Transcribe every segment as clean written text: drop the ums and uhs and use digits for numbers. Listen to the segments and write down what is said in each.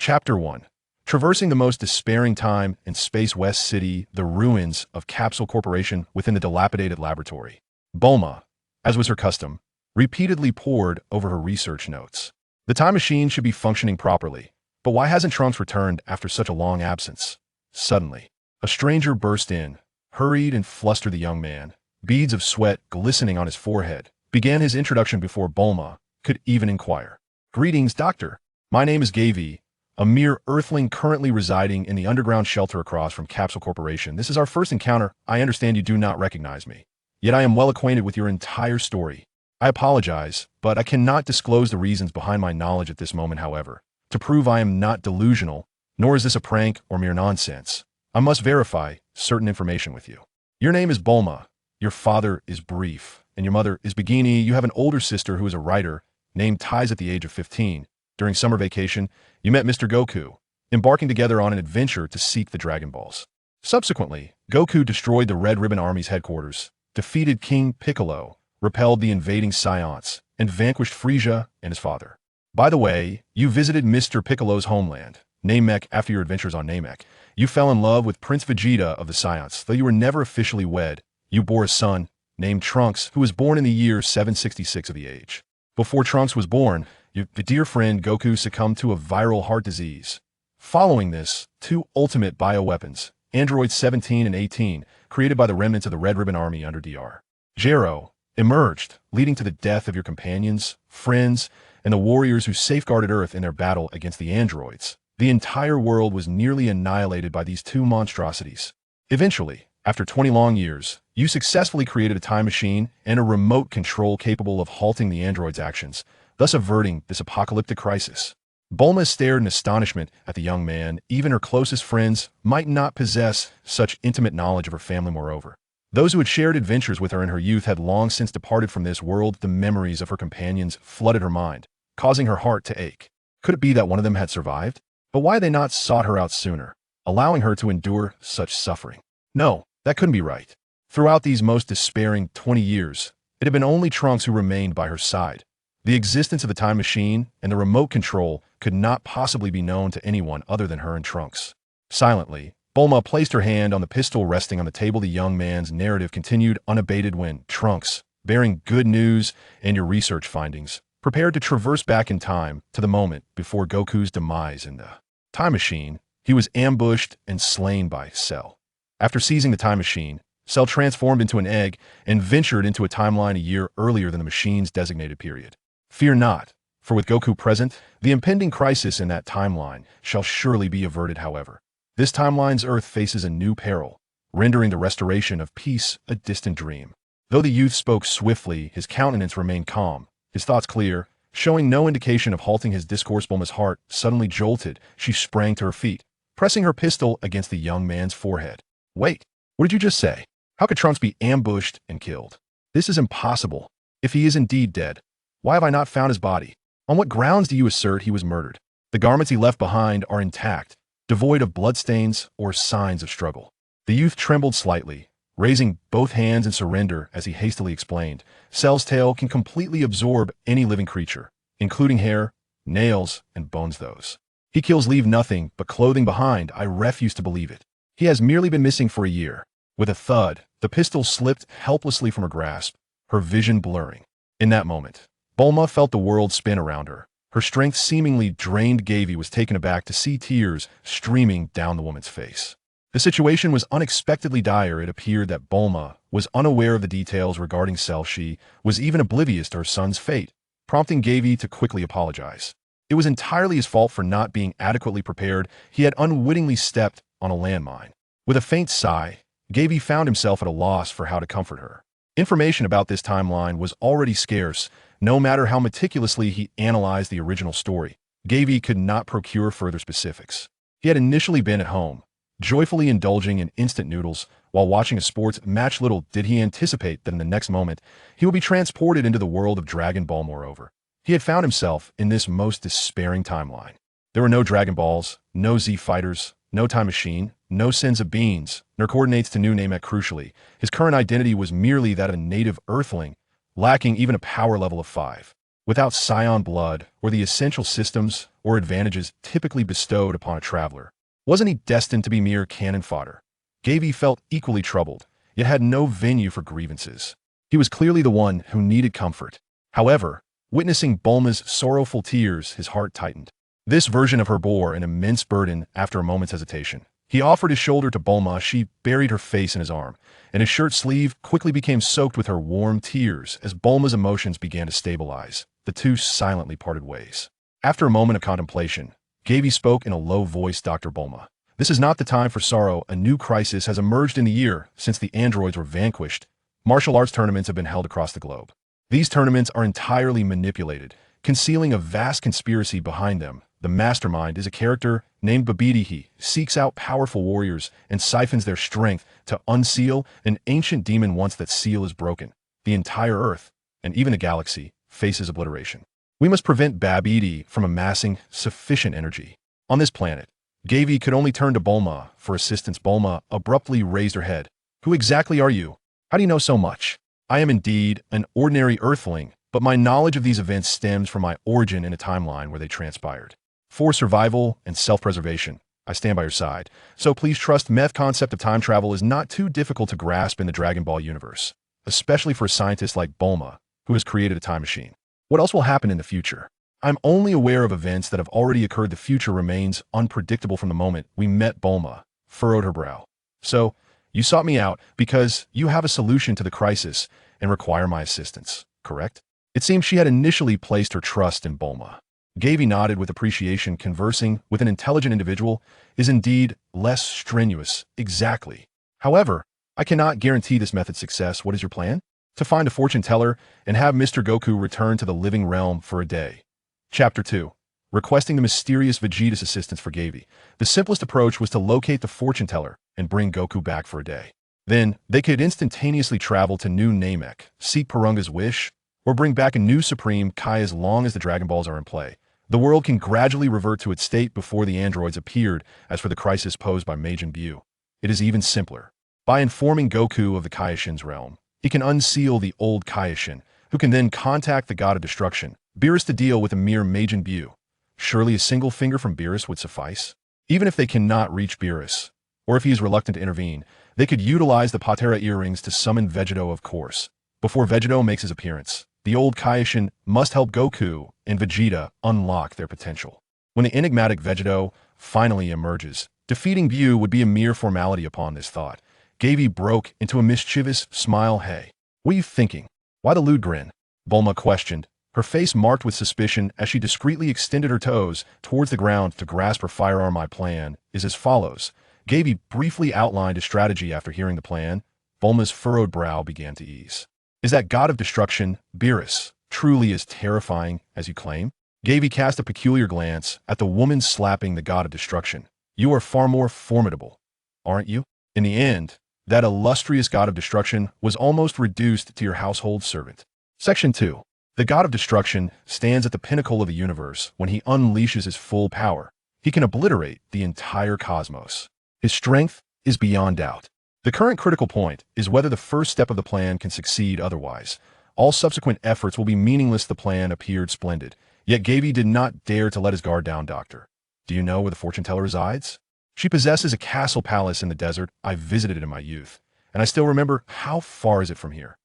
Chapter 1. Traversing the most despairing time in Space West City, the ruins of Capsule Corporation within the dilapidated laboratory. Bulma, as was her custom, repeatedly pored over her research notes. The time machine should be functioning properly, but why hasn't Trunks returned after such a long absence? Suddenly, a stranger burst in, hurried and flustered the young man, beads of sweat glistening on his forehead, began his introduction before Bulma could even inquire. "Greetings, Doctor. My name is Gavie, a mere Earthling currently residing in the underground shelter across from Capsule Corporation. This is our first encounter. I understand you do not recognize me. Yet I am well acquainted with your entire story. I apologize, but I cannot disclose the reasons behind my knowledge at this moment, however. To prove I am not delusional, nor is this a prank or mere nonsense, I must verify certain information with you. Your name is Bulma, your father is Brief, and your mother is Bikini. You have an older sister who is a writer, named Ties at the age of 15. During summer vacation, you met Mr. Goku, embarking together on an adventure to seek the Dragon Balls. Subsequently, Goku destroyed the Red Ribbon Army's headquarters, defeated King Piccolo, repelled the invading Science, and vanquished Frieza and his father. By the way, you visited Mr. Piccolo's homeland, Namek. After your adventures on Namek, you fell in love with Prince Vegeta of the Science. Though you were never officially wed, you bore a son, named Trunks, who was born in the year 766 of the age. Before Trunks was born, your dear friend Goku succumbed to a viral heart disease. Following this, two ultimate bioweapons, Androids 17 and 18, created by the remnants of the Red Ribbon Army under Dr. Gero, emerged, leading to the death of your companions, friends, and the warriors who safeguarded Earth in their battle against the androids. The entire world was nearly annihilated by these two monstrosities. Eventually, after 20 long years, you successfully created a time machine and a remote control capable of halting the androids' actions, thus averting this apocalyptic crisis. Bulma stared in astonishment at the young man. Even her closest friends might not possess such intimate knowledge of her family. Moreover, those who had shared adventures with her in her youth had long since departed from this world. The memories of her companions flooded her mind, causing her heart to ache. Could it be that one of them had survived? But why had they not sought her out sooner, allowing her to endure such suffering? No, that couldn't be right. Throughout these most despairing 20 years, it had been only Trunks who remained by her side. The existence of the time machine and the remote control could not possibly be known to anyone other than her and Trunks. Silently, Bulma placed her hand on the pistol resting on the table. The young man's narrative continued unabated when Trunks, bearing good news and your research findings, prepared to traverse back in time to the moment before Goku's demise in the time machine. He was ambushed and slain by Cell. After seizing the time machine, Cell transformed into an egg and ventured into a timeline a year earlier than the machine's designated period. Fear not, for with Goku present, the impending crisis in that timeline shall surely be averted. However, this timeline's Earth faces a new peril, rendering the restoration of peace a distant dream. Though the youth spoke swiftly, his countenance remained calm, his thoughts clear, showing no indication of halting his discourse. Bulma's heart suddenly jolted. She sprang to her feet, pressing her pistol against the young man's forehead. "Wait, what did you just say? How could Trunks be ambushed and killed? This is impossible. If he is indeed dead, why have I not found his body? On what grounds do you assert he was murdered? The garments he left behind are intact, devoid of bloodstains or signs of struggle." The youth trembled slightly, raising both hands in surrender as he hastily explained. "Cell's tail can completely absorb any living creature, including hair, nails, and bones. Those he kills leave nothing but clothing behind. I refuse to believe it. He has merely been missing for a year." With a thud, the pistol slipped helplessly from her grasp, her vision blurring. In that moment, Bulma felt the world spin around her. Her strength seemingly drained. Gavie was taken aback to see tears streaming down the woman's face. The situation was unexpectedly dire. It appeared that Bulma was unaware of the details regarding Cell. She was even oblivious to her son's fate, prompting Gavie to quickly apologize. It was entirely his fault for not being adequately prepared. He had unwittingly stepped on a landmine. With a faint sigh, Gavie found himself at a loss for how to comfort her. Information about this timeline was already scarce. No matter how meticulously he analyzed the original story, Gavie could not procure further specifics. He had initially been at home, joyfully indulging in instant noodles while watching a sports match. Little did he anticipate that in the next moment, he would be transported into the world of Dragon Ball. Moreover, he had found himself in this most despairing timeline. There were no Dragon Balls, no Z Fighters, no time machine, no Senzu beans, nor coordinates to New Namek. Crucially, his current identity was merely that of a native Earthling, lacking even a power level of 5. without scion blood or the essential systems or advantages typically bestowed upon a traveler. Wasn't he destined to be mere cannon fodder? Gavie felt equally troubled, yet had no venue for grievances. He was clearly the one who needed comfort. However, witnessing Bulma's sorrowful tears, his heart tightened. This version of her bore an immense burden after a moment's hesitation. He offered his shoulder to Bulma. She buried her face in his arm, and his shirt sleeve quickly became soaked with her warm tears as Bulma's emotions began to stabilize. The two silently parted ways. After a moment of contemplation, Gavie spoke in a low voice. Dr. Bulma, this is not the time for sorrow. A new crisis has emerged in the year since the androids were vanquished. Martial arts tournaments have been held across the globe. These tournaments are entirely manipulated, concealing a vast conspiracy behind them. The mastermind is a character named Babidi. He seeks out powerful warriors and siphons their strength to unseal an ancient demon. Once that seal is broken, the entire Earth, and even a galaxy, faces obliteration. We must prevent Babidi from amassing sufficient energy. On this planet, Gavie could only turn to Bulma for assistance. Bulma abruptly raised her head. Who exactly are you? How do you know so much? I am indeed an ordinary Earthling, but my knowledge of these events stems from my origin in a timeline where they transpired. For survival and self-preservation, I stand by your side. So please trust me. The concept of time travel is not too difficult to grasp in the Dragon Ball universe, especially for a scientist like Bulma, who has created a time machine. What else will happen in the future? I'm only aware of events that have already occurred. The future remains unpredictable. From the moment we met, Bulma furrowed her brow. So, you sought me out because you have a solution to the crisis and require my assistance, correct? It seems she had initially placed her trust in Bulma. Gavie nodded with appreciation. Conversing with an intelligent individual is indeed less strenuous. Exactly. However, I cannot guarantee this method's success. What is your plan? To find a fortune teller and have Mr. Goku return to the living realm for a day. Chapter 2. Requesting the mysterious Vegeta's assistance for Gavie. The simplest approach was to locate the fortune teller and bring Goku back for a day. Then, they could instantaneously travel to New Namek, seek Porunga's wish, or bring back a new Supreme Kai. As long as the Dragon Balls are in play, the world can gradually revert to its state before the androids appeared. As for the crisis posed by Majin Buu, it is even simpler. By informing Goku of the Kaioshin's realm, he can unseal the old Kaioshin, who can then contact the god of destruction, Beerus, to deal with a mere Majin Buu. Surely a single finger from Beerus would suffice? Even if they cannot reach Beerus, or if he is reluctant to intervene, they could utilize the Patera earrings to summon Vegito. Of course, before Vegito makes his appearance, the old Kaioshin must help Goku and Vegeta unlock their potential. When the enigmatic Vegito finally emerges, defeating Buu would be a mere formality. Upon this thought, Gavie broke into a mischievous smile. Hey, what are you thinking? Why the lewd grin? Bulma questioned, her face marked with suspicion as she discreetly extended her toes towards the ground to grasp her firearm. My plan is as follows. Gavie briefly outlined a strategy. After hearing the plan, Bulma's furrowed brow began to ease. Is that god of destruction, Beerus, truly as terrifying as you claim? Gavie cast a peculiar glance at the woman slapping the god of destruction. You are far more formidable, aren't you? In the end, that illustrious god of destruction was almost reduced to your household servant. Section 2. The god of destruction stands at the pinnacle of the universe. When he unleashes his full power, he can obliterate the entire cosmos. His strength is beyond doubt. The current critical point is whether the first step of the plan can succeed. Otherwise, all subsequent efforts will be meaningless. The plan appeared splendid, yet Gavie did not dare to let his guard down. Doctor, do you know where the fortune teller resides? She possesses a castle palace in the desert. I visited it in my youth, and I still remember. How far is it from here?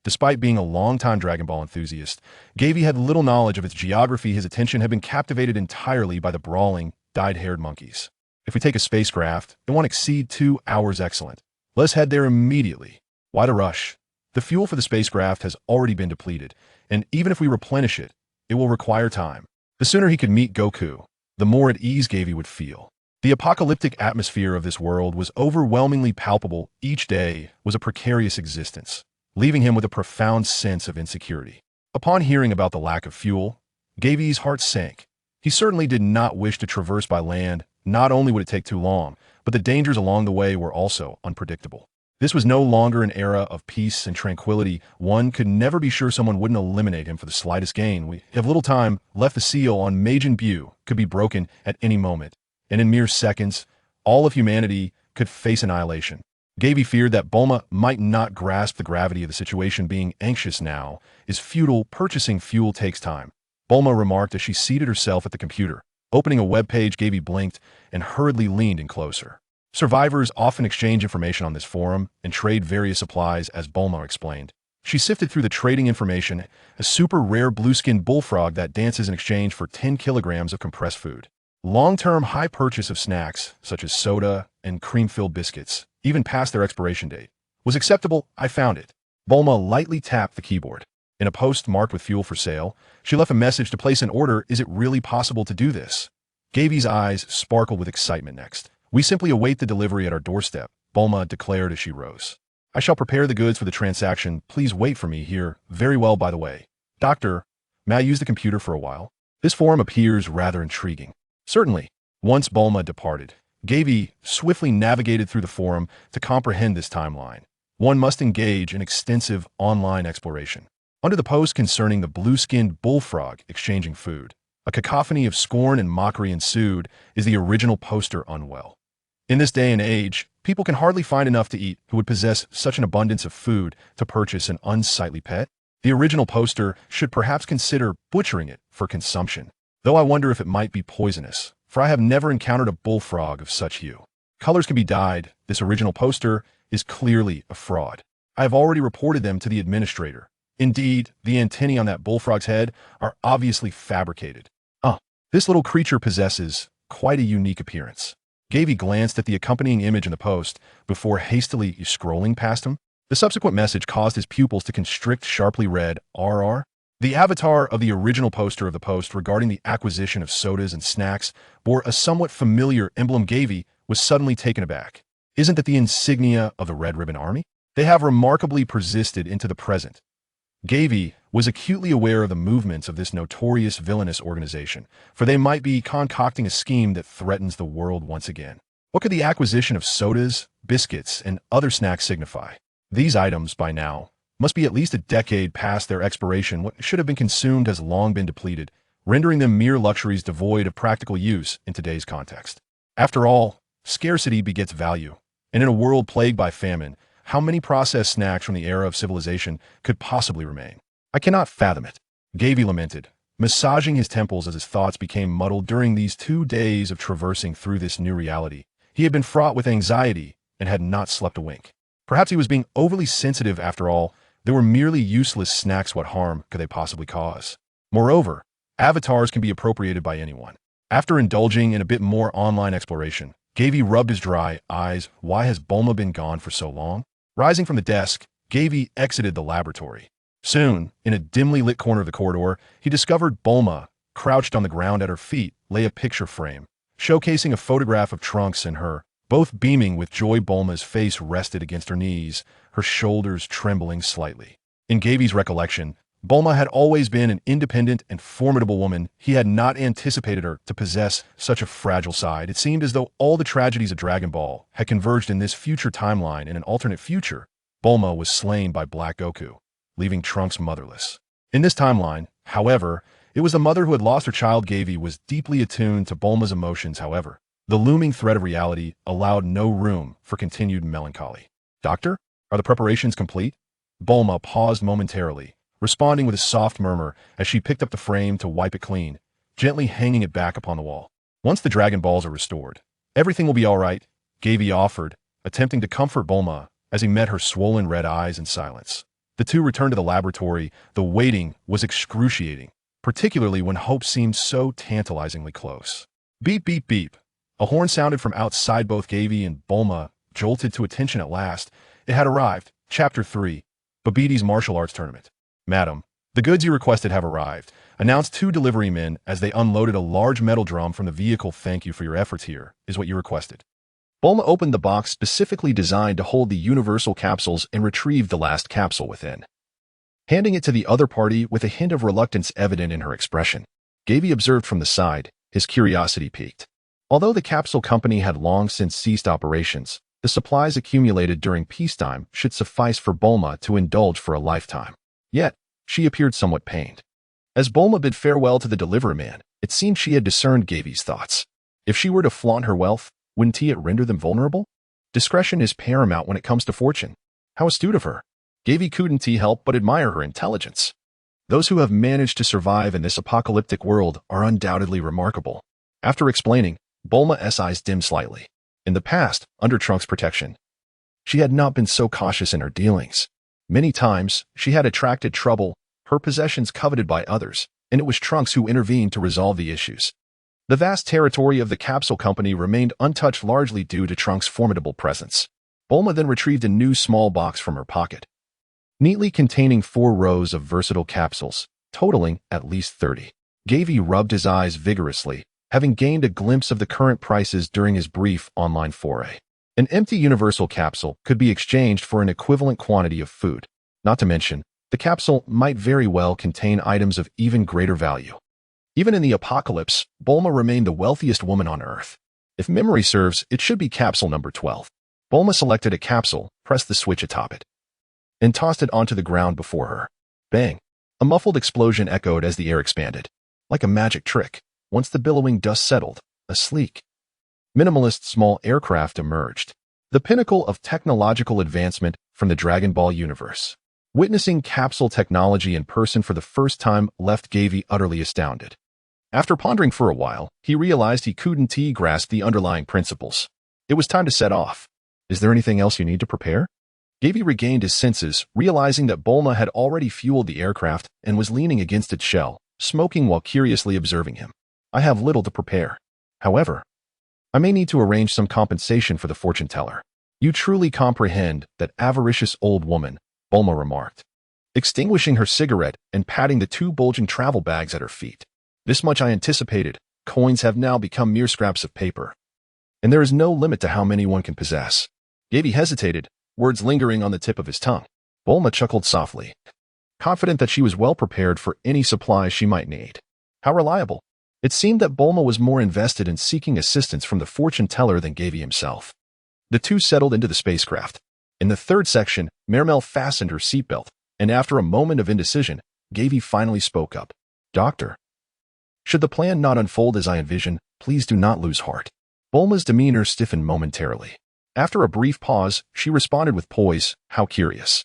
Despite being a longtime Dragon Ball enthusiast, Gavie had little knowledge of its geography. His attention had been captivated entirely by the brawling, dyed-haired monkeys. If we take a spacecraft, it won't exceed 2 hours. Excellent. Let's head there immediately. Why the rush? The fuel for the spacecraft has already been depleted, and even if we replenish it, it will require time. The sooner he could meet Goku, the more at ease Gavie would feel. The apocalyptic atmosphere of this world was overwhelmingly palpable. Each day was a precarious existence, leaving him with a profound sense of insecurity. Upon hearing about the lack of fuel, Gavie's heart sank. He certainly did not wish to traverse by land. Not only would it take too long, but the dangers along the way were also unpredictable. This was no longer an era of peace and tranquility. One could never be sure someone wouldn't eliminate him for the slightest gain. We have little time left. The seal on Majin Buu could be broken at any moment, and in mere seconds, all of humanity could face annihilation. Gavie feared that Bulma might not grasp the gravity of the situation. Being anxious now is futile. Purchasing fuel takes time. Bulma remarked as she seated herself at the computer. Opening a web page, Gavie blinked and hurriedly leaned in closer. Survivors often exchange information on this forum and trade various supplies, as Bulma explained. She sifted through the trading information, a super rare blue-skinned bullfrog that dances in exchange for 10 kilograms of compressed food. Long-term high purchase of snacks, such as soda and cream-filled biscuits, even past their expiration date, was acceptable. I found it. Bulma lightly tapped the keyboard. In a post marked with fuel for sale, she left a message to place an order. Is it really possible to do this? Gavie's eyes sparkled with excitement next. We simply await the delivery at our doorstep, Bulma declared as she rose. I shall prepare the goods for the transaction. Please wait for me here. Very well, by the way. Doctor, may I use the computer for a while? This forum appears rather intriguing. Certainly. Once Bulma departed, Gavie swiftly navigated through the forum to comprehend this timeline. One must engage in extensive online exploration. Under the post concerning the blue-skinned bullfrog exchanging food, a cacophony of scorn and mockery ensued. Is the original poster unwell? In this day and age, people can hardly find enough to eat who would possess such an abundance of food to purchase an unsightly pet. The original poster should perhaps consider butchering it for consumption, though I wonder if it might be poisonous, for I have never encountered a bullfrog of such hue. Colors can be dyed. This original poster is clearly a fraud. I have already reported them to the administrator. Indeed, the antennae on that bullfrog's head are obviously fabricated. This little creature possesses quite a unique appearance. Gavie glanced at the accompanying image in the post before hastily scrolling past him. The subsequent message caused his pupils to constrict, sharply read, RR. The avatar of the original poster of the post regarding the acquisition of sodas and snacks bore a somewhat familiar emblem. Gavie was suddenly taken aback. Isn't that the insignia of the Red Ribbon Army? They have remarkably persisted into the present. Gavie was acutely aware of the movements of this notorious villainous organization, for they might be concocting a scheme that threatens the world once again. What could the acquisition of sodas, biscuits, and other snacks signify? These items, by now, must be at least a decade past their expiration. What should have been consumed has long been depleted, rendering them mere luxuries devoid of practical use in today's context. After all, scarcity begets value, and in a world plagued by famine, how many processed snacks from the era of civilization could possibly remain? I cannot fathom it. Gavie lamented, massaging his temples as his thoughts became muddled during these 2 days of traversing through this new reality. He had been fraught with anxiety and had not slept a wink. Perhaps he was being overly sensitive after all. They were merely useless snacks. What harm could they possibly cause? Moreover, avatars can be appropriated by anyone. After indulging in a bit more online exploration, Gavie rubbed his dry eyes. Why has Bulma been gone for so long? Rising from the desk, Gavie exited the laboratory. Soon, in a dimly lit corner of the corridor, he discovered Bulma. Crouched on the ground at her feet lay a picture frame, showcasing a photograph of Trunks and her. Both beaming with joy, Bulma's face rested against her knees, her shoulders trembling slightly. In Gavie's recollection, Bulma had always been an independent and formidable woman. He had not anticipated her to possess such a fragile side. It seemed as though all the tragedies of Dragon Ball had converged in this future timeline. In an alternate future, Bulma was slain by Black Goku, leaving Trunks motherless. In this timeline, however, it was the mother who had lost her child. Gavie was deeply attuned to Bulma's emotions. However, the looming threat of reality allowed no room for continued melancholy. Doctor, are the preparations complete? Bulma paused momentarily, responding with a soft murmur as she picked up the frame to wipe it clean, gently hanging it back upon the wall. Once the Dragon Balls are restored, everything will be all right, Gavie offered, attempting to comfort Bulma as he met her swollen red eyes in silence. The two returned to the laboratory. The waiting was excruciating, particularly when hope seemed so tantalizingly close. Beep, beep, beep. A horn sounded from outside. Both Gavie and Bulma jolted to attention at last. It had arrived. Chapter 3. Babidi's Martial Arts Tournament. Madam, the goods you requested have arrived, announced 2 delivery men as they unloaded a large metal drum from the vehicle. Thank you for your efforts. Here is what you requested. Bulma opened the box specifically designed to hold the universal capsules and retrieved the last capsule within, handing it to the other party with a hint of reluctance evident in her expression. Gavie observed from the side, his curiosity piqued. Although the capsule company had long since ceased operations, the supplies accumulated during peacetime should suffice for Bulma to indulge for a lifetime. Yet, she appeared somewhat pained. As Bulma bid farewell to the delivery man, it seemed she had discerned Gavie's thoughts. If she were to flaunt her wealth, wouldn't it render them vulnerable? Discretion is paramount when it comes to fortune. How astute of her. Gavie couldn't help but admire her intelligence. Those who have managed to survive in this apocalyptic world are undoubtedly remarkable. After explaining, Bulma's eyes dimmed slightly. In the past, under Trunks' protection, she had not been so cautious in her dealings. Many times, she had attracted trouble, her possessions coveted by others, and it was Trunks who intervened to resolve the issues. The vast territory of the capsule company remained untouched largely due to Trunks' formidable presence. Bulma then retrieved a new small box from her pocket, neatly containing 4 rows of versatile capsules, totaling at least 30. Gavie rubbed his eyes vigorously, having gained a glimpse of the current prices during his brief online foray. An empty universal capsule could be exchanged for an equivalent quantity of food. Not to mention, the capsule might very well contain items of even greater value. Even in the apocalypse, Bulma remained the wealthiest woman on Earth. If memory serves, it should be capsule number 12. Bulma selected a capsule, pressed the switch atop it, and tossed it onto the ground before her. Bang! A muffled explosion echoed as the air expanded. Like a magic trick, once the billowing dust settled, a sleek, minimalist small aircraft emerged. The pinnacle of technological advancement from the Dragon Ball universe. Witnessing capsule technology in person for the first time left Gavie utterly astounded. After pondering for a while, he realized he couldn't grasp the underlying principles. It was time to set off. Is there anything else you need to prepare? Gavie regained his senses, realizing that Bulma had already fueled the aircraft and was leaning against its shell, smoking while curiously observing him. I have little to prepare. However, I may need to arrange some compensation for the fortune teller. You truly comprehend that avaricious old woman, Bulma remarked, extinguishing her cigarette and patting the 2 bulging travel bags at her feet. This much I anticipated. Coins have now become mere scraps of paper, and there is no limit to how many one can possess. Gavie hesitated, words lingering on the tip of his tongue. Bulma chuckled softly, confident that she was well prepared for any supplies she might need. How reliable! It seemed that Bulma was more invested in seeking assistance from the fortune teller than Gavie himself. The two settled into the spacecraft. In the 3rd section, Mermel fastened her seatbelt, and after a moment of indecision, Gavie finally spoke up. Doctor, should the plan not unfold as I envision, please do not lose heart. Bulma's demeanor stiffened momentarily. After a brief pause, she responded with poise, how curious.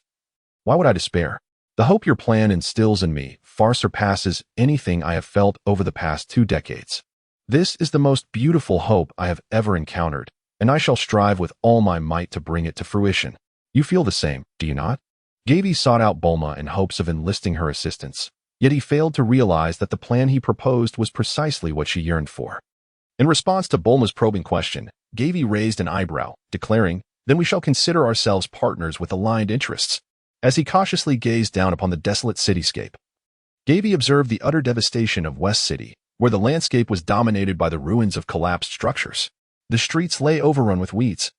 Why would I despair? The hope your plan instills in me far surpasses anything I have felt over the past 2 decades. This is the most beautiful hope I have ever encountered, and I shall strive with all my might to bring it to fruition. You feel the same, do you not? Gavie sought out Bulma in hopes of enlisting her assistance, yet he failed to realize that the plan he proposed was precisely what she yearned for. In response to Bulma's probing question, Gavie raised an eyebrow, declaring, then we shall consider ourselves partners with aligned interests. As he cautiously gazed down upon the desolate cityscape, Gavie observed the utter devastation of West City, where the landscape was dominated by the ruins of collapsed structures. The streets lay overrun with weeds,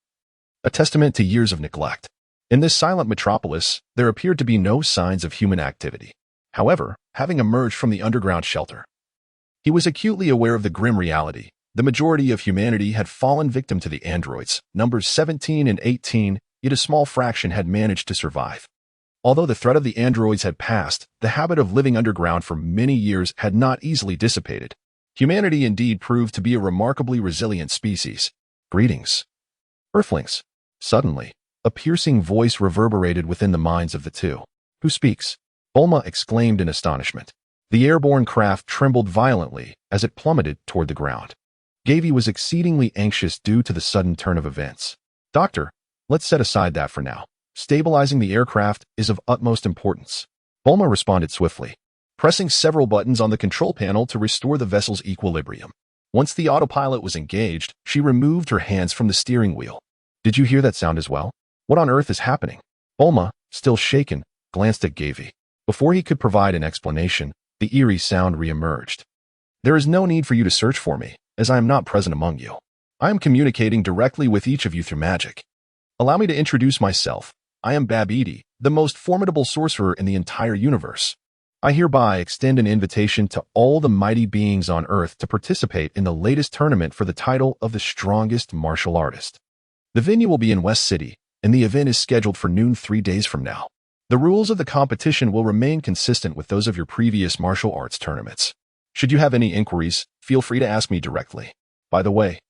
a testament to years of neglect. In this silent metropolis, there appeared to be no signs of human activity. However, having emerged from the underground shelter, he was acutely aware of the grim reality. The majority of humanity had fallen victim to the androids, numbers 17 and 18, yet a small fraction had managed to survive. Although the threat of the androids had passed, the habit of living underground for many years had not easily dissipated. Humanity indeed proved to be a remarkably resilient species. Greetings, Earthlings. Suddenly, a piercing voice reverberated within the minds of the two. Who speaks? Bulma exclaimed in astonishment. The airborne craft trembled violently as it plummeted toward the ground. Gavie was exceedingly anxious due to the sudden turn of events. Doctor, let's set aside that for now. Stabilizing the aircraft is of utmost importance. Bulma responded swiftly, pressing several buttons on the control panel to restore the vessel's equilibrium. Once the autopilot was engaged, she removed her hands from the steering wheel. Did you hear that sound as well? What on earth is happening? Bulma, still shaken, glanced at Gavie. Before he could provide an explanation, the eerie sound re-emerged. There is no need for you to search for me, as I am not present among you. I am communicating directly with each of you through magic. Allow me to introduce myself. I am Babidi, the most formidable sorcerer in the entire universe. I hereby extend an invitation to all the mighty beings on Earth to participate in the latest tournament for the title of the strongest martial artist. The venue will be in West City, and the event is scheduled for noon 3 days from now. The rules of the competition will remain consistent with those of your previous martial arts tournaments. Should you have any inquiries, feel free to ask me directly. By the way,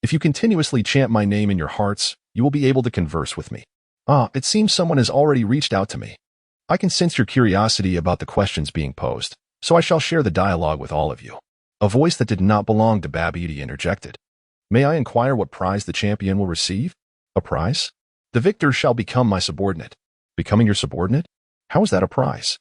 if you continuously chant my name in your hearts, you will be able to converse with me. It seems someone has already reached out to me. I can sense your curiosity about the questions being posed, so I shall share the dialogue with all of you. A voice that did not belong to Babidi interjected. May I inquire what prize the champion will receive? A prize? The victor shall become my subordinate. Becoming your subordinate? How is that a prize?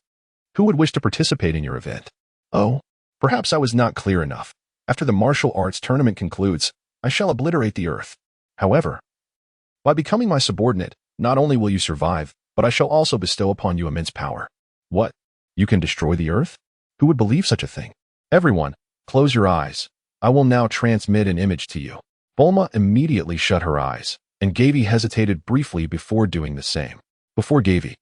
Who would wish to participate in your event? Oh, perhaps I was not clear enough. After the martial arts tournament concludes, I shall obliterate the earth. However, by becoming my subordinate, not only will you survive, but I shall also bestow upon you immense power. What? You can destroy the earth? Who would believe such a thing? Everyone, close your eyes. I will now transmit an image to you. Bulma immediately shut her eyes, and Gavie hesitated briefly before doing the same. Before Gavie,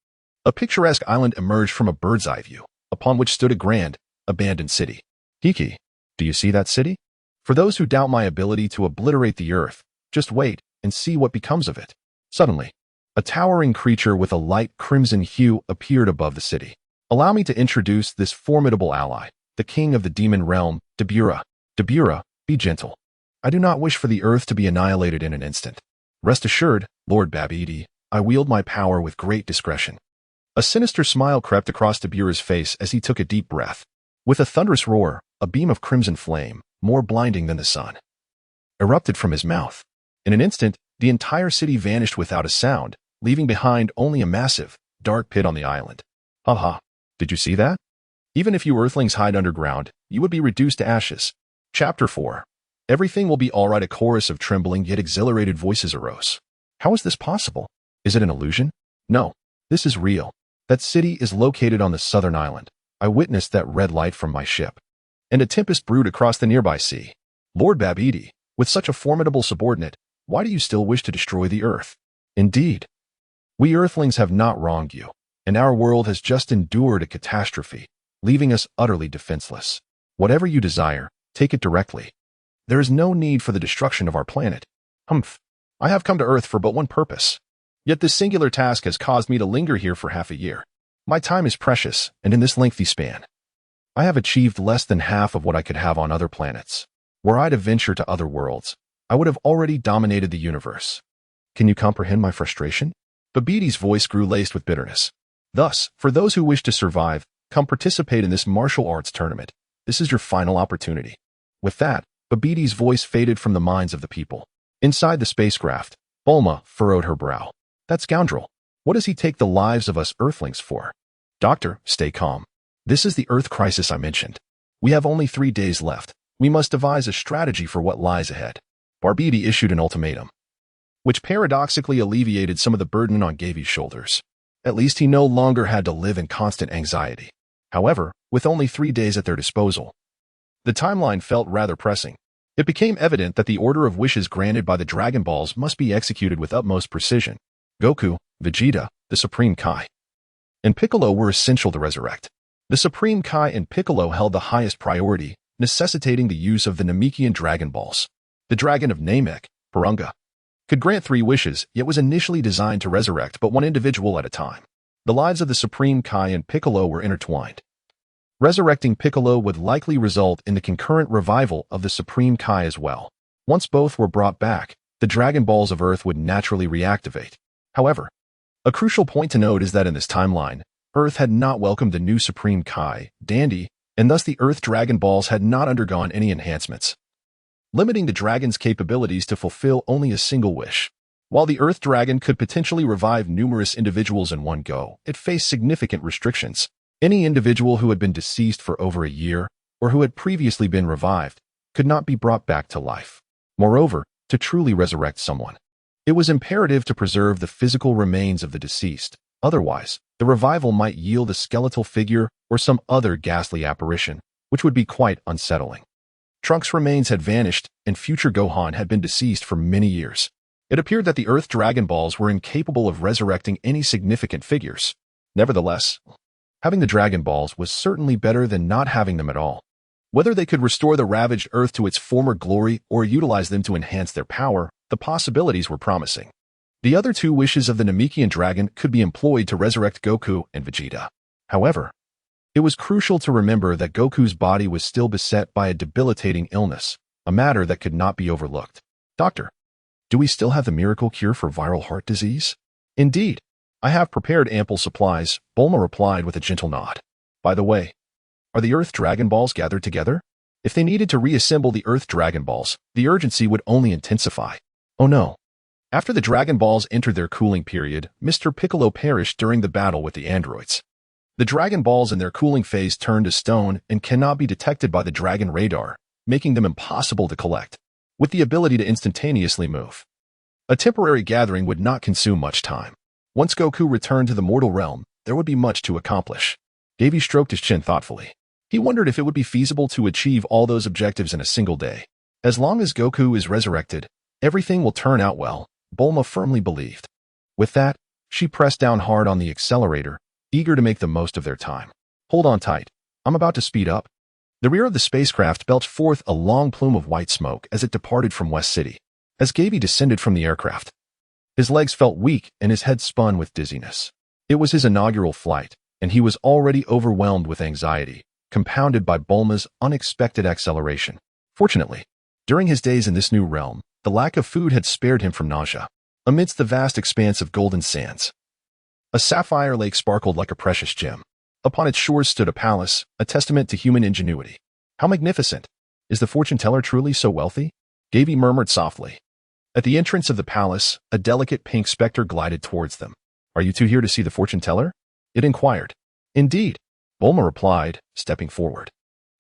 a picturesque island emerged from a bird's eye view, upon which stood a grand, abandoned city. Kiki, do you see that city? For those who doubt my ability to obliterate the earth, just wait and see what becomes of it. Suddenly, a towering creature with a light crimson hue appeared above the city. Allow me to introduce this formidable ally, the king of the demon realm, Dabura. Dabura, be gentle. I do not wish for the earth to be annihilated in an instant. Rest assured, Lord Babidi, I wield my power with great discretion. A sinister smile crept across Dabura's face as he took a deep breath. With a thunderous roar, a beam of crimson flame, more blinding than the sun, erupted from his mouth. In an instant, the entire city vanished without a sound, leaving behind only a massive, dark pit on the island. Haha, did you see that? Even if you earthlings hide underground, you would be reduced to ashes. Chapter 4. Everything will be all right. A chorus of trembling yet exhilarated voices arose. How is this possible? Is it an illusion? No, this is real. That city is located on the southern island. I witnessed that red light from my ship. And a tempest brewed across the nearby sea. Lord Babidi, with such a formidable subordinate, why do you still wish to destroy the earth? Indeed, we earthlings have not wronged you, and our world has just endured a catastrophe, leaving us utterly defenseless. Whatever you desire, take it directly. There is no need for the destruction of our planet. Humph. I have come to Earth for but one purpose. Yet this singular task has caused me to linger here for half a year. My time is precious, and in this lengthy span, I have achieved less than half of what I could have on other planets. Were I to venture to other worlds, I would have already dominated the universe. Can you comprehend my frustration? Babidi's voice grew laced with bitterness. Thus, for those who wish to survive, come participate in this martial arts tournament. This is your final opportunity. With that, Babidi's voice faded from the minds of the people. Inside the spacecraft, Bulma furrowed her brow. That scoundrel. What does he take the lives of us earthlings for? Doctor, stay calm. This is the Earth crisis I mentioned. We have only 3 days left. We must devise a strategy for what lies ahead. Babidi issued an ultimatum, which paradoxically alleviated some of the burden on Gavie's shoulders. At least he no longer had to live in constant anxiety. However, with only 3 days at their disposal, the timeline felt rather pressing. It became evident that the order of wishes granted by the Dragon Balls must be executed with utmost precision. Goku, Vegeta, the Supreme Kai, and Piccolo were essential to resurrect. The Supreme Kai and Piccolo held the highest priority, necessitating the use of the Namekian Dragon Balls. The Dragon of Namek, Porunga, could grant 3 wishes, yet was initially designed to resurrect but one individual at a time. The lives of the Supreme Kai and Piccolo were intertwined. Resurrecting Piccolo would likely result in the concurrent revival of the Supreme Kai as well. Once both were brought back, the Dragon Balls of Earth would naturally reactivate. However, a crucial point to note is that in this timeline, Earth had not welcomed the new Supreme Kai, Dandy, and thus the Earth Dragon Balls had not undergone any enhancements, limiting the dragon's capabilities to fulfill only a single wish. While the Earth Dragon could potentially revive numerous individuals in one go, it faced significant restrictions. Any individual who had been deceased for over a year, or who had previously been revived, could not be brought back to life. Moreover, to truly resurrect someone, it was imperative to preserve the physical remains of the deceased. Otherwise, the revival might yield a skeletal figure or some other ghastly apparition, which would be quite unsettling. Trunks' remains had vanished, and future Gohan had been deceased for many years. It appeared that the Earth Dragon Balls were incapable of resurrecting any significant figures. Nevertheless, having the Dragon Balls was certainly better than not having them at all. Whether they could restore the ravaged Earth to its former glory or utilize them to enhance their power, the possibilities were promising. The other 2 wishes of the Namekian Dragon could be employed to resurrect Goku and Vegeta. However, it was crucial to remember that Goku's body was still beset by a debilitating illness, a matter that could not be overlooked. Doctor, do we still have the miracle cure for viral heart disease? Indeed, I have prepared ample supplies, Bulma replied with a gentle nod. By the way, are the Earth Dragon Balls gathered together? If they needed to reassemble the Earth Dragon Balls, the urgency would only intensify. Oh no. After the Dragon Balls entered their cooling period, Mr. Piccolo perished during the battle with the androids. The Dragon Balls in their cooling phase turned to stone and cannot be detected by the Dragon radar, making them impossible to collect, with the ability to instantaneously move. A temporary gathering would not consume much time. Once Goku returned to the mortal realm, there would be much to accomplish. Gavie stroked his chin thoughtfully. He wondered if it would be feasible to achieve all those objectives in a single day. As long as Goku is resurrected, everything will turn out well, Bulma firmly believed. With that, she pressed down hard on the accelerator, eager to make the most of their time. Hold on tight. I'm about to speed up. The rear of the spacecraft belched forth a long plume of white smoke as it departed from West City. As Gavie descended from the aircraft, his legs felt weak and his head spun with dizziness. It was his inaugural flight, and he was already overwhelmed with anxiety, compounded by Bulma's unexpected acceleration. Fortunately, during his days in this new realm, the lack of food had spared him from nausea. Amidst the vast expanse of golden sands, a sapphire lake sparkled like a precious gem. Upon its shores stood a palace, a testament to human ingenuity. How magnificent! Is the fortune teller truly so wealthy? Gavie murmured softly. At the entrance of the palace, a delicate pink specter glided towards them. Are you two here to see the fortune teller? It inquired. Indeed, Bulma replied, stepping forward.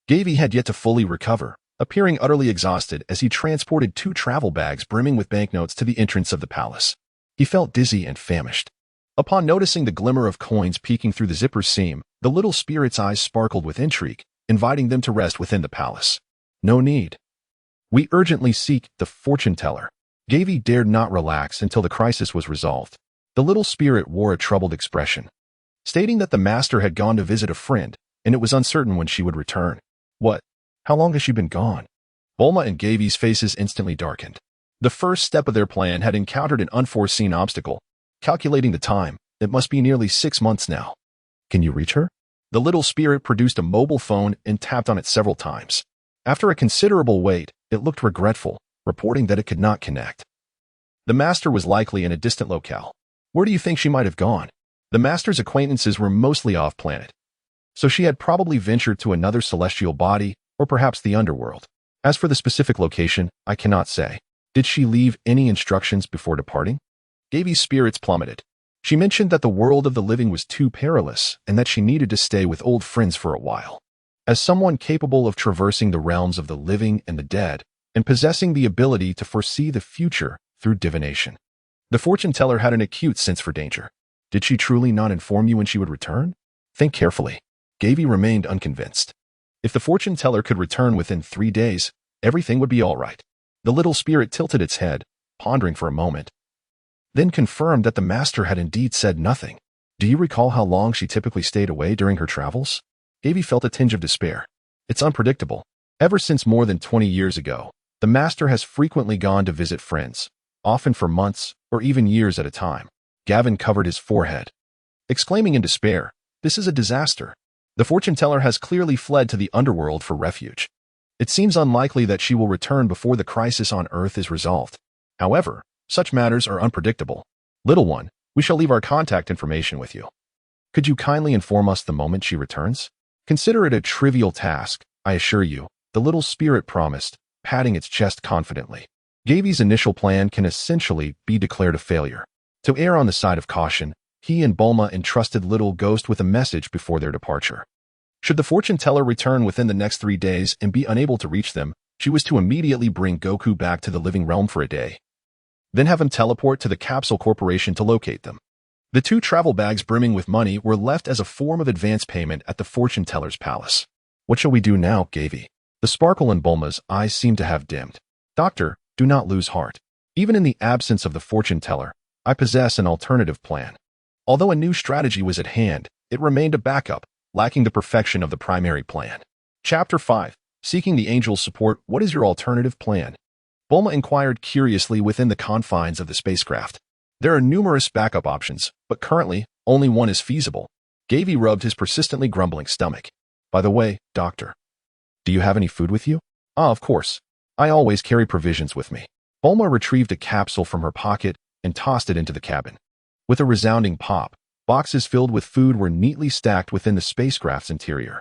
Gavie had yet to fully recover, appearing utterly exhausted as he transported 2 travel bags brimming with banknotes to the entrance of the palace. He felt dizzy and famished. Upon noticing the glimmer of coins peeking through the zipper's seam, the little spirit's eyes sparkled with intrigue, inviting them to rest within the palace. No need. We urgently seek the fortune teller. Gavie dared not relax until the crisis was resolved. The little spirit wore a troubled expression, stating that the master had gone to visit a friend, and it was uncertain when she would return. What? How long has she been gone? Bulma and Gavie's faces instantly darkened. The first step of their plan had encountered an unforeseen obstacle. Calculating the time, it must be nearly 6 months now. Can you reach her? The little spirit produced a mobile phone and tapped on it several times. After a considerable wait, it looked regretful, reporting that it could not connect. The master was likely in a distant locale. Where do you think she might have gone? The master's acquaintances were mostly off-planet, so she had probably ventured to another celestial body, or perhaps the underworld. As for the specific location, I cannot say. Did she leave any instructions before departing? Gavie's spirits plummeted. She mentioned that the world of the living was too perilous and that she needed to stay with old friends for a while. As someone capable of traversing the realms of the living and the dead, and possessing the ability to foresee the future through divination, the fortune teller had an acute sense for danger. Did she truly not inform you when she would return? Think carefully. Gavie remained unconvinced. If the fortune teller could return within 3 days, everything would be all right. The little spirit tilted its head, pondering for a moment, then confirmed that the master had indeed said nothing. Do you recall how long she typically stayed away during her travels? Gavie felt a tinge of despair. It's unpredictable. Ever since more than 20 years ago, the master has frequently gone to visit friends, often for months or even years at a time. Gavin covered his forehead, exclaiming in despair, "This is a disaster. The fortune teller has clearly fled to the underworld for refuge. It seems unlikely that she will return before the crisis on Earth is resolved. However, such matters are unpredictable. Little one, we shall leave our contact information with you. Could you kindly inform us the moment she returns? Consider it a trivial task, I assure you," the little spirit promised, patting its chest confidently. Gavie's initial plan can essentially be declared a failure. To err on the side of caution, he and Bulma entrusted Little Ghost with a message before their departure. Should the fortune teller return within the next 3 days and be unable to reach them, she was to immediately bring Goku back to the living realm for a day, then have him teleport to the Capsule Corporation to locate them. The 2 travel bags brimming with money were left as a form of advance payment at the fortune teller's palace. What shall we do now, Gavie? The sparkle in Bulma's eyes seemed to have dimmed. Doctor, do not lose heart. Even in the absence of the fortune teller, I possess an alternative plan. Although a new strategy was at hand, it remained a backup, lacking the perfection of the primary plan. Chapter 5. Seeking the Angel's Support. What is your alternative plan? Bulma inquired curiously within the confines of the spacecraft. There are numerous backup options, but currently, only one is feasible. Gavie rubbed his persistently grumbling stomach. By the way, Doctor, do you have any food with you? Ah, of course. I always carry provisions with me. Bulma retrieved a capsule from her pocket and tossed it into the cabin. With a resounding pop, boxes filled with food were neatly stacked within the spacecraft's interior.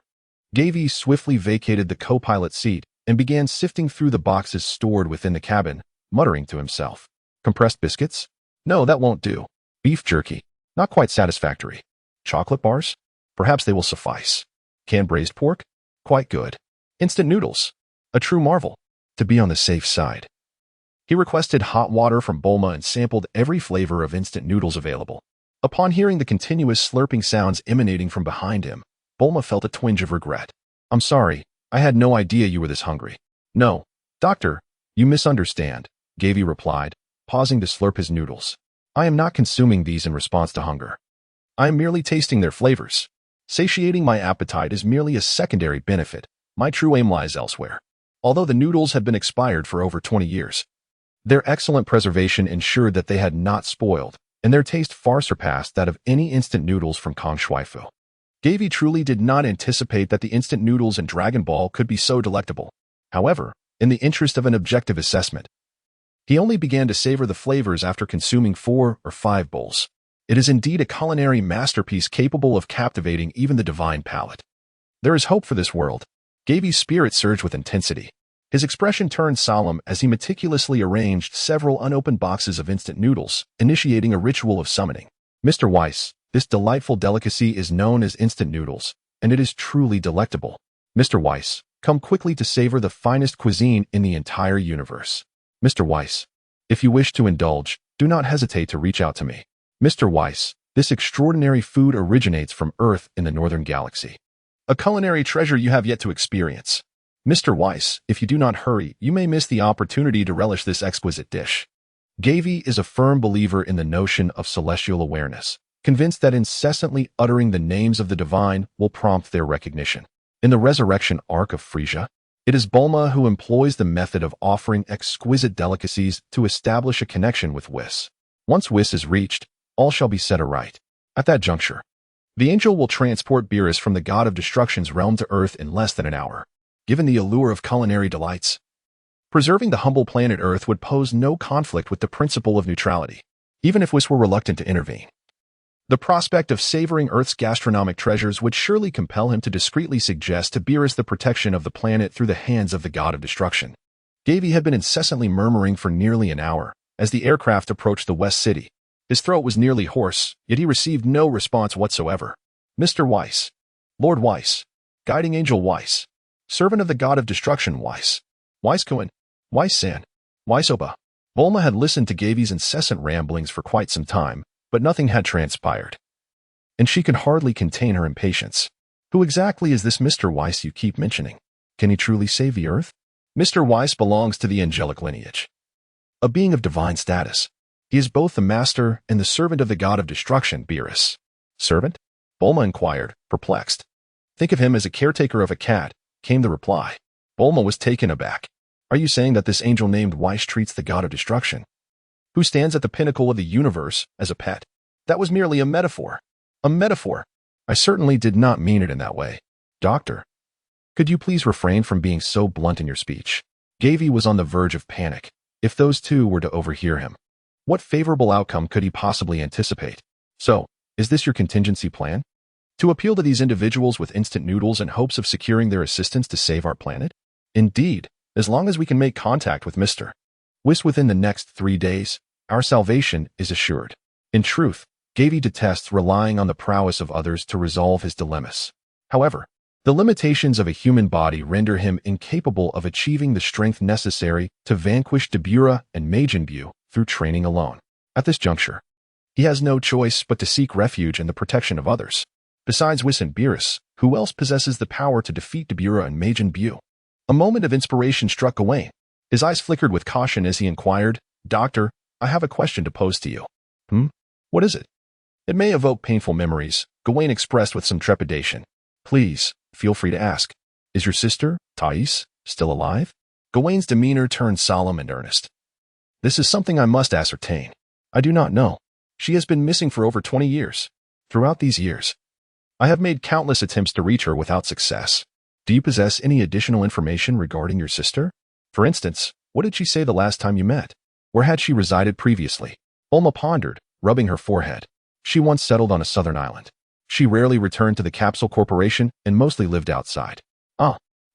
Gavie swiftly vacated the co-pilot seat and began sifting through the boxes stored within the cabin, muttering to himself. Compressed biscuits? No, that won't do. Beef jerky? Not quite satisfactory. Chocolate bars? Perhaps they will suffice. Canned braised pork? Quite good. Instant noodles? A true marvel. To be on the safe side. He requested hot water from Bulma and sampled every flavor of instant noodles available. Upon hearing the continuous slurping sounds emanating from behind him, Bulma felt a twinge of regret. I'm sorry, I had no idea you were this hungry. No, Doctor, you misunderstand, Gavie replied, pausing to slurp his noodles. I am not consuming these in response to hunger. I am merely tasting their flavors. Satiating my appetite is merely a secondary benefit. My true aim lies elsewhere. Although the noodles had been expired for over 20 years, their excellent preservation ensured that they had not spoiled, and their taste far surpassed that of any instant noodles from Kong Shuifu. Gavie truly did not anticipate that the instant noodles in Dragon Ball could be so delectable. However, in the interest of an objective assessment, he only began to savor the flavors after consuming 4 or 5 bowls. It is indeed a culinary masterpiece capable of captivating even the divine palate. There is hope for this world. Gavie's spirit surged with intensity. His expression turned solemn as he meticulously arranged several unopened boxes of instant noodles, initiating a ritual of summoning. Mr. Weiss, this delightful delicacy is known as instant noodles, and it is truly delectable. Mr. Weiss, come quickly to savor the finest cuisine in the entire universe. Mr. Weiss, if you wish to indulge, do not hesitate to reach out to me. Mr. Weiss, this extraordinary food originates from Earth in the Northern Galaxy. A culinary treasure you have yet to experience. Mr. Weiss, if you do not hurry, you may miss the opportunity to relish this exquisite dish. Gavie is a firm believer in the notion of celestial awareness, convinced that incessantly uttering the names of the divine will prompt their recognition. In the resurrection arc of Frieza, it is Bulma who employs the method of offering exquisite delicacies to establish a connection with Whis. Once Whis is reached, all shall be set aright. At that juncture, the angel will transport Beerus from the god of destruction's realm to Earth in less than an hour. Given the allure of culinary delights, preserving the humble planet Earth would pose no conflict with the principle of neutrality, even if Whis were reluctant to intervene. The prospect of savoring Earth's gastronomic treasures would surely compel him to discreetly suggest to Beerus the protection of the planet through the hands of the god of destruction. Gavie had been incessantly murmuring for nearly an hour as the aircraft approached the West City. His throat was nearly hoarse, yet he received no response whatsoever. Mr. Weiss, Lord Weiss, Guiding Angel Weiss, Servant of the God of Destruction Weiss, Weiss-Kun, Weiss-San, Weiss-Oba. Bulma had listened to Gavie's incessant ramblings for quite some time, but nothing had transpired, and she could hardly contain her impatience. Who exactly is this Mr. Weiss you keep mentioning? Can he truly save the Earth? Mr. Weiss belongs to the angelic lineage, a being of divine status. He is both the master and the servant of the god of destruction, Beerus. Servant? Bulma inquired, perplexed. Think of him as a caretaker of a cat, came the reply. Bulma was taken aback. Are you saying that this angel named Weiss treats the god of destruction, who stands at the pinnacle of the universe, as a pet? That was merely a metaphor. A metaphor. I certainly did not mean it in that way. Doctor, could you please refrain from being so blunt in your speech? Gavie was on the verge of panic. If those two were to overhear him, what favorable outcome could he possibly anticipate? So, is this your contingency plan? To appeal to these individuals with instant noodles in hopes of securing their assistance to save our planet? Indeed, as long as we can make contact with Mr. Whis within the next 3 days, our salvation is assured. In truth, Gavie detests relying on the prowess of others to resolve his dilemmas. However, the limitations of a human body render him incapable of achieving the strength necessary to vanquish Dabura and Majin Buu through training alone. At this juncture, he has no choice but to seek refuge in the protection of others. Besides Whis and Beerus, who else possesses the power to defeat Dabura and Majin Buu? A moment of inspiration struck Gawain. His eyes flickered with caution as he inquired, Doctor, I have a question to pose to you. What is it? It may evoke painful memories, Gawain expressed with some trepidation. Please, feel free to ask. Is your sister, Thais, still alive? Gawain's demeanor turned solemn and earnest. This is something I must ascertain. I do not know. She has been missing for over 20 years. Throughout these years, I have made countless attempts to reach her without success. Do you possess any additional information regarding your sister? For instance, what did she say the last time you met? Where had she resided previously? Bulma pondered, rubbing her forehead. She once settled on a southern island. She rarely returned to the Capsule Corporation and mostly lived outside.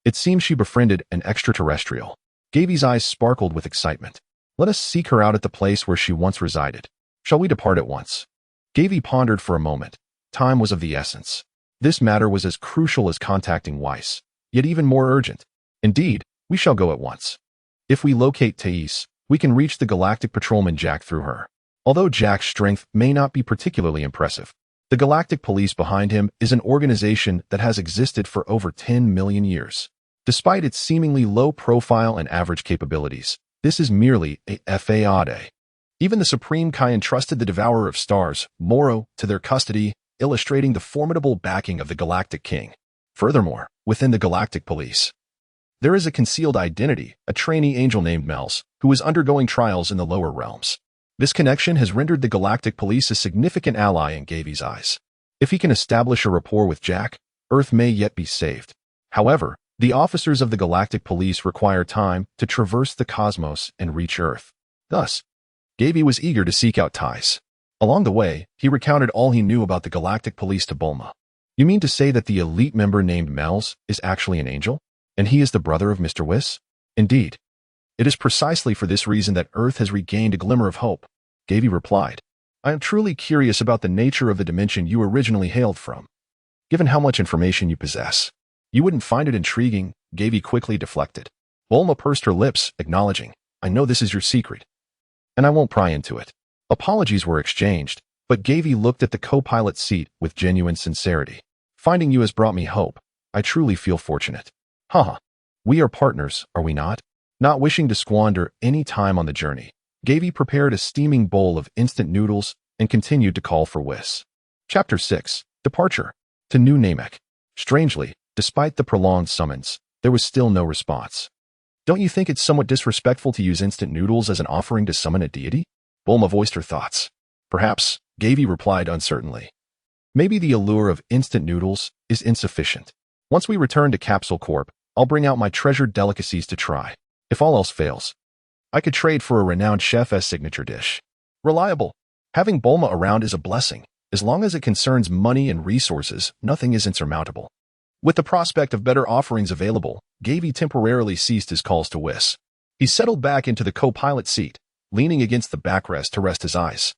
It seems she befriended an extraterrestrial. Gavie's eyes sparkled with excitement. Let us seek her out at the place where she once resided. Shall we depart at once? Gavie pondered for a moment. Time was of the essence. This matter was as crucial as contacting Weiss, yet even more urgent. Indeed, we shall go at once. If we locate Thais, we can reach the Galactic Patrolman Jack through her. Although Jack's strength may not be particularly impressive, the Galactic Police behind him is an organization that has existed for over 10 million years. Despite its seemingly low profile and average capabilities, this is merely a FAAD. Even the Supreme Kai entrusted the Devourer of Stars, Moro, to their custody, illustrating the formidable backing of the Galactic King. Furthermore, within the Galactic Police, there is a concealed identity, a trainee angel named Mels, who is undergoing trials in the lower realms. This connection has rendered the Galactic Police a significant ally in Gavie's eyes. If he can establish a rapport with Jack, Earth may yet be saved. However, the officers of the Galactic Police require time to traverse the cosmos and reach Earth. Thus, Gavie was eager to seek out Thais. Along the way, he recounted all he knew about the Galactic Police to Bulma. You mean to say that the elite member named Mels is actually an angel? And he is the brother of Mr. Weiss? Indeed. It is precisely for this reason that Earth has regained a glimmer of hope. Gavie replied. I am truly curious about the nature of the dimension you originally hailed from. Given how much information you possess, you wouldn't find it intriguing, Gavie quickly deflected. Bulma pursed her lips, acknowledging, I know this is your secret, and I won't pry into it. Apologies were exchanged, but Gavie looked at the co-pilot seat with genuine sincerity. Finding you has brought me hope. I truly feel fortunate. Haha. We are partners, are we not? Not wishing to squander any time on the journey, Gavie prepared a steaming bowl of instant noodles and continued to call for Weiss. Chapter 6. Departure. To New Namek. Strangely, despite the prolonged summons, there was still no response. Don't you think it's somewhat disrespectful to use instant noodles as an offering to summon a deity? Bulma voiced her thoughts. Perhaps, Gavie replied uncertainly. Maybe the allure of instant noodles is insufficient. Once we return to Capsule Corp, I'll bring out my treasured delicacies to try. If all else fails, I could trade for a renowned chef's signature dish. Reliable. Having Bulma around is a blessing. As long as it concerns money and resources, nothing is insurmountable. With the prospect of better offerings available, Gavie temporarily ceased his calls to Weiss. He settled back into the co-pilot seat, leaning against the backrest to rest his eyes.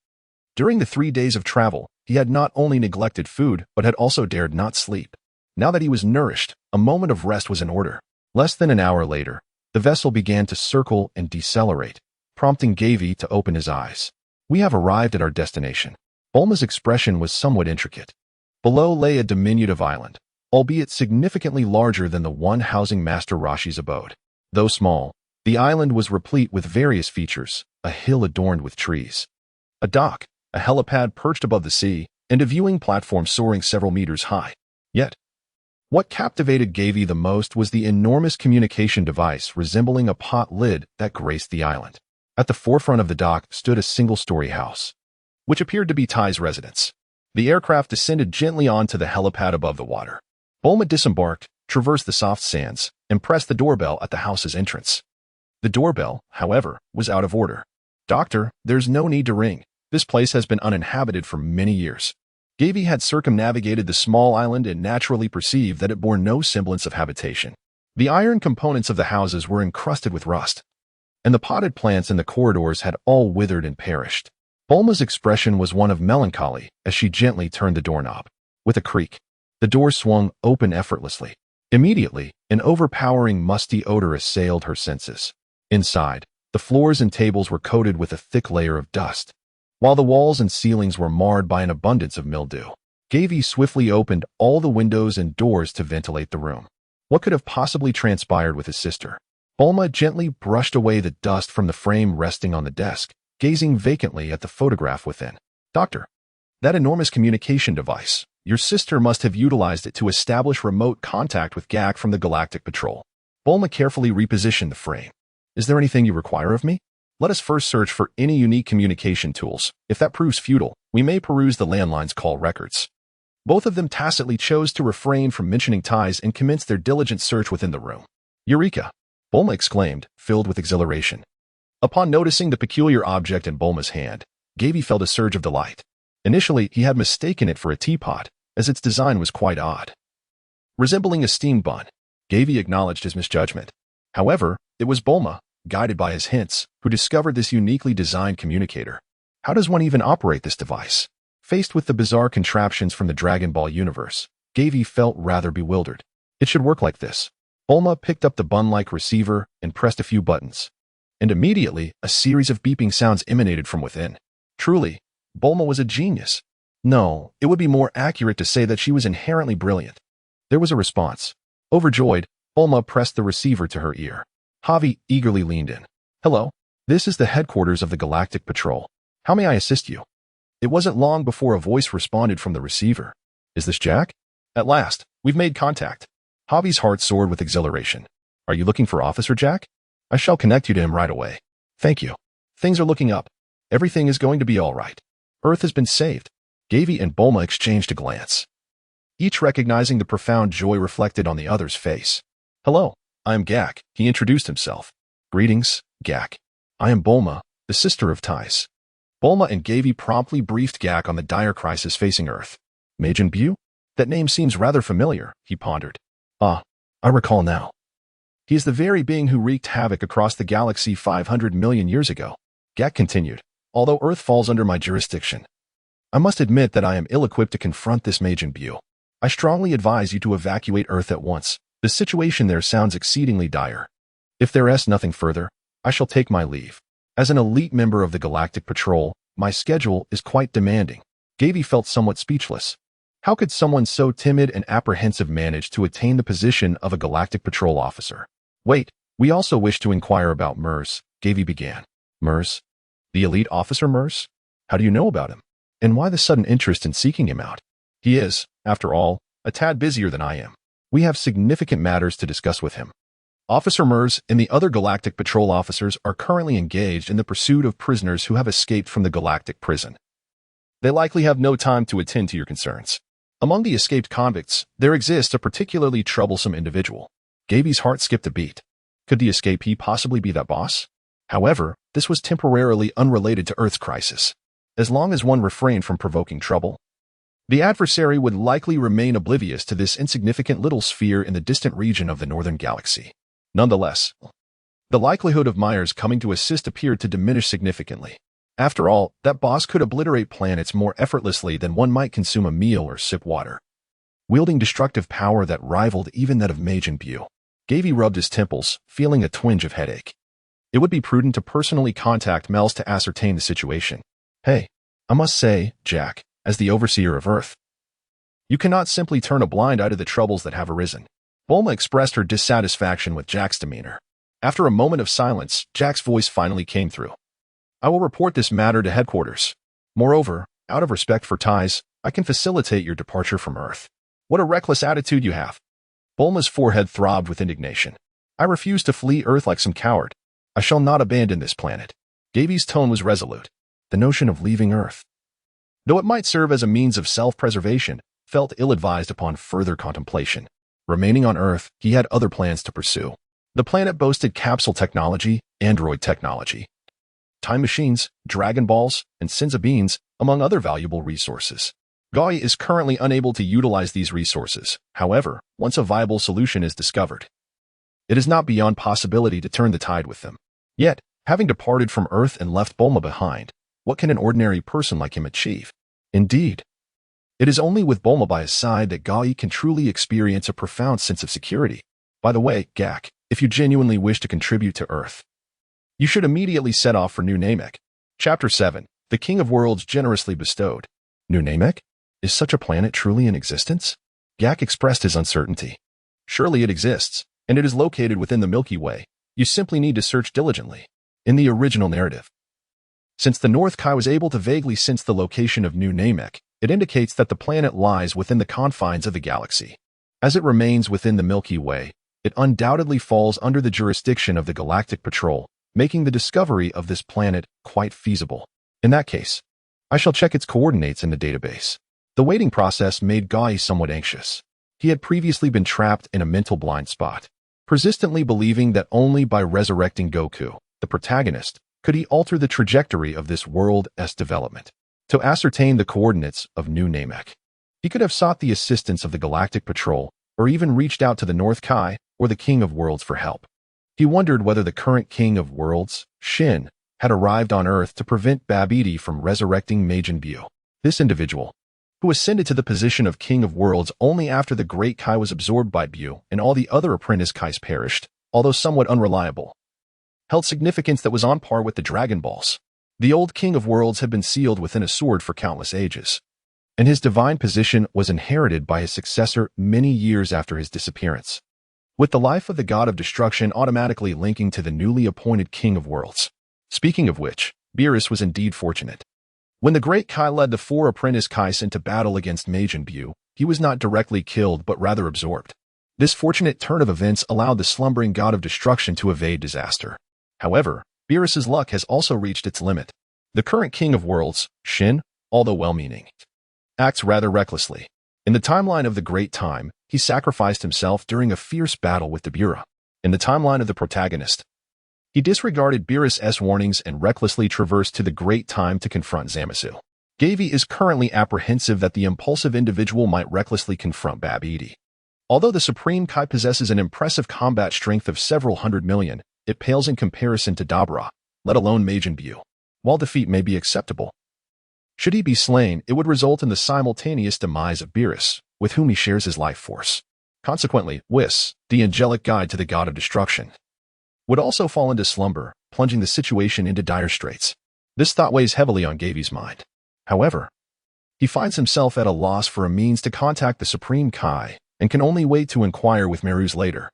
During the 3 days of travel, he had not only neglected food, but had also dared not sleep. Now that he was nourished, a moment of rest was in order. Less than an hour later, the vessel began to circle and decelerate, prompting Gavie to open his eyes. We have arrived at our destination. Bulma's expression was somewhat intricate. Below lay a diminutive island, albeit significantly larger than the one housing Master Roshi's abode. Though small, the island was replete with various features, a hill adorned with trees, a dock, a helipad perched above the sea, and a viewing platform soaring several meters high. Yet, what captivated Gavie the most was the enormous communication device resembling a pot lid that graced the island. At the forefront of the dock stood a single-story house, which appeared to be Thais' residence. The aircraft descended gently onto the helipad above the water. Bulma disembarked, traversed the soft sands, and pressed the doorbell at the house's entrance. The doorbell, however, was out of order. Doctor, there's no need to ring. This place has been uninhabited for many years. Gavie had circumnavigated the small island and naturally perceived that it bore no semblance of habitation. The iron components of the houses were encrusted with rust, and the potted plants in the corridors had all withered and perished. Bulma's expression was one of melancholy as she gently turned the doorknob. With a creak, the door swung open effortlessly. Immediately, an overpowering musty odor assailed her senses. Inside, the floors and tables were coated with a thick layer of dust, while the walls and ceilings were marred by an abundance of mildew. Gavie swiftly opened all the windows and doors to ventilate the room. What could have possibly transpired with his sister? Bulma gently brushed away the dust from the frame resting on the desk, gazing vacantly at the photograph within. Doctor, that enormous communication device. Your sister must have utilized it to establish remote contact with Gak from the Galactic Patrol. Bulma carefully repositioned the frame. Is there anything you require of me? Let us first search for any unique communication tools. If that proves futile, we may peruse the landline's call records. Both of them tacitly chose to refrain from mentioning Thais and commenced their diligent search within the room. Eureka! Bulma exclaimed, filled with exhilaration. Upon noticing the peculiar object in Bulma's hand, Gavie felt a surge of delight. Initially, he had mistaken it for a teapot, as its design was quite odd. Resembling a steam bun, Gavie acknowledged his misjudgment. However, it was Bulma, guided by his hints, who discovered this uniquely designed communicator. How does one even operate this device? Faced with the bizarre contraptions from the Dragon Ball universe, Gavie felt rather bewildered. It should work like this. Bulma picked up the bun-like receiver and pressed a few buttons. And immediately, a series of beeping sounds emanated from within. Truly, Bulma was a genius. No, it would be more accurate to say that she was inherently brilliant. There was a response. Overjoyed, Bulma pressed the receiver to her ear. Gavie eagerly leaned in. Hello, this is the headquarters of the Galactic Patrol. How may I assist you? It wasn't long before a voice responded from the receiver. Is this Jack? At last, we've made contact. Gavie's heart soared with exhilaration. Are you looking for Officer Jack? I shall connect you to him right away. Thank you. Things are looking up. Everything is going to be all right. Earth has been saved. Gavie and Bulma exchanged a glance, each recognizing the profound joy reflected on the other's face. Hello, I am Gak, he introduced himself. Greetings, Gak. I am Bulma, the sister of Tais. Bulma and Gavie promptly briefed Gak on the dire crisis facing Earth. Majin Buu? That name seems rather familiar, he pondered. Ah, I recall now. He is the very being who wreaked havoc across the galaxy 500 million years ago. Gak continued. Although Earth falls under my jurisdiction, I must admit that I am ill-equipped to confront this Majin Buu. I strongly advise you to evacuate Earth at once. The situation there sounds exceedingly dire. If there is nothing further, I shall take my leave. As an elite member of the Galactic Patrol, my schedule is quite demanding. Gavie felt somewhat speechless. How could someone so timid and apprehensive manage to attain the position of a Galactic Patrol officer? Wait, we also wish to inquire about Mers, Gavie began. Mers? The elite officer Mers? How do you know about him? And why the sudden interest in seeking him out? He is, after all, a tad busier than I am. We have significant matters to discuss with him. Officer Mers and the other Galactic Patrol officers are currently engaged in the pursuit of prisoners who have escaped from the Galactic Prison. They likely have no time to attend to your concerns. Among the escaped convicts, there exists a particularly troublesome individual. Gavie's heart skipped a beat. Could the escapee possibly be that boss? However, this was temporarily unrelated to Earth's crisis. As long as one refrained from provoking trouble, the adversary would likely remain oblivious to this insignificant little sphere in the distant region of the northern galaxy. Nonetheless, the likelihood of Myers coming to assist appeared to diminish significantly. After all, that boss could obliterate planets more effortlessly than one might consume a meal or sip water. Wielding destructive power that rivaled even that of Majin Buu, Gavie rubbed his temples, feeling a twinge of headache. It would be prudent to personally contact Mels to ascertain the situation. Hey, I must say, Jack, as the overseer of Earth, you cannot simply turn a blind eye to the troubles that have arisen. Bulma expressed her dissatisfaction with Jack's demeanor. After a moment of silence, Jack's voice finally came through. I will report this matter to headquarters. Moreover, out of respect for Tais, I can facilitate your departure from Earth. What a reckless attitude you have. Bulma's forehead throbbed with indignation. I refuse to flee Earth like some coward. I shall not abandon this planet. Gavie's tone was resolute. The notion of leaving Earth, though it might serve as a means of self-preservation, felt ill-advised upon further contemplation. Remaining on Earth, he had other plans to pursue. The planet boasted capsule technology, android technology, time machines, Dragon Balls, and Senza beans, among other valuable resources. Gavie is currently unable to utilize these resources. However, once a viable solution is discovered, it is not beyond possibility to turn the tide with them. Yet, having departed from Earth and left Bulma behind, what can an ordinary person like him achieve? Indeed, it is only with Bulma by his side that Gavie can truly experience a profound sense of security. By the way, Gak, if you genuinely wish to contribute to Earth, you should immediately set off for New Namek. Chapter 7. The King of Worlds generously bestowed. New Namek? Is such a planet truly in existence? Gak expressed his uncertainty. Surely it exists, and it is located within the Milky Way. You simply need to search diligently. In the original narrative, since the North Kai was able to vaguely sense the location of New Namek, it indicates that the planet lies within the confines of the galaxy. As it remains within the Milky Way, it undoubtedly falls under the jurisdiction of the Galactic Patrol, making the discovery of this planet quite feasible. In that case, I shall check its coordinates in the database. The waiting process made Gavie somewhat anxious. He had previously been trapped in a mental blind spot, persistently believing that only by resurrecting Goku, the protagonist, could he alter the trajectory of this world's development. to ascertain the coordinates of New Namek. He could have sought the assistance of the Galactic Patrol, or even reached out to the North Kai or the King of Worlds for help. He wondered whether the current King of Worlds, Shin, had arrived on Earth to prevent Babidi from resurrecting Majin Buu. This individual, who ascended to the position of King of Worlds only after the Great Kai was absorbed by Buu and all the other apprentice Kais perished, although somewhat unreliable, held significance that was on par with the Dragon Balls. The old King of Worlds had been sealed within a sword for countless ages, and his divine position was inherited by his successor many years after his disappearance, with the life of the God of Destruction automatically linking to the newly appointed King of Worlds. Speaking of which, Beerus was indeed fortunate. When the Great Kai led the 4 apprentice Kais into battle against Majin Buu, he was not directly killed but rather absorbed. This fortunate turn of events allowed the slumbering God of Destruction to evade disaster. However, Beerus's luck has also reached its limit. The current King of Worlds, Shin, although well-meaning, acts rather recklessly. In the timeline of the Great Time, he sacrificed himself during a fierce battle with Dabura. In the timeline of the protagonist, he disregarded Beerus' warnings and recklessly traversed to the Great Time to confront Zamasu. Gavie is currently apprehensive that the impulsive individual might recklessly confront Babidi. Although the Supreme Kai possesses an impressive combat strength of several hundred million, it pales in comparison to Dabura, let alone Majin Buu. While defeat may be acceptable, should he be slain, it would result in the simultaneous demise of Beerus, with whom he shares his life force. Consequently, Whis, the angelic guide to the God of Destruction, would also fall into slumber, plunging the situation into dire straits. This thought weighs heavily on Gavie's mind. However, he finds himself at a loss for a means to contact the Supreme Kai, and can only wait to inquire with Meru's later.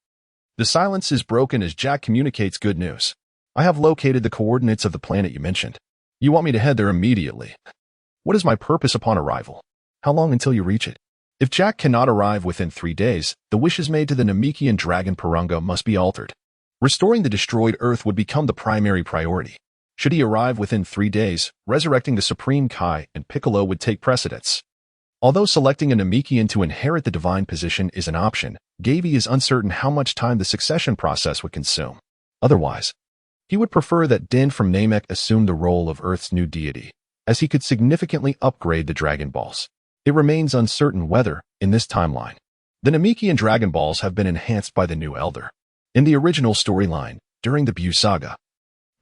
The silence is broken as Jack communicates good news. I have located the coordinates of the planet you mentioned. You want me to head there immediately. What is my purpose upon arrival? How long until you reach it? If Jack cannot arrive within 3 days, the wishes made to the Namekian dragon Purunga must be altered. Restoring the destroyed Earth would become the primary priority. Should he arrive within 3 days, resurrecting the Supreme Kai and Piccolo would take precedence. Although selecting a Namekian to inherit the divine position is an option, Gavie is uncertain how much time the succession process would consume. Otherwise, he would prefer that Din from Namek assume the role of Earth's new deity, as he could significantly upgrade the Dragon Balls. It remains uncertain whether, in this timeline, the Namekian Dragon Balls have been enhanced by the new Elder. In the original storyline, during the Buu saga,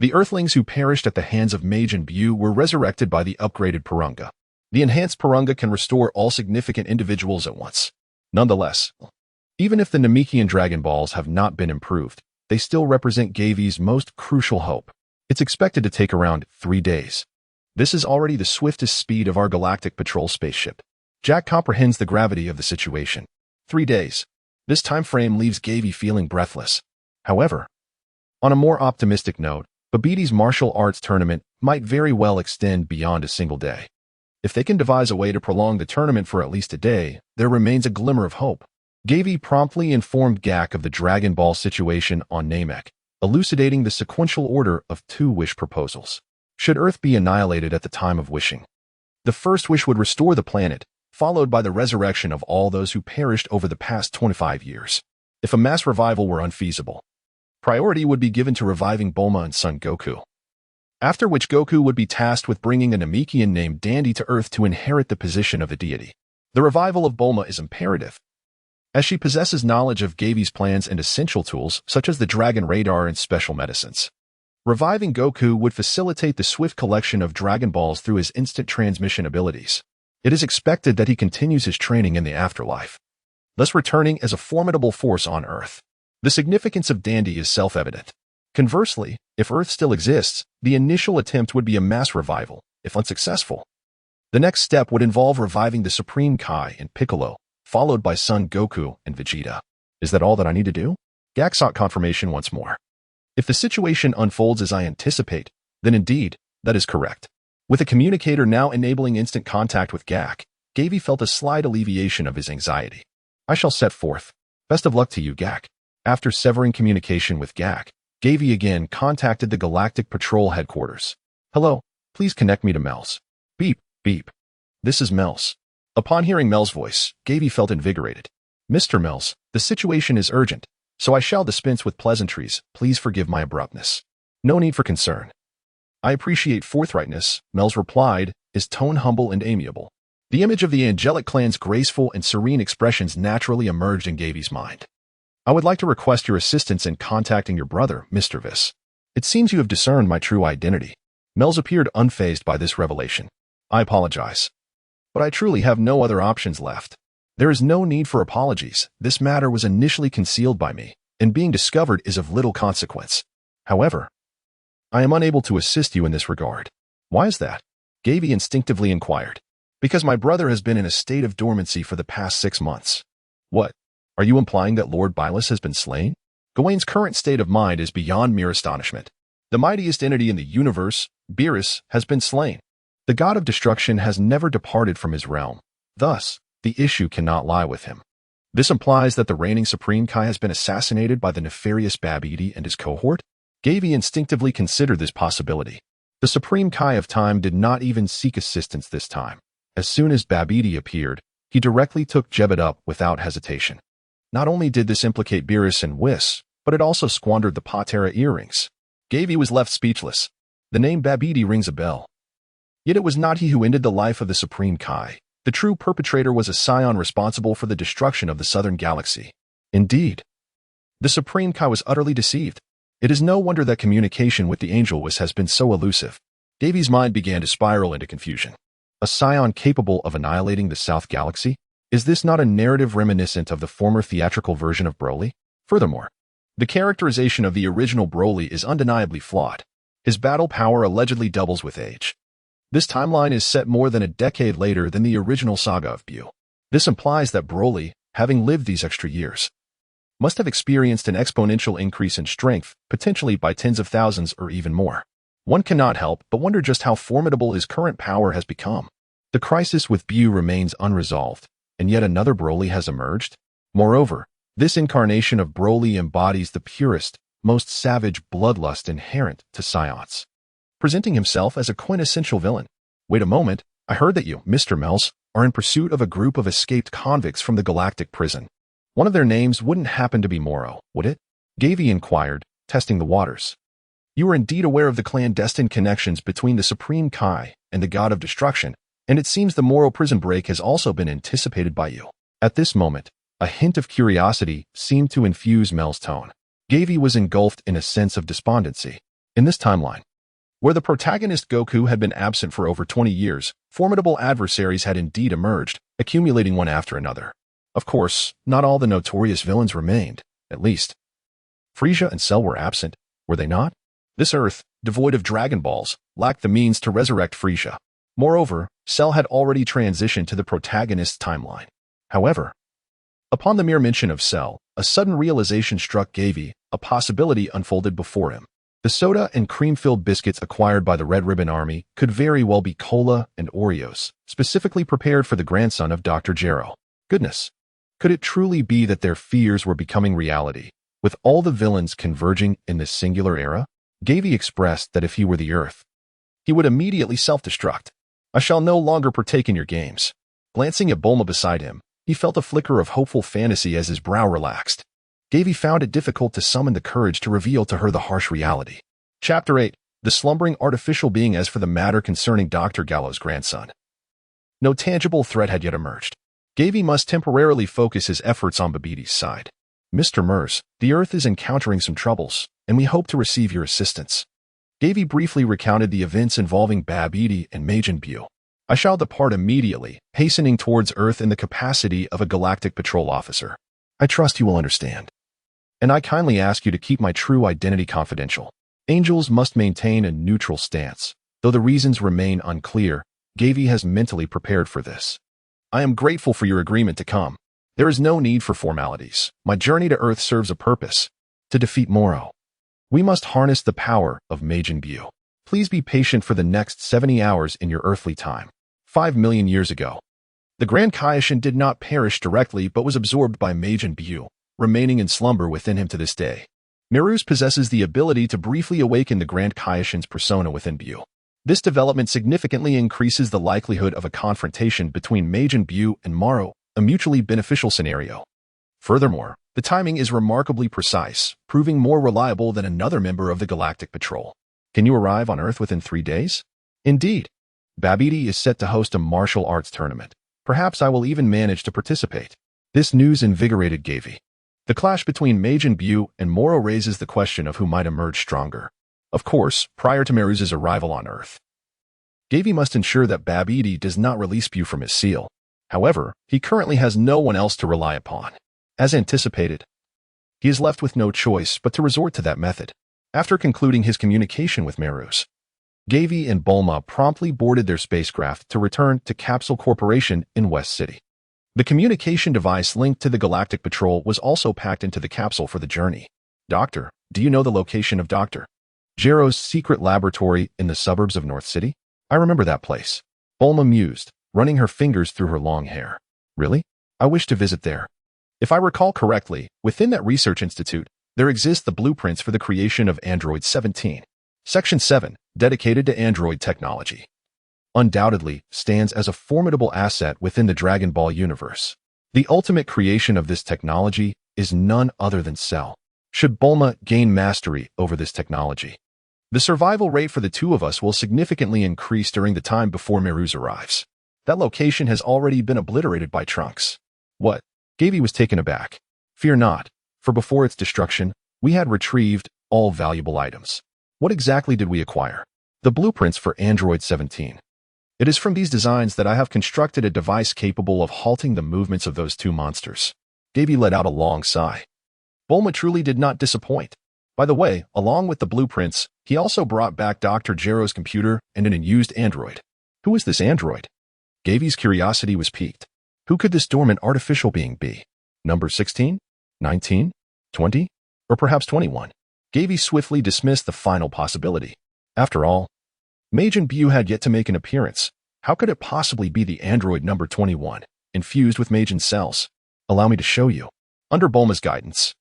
the Earthlings who perished at the hands of Majin Buu were resurrected by the upgraded Purunga. The enhanced Purunga can restore all significant individuals at once. Nonetheless, even if the Namekian Dragon Balls have not been improved, they still represent Gavie's most crucial hope. It's expected to take around 3 days. This is already the swiftest speed of our Galactic Patrol spaceship. Jack comprehends the gravity of the situation. 3 days. This time frame leaves Gavie feeling breathless. However, on a more optimistic note, Babidi's martial arts tournament might very well extend beyond a single day. If they can devise a way to prolong the tournament for at least a day, there remains a glimmer of hope. Gavie promptly informed Gak of the Dragon Ball situation on Namek, elucidating the sequential order of 2 wish proposals. Should Earth be annihilated at the time of wishing, the first wish would restore the planet, followed by the resurrection of all those who perished over the past 25 years. If a mass revival were unfeasible, priority would be given to reviving Bulma and Son Goku, after which Goku would be tasked with bringing a Namekian named Dandy to Earth to inherit the position of the deity. The revival of Bulma is imperative, as she possesses knowledge of Gavie's plans and essential tools such as the Dragon Radar and special medicines. Reviving Goku would facilitate the swift collection of Dragon Balls through his instant transmission abilities. It is expected that he continues his training in the afterlife, thus returning as a formidable force on Earth. The significance of Dandy is self-evident. Conversely, if Earth still exists, the initial attempt would be a mass revival, if unsuccessful. The next step would involve reviving the Supreme Kai and Piccolo, followed by Son Goku and Vegeta. Is that all that I need to do? Gak sought confirmation once more. If the situation unfolds as I anticipate, then indeed, that is correct. With a communicator now enabling instant contact with Gak, Gavie felt a slight alleviation of his anxiety. I shall set forth. Best of luck to you, Gak. After severing communication with Gak, Gavie again contacted the Galactic Patrol headquarters. Hello, please connect me to Mel's. Beep, beep. This is Mel's. Upon hearing Mel's voice, Gavie felt invigorated. Mr. Mel's, the situation is urgent, so I shall dispense with pleasantries. Please forgive my abruptness. No need for concern. I appreciate forthrightness, Mel's replied, is tone humble and amiable. The image of the angelic clan's graceful and serene expressions naturally emerged in Gavie's mind. I would like to request your assistance in contacting your brother, Mr. Vis. It seems you have discerned my true identity. Mel's appeared unfazed by this revelation. I apologize, but I truly have no other options left. There is no need for apologies. This matter was initially concealed by me, and being discovered is of little consequence. However, I am unable to assist you in this regard. Why is that? Gavie instinctively inquired. Because my brother has been in a state of dormancy for the past 6 months. What? Are you implying that Lord Bylus has been slain? Gawain's current state of mind is beyond mere astonishment. The mightiest entity in the universe, Beerus, has been slain. The god of destruction has never departed from his realm. Thus, the issue cannot lie with him. This implies that the reigning Supreme Kai has been assassinated by the nefarious Babidi and his cohort? Gavie instinctively considered this possibility. The Supreme Kai of Time did not even seek assistance this time. As soon as Babidi appeared, he directly took Jebet up without hesitation. Not only did this implicate Beerus and Whis, but it also squandered the Patera earrings. Gavie was left speechless. The name Babidi rings a bell. Yet it was not he who ended the life of the Supreme Kai. The true perpetrator was a scion responsible for the destruction of the southern galaxy. Indeed, the Supreme Kai was utterly deceived. It is no wonder that communication with the Angel Whis has been so elusive. Gavie's mind began to spiral into confusion. A scion capable of annihilating the South Galaxy? Is this not a narrative reminiscent of the former theatrical version of Broly? Furthermore, the characterization of the original Broly is undeniably flawed. His battle power allegedly doubles with age. This timeline is set more than a decade later than the original saga of Buu. This implies that Broly, having lived these extra years, must have experienced an exponential increase in strength, potentially by tens of thousands or even more. One cannot help but wonder just how formidable his current power has become. The crisis with Buu remains unresolved, and yet another Broly has emerged. Moreover, this incarnation of Broly embodies the purest, most savage bloodlust inherent to scions, presenting himself as a quintessential villain. Wait a moment, I heard that you, Mr. Mels, are in pursuit of a group of escaped convicts from the galactic prison. One of their names wouldn't happen to be Moro, would it? Gavie inquired, testing the waters. You are indeed aware of the clandestine connections between the Supreme Kai and the God of Destruction, and it seems the Moro prison break has also been anticipated by you. At this moment, a hint of curiosity seemed to infuse Mel's tone. Gavie was engulfed in a sense of despondency. In this timeline, where the protagonist Goku had been absent for over 20 years, formidable adversaries had indeed emerged, accumulating one after another. Of course, not all the notorious villains remained, at least. Frieza and Cell were absent, were they not? This Earth, devoid of Dragon Balls, lacked the means to resurrect Frieza. Moreover, Cell had already transitioned to the protagonist's timeline. However, upon the mere mention of Cell, a sudden realization struck Gavie. A possibility unfolded before him. The soda and cream-filled biscuits acquired by the Red Ribbon Army could very well be cola and Oreos, specifically prepared for the grandson of Dr. Gero. Goodness, could it truly be that their fears were becoming reality, with all the villains converging in this singular era? Gavie expressed that if he were the Earth, he would immediately self-destruct. I shall no longer partake in your games. Glancing at Bulma beside him, he felt a flicker of hopeful fantasy as his brow relaxed. Gavie found it difficult to summon the courage to reveal to her the harsh reality. Chapter 8. The slumbering artificial being. As for the matter concerning Dr. Gallo's grandson, no tangible threat had yet emerged. Gavie must temporarily focus his efforts on Babidi's side. Mr. Mers, the Earth is encountering some troubles, and we hope to receive your assistance. Gavie briefly recounted the events involving Babidi and Majin Buu. I shall depart immediately, hastening towards Earth in the capacity of a galactic patrol officer. I trust you will understand. And I kindly ask you to keep my true identity confidential. Angels must maintain a neutral stance. Though the reasons remain unclear, Gavie has mentally prepared for this. I am grateful for your agreement to come. There is no need for formalities. My journey to Earth serves a purpose: to defeat Moro. We must harness the power of Majin Buu. Please be patient for the next 70 hours in your earthly time. 5 million years ago, the Grand Kaishin did not perish directly but was absorbed by Majin Buu, remaining in slumber within him to this day. Miruz possesses the ability to briefly awaken the Grand Kaishin's persona within Buu. This development significantly increases the likelihood of a confrontation between Majin Buu and Moro, a mutually beneficial scenario. Furthermore, the timing is remarkably precise, proving more reliable than another member of the Galactic Patrol. Can you arrive on Earth within 3 days? Indeed. Babidi is set to host a martial arts tournament. Perhaps I will even manage to participate. This news invigorated Gavie. The clash between Majin Buu and Moro raises the question of who might emerge stronger. Of course, prior to Meru's arrival on Earth, Gavie must ensure that Babidi does not release Buu from his seal. However, he currently has no one else to rely upon. As anticipated, he is left with no choice but to resort to that method. After concluding his communication with Meru's, Gavie and Bulma promptly boarded their spacecraft to return to Capsule Corporation in West City. The communication device linked to the Galactic Patrol was also packed into the capsule for the journey. Doctor, do you know the location of Dr. Gero's secret laboratory in the suburbs of North City? I remember that place. Bulma mused, running her fingers through her long hair. Really? I wish to visit there. If I recall correctly, within that research institute, there exist the blueprints for the creation of Android 17. Section 7, dedicated to Android technology, undoubtedly stands as a formidable asset within the Dragon Ball universe. The ultimate creation of this technology is none other than Cell. Should Bulma gain mastery over this technology, the survival rate for the two of us will significantly increase during the time before Meru's arrives. That location has already been obliterated by Trunks. What? Gavie was taken aback. Fear not, for before its destruction, we had retrieved all valuable items. What exactly did we acquire? The blueprints for Android 17. It is from these designs that I have constructed a device capable of halting the movements of those two monsters. Gavie let out a long sigh. Bulma truly did not disappoint. By the way, along with the blueprints, he also brought back Dr. Gero's computer and an unused android. Who is this android? Gavie's curiosity was piqued. Who could this dormant artificial being be? Number 16? 19? 20? Or perhaps 21? Gavie swiftly dismissed the final possibility. After all, Majin Buu had yet to make an appearance. How could it possibly be the android number 21, infused with Majin cells? Allow me to show you. Under Bulma's guidance,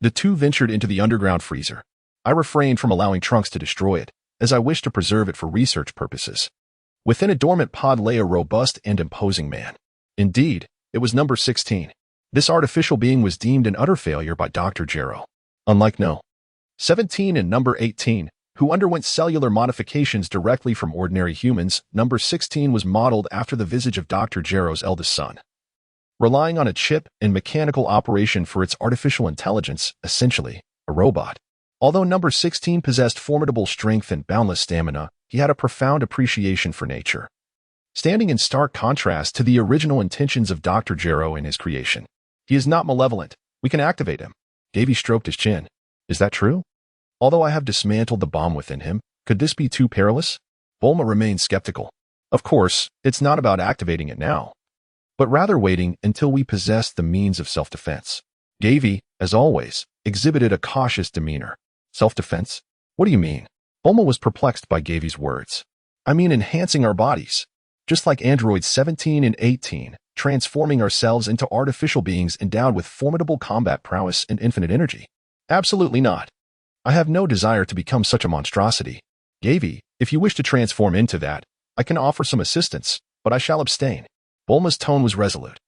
the two ventured into the underground freezer. I refrained from allowing Trunks to destroy it, as I wished to preserve it for research purposes. Within a dormant pod lay a robust and imposing man. Indeed, it was number 16. This artificial being was deemed an utter failure by Dr. Gero. Unlike No. 17 and number 18, who underwent cellular modifications directly from ordinary humans, number 16 was modeled after the visage of Dr. Gero's eldest son. Relying on a chip and mechanical operation for its artificial intelligence, essentially, a robot. Although number 16 possessed formidable strength and boundless stamina, he had a profound appreciation for nature, standing in stark contrast to the original intentions of Dr. Gero in his creation. He is not malevolent. We can activate him. Gavie stroked his chin. Is that true? Although I have dismantled the bomb within him, could this be too perilous? Bulma remained skeptical. Of course, it's not about activating it now, but rather waiting until we possess the means of self-defense. Gavie, as always, exhibited a cautious demeanor. Self-defense? What do you mean? Bulma was perplexed by Gavie's words. I mean enhancing our bodies, just like androids 17 and 18, transforming ourselves into artificial beings endowed with formidable combat prowess and infinite energy. Absolutely not. I have no desire to become such a monstrosity. Gavie, if you wish to transform into that, I can offer some assistance, but I shall abstain. Bulma's tone was resolute,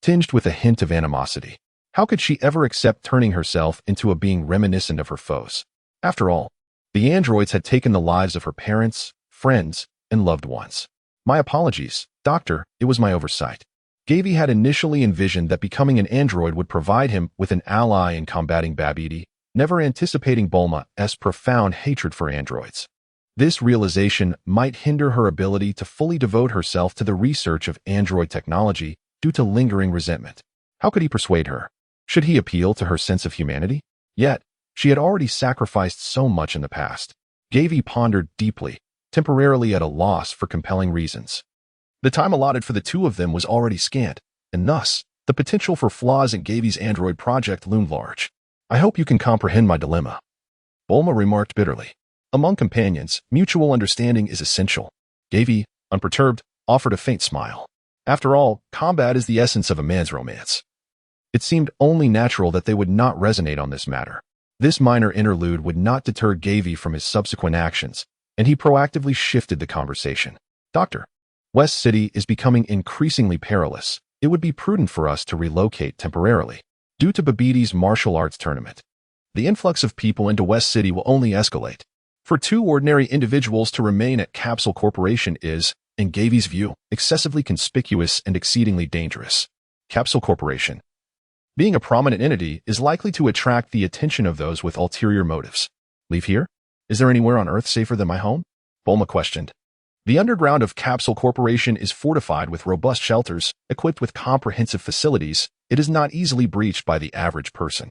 tinged with a hint of animosity. How could she ever accept turning herself into a being reminiscent of her foes? After all, the androids had taken the lives of her parents, friends, and loved ones. My apologies, Doctor, it was my oversight. Gavie had initially envisioned that becoming an android would provide him with an ally in combating Babidi, never anticipating Bulma's profound hatred for androids. This realization might hinder her ability to fully devote herself to the research of android technology due to lingering resentment. How could he persuade her? Should he appeal to her sense of humanity? Yet, she had already sacrificed so much in the past. Gavie pondered deeply, temporarily at a loss for compelling reasons. The time allotted for the two of them was already scant, and thus, the potential for flaws in Gavie's android project loomed large. I hope you can comprehend my dilemma, Bulma remarked bitterly. Among companions, mutual understanding is essential. Gavie, unperturbed, offered a faint smile. After all, combat is the essence of a man's romance. It seemed only natural that they would not resonate on this matter. This minor interlude would not deter Gavie from his subsequent actions, and he proactively shifted the conversation. Doctor, West City is becoming increasingly perilous. It would be prudent for us to relocate temporarily. Due to Babidi's martial arts tournament, the influx of people into West City will only escalate. For two ordinary individuals to remain at Capsule Corporation is, in Gavie's view, excessively conspicuous and exceedingly dangerous. Capsule Corporation, being a prominent entity, is likely to attract the attention of those with ulterior motives. Leave here? Is there anywhere on Earth safer than my home? Bulma questioned. The underground of Capsule Corporation is fortified with robust shelters, equipped with comprehensive facilities. It is not easily breached by the average person.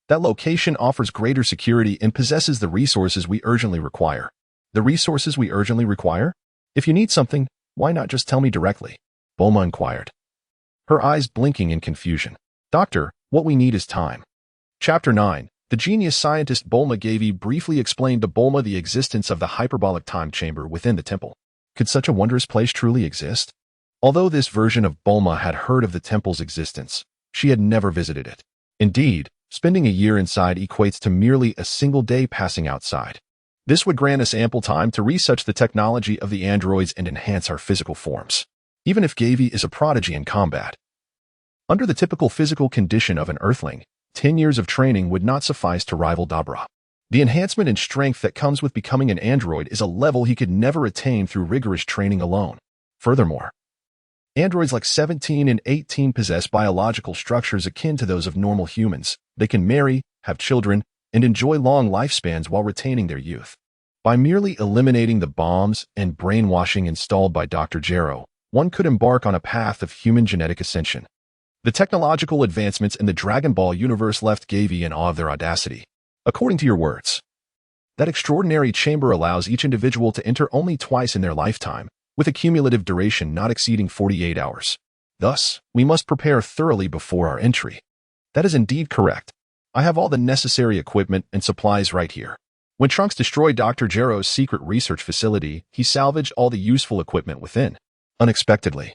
That location offers greater security and possesses the resources we urgently require. The resources we urgently require? If you need something, why not just tell me directly? Bulma inquired, her eyes blinking in confusion. Doctor, what we need is time. Chapter 9. The genius scientist Bulma Gavie briefly explained to Bulma the existence of the hyperbolic time chamber within the temple. Could such a wondrous place truly exist? Although this version of Bulma had heard of the temple's existence, she had never visited it. Indeed, spending a year inside equates to merely a single day passing outside. This would grant us ample time to research the technology of the androids and enhance our physical forms, even if Gavie is a prodigy in combat. Under the typical physical condition of an Earthling, 10 years of training would not suffice to rival Dabura. The enhancement in strength that comes with becoming an android is a level he could never attain through rigorous training alone. Furthermore, androids like 17 and 18 possess biological structures akin to those of normal humans. They can marry, have children, and enjoy long lifespans while retaining their youth. By merely eliminating the bombs and brainwashing installed by Dr. Gero, one could embark on a path of human genetic ascension. The technological advancements in the Dragon Ball universe left Gavie in awe of their audacity. According to your words, that extraordinary chamber allows each individual to enter only twice in their lifetime, with a cumulative duration not exceeding 48 hours. Thus, we must prepare thoroughly before our entry. That is indeed correct. I have all the necessary equipment and supplies right here. When Trunks destroyed Dr. Gero's secret research facility, he salvaged all the useful equipment within. Unexpectedly.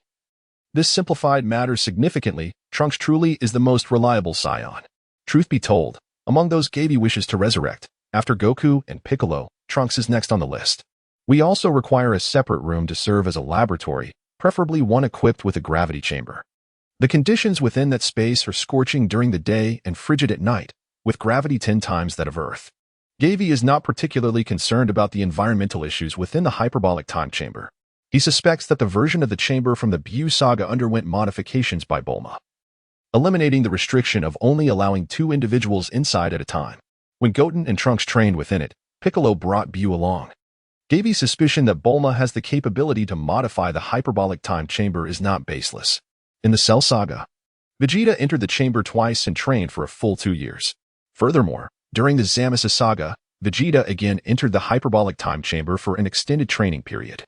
This simplified matters significantly. Trunks truly is the most reliable scion. Truth be told, among those Gavie wishes to resurrect, after Goku and Piccolo, Trunks is next on the list. We also require a separate room to serve as a laboratory, preferably one equipped with a gravity chamber. The conditions within that space are scorching during the day and frigid at night, with gravity 10 times that of Earth. Gavie is not particularly concerned about the environmental issues within the hyperbolic time chamber. He suspects that the version of the chamber from the Buu saga underwent modifications by Bulma, eliminating the restriction of only allowing 2 individuals inside at a time. When Goten and Trunks trained within it, Piccolo brought Buu along. Gavie's suspicion that Bulma has the capability to modify the hyperbolic time chamber is not baseless. In the Cell saga, Vegeta entered the chamber twice and trained for a full 2 years. Furthermore, during the Zamasu saga, Vegeta again entered the hyperbolic time chamber for an extended training period.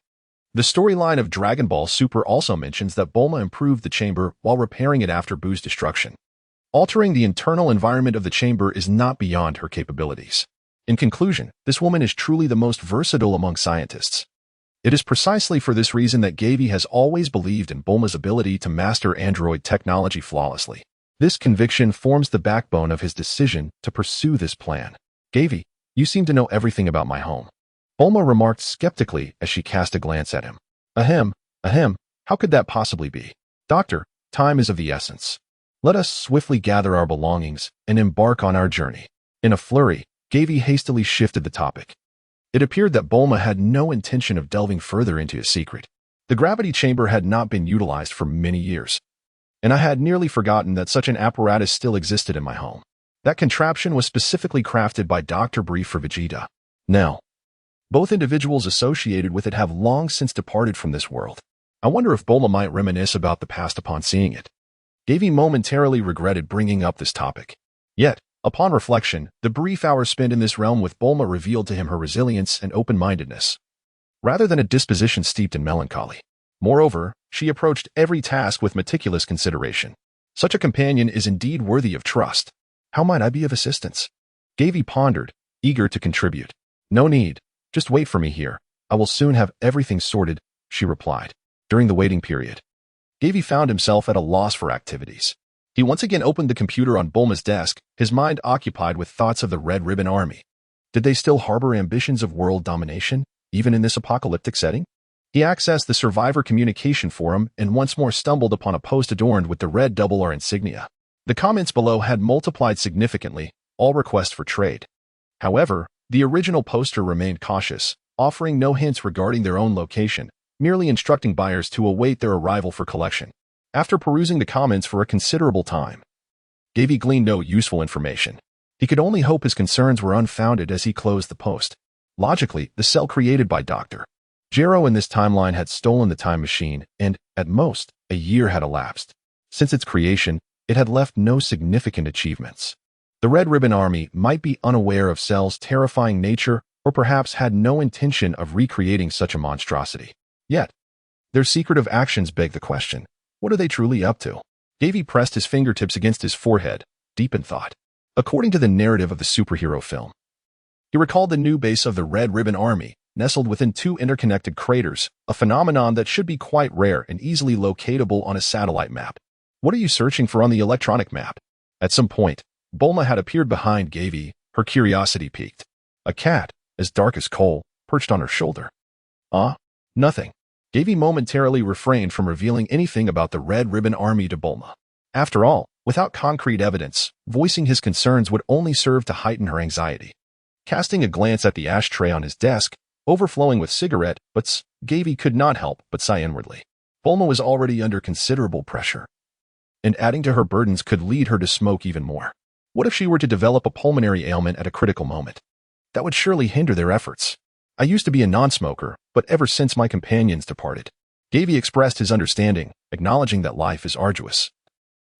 The storyline of Dragon Ball Super also mentions that Bulma improved the chamber while repairing it after Buu's destruction. Altering the internal environment of the chamber is not beyond her capabilities. In conclusion, this woman is truly the most versatile among scientists. It is precisely for this reason that Gavie has always believed in Bulma's ability to master android technology flawlessly. This conviction forms the backbone of his decision to pursue this plan. Gavie, you seem to know everything about my home. Bulma remarked skeptically as she cast a glance at him. Ahem, how could that possibly be? Doctor, time is of the essence. Let us swiftly gather our belongings and embark on our journey. In a flurry, Gavie hastily shifted the topic. It appeared that Bulma had no intention of delving further into his secret. The gravity chamber had not been utilized for many years, and I had nearly forgotten that such an apparatus still existed in my home. That contraption was specifically crafted by Dr. Bree for Vegeta. Now, both individuals associated with it have long since departed from this world. I wonder if Bulma might reminisce about the past upon seeing it. Gavie momentarily regretted bringing up this topic. Yet, upon reflection, the brief hours spent in this realm with Bulma revealed to him her resilience and open-mindedness, rather than a disposition steeped in melancholy. Moreover, she approached every task with meticulous consideration. Such a companion is indeed worthy of trust. How might I be of assistance? Gavie pondered, eager to contribute. No need. Just wait for me here. I will soon have everything sorted, she replied. During the waiting period, Gavie found himself at a loss for activities. He once again opened the computer on Bulma's desk, his mind occupied with thoughts of the Red Ribbon Army. Did they still harbor ambitions of world domination, even in this apocalyptic setting? He accessed the Survivor Communication Forum and once more stumbled upon a post adorned with the red R insignia. The comments below had multiplied significantly, all requests for trade. However, The original poster remained cautious, offering no hints regarding their own location, merely instructing buyers to await their arrival for collection. After perusing the comments for a considerable time, Gavie gleaned no useful information. He could only hope his concerns were unfounded as he closed the post. Logically, the cell created by Dr. Gero in this timeline had stolen the time machine, and, at most, a year had elapsed. Since its creation, it had left no significant achievements. The Red Ribbon Army might be unaware of Cell's terrifying nature or perhaps had no intention of recreating such a monstrosity. Yet, their secretive actions beg the question, what are they truly up to? Gavie pressed his fingertips against his forehead, deep in thought. According to the narrative of the superhero film, he recalled the new base of the Red Ribbon Army, nestled within two interconnected craters, a phenomenon that should be quite rare and easily locatable on a satellite map. What are you searching for on the electronic map? At some point, Bulma had appeared behind Gavie, her curiosity piqued. A cat, as dark as coal, perched on her shoulder. Nothing. Gavie momentarily refrained from revealing anything about the Red Ribbon Army to Bulma. After all, without concrete evidence, voicing his concerns would only serve to heighten her anxiety. Casting a glance at the ashtray on his desk, overflowing with cigarette butts, Gavie could not help but sigh inwardly. Bulma was already under considerable pressure, and adding to her burdens could lead her to smoke even more. What if she were to develop a pulmonary ailment at a critical moment? That would surely hinder their efforts. I used to be a non-smoker, but ever since my companions departed. Gavie expressed his understanding, acknowledging that life is arduous,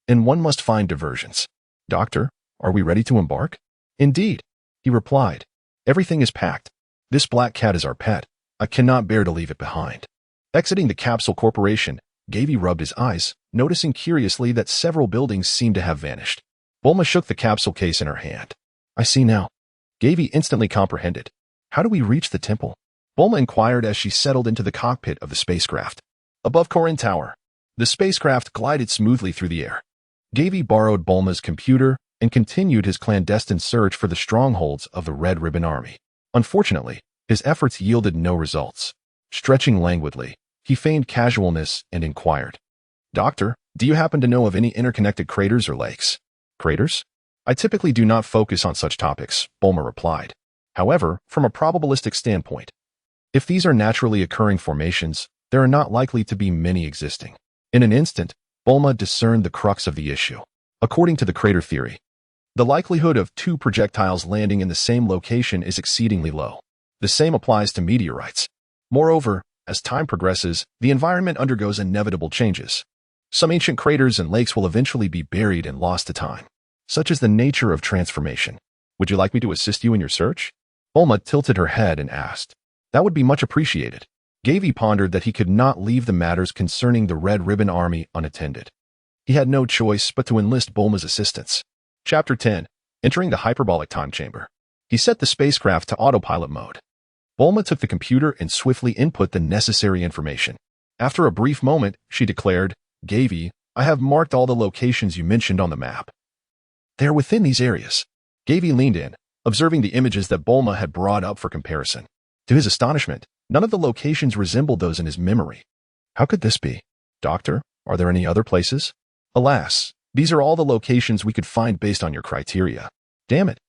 and one must find diversions. Doctor, are we ready to embark? Indeed, he replied. Everything is packed. This black cat is our pet. I cannot bear to leave it behind. Exiting the Capsule Corporation, Gavie rubbed his eyes, noticing curiously that several buildings seemed to have vanished. Bulma shook the capsule case in her hand. I see now. Gavie instantly comprehended. How do we reach the temple? Bulma inquired as she settled into the cockpit of the spacecraft. Above Corin Tower, the spacecraft glided smoothly through the air. Gavie borrowed Bulma's computer and continued his clandestine search for the strongholds of the Red Ribbon Army. Unfortunately, his efforts yielded no results. Stretching languidly, he feigned casualness and inquired, Doctor, do you happen to know of any interconnected craters or lakes? Craters? I typically do not focus on such topics, Bulma replied. However, from a probabilistic standpoint, if these are naturally occurring formations, there are not likely to be many existing. In an instant, Bulma discerned the crux of the issue. According to the crater theory, the likelihood of two projectiles landing in the same location is exceedingly low. The same applies to meteorites. Moreover, as time progresses, the environment undergoes inevitable changes. Some ancient craters and lakes will eventually be buried and lost to time. Such is the nature of transformation. Would you like me to assist you in your search? Bulma tilted her head and asked. That would be much appreciated. Gavie pondered that he could not leave the matters concerning the Red Ribbon Army unattended. He had no choice but to enlist Bulma's assistance. Chapter 10. Entering the Hyperbolic Time Chamber. He set the spacecraft to autopilot mode. Bulma took the computer and swiftly input the necessary information. After a brief moment, she declared, Gavie, I have marked all the locations you mentioned on the map. They are within these areas. Gavie leaned in, observing the images that Bulma had brought up for comparison. To his astonishment, none of the locations resembled those in his memory. How could this be? Doctor, are there any other places? Alas, these are all the locations we could find based on your criteria. Damn it.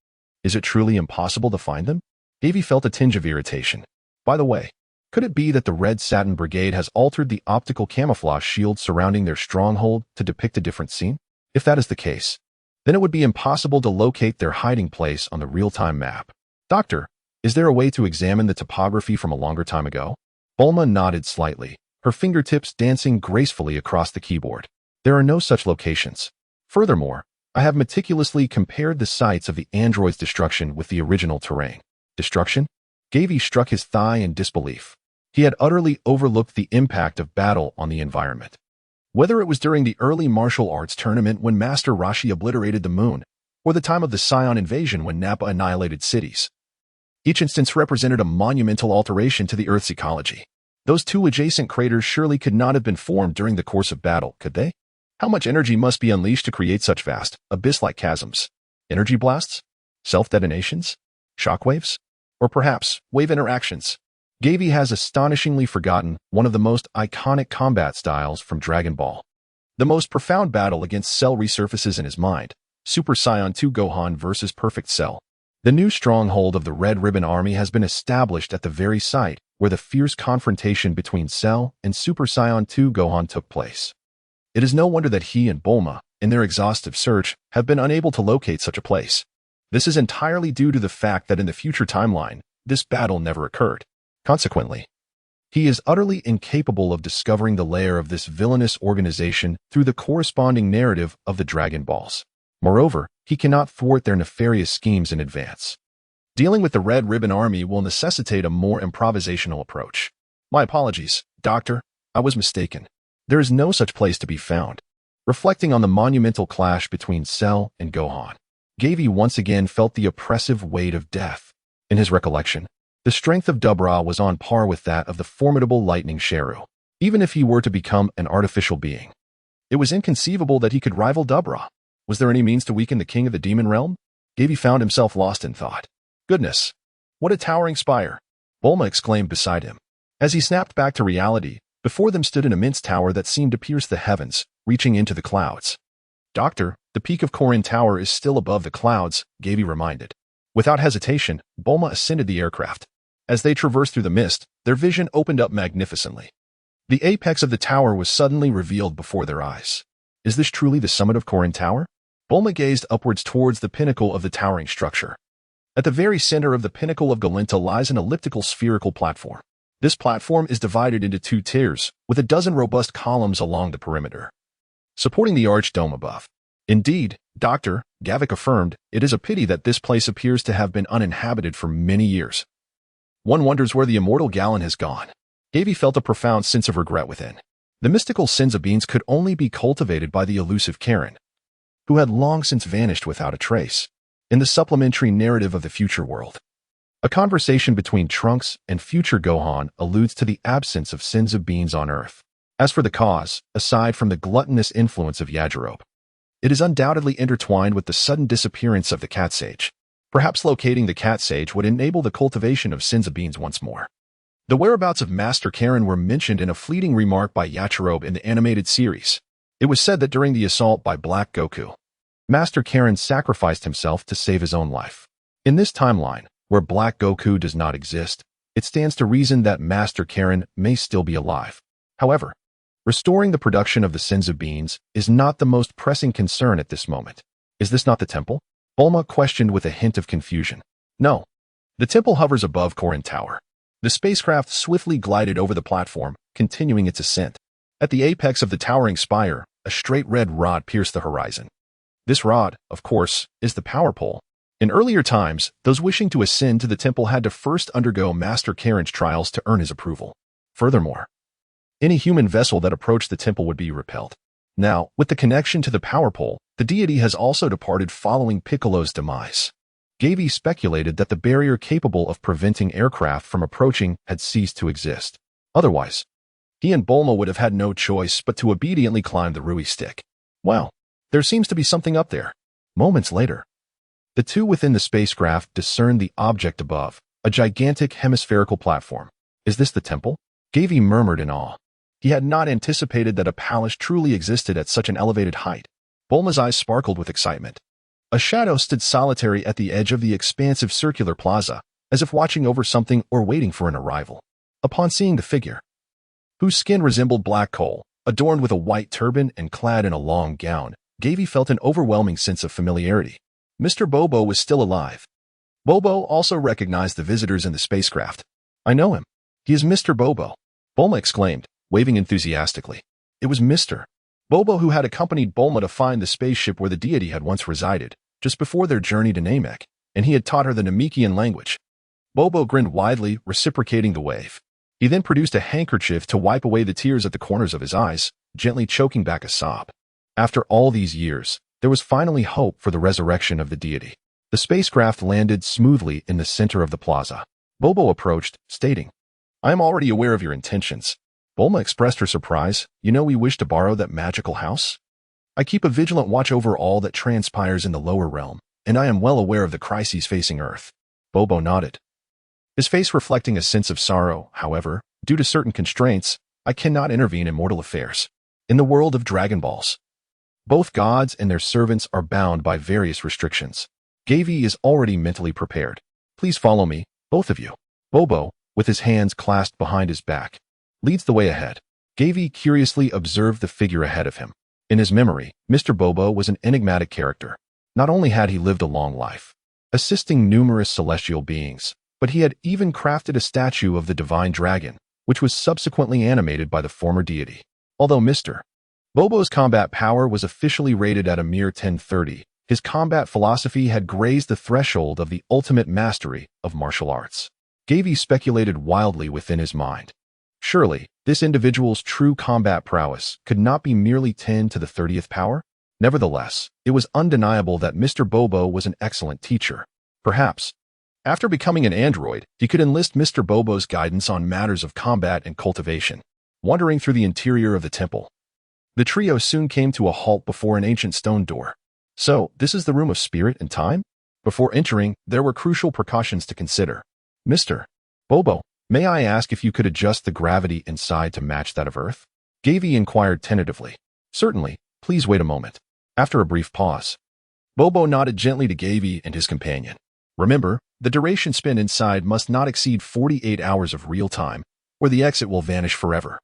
Is it truly impossible to find them? Gavie felt a tinge of irritation. By the way, could it be that the Red Satin Brigade has altered the optical camouflage shield surrounding their stronghold to depict a different scene? If that is the case, then it would be impossible to locate their hiding place on the real-time map. Doctor, is there a way to examine the topography from a longer time ago? Bulma nodded slightly, her fingertips dancing gracefully across the keyboard. There are no such locations. Furthermore, I have meticulously compared the sites of the android's destruction with the original terrain. Destruction? Gavie struck his thigh in disbelief. He had utterly overlooked the impact of battle on the environment. Whether it was during the early martial arts tournament when Master Roshi obliterated the moon, or the time of the Scion invasion when Nappa annihilated cities, each instance represented a monumental alteration to the Earth's ecology. Those two adjacent craters surely could not have been formed during the course of battle, could they? How much energy must be unleashed to create such vast, abyss-like chasms? Energy blasts? Self-detonations? Shockwaves? Or perhaps, wave interactions? Gavie has astonishingly forgotten one of the most iconic combat styles from Dragon Ball. The most profound battle against Cell resurfaces in his mind, Super Saiyan 2 Gohan versus Perfect Cell. The new stronghold of the Red Ribbon Army has been established at the very site where the fierce confrontation between Cell and Super Saiyan 2 Gohan took place. It is no wonder that he and Bulma, in their exhaustive search, have been unable to locate such a place. This is entirely due to the fact that in the future timeline, this battle never occurred. Consequently, he is utterly incapable of discovering the lair of this villainous organization through the corresponding narrative of the Dragon Balls. Moreover, he cannot thwart their nefarious schemes in advance. Dealing with the Red Ribbon Army will necessitate a more improvisational approach. My apologies, Doctor. I was mistaken. There is no such place to be found. Reflecting on the monumental clash between Cell and Gohan, Gavie once again felt the oppressive weight of death. In his recollection, the strength of Dabura was on par with that of the formidable lightning Sheru, even if he were to become an artificial being. It was inconceivable that he could rival Dabura. Was there any means to weaken the king of the demon realm? Gavie found himself lost in thought. Goodness! What a towering spire! Bulma exclaimed beside him. As he snapped back to reality, before them stood an immense tower that seemed to pierce the heavens, reaching into the clouds. Doctor, the peak of Korin Tower is still above the clouds, Gavie reminded. Without hesitation, Bulma ascended the aircraft. As they traversed through the mist, their vision opened up magnificently. The apex of the tower was suddenly revealed before their eyes. Is this truly the summit of Korin Tower? Bulma gazed upwards towards the pinnacle of the towering structure. At the very center of the pinnacle of Galinta lies an elliptical spherical platform. This platform is divided into 2 tiers, with a dozen robust columns along the perimeter, supporting the arched dome above. Indeed, Dr. Gavie affirmed, it is a pity that this place appears to have been uninhabited for many years. One wonders where the immortal Galan has gone. Gavie felt a profound sense of regret within. The mystical Senza beans could only be cultivated by the elusive Karen, who had long since vanished without a trace. In the supplementary narrative of the future world, a conversation between Trunks and future Gohan alludes to the absence of Senza beans on Earth. As for the cause, aside from the gluttonous influence of Yajirobe, it is undoubtedly intertwined with the sudden disappearance of the cat sage. Perhaps locating the cat sage would enable the cultivation of Senza beans once more. The whereabouts of Master Karen were mentioned in a fleeting remark by Yajirobe in the animated series. It was said that during the assault by Black Goku, Master Karen sacrificed himself to save his own life. In this timeline, where Black Goku does not exist, it stands to reason that Master Karen may still be alive. However, restoring the production of the Senza beans is not the most pressing concern at this moment. Is this not the temple? Bulma questioned with a hint of confusion. No. The temple hovers above Korin Tower. The spacecraft swiftly glided over the platform, continuing its ascent. At the apex of the towering spire, a straight red rod pierced the horizon. This rod, of course, is the power pole. In earlier times, those wishing to ascend to the temple had to first undergo Master Karen's trials to earn his approval. Furthermore, any human vessel that approached the temple would be repelled. Now, with the connection to the power pole, the deity has also departed following Piccolo's demise. Gavie speculated that the barrier capable of preventing aircraft from approaching had ceased to exist. Otherwise, he and Bulma would have had no choice but to obediently climb the Rui stick. Well, there seems to be something up there. Moments later, the two within the spacecraft discerned the object above, a gigantic hemispherical platform. Is this the temple? Gavie murmured in awe. He had not anticipated that a palace truly existed at such an elevated height. Bulma's eyes sparkled with excitement. A shadow stood solitary at the edge of the expansive circular plaza, as if watching over something or waiting for an arrival. Upon seeing the figure, whose skin resembled black coal, adorned with a white turban and clad in a long gown, Gavie felt an overwhelming sense of familiarity. Mr. Bobo was still alive. Bobo also recognized the visitors in the spacecraft. I know him. He is Mr. Bobo, Bulma exclaimed, waving enthusiastically. It was Mr. Bobo who had accompanied Bulma to find the spaceship where the deity had once resided, just before their journey to Namek, and he had taught her the Namekian language. Bobo grinned widely, reciprocating the wave. He then produced a handkerchief to wipe away the tears at the corners of his eyes, gently choking back a sob. After all these years, there was finally hope for the resurrection of the deity. The spacecraft landed smoothly in the center of the plaza. Bobo approached, stating, I am already aware of your intentions. Bulma expressed her surprise. You know we wish to borrow that magical house? I keep a vigilant watch over all that transpires in the lower realm, and I am well aware of the crises facing Earth. Bobo nodded, his face reflecting a sense of sorrow. However, due to certain constraints, I cannot intervene in mortal affairs. In the world of Dragon Balls, both gods and their servants are bound by various restrictions. Gavie is already mentally prepared. Please follow me, both of you. Bobo, with his hands clasped behind his back, leads the way ahead. Gavie curiously observed the figure ahead of him. In his memory, Mr. Bobo was an enigmatic character. Not only had he lived a long life, assisting numerous celestial beings, but he had even crafted a statue of the divine dragon, which was subsequently animated by the former deity. Although Mr. Bobo's combat power was officially rated at a mere 1030, his combat philosophy had grazed the threshold of the ultimate mastery of martial arts. Gavie speculated wildly within his mind. Surely, this individual's true combat prowess could not be merely 10 to the 30th power? Nevertheless, it was undeniable that Mr. Bobo was an excellent teacher. Perhaps, after becoming an android, he could enlist Mr. Bobo's guidance on matters of combat and cultivation. Wandering through the interior of the temple, the trio soon came to a halt before an ancient stone door. So, this is the room of spirit and time? Before entering, there were crucial precautions to consider. Mr. Bobo, may I ask if you could adjust the gravity inside to match that of Earth? Gavie inquired tentatively. Certainly, please wait a moment. After a brief pause, Bobo nodded gently to Gavie and his companion. Remember, the duration spent inside must not exceed 48 hours of real time, or the exit will vanish forever.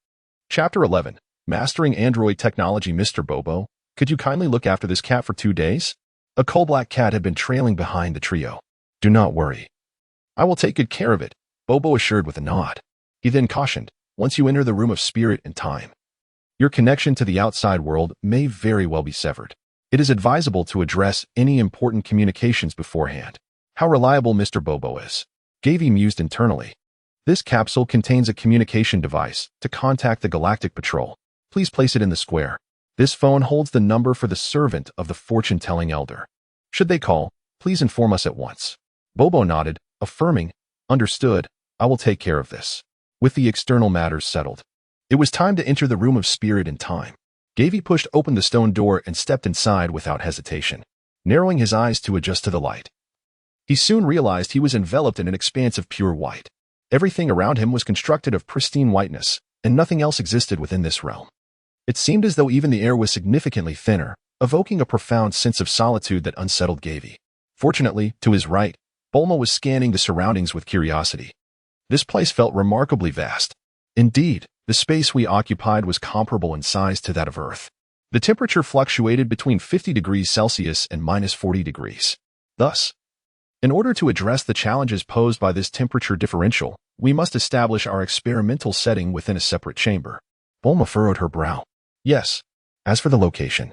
Chapter 11. Mastering Android Technology. Mr. Bobo, could you kindly look after this cat for 2 days? A coal-black cat had been trailing behind the trio. Do not worry. I will take good care of it, Bobo assured with a nod. He then cautioned, once you enter the room of spirit and time, your connection to the outside world may very well be severed. It is advisable to address any important communications beforehand. How reliable Mr. Bobo is. Gavie mused internally. This capsule contains a communication device to contact the Galactic Patrol. Please place it in the square. This phone holds the number for the servant of the fortune-telling elder. Should they call, please inform us at once. Bobo nodded, affirming, understood, I will take care of this. With the external matters settled, it was time to enter the room of spirit and time. Gavie pushed open the stone door and stepped inside without hesitation, narrowing his eyes to adjust to the light. He soon realized he was enveloped in an expanse of pure white. Everything around him was constructed of pristine whiteness, and nothing else existed within this realm. It seemed as though even the air was significantly thinner, evoking a profound sense of solitude that unsettled Gavie. Fortunately, to his right, Bulma was scanning the surroundings with curiosity. This place felt remarkably vast. Indeed, the space we occupied was comparable in size to that of Earth. The temperature fluctuated between 50 degrees Celsius and minus 40 degrees. Thus, in order to address the challenges posed by this temperature differential, we must establish our experimental setting within a separate chamber. Bulma furrowed her brow. Yes. As for the location,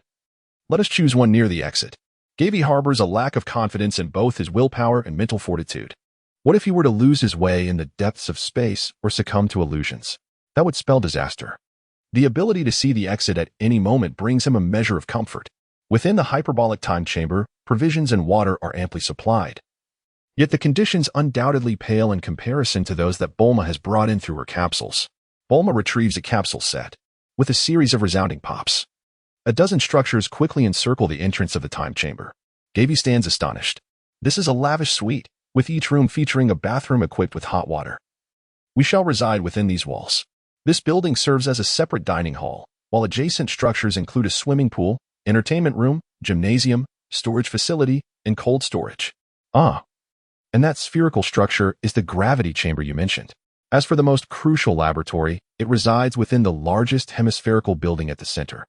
let us choose one near the exit. Gavie harbors a lack of confidence in both his willpower and mental fortitude. What if he were to lose his way in the depths of space or succumb to illusions? That would spell disaster. The ability to see the exit at any moment brings him a measure of comfort. Within the hyperbolic time chamber, provisions and water are amply supplied. Yet the conditions undoubtedly pale in comparison to those that Bulma has brought in through her capsules. Bulma retrieves a capsule set, with a series of resounding pops. A dozen structures quickly encircle the entrance of the time chamber. Gavie stands astonished. This is a lavish suite, with each room featuring a bathroom equipped with hot water. We shall reside within these walls. This building serves as a separate dining hall, while adjacent structures include a swimming pool, entertainment room, gymnasium, storage facility, and cold storage. Ah. And that spherical structure is the gravity chamber you mentioned. As for the most crucial laboratory, it resides within the largest hemispherical building at the center,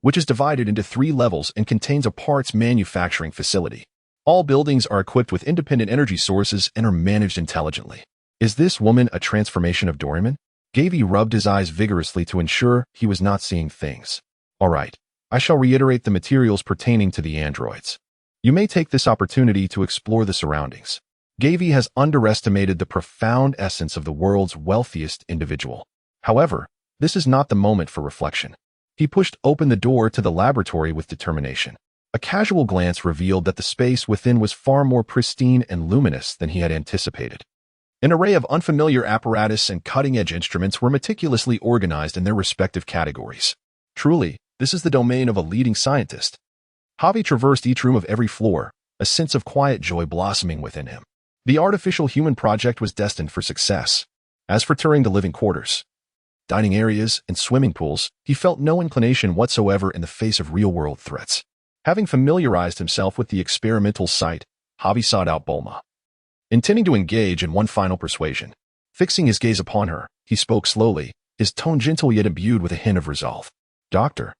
which is divided into 3 levels and contains a parts manufacturing facility. All buildings are equipped with independent energy sources and are managed intelligently. Is this woman a transformation of Doraemon? Gavie rubbed his eyes vigorously to ensure he was not seeing things. All right, I shall reiterate the materials pertaining to the androids. You may take this opportunity to explore the surroundings. Gavie has underestimated the profound essence of the world's wealthiest individual. However, this is not the moment for reflection. He pushed open the door to the laboratory with determination. A casual glance revealed that the space within was far more pristine and luminous than he had anticipated. An array of unfamiliar apparatus and cutting-edge instruments were meticulously organized in their respective categories. Truly, this is the domain of a leading scientist. Gavie traversed each room of every floor, a sense of quiet joy blossoming within him. The artificial human project was destined for success. As for touring the living quarters, dining areas, and swimming pools, he felt no inclination whatsoever in the face of real-world threats. Having familiarized himself with the experimental site, Gavie sought out Bulma, intending to engage in one final persuasion. Fixing his gaze upon her, he spoke slowly, his tone gentle yet imbued with a hint of resolve. Doctor,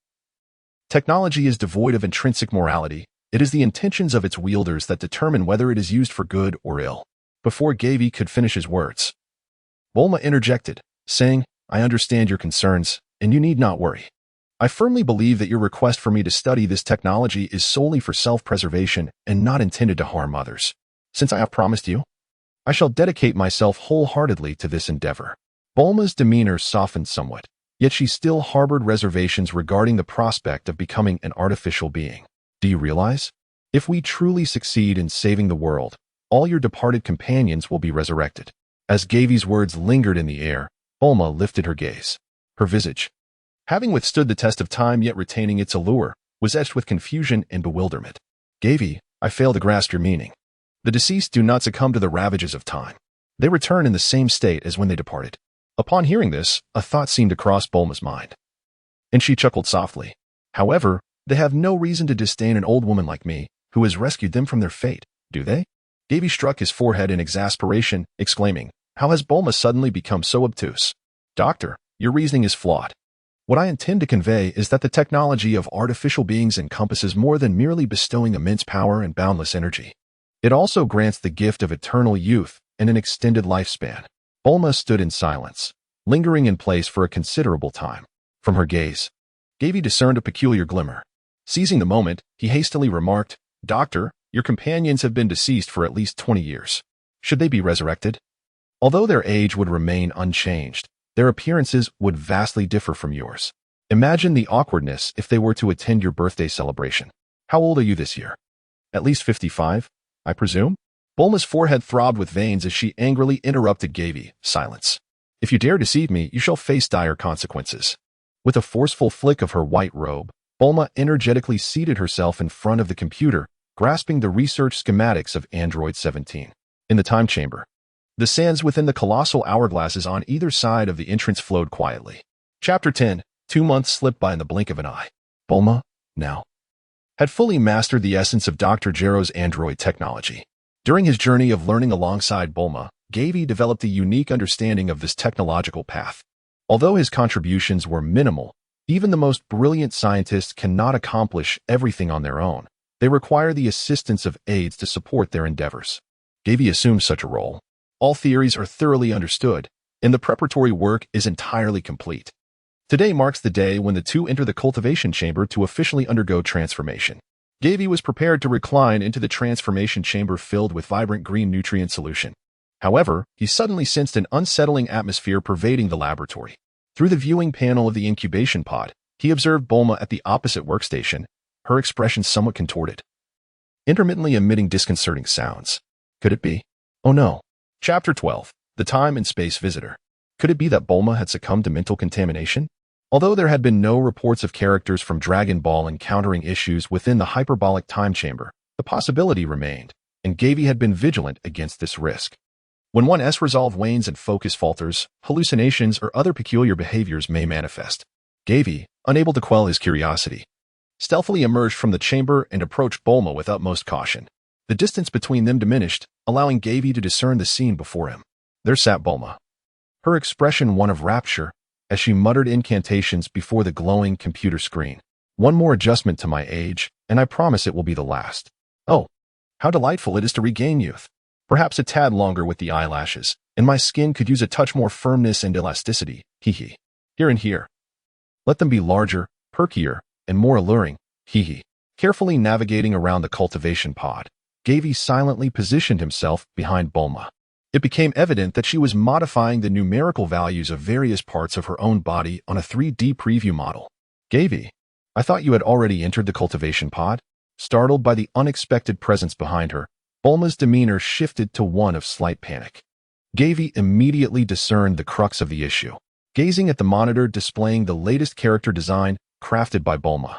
technology is devoid of intrinsic morality. It is the intentions of its wielders that determine whether it is used for good or ill. Before Gavie could finish his words, Bulma interjected, saying, I understand your concerns, and you need not worry. I firmly believe that your request for me to study this technology is solely for self-preservation and not intended to harm others. Since I have promised you, I shall dedicate myself wholeheartedly to this endeavor. Bulma's demeanor softened somewhat, yet she still harbored reservations regarding the prospect of becoming an artificial being. Do you realize? If we truly succeed in saving the world, all your departed companions will be resurrected. As Gavie's words lingered in the air, Bulma lifted her gaze. Her visage, having withstood the test of time yet retaining its allure, was etched with confusion and bewilderment. Gavie, I fail to grasp your meaning. The deceased do not succumb to the ravages of time. They return in the same state as when they departed. Upon hearing this, a thought seemed to cross Bulma's mind, and she chuckled softly. However, they have no reason to disdain an old woman like me, who has rescued them from their fate, do they? Gavie struck his forehead in exasperation, exclaiming, How has Bulma suddenly become so obtuse? Doctor, your reasoning is flawed. What I intend to convey is that the technology of artificial beings encompasses more than merely bestowing immense power and boundless energy. It also grants the gift of eternal youth and an extended lifespan. Bulma stood in silence, lingering in place for a considerable time. From her gaze, Gavie discerned a peculiar glimmer. Seizing the moment, he hastily remarked, Doctor, your companions have been deceased for at least 20 years. Should they be resurrected? Although their age would remain unchanged, their appearances would vastly differ from yours. Imagine the awkwardness if they were to attend your birthday celebration. How old are you this year? At least 55, I presume? Bulma's forehead throbbed with veins as she angrily interrupted Gavie. Silence. If you dare deceive me, you shall face dire consequences. With a forceful flick of her white robe, Bulma energetically seated herself in front of the computer, grasping the research schematics of Android 17. In the time chamber, the sands within the colossal hourglasses on either side of the entrance flowed quietly. Chapter 10. 2 months slipped by in the blink of an eye. Bulma, now, had fully mastered the essence of Dr. Gero's android technology. During his journey of learning alongside Bulma, Gavie developed a unique understanding of this technological path. Although his contributions were minimal, even the most brilliant scientists cannot accomplish everything on their own. They require the assistance of aides to support their endeavors. Gavie assumes such a role. All theories are thoroughly understood, and the preparatory work is entirely complete. Today marks the day when the two enter the cultivation chamber to officially undergo transformation. Gavie was prepared to recline into the transformation chamber filled with vibrant green nutrient solution. However, he suddenly sensed an unsettling atmosphere pervading the laboratory. Through the viewing panel of the incubation pod, he observed Bulma at the opposite workstation, her expression somewhat contorted, intermittently emitting disconcerting sounds. Could it be? Oh no. Chapter 12. The Time and Space Visitor. Could it be that Bulma had succumbed to mental contamination? Although there had been no reports of characters from Dragon Ball encountering issues within the hyperbolic time chamber, the possibility remained, and Gavie had been vigilant against this risk. When one's resolve wanes and focus falters, hallucinations or other peculiar behaviors may manifest. Gavie, unable to quell his curiosity, stealthily emerged from the chamber and approached Bulma with utmost caution. The distance between them diminished, allowing Gavie to discern the scene before him. There sat Bulma, her expression one of rapture, as she muttered incantations before the glowing computer screen. One more adjustment to my age, and I promise it will be the last. Oh, how delightful it is to regain youth. Perhaps a tad longer with the eyelashes, and my skin could use a touch more firmness and elasticity. Hee hee. Here and here. Let them be larger, perkier, and more alluring. Hee hee. Carefully navigating around the cultivation pod, Gavie silently positioned himself behind Bulma. It became evident that she was modifying the numerical values of various parts of her own body on a 3D preview model. Gavie, I thought you had already entered the cultivation pod? Startled by the unexpected presence behind her, Bulma's demeanor shifted to one of slight panic. Gavie immediately discerned the crux of the issue, gazing at the monitor displaying the latest character design crafted by Bulma.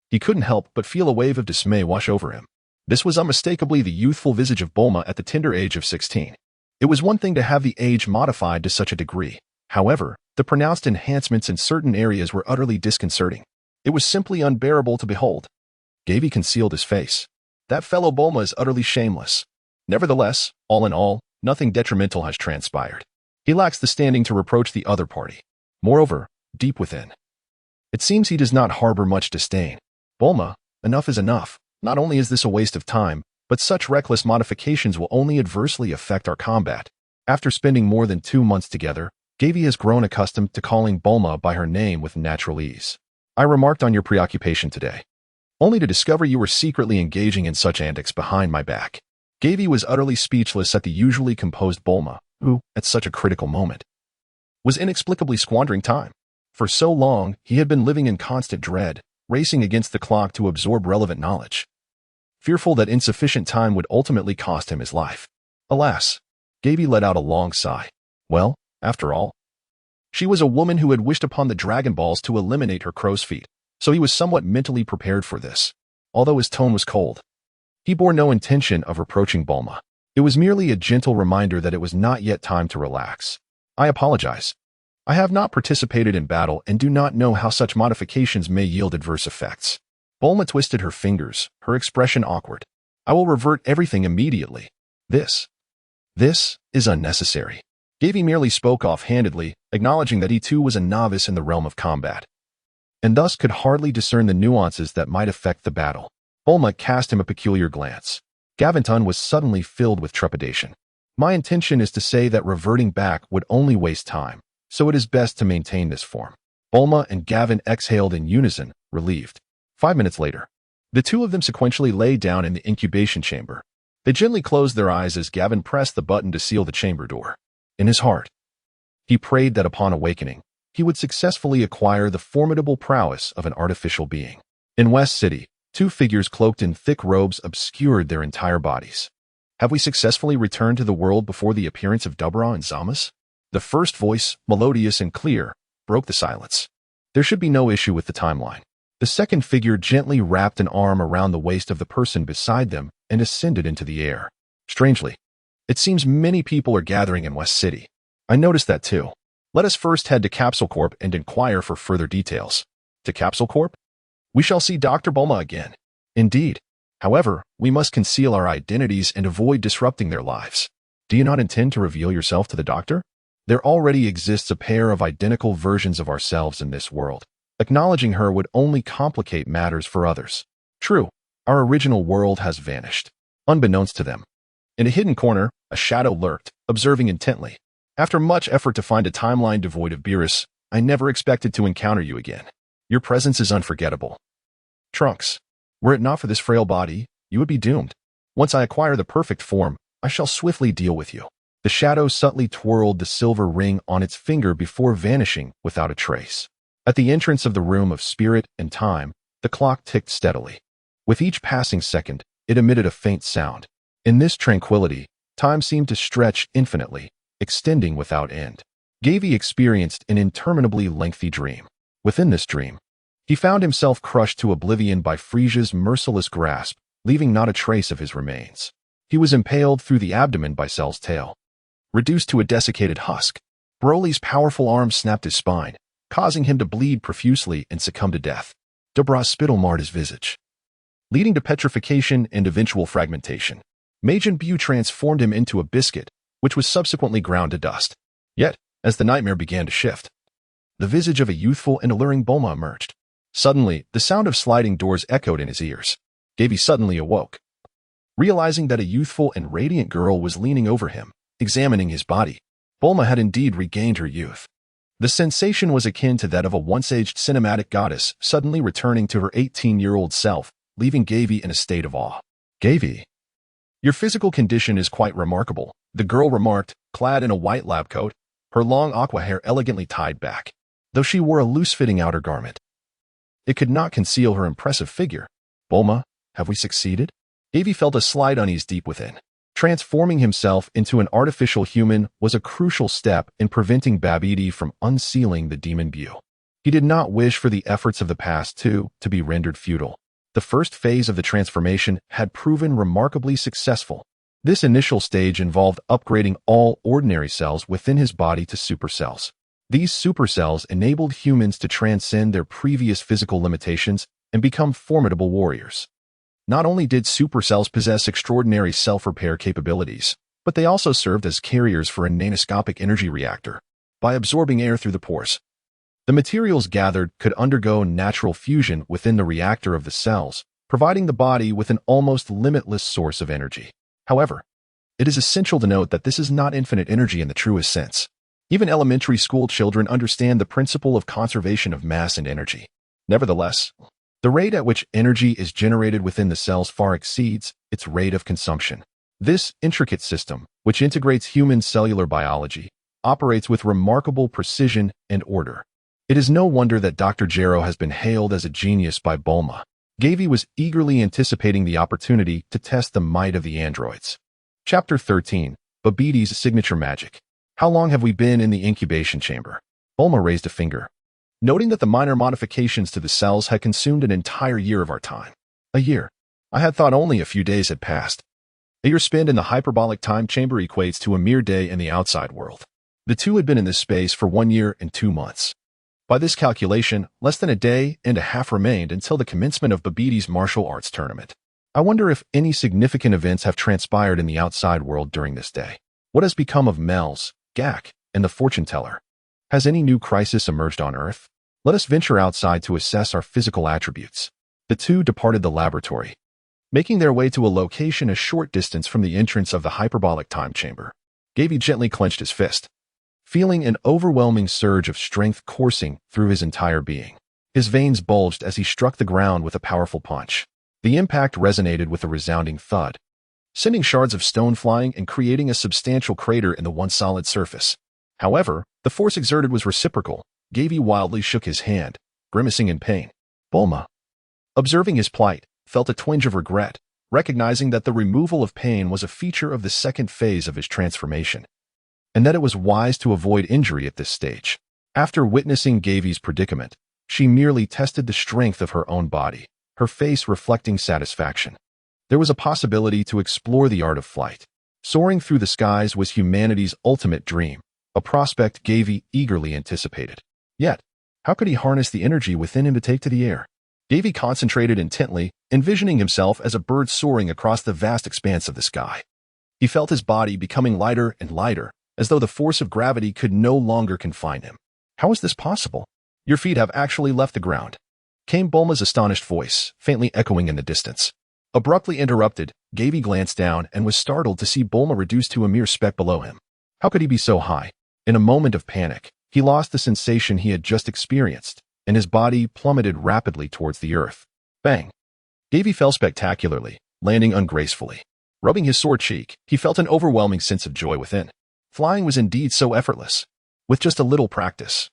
He couldn't help but feel a wave of dismay wash over him. This was unmistakably the youthful visage of Bulma at the tender age of 16. It was one thing to have the age modified to such a degree. However, the pronounced enhancements in certain areas were utterly disconcerting. It was simply unbearable to behold. Gavie concealed his face. That fellow Bulma is utterly shameless. Nevertheless, all in all, nothing detrimental has transpired. He lacks the standing to reproach the other party. Moreover, deep within, it seems he does not harbor much disdain. Bulma, enough is enough. Not only is this a waste of time, but such reckless modifications will only adversely affect our combat. After spending more than 2 months together, Gavie has grown accustomed to calling Bulma by her name with natural ease. I remarked on your preoccupation today, only to discover you were secretly engaging in such antics behind my back. Gavie was utterly speechless at the usually composed Bulma, who, at such a critical moment, was inexplicably squandering time. For so long, he had been living in constant dread, racing against the clock to absorb relevant knowledge, fearful that insufficient time would ultimately cost him his life. Alas, Gavie let out a long sigh. Well, after all, she was a woman who had wished upon the Dragon Balls to eliminate her crow's feet, so he was somewhat mentally prepared for this. Although his tone was cold, he bore no intention of reproaching Bulma. It was merely a gentle reminder that it was not yet time to relax. I apologize. I have not participated in battle and do not know how such modifications may yield adverse effects. Bulma twisted her fingers, her expression awkward. I will revert everything immediately. This is unnecessary. Gavie merely spoke offhandedly, acknowledging that he too was a novice in the realm of combat, and thus could hardly discern the nuances that might affect the battle. Bulma cast him a peculiar glance. Gavin was suddenly filled with trepidation. My intention is to say that reverting back would only waste time, so it is best to maintain this form. Bulma and Gavin exhaled in unison, relieved. 5 minutes later, the two of them sequentially lay down in the incubation chamber. They gently closed their eyes as Gavin pressed the button to seal the chamber door. In his heart, he prayed that upon awakening, he would successfully acquire the formidable prowess of an artificial being. In West City, 2 figures cloaked in thick robes obscured their entire bodies. Have we successfully returned to the world before the appearance of Dabura and Zamasu? The first voice, melodious and clear, broke the silence. There should be no issue with the timeline. The second figure gently wrapped an arm around the waist of the person beside them and ascended into the air. Strangely, it seems many people are gathering in West City. I noticed that too. Let us first head to Capsule Corp and inquire for further details. To Capsule Corp? We shall see Dr. Bulma again. Indeed. However, we must conceal our identities and avoid disrupting their lives. Do you not intend to reveal yourself to the doctor? There already exists a pair of identical versions of ourselves in this world. Acknowledging her would only complicate matters for others. True, our original world has vanished. Unbeknownst to them, in a hidden corner, a shadow lurked, observing intently. After much effort to find a timeline devoid of Beerus, I never expected to encounter you again. Your presence is unforgettable. Trunks, were it not for this frail body, you would be doomed. Once I acquire the perfect form, I shall swiftly deal with you. The shadow subtly twirled the silver ring on its finger before vanishing without a trace. At the entrance of the room of spirit and time, the clock ticked steadily. With each passing second, it emitted a faint sound. In this tranquility, time seemed to stretch infinitely, extending without end. Gavie experienced an interminably lengthy dream. Within this dream, he found himself crushed to oblivion by Frieza's merciless grasp, leaving not a trace of his remains. He was impaled through the abdomen by Cell's tail. Reduced to a desiccated husk, Broly's powerful arm snapped his spine, causing him to bleed profusely and succumb to death. Dabura's spittle marred his visage, leading to petrification and eventual fragmentation. Majin Buu transformed him into a biscuit, which was subsequently ground to dust. Yet, as the nightmare began to shift, the visage of a youthful and alluring Bulma emerged. Suddenly, the sound of sliding doors echoed in his ears. Gavie suddenly awoke, realizing that a youthful and radiant girl was leaning over him, examining his body. Bulma had indeed regained her youth. The sensation was akin to that of a once-aged cinematic goddess suddenly returning to her 18-year-old self, leaving Gavie in a state of awe. Gavie, your physical condition is quite remarkable, the girl remarked, clad in a white lab coat, her long aqua hair elegantly tied back. Though she wore a loose-fitting outer garment, it could not conceal her impressive figure. Bulma, have we succeeded? Gavie felt a slight unease deep within. Transforming himself into an artificial human was a crucial step in preventing Babidi from unsealing the demon Buu. He did not wish for the efforts of the past to be rendered futile. The first phase of the transformation had proven remarkably successful. This initial stage involved upgrading all ordinary cells within his body to supercells. These supercells enabled humans to transcend their previous physical limitations and become formidable warriors. Not only did supercells possess extraordinary self-repair capabilities, but they also served as carriers for a nanoscopic energy reactor. By absorbing air through the pores, the materials gathered could undergo natural fusion within the reactor of the cells, providing the body with an almost limitless source of energy. However, it is essential to note that this is not infinite energy in the truest sense. Even elementary school children understand the principle of conservation of mass and energy. Nevertheless, the rate at which energy is generated within the cells far exceeds its rate of consumption. This intricate system, which integrates human cellular biology, operates with remarkable precision and order. It is no wonder that Dr. Gero has been hailed as a genius by Bulma. Gavie was eagerly anticipating the opportunity to test the might of the androids. Chapter 13. Babidi's Signature Magic. How long have we been in the incubation chamber? Bulma raised a finger, noting that the minor modifications to the cells had consumed an entire year of our time. A year. I had thought only a few days had passed. A year spent in the hyperbolic time chamber equates to a mere day in the outside world. The two had been in this space for 1 year and 2 months. By this calculation, less than a day and a half remained until the commencement of Babidi's martial arts tournament. I wonder if any significant events have transpired in the outside world during this day. What has become of Mel's, Gak, and the fortune teller? Has any new crisis emerged on Earth? Let us venture outside to assess our physical attributes. The two departed the laboratory, making their way to a location a short distance from the entrance of the hyperbolic time chamber. Gavie gently clenched his fist, feeling an overwhelming surge of strength coursing through his entire being. His veins bulged as he struck the ground with a powerful punch. The impact resonated with a resounding thud, sending shards of stone flying and creating a substantial crater in the once solid surface. However, the force exerted was reciprocal. Gavie wildly shook his hand, grimacing in pain. Bulma, observing his plight, felt a twinge of regret, recognizing that the removal of pain was a feature of the second phase of his transformation, and that it was wise to avoid injury at this stage. After witnessing Gavie's predicament, she merely tested the strength of her own body, her face reflecting satisfaction. There was a possibility to explore the art of flight. Soaring through the skies was humanity's ultimate dream, a prospect Gavie eagerly anticipated. Yet, how could he harness the energy within him to take to the air? Gavie concentrated intently, envisioning himself as a bird soaring across the vast expanse of the sky. He felt his body becoming lighter and lighter, as though the force of gravity could no longer confine him. How is this possible? Your feet have actually left the ground, came Bulma's astonished voice, faintly echoing in the distance. Abruptly interrupted, Gavie glanced down and was startled to see Bulma reduced to a mere speck below him. How could he be so high? In a moment of panic, he lost the sensation he had just experienced, and his body plummeted rapidly towards the earth. Bang! Gavie fell spectacularly, landing ungracefully. Rubbing his sore cheek, he felt an overwhelming sense of joy within. Flying was indeed so effortless. With just a little practice,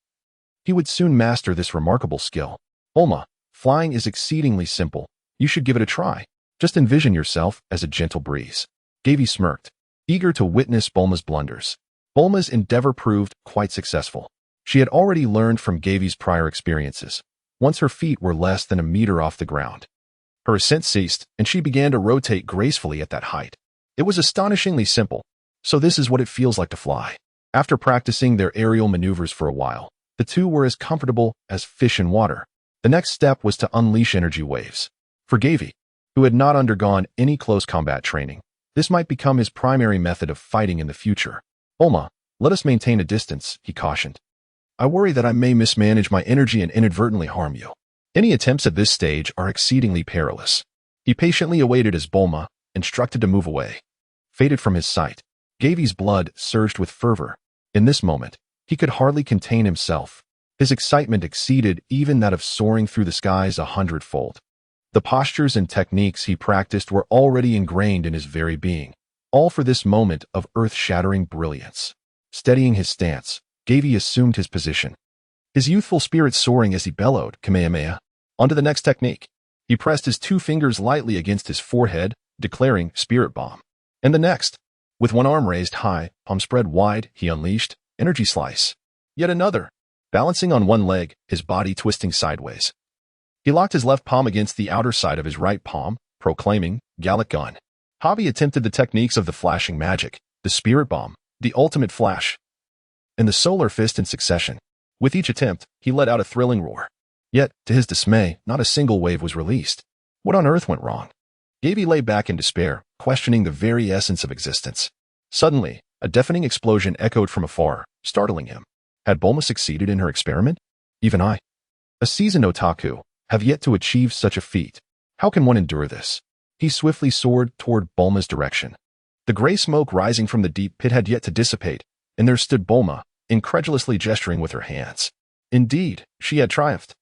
he would soon master this remarkable skill. Bulma, flying is exceedingly simple. You should give it a try. Just envision yourself as a gentle breeze. Gavie smirked, eager to witness Bulma's blunders. Bulma's endeavor proved quite successful. She had already learned from Gavie's prior experiences. Once her feet were less than a meter off the ground, her ascent ceased, and she began to rotate gracefully at that height. It was astonishingly simple. So this is what it feels like to fly. After practicing their aerial maneuvers for a while, the two were as comfortable as fish in water. The next step was to unleash energy waves. For Gavie, who had not undergone any close combat training, this might become his primary method of fighting in the future. Bulma, let us maintain a distance, he cautioned. I worry that I may mismanage my energy and inadvertently harm you. Any attempts at this stage are exceedingly perilous. He patiently awaited as Bulma, instructed to move away, faded from his sight. Gavie's blood surged with fervor. In this moment, he could hardly contain himself. His excitement exceeded even that of soaring through the skies 100-fold. The postures and techniques he practiced were already ingrained in his very being, all for this moment of earth-shattering brilliance. Steadying his stance, Gavie assumed his position, his youthful spirit soaring as he bellowed, Kamehameha. On to the next technique. He pressed his 2 fingers lightly against his forehead, declaring, Spirit Bomb. And the next. With one arm raised high, palm spread wide, he unleashed, Energy Slice. Yet another. Balancing on one leg, his body twisting sideways, he locked his left palm against the outer side of his right palm, proclaiming, Gallic Gun. Hobby attempted the techniques of the flashing magic, the Spirit Bomb, the ultimate flash, and the solar fist in succession. With each attempt, he let out a thrilling roar. Yet, to his dismay, not a single wave was released. What on earth went wrong? Gavie lay back in despair, questioning the very essence of existence. Suddenly, a deafening explosion echoed from afar, startling him. Had Bulma succeeded in her experiment? Even I, a seasoned otaku, have yet to achieve such a feat. How can one endure this? He swiftly soared toward Bulma's direction. The gray smoke rising from the deep pit had yet to dissipate, and there stood Bulma, incredulously gesturing with her hands. Indeed, she had triumphed.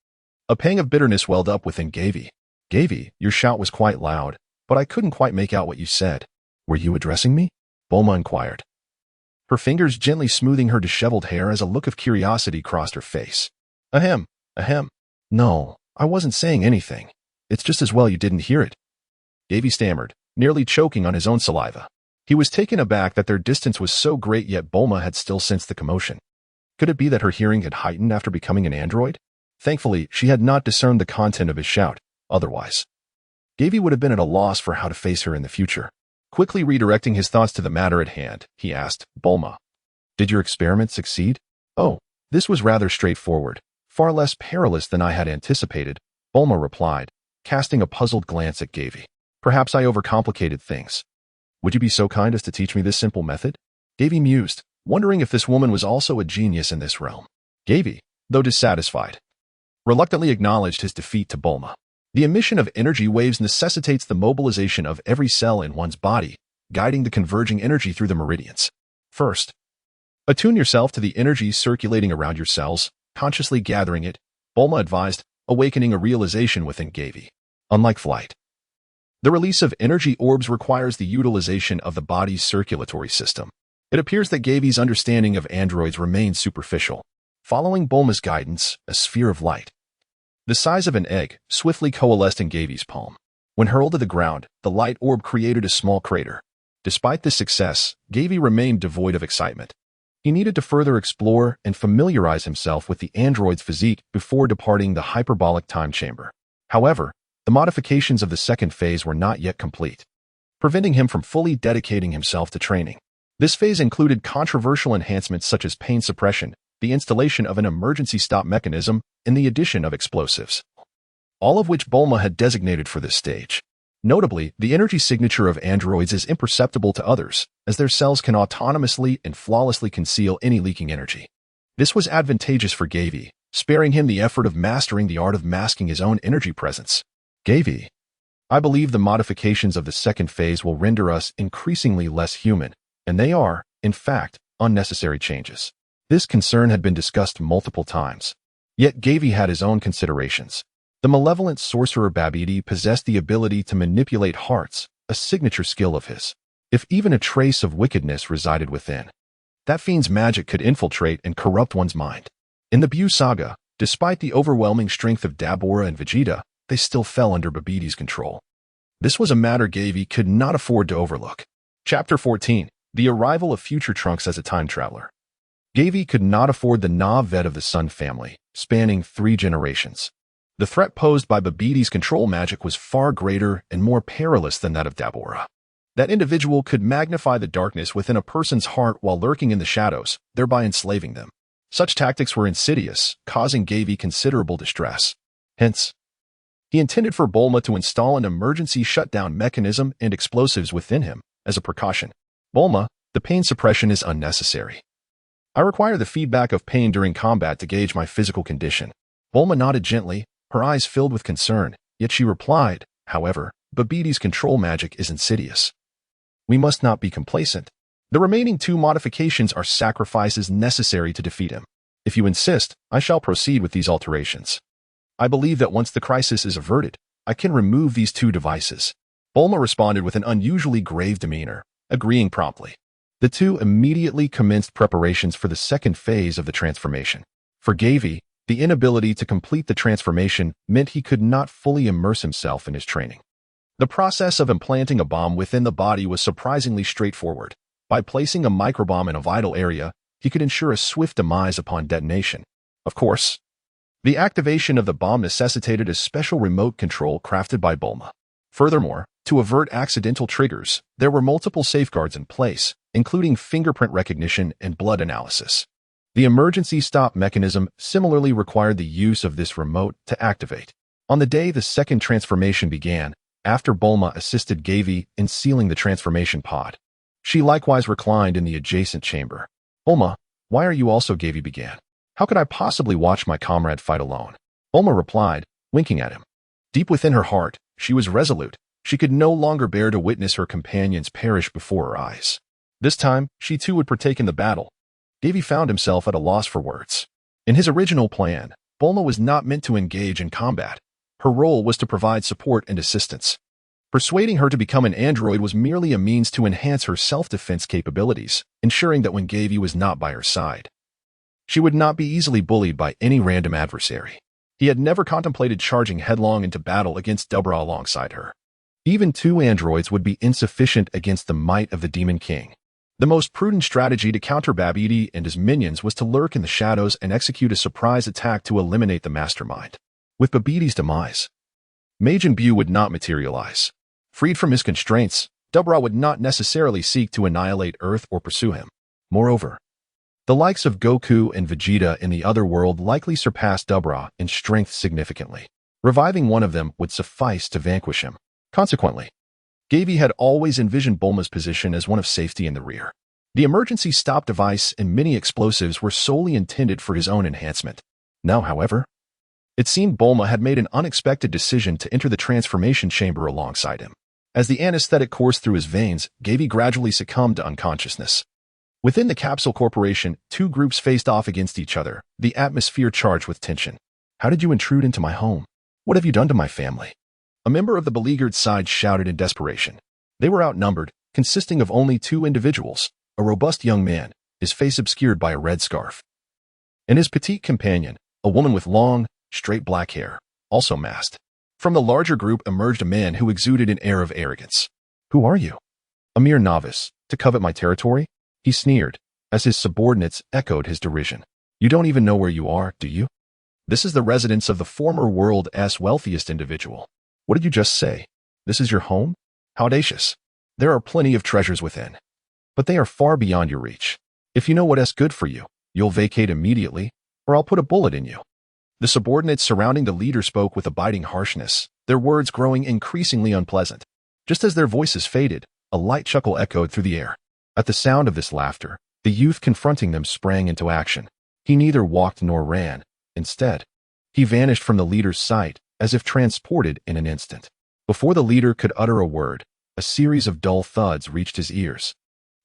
A pang of bitterness welled up within Gavie. Gavie, your shout was quite loud, but I couldn't quite make out what you said. Were you addressing me? Bulma inquired, her fingers gently smoothing her disheveled hair as a look of curiosity crossed her face. Ahem, ahem. No, I wasn't saying anything. It's just as well you didn't hear it. Gavie stammered, nearly choking on his own saliva. He was taken aback that their distance was so great, yet Bulma had still sensed the commotion. Could it be that her hearing had heightened after becoming an android? Thankfully, she had not discerned the content of his shout. Otherwise, Gavie would have been at a loss for how to face her in the future. Quickly redirecting his thoughts to the matter at hand, he asked, Bulma, did your experiment succeed? Oh, this was rather straightforward, far less perilous than I had anticipated, Bulma replied, casting a puzzled glance at Gavie. Perhaps I overcomplicated things. Would you be so kind as to teach me this simple method? Gavie mused, wondering if this woman was also a genius in this realm. Gavie, though dissatisfied, reluctantly acknowledged his defeat to Bulma. The emission of energy waves necessitates the mobilization of every cell in one's body, guiding the converging energy through the meridians. First, attune yourself to the energy circulating around your cells, consciously gathering it, Bulma advised, awakening a realization within Gavie. Unlike flight, the release of energy orbs requires the utilization of the body's circulatory system. It appears that Gavie's understanding of androids remains superficial. Following Bulma's guidance, a sphere of light, the size of an egg, swiftly coalesced in Gavie's palm. When hurled to the ground, the light orb created a small crater. Despite this success, Gavie remained devoid of excitement. He needed to further explore and familiarize himself with the android's physique before departing the hyperbolic time chamber. However, the modifications of the second phase were not yet complete, preventing him from fully dedicating himself to training. This phase included controversial enhancements such as pain suppression, the installation of an emergency stop mechanism, and the addition of explosives, all of which Bulma had designated for this stage. Notably, the energy signature of androids is imperceptible to others, as their cells can autonomously and flawlessly conceal any leaking energy. This was advantageous for Gavie, sparing him the effort of mastering the art of masking his own energy presence. Gavie, I believe the modifications of the second phase will render us increasingly less human, and they are, in fact, unnecessary changes. This concern had been discussed multiple times. Yet Gavie had his own considerations. The malevolent sorcerer Babidi possessed the ability to manipulate hearts, a signature skill of his. If even a trace of wickedness resided within, that fiend's magic could infiltrate and corrupt one's mind. In the Buu saga, despite the overwhelming strength of Dabura and Vegeta, they still fell under Babidi's control. This was a matter Gavie could not afford to overlook. Chapter 14. The arrival of future Trunks as a time traveler. Gavie could not afford the vet of the Sun family, spanning 3 generations. The threat posed by Babidi's control magic was far greater and more perilous than that of Dabura. That individual could magnify the darkness within a person's heart while lurking in the shadows, thereby enslaving them. Such tactics were insidious, causing Gavie considerable distress. Hence, he intended for Bulma to install an emergency shutdown mechanism and explosives within him, as a precaution. Bulma, the pain suppression is unnecessary. I require the feedback of pain during combat to gauge my physical condition. Bulma nodded gently, her eyes filled with concern, yet she replied, however, Babidi's control magic is insidious. We must not be complacent. The remaining 2 modifications are sacrifices necessary to defeat him. If you insist, I shall proceed with these alterations. I believe that once the crisis is averted, I can remove these 2 devices. Bulma responded with an unusually grave demeanor, agreeing promptly. The 2 immediately commenced preparations for the second phase of the transformation. For Gavie, the inability to complete the transformation meant he could not fully immerse himself in his training. The process of implanting a bomb within the body was surprisingly straightforward. By placing a microbomb in a vital area, he could ensure a swift demise upon detonation. Of course, the activation of the bomb necessitated a special remote control crafted by Bulma. Furthermore, to avert accidental triggers, there were multiple safeguards in place, including fingerprint recognition and blood analysis. The emergency stop mechanism similarly required the use of this remote to activate. On the day the second transformation began, after Bulma assisted Gavie in sealing the transformation pod. She likewise reclined in the adjacent chamber. Bulma, why are you also? Gavie began. How could I possibly watch my comrade fight alone? Bulma replied, winking at him. Deep within her heart, she was resolute. She could no longer bear to witness her companions perish before her eyes. This time, she too would partake in the battle. Gavie found himself at a loss for words. In his original plan, Bulma was not meant to engage in combat. Her role was to provide support and assistance. Persuading her to become an android was merely a means to enhance her self-defense capabilities, ensuring that when Gavie was not by her side, she would not be easily bullied by any random adversary. He had never contemplated charging headlong into battle against Dabura alongside her. Even 2 androids would be insufficient against the might of the Demon King. The most prudent strategy to counter Babidi and his minions was to lurk in the shadows and execute a surprise attack to eliminate the mastermind. With Babidi's demise, Majin Buu would not materialize. Freed from his constraints, Dabura would not necessarily seek to annihilate Earth or pursue him. Moreover, the likes of Goku and Vegeta in the other world likely surpassed Dabura in strength significantly. Reviving one of them would suffice to vanquish him. Consequently, Gavie had always envisioned Bulma's position as one of safety in the rear. The emergency stop device and mini explosives were solely intended for his own enhancement. Now, however, it seemed Bulma had made an unexpected decision to enter the transformation chamber alongside him. As the anesthetic coursed through his veins, Gavie gradually succumbed to unconsciousness. Within the Capsule Corporation, 2 groups faced off against each other, the atmosphere charged with tension. How did you intrude into my home? What have you done to my family? A member of the beleaguered side shouted in desperation. They were outnumbered, consisting of only 2 individuals, a robust young man, his face obscured by a red scarf, and his petite companion, a woman with long, straight black hair, also masked. From the larger group emerged a man who exuded an air of arrogance. Who are you? A mere novice, to covet my territory? He sneered, as his subordinates echoed his derision. You don't even know where you are, do you? This is the residence of the former world's wealthiest individual. What did you just say? This is your home? How audacious. There are plenty of treasures within, but they are far beyond your reach. If you know what's good for you, you'll vacate immediately, or I'll put a bullet in you. The subordinates surrounding the leader spoke with a biting harshness, their words growing increasingly unpleasant. Just as their voices faded, a light chuckle echoed through the air. At the sound of this laughter, the youth confronting them sprang into action. He neither walked nor ran. Instead, he vanished from the leader's sight, as if transported in an instant. Before the leader could utter a word, a series of dull thuds reached his ears,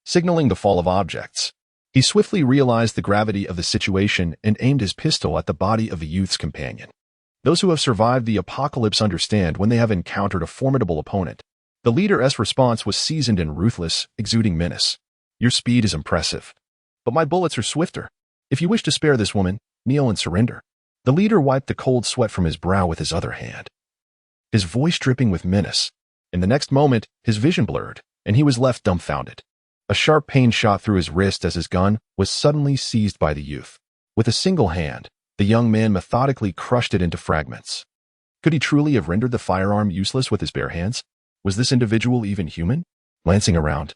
signaling the fall of objects. He swiftly realized the gravity of the situation and aimed his pistol at the body of the youth's companion. Those who have survived the apocalypse understand when they have encountered a formidable opponent. The leader's response was seasoned and ruthless, exuding menace. Your speed is impressive, but my bullets are swifter. If you wish to spare this woman, kneel and surrender. The leader wiped the cold sweat from his brow with his other hand, his voice dripping with menace. In the next moment, his vision blurred, and he was left dumbfounded. A sharp pain shot through his wrist as his gun was suddenly seized by the youth. With a single hand, the young man methodically crushed it into fragments. Could he truly have rendered the firearm useless with his bare hands? Was this individual even human? Glancing around,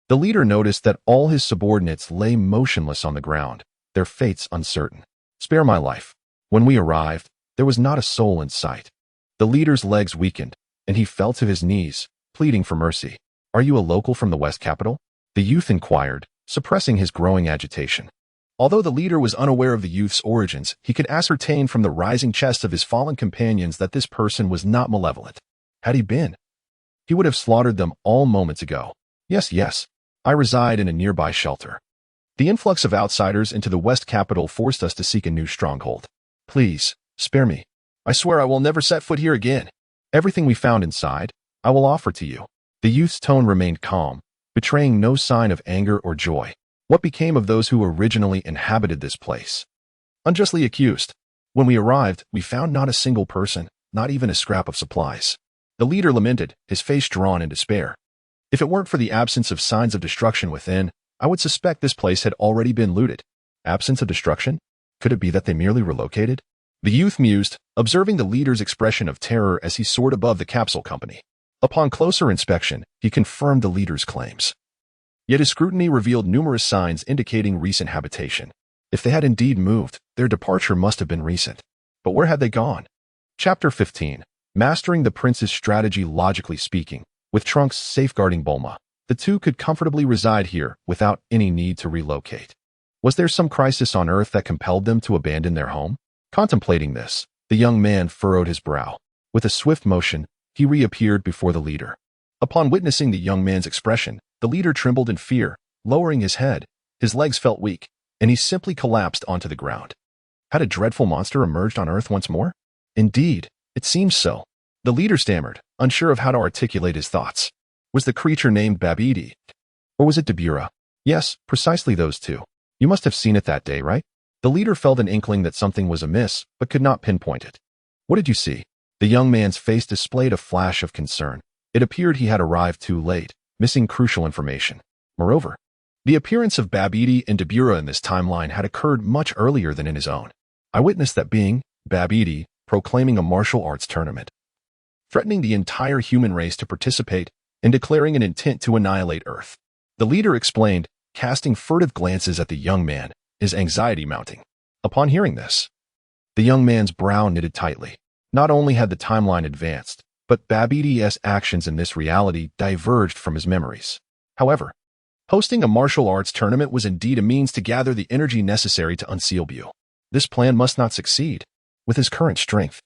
the leader noticed that all his subordinates lay motionless on the ground, their fates uncertain. Spare my life. When we arrived, there was not a soul in sight. The leader's legs weakened, and he fell to his knees, pleading for mercy. Are you a local from the West Capital? The youth inquired, suppressing his growing agitation. Although the leader was unaware of the youth's origins, he could ascertain from the rising chests of his fallen companions that this person was not malevolent. Had he been, he would have slaughtered them all moments ago. Yes, I reside in a nearby shelter. The influx of outsiders into the West Capital forced us to seek a new stronghold. Please, spare me. I swear I will never set foot here again. Everything we found inside, I will offer to you. The youth's tone remained calm, betraying no sign of anger or joy. What became of those who originally inhabited this place? Unjustly accused. When we arrived, we found not a single person, not even a scrap of supplies. The leader lamented, his face drawn in despair. If it weren't for the absence of signs of destruction within, I would suspect this place had already been looted. Absence of destruction? Could it be that they merely relocated? The youth mused, observing the leader's expression of terror as he soared above the capsule company. Upon closer inspection, he confirmed the leader's claims. Yet his scrutiny revealed numerous signs indicating recent habitation. If they had indeed moved, their departure must have been recent. But where had they gone? Chapter 15. Mastering the prince's strategy logically speaking, with Trunks safeguarding Bulma, the two could comfortably reside here without any need to relocate. Was there some crisis on Earth that compelled them to abandon their home? Contemplating this, the young man furrowed his brow. With a swift motion, he reappeared before the leader. Upon witnessing the young man's expression, the leader trembled in fear, lowering his head. His legs felt weak, and he simply collapsed onto the ground. Had a dreadful monster emerged on Earth once more? Indeed, it seems so. The leader stammered, unsure of how to articulate his thoughts. Was the creature named Babidi? Or was it Dabura? Yes, precisely those two. You must have seen it that day, right? The leader felt an inkling that something was amiss, but could not pinpoint it. What did you see? The young man's face displayed a flash of concern. It appeared he had arrived too late, missing crucial information. Moreover, the appearance of Babidi and Dabura in this timeline had occurred much earlier than in his own. I witnessed that being, Babidi, proclaiming a martial arts tournament, threatening the entire human race to participate, and declaring an intent to annihilate Earth. The leader explained, casting furtive glances at the young man, his anxiety mounting. Upon hearing this, the young man's brow knitted tightly. Not only had the timeline advanced, but Babidi's actions in this reality diverged from his memories. However, hosting a martial arts tournament was indeed a means to gather the energy necessary to unseal Buu. This plan must not succeed. With his current strength,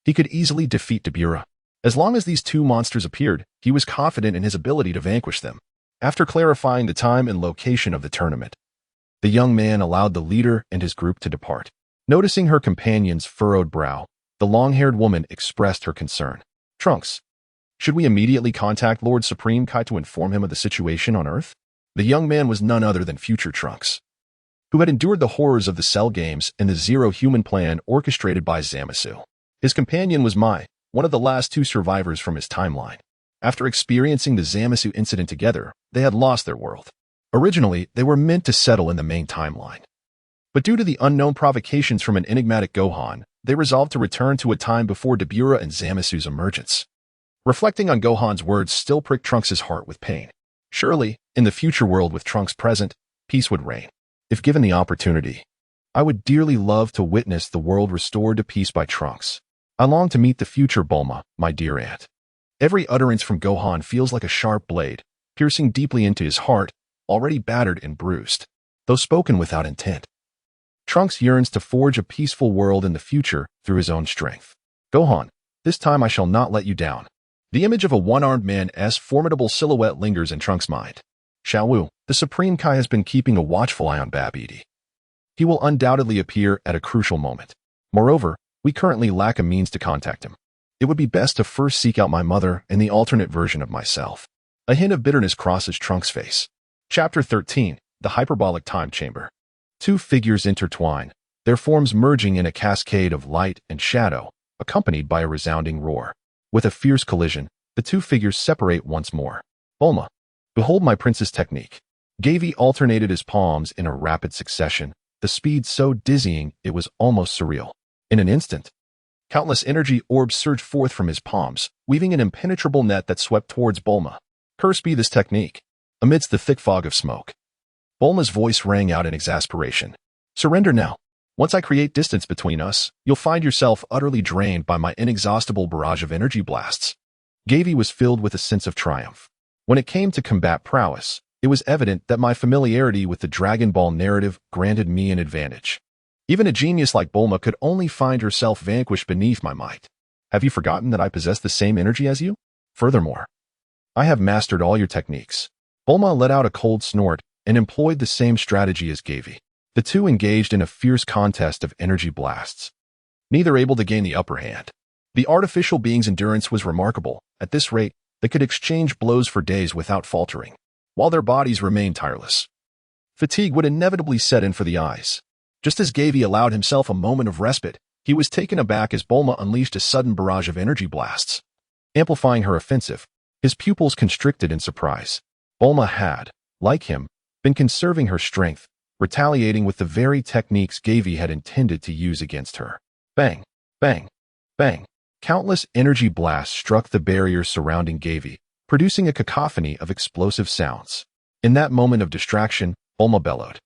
he could easily defeat Dabura. As long as these two monsters appeared, he was confident in his ability to vanquish them. After clarifying the time and location of the tournament, the young man allowed the leader and his group to depart. Noticing her companion's furrowed brow, the long-haired woman expressed her concern. Trunks, should we immediately contact Lord Supreme Kai to inform him of the situation on Earth? The young man was none other than future Trunks, who had endured the horrors of the Cell games and the zero-human plan orchestrated by Zamasu. His companion was Mai, one of the last two survivors from his timeline. After experiencing the Zamasu incident together, they had lost their world. Originally, they were meant to settle in the main timeline. But due to the unknown provocations from an enigmatic Gohan, they resolved to return to a time before Dabura and Zamasu's emergence. Reflecting on Gohan's words still pricked Trunks' heart with pain. Surely, in the future world with Trunks present, peace would reign. If given the opportunity, I would dearly love to witness the world restored to peace by Trunks. I long to meet the future Bulma, my dear aunt. Every utterance from Gohan feels like a sharp blade, piercing deeply into his heart, already battered and bruised, though spoken without intent. Trunks yearns to forge a peaceful world in the future through his own strength. Gohan, this time I shall not let you down. The image of a one-armed man's formidable silhouette lingers in Trunks' mind. Xiao Wu, the Supreme Kai has been keeping a watchful eye on Babidi. He will undoubtedly appear at a crucial moment. Moreover, we currently lack a means to contact him. It would be best to first seek out my mother and the alternate version of myself. A hint of bitterness crosses Trunks' face. Chapter 13, The Hyperbolic Time Chamber. Two figures intertwine, their forms merging in a cascade of light and shadow, accompanied by a resounding roar. With a fierce collision, the two figures separate once more. Bulma, behold my prince's technique. Gavie alternated his palms in a rapid succession, the speed so dizzying it was almost surreal. In an instant, countless energy orbs surged forth from his palms, weaving an impenetrable net that swept towards Bulma. Cursed be this technique. Amidst the thick fog of smoke, Bulma's voice rang out in exasperation. Surrender now. Once I create distance between us, you'll find yourself utterly drained by my inexhaustible barrage of energy blasts. Gavie was filled with a sense of triumph. When it came to combat prowess, it was evident that my familiarity with the Dragon Ball narrative granted me an advantage. Even a genius like Bulma could only find herself vanquished beneath my might. Have you forgotten that I possess the same energy as you? Furthermore, I have mastered all your techniques. Bulma let out a cold snort and employed the same strategy as Gavie. The two engaged in a fierce contest of energy blasts, neither able to gain the upper hand. The artificial being's endurance was remarkable. At this rate, they could exchange blows for days without faltering, while their bodies remained tireless. Fatigue would inevitably set in for the eyes. Just as Gavie allowed himself a moment of respite, he was taken aback as Bulma unleashed a sudden barrage of energy blasts. Amplifying her offensive, his pupils constricted in surprise. Bulma had, like him, been conserving her strength, retaliating with the very techniques Gavie had intended to use against her. Bang, bang, bang. Countless energy blasts struck the barrier surrounding Gavie, producing a cacophony of explosive sounds. In that moment of distraction, Bulma bellowed,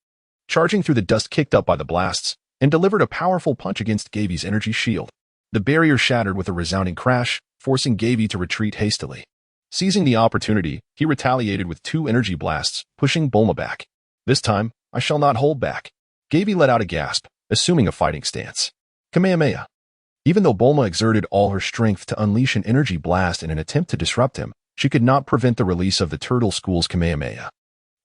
charging through the dust kicked up by the blasts, and delivered a powerful punch against Gavie's energy shield. The barrier shattered with a resounding crash, forcing Gavie to retreat hastily. Seizing the opportunity, he retaliated with 2 energy blasts, pushing Bulma back. This time, I shall not hold back. Gavie let out a gasp, assuming a fighting stance. Kamehameha. Even though Bulma exerted all her strength to unleash an energy blast in an attempt to disrupt him, she could not prevent the release of the Turtle School's Kamehameha.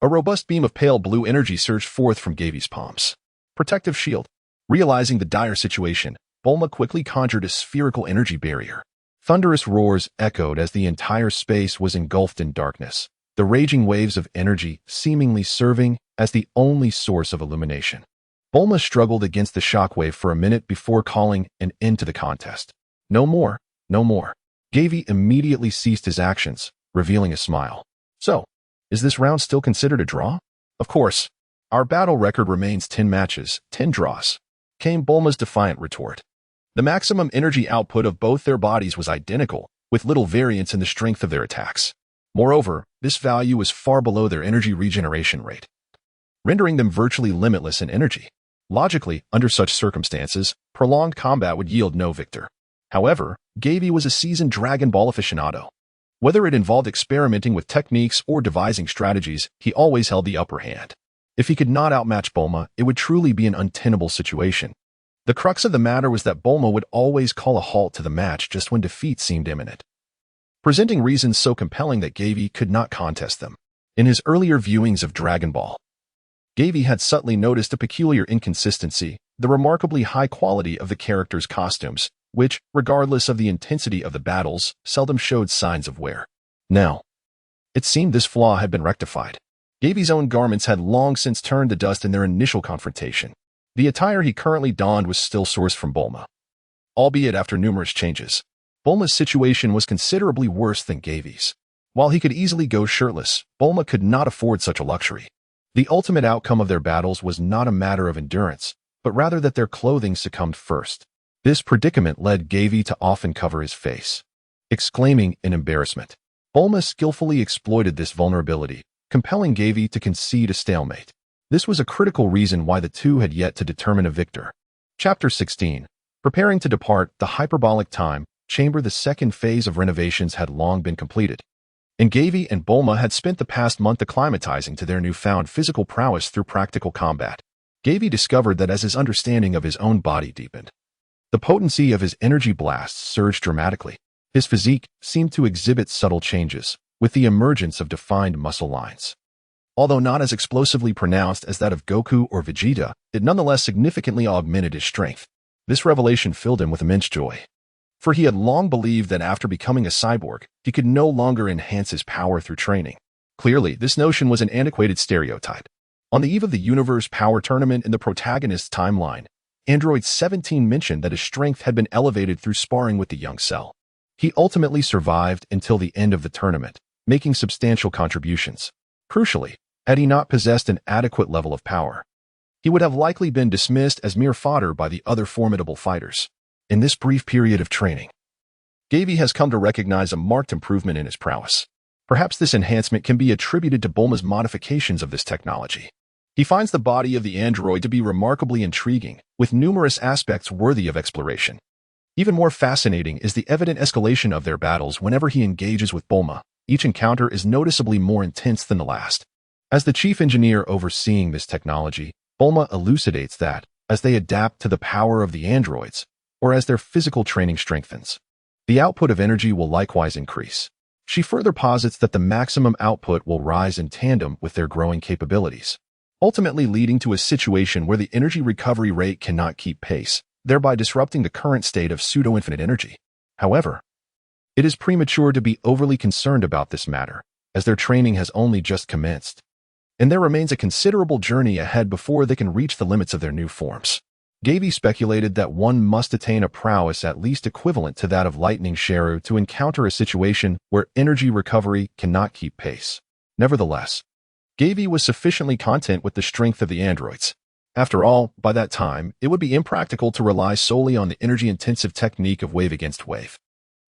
A robust beam of pale blue energy surged forth from Gavie's palms. Protective shield. Realizing the dire situation, Bulma quickly conjured a spherical energy barrier. Thunderous roars echoed as the entire space was engulfed in darkness, the raging waves of energy seemingly serving as the only source of illumination. Bulma struggled against the shockwave for a minute before calling an end to the contest. No more, no more. Gavie immediately ceased his actions, revealing a smile. So, is this round still considered a draw? Of course. Our battle record remains 10 matches, 10 draws, came Bulma's defiant retort. The maximum energy output of both their bodies was identical, with little variance in the strength of their attacks. Moreover, this value was far below their energy regeneration rate, rendering them virtually limitless in energy. Logically, under such circumstances, prolonged combat would yield no victor. However, Gavie was a seasoned Dragon Ball aficionado. Whether it involved experimenting with techniques or devising strategies, he always held the upper hand. If he could not outmatch Bulma, it would truly be an untenable situation. The crux of the matter was that Bulma would always call a halt to the match just when defeat seemed imminent, presenting reasons so compelling that Gavie could not contest them. In his earlier viewings of Dragon Ball, Gavie had subtly noticed a peculiar inconsistency, the remarkably high quality of the characters' costumes, which, regardless of the intensity of the battles, seldom showed signs of wear. Now, it seemed this flaw had been rectified. Gavie's own garments had long since turned to dust in their initial confrontation. The attire he currently donned was still sourced from Bulma, albeit after numerous changes. Bulma's situation was considerably worse than Gavie's. While he could easily go shirtless, Bulma could not afford such a luxury. The ultimate outcome of their battles was not a matter of endurance, but rather that their clothing succumbed first. This predicament led Gavie to often cover his face, exclaiming in embarrassment. Bulma skillfully exploited this vulnerability, compelling Gavie to concede a stalemate. This was a critical reason why the two had yet to determine a victor. Chapter 16. Preparing to depart the hyperbolic time chamber. The second phase of renovations had long been completed, and Gavie and Bulma had spent the past month acclimatizing to their newfound physical prowess through practical combat. Gavie discovered that as his understanding of his own body deepened, the potency of his energy blasts surged dramatically. His physique seemed to exhibit subtle changes, with the emergence of defined muscle lines. Although not as explosively pronounced as that of Goku or Vegeta, it nonetheless significantly augmented his strength. This revelation filled him with immense joy, for he had long believed that after becoming a cyborg, he could no longer enhance his power through training. Clearly, this notion was an antiquated stereotype. On the eve of the Universe Power Tournament in the protagonist's timeline, Android 17 mentioned that his strength had been elevated through sparring with the young Cell. He ultimately survived until the end of the tournament, making substantial contributions. Crucially, had he not possessed an adequate level of power, he would have likely been dismissed as mere fodder by the other formidable fighters. In this brief period of training, Gavie has come to recognize a marked improvement in his prowess. Perhaps this enhancement can be attributed to Bulma's modifications of this technology. He finds the body of the android to be remarkably intriguing, with numerous aspects worthy of exploration. Even more fascinating is the evident escalation of their battles whenever he engages with Bulma. Each encounter is noticeably more intense than the last. As the chief engineer overseeing this technology, Bulma elucidates that, as they adapt to the power of the androids, or as their physical training strengthens, the output of energy will likewise increase. She further posits that the maximum output will rise in tandem with their growing capabilities, ultimately leading to a situation where the energy recovery rate cannot keep pace, thereby disrupting the current state of pseudo-infinite energy. However, it is premature to be overly concerned about this matter, as their training has only just commenced, and there remains a considerable journey ahead before they can reach the limits of their new forms. Gavie speculated that one must attain a prowess at least equivalent to that of Lightning Sheru to encounter a situation where energy recovery cannot keep pace. Nevertheless, Gavie was sufficiently content with the strength of the androids. After all, by that time, it would be impractical to rely solely on the energy-intensive technique of wave against wave.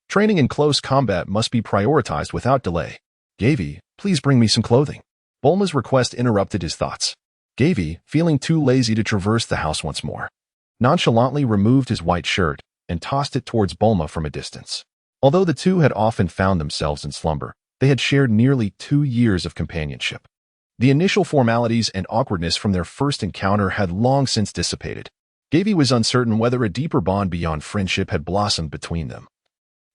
Training in close combat must be prioritized without delay. Gavie, please bring me some clothing. Bulma's request interrupted his thoughts. Gavie, feeling too lazy to traverse the house once more, nonchalantly removed his white shirt, and tossed it towards Bulma from a distance. Although the two had often found themselves in slumber, they had shared nearly 2 years of companionship. The initial formalities and awkwardness from their first encounter had long since dissipated. Gavie was uncertain whether a deeper bond beyond friendship had blossomed between them.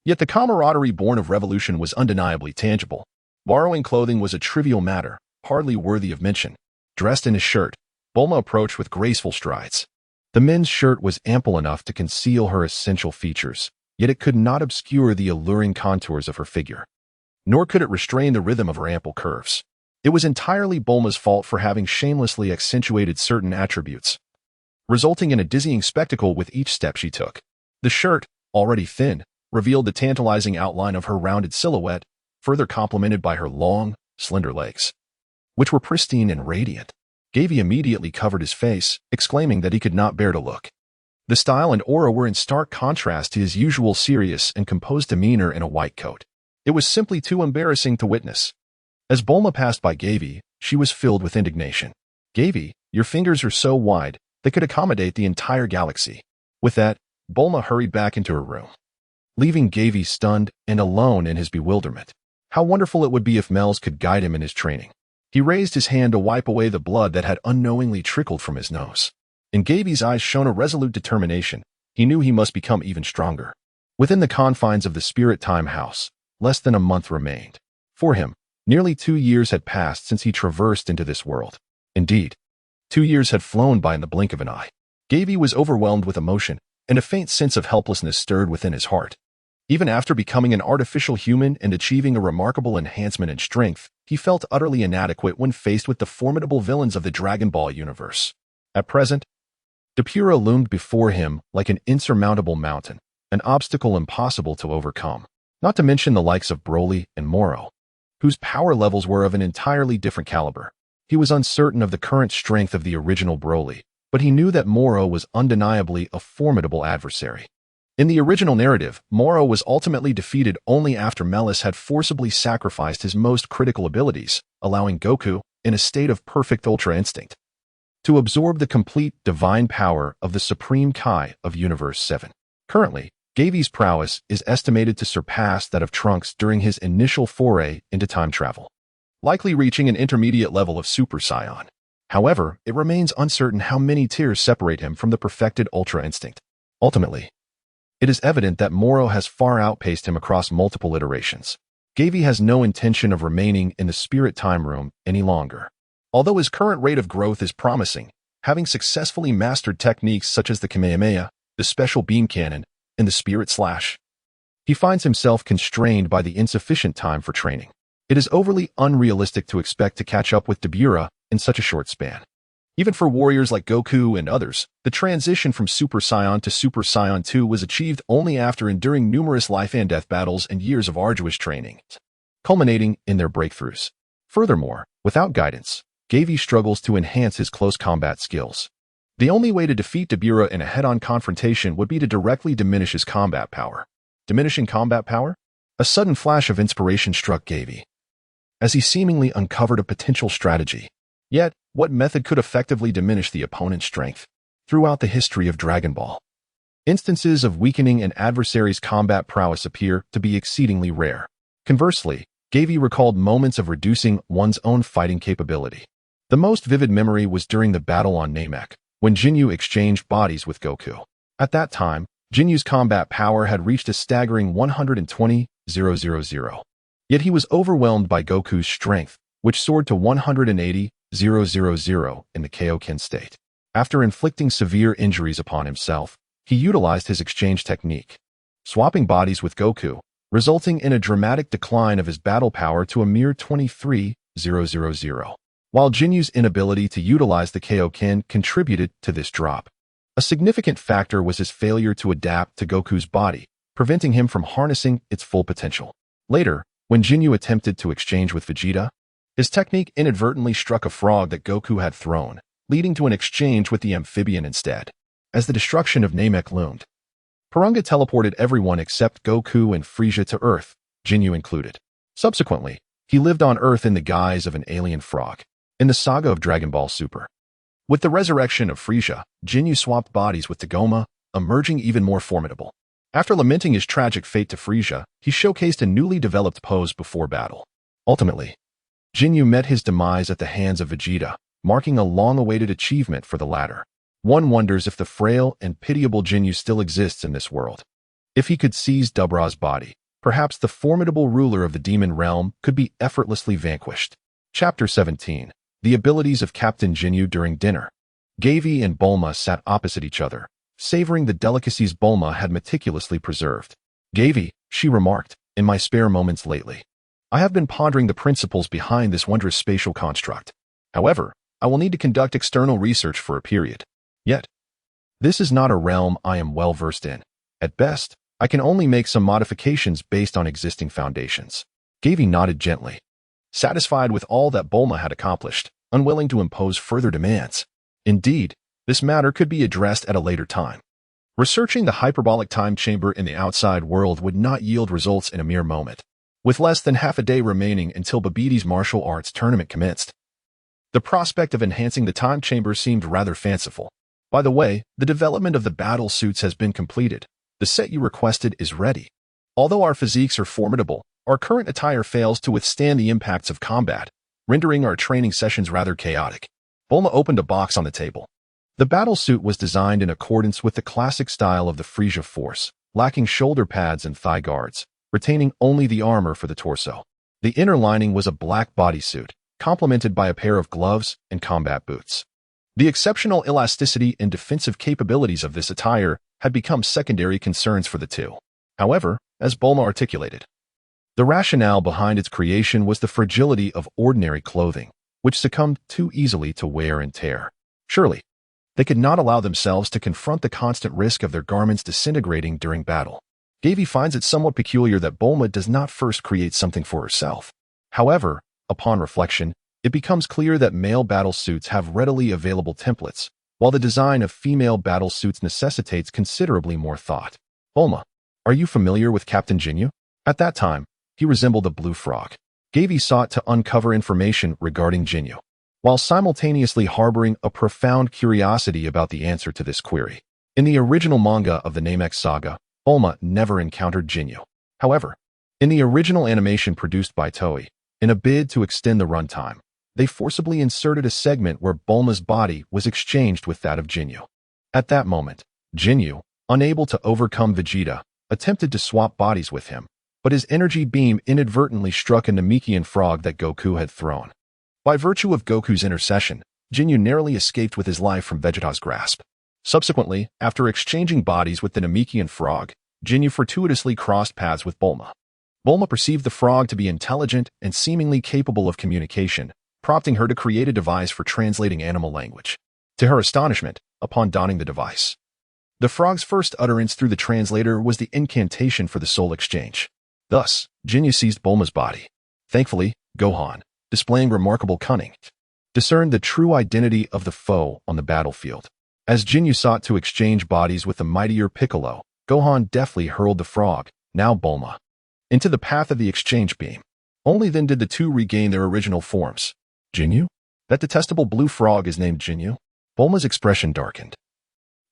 Yet the camaraderie born of revolution was undeniably tangible. Borrowing clothing was a trivial matter, hardly worthy of mention. Dressed in his shirt, Bulma approached with graceful strides. The men's shirt was ample enough to conceal her essential features, yet it could not obscure the alluring contours of her figure. Nor could it restrain the rhythm of her ample curves. It was entirely Bulma's fault for having shamelessly accentuated certain attributes, resulting in a dizzying spectacle with each step she took. The shirt, already thin, revealed the tantalizing outline of her rounded silhouette, further complemented by her long, slender legs, which were pristine and radiant. Gavie immediately covered his face, exclaiming that he could not bear to look. The style and aura were in stark contrast to his usual serious and composed demeanor in a white coat. It was simply too embarrassing to witness. As Bulma passed by Gavie, she was filled with indignation. "Gavie, your fingers are so wide, they could accommodate the entire galaxy." With that, Bulma hurried back into her room, leaving Gavie stunned and alone in his bewilderment. How wonderful it would be if Mel's could guide him in his training. He raised his hand to wipe away the blood that had unknowingly trickled from his nose. In Gavie's eyes shone a resolute determination. He knew he must become even stronger. Within the confines of the Spirit Time House, less than a month remained. For him, nearly 2 years had passed since he traversed into this world. Indeed, 2 years had flown by in the blink of an eye. Gavie was overwhelmed with emotion, and a faint sense of helplessness stirred within his heart. Even after becoming an artificial human and achieving a remarkable enhancement in strength, he felt utterly inadequate when faced with the formidable villains of the Dragon Ball universe. At present, Dabura loomed before him like an insurmountable mountain, an obstacle impossible to overcome. Not to mention the likes of Broly and Moro, whose power levels were of an entirely different caliber. He was uncertain of the current strength of the original Broly, but he knew that Moro was undeniably a formidable adversary. In the original narrative, Moro was ultimately defeated only after Melis had forcibly sacrificed his most critical abilities, allowing Goku, in a state of perfect Ultra Instinct, to absorb the complete divine power of the Supreme Kai of Universe 7. Currently, Gavie's prowess is estimated to surpass that of Trunks during his initial foray into time travel, likely reaching an intermediate level of Super Saiyan. However, it remains uncertain how many tiers separate him from the perfected Ultra Instinct. Ultimately, it is evident that Moro has far outpaced him across multiple iterations. Gavie has no intention of remaining in the Spirit Time Room any longer. Although his current rate of growth is promising, having successfully mastered techniques such as the Kamehameha, the Special Beam Cannon, and the Spirit Slash, he finds himself constrained by the insufficient time for training. It is overly unrealistic to expect to catch up with Dabura in such a short span. Even for warriors like Goku and others, the transition from Super Saiyan to Super Saiyan 2 was achieved only after enduring numerous life and death battles and years of arduous training, culminating in their breakthroughs. Furthermore, without guidance, Gavie struggles to enhance his close combat skills. The only way to defeat Dabura in a head-on confrontation would be to directly diminish his combat power. Diminishing combat power? A sudden flash of inspiration struck Gavie, as he seemingly uncovered a potential strategy. Yet, what method could effectively diminish the opponent's strength? Throughout the history of Dragon Ball, instances of weakening an adversary's combat prowess appear to be exceedingly rare. Conversely, Gavie recalled moments of reducing one's own fighting capability. The most vivid memory was during the battle on Namek, when Jinyu exchanged bodies with Goku. At that time, Jinyu's combat power had reached a staggering 120,000. Yet he was overwhelmed by Goku's strength, which soared to 180,000 in the Kaioken state. After inflicting severe injuries upon himself, he utilized his exchange technique, swapping bodies with Goku, resulting in a dramatic decline of his battle power to a mere 23,000. While Jinyu's inability to utilize the Kaioken contributed to this drop, a significant factor was his failure to adapt to Goku's body, preventing him from harnessing its full potential. Later, when Jinyu attempted to exchange with Vegeta, his technique inadvertently struck a frog that Goku had thrown, leading to an exchange with the amphibian instead. As the destruction of Namek loomed, Porunga teleported everyone except Goku and Frieza to Earth, Jinyu included. Subsequently, he lived on Earth in the guise of an alien frog, in the saga of Dragon Ball Super. With the resurrection of Frieza, Jinyu swapped bodies with Tagoma, emerging even more formidable. After lamenting his tragic fate to Frieza, he showcased a newly developed pose before battle. Ultimately, Jinyu met his demise at the hands of Vegeta, marking a long-awaited achievement for the latter. One wonders if the frail and pitiable Jinyu still exists in this world. If he could seize Dabura's body, perhaps the formidable ruler of the demon realm could be effortlessly vanquished. Chapter 17. The Abilities of Captain Jinyu During Dinner. Gavie and Bulma sat opposite each other, savoring the delicacies Bulma had meticulously preserved. "Gavie," she remarked, "in my spare moments lately, I have been pondering the principles behind this wondrous spatial construct. However, I will need to conduct external research for a period. Yet, this is not a realm I am well versed in. At best, I can only make some modifications based on existing foundations." Gavie nodded gently, satisfied with all that Bulma had accomplished, unwilling to impose further demands. Indeed, this matter could be addressed at a later time. Researching the hyperbolic time chamber in the outside world would not yield results in a mere moment. With less than half a day remaining until Babidi's martial arts tournament commenced, the prospect of enhancing the time chamber seemed rather fanciful. "By the way, the development of the battle suits has been completed. The set you requested is ready. Although our physiques are formidable, our current attire fails to withstand the impacts of combat, rendering our training sessions rather chaotic." Bulma opened a box on the table. The battle suit was designed in accordance with the classic style of the Frieza Force, lacking shoulder pads and thigh guards, retaining only the armor for the torso. The inner lining was a black bodysuit, complemented by a pair of gloves and combat boots. The exceptional elasticity and defensive capabilities of this attire had become secondary concerns for the two. However, as Bulma articulated, the rationale behind its creation was the fragility of ordinary clothing, which succumbed too easily to wear and tear. Surely, they could not allow themselves to confront the constant risk of their garments disintegrating during battle. Gavie finds it somewhat peculiar that Bulma does not first create something for herself. However, upon reflection, it becomes clear that male battle suits have readily available templates, while the design of female battle suits necessitates considerably more thought. "Bulma, are you familiar with Captain Jinyu?" At that time, he resembled a blue frog. Gavie sought to uncover information regarding Jinyu, while simultaneously harboring a profound curiosity about the answer to this query. In the original manga of the Namek saga, Bulma never encountered Jinyu. However, in the original animation produced by Toei, in a bid to extend the runtime, they forcibly inserted a segment where Bulma's body was exchanged with that of Jinyu. At that moment, Jinyu, unable to overcome Vegeta, attempted to swap bodies with him, but his energy beam inadvertently struck a Namekian frog that Goku had thrown. By virtue of Goku's intercession, Jinyu narrowly escaped with his life from Vegeta's grasp. Subsequently, after exchanging bodies with the Namekian frog, Jinyu fortuitously crossed paths with Bulma. Bulma perceived the frog to be intelligent and seemingly capable of communication, prompting her to create a device for translating animal language. To her astonishment, upon donning the device, the frog's first utterance through the translator was the incantation for the soul exchange. Thus, Jinyu seized Bulma's body. Thankfully, Gohan, displaying remarkable cunning, discerned the true identity of the foe on the battlefield. As Jinyu sought to exchange bodies with the mightier Piccolo, Gohan deftly hurled the frog, now Bulma, into the path of the exchange beam. Only then did the two regain their original forms. "Jinyu? That detestable blue frog is named Jinyu?" Bulma's expression darkened,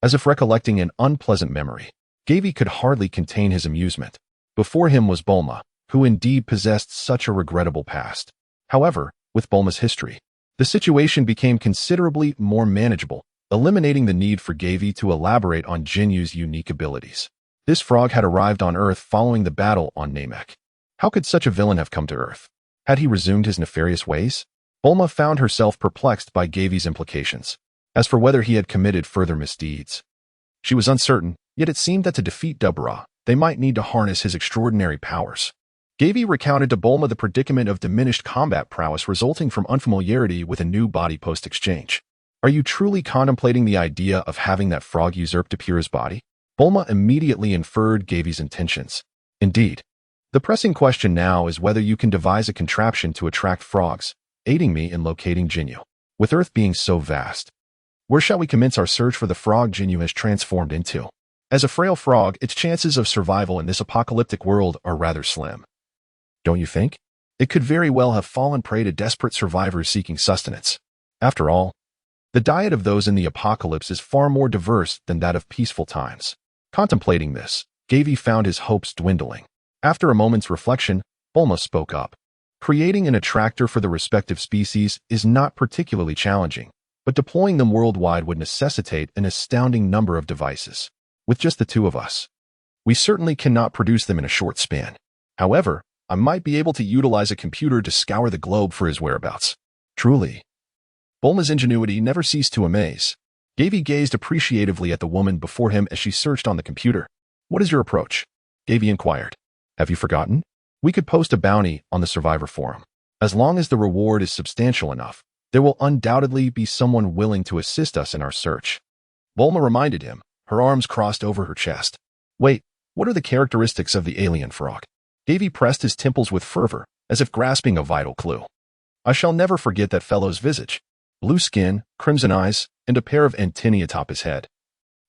as if recollecting an unpleasant memory. Gavie could hardly contain his amusement. Before him was Bulma, who indeed possessed such a regrettable past. However, with Bulma's history, the situation became considerably more manageable, eliminating the need for Gavie to elaborate on Jinyu's unique abilities. This frog had arrived on Earth following the battle on Namek. How could such a villain have come to Earth? Had he resumed his nefarious ways? Bulma found herself perplexed by Gavie's implications. As for whether he had committed further misdeeds, she was uncertain, yet it seemed that to defeat Dabura, they might need to harness his extraordinary powers. Gavie recounted to Bulma the predicament of diminished combat prowess resulting from unfamiliarity with a new body post-exchange. "Are you truly contemplating the idea of having that frog usurp Dabura's body?" Bulma immediately inferred Gavie's intentions. "Indeed. The pressing question now is whether you can devise a contraption to attract frogs, aiding me in locating Jinyu. With Earth being so vast, where shall we commence our search for the frog Jinyu has transformed into? As a frail frog, its chances of survival in this apocalyptic world are rather slim. Don't you think? It could very well have fallen prey to desperate survivors seeking sustenance. After all, The diet of those in the apocalypse is far more diverse than that of peaceful times. Contemplating this, Gavie found his hopes dwindling. After a moment's reflection, Bulma spoke up. Creating an attractor for the respective species is not particularly challenging, but deploying them worldwide would necessitate an astounding number of devices. With just the two of us, we certainly cannot produce them in a short span. However, I might be able to utilize a computer to scour the globe for his whereabouts. Truly. Bulma's ingenuity never ceased to amaze. Gavie gazed appreciatively at the woman before him as she searched on the computer. What is your approach? Gavie inquired. Have you forgotten? We could post a bounty on the Survivor Forum. As long as the reward is substantial enough, there will undoubtedly be someone willing to assist us in our search. Bulma reminded him, her arms crossed over her chest. Wait, what are the characteristics of the alien frog? Gavie pressed his temples with fervor, as if grasping a vital clue. I shall never forget that fellow's visage. Blue skin, crimson eyes, and a pair of antennae atop his head.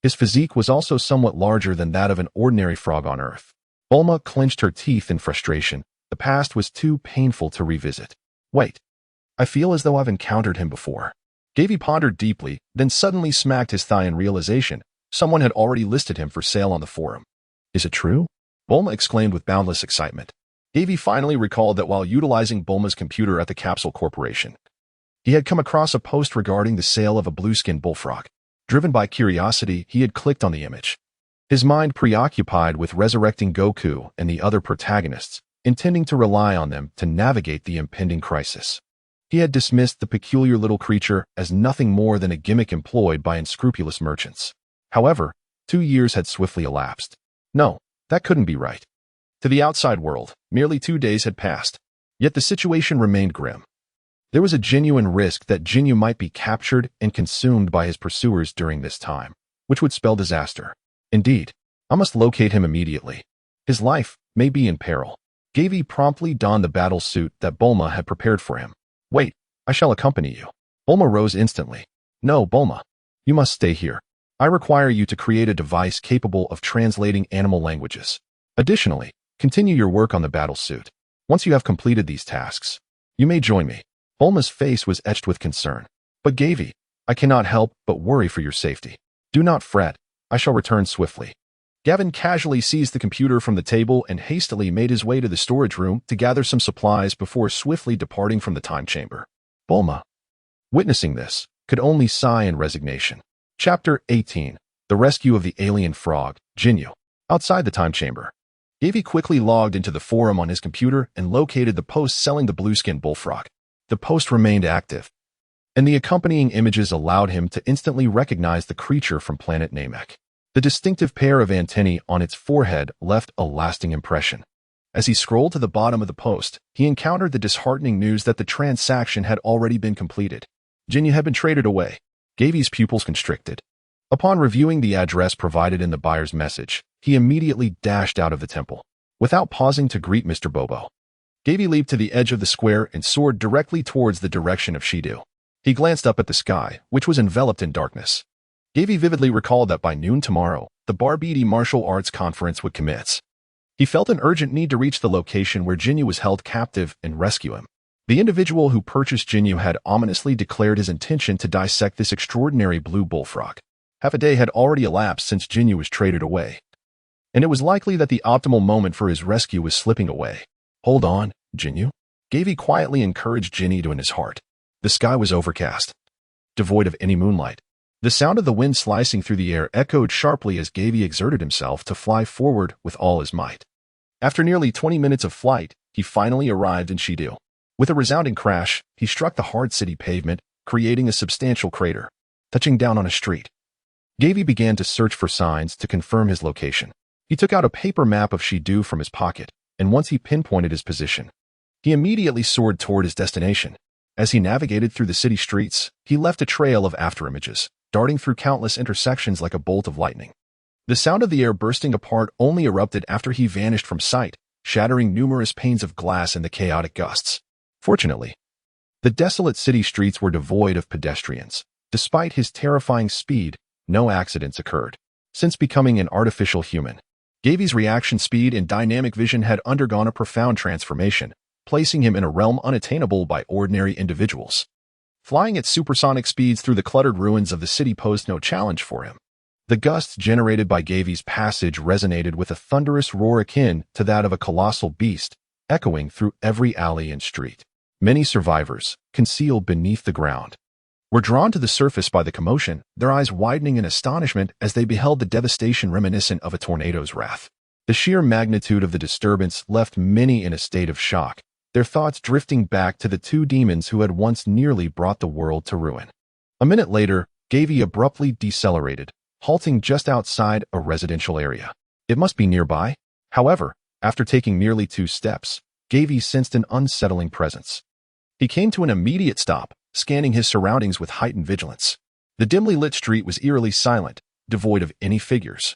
His physique was also somewhat larger than that of an ordinary frog on Earth. Bulma clenched her teeth in frustration. The past was too painful to revisit. Wait. I feel as though I've encountered him before. Gavie pondered deeply, then suddenly smacked his thigh in realization. Someone had already listed him for sale on the forum. Is it true? Bulma exclaimed with boundless excitement. Gavie finally recalled that while utilizing Bulma's computer at the Capsule Corporation, he had come across a post regarding the sale of a blue-skinned bullfrog. Driven by curiosity, he had clicked on the image. His mind preoccupied with resurrecting Goku and the other protagonists, intending to rely on them to navigate the impending crisis. He had dismissed the peculiar little creature as nothing more than a gimmick employed by unscrupulous merchants. However, 2 years had swiftly elapsed. No, that couldn't be right. To the outside world, merely 2 days had passed, yet the situation remained grim. There was a genuine risk that Jinyu might be captured and consumed by his pursuers during this time, which would spell disaster. Indeed, I must locate him immediately. His life may be in peril. Gavie promptly donned the battle suit that Bulma had prepared for him. Wait, I shall accompany you. Bulma rose instantly. No, Bulma. You must stay here. I require you to create a device capable of translating animal languages. Additionally, continue your work on the battle suit. Once you have completed these tasks, you may join me. Bulma's face was etched with concern. But Gavie, I cannot help but worry for your safety. Do not fret. I shall return swiftly. Gavin casually seized the computer from the table and hastily made his way to the storage room to gather some supplies before swiftly departing from the time chamber. Bulma, witnessing this, could only sigh in resignation. Chapter 18. The Rescue of the Alien Frog, Jinyu. Outside the time chamber, Gavie quickly logged into the forum on his computer and located the post selling the blue-skinned bullfrog. The post remained active, and the accompanying images allowed him to instantly recognize the creature from planet Namek. The distinctive pair of antennae on its forehead left a lasting impression. As he scrolled to the bottom of the post, he encountered the disheartening news that the transaction had already been completed. Jinyu had been traded away. Gavie's pupils constricted. Upon reviewing the address provided in the buyer's message, he immediately dashed out of the temple. Without pausing to greet Mr. Bobo, Gavie leaped to the edge of the square and soared directly towards the direction of Shido. He glanced up at the sky, which was enveloped in darkness. Gavie vividly recalled that by noon tomorrow, the Babidi martial arts conference would commence. He felt an urgent need to reach the location where Jinyu was held captive and rescue him. The individual who purchased Jinyu had ominously declared his intention to dissect this extraordinary blue bullfrog. Half a day had already elapsed since Jinyu was traded away, and it was likely that the optimal moment for his rescue was slipping away. Hold on, Jinyu. Gavie quietly encouraged Jinyu in his heart. The sky was overcast, devoid of any moonlight. The sound of the wind slicing through the air echoed sharply as Gavie exerted himself to fly forward with all his might. After nearly 20 minutes of flight, he finally arrived in Shido. With a resounding crash, he struck the hard city pavement, creating a substantial crater. Touching down on a street, Gavie began to search for signs to confirm his location. He took out a paper map of Shido from his pocket, and once he pinpointed his position, he immediately soared toward his destination. As he navigated through the city streets, he left a trail of afterimages, darting through countless intersections like a bolt of lightning. The sound of the air bursting apart only erupted after he vanished from sight, shattering numerous panes of glass in the chaotic gusts. Fortunately, the desolate city streets were devoid of pedestrians. Despite his terrifying speed, no accidents occurred. Since becoming an artificial human, Gavie's reaction speed and dynamic vision had undergone a profound transformation, placing him in a realm unattainable by ordinary individuals. Flying at supersonic speeds through the cluttered ruins of the city posed no challenge for him. The gusts generated by Gavie's passage resonated with a thunderous roar akin to that of a colossal beast, echoing through every alley and street. Many survivors, concealed beneath the ground, were drawn to the surface by the commotion, their eyes widening in astonishment as they beheld the devastation reminiscent of a tornado's wrath. The sheer magnitude of the disturbance left many in a state of shock, their thoughts drifting back to the two demons who had once nearly brought the world to ruin. A minute later, Gavie abruptly decelerated, halting just outside a residential area. It must be nearby. However, after taking nearly 2 steps, Gavie sensed an unsettling presence. He came to an immediate stop, scanning his surroundings with heightened vigilance. The dimly lit street was eerily silent, devoid of any figures,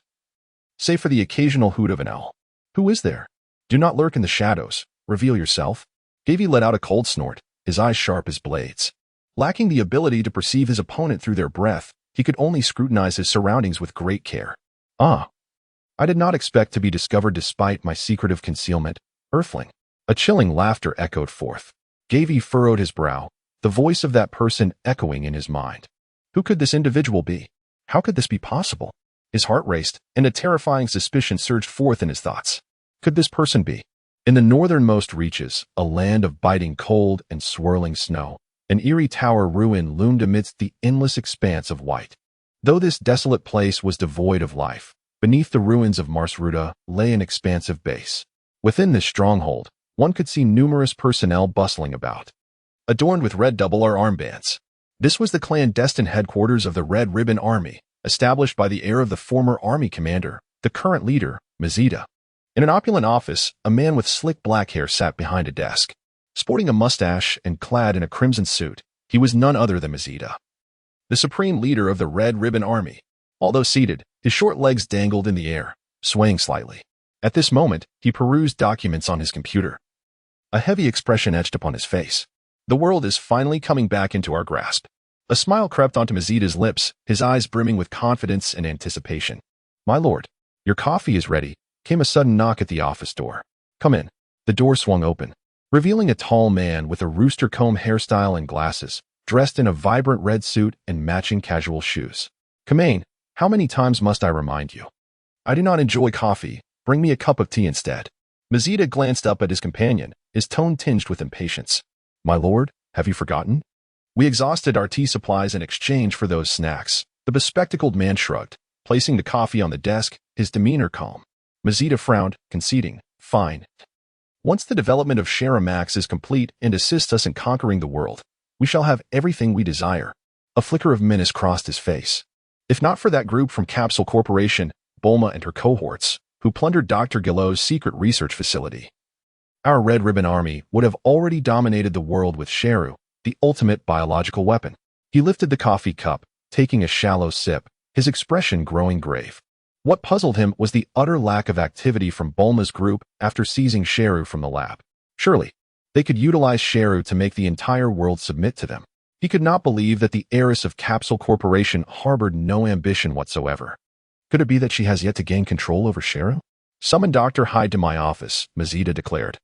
save for the occasional hoot of an owl. Who is there? Do not lurk in the shadows. Reveal yourself. Gavie let out a cold snort, his eyes sharp as blades. Lacking the ability to perceive his opponent through their breath, he could only scrutinize his surroundings with great care. Ah, I did not expect to be discovered despite my secretive concealment, Earthling. A chilling laughter echoed forth. Gavie furrowed his brow, the voice of that person echoing in his mind. Who could this individual be? How could this be possible? His heart raced, and a terrifying suspicion surged forth in his thoughts. Could this person be? In the northernmost reaches, a land of biting cold and swirling snow, an eerie tower ruin loomed amidst the endless expanse of white. Though this desolate place was devoid of life, beneath the ruins of Marsruta lay an expansive base. Within this stronghold, one could see numerous personnel bustling about, adorned with red double-R armbands. This was the clandestine headquarters of the Red Ribbon Army, established by the heir of the former army commander, the current leader, Mazida. In an opulent office, a man with slick black hair sat behind a desk. Sporting a mustache and clad in a crimson suit, he was none other than Mazida, the supreme leader of the Red Ribbon Army. Although seated, his short legs dangled in the air, swaying slightly. At this moment, he perused documents on his computer. A heavy expression etched upon his face. The world is finally coming back into our grasp. A smile crept onto Mazida's lips, his eyes brimming with confidence and anticipation. My lord, your coffee is ready. Came a sudden knock at the office door. Come in. The door swung open, revealing a tall man with a rooster comb hairstyle and glasses, dressed in a vibrant red suit and matching casual shoes. Kamain, how many times must I remind you? I do not enjoy coffee. Bring me a cup of tea instead. Mazida glanced up at his companion, his tone tinged with impatience. My lord, have you forgotten? We exhausted our tea supplies in exchange for those snacks. The bespectacled man shrugged, placing the coffee on the desk, his demeanor calm. Mazida frowned, conceding, fine. Once the development of Sharamax is complete and assists us in conquering the world, we shall have everything we desire. A flicker of menace crossed his face. If not for that group from Capsule Corporation, Bulma and her cohorts, who plundered Dr. Gillo's secret research facility, our Red Ribbon Army would have already dominated the world with Sheru, the ultimate biological weapon. He lifted the coffee cup, taking a shallow sip, his expression growing grave. What puzzled him was the utter lack of activity from Bulma's group after seizing Sheru from the lab. Surely, they could utilize Sheru to make the entire world submit to them. He could not believe that the heiress of Capsule Corporation harbored no ambition whatsoever. Could it be that she has yet to gain control over Sheru? Summon Dr. Hyde to my office, Mazida declared,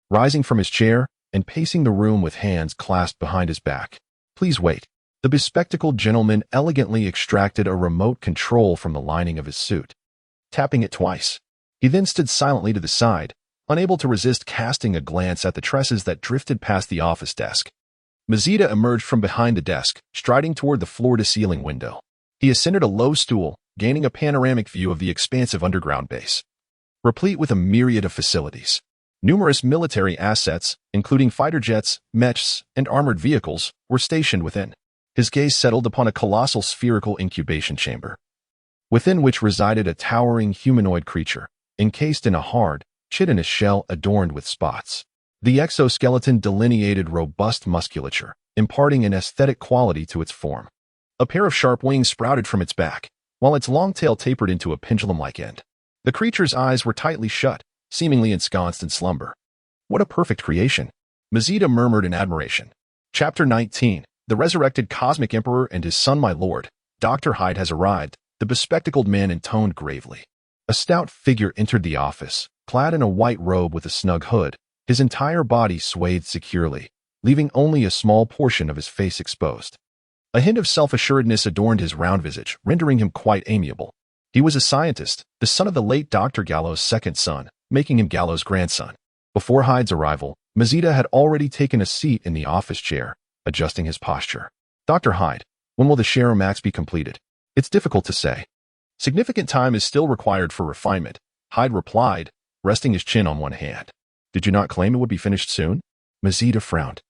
rising from his chair and pacing the room with hands clasped behind his back. Please wait. The bespectacled gentleman elegantly extracted a remote control from the lining of his suit, tapping it twice. He then stood silently to the side, unable to resist casting a glance at the tresses that drifted past the office desk. Mazida emerged from behind the desk, striding toward the floor-to-ceiling window. He ascended a low stool, gaining a panoramic view of the expansive underground base, replete with a myriad of facilities. Numerous military assets, including fighter jets, mechs, and armored vehicles, were stationed within. His gaze settled upon a colossal spherical incubation chamber, within which resided a towering humanoid creature, encased in a hard, chitinous shell adorned with spots. The exoskeleton delineated robust musculature, imparting an aesthetic quality to its form. A pair of sharp wings sprouted from its back, while its long tail tapered into a pendulum-like end. The creature's eyes were tightly shut, seemingly ensconced in slumber. What a perfect creation, Mazida murmured in admiration. Chapter 19. The resurrected Cosmic Emperor and his son, my lord. Dr. Hyde has arrived, the bespectacled man intoned gravely. A stout figure entered the office, clad in a white robe with a snug hood, his entire body swathed securely, leaving only a small portion of his face exposed. A hint of self-assuredness adorned his round visage, rendering him quite amiable. He was a scientist, the son of the late Dr. Gallo's second son, making him Gallo's grandson. Before Hyde's arrival, Mazida had already taken a seat in the office chair, adjusting his posture. Dr. Hyde, when will the Shadow Max be completed? It's difficult to say. Significant time is still required for refinement, Hyde replied, resting his chin on one hand. Did you not claim it would be finished soon? Mazida frowned.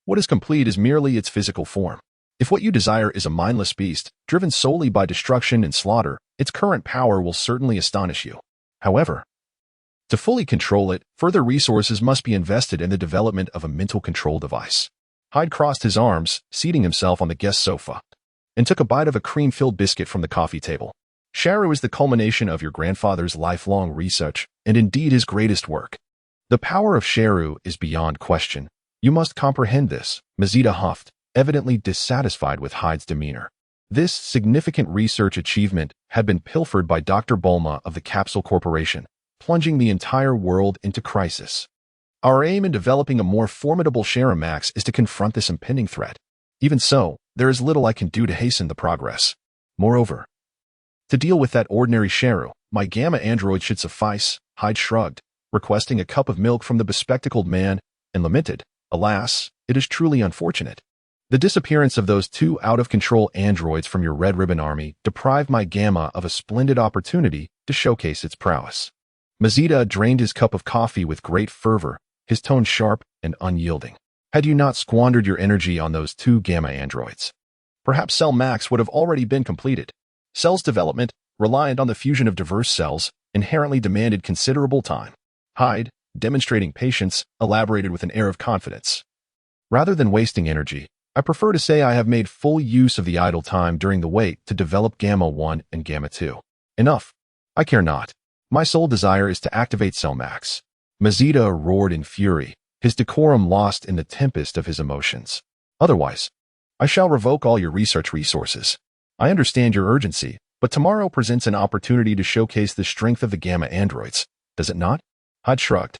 What is complete is merely its physical form. If what you desire is a mindless beast, driven solely by destruction and slaughter, its current power will certainly astonish you. However, to fully control it, further resources must be invested in the development of a mental control device. Hyde crossed his arms, seating himself on the guest sofa, and took a bite of a cream-filled biscuit from the coffee table. Sharu is the culmination of your grandfather's lifelong research, and indeed his greatest work. The power of Sharu is beyond question. You must comprehend this, Mazida huffed, evidently dissatisfied with Hyde's demeanor. This significant research achievement had been pilfered by Dr. Bulma of the Capsule Corporation, plunging the entire world into crisis. Our aim in developing a more formidable Shadow Max is to confront this impending threat. Even so, there is little I can do to hasten the progress. Moreover, to deal with that ordinary Shadow, my Gamma android should suffice, Hyde shrugged, requesting a cup of milk from the bespectacled man, and lamented, alas, it is truly unfortunate. The disappearance of those two out-of-control androids from your Red Ribbon Army deprived my Gamma of a splendid opportunity to showcase its prowess. Mazida drained his cup of coffee with great fervor, his tone sharp and unyielding. Had you not squandered your energy on those two Gamma androids, perhaps Cell Max would have already been completed. Cell's development, reliant on the fusion of diverse cells, inherently demanded considerable time. Hyde, demonstrating patience, elaborated with an air of confidence. Rather than wasting energy, I prefer to say I have made full use of the idle time during the wait to develop Gamma 1 and Gamma 2. Enough. I care not. My sole desire is to activate Cell Max. Mazida roared in fury, his decorum lost in the tempest of his emotions. Otherwise, I shall revoke all your research resources. I understand your urgency, but tomorrow presents an opportunity to showcase the strength of the Gamma androids, does it not? Hyde shrugged,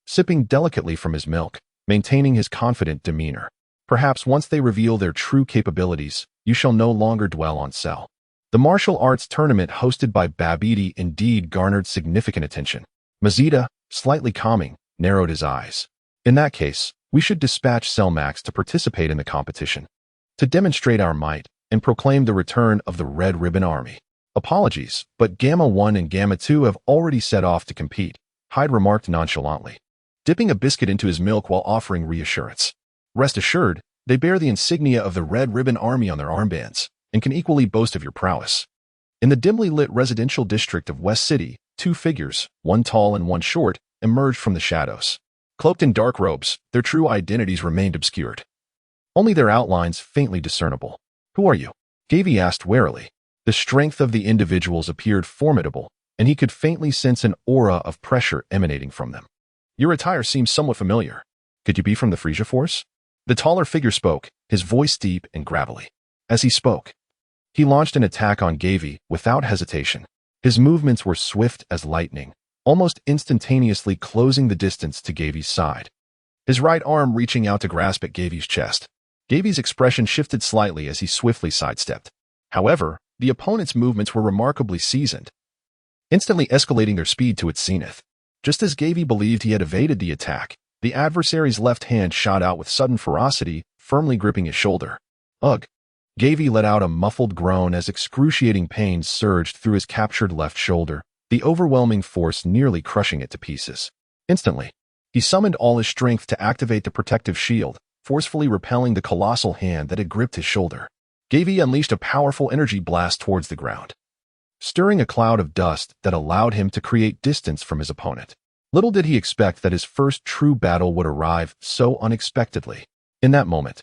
sipping delicately from his milk, maintaining his confident demeanor. Perhaps once they reveal their true capabilities, you shall no longer dwell on Cell. The martial arts tournament hosted by Babidi indeed garnered significant attention. Mazida, slightly calming, narrowed his eyes. In that case, we should dispatch Cell Max to participate in the competition, to demonstrate our might and proclaim the return of the Red Ribbon Army. Apologies, but Gamma 1 and Gamma 2 have already set off to compete, Hyde remarked nonchalantly, dipping a biscuit into his milk while offering reassurance. Rest assured, they bear the insignia of the Red Ribbon Army on their armbands, and can equally boast of your prowess. In the dimly lit residential district of West City, two figures, one tall and one short, emerged from the shadows. Cloaked in dark robes, their true identities remained obscured. Only their outlines faintly discernible. Who are you? Gavie asked warily. The strength of the individuals appeared formidable, and he could faintly sense an aura of pressure emanating from them. Your attire seems somewhat familiar. Could you be from the Frieza force? The taller figure spoke, his voice deep and gravelly. As he spoke, he launched an attack on Gavie without hesitation. His movements were swift as lightning, almost instantaneously closing the distance to Gavie's side. His right arm reaching out to grasp at Gavie's chest. Gavie's expression shifted slightly as he swiftly sidestepped. However, the opponent's movements were remarkably seasoned, instantly escalating their speed to its zenith. Just as Gavie believed he had evaded the attack, the adversary's left hand shot out with sudden ferocity, firmly gripping his shoulder. Ugh! Gavie let out a muffled groan as excruciating pain surged through his captured left shoulder, the overwhelming force nearly crushing it to pieces. Instantly, he summoned all his strength to activate the protective shield, forcefully repelling the colossal hand that had gripped his shoulder. Gavie unleashed a powerful energy blast towards the ground, stirring a cloud of dust that allowed him to create distance from his opponent. Little did he expect that his first true battle would arrive so unexpectedly. In that moment,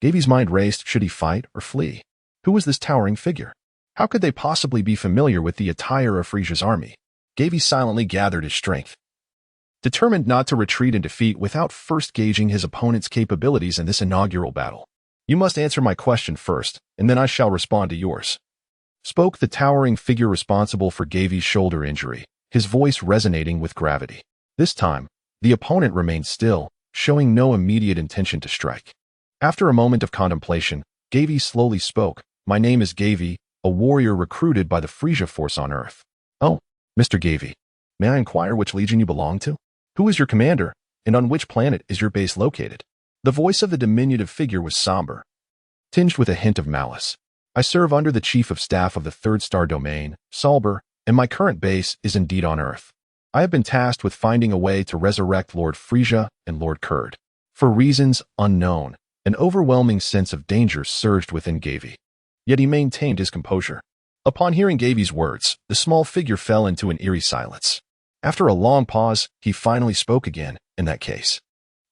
Gavie's mind raced, should he fight or flee? Who was this towering figure? How could they possibly be familiar with the attire of Frieza's army? Gavie silently gathered his strength, determined not to retreat in defeat without first gauging his opponent's capabilities in this inaugural battle. You must answer my question first, and then I shall respond to yours. Spoke the towering figure responsible for Gavie's shoulder injury, his voice resonating with gravity. This time, the opponent remained still, showing no immediate intention to strike. After a moment of contemplation, Gavie slowly spoke. "My name is Gavie, a warrior recruited by the Frieza force on Earth." "Oh, Mr. Gavie, may I inquire which legion you belong to? Who is your commander, and on which planet is your base located?" The voice of the diminutive figure was somber, tinged with a hint of malice. "I serve under the Chief of Staff of the Third Star Domain, Salber, and my current base is indeed on Earth. I have been tasked with finding a way to resurrect Lord Frieza and Lord Kurd." For reasons unknown, an overwhelming sense of danger surged within Gavie. Yet he maintained his composure. Upon hearing Gavie's words, the small figure fell into an eerie silence. After a long pause, he finally spoke again. "In that case."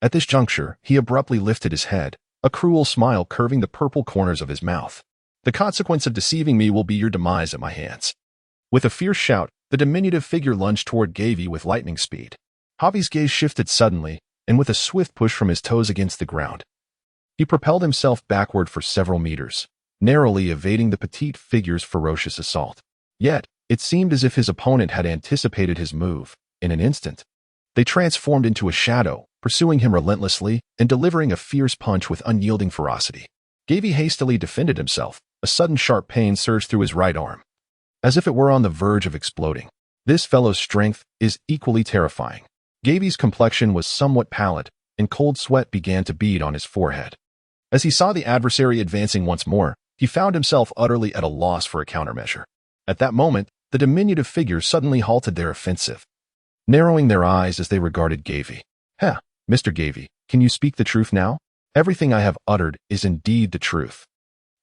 At this juncture, he abruptly lifted his head, a cruel smile curving the purple corners of his mouth. "The consequence of deceiving me will be your demise at my hands." With a fierce shout, the diminutive figure lunged toward Gavie with lightning speed. Gavie's gaze shifted suddenly, and with a swift push from his toes against the ground, he propelled himself backward for several meters, narrowly evading the petite figure's ferocious assault. Yet, it seemed as if his opponent had anticipated his move. In an instant, they transformed into a shadow, pursuing him relentlessly and delivering a fierce punch with unyielding ferocity. Gavie hastily defended himself. A sudden sharp pain surged through his right arm, as if it were on the verge of exploding. This fellow's strength is equally terrifying. Gavie's complexion was somewhat pallid, and cold sweat began to bead on his forehead. As he saw the adversary advancing once more, he found himself utterly at a loss for a countermeasure. At that moment, the diminutive figure suddenly halted their offensive, narrowing their eyes as they regarded Gavie. "Heh, Mr. Gavie, can you speak the truth now? Everything I have uttered is indeed the truth."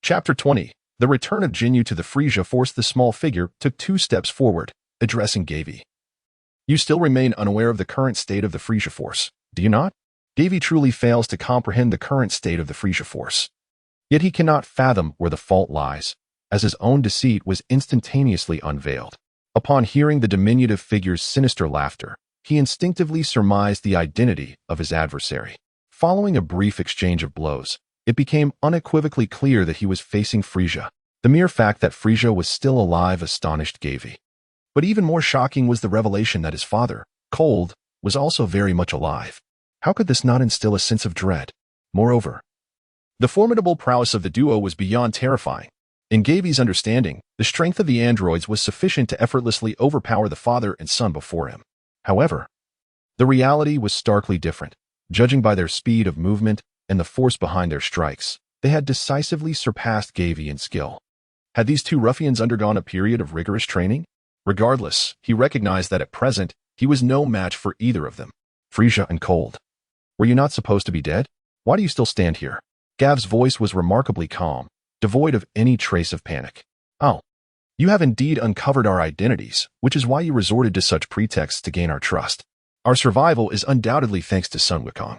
Chapter 20. The return of Jinyu to the Frieza force. The small figure took 2 steps forward, addressing Gavie. "You still remain unaware of the current state of the Frieza force, do you not?" Gavie truly fails to comprehend the current state of the Frieza force. Yet he cannot fathom where the fault lies, as his own deceit was instantaneously unveiled. Upon hearing the diminutive figure's sinister laughter, he instinctively surmised the identity of his adversary. Following a brief exchange of blows, it became unequivocally clear that he was facing Frieza. The mere fact that Frieza was still alive astonished Gavie. But even more shocking was the revelation that his father, Cold, was also very much alive. How could this not instill a sense of dread? Moreover, the formidable prowess of the duo was beyond terrifying. In Gavie's understanding, the strength of the androids was sufficient to effortlessly overpower the father and son before him. However, the reality was starkly different. Judging by their speed of movement and the force behind their strikes, they had decisively surpassed Gavie in skill. Had these two ruffians undergone a period of rigorous training? Regardless, he recognized that at present, he was no match for either of them. "Frieza and Cold, were you not supposed to be dead? Why do you still stand here?" Gav's voice was remarkably calm, devoid of any trace of panic. "Oh, you have indeed uncovered our identities, which is why you resorted to such pretexts to gain our trust. Our survival is undoubtedly thanks to Sun Wukong.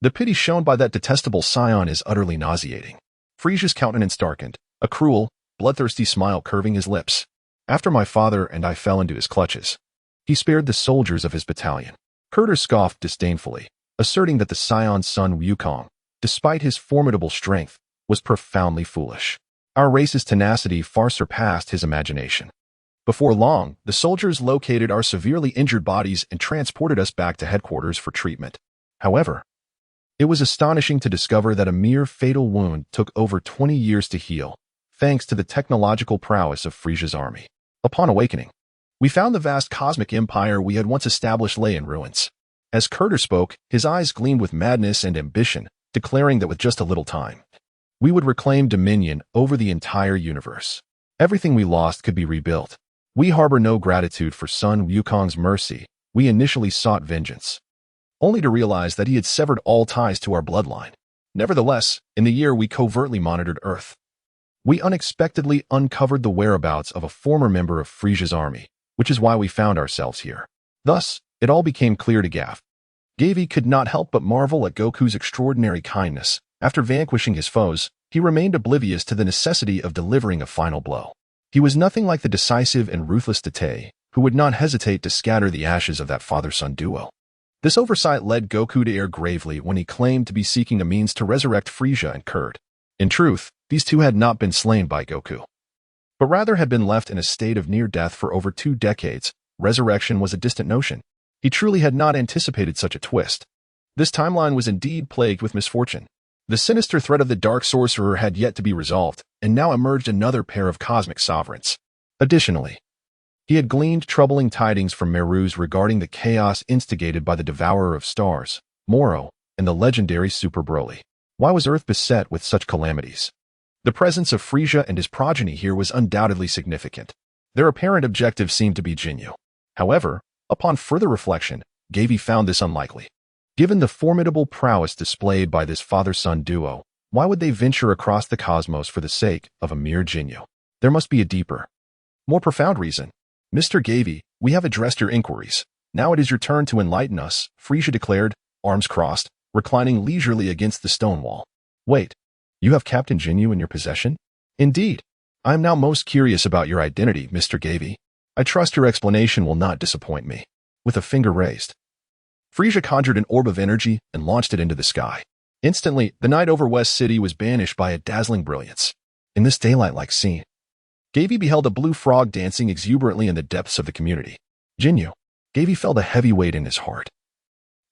The pity shown by that detestable scion is utterly nauseating." Frieza's countenance darkened, a cruel, bloodthirsty smile curving his lips. "After my father and I fell into his clutches, he spared the soldiers of his battalion." Kurder scoffed disdainfully, asserting that the scion's son Wukong, despite his formidable strength, was profoundly foolish. "Our race's tenacity far surpassed his imagination. Before long, the soldiers located our severely injured bodies and transported us back to headquarters for treatment. However, it was astonishing to discover that a mere fatal wound took over 20 years to heal, thanks to the technological prowess of Frieza's army. Upon awakening, we found the vast cosmic empire we had once established lay in ruins." As Kurder spoke, his eyes gleamed with madness and ambition, declaring that with just a little time, we would reclaim dominion over the entire universe. Everything we lost could be rebuilt. We harbor no gratitude for Sun Wukong's mercy. We initially sought vengeance, only to realize that he had severed all ties to our bloodline. Nevertheless, in the year we covertly monitored Earth, we unexpectedly uncovered the whereabouts of a former member of Frieza's army, which is why we found ourselves here. Thus, it all became clear to Gav. Gavie could not help but marvel at Goku's extraordinary kindness. After vanquishing his foes, he remained oblivious to the necessity of delivering a final blow. He was nothing like the decisive and ruthless Tete, who would not hesitate to scatter the ashes of that father-son duo. This oversight led Goku to err gravely when he claimed to be seeking a means to resurrect Frieza and Kurd. In truth, these two had not been slain by Goku, but rather had been left in a state of near death for over 2 decades. Resurrection was a distant notion. He truly had not anticipated such a twist. This timeline was indeed plagued with misfortune. The sinister threat of the Dark Sorcerer had yet to be resolved, and now emerged another pair of cosmic sovereigns. Additionally, he had gleaned troubling tidings from Meru's regarding the chaos instigated by the Devourer of Stars, Moro, and the legendary Super Broly. Why was Earth beset with such calamities? The presence of Frieza and his progeny here was undoubtedly significant. Their apparent objective seemed to be Jinyu. However, upon further reflection, Gavie found this unlikely. Given the formidable prowess displayed by this father-son duo, why would they venture across the cosmos for the sake of a mere Jinyu? There must be a deeper, more profound reason. Mr. Gavie, we have addressed your inquiries. Now it is your turn to enlighten us, Frieza declared, arms crossed, reclining leisurely against the stone wall. Wait, you have Captain Jinyu in your possession? Indeed. I am now most curious about your identity, Mr. Gavie. I trust your explanation will not disappoint me. With a finger raised, Frieza conjured an orb of energy and launched it into the sky. Instantly, the night over West City was banished by a dazzling brilliance. In this daylight-like scene, Gavie beheld a blue frog dancing exuberantly in the depths of the community. Jinyu. Gavie felt a heavy weight in his heart.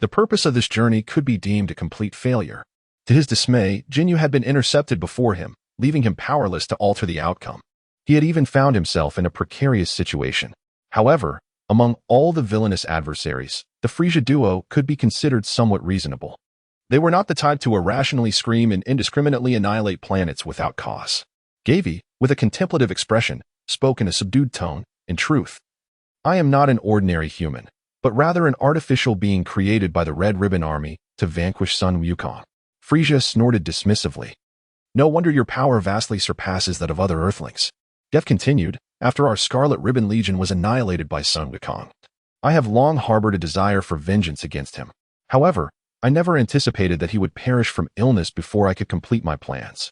The purpose of this journey could be deemed a complete failure. To his dismay, Jinyu had been intercepted before him, leaving him powerless to alter the outcome. He had even found himself in a precarious situation. However, among all the villainous adversaries, the Frieza duo could be considered somewhat reasonable. They were not the type to irrationally scream and indiscriminately annihilate planets without cause. Gavie, with a contemplative expression, spoke in a subdued tone. In truth, I am not an ordinary human, but rather an artificial being created by the Red Ribbon Army to vanquish Sun Wukong. Frieza snorted dismissively. No wonder your power vastly surpasses that of other Earthlings. Gavie continued, after our Scarlet Ribbon Legion was annihilated by Sun Wukong, I have long harbored a desire for vengeance against him. However, I never anticipated that he would perish from illness before I could complete my plans.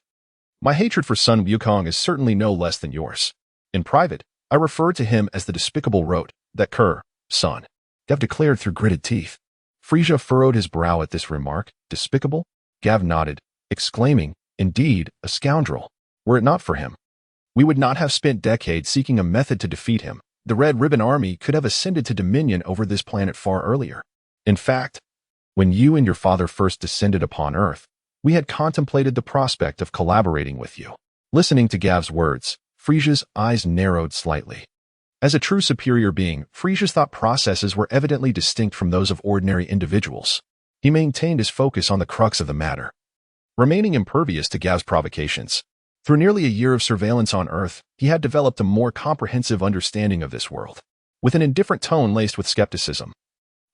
My hatred for Sun Wukong is certainly no less than yours. In private, I refer to him as the despicable rote, that cur, son. Gavie declared through gritted teeth. Frieza furrowed his brow at this remark. Despicable? Gavie nodded, exclaiming, indeed, a scoundrel. Were it not for him, we would not have spent decades seeking a method to defeat him. The Red Ribbon Army could have ascended to dominion over this planet far earlier. In fact, when you and your father first descended upon Earth, we had contemplated the prospect of collaborating with you. Listening to Gavie's words, Frieza's eyes narrowed slightly. As a true superior being, Frieza's thought processes were evidently distinct from those of ordinary individuals. He maintained his focus on the crux of the matter, remaining impervious to Gavie's provocations. Through nearly a year of surveillance on Earth, he had developed a more comprehensive understanding of this world. With an indifferent tone laced with skepticism,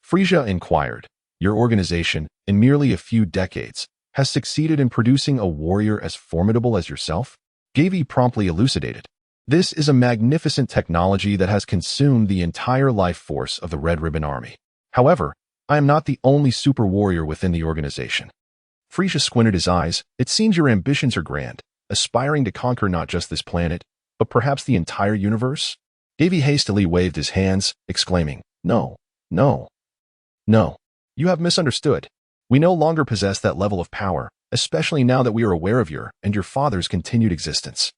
Frieza inquired, your organization, in merely a few decades, has succeeded in producing a warrior as formidable as yourself? Gavie promptly elucidated. This is a magnificent technology that has consumed the entire life force of the Red Ribbon Army. However, I am not the only super warrior within the organization. Frieza squinted his eyes. It seems your ambitions are grand, aspiring to conquer not just this planet, but perhaps the entire universe? Gavie hastily waved his hands, exclaiming, No. You have misunderstood. We no longer possess that level of power, especially now that we are aware of your and your father's continued existence.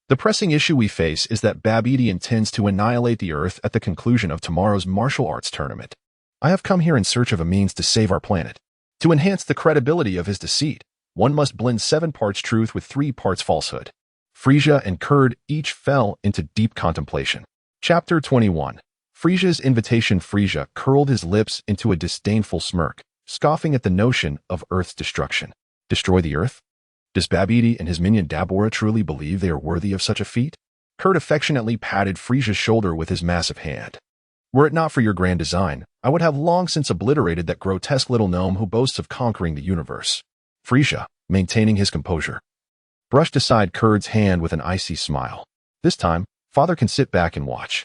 The pressing issue we face is that Babidi intends to annihilate the Earth at the conclusion of tomorrow's martial arts tournament. I have come here in search of a means to save our planet. To enhance the credibility of his deceit, one must blend 7 parts truth with 3 parts falsehood. Frieza and Kurd each fell into deep contemplation. Chapter 21. Frieza's invitation. Frieza curled his lips into a disdainful smirk, scoffing at the notion of Earth's destruction. Destroy the Earth? Does Babidi and his minion Dabura truly believe they are worthy of such a feat? Kurd affectionately patted Frieza's shoulder with his massive hand. Were it not for your grand design, I would have long since obliterated that grotesque little gnome who boasts of conquering the universe. Frieza, maintaining his composure, brushed aside Kurd's hand with an icy smile. This time, father can sit back and watch.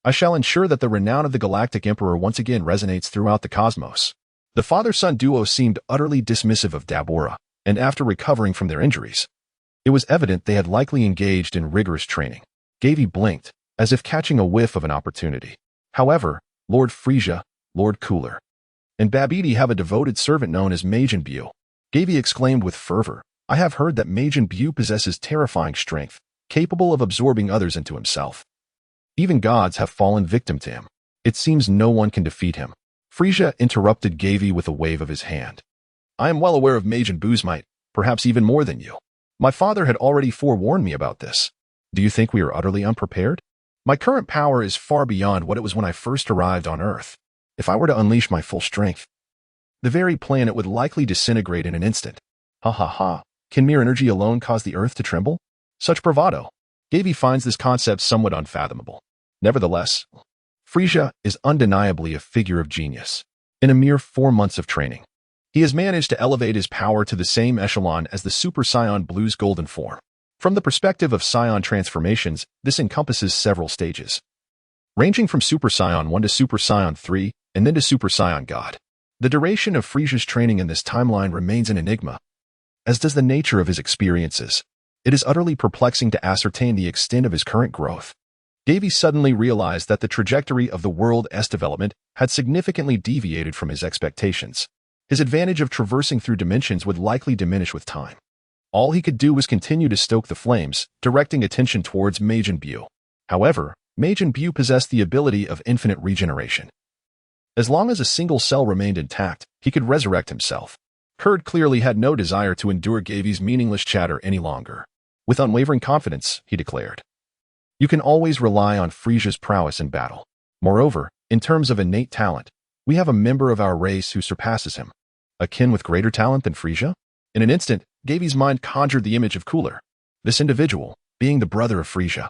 I shall ensure that the renown of the Galactic Emperor once again resonates throughout the cosmos. The father-son duo seemed utterly dismissive of Dabura, and after recovering from their injuries, it was evident they had likely engaged in rigorous training. Gavie blinked, as if catching a whiff of an opportunity. However, Lord Frieza, Lord Cooler, and Babidi have a devoted servant known as Majin Buu. Gavie exclaimed with fervor, I have heard that Majin Buu possesses terrifying strength, capable of absorbing others into himself. Even gods have fallen victim to him. It seems no one can defeat him. Frieza interrupted Gavie with a wave of his hand. I am well aware of Majin Buu's might, perhaps even more than you. My father had already forewarned me about this. Do you think we are utterly unprepared? My current power is far beyond what it was when I first arrived on Earth. If I were to unleash my full strength, the very planet would likely disintegrate in an instant. Ha ha ha. Can mere energy alone cause the Earth to tremble? Such bravado. Gavie finds this concept somewhat unfathomable. Nevertheless, Frieza is undeniably a figure of genius. In a mere 4 months of training, he has managed to elevate his power to the same echelon as the Super Saiyan Blue's golden form. From the perspective of Saiyan transformations, this encompasses several stages, ranging from Super Saiyan 1 to Super Saiyan 3, and then to Super Saiyan God. The duration of Frieza's training in this timeline remains an enigma, as does the nature of his experiences. It is utterly perplexing to ascertain the extent of his current growth. Gavie suddenly realized that the trajectory of the world's development had significantly deviated from his expectations. His advantage of traversing through dimensions would likely diminish with time. All he could do was continue to stoke the flames, directing attention towards Majin Buu. However, Majin Buu possessed the ability of infinite regeneration. As long as a single cell remained intact, he could resurrect himself. Kurd clearly had no desire to endure Gavie's meaningless chatter any longer. With unwavering confidence, he declared, you can always rely on Frieza's prowess in battle. Moreover, in terms of innate talent, we have a member of our race who surpasses him. Akin with greater talent than Frieza? In an instant, Gavie's mind conjured the image of Cooler. This individual, being the brother of Frieza,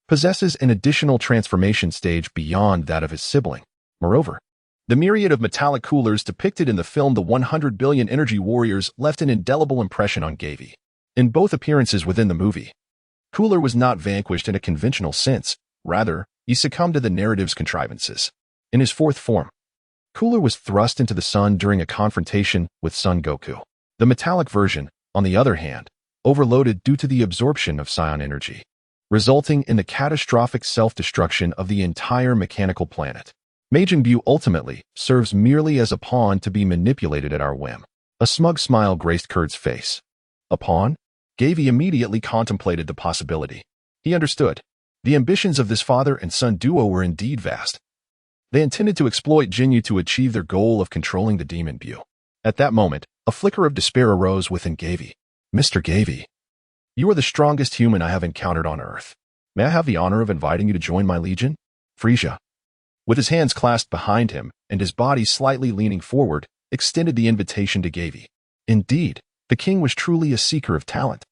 possesses an additional transformation stage beyond that of his sibling. Moreover, the myriad of metallic coolers depicted in the film The 100 Billion Energy Warriors left an indelible impression on Gavie. In both appearances within the movie, Cooler was not vanquished in a conventional sense. Rather, he succumbed to the narrative's contrivances. In his fourth form, Cooler was thrust into the sun during a confrontation with Son Goku. The metallic version, on the other hand, overloaded due to the absorption of Saiyan energy, resulting in the catastrophic self-destruction of the entire mechanical planet. Majin Buu ultimately serves merely as a pawn to be manipulated at our whim. A smug smile graced Kurt's face. A pawn? Gavie immediately contemplated the possibility. He understood. The ambitions of this father and son duo were indeed vast. They intended to exploit Jinyu to achieve their goal of controlling the demon Buu. At that moment, a flicker of despair arose within Gavie. Mr. Gavie, you are the strongest human I have encountered on Earth. May I have the honor of inviting you to join my legion? Frieza, with his hands clasped behind him and his body slightly leaning forward, extended the invitation to Gavie. Indeed, the king was truly a seeker of talent.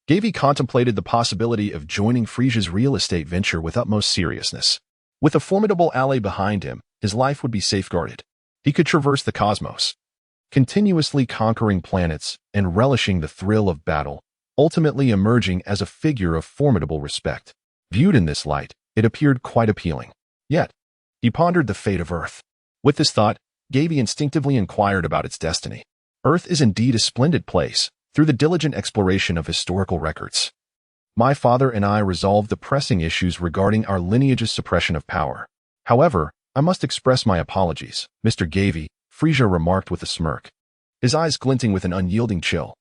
Gavie contemplated the possibility of joining Frieza's real estate venture with utmost seriousness. With a formidable ally behind him, his life would be safeguarded. He could traverse the cosmos, continuously conquering planets and relishing the thrill of battle, ultimately emerging as a figure of formidable respect. Viewed in this light, it appeared quite appealing. Yet, he pondered the fate of Earth. With this thought, Gavie instinctively inquired about its destiny. Earth is indeed a splendid place, through the diligent exploration of historical records. My father and I resolved the pressing issues regarding our lineage's suppression of power. However, I must express my apologies, Mr. Gavie, Frieza remarked with a smirk, his eyes glinting with an unyielding chill.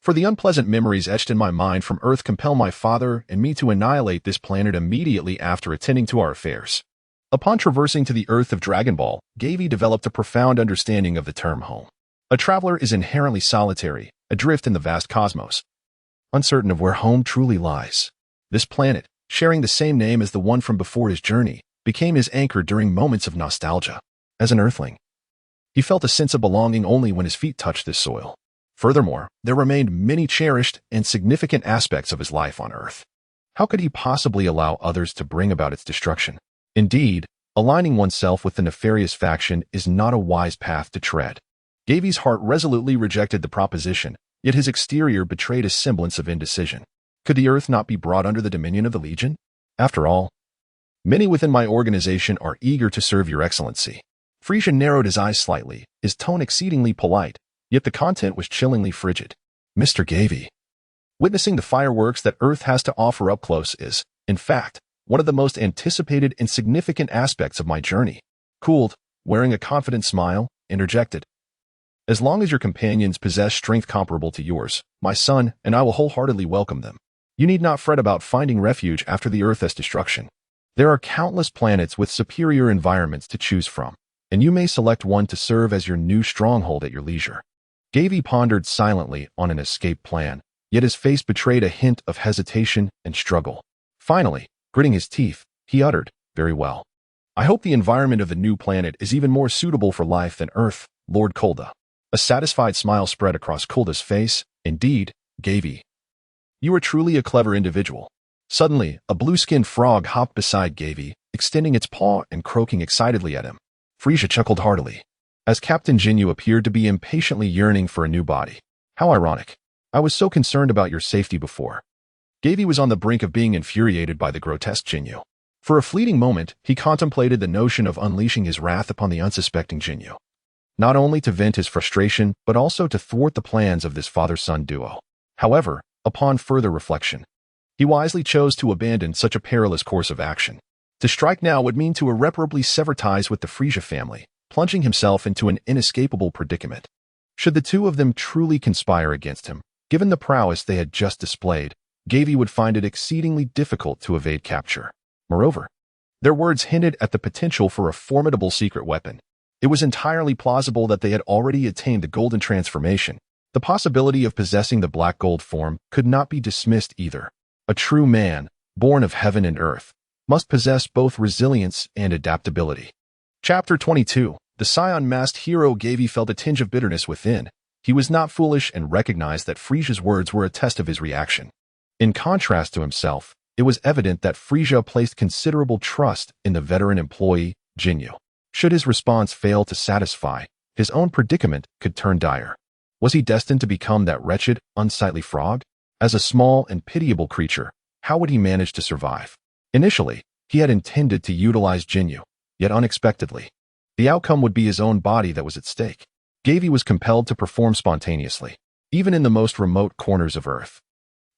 For the unpleasant memories etched in my mind from Earth compel my father and me to annihilate this planet immediately after attending to our affairs. Upon traversing to the Earth of Dragon Ball, Gavie developed a profound understanding of the term home. A traveler is inherently solitary, adrift in the vast cosmos, uncertain of where home truly lies. This planet, sharing the same name as the one from before his journey, became his anchor during moments of nostalgia. As an Earthling, he felt a sense of belonging only when his feet touched this soil. Furthermore, there remained many cherished and significant aspects of his life on Earth. How could he possibly allow others to bring about its destruction? Indeed, aligning oneself with the nefarious faction is not a wise path to tread. Gavie's heart resolutely rejected the proposition, yet his exterior betrayed a semblance of indecision. Could the Earth not be brought under the dominion of the Legion? After all, many within my organization are eager to serve your excellency. Frieza narrowed his eyes slightly, his tone exceedingly polite, yet the content was chillingly frigid. Mr. Gavie, witnessing the fireworks that Earth has to offer up close is, in fact, one of the most anticipated and significant aspects of my journey. Cooled, wearing a confident smile, interjected. As long as your companions possess strength comparable to yours, my son and I will wholeheartedly welcome them. You need not fret about finding refuge after the Earth's destruction. There are countless planets with superior environments to choose from. and you may select one to serve as your new stronghold at your leisure. Gavie pondered silently on an escape plan, yet his face betrayed a hint of hesitation and struggle. Finally, gritting his teeth, he uttered, "Very well. I hope the environment of the new planet is even more suitable for life than Earth, Lord Kulda." A satisfied smile spread across Kulda's face. "Indeed, Gavie. You are truly a clever individual." Suddenly, a blue-skinned frog hopped beside Gavie, extending its paw and croaking excitedly at him. Frieza chuckled heartily, as Captain Jinyu appeared to be impatiently yearning for a new body. "How ironic. I was so concerned about your safety before." Gavie was on the brink of being infuriated by the grotesque Jinyu. For a fleeting moment, he contemplated the notion of unleashing his wrath upon the unsuspecting Jinyu, not only to vent his frustration, but also to thwart the plans of this father-son duo. However, upon further reflection, he wisely chose to abandon such a perilous course of action. To strike now would mean to irreparably sever ties with the Frieza family, plunging himself into an inescapable predicament. Should the two of them truly conspire against him, given the prowess they had just displayed, Gavie would find it exceedingly difficult to evade capture. Moreover, their words hinted at the potential for a formidable secret weapon. It was entirely plausible that they had already attained the golden transformation. The possibility of possessing the black gold form could not be dismissed either. A true man, born of heaven and earth, must possess both resilience and adaptability. Chapter 22. The Scion masked hero Gavie felt a tinge of bitterness within. He was not foolish and recognized that Frieza's words were a test of his reaction. In contrast to himself, it was evident that Frieza placed considerable trust in the veteran employee, Jinyu. Should his response fail to satisfy, his own predicament could turn dire. Was he destined to become that wretched, unsightly frog? As a small and pitiable creature, how would he manage to survive? Initially, he had intended to utilize Jinyu, yet unexpectedly, the outcome would be his own body that was at stake. Gavie was compelled to perform spontaneously, even in the most remote corners of Earth.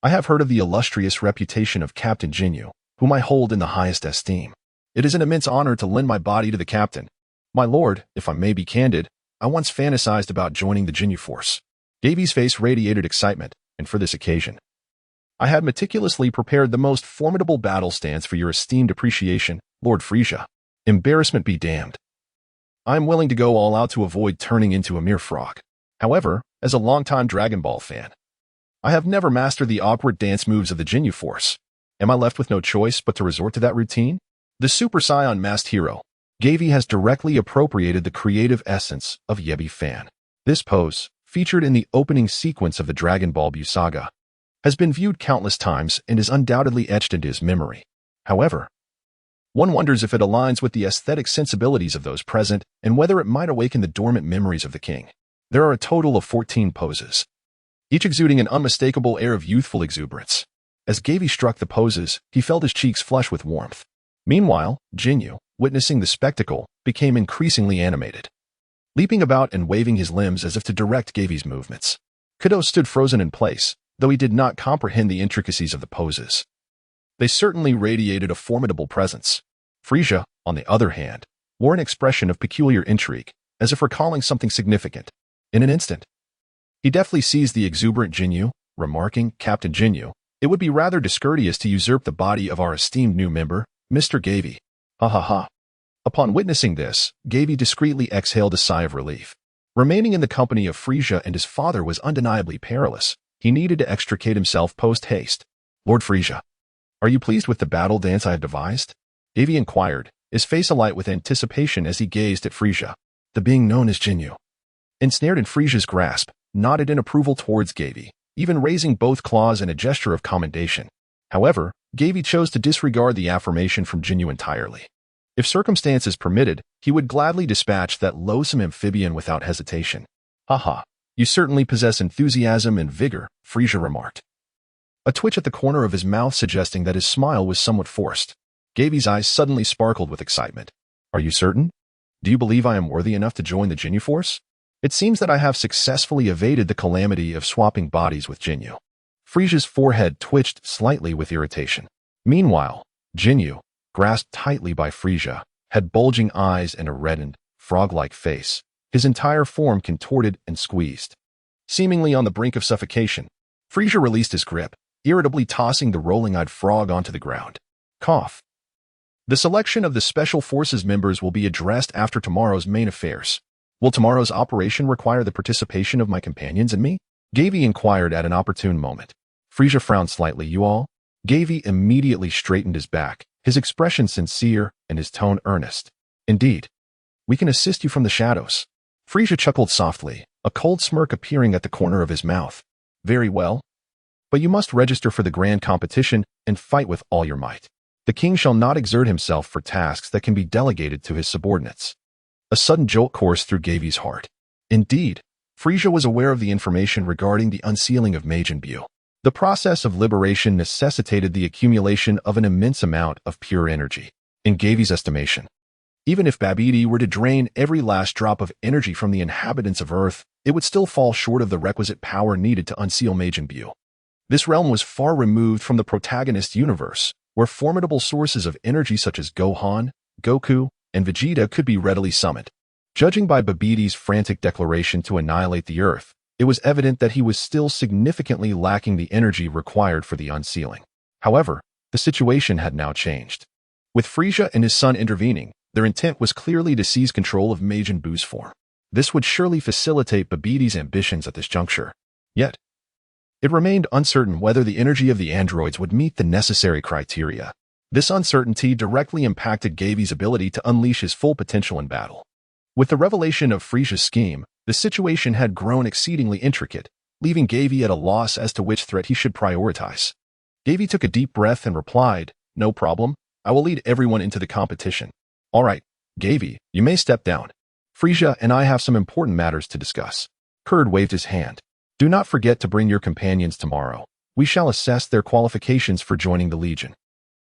"I have heard of the illustrious reputation of Captain Jinyu, whom I hold in the highest esteem. It is an immense honor to lend my body to the captain. My lord, if I may be candid, I once fantasized about joining the Jinyu force." Gavie's face radiated excitement, and for this occasion, "I had meticulously prepared the most formidable battle stance for your esteemed appreciation, Lord Frieza. Embarrassment be damned. I am willing to go all out to avoid turning into a mere frog. However, as a longtime Dragon Ball fan, I have never mastered the awkward dance moves of the Jinyu force. Am I left with no choice but to resort to that routine?" The Super Saiyan masked hero, Gavie, has directly appropriated the creative essence of Yebi Fan. This pose, featured in the opening sequence of the Dragon Ball Buu saga, has been viewed countless times and is undoubtedly etched into his memory. However, one wonders if it aligns with the aesthetic sensibilities of those present and whether it might awaken the dormant memories of the king. There are a total of 14 poses, each exuding an unmistakable air of youthful exuberance. As Gavie struck the poses, he felt his cheeks flush with warmth. Meanwhile, Jinyu, witnessing the spectacle, became increasingly animated, leaping about and waving his limbs as if to direct Gavie's movements. Kudo stood frozen in place, though he did not comprehend the intricacies of the poses. They certainly radiated a formidable presence. Frieza, on the other hand, wore an expression of peculiar intrigue, as if recalling something significant. In an instant, he deftly seized the exuberant Jinyu, remarking, "Captain Jinyu, it would be rather discourteous to usurp the body of our esteemed new member, Mr. Gavie. Ha ha ha." Upon witnessing this, Gavie discreetly exhaled a sigh of relief. Remaining in the company of Frieza and his father was undeniably perilous. He needed to extricate himself post-haste. "Lord Frieza, are you pleased with the battle dance I have devised?" Gavie inquired, his face alight with anticipation as he gazed at Frieza. The being known as Jinyu, ensnared in Frieza's grasp, nodded in approval towards Gavie, even raising both claws in a gesture of commendation. However, Gavie chose to disregard the affirmation from Jinyu entirely. If circumstances permitted, he would gladly dispatch that loathsome amphibian without hesitation. "Haha, you certainly possess enthusiasm and vigor," Frieza remarked, a twitch at the corner of his mouth suggesting that his smile was somewhat forced. Gavie's eyes suddenly sparkled with excitement. "Are you certain? Do you believe I am worthy enough to join the Jinyu force? It seems that I have successfully evaded the calamity of swapping bodies with Jinyu." Frieza's forehead twitched slightly with irritation. Meanwhile, Jinyu, grasped tightly by Frieza, had bulging eyes and a reddened, frog-like face, his entire form contorted and squeezed. Seemingly on the brink of suffocation, Frieza released his grip, irritably tossing the rolling-eyed frog onto the ground. Cough. The selection of the Special Forces members will be addressed after tomorrow's main affairs. Will tomorrow's operation require the participation of my companions and me? Gavie inquired at an opportune moment. Frieza frowned slightly. You all? Gavie immediately straightened his back, his expression sincere and his tone earnest. Indeed. We can assist you from the shadows. Frieza chuckled softly, a cold smirk appearing at the corner of his mouth. Very well. But you must register for the grand competition and fight with all your might. The king shall not exert himself for tasks that can be delegated to his subordinates. A sudden jolt coursed through Gavie's heart. Indeed, Frieza was aware of the information regarding the unsealing of Majin Buu. The process of liberation necessitated the accumulation of an immense amount of pure energy. In Gavie's estimation, even if Babidi were to drain every last drop of energy from the inhabitants of Earth, it would still fall short of the requisite power needed to unseal Majin Buu. This realm was far removed from the protagonist universe, where formidable sources of energy such as Gohan, Goku, and Vegeta could be readily summoned. Judging by Babidi's frantic declaration to annihilate the Earth, it was evident that he was still significantly lacking the energy required for the unsealing. However, the situation had now changed. With Frieza and his son intervening, their intent was clearly to seize control of Majin Buu's form. This would surely facilitate Babidi's ambitions at this juncture. Yet, it remained uncertain whether the energy of the androids would meet the necessary criteria. This uncertainty directly impacted Gavie's ability to unleash his full potential in battle. With the revelation of Frieza's scheme, the situation had grown exceedingly intricate, leaving Gavie at a loss as to which threat he should prioritize. Gavie took a deep breath and replied, "No problem. I will lead everyone into the competition." "All right, Gavie, you may step down. Frieza and I have some important matters to discuss." Kurd waved his hand. "Do not forget to bring your companions tomorrow. We shall assess their qualifications for joining the Legion."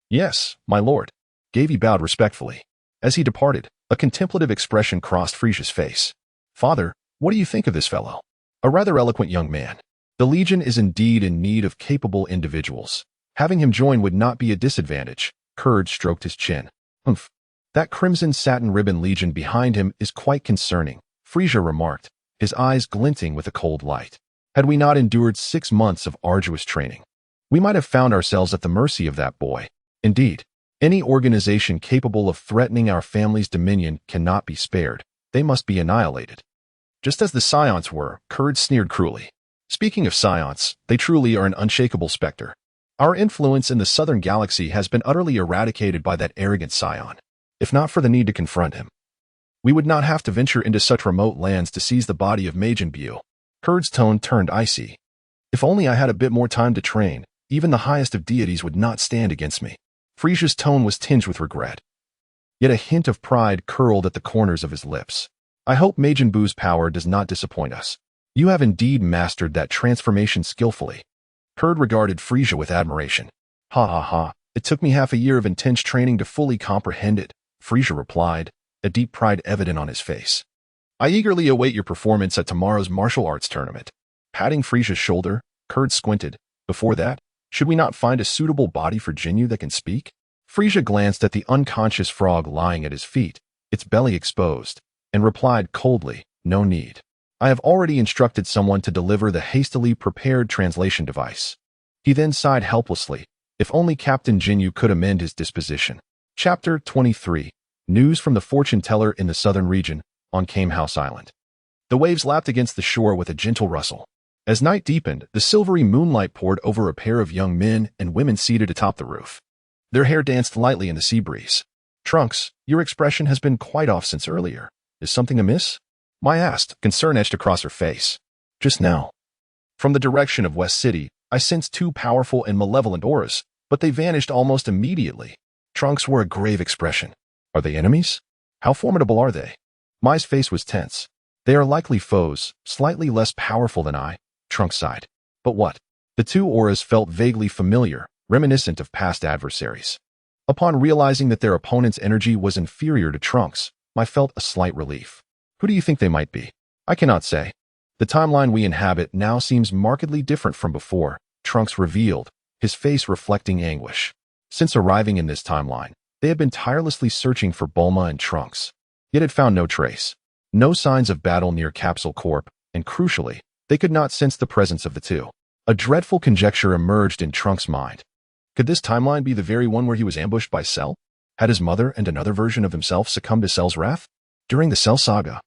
"Yes, my lord." Gavie bowed respectfully. As he departed, a contemplative expression crossed Frieza's face. "Father, what do you think of this fellow? A rather eloquent young man. The Legion is indeed in need of capable individuals. Having him join would not be a disadvantage." Kurd stroked his chin. "Humph. That crimson satin ribbon Legion behind him is quite concerning," Frieza remarked, his eyes glinting with a cold light. "Had we not endured 6 months of arduous training, we might have found ourselves at the mercy of that boy. Indeed, any organization capable of threatening our family's dominion cannot be spared. They must be annihilated." "Just as the Scions were," Kurd sneered cruelly. "Speaking of Scions, they truly are an unshakable specter. Our influence in the southern galaxy has been utterly eradicated by that arrogant Scion. If not for the need to confront him, we would not have to venture into such remote lands to seize the body of Majin Buu." Kurd's tone turned icy. "If only I had a bit more time to train, even the highest of deities would not stand against me." Frieza's tone was tinged with regret. Yet a hint of pride curled at the corners of his lips. "I hope Majin Buu's power does not disappoint us. You have indeed mastered that transformation skillfully." Kurd regarded Frieza with admiration. "Ha ha ha, it took me half a year of intense training to fully comprehend it," Frieza replied, a deep pride evident on his face. "I eagerly await your performance at tomorrow's martial arts tournament." Patting Frieza's shoulder, Kurd squinted. "Before that, should we not find a suitable body for Jinyu that can speak?" Frieza glanced at the unconscious frog lying at his feet, its belly exposed, and replied coldly, "No need. I have already instructed someone to deliver the hastily prepared translation device." He then sighed helplessly. If only Captain Jinyu could amend his disposition. Chapter 23. News from the fortune teller in the southern region, on Kame House Island. The waves lapped against the shore with a gentle rustle. As night deepened, the silvery moonlight poured over a pair of young men and women seated atop the roof. Their hair danced lightly in the sea breeze. "Trunks, your expression has been quite off since earlier. Is something amiss?" Mai asked, concern etched across her face. "Just now, from the direction of West City, I sensed 2 powerful and malevolent auras, but they vanished almost immediately." Trunks wore a grave expression. "Are they enemies? How formidable are they?" Mai's face was tense. "They are likely foes, slightly less powerful than I," Trunks sighed. "But what?" The 2 auras felt vaguely familiar, reminiscent of past adversaries. Upon realizing that their opponent's energy was inferior to Trunks, Mai felt a slight relief. "Who do you think they might be?" "I cannot say. The timeline we inhabit now seems markedly different from before," Trunks revealed, his face reflecting anguish. Since arriving in this timeline, they had been tirelessly searching for Bulma and Trunks, yet had found no trace. No signs of battle near Capsule Corp, and crucially, they could not sense the presence of the 2. A dreadful conjecture emerged in Trunks' mind. Could this timeline be the very one where he was ambushed by Cell? Had his mother and another version of himself succumbed to Cell's wrath? During the Cell saga,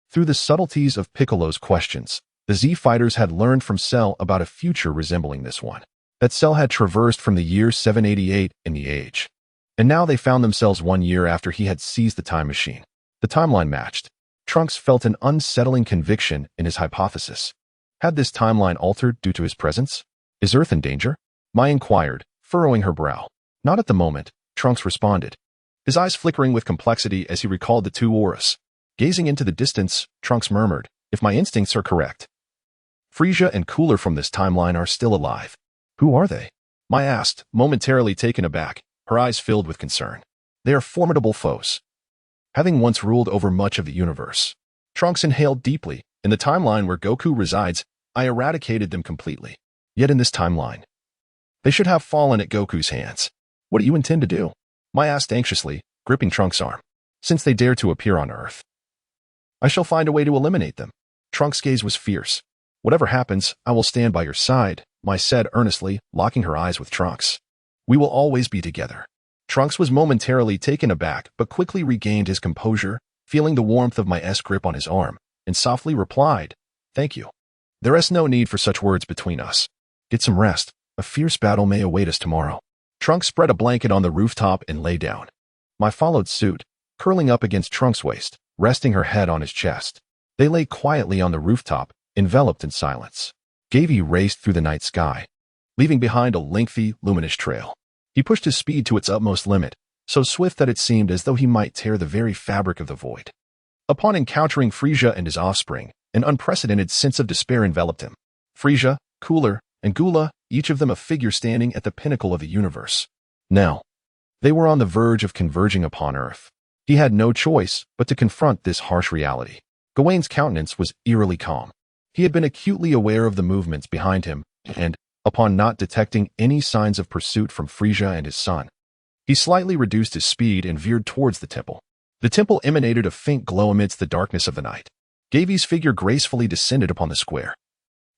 through the subtleties of Piccolo's questions, the Z fighters had learned from Cell about a future resembling this one, that Cell had traversed from the year 788 in the age. And now they found themselves 1 year after he had seized the time machine. The timeline matched. Trunks felt an unsettling conviction in his hypothesis. Had this timeline altered due to his presence? Is Earth in danger? Mai inquired, furrowing her brow. Not at the moment, Trunks responded, his eyes flickering with complexity as he recalled the two auras. Gazing into the distance, Trunks murmured, if my instincts are correct, Frieza and Cooler from this timeline are still alive. Who are they? Mai asked, momentarily taken aback, her eyes filled with concern. They are formidable foes, having once ruled over much of the universe. Trunks inhaled deeply. In the timeline where Goku resides, I eradicated them completely. Yet in this timeline, they should have fallen at Goku's hands. What do you intend to do? Mai asked anxiously, gripping Trunks' arm. Since they dare to appear on Earth, I shall find a way to eliminate them. Trunks' gaze was fierce. Whatever happens, I will stand by your side, Mai said earnestly, locking her eyes with Trunks. We will always be together. Trunks was momentarily taken aback, but quickly regained his composure, feeling the warmth of Mai's grip on his arm, and softly replied, thank you. There is no need for such words between us. Get some rest. A fierce battle may await us tomorrow. Trunks spread a blanket on the rooftop and lay down. Mai followed suit, curling up against Trunks' waist, resting her head on his chest. They lay quietly on the rooftop, enveloped in silence. Gavie raced through the night sky, leaving behind a lengthy, luminous trail. He pushed his speed to its utmost limit, so swift that it seemed as though he might tear the very fabric of the void. Upon encountering Frieza and his offspring, an unprecedented sense of despair enveloped him. Frieza, Cooler, and Gula, each of them a figure standing at the pinnacle of the universe. Now, they were on the verge of converging upon Earth. He had no choice but to confront this harsh reality. Gawaine's countenance was eerily calm. He had been acutely aware of the movements behind him, and, upon not detecting any signs of pursuit from Frieza and his son, he slightly reduced his speed and veered towards the temple. The temple emanated a faint glow amidst the darkness of the night. Gavie's figure gracefully descended upon the square,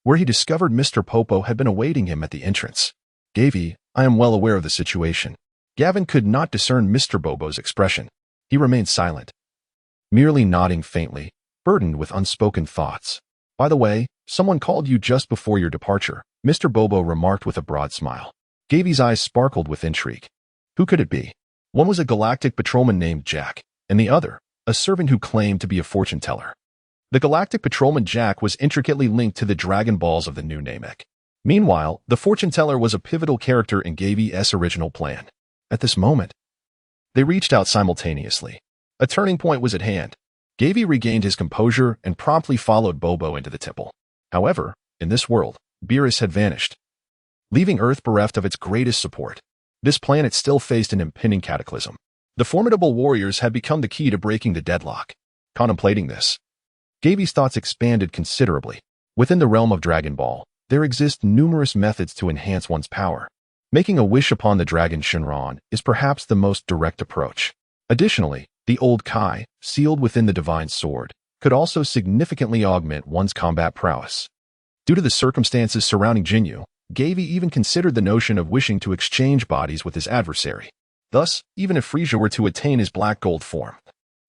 where he discovered Mr. Popo had been awaiting him at the entrance. Gavie, I am well aware of the situation. Gavin could not discern Mr. Bobo's expression. He remained silent, merely nodding faintly, burdened with unspoken thoughts. By the way, someone called you just before your departure, Mr. Bobo remarked with a broad smile. Gavie's eyes sparkled with intrigue. Who could it be? One was a galactic patrolman named Jack, and the other, a servant who claimed to be a fortune teller. The galactic patrolman Jack was intricately linked to the Dragon Balls of the new Namek. Meanwhile, the fortune teller was a pivotal character in Gavie's original plan. At this moment, they reached out simultaneously. A turning point was at hand. Gavie regained his composure and promptly followed Bobo into the temple. However, in this world, Beerus had vanished, leaving Earth bereft of its greatest support. This planet still faced an impending cataclysm. The formidable warriors had become the key to breaking the deadlock. Contemplating this, Gavie's thoughts expanded considerably. Within the realm of Dragon Ball, there exist numerous methods to enhance one's power. Making a wish upon the dragon Shinron is perhaps the most direct approach. Additionally, the old Kai, sealed within the divine sword, could also significantly augment one's combat prowess. Due to the circumstances surrounding Jinyu, Gavie even considered the notion of wishing to exchange bodies with his adversary. Thus, even if Frieza were to attain his black gold form,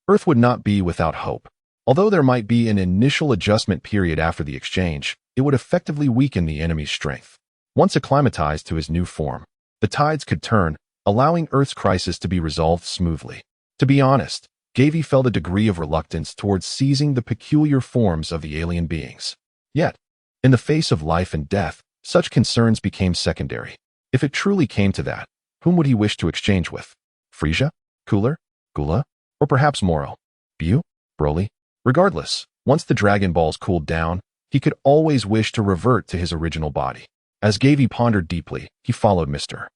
Earth would not be without hope. Although there might be an initial adjustment period after the exchange, it would effectively weaken the enemy's strength. Once acclimatized to his new form, the tides could turn, allowing Earth's crisis to be resolved smoothly. To be honest, Gavie felt a degree of reluctance towards seizing the peculiar forms of the alien beings. Yet, in the face of life and death, such concerns became secondary. If it truly came to that, whom would he wish to exchange with? Frieza? Cooler? Gula? Or perhaps Moro? Buu? Broly? Regardless, once the Dragon Balls cooled down, he could always wish to revert to his original body. As Gavie pondered deeply, he followed Mr.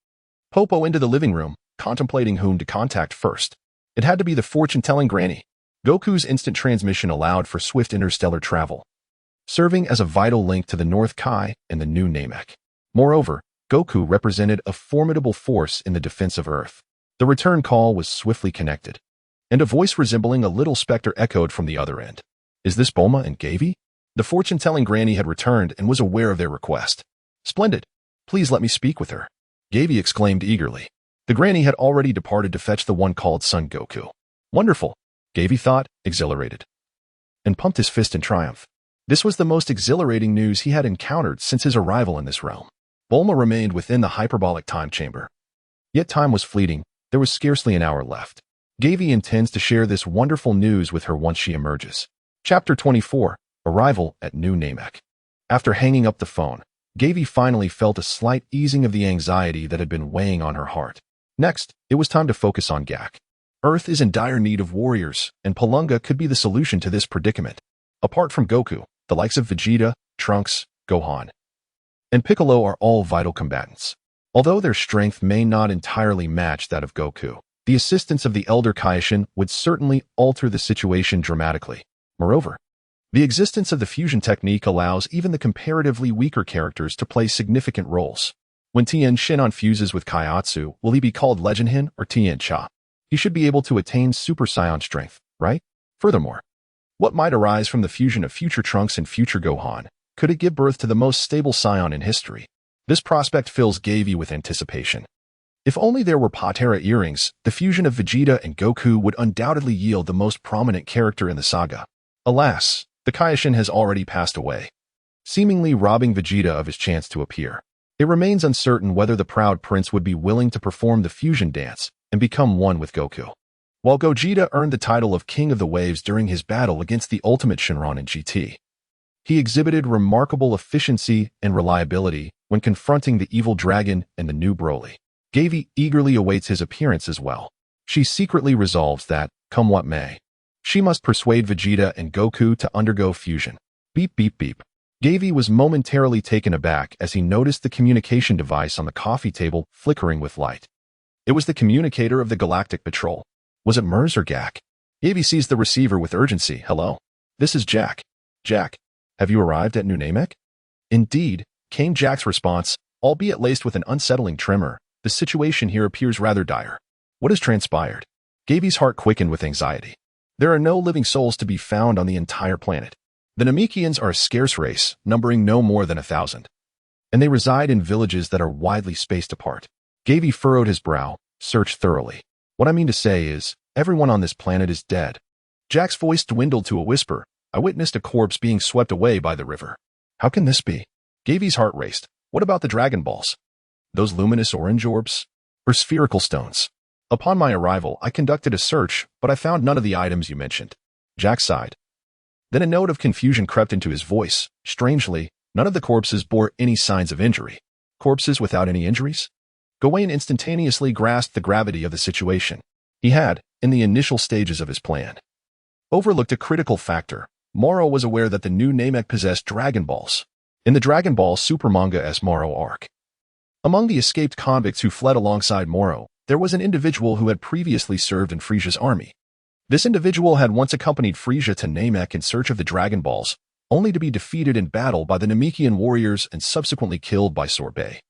Popo into the living room, contemplating whom to contact first. It had to be the fortune-telling granny. Goku's instant transmission allowed for swift interstellar travel, serving as a vital link to the North Kai and the new Namek. Moreover, Goku represented a formidable force in the defense of Earth. The return call was swiftly connected, and a voice resembling a little specter echoed from the other end. Is this Bulma and Gavie? The fortune-telling granny had returned and was aware of their request. Splendid. Please let me speak with her. Gavie exclaimed eagerly. The granny had already departed to fetch the one called Son Goku. Wonderful, Gavie thought, exhilarated, and pumped his fist in triumph. This was the most exhilarating news he had encountered since his arrival in this realm. Bulma remained within the hyperbolic time chamber. Yet time was fleeting. There was scarcely an hour left. Gavie intends to share this wonderful news with her once she emerges. Chapter 24. Arrival at New Namek. After hanging up the phone, Gavie finally felt a slight easing of the anxiety that had been weighing on her heart. Next, it was time to focus on Gak. Earth is in dire need of warriors, and Palunga could be the solution to this predicament. Apart from Goku, the likes of Vegeta, Trunks, Gohan, and Piccolo are all vital combatants. Although their strength may not entirely match that of Goku, the assistance of the Elder Kaioshin would certainly alter the situation dramatically. Moreover, the existence of the fusion technique allows even the comparatively weaker characters to play significant roles. When Tien Shinhan fuses with Kaiatsu, will he be called Legend Hin or Tien Cha? He should be able to attain Super Saiyan strength, right? Furthermore, what might arise from the fusion of future Trunks and future Gohan? Could it give birth to the most stable Saiyan in history? This prospect fills Gavie with anticipation. If only there were Patera earrings, the fusion of Vegeta and Goku would undoubtedly yield the most prominent character in the saga. Alas, the Kaioshin has already passed away, seemingly robbing Vegeta of his chance to appear. It remains uncertain whether the Proud Prince would be willing to perform the fusion dance and become one with Goku. While Gogeta earned the title of King of the Waves during his battle against the Ultimate Shenron in GT, he exhibited remarkable efficiency and reliability when confronting the evil dragon and the new Broly. Gavie eagerly awaits his appearance as well. She secretly resolves that, come what may, she must persuade Vegeta and Goku to undergo fusion. Beep beep beep. Gavie was momentarily taken aback as he noticed the communication device on the coffee table flickering with light. It was the communicator of the Galactic Patrol. Was it Mers or Gak? Gavie seized the receiver with urgency. Hello. This is Jack. Jack, have you arrived at New Namek? Indeed, came Jack's response, albeit laced with an unsettling tremor. The situation here appears rather dire. What has transpired? Gavie's heart quickened with anxiety. There are no living souls to be found on the entire planet. The Namekians are a scarce race, numbering no more than 1,000. And they reside in villages that are widely spaced apart. Gavie furrowed his brow, searched thoroughly. What I mean to say is, everyone on this planet is dead. Jack's voice dwindled to a whisper. I witnessed a corpse being swept away by the river. How can this be? Gavie's heart raced. What about the Dragon Balls? Those luminous orange orbs? Or spherical stones? Upon my arrival, I conducted a search, but I found none of the items you mentioned. Jack sighed. Then a note of confusion crept into his voice. Strangely, none of the corpses bore any signs of injury. Corpses without any injuries? Gawain instantaneously grasped the gravity of the situation. He had, in the initial stages of his plan, overlooked a critical factor. Moro was aware that the new Namek possessed Dragon Balls. In the Dragon Ball Super Manga S Moro arc, among the escaped convicts who fled alongside Moro, there was an individual who had previously served in Frieza's army. This individual had once accompanied Frieza to Namek in search of the Dragon Balls, only to be defeated in battle by the Namekian warriors and subsequently killed by Sorbet,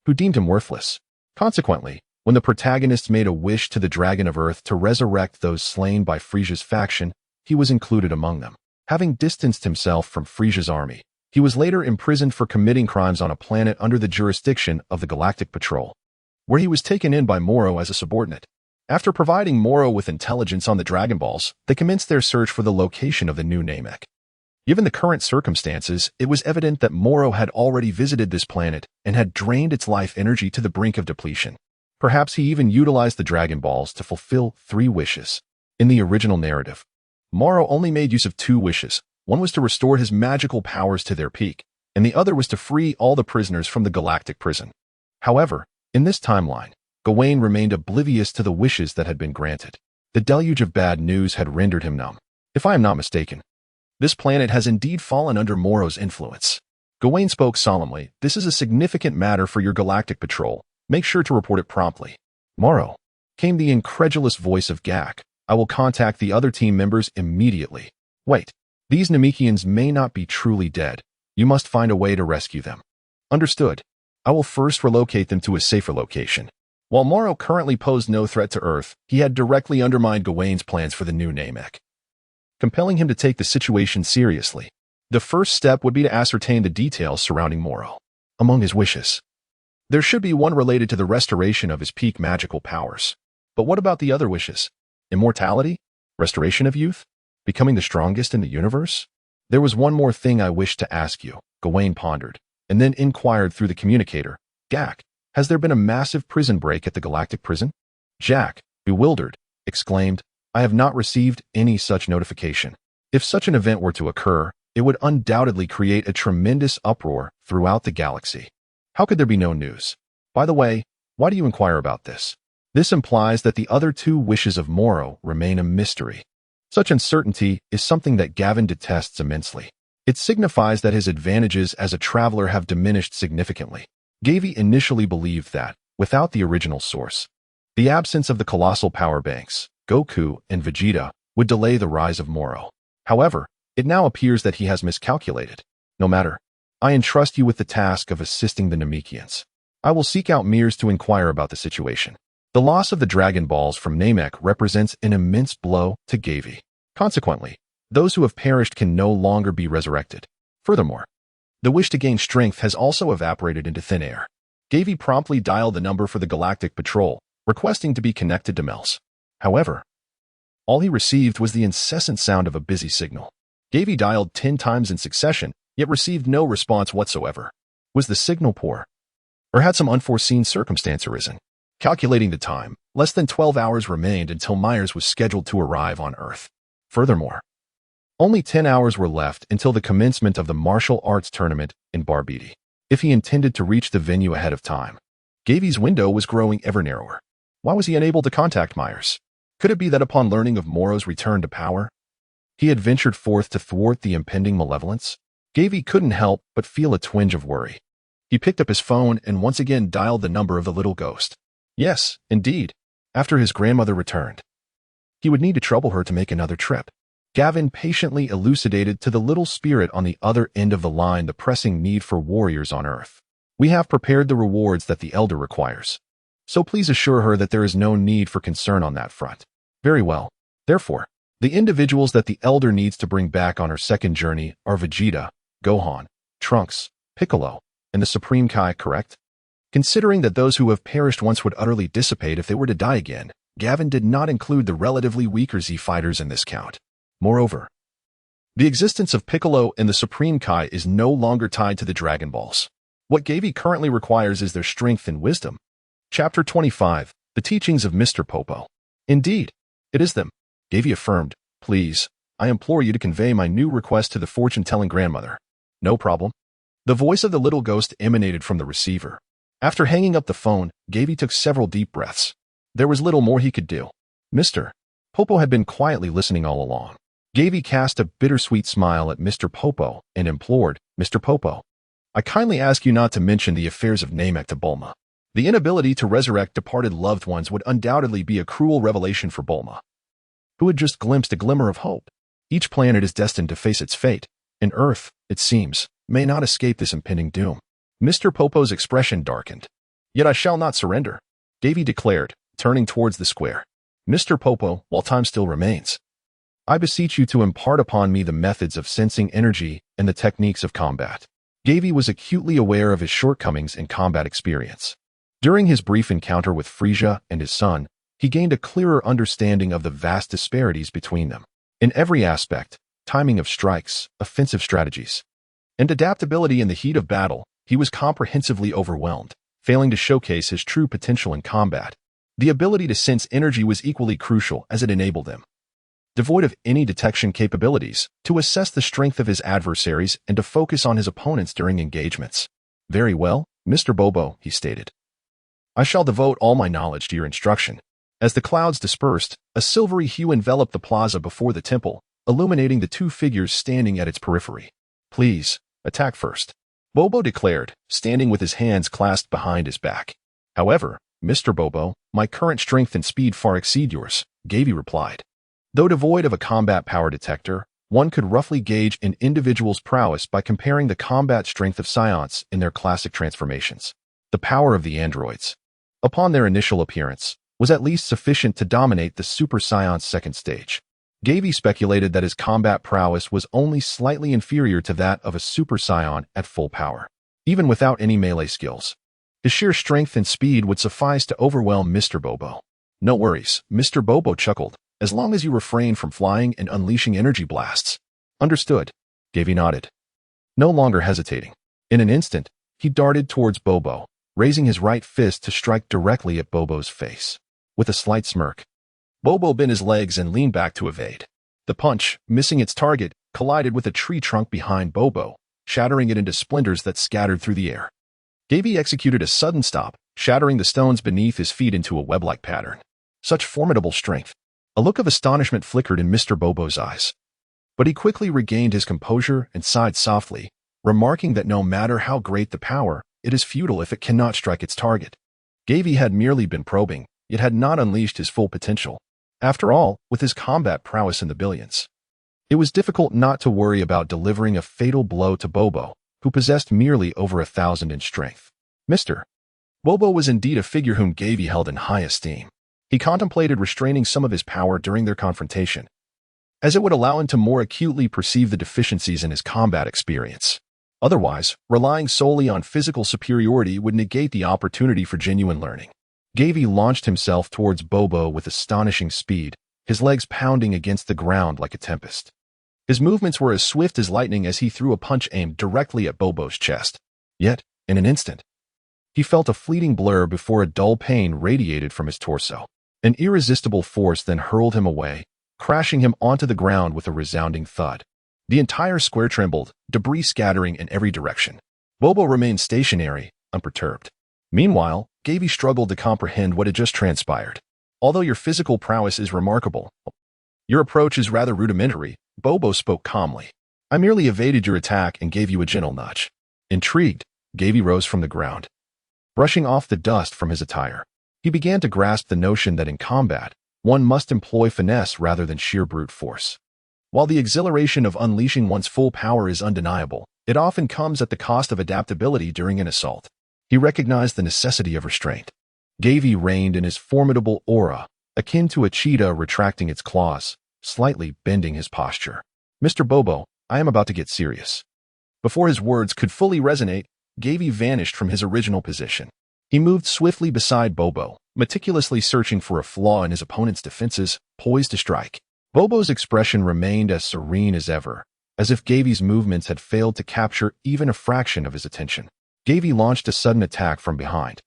who deemed him worthless. Consequently, when the protagonists made a wish to the Dragon of Earth to resurrect those slain by Frieza's faction, he was included among them. Having distanced himself from Frieza's army, he was later imprisoned for committing crimes on a planet under the jurisdiction of the Galactic Patrol, where he was taken in by Moro as a subordinate. After providing Moro with intelligence on the Dragon Balls, they commenced their search for the location of the new Namek. Given the current circumstances, it was evident that Moro had already visited this planet and had drained its life energy to the brink of depletion. Perhaps he even utilized the Dragon Balls to fulfill 3 wishes. In the original narrative, Moro only made use of 2 wishes. One was to restore his magical powers to their peak, and the other was to free all the prisoners from the galactic prison. However, in this timeline, Gawain remained oblivious to the wishes that had been granted. The deluge of bad news had rendered him numb. If I am not mistaken, this planet has indeed fallen under Moro's influence. Gawain spoke solemnly. This is a significant matter for your galactic patrol. Make sure to report it promptly. Moro, came the incredulous voice of Gak. I will contact the other team members immediately. Wait, these Namekians may not be truly dead. You must find a way to rescue them. Understood. I will first relocate them to a safer location. While Moro currently posed no threat to Earth, he had directly undermined Gawain's plans for the new Namek, compelling him to take the situation seriously. The first step would be to ascertain the details surrounding Moro. Among his wishes, There should be one related to the restoration of his peak magical powers. But what about the other wishes? Immortality? Restoration of youth? Becoming the strongest in the universe? There was one more thing I wished to ask you, Gawain pondered, and then inquired through the communicator. Jack, has there been a massive prison break at the galactic prison? Jack, bewildered, exclaimed, I have not received any such notification. If such an event were to occur, it would undoubtedly create a tremendous uproar throughout the galaxy. How could there be no news? By the way, why do you inquire about this? This implies that the other two wishes of Moro remain a mystery. Such uncertainty is something that Gavin detests immensely. It signifies that his advantages as a traveler have diminished significantly. Gavie initially believed that, without the original source, the absence of the colossal power banks, Goku and Vegeta, would delay the rise of Moro. However, it now appears that he has miscalculated. No matter, I entrust you with the task of assisting the Namekians. I will seek out Mirs to inquire about the situation. The loss of the Dragon Balls from Namek represents an immense blow to Gavie. Consequently, those who have perished can no longer be resurrected. Furthermore, the wish to gain strength has also evaporated into thin air. Gavie promptly dialed the number for the Galactic Patrol, requesting to be connected to Mel's. However, all he received was the incessant sound of a busy signal. Gavie dialed 10 times in succession, yet received no response whatsoever. Was the signal poor? Or had some unforeseen circumstance arisen? Calculating the time, less than 12 hours remained until Myers was scheduled to arrive on Earth. Furthermore, only 10 hours were left until the commencement of the martial arts tournament in Babidi. If he intended to reach the venue ahead of time, Gavie's window was growing ever narrower. Why was he unable to contact Myers? Could it be that upon learning of Moro's return to power, he had ventured forth to thwart the impending malevolence? Gavie couldn't help but feel a twinge of worry. He picked up his phone and once again dialed the number of the little ghost. Yes, indeed, after his grandmother returned, he would need to trouble her to make another trip. Gavin patiently elucidated to the little spirit on the other end of the line the pressing need for warriors on Earth. We have prepared the rewards that the Elder requires. So please assure her that there is no need for concern on that front. Very well. Therefore, the individuals that the Elder needs to bring back on her second journey are Vegeta, Gohan, Trunks, Piccolo, and the Supreme Kai, correct? Considering that those who have perished once would utterly dissipate if they were to die again, Gavin did not include the relatively weaker Z fighters in this count. Moreover, the existence of Piccolo and the Supreme Kai is no longer tied to the Dragon Balls. What Gavie currently requires is their strength and wisdom. Chapter 25, The Teachings of Mr. Popo. Indeed, it is them, Gavie affirmed. Please, I implore you to convey my new request to the fortune-telling grandmother. No problem. The voice of the little ghost emanated from the receiver. After hanging up the phone, Gavie took several deep breaths. There was little more he could do. Mr. Popo had been quietly listening all along. Gavie cast a bittersweet smile at Mr. Popo and implored, Mr. Popo, I kindly ask you not to mention the affairs of Namek to Bulma. The inability to resurrect departed loved ones would undoubtedly be a cruel revelation for Bulma, who had just glimpsed a glimmer of hope. Each planet is destined to face its fate, and Earth, it seems, may not escape this impending doom. Mr. Popo's expression darkened. Yet I shall not surrender, Gavie declared, turning towards the square. Mr. Popo, while time still remains, I beseech you to impart upon me the methods of sensing energy and the techniques of combat. Gavie was acutely aware of his shortcomings in combat experience. During his brief encounter with Frieza and his son, he gained a clearer understanding of the vast disparities between them. In every aspect, timing of strikes, offensive strategies, and adaptability in the heat of battle, he was comprehensively overwhelmed, failing to showcase his true potential in combat. The ability to sense energy was equally crucial as it enabled him, devoid of any detection capabilities, to assess the strength of his adversaries and to focus on his opponents during engagements. Very well, Mr. Bobo, he stated. I shall devote all my knowledge to your instruction. As the clouds dispersed, a silvery hue enveloped the plaza before the temple, illuminating the two figures standing at its periphery. Please, attack first, Bobo declared, standing with his hands clasped behind his back. However, Mr. Bobo, my current strength and speed far exceed yours, Gavie replied. Though devoid of a combat power detector, one could roughly gauge an individual's prowess by comparing the combat strength of Scionts in their classic transformations. The power of the androids, upon their initial appearance, was at least sufficient to dominate the Super Scion's second stage. Gavie speculated that his combat prowess was only slightly inferior to that of a Super Scion at full power. Even without any melee skills, His sheer strength and speed would suffice to overwhelm Mr. Bobo. No worries, Mr. Bobo chuckled, as long as you refrain from flying and unleashing energy blasts. Understood, Gavie nodded. No longer hesitating. In an instant, he darted towards Bobo, raising his right fist to strike directly at Bobo's face. With a slight smirk, Bobo bent his legs and leaned back to evade. The punch, missing its target, collided with a tree trunk behind Bobo, shattering it into splinters that scattered through the air. Gavie executed a sudden stop, shattering the stones beneath his feet into a web-like pattern. Such formidable strength. A look of astonishment flickered in Mr. Bobo's eyes. But he quickly regained his composure and sighed softly, remarking that no matter how great the power, it is futile if it cannot strike its target. Gavie had merely been probing, yet had not unleashed his full potential. After all, with his combat prowess in the billions, it was difficult not to worry about delivering a fatal blow to Bobo, who possessed merely over 1,000 in strength. Mr. Bobo was indeed a figure whom Gavie held in high esteem. He contemplated restraining some of his power during their confrontation, as it would allow him to more acutely perceive the deficiencies in his combat experience. Otherwise, relying solely on physical superiority would negate the opportunity for genuine learning. Gavie launched himself towards Bobo with astonishing speed, his legs pounding against the ground like a tempest. His movements were as swift as lightning as he threw a punch aimed directly at Bobo's chest. Yet, in an instant, he felt a fleeting blur before a dull pain radiated from his torso. An irresistible force then hurled him away, crashing him onto the ground with a resounding thud. The entire square trembled, debris scattering in every direction. Bobo remained stationary, unperturbed. Meanwhile, Gavie struggled to comprehend what had just transpired. Although your physical prowess is remarkable, your approach is rather rudimentary, Bobo spoke calmly. I merely evaded your attack and gave you a gentle nudge. Intrigued, Gavie rose from the ground. Brushing off the dust from his attire, he began to grasp the notion that in combat, one must employ finesse rather than sheer brute force. While the exhilaration of unleashing one's full power is undeniable, it often comes at the cost of adaptability during an assault. He recognized the necessity of restraint. Gavie reigned in his formidable aura, akin to a cheetah retracting its claws, slightly bending his posture. Mr. Bobo, I am about to get serious. Before his words could fully resonate, Gavie vanished from his original position. He moved swiftly beside Bobo, meticulously searching for a flaw in his opponent's defenses, poised to strike. Bobo's expression remained as serene as ever, as if Gavie's movements had failed to capture even a fraction of his attention. Gavie launched a sudden attack from behind,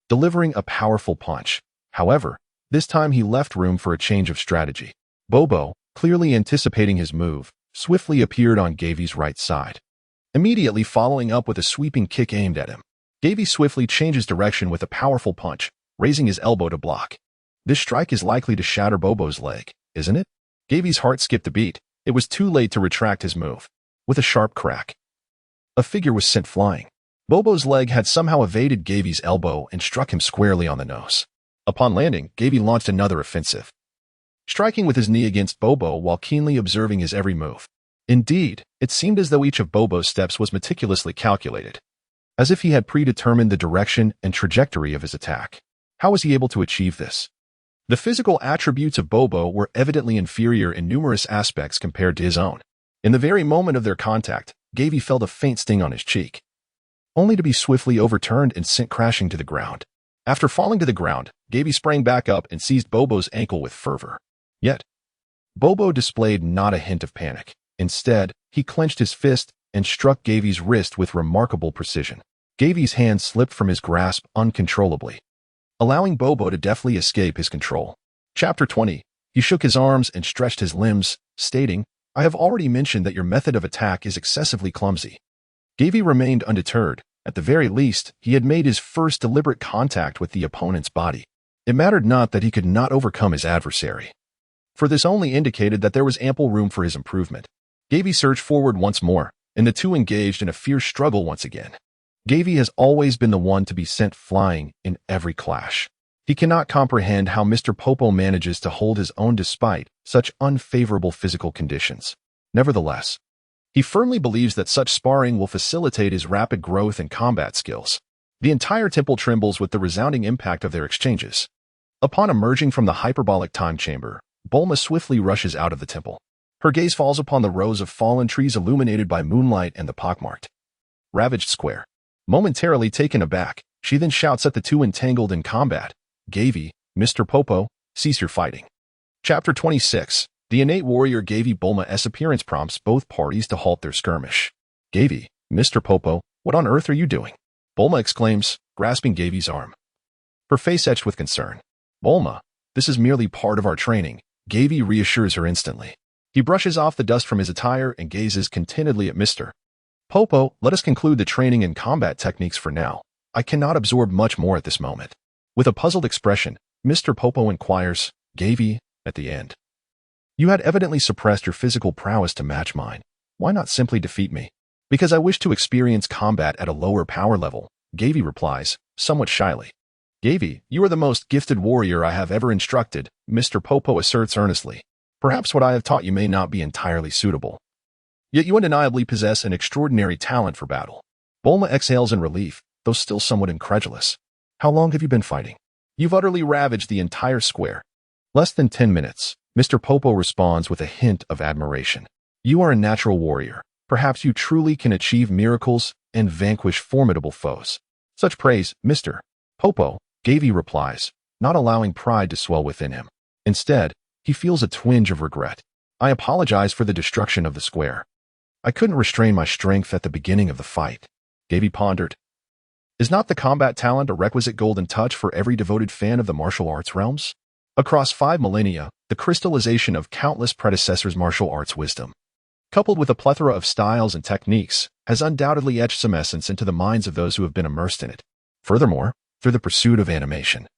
delivering a powerful punch. However, this time he left room for a change of strategy. Bobo, clearly anticipating his move, swiftly appeared on Gavie's right side, immediately following up with a sweeping kick aimed at him. Gavie swiftly changes direction with a powerful punch, raising his elbow to block. This strike is likely to shatter Bobo's leg, isn't it? Gavie's heart skipped a beat. It was too late to retract his move. With a sharp crack, a figure was sent flying. Bobo's leg had somehow evaded Gavie's elbow and struck him squarely on the nose. Upon landing, Gavie launched another offensive, striking with his knee against Bobo while keenly observing his every move. Indeed, it seemed as though each of Bobo's steps was meticulously calculated, as if he had predetermined the direction and trajectory of his attack. How was he able to achieve this? The physical attributes of Bobo were evidently inferior in numerous aspects compared to his own. In the very moment of their contact, Gavie felt a faint sting on his cheek, only to be swiftly overturned and sent crashing to the ground. After falling to the ground, Gavie sprang back up and seized Bobo's ankle with fervor. Yet, Bobo displayed not a hint of panic. Instead, he clenched his fist and struck Gavie's wrist with remarkable precision. Gavie's hand slipped from his grasp uncontrollably, allowing Bobo to deftly escape his control. Chapter 20. He shook his arms and stretched his limbs, stating, I have already mentioned that your method of attack is excessively clumsy. Gavie remained undeterred. At the very least, he had made his first deliberate contact with the opponent's body. It mattered not that he could not overcome his adversary, for this only indicated that there was ample room for his improvement. Gavie surged forward once more, and the two engaged in a fierce struggle once again. Gavie has always been the one to be sent flying in every clash. He cannot comprehend how Mr. Popo manages to hold his own despite such unfavorable physical conditions. Nevertheless, he firmly believes that such sparring will facilitate his rapid growth and combat skills. The entire temple trembles with the resounding impact of their exchanges. Upon emerging from the hyperbolic time chamber, Bulma swiftly rushes out of the temple. Her gaze falls upon the rows of fallen trees illuminated by moonlight and the pockmarked, ravaged square. Momentarily taken aback, She then shouts at the two entangled in combat. Gavie, Mr. Popo, cease your fighting. Chapter 26. The innate warrior Gavie Bulma's appearance prompts both parties to halt their skirmish. Gavie, Mr. Popo, what on earth are you doing? Bulma exclaims, grasping Gavie's arm. Her face etched with concern. Bulma, this is merely part of our training, Gavie reassures her instantly. He brushes off the dust from his attire and gazes contentedly at Mr. Popo. Let us conclude the training and combat techniques for now. I cannot absorb much more at this moment. With a puzzled expression, Mr. Popo inquires, Gavie, at the end. You had evidently suppressed your physical prowess to match mine. Why not simply defeat me? Because I wish to experience combat at a lower power level, Gavie replies, somewhat shyly. Gavie, you are the most gifted warrior I have ever instructed, Mr. Popo asserts earnestly. Perhaps what I have taught you may not be entirely suitable. Yet you undeniably possess an extraordinary talent for battle. Bulma exhales in relief, though still somewhat incredulous. How long have you been fighting? You've utterly ravaged the entire square. Less than 10 minutes, Mr. Popo responds with a hint of admiration. You are a natural warrior. Perhaps you truly can achieve miracles and vanquish formidable foes. Such praise, Mr. Popo, Gavie replies, not allowing pride to swell within him. Instead, he feels a twinge of regret. I apologize for the destruction of the square. I couldn't restrain my strength at the beginning of the fight. Gavie pondered. Is not the combat talent a requisite golden touch for every devoted fan of the martial arts realms? Across 5 millennia, the crystallization of countless predecessors' martial arts wisdom, coupled with a plethora of styles and techniques, has undoubtedly etched some essence into the minds of those who have been immersed in it. Furthermore, through the pursuit of animation,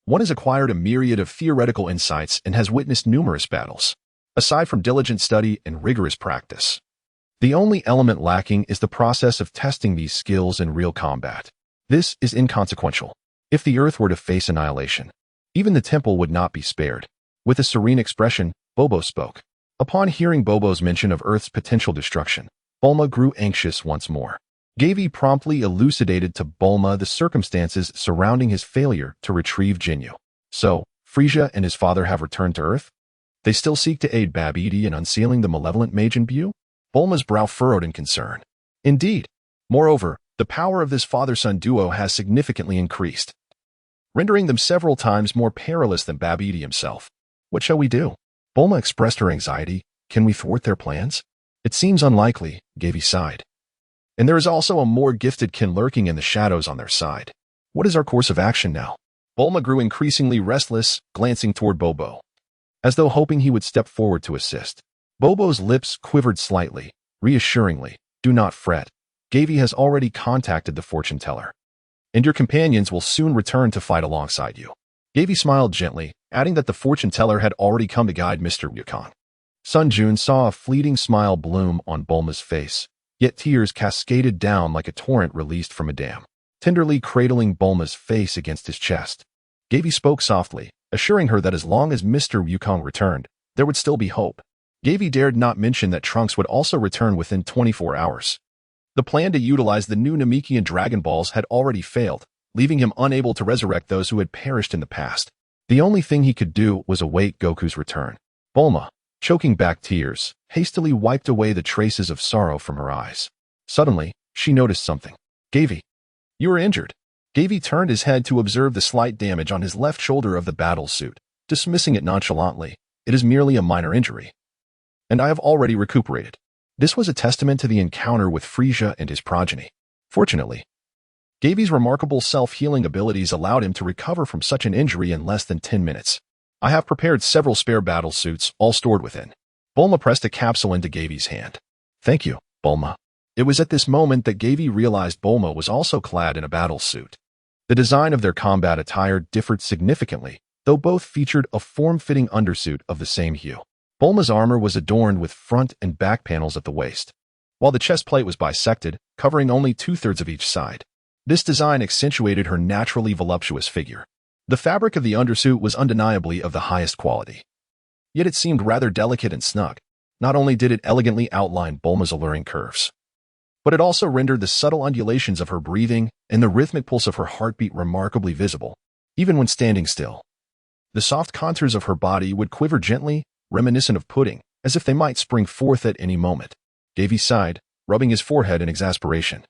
one has acquired a myriad of theoretical insights and has witnessed numerous battles. Aside from diligent study and rigorous practice, the only element lacking is the process of testing these skills in real combat. This is inconsequential. If the Earth were to face annihilation, even the temple would not be spared. With a serene expression, Bobo spoke. Upon hearing Bobo's mention of Earth's potential destruction, Bulma grew anxious once more. Gavie promptly elucidated to Bulma the circumstances surrounding his failure to retrieve Jinyu. So, Frieza and his father have returned to Earth? They still seek to aid Babidi in unsealing the malevolent Majin Buu? Bulma's brow furrowed in concern. Indeed. Moreover, the power of this father-son duo has significantly increased, rendering them several times more perilous than Babidi himself. What shall we do? Bulma expressed her anxiety. Can we thwart their plans? It seems unlikely, Gavie sighed. And there is also a more gifted kin lurking in the shadows on their side. What is our course of action now? Bulma grew increasingly restless, glancing toward Bobo, as though hoping he would step forward to assist. Bobo's lips quivered slightly, reassuringly. Do not fret. Gavie has already contacted the fortune teller, and your companions will soon return to fight alongside you. Gavie smiled gently, adding that the fortune teller had already come to guide Mr. Yukon. Sun Jun saw a fleeting smile bloom on Bulma's face, yet tears cascaded down like a torrent released from a dam, tenderly cradling Bulma's face against his chest. Gavie spoke softly, assuring her that as long as Mr. Yukon returned, there would still be hope. Gavie dared not mention that Trunks would also return within 24 hours. The plan to utilize the new Namekian Dragon Balls had already failed, leaving him unable to resurrect those who had perished in the past. The only thing he could do was await Goku's return. Bulma, choking back tears, hastily wiped away the traces of sorrow from her eyes. Suddenly, she noticed something. Gavie, you are injured. Gavie turned his head to observe the slight damage on his left shoulder of the battle suit, dismissing it nonchalantly. It is merely a minor injury, and I have already recuperated. This was a testament to the encounter with Frieza and his progeny. Fortunately, Gavie's remarkable self-healing abilities allowed him to recover from such an injury in less than 10 minutes. I have prepared several spare battle suits, all stored within. Bulma pressed a capsule into Gavie's hand. Thank you, Bulma. It was at this moment that Gavie realized Bulma was also clad in a battle suit. The design of their combat attire differed significantly, though both featured a form-fitting undersuit of the same hue. Bulma's armor was adorned with front and back panels at the waist, while the chest plate was bisected, covering only 2/3 of each side. This design accentuated her naturally voluptuous figure. The fabric of the undersuit was undeniably of the highest quality, yet it seemed rather delicate and snug. Not only did it elegantly outline Bulma's alluring curves, but it also rendered the subtle undulations of her breathing and the rhythmic pulse of her heartbeat remarkably visible, even when standing still. The soft contours of her body would quiver gently, reminiscent of pudding, as if they might spring forth at any moment. Gavie sighed, rubbing his forehead in exasperation.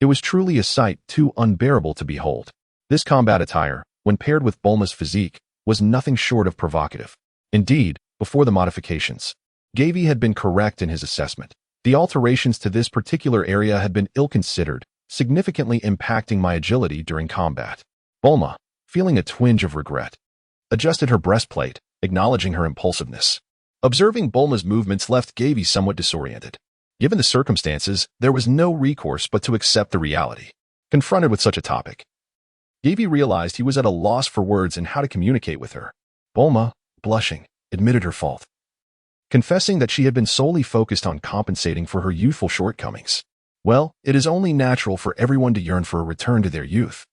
It was truly a sight too unbearable to behold. This combat attire, when paired with Bulma's physique, was nothing short of provocative. Indeed, before the modifications, Gavie had been correct in his assessment. The alterations to this particular area had been ill-considered, significantly impacting my agility during combat. Bulma, feeling a twinge of regret, adjusted her breastplate, acknowledging her impulsiveness. Observing Bulma's movements left Gavie somewhat disoriented. Given the circumstances, there was no recourse but to accept the reality. Confronted with such a topic, Gavie realized he was at a loss for words and how to communicate with her. Bulma, blushing, admitted her fault, confessing that she had been solely focused on compensating for her youthful shortcomings. Well, it is only natural for everyone to yearn for a return to their youth,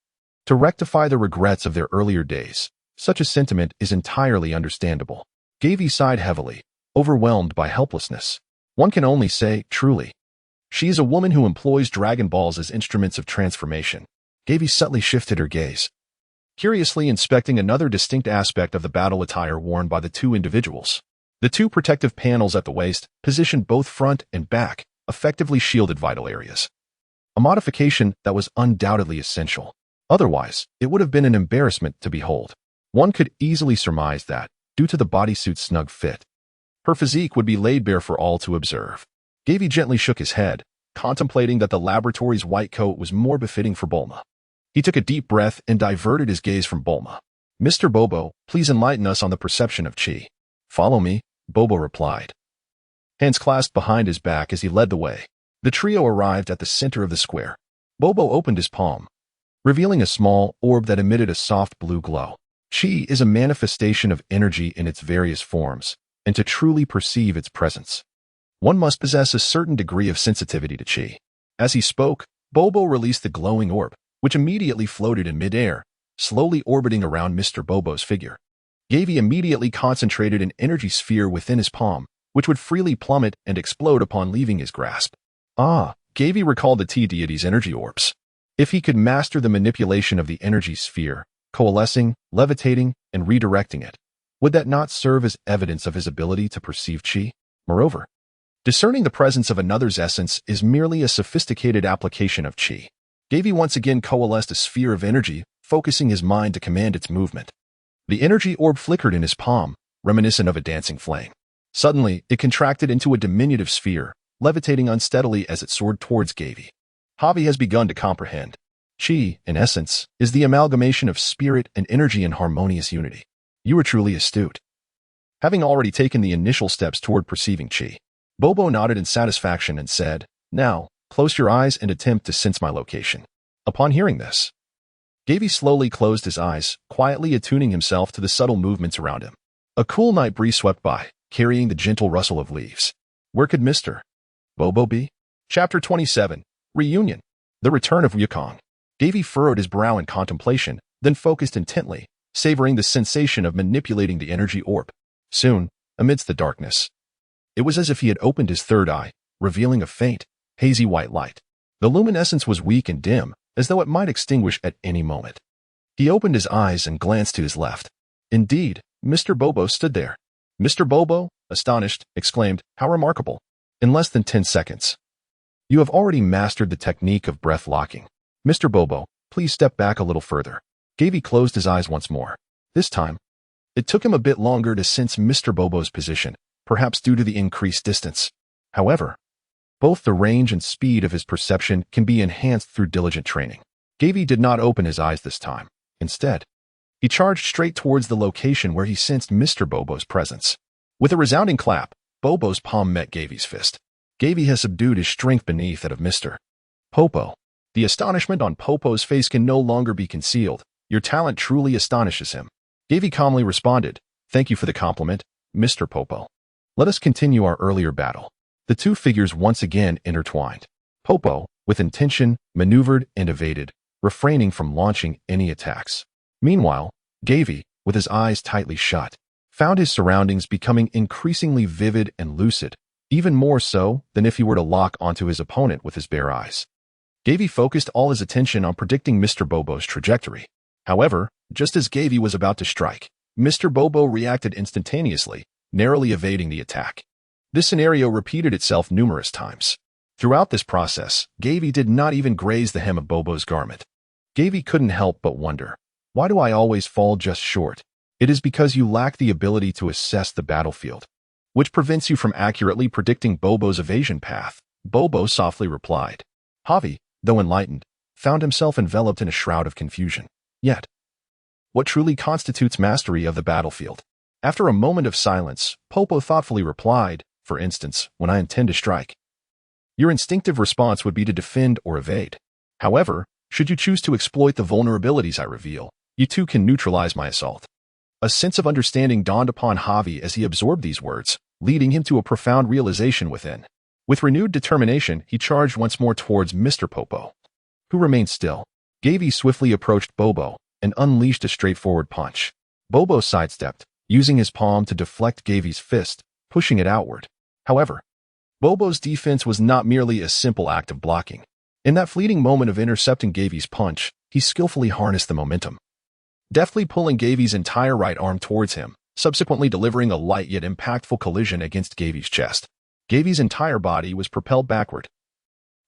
to rectify the regrets of their earlier days. Such a sentiment is entirely understandable. Gavie sighed heavily, overwhelmed by helplessness. One can only say, truly. She is a woman who employs Dragon Balls as instruments of transformation. Gavie subtly shifted her gaze, curiously inspecting another distinct aspect of the battle attire worn by the two individuals. The two protective panels at the waist, positioned both front and back, effectively shielded vital areas. A modification that was undoubtedly essential. Otherwise, it would have been an embarrassment to behold. One could easily surmise that, due to the bodysuit's snug fit, her physique would be laid bare for all to observe. Gavie gently shook his head, contemplating that the laboratory's white coat was more befitting for Bulma. He took a deep breath and diverted his gaze from Bulma. "Mr. Bobo, please enlighten us on the perception of chi." "Follow me," Bobo replied, hands clasped behind his back as he led the way. The trio arrived at the center of the square. Bobo opened his palm, revealing a small orb that emitted a soft blue glow. Chi is a manifestation of energy in its various forms, and to truly perceive its presence, one must possess a certain degree of sensitivity to chi. As he spoke, Bobo released the glowing orb, which immediately floated in midair, slowly orbiting around Mr. Bobo's figure. Gavie immediately concentrated an energy sphere within his palm, which would freely plummet and explode upon leaving his grasp. Gavie recalled the tea deity's energy orbs. If he could master the manipulation of the energy sphere, coalescing, levitating, and redirecting it, would that not serve as evidence of his ability to perceive chi? Moreover, discerning the presence of another's essence is merely a sophisticated application of chi. Gavie once again coalesced a sphere of energy, focusing his mind to command its movement. The energy orb flickered in his palm, reminiscent of a dancing flame. Suddenly, it contracted into a diminutive sphere, levitating unsteadily as it soared towards Gavie. Gavie has begun to comprehend. Chi, in essence, is the amalgamation of spirit and energy in harmonious unity. You are truly astute. Having already taken the initial steps toward perceiving chi, Bobo nodded in satisfaction and said, "Now, close your eyes and attempt to sense my location." Upon hearing this, Gavie slowly closed his eyes, quietly attuning himself to the subtle movements around him. A cool night breeze swept by, carrying the gentle rustle of leaves. Where could Mr. Bobo be? Chapter 27, Reunion. The Return of Wukong. Gavie furrowed his brow in contemplation, then focused intently, savoring the sensation of manipulating the energy orb. Soon, amidst the darkness, it was as if he had opened his third eye, revealing a faint, hazy white light. The luminescence was weak and dim, as though it might extinguish at any moment. He opened his eyes and glanced to his left. Indeed, Mr. Bobo stood there. Mr. Bobo, astonished, exclaimed, "How remarkable! In less than 10 seconds. You have already mastered the technique of breath locking. Mr. Bobo, please step back a little further." Gavie closed his eyes once more. This time, it took him a bit longer to sense Mr. Bobo's position, perhaps due to the increased distance. However, both the range and speed of his perception can be enhanced through diligent training. Gavie did not open his eyes this time. Instead, he charged straight towards the location where he sensed Mr. Bobo's presence. With a resounding clap, Bobo's palm met Gavie's fist. Gavie has subdued his strength beneath that of Mr. Popo. The astonishment on Popo's face can no longer be concealed. Your talent truly astonishes him. Gavie calmly responded, "Thank you for the compliment, Mr. Popo. Let us continue our earlier battle." The two figures once again intertwined. Popo, with intention, maneuvered and evaded, refraining from launching any attacks. Meanwhile, Gavie, with his eyes tightly shut, found his surroundings becoming increasingly vivid and lucid, even more so than if he were to lock onto his opponent with his bare eyes. Gavie focused all his attention on predicting Mr. Bobo's trajectory. However, just as Gavie was about to strike, Mr. Bobo reacted instantaneously, narrowly evading the attack. This scenario repeated itself numerous times. Throughout this process, Gavie did not even graze the hem of Bobo's garment. Gavie couldn't help but wonder, why do I always fall just short? It is because you lack the ability to assess the battlefield, which prevents you from accurately predicting Bobo's evasion path. Bobo softly replied. Gavie, though enlightened, found himself enveloped in a shroud of confusion. Yet, what truly constitutes mastery of the battlefield? After a moment of silence, Popo thoughtfully replied, for instance, when I intend to strike. Your instinctive response would be to defend or evade. However, should you choose to exploit the vulnerabilities I reveal, you too can neutralize my assault. A sense of understanding dawned upon Gavie as he absorbed these words, leading him to a profound realization within. With renewed determination, he charged once more towards Mr. Popo, who remained still. Gavie swiftly approached Bobo and unleashed a straightforward punch. Bobo sidestepped, using his palm to deflect Gavie's fist, pushing it outward. However, Bobo's defense was not merely a simple act of blocking. In that fleeting moment of intercepting Gavie's punch, he skillfully harnessed the momentum, deftly pulling Gavie's entire right arm towards him, subsequently delivering a light yet impactful collision against Gavie's chest. Gavie's entire body was propelled backward,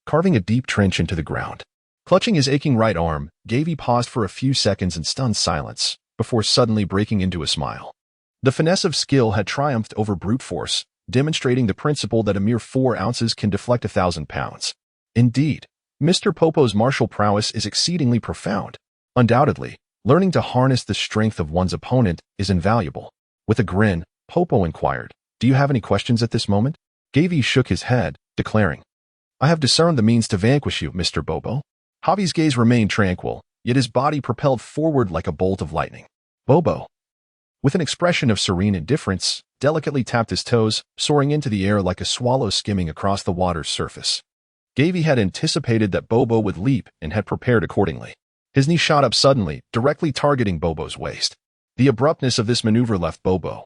carving a deep trench into the ground. Clutching his aching right arm, Gavie paused for a few seconds in stunned silence, before suddenly breaking into a smile. The finesse of skill had triumphed over brute force, demonstrating the principle that a mere 4 ounces can deflect 1,000 pounds. Indeed, Mr. Popo's martial prowess is exceedingly profound. Undoubtedly, learning to harness the strength of one's opponent is invaluable. With a grin, Popo inquired, Do you have any questions at this moment? Gavie shook his head, declaring, I have discerned the means to vanquish you, Mr. Bobo. Gavie's gaze remained tranquil, yet his body propelled forward like a bolt of lightning. Bobo, with an expression of serene indifference, delicately tapped his toes, soaring into the air like a swallow skimming across the water's surface. Gavie had anticipated that Bobo would leap and had prepared accordingly. His knee shot up suddenly, directly targeting Bobo's waist. The abruptness of this maneuver left Bobo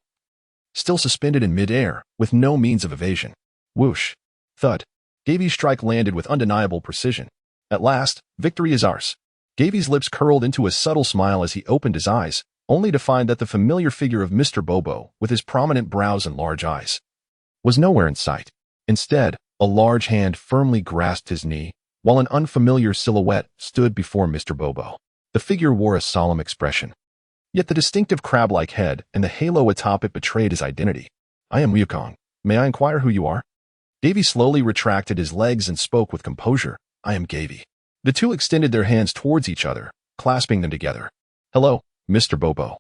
still suspended in midair, with no means of evasion. Whoosh! Thud! Gavie's strike landed with undeniable precision. At last, victory is ours. Gavie's lips curled into a subtle smile as he opened his eyes, only to find that the familiar figure of Mr. Bobo, with his prominent brows and large eyes, was nowhere in sight. Instead, a large hand firmly grasped his knee, while an unfamiliar silhouette stood before Mr. Bobo. The figure wore a solemn expression, yet the distinctive crab-like head and the halo atop it betrayed his identity. I am Wukong. May I inquire who you are? Gavie slowly retracted his legs and spoke with composure. I am Gavie. The two extended their hands towards each other, clasping them together. Hello, Mr. Bobo.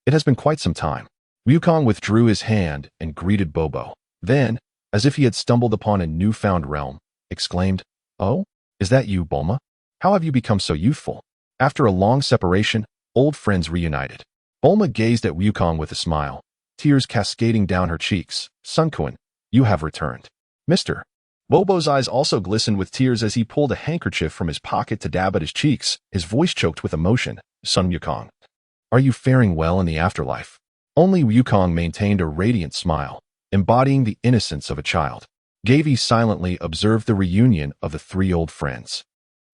It has been quite some time. Wukong withdrew his hand and greeted Bobo. Then, as if he had stumbled upon a newfound realm, exclaimed, Oh, is that you, Bulma? How have you become so youthful? After a long separation, old friends reunited. Bulma gazed at Wukong with a smile, tears cascading down her cheeks. Sun Quan, you have returned. Mr. Bobo's eyes also glistened with tears as he pulled a handkerchief from his pocket to dab at his cheeks, his voice choked with emotion. Son Wukong, are you faring well in the afterlife? Only Wukong maintained a radiant smile, embodying the innocence of a child. Gavie silently observed the reunion of the 3 old friends,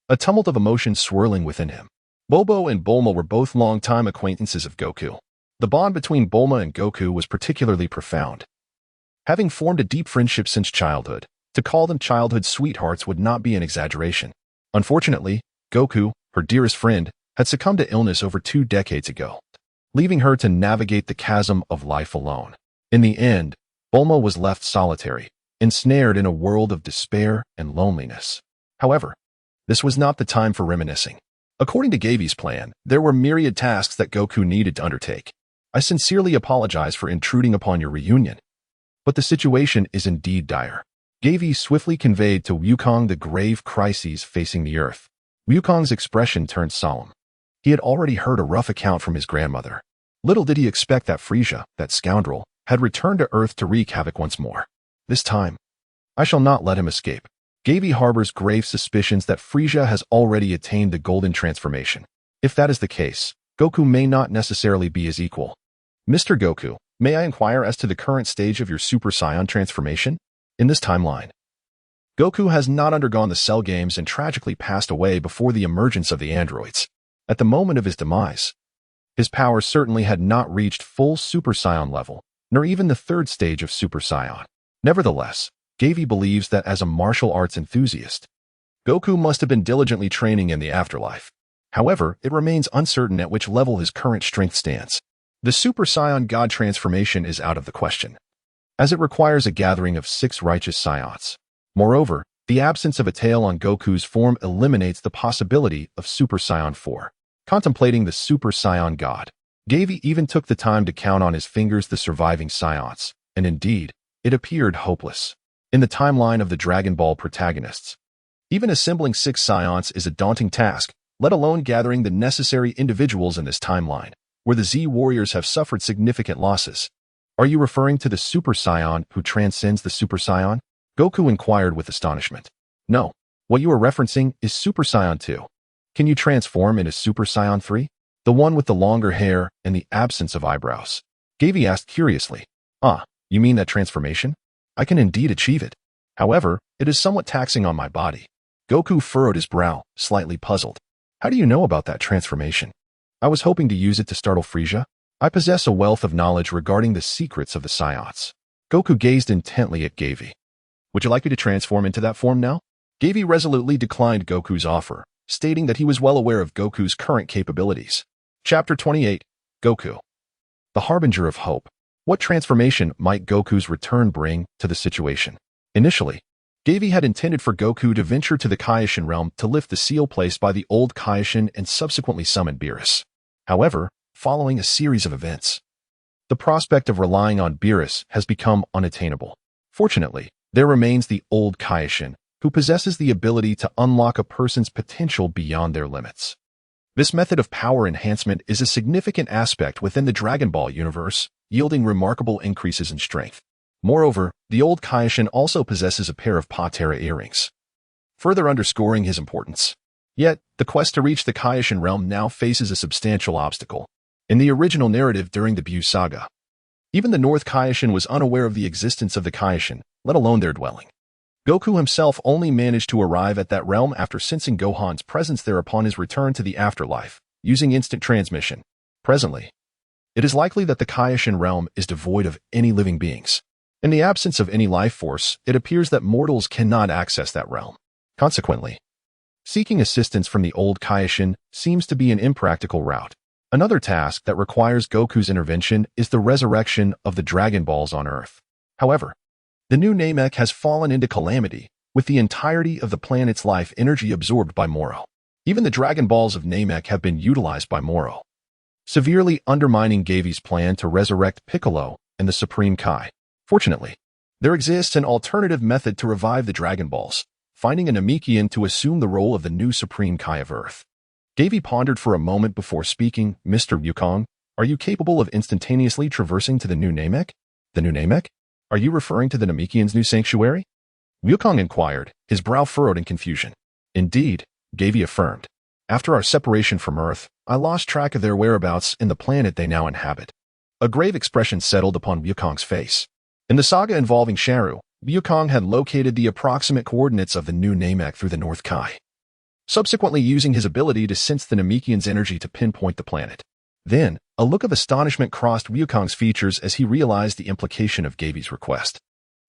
a tumult of emotion swirling within him. Bobo and Bulma were both longtime acquaintances of Goku. The bond between Bulma and Goku was particularly profound. Having formed a deep friendship since childhood, to call them childhood sweethearts would not be an exaggeration. Unfortunately, Goku, her dearest friend, had succumbed to illness over 2 decades ago, leaving her to navigate the chasm of life alone. In the end, Bulma was left solitary, ensnared in a world of despair and loneliness. However, this was not the time for reminiscing. According to Gavie's plan, there were myriad tasks that Goku needed to undertake. I sincerely apologize for intruding upon your reunion, but the situation is indeed dire. Gavie swiftly conveyed to Wukong the grave crises facing the Earth. Wukong's expression turned solemn. He had already heard a rough account from his grandmother. Little did he expect that Frieza, that scoundrel, had returned to Earth to wreak havoc once more. This time, I shall not let him escape. Gavie harbors grave suspicions that Frieza has already attained the golden transformation. If that is the case, Goku may not necessarily be his equal. Mr. Goku, may I inquire as to the current stage of your Super Saiyan transformation? In this timeline, Goku has not undergone the Cell Games and tragically passed away before the emergence of the androids. At the moment of his demise, his power certainly had not reached full Super Saiyan level, nor even the 3rd stage of Super Saiyan. Nevertheless, Gavie believes that as a martial arts enthusiast, Goku must have been diligently training in the afterlife. However, it remains uncertain at which level his current strength stands. The Super Saiyan God transformation is out of the question, as it requires a gathering of 6 righteous Saiyans. Moreover, the absence of a tail on Goku's form eliminates the possibility of Super Saiyan 4. Contemplating the Super Saiyan God, Gavie even took the time to count on his fingers the surviving Saiyans, and indeed, it appeared hopeless. In the timeline of the Dragon Ball protagonists, even assembling 6 Saiyans is a daunting task, let alone gathering the necessary individuals in this timeline, where the Z warriors have suffered significant losses. Are you referring to the Super Saiyan who transcends the Super Saiyan? Goku inquired with astonishment. No, what you are referencing is Super Saiyan 2. Can you transform into Super Saiyan 3? The one with the longer hair and the absence of eyebrows. Gavie asked curiously. Ah, you mean that transformation? I can indeed achieve it. However, it is somewhat taxing on my body. Goku furrowed his brow, slightly puzzled. How do you know about that transformation? I was hoping to use it to startle Frieza. I possess a wealth of knowledge regarding the secrets of the Saiyans. Goku gazed intently at Gavie. Would you like me to transform into that form now? Gavie resolutely declined Goku's offer, stating that he was well aware of Goku's current capabilities. Chapter 28, Goku. The Harbinger of Hope. What transformation might Goku's return bring to the situation? Initially, Gavie had intended for Goku to venture to the Kaioshin realm to lift the seal placed by the old Kaioshin and subsequently summon Beerus. However, following a series of events, the prospect of relying on Beerus has become unattainable. Fortunately, there remains the old Kaioshin, who possesses the ability to unlock a person's potential beyond their limits. This method of power enhancement is a significant aspect within the Dragon Ball universe, yielding remarkable increases in strength. Moreover, the old Kaioshin also possesses a pair of Patera earrings, further underscoring his importance. Yet, the quest to reach the Kaioshin realm now faces a substantial obstacle. In the original narrative during the Buu saga, even the North Kaioshin was unaware of the existence of the Kaioshin, let alone their dwelling. Goku himself only managed to arrive at that realm after sensing Gohan's presence there upon his return to the afterlife, using instant transmission. Presently, it is likely that the Kaioshin realm is devoid of any living beings. In the absence of any life force, it appears that mortals cannot access that realm. Consequently, seeking assistance from the old Kaioshin seems to be an impractical route. Another task that requires Goku's intervention is the resurrection of the Dragon Balls on Earth. However, the new Namek has fallen into calamity, with the entirety of the planet's life energy absorbed by Moro. Even the Dragon Balls of Namek have been utilized by Moro, severely undermining Gavie's plan to resurrect Piccolo and the Supreme Kai. Fortunately, there exists an alternative method to revive the Dragon Balls, finding a Namekian to assume the role of the new Supreme Kai of Earth. Gavie pondered for a moment before speaking. Mr. Wukong, are you capable of instantaneously traversing to the new Namek? The new Namek? Are you referring to the Namekian's new sanctuary? Wukong inquired, his brow furrowed in confusion. Indeed, Gavie affirmed. After our separation from Earth, I lost track of their whereabouts in the planet they now inhabit. A grave expression settled upon Wukong's face. In the saga involving Sharu, Wukong had located the approximate coordinates of the new Namek through the North Kai, subsequently using his ability to sense the Namekian's energy to pinpoint the planet. Then, a look of astonishment crossed Wukong's features as he realized the implication of Gavie's request.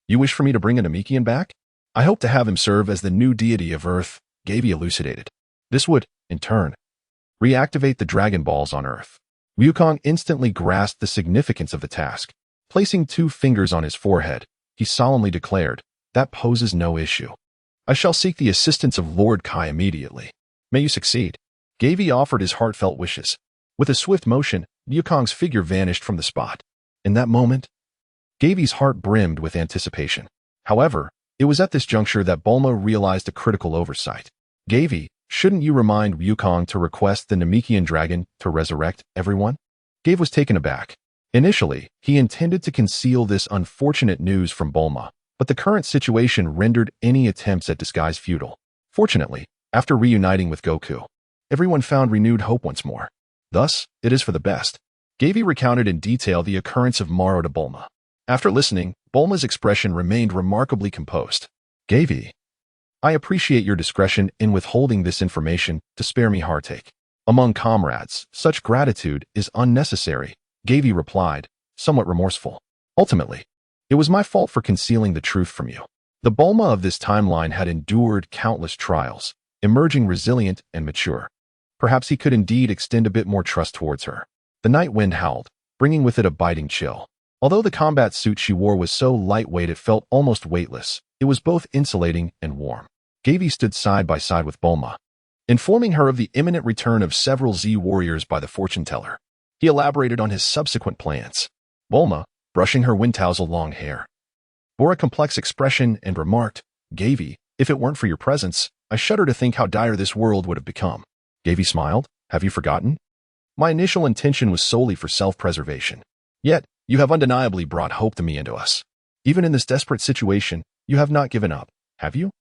You wish for me to bring a Namekian back? I hope to have him serve as the new deity of Earth, Gavie elucidated. This would, in turn, reactivate the Dragon Balls on Earth. Wukong instantly grasped the significance of the task. Placing 2 fingers on his forehead, he solemnly declared, that poses no issue. I shall seek the assistance of Lord Kai immediately. May you succeed. Gavie offered his heartfelt wishes. With a swift motion, Wukong's figure vanished from the spot. In that moment, Gavie's heart brimmed with anticipation. However, it was at this juncture that Bulma realized a critical oversight. Gavie, shouldn't you remind Wukong to request the Namekian dragon to resurrect everyone? Gavie was taken aback. Initially, he intended to conceal this unfortunate news from Bulma, but the current situation rendered any attempts at disguise futile. Fortunately, after reuniting with Goku, everyone found renewed hope once more. Thus, it is for the best. Gavie recounted in detail the occurrence of Moro to Bulma. After listening, Bulma's expression remained remarkably composed. Gavie, I appreciate your discretion in withholding this information to spare me heartache. Among comrades, such gratitude is unnecessary, Gavie replied, somewhat remorseful. Ultimately, it was my fault for concealing the truth from you. The Bulma of this timeline had endured countless trials, emerging resilient and mature. Perhaps he could indeed extend a bit more trust towards her. The night wind howled, bringing with it a biting chill. Although the combat suit she wore was so lightweight it felt almost weightless, it was both insulating and warm. Gavie stood side by side with Bulma, informing her of the imminent return of several Z warriors by the fortune teller. He elaborated on his subsequent plans. Bulma, brushing her wind-tousled long hair, bore a complex expression and remarked, "Gavie, if it weren't for your presence, I shudder to think how dire this world would have become." Gavie smiled. "Have you forgotten? My initial intention was solely for self-preservation. Yet, you have undeniably brought hope to me and to us. Even in this desperate situation, you have not given up, have you?"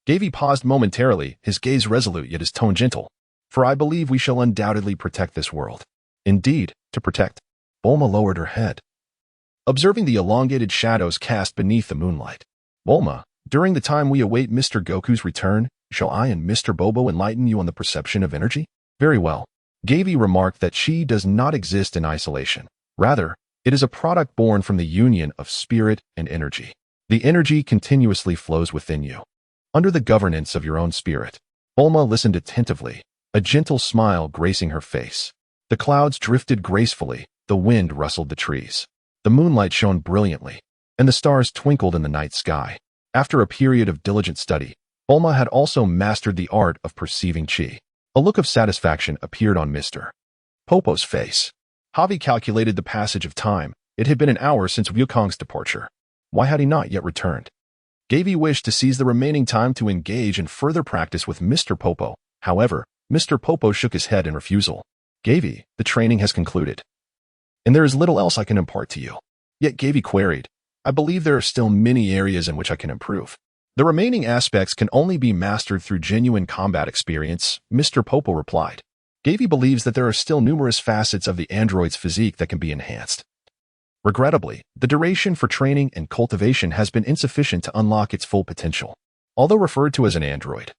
Gavie paused momentarily, his gaze resolute yet his tone gentle. "For I believe we shall undoubtedly protect this world." "Indeed, to protect." Bulma lowered her head, observing the elongated shadows cast beneath the moonlight. "Bulma, during the time we await Mr. Goku's return, shall I and Mr. Bobo enlighten you on the perception of energy?" "Very well." Gavie remarked that chi does not exist in isolation. Rather, it is a product born from the union of spirit and energy. The energy continuously flows within you, under the governance of your own spirit. Bulma listened attentively, a gentle smile gracing her face. The clouds drifted gracefully, the wind rustled the trees. The moonlight shone brilliantly, and the stars twinkled in the night sky. After a period of diligent study, Bulma had also mastered the art of perceiving chi. A look of satisfaction appeared on Mr. Popo's face. Gavie calculated the passage of time. It had been an hour since Wukong's departure. Why had he not yet returned? Gavie wished to seize the remaining time to engage in further practice with Mr. Popo. However, Mr. Popo shook his head in refusal. "Gavie, the training has concluded, and there is little else I can impart to you." Yet Gavie queried, "I believe there are still many areas in which I can improve." "The remaining aspects can only be mastered through genuine combat experience," Mr. Popo replied. Gavie believes that there are still numerous facets of the android's physique that can be enhanced. Regrettably, the duration for training and cultivation has been insufficient to unlock its full potential. Although referred to as an android,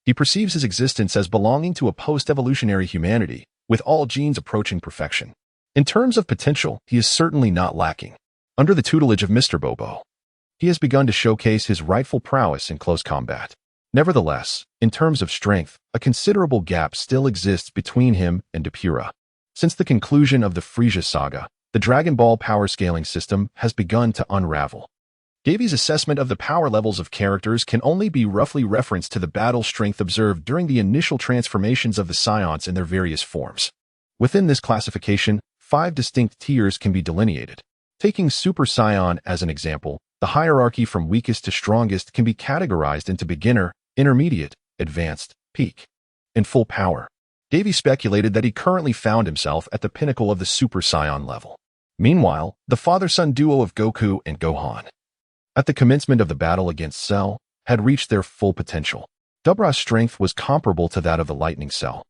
he perceives his existence as belonging to a post-evolutionary humanity, with all genes approaching perfection. In terms of potential, he is certainly not lacking. Under the tutelage of Mr. Bobo, he has begun to showcase his rightful prowess in close combat. Nevertheless, in terms of strength, a considerable gap still exists between him and Dabura. Since the conclusion of the Frieza saga, the Dragon Ball power scaling system has begun to unravel. Gavie's assessment of the power levels of characters can only be roughly referenced to the battle strength observed during the initial transformations of the Scions in their various forms. Within this classification, 5 distinct tiers can be delineated. Taking Super Saiyan as an example, the hierarchy from weakest to strongest can be categorized into beginner, intermediate, advanced, peak, and full power. Gavie speculated that he currently found himself at the pinnacle of the Super Saiyan level. Meanwhile, the father-son duo of Goku and Gohan, at the commencement of the battle against Cell, had reached their full potential. Dabura's strength was comparable to that of the Lightning Cell,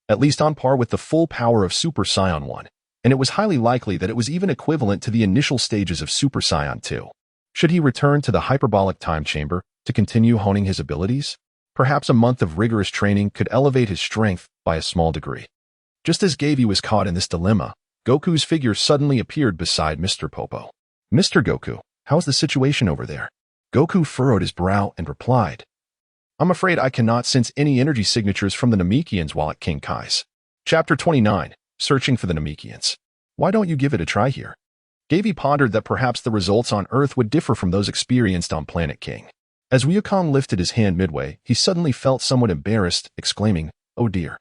at least on par with the full power of Super Saiyan 1, and it was highly likely that it was even equivalent to the initial stages of Super Saiyan 2. Should he return to the hyperbolic time chamber to continue honing his abilities? Perhaps a month of rigorous training could elevate his strength by a small degree. Just as Gavie was caught in this dilemma, Goku's figure suddenly appeared beside Mr. Popo. "Mr. Goku, how's the situation over there?" Goku furrowed his brow and replied, "I'm afraid I cannot sense any energy signatures from the Namekians while at King Kai's." Chapter 29, Searching for the Namekians. "Why don't you give it a try here?" Gavie pondered that perhaps the results on Earth would differ from those experienced on Planet King. As Wukong lifted his hand midway, he suddenly felt somewhat embarrassed, exclaiming, "Oh dear.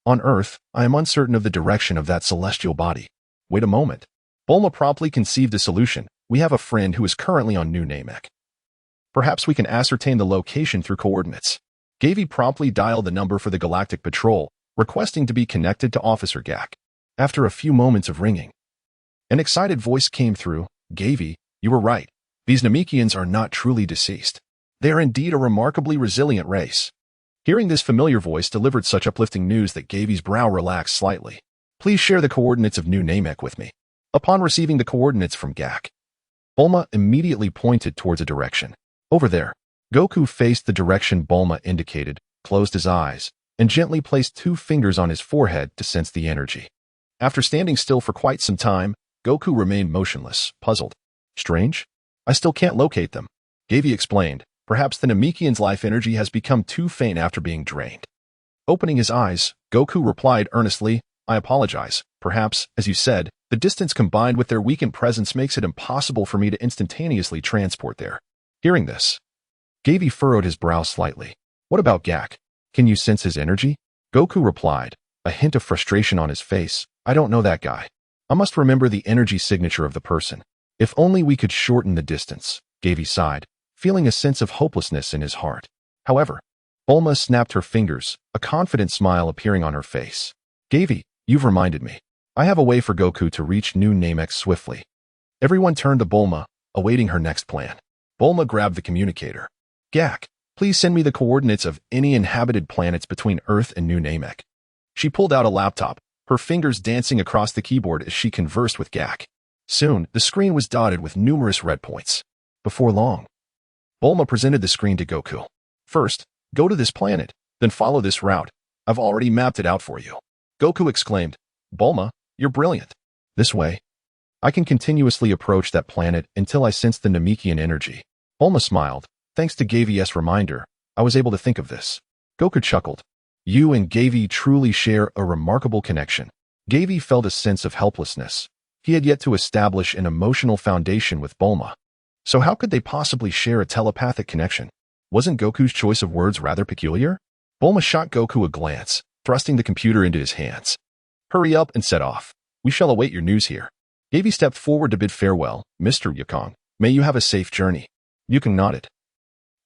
On Earth, I am uncertain of the direction of that celestial body." "Wait a moment." Bulma promptly conceived a solution. "We have a friend who is currently on New Namek. Perhaps we can ascertain the location through coordinates." Gavie promptly dialed the number for the Galactic Patrol, requesting to be connected to Officer Gak. After a few moments of ringing, an excited voice came through. "Gavie, you were right. These Namekians are not truly deceased. They are indeed a remarkably resilient race." Hearing this familiar voice delivered such uplifting news that Gavie's brow relaxed slightly. "Please share the coordinates of New Namek with me." Upon receiving the coordinates from Gak, Bulma immediately pointed towards a direction. "Over there." Goku faced the direction Bulma indicated, closed his eyes, and gently placed 2 fingers on his forehead to sense the energy. After standing still for quite some time, Goku remained motionless, puzzled. "Strange. I still can't locate them," Gavie explained. Perhaps the Namekian's life energy has become too faint after being drained. Opening his eyes, Goku replied earnestly, I apologize. Perhaps, as you said, the distance combined with their weakened presence makes it impossible for me to instantaneously transport there. Hearing this, Gavie furrowed his brow slightly. What about Gak? Can you sense his energy? Goku replied, a hint of frustration on his face. I don't know that guy. I must remember the energy signature of the person. If only we could shorten the distance, Gavie sighed, feeling a sense of hopelessness in his heart. However, Bulma snapped her fingers, a confident smile appearing on her face. Gavie, you've reminded me. I have a way for Goku to reach New Namek swiftly. Everyone turned to Bulma, awaiting her next plan. Bulma grabbed the communicator. Gak, please send me the coordinates of any inhabited planets between Earth and New Namek. She pulled out a laptop, her fingers dancing across the keyboard as she conversed with Gak. Soon, the screen was dotted with numerous red points. Before long, Bulma presented the screen to Goku. First, go to this planet, then follow this route. I've already mapped it out for you. Goku exclaimed, Bulma, you're brilliant. This way, I can continuously approach that planet until I sense the Namekian energy. Bulma smiled. Thanks to Gavie's reminder, I was able to think of this. Goku chuckled. You and Gavie truly share a remarkable connection. Gavie felt a sense of helplessness. He had yet to establish an emotional foundation with Bulma. So how could they possibly share a telepathic connection? Wasn't Goku's choice of words rather peculiar? Bulma shot Goku a glance, thrusting the computer into his hands. Hurry up and set off. We shall await your news here. Gavie stepped forward to bid farewell. Mr. Yukong, may you have a safe journey. Yukong nodded,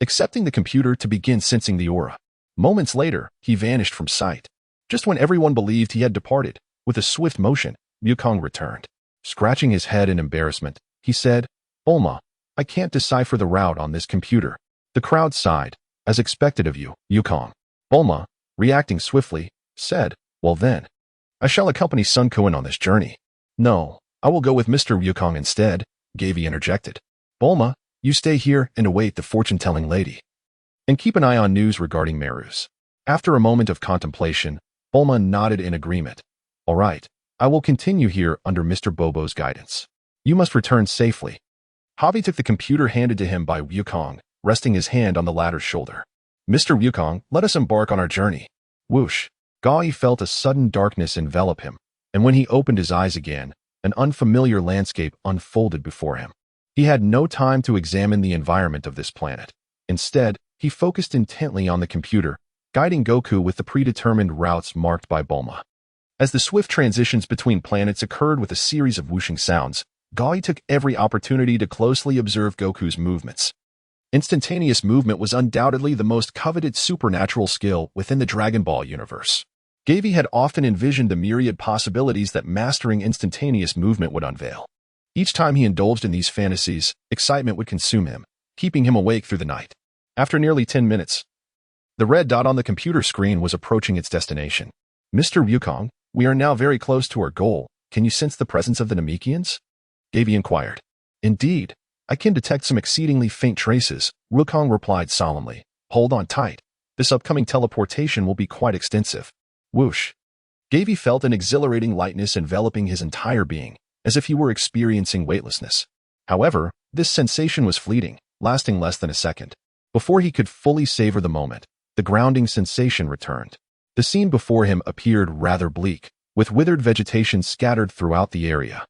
accepting the computer to begin sensing the aura. Moments later, he vanished from sight. Just when everyone believed he had departed, with a swift motion, Yukong returned. Scratching his head in embarrassment, he said, Bulma, I can't decipher the route on this computer. The crowd sighed, as expected of you, Yukong. Bulma, reacting swiftly, said, well then, I shall accompany Sun Quan on this journey. No, I will go with Mr. Yukong instead, Gavie interjected. Bulma, you stay here and await the fortune-telling lady. And keep an eye on news regarding Merus. After a moment of contemplation, Bulma nodded in agreement. All right, I will continue here under Mr. Bobo's guidance. You must return safely. Gavie took the computer handed to him by Yukong, resting his hand on the latter's shoulder. Mr. Yukong, let us embark on our journey. Whoosh. Gavie felt a sudden darkness envelop him, and when he opened his eyes again, an unfamiliar landscape unfolded before him. He had no time to examine the environment of this planet. Instead, he focused intently on the computer, guiding Goku with the predetermined routes marked by Bulma. As the swift transitions between planets occurred with a series of whooshing sounds, Gavie took every opportunity to closely observe Goku's movements. Instantaneous movement was undoubtedly the most coveted supernatural skill within the Dragon Ball universe. Gavie had often envisioned the myriad possibilities that mastering instantaneous movement would unveil. Each time he indulged in these fantasies, excitement would consume him, keeping him awake through the night. After nearly 10 minutes, the red dot on the computer screen was approaching its destination. Mr. Yukong, we are now very close to our goal. Can you sense the presence of the Namekians? Gavie inquired. Indeed, I can detect some exceedingly faint traces, Yukong replied solemnly. Hold on tight. This upcoming teleportation will be quite extensive. Whoosh. Gavie felt an exhilarating lightness enveloping his entire being, as if he were experiencing weightlessness. However, this sensation was fleeting, lasting less than a second. Before he could fully savor the moment, the grounding sensation returned. The scene before him appeared rather bleak, with withered vegetation scattered throughout the area.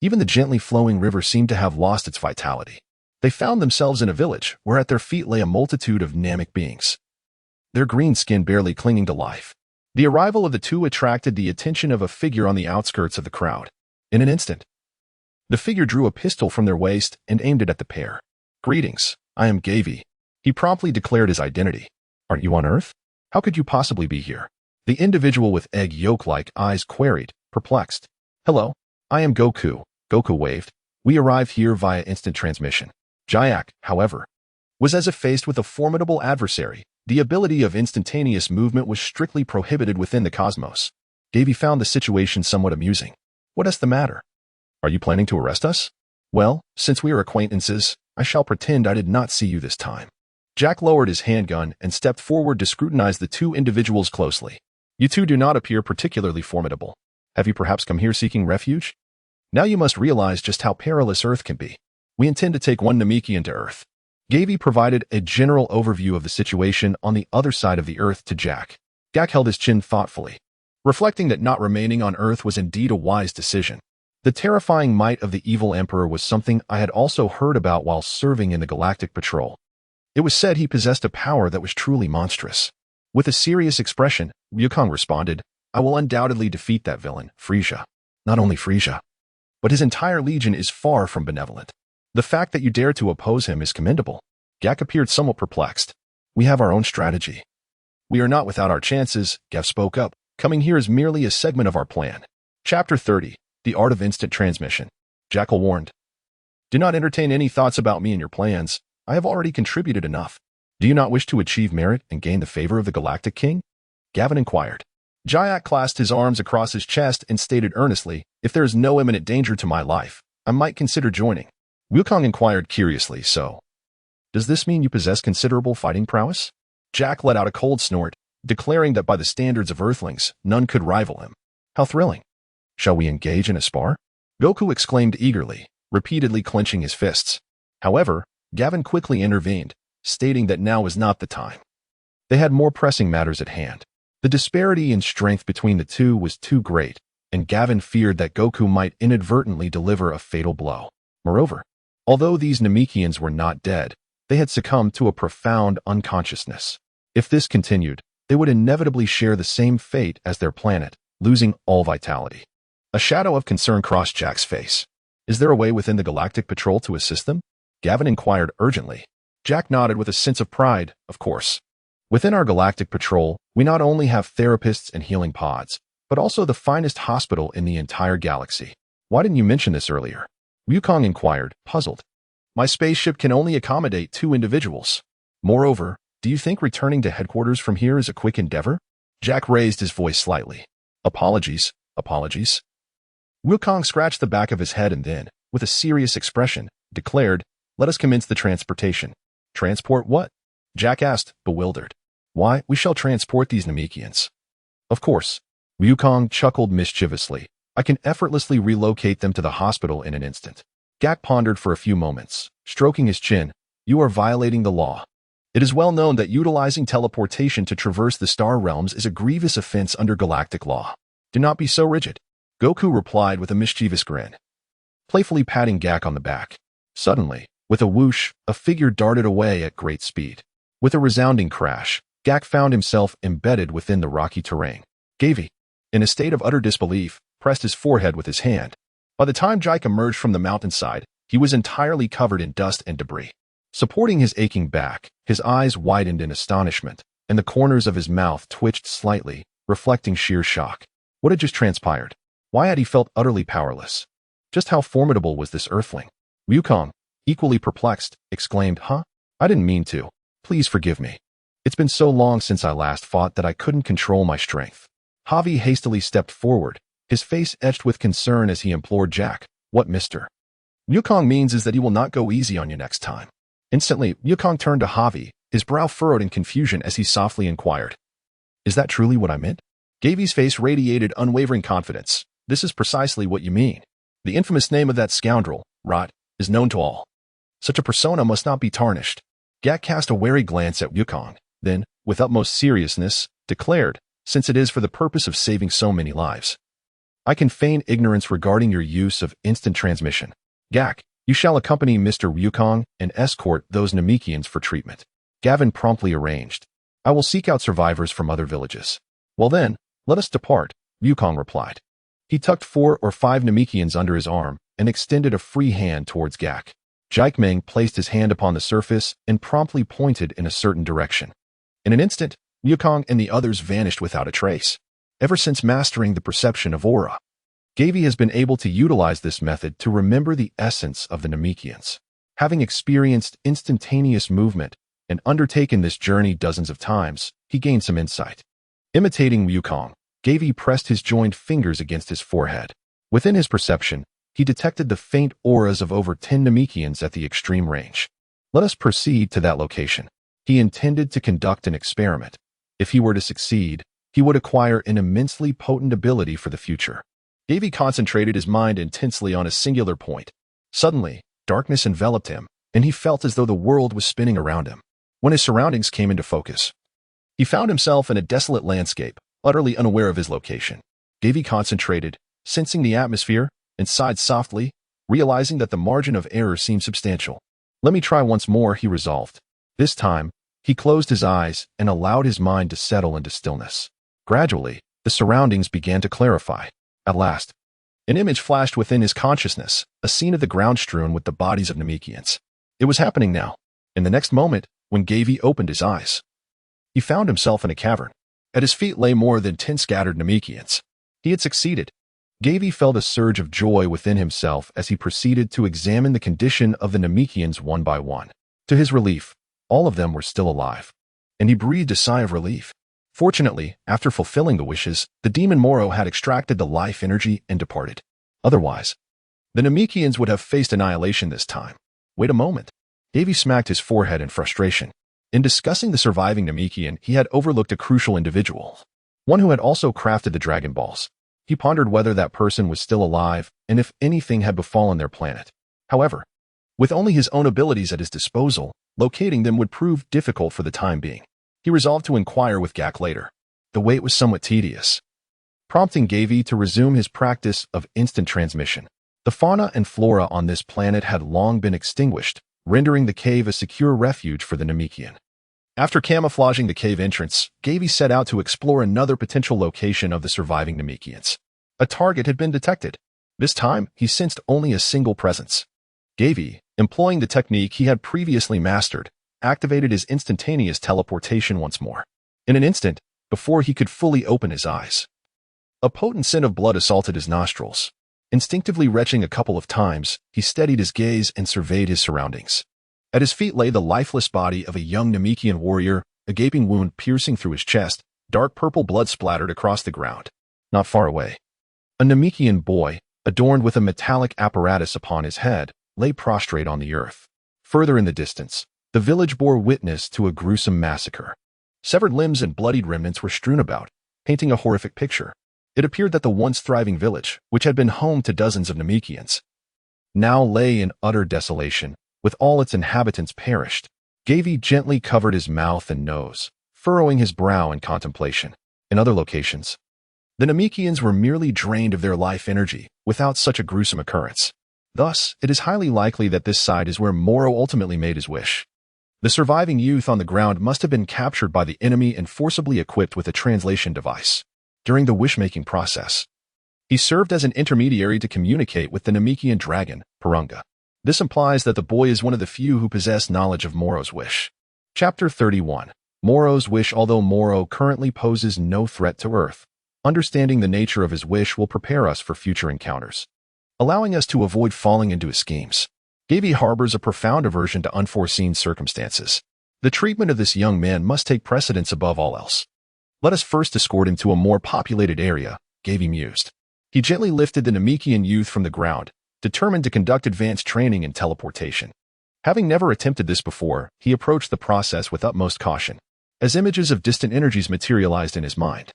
Even the gently flowing river seemed to have lost its vitality. They found themselves in a village where at their feet lay a multitude of Namek beings, their green skin barely clinging to life. The arrival of the two attracted the attention of a figure on the outskirts of the crowd. In an instant, the figure drew a pistol from their waist and aimed it at the pair. Greetings, I am Gavie. He promptly declared his identity. Aren't you on Earth? How could you possibly be here? The individual with egg yolk-like eyes queried, perplexed. Hello, I am Goku. Goku waved. We arrived here via instant transmission. Jayak, however, was as if faced with a formidable adversary. The ability of instantaneous movement was strictly prohibited within the cosmos. Gavie found the situation somewhat amusing. What is the matter? Are you planning to arrest us? Well, since we are acquaintances, I shall pretend I did not see you this time. Jack lowered his handgun and stepped forward to scrutinize the two individuals closely. You two do not appear particularly formidable. Have you perhaps come here seeking refuge? Now you must realize just how perilous Earth can be. We intend to take one Namekian to Earth. Gavie provided a general overview of the situation on the other side of the Earth to Jack. Jack held his chin thoughtfully, reflecting that not remaining on Earth was indeed a wise decision. The terrifying might of the evil Emperor was something I had also heard about while serving in the Galactic Patrol. It was said he possessed a power that was truly monstrous. With a serious expression, Wukong responded, "I will undoubtedly defeat that villain, Frieza. Not only Frieza, but his entire legion is far from benevolent. The fact that you dare to oppose him is commendable." Gak appeared somewhat perplexed. "We have our own strategy." "We are not without our chances," Gav spoke up. "Coming here is merely a segment of our plan." Chapter 30. The Art of Instant Transmission. Jackal warned, "Do not entertain any thoughts about me and your plans. I have already contributed enough. Do you not wish to achieve merit and gain the favor of the Galactic King?" Gavin inquired. Jayak clasped his arms across his chest and stated earnestly, "If there is no imminent danger to my life, I might consider joining." Wukong inquired curiously, "So, does this mean you possess considerable fighting prowess?" Jack let out a cold snort, declaring that by the standards of Earthlings, none could rival him. "How thrilling. Shall we engage in a spar?" Goku exclaimed eagerly, repeatedly clenching his fists. However, Gavin quickly intervened, stating that now was not the time. They had more pressing matters at hand. The disparity in strength between the two was too great, and Gavin feared that Goku might inadvertently deliver a fatal blow. Moreover, although these Namekians were not dead, they had succumbed to a profound unconsciousness. If this continued, they would inevitably share the same fate as their planet, losing all vitality. A shadow of concern crossed Jack's face. "Is there a way within the Galactic Patrol to assist them?" Gavin inquired urgently. Jack nodded with a sense of pride, "Of course. Within our Galactic Patrol, we not only have therapists and healing pods, but also the finest hospital in the entire galaxy." "Why didn't you mention this earlier?" Wukong inquired, puzzled. "My spaceship can only accommodate 2 individuals. Moreover, do you think returning to headquarters from here is a quick endeavor?" Jack raised his voice slightly. Apologies. Wukong scratched the back of his head and then, with a serious expression, declared, "Let us commence the transportation." "Transport what?" Jack asked, bewildered. "Why, we shall transport these Namekians." "Of course." Wukong chuckled mischievously. "I can effortlessly relocate them to the hospital in an instant." Gak pondered for a few moments, stroking his chin. "You are violating the law. It is well known that utilizing teleportation to traverse the star realms is a grievous offense under galactic law. Do not be so rigid." Goku replied with a mischievous grin, playfully patting Gak on the back. Suddenly, with a whoosh, a figure darted away at great speed. With a resounding crash, Gak found himself embedded within the rocky terrain. Gavie, in a state of utter disbelief, pressed his forehead with his hand. By the time Jack emerged from the mountainside, he was entirely covered in dust and debris. Supporting his aching back, his eyes widened in astonishment, and the corners of his mouth twitched slightly, reflecting sheer shock. What had just transpired? Why had he felt utterly powerless? Just how formidable was this Earthling? Wukong, equally perplexed, exclaimed, "Huh? I didn't mean to. Please forgive me. It's been so long since I last fought that I couldn't control my strength." Gavie hastily stepped forward, his face etched with concern as he implored Jack, "What Mr. Wukong means is that he will not go easy on you next time." Instantly, Wukong turned to Gavie, his brow furrowed in confusion as he softly inquired, "Is that truly what I meant?" Gavie's face radiated unwavering confidence. "This is precisely what you mean. The infamous name of that scoundrel, Rot, is known to all. Such a persona must not be tarnished." Gak cast a wary glance at Wukong, then, with utmost seriousness, declared, "Since it is for the purpose of saving so many lives, I can feign ignorance regarding your use of instant transmission. Gak, you shall accompany Mr. Wukong and escort those Namekians for treatment." Gavin promptly arranged. "I will seek out survivors from other villages." "Well then, let us depart," Wukong replied. He tucked 4 or 5 Namekians under his arm and extended a free hand towards Gak. Jaikmeng placed his hand upon the surface and promptly pointed in a certain direction. In an instant, Wukong and the others vanished without a trace. Ever since mastering the perception of aura, Gavie has been able to utilize this method to remember the essence of the Namekians. Having experienced instantaneous movement and undertaken this journey dozens of times, he gained some insight. Imitating Wukong, Gavie pressed his joined fingers against his forehead. Within his perception, he detected the faint auras of over 10 Namekians at the extreme range. Let us proceed to that location. He intended to conduct an experiment. If he were to succeed, he would acquire an immensely potent ability for the future. Gavie concentrated his mind intensely on a singular point. Suddenly, darkness enveloped him, and he felt as though the world was spinning around him. When his surroundings came into focus, he found himself in a desolate landscape, utterly unaware of his location. Gavie concentrated, sensing the atmosphere, and sighed softly, realizing that the margin of error seemed substantial. Let me try once more, he resolved. This time, he closed his eyes and allowed his mind to settle into stillness. Gradually, the surroundings began to clarify. At last, an image flashed within his consciousness, a scene of the ground strewn with the bodies of Namekians. It was happening now. In the next moment, when Gavie opened his eyes, he found himself in a cavern. At his feet lay more than 10 scattered Namekians. He had succeeded. Gavie felt a surge of joy within himself as he proceeded to examine the condition of the Namekians one by one. To his relief, all of them were still alive, and he breathed a sigh of relief. Fortunately, after fulfilling the wishes, the demon Moro had extracted the life energy and departed. Otherwise, the Namekians would have faced annihilation this time. Wait a moment. Gavie smacked his forehead in frustration. In discussing the surviving Namekian, he had overlooked a crucial individual, one who had also crafted the Dragon Balls. He pondered whether that person was still alive and if anything had befallen their planet. However, with only his own abilities at his disposal, locating them would prove difficult for the time being. He resolved to inquire with Gak later. The wait was somewhat tedious, prompting Gavie to resume his practice of instant transmission. The fauna and flora on this planet had long been extinguished, rendering the cave a secure refuge for the Namekian. After camouflaging the cave entrance, Gavie set out to explore another potential location of the surviving Namekians. A target had been detected. This time, he sensed only a single presence. Gavie, employing the technique he had previously mastered, activated his instantaneous teleportation once more. In an instant, before he could fully open his eyes, a potent scent of blood assaulted his nostrils. Instinctively retching a couple of times, he steadied his gaze and surveyed his surroundings. At his feet lay the lifeless body of a young Namekian warrior, a gaping wound piercing through his chest, dark purple blood splattered across the ground. Not far away, a Namekian boy, adorned with a metallic apparatus upon his head, lay prostrate on the earth. Further in the distance, the village bore witness to a gruesome massacre. Severed limbs and bloodied remnants were strewn about, painting a horrific picture. It appeared that the once thriving village, which had been home to dozens of Namekians, now lay in utter desolation, with all its inhabitants perished. Gavie gently covered his mouth and nose, furrowing his brow in contemplation. In other locations, the Namekians were merely drained of their life energy without such a gruesome occurrence. Thus, it is highly likely that this site is where Moro ultimately made his wish. The surviving youth on the ground must have been captured by the enemy and forcibly equipped with a translation device. During the wish-making process, he served as an intermediary to communicate with the Namekian dragon, Purunga. This implies that the boy is one of the few who possess knowledge of Moro's wish. Chapter 31. Moro's wish. Although Moro currently poses no threat to Earth, understanding the nature of his wish will prepare us for future encounters, allowing us to avoid falling into his schemes. Gavie harbors a profound aversion to unforeseen circumstances. The treatment of this young man must take precedence above all else. Let us first escort him to a more populated area, Gavie mused. He gently lifted the Namekian youth from the ground, determined to conduct advanced training in teleportation. Having never attempted this before, he approached the process with utmost caution. As images of distant energies materialized in his mind,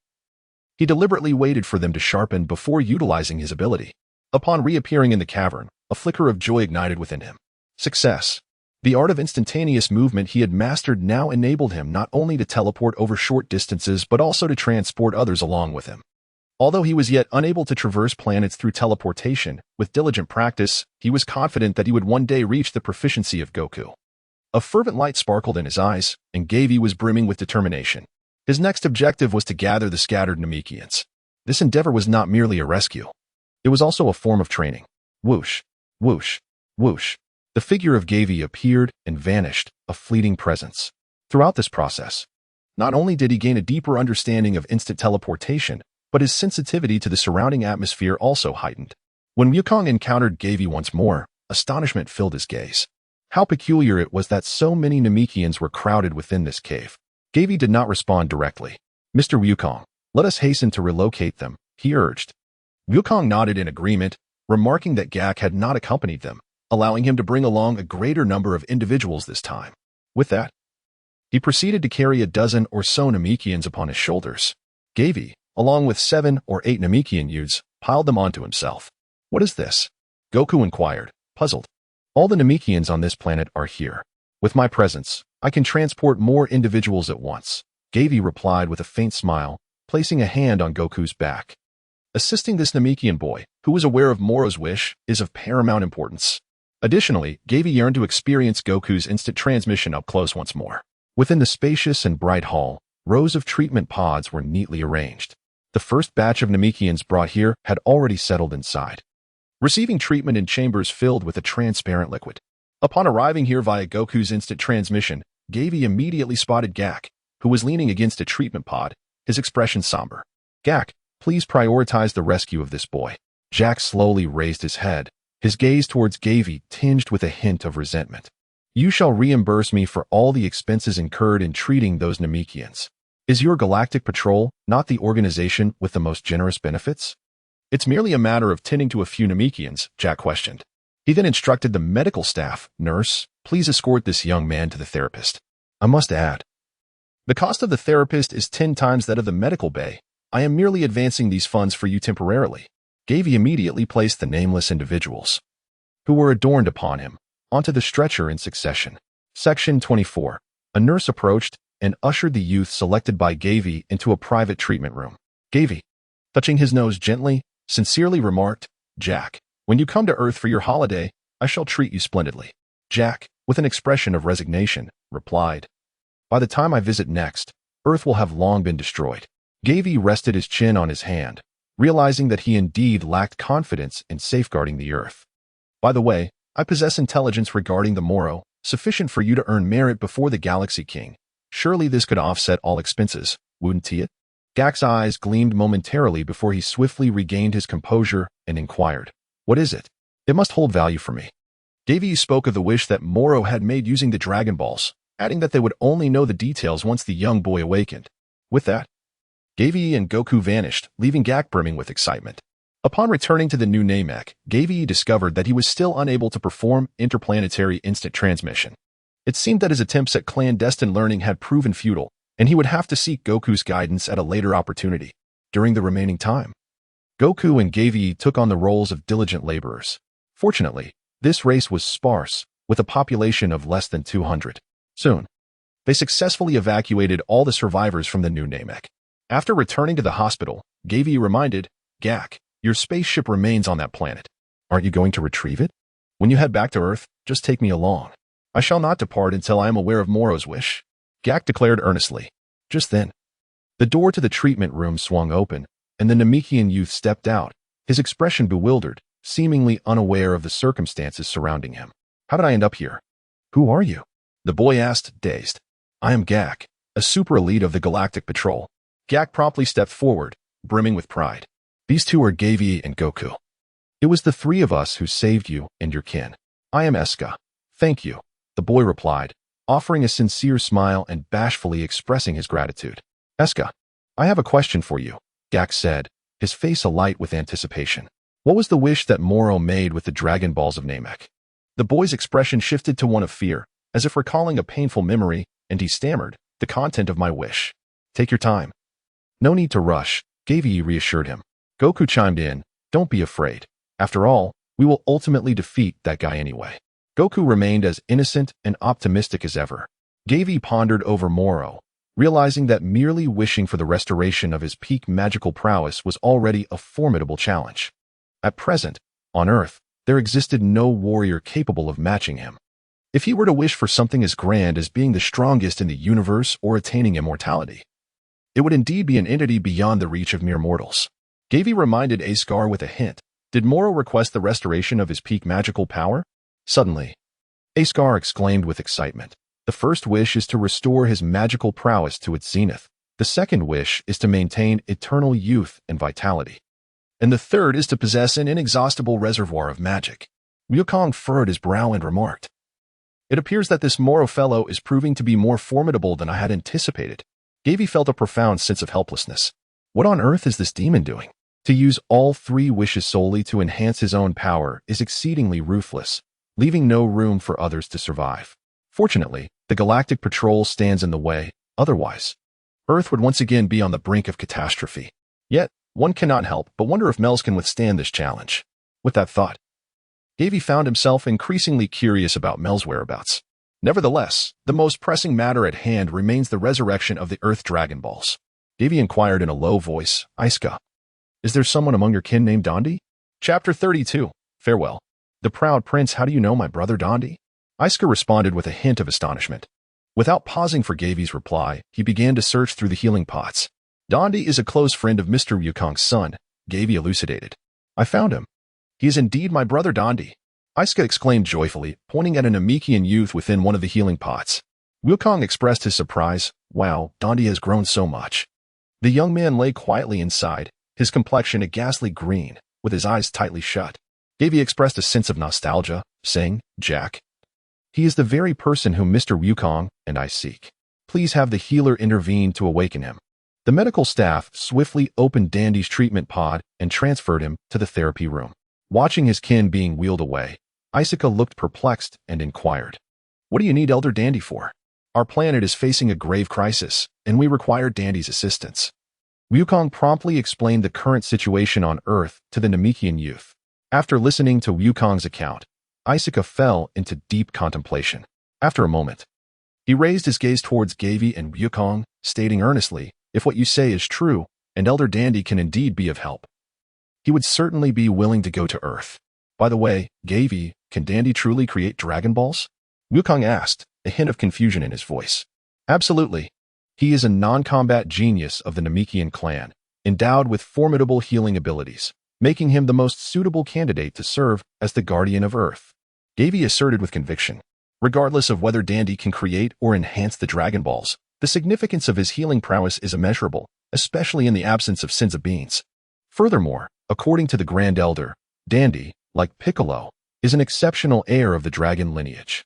he deliberately waited for them to sharpen before utilizing his ability. Upon reappearing in the cavern, a flicker of joy ignited within him. Success. The art of instantaneous movement he had mastered now enabled him not only to teleport over short distances but also to transport others along with him. Although he was yet unable to traverse planets through teleportation, with diligent practice, he was confident that he would one day reach the proficiency of Goku. A fervent light sparkled in his eyes, and Gavie was brimming with determination. His next objective was to gather the scattered Namekians. This endeavor was not merely a rescue. It was also a form of training. Whoosh, whoosh, whoosh. The figure of Gavie appeared and vanished, a fleeting presence. Throughout this process, not only did he gain a deeper understanding of instant teleportation, but his sensitivity to the surrounding atmosphere also heightened. When Wukong encountered Gavie once more, astonishment filled his gaze. How peculiar it was that so many Namekians were crowded within this cave. Gavie did not respond directly. Mr. Wukong, let us hasten to relocate them, he urged. Wukong nodded in agreement, remarking that Gak had not accompanied them, allowing him to bring along a greater number of individuals this time. With that, he proceeded to carry a dozen or so Namekians upon his shoulders. Gavie, along with 7 or 8 Namekian youths, piled them onto himself. What is this? Goku inquired, puzzled. All the Namekians on this planet are here. With my presence, I can transport more individuals at once, Gavie replied with a faint smile, placing a hand on Goku's back. Assisting this Namekian boy, who was aware of Moro's wish, is of paramount importance. Additionally, Gavie yearned to experience Goku's instant transmission up close once more. Within the spacious and bright hall, rows of treatment pods were neatly arranged. The first batch of Namekians brought here had already settled inside, receiving treatment in chambers filled with a transparent liquid. Upon arriving here via Goku's instant transmission, Gavie immediately spotted Gak, who was leaning against a treatment pod, his expression somber. Gak, please prioritize the rescue of this boy. Jack slowly raised his head, his gaze towards Gavie tinged with a hint of resentment. You shall reimburse me for all the expenses incurred in treating those Namekians. Is your galactic patrol not the organization with the most generous benefits? It's merely a matter of tending to a few Namekians, Jack questioned. He then instructed the medical staff, nurse, please escort this young man to the therapist. I must add, the cost of the therapist is 10 times that of the medical bay. I am merely advancing these funds for you temporarily. Gavie immediately placed the nameless individuals, who were adorned upon him, onto the stretcher in succession. Section 24. A nurse approached and ushered the youth selected by Gavie into a private treatment room. Gavie, touching his nose gently, sincerely remarked, Jack, when you come to Earth for your holiday, I shall treat you splendidly. Jack, with an expression of resignation, replied, by the time I visit next, Earth will have long been destroyed. Gavie rested his chin on his hand, realizing that he indeed lacked confidence in safeguarding the Earth. By the way, I possess intelligence regarding the Moro, sufficient for you to earn merit before the Galaxy King. Surely this could offset all expenses, wouldn't it? Gak's eyes gleamed momentarily before he swiftly regained his composure and inquired, what is it? It must hold value for me. Gavie spoke of the wish that Moro had made using the Dragon Balls, adding that they would only know the details once the young boy awakened. With that, Gavie and Goku vanished, leaving Gak brimming with excitement. Upon returning to the new Namek, Gavie discovered that he was still unable to perform interplanetary instant transmission. It seemed that his attempts at clandestine learning had proven futile, and he would have to seek Goku's guidance at a later opportunity. During the remaining time, Goku and Gavie took on the roles of diligent laborers. Fortunately, this race was sparse, with a population of less than 200. Soon, they successfully evacuated all the survivors from the new Namek. After returning to the hospital, Gavie reminded, Gak, your spaceship remains on that planet. Aren't you going to retrieve it? When you head back to Earth, just take me along. I shall not depart until I am aware of Moro's wish, Gak declared earnestly. Just then, the door to the treatment room swung open, and the Namekian youth stepped out, his expression bewildered, seemingly unaware of the circumstances surrounding him. How did I end up here? Who are you? The boy asked, dazed. I am Gak, a super elite of the Galactic Patrol. Gak promptly stepped forward, brimming with pride. These two are Gavie and Goku. It was the three of us who saved you and your kin. I am Eska. Thank you, the boy replied, offering a sincere smile and bashfully expressing his gratitude. Eska, I have a question for you, Gak said, his face alight with anticipation. What was the wish that Moro made with the Dragon Balls of Namek? The boy's expression shifted to one of fear, as if recalling a painful memory, and he stammered, the content of my wish. Take your time. No need to rush, Gavie reassured him. Goku chimed in, don't be afraid. After all, we will ultimately defeat that guy anyway. Goku remained as innocent and optimistic as ever. Gavie pondered over Moro, realizing that merely wishing for the restoration of his peak magical prowess was already a formidable challenge. At present, on Earth, there existed no warrior capable of matching him. If he were to wish for something as grand as being the strongest in the universe or attaining immortality, it would indeed be an entity beyond the reach of mere mortals. Gavie reminded Askar with a hint. Did Moro request the restoration of his peak magical power? Suddenly, Askar exclaimed with excitement. The first wish is to restore his magical prowess to its zenith. The second wish is to maintain eternal youth and vitality. And the third is to possess an inexhaustible reservoir of magic. Wukong furrowed his brow and remarked, it appears that this Moro fellow is proving to be more formidable than I had anticipated. Gavie felt a profound sense of helplessness. What on earth is this demon doing? To use all three wishes solely to enhance his own power is exceedingly ruthless, leaving no room for others to survive. Fortunately, the Galactic Patrol stands in the way, otherwise, Earth would once again be on the brink of catastrophe. Yet, one cannot help but wonder if Mels can withstand this challenge. With that thought, Gavie found himself increasingly curious about Mel's whereabouts. Nevertheless, the most pressing matter at hand remains the resurrection of the Earth Dragon Balls. Gavie inquired in a low voice, Isuka, is there someone among your kin named Dondi? Chapter 32. Farewell. The proud prince, how do you know my brother Dondi? Isuka responded with a hint of astonishment. Without pausing for Gavie's reply, he began to search through the healing pots. Dondi is a close friend of Mr. Wukong's son, Gavie elucidated. I found him. He is indeed my brother Dondi. Isuka exclaimed joyfully, pointing at an Namekian youth within one of the healing pots. Wukong expressed his surprise. Wow, Dondi has grown so much. The young man lay quietly inside, his complexion a ghastly green, with his eyes tightly shut. Gavie expressed a sense of nostalgia, saying, Jack, he is the very person whom Mr. Wukong and I seek. Please have the healer intervene to awaken him. The medical staff swiftly opened Dandy's treatment pod and transferred him to the therapy room. Watching his kin being wheeled away, Isuka looked perplexed and inquired, what do you need Elder Dandy for? Our planet is facing a grave crisis, and we require Dandy's assistance. Wukong promptly explained the current situation on Earth to the Namekian youth. After listening to Wukong's account, Isuka fell into deep contemplation. After a moment, he raised his gaze towards Gavie and Wukong, stating earnestly, if what you say is true, and Elder Dandy can indeed be of help, he would certainly be willing to go to Earth. By the way, Gavie, can Dandy truly create Dragon Balls? Wukong asked, a hint of confusion in his voice. Absolutely. He is a non-combat genius of the Namekian clan, endowed with formidable healing abilities, making him the most suitable candidate to serve as the Guardian of Earth. Gavie asserted with conviction. Regardless of whether Dandy can create or enhance the Dragon Balls, the significance of his healing prowess is immeasurable, especially in the absence of sins of beings. Furthermore, according to the Grand Elder, Dandy, like Piccolo, is an exceptional heir of the dragon lineage.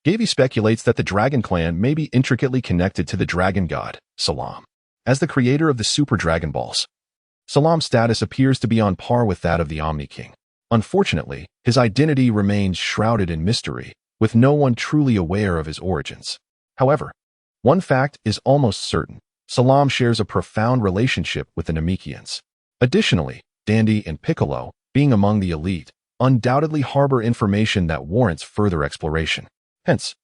Gavie speculates that the Dragon Clan may be intricately connected to the Dragon God, Salam. As the creator of the Super Dragon Balls, Salam's status appears to be on par with that of the Omni King. Unfortunately, his identity remains shrouded in mystery, with no one truly aware of his origins. However, one fact is almost certain. Salam shares a profound relationship with the Namekians. Additionally, Dandy and Piccolo, being among the elite, undoubtedly harbor information that warrants further exploration. Hence,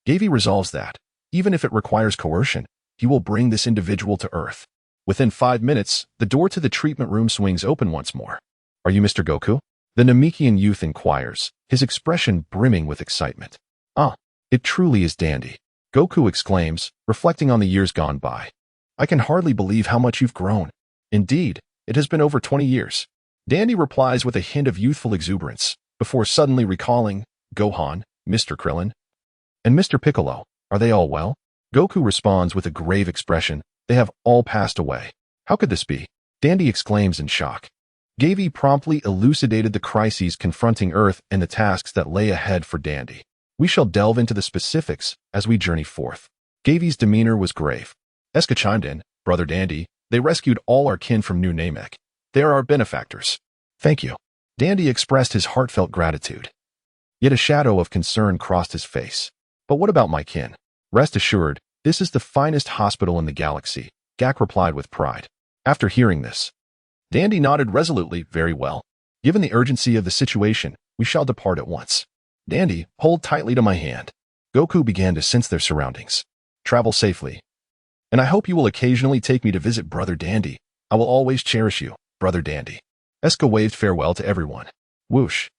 Gavie resolves that, even if it requires coercion, he will bring this individual to Earth. Within 5 minutes, the door to the treatment room swings open once more. Are you Mr. Goku? The Namekian youth inquires, his expression brimming with excitement. Ah, it truly is Dandy. Goku exclaims, reflecting on the years gone by. I can hardly believe how much you've grown. Indeed, it has been over 20 years. Dandy replies with a hint of youthful exuberance, before suddenly recalling, Gohan, Mr. Krillin, and Mr. Piccolo, are they all well? Goku responds with a grave expression, they have all passed away. How could this be? Dandy exclaims in shock. Gavie promptly elucidated the crises confronting Earth and the tasks that lay ahead for Dandy. We shall delve into the specifics as we journey forth. Gavie's demeanor was grave. Isuka chimed in, Brother Dandy, they rescued all our kin from New Namek. They are our benefactors. Thank you. Dandy expressed his heartfelt gratitude. Yet a shadow of concern crossed his face. But what about my kin? Rest assured, this is the finest hospital in the galaxy, Gak replied with pride. After hearing this, Dandy nodded resolutely, very well. Given the urgency of the situation, we shall depart at once. Dandy, hold tightly to my hand. Goku began to sense their surroundings. Travel safely. And I hope you will occasionally take me to visit Brother Dandy. I will always cherish you, Brother Dandy. Isuka waved farewell to everyone. Whoosh.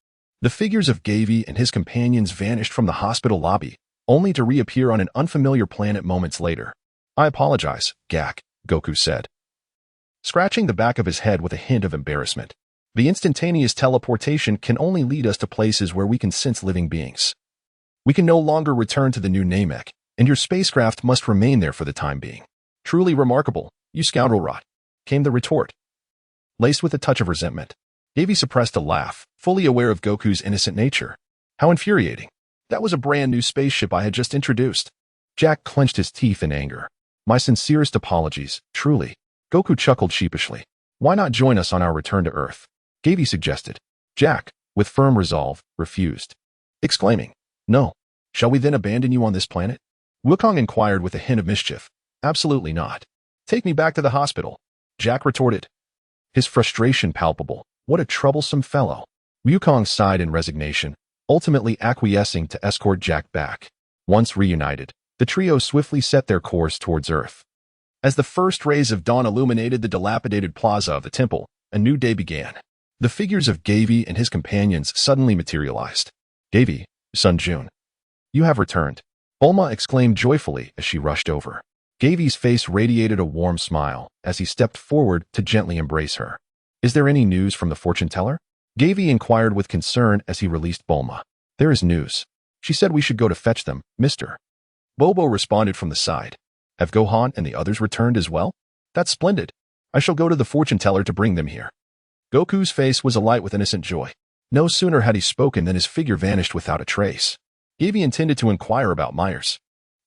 The figures of Gavie and his companions vanished from the hospital lobby, only to reappear on an unfamiliar planet moments later. I apologize, Gak, Goku said, scratching the back of his head with a hint of embarrassment. The instantaneous teleportation can only lead us to places where we can sense living beings. We can no longer return to the New Namek, and your spacecraft must remain there for the time being. Truly remarkable, you scoundrel rot, came the retort, laced with a touch of resentment. Gavie suppressed a laugh, fully aware of Goku's innocent nature. How infuriating. That was a brand new spaceship I had just introduced. Jack clenched his teeth in anger. My sincerest apologies, truly. Goku chuckled sheepishly. Why not join us on our return to Earth? Gavie suggested. Jack, with firm resolve, refused, exclaiming, No. Shall we then abandon you on this planet? Wukong inquired with a hint of mischief. Absolutely not. Take me back to the hospital, Jack retorted, his frustration palpable. What a troublesome fellow. Wukong sighed in resignation, ultimately acquiescing to escort Jack back. Once reunited, the trio swiftly set their course towards Earth. As the first rays of dawn illuminated the dilapidated plaza of the temple, a new day began. The figures of Gavie and his companions suddenly materialized. "Gavie, Sun Jun, you have returned," Bulma exclaimed joyfully as she rushed over. Gavie's face radiated a warm smile as he stepped forward to gently embrace her. "Is there any news from the fortune teller?" Gavie inquired with concern as he released Bulma. "There is news. She said we should go to fetch them, Mr. Bobo responded from the side. "Have Gohan and the others returned as well? That's splendid. I shall go to the fortune teller to bring them here." Goku's face was alight with innocent joy. No sooner had he spoken than his figure vanished without a trace. Gavie intended to inquire about Myers.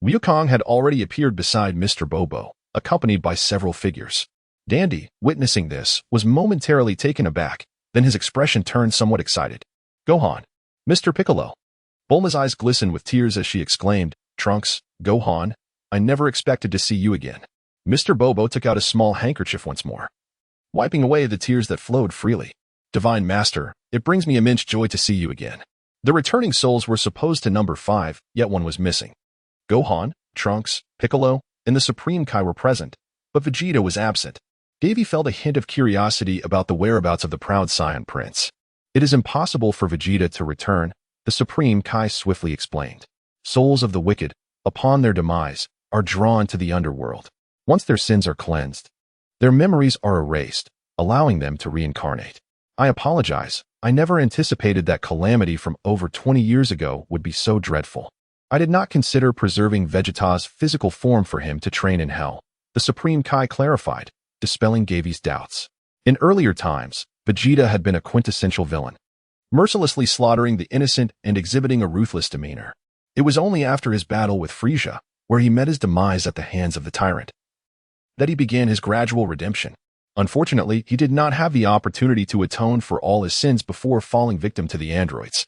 Wukong had already appeared beside Mr. Bobo, accompanied by several figures. Dandy, witnessing this, was momentarily taken aback, then his expression turned somewhat excited. "Gohan, Mr. Piccolo." Bulma's eyes glistened with tears as she exclaimed, "Trunks, Gohan, I never expected to see you again." Mr. Bobo took out a small handkerchief once more, wiping away the tears that flowed freely. "Divine Master, it brings me immense joy to see you again." The returning souls were supposed to number 5, yet one was missing. Gohan, Trunks, Piccolo, and the Supreme Kai were present, but Vegeta was absent. Gavie felt a hint of curiosity about the whereabouts of the proud Saiyan Prince. "It is impossible for Vegeta to return," the Supreme Kai swiftly explained. "Souls of the wicked, upon their demise, are drawn to the underworld. Once their sins are cleansed, their memories are erased, allowing them to reincarnate. I apologize. I never anticipated that calamity from over 20 years ago would be so dreadful. I did not consider preserving Vegeta's physical form for him to train in hell," the Supreme Kai clarified, dispelling Gavie's doubts. In earlier times, Vegeta had been a quintessential villain, mercilessly slaughtering the innocent and exhibiting a ruthless demeanor. It was only after his battle with Frieza, where he met his demise at the hands of the tyrant, that he began his gradual redemption. Unfortunately, he did not have the opportunity to atone for all his sins before falling victim to the androids.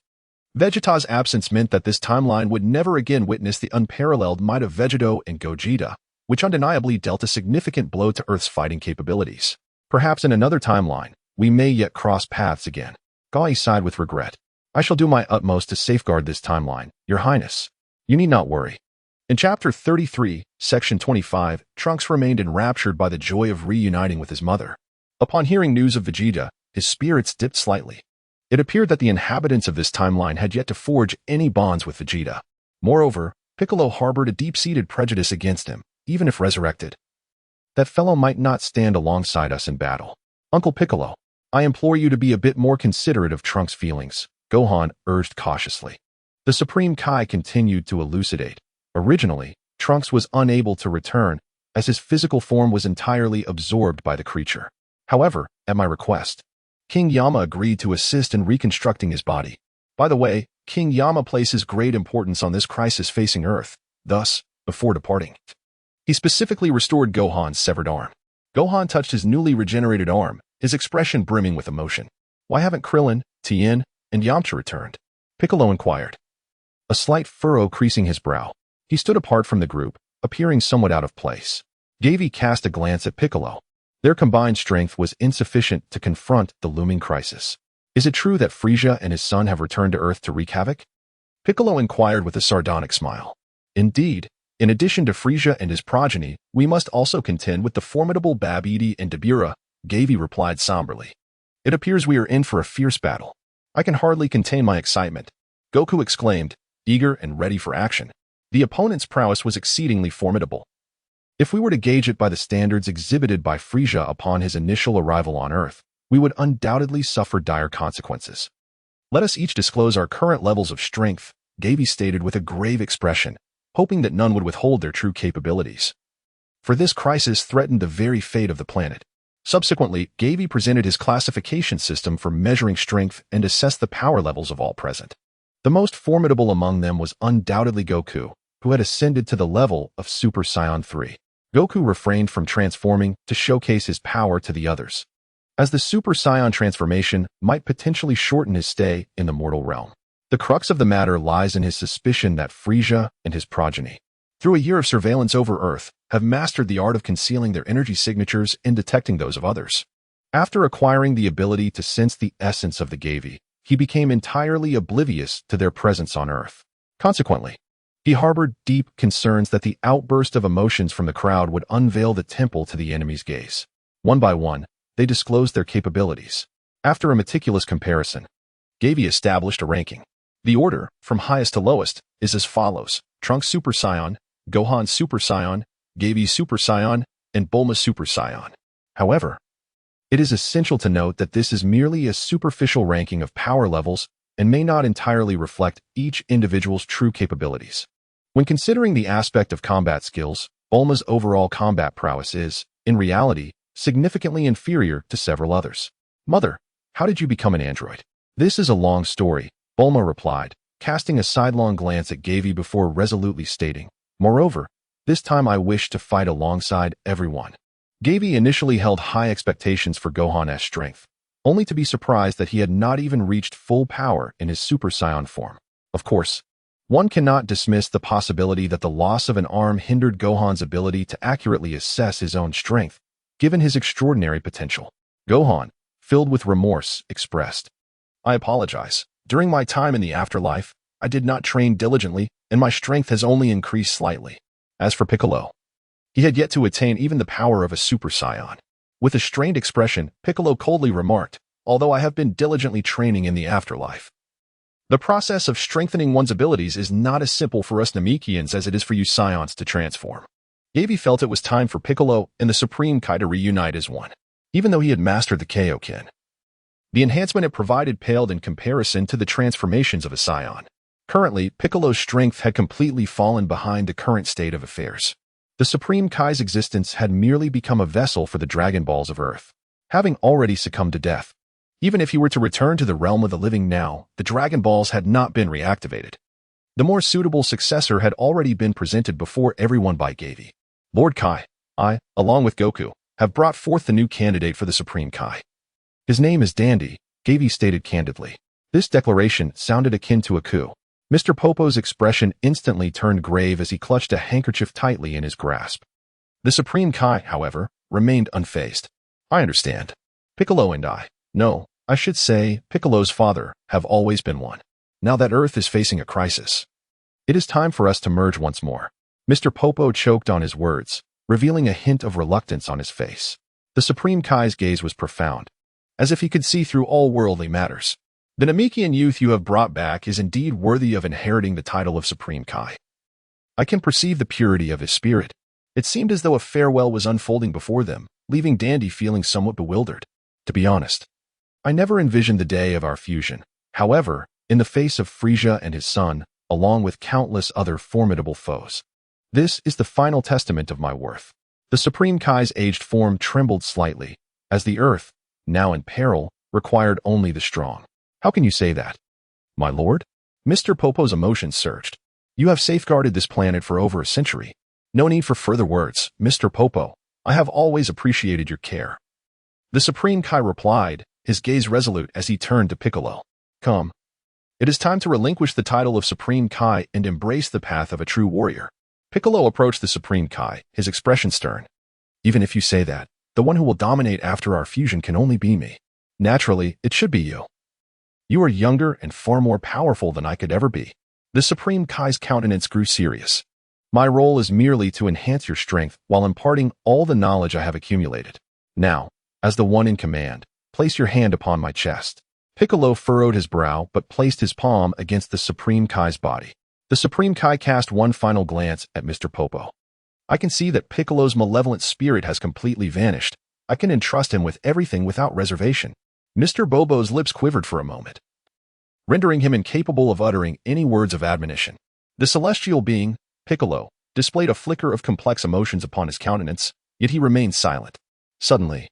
Vegeta's absence meant that this timeline would never again witness the unparalleled might of Vegeto and Gogeta, which undeniably dealt a significant blow to Earth's fighting capabilities. Perhaps in another timeline, we may yet cross paths again. Gavie sighed with regret. "I shall do my utmost to safeguard this timeline, Your Highness. You need not worry." In Chapter 33, Section 25, Trunks remained enraptured by the joy of reuniting with his mother. Upon hearing news of Vegeta, his spirits dipped slightly. It appeared that the inhabitants of this timeline had yet to forge any bonds with Vegeta. Moreover, Piccolo harbored a deep-seated prejudice against him, even if resurrected. "That fellow might not stand alongside us in battle. Uncle Piccolo, I implore you to be a bit more considerate of Trunks' feelings," Gohan urged cautiously. The Supreme Kai continued to elucidate. Originally, Trunks was unable to return, as his physical form was entirely absorbed by the creature. However, at my request, King Yama agreed to assist in reconstructing his body. By the way, King Yama places great importance on this crisis facing Earth. Thus, before departing, he specifically restored Gohan's severed arm. Gohan touched his newly regenerated arm, his expression brimming with emotion. "Why haven't Krillin, Tien, and Yamcha returned?" Piccolo inquired, a slight furrow creasing his brow. He stood apart from the group, appearing somewhat out of place. Gavie cast a glance at Piccolo. Their combined strength was insufficient to confront the looming crisis. "Is it true that Frieza and his son have returned to Earth to wreak havoc?" Piccolo inquired with a sardonic smile. "Indeed, in addition to Frieza and his progeny, we must also contend with the formidable Babidi and Dabura," Gavie replied somberly. "It appears we are in for a fierce battle. I can hardly contain my excitement," Goku exclaimed, eager and ready for action. The opponent's prowess was exceedingly formidable. If we were to gauge it by the standards exhibited by Frieza upon his initial arrival on Earth, we would undoubtedly suffer dire consequences. "Let us each disclose our current levels of strength," Gavie stated with a grave expression, hoping that none would withhold their true capabilities. For this crisis threatened the very fate of the planet. Subsequently, Gavie presented his classification system for measuring strength and assessed the power levels of all present. The most formidable among them was undoubtedly Goku, who had ascended to the level of Super Saiyan 3. Goku refrained from transforming to showcase his power to the others, as the Super Saiyan transformation might potentially shorten his stay in the mortal realm. The crux of the matter lies in his suspicion that Frieza and his progeny, through a year of surveillance over Earth, have mastered the art of concealing their energy signatures and detecting those of others. After acquiring the ability to sense the essence of the Gavie, he became entirely oblivious to their presence on Earth. Consequently, he harbored deep concerns that the outburst of emotions from the crowd would unveil the temple to the enemy's gaze. One by one, they disclosed their capabilities. After a meticulous comparison, Gavie established a ranking. The order, from highest to lowest, is as follows: Trunks Super Saiyan, Gohan Super Saiyan, Gavie Super Saiyan, and Bulma Super Saiyan. However, it is essential to note that this is merely a superficial ranking of power levels and may not entirely reflect each individual's true capabilities. When considering the aspect of combat skills, Bulma's overall combat prowess is, in reality, significantly inferior to several others. Mother, how did you become an android? This is a long story, Bulma replied, casting a sidelong glance at Gavie before resolutely stating, moreover, this time I wish to fight alongside everyone. Gavie initially held high expectations for Gohan's strength, only to be surprised that he had not even reached full power in his Super Saiyan form. Of course, one cannot dismiss the possibility that the loss of an arm hindered Gohan's ability to accurately assess his own strength, given his extraordinary potential. Gohan, filled with remorse, expressed, I apologize. During my time in the afterlife, I did not train diligently, and my strength has only increased slightly. As for Piccolo, he had yet to attain even the power of a Super Saiyan. With a strained expression, Piccolo coldly remarked, although I have been diligently training in the afterlife. The process of strengthening one's abilities is not as simple for us Namekians as it is for you Saiyans to transform. Gavie felt it was time for Piccolo and the Supreme Kai to reunite as one, even though he had mastered the Kaioken. The enhancement it provided paled in comparison to the transformations of a Saiyan. Currently, Piccolo's strength had completely fallen behind the current state of affairs. The Supreme Kai's existence had merely become a vessel for the Dragon Balls of Earth, having already succumbed to death. Even if he were to return to the realm of the living now, the Dragon Balls had not been reactivated. The more suitable successor had already been presented before everyone by Gavie. Lord Kai, I, along with Goku, have brought forth the new candidate for the Supreme Kai. His name is Dandy, Gavie stated candidly. This declaration sounded akin to a coup. Mr. Popo's expression instantly turned grave as he clutched a handkerchief tightly in his grasp. The Supreme Kai, however, remained unfazed. I understand. Piccolo and I should say Piccolo's father, have always been one. Now that Earth is facing a crisis, it is time for us to merge once more. Mr. Popo choked on his words, revealing a hint of reluctance on his face. The Supreme Kai's gaze was profound, as if he could see through all worldly matters. The Namekian youth you have brought back is indeed worthy of inheriting the title of Supreme Kai. I can perceive the purity of his spirit. It seemed as though a farewell was unfolding before them, leaving Dandy feeling somewhat bewildered. To be honest, I never envisioned the day of our fusion. However, in the face of Frieza and his son, along with countless other formidable foes, this is the final testament of my worth. The Supreme Kai's aged form trembled slightly, as the Earth, now in peril, required only the strong. How can you say that? My lord? Mr. Popo's emotions surged. You have safeguarded this planet for over a century. No need for further words, Mr. Popo. I have always appreciated your care. The Supreme Kai replied, his gaze resolute as he turned to Piccolo. Come. It is time to relinquish the title of Supreme Kai and embrace the path of a true warrior. Piccolo approached the Supreme Kai, his expression stern. Even if you say that, the one who will dominate after our fusion can only be me. Naturally, it should be you. You are younger and far more powerful than I could ever be. The Supreme Kai's countenance grew serious. My role is merely to enhance your strength while imparting all the knowledge I have accumulated. Now, as the one in command, place your hand upon my chest. Piccolo furrowed his brow but placed his palm against the Supreme Kai's body. The Supreme Kai cast one final glance at Mr. Popo. I can see that Piccolo's malevolent spirit has completely vanished. I can entrust him with everything without reservation. Mr. Bobo's lips quivered for a moment, rendering him incapable of uttering any words of admonition. The celestial being, Piccolo, displayed a flicker of complex emotions upon his countenance, yet he remained silent. Suddenly,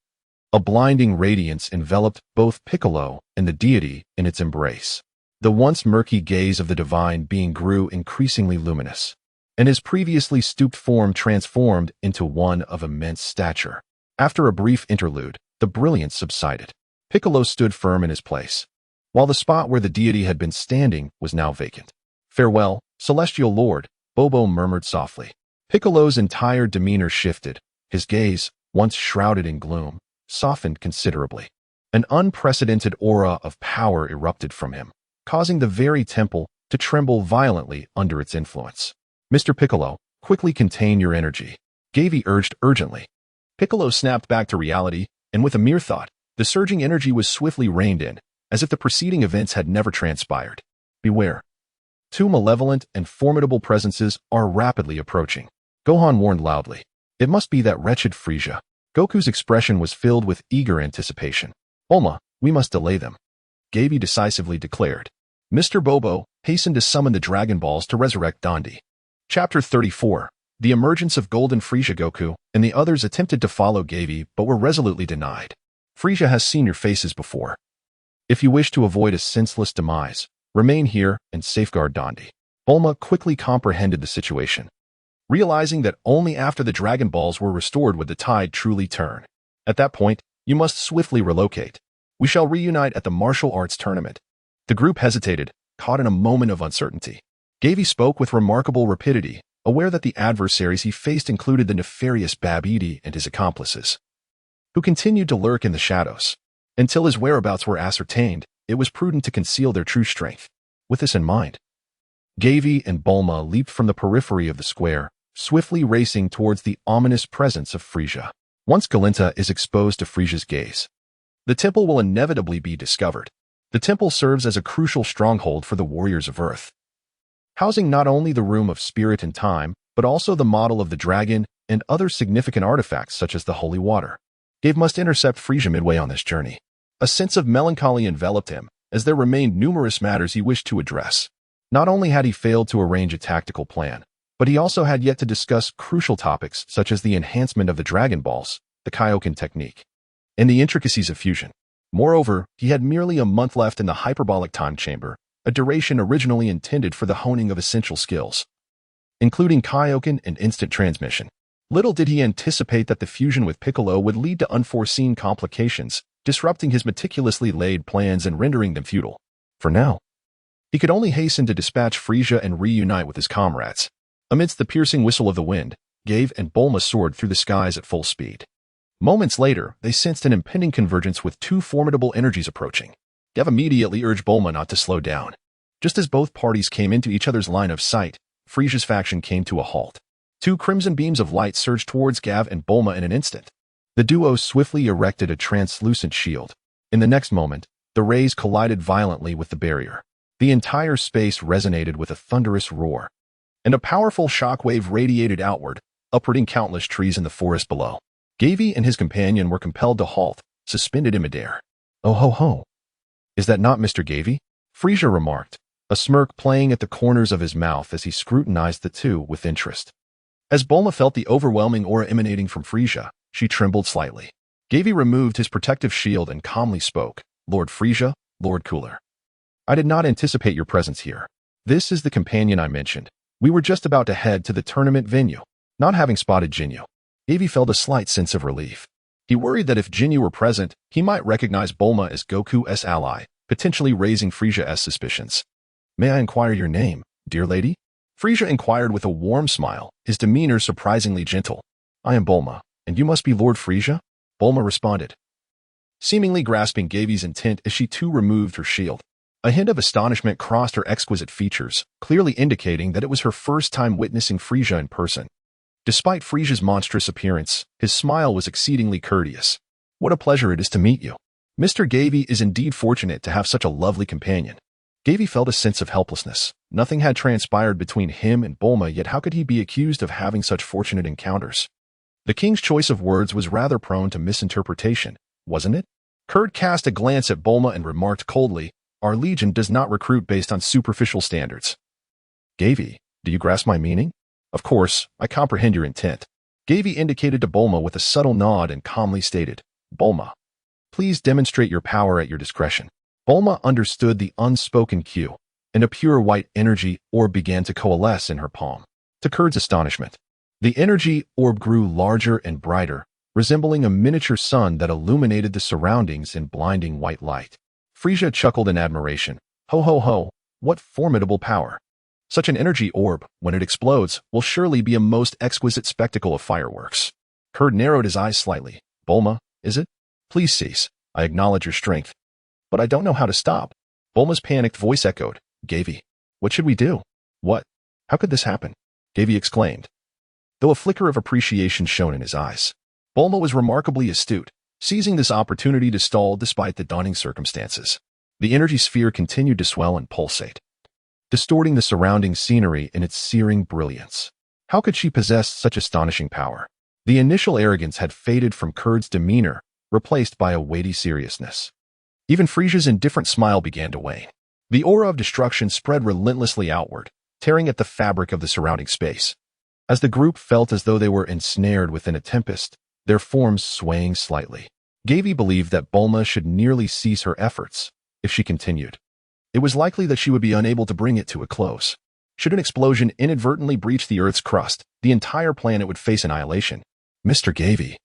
a blinding radiance enveloped both Piccolo and the deity in its embrace. The once murky gaze of the divine being grew increasingly luminous, and his previously stooped form transformed into one of immense stature. After a brief interlude, the brilliance subsided. Piccolo stood firm in his place, while the spot where the deity had been standing was now vacant. Farewell, celestial lord, Bobo murmured softly. Piccolo's entire demeanor shifted. His gaze, once shrouded in gloom, softened considerably. An unprecedented aura of power erupted from him, causing the very temple to tremble violently under its influence. Mr. Piccolo, quickly contain your energy, Gavie urged urgently. Piccolo snapped back to reality, and with a mere thought, the surging energy was swiftly reined in, as if the preceding events had never transpired. Beware. Two malevolent and formidable presences are rapidly approaching, Gohan warned loudly. It must be that wretched Frieza. Goku's expression was filled with eager anticipation. Bulma, we must delay them, Gavie decisively declared. Mr. Bobo hastened to summon the Dragon Balls to resurrect Dundee. Chapter 34. The emergence of Golden Frieza. Goku and the others attempted to follow Gavie but were resolutely denied. Frieza has seen your faces before. If you wish to avoid a senseless demise, remain here and safeguard Dundee. Bulma quickly comprehended the situation, realizing that only after the Dragon Balls were restored would the tide truly turn. At that point, you must swiftly relocate. We shall reunite at the martial arts tournament. The group hesitated, caught in a moment of uncertainty. Gavie spoke with remarkable rapidity, aware that the adversaries he faced included the nefarious Babidi and his accomplices, who continued to lurk in the shadows. Until his whereabouts were ascertained, it was prudent to conceal their true strength. With this in mind, Gavie and Bulma leaped from the periphery of the square, swiftly racing towards the ominous presence of Frieza. Once Galinta is exposed to Frieza's gaze, the temple will inevitably be discovered. The temple serves as a crucial stronghold for the warriors of Earth, housing not only the Room of Spirit and Time, but also the model of the dragon and other significant artifacts such as the holy water. Gavie must intercept Frieza midway on this journey. A sense of melancholy enveloped him, as there remained numerous matters he wished to address. Not only had he failed to arrange a tactical plan, but he also had yet to discuss crucial topics such as the enhancement of the Dragon Balls, the Kaioken technique, and the intricacies of fusion. Moreover, he had merely a month left in the hyperbolic time chamber, a duration originally intended for the honing of essential skills, including Kaioken and instant transmission. Little did he anticipate that the fusion with Piccolo would lead to unforeseen complications, disrupting his meticulously laid plans and rendering them futile. For now, he could only hasten to dispatch Frieza and reunite with his comrades. Amidst the piercing whistle of the wind, Gavie and Bulma soared through the skies at full speed. Moments later, they sensed an impending convergence with two formidable energies approaching. Gavie immediately urged Bulma not to slow down. Just as both parties came into each other's line of sight, Frieza's faction came to a halt. Two crimson beams of light surged towards Gavie and Bulma in an instant. The duo swiftly erected a translucent shield. In the next moment, the rays collided violently with the barrier. The entire space resonated with a thunderous roar, and a powerful shockwave radiated outward, uprooting countless trees in the forest below. Gavie and his companion were compelled to halt, suspended in midair. Oh ho ho! Is that not Mr. Gavie? Frieza remarked, a smirk playing at the corners of his mouth as he scrutinized the two with interest. As Bulma felt the overwhelming aura emanating from Frieza, she trembled slightly. Gavie removed his protective shield and calmly spoke, Lord Frieza, Lord Cooler. I did not anticipate your presence here. This is the companion I mentioned. We were just about to head to the tournament venue. Not having spotted Jinyu, Gavie felt a slight sense of relief. He worried that if Jinyu were present, he might recognize Bulma as Goku's ally, potentially raising Frieza's suspicions. May I inquire your name, dear lady? Frieza inquired with a warm smile, his demeanor surprisingly gentle. I am Bulma, and you must be Lord Frieza? Bulma responded, seemingly grasping Gavie's intent as she too removed her shield. A hint of astonishment crossed her exquisite features, clearly indicating that it was her first time witnessing Frieza in person. Despite Frieza's monstrous appearance, his smile was exceedingly courteous. What a pleasure it is to meet you. Mr. Gavie is indeed fortunate to have such a lovely companion. Gavie felt a sense of helplessness. Nothing had transpired between him and Bulma, yet how could he be accused of having such fortunate encounters? The king's choice of words was rather prone to misinterpretation, wasn't it? Kurt cast a glance at Bulma and remarked coldly, Our legion does not recruit based on superficial standards. Gavie, do you grasp my meaning? Of course, I comprehend your intent. Gavie indicated to Bulma with a subtle nod and calmly stated, Bulma, please demonstrate your power at your discretion. Bulma understood the unspoken cue, and a pure white energy orb began to coalesce in her palm. To Kurt's astonishment, the energy orb grew larger and brighter, resembling a miniature sun that illuminated the surroundings in blinding white light. Frieza chuckled in admiration. Ho ho ho, what formidable power. Such an energy orb, when it explodes, will surely be a most exquisite spectacle of fireworks. Kurt narrowed his eyes slightly. Bulma, is it? Please cease. I acknowledge your strength, but I don't know how to stop. Bulma's panicked voice echoed. Gavie, what should we do? What? How could this happen? Gavie exclaimed, though a flicker of appreciation shone in his eyes. Bulma was remarkably astute, seizing this opportunity to stall despite the daunting circumstances. The energy sphere continued to swell and pulsate, distorting the surrounding scenery in its searing brilliance. How could she possess such astonishing power? The initial arrogance had faded from Kurd's demeanor, replaced by a weighty seriousness. Even Frieza's indifferent smile began to wane. The aura of destruction spread relentlessly outward, tearing at the fabric of the surrounding space. As the group felt as though they were ensnared within a tempest, their forms swaying slightly. Gavie believed that Bulma should nearly cease her efforts if she continued. It was likely that she would be unable to bring it to a close. Should an explosion inadvertently breach the Earth's crust, the entire planet would face annihilation. Mr. Gavie,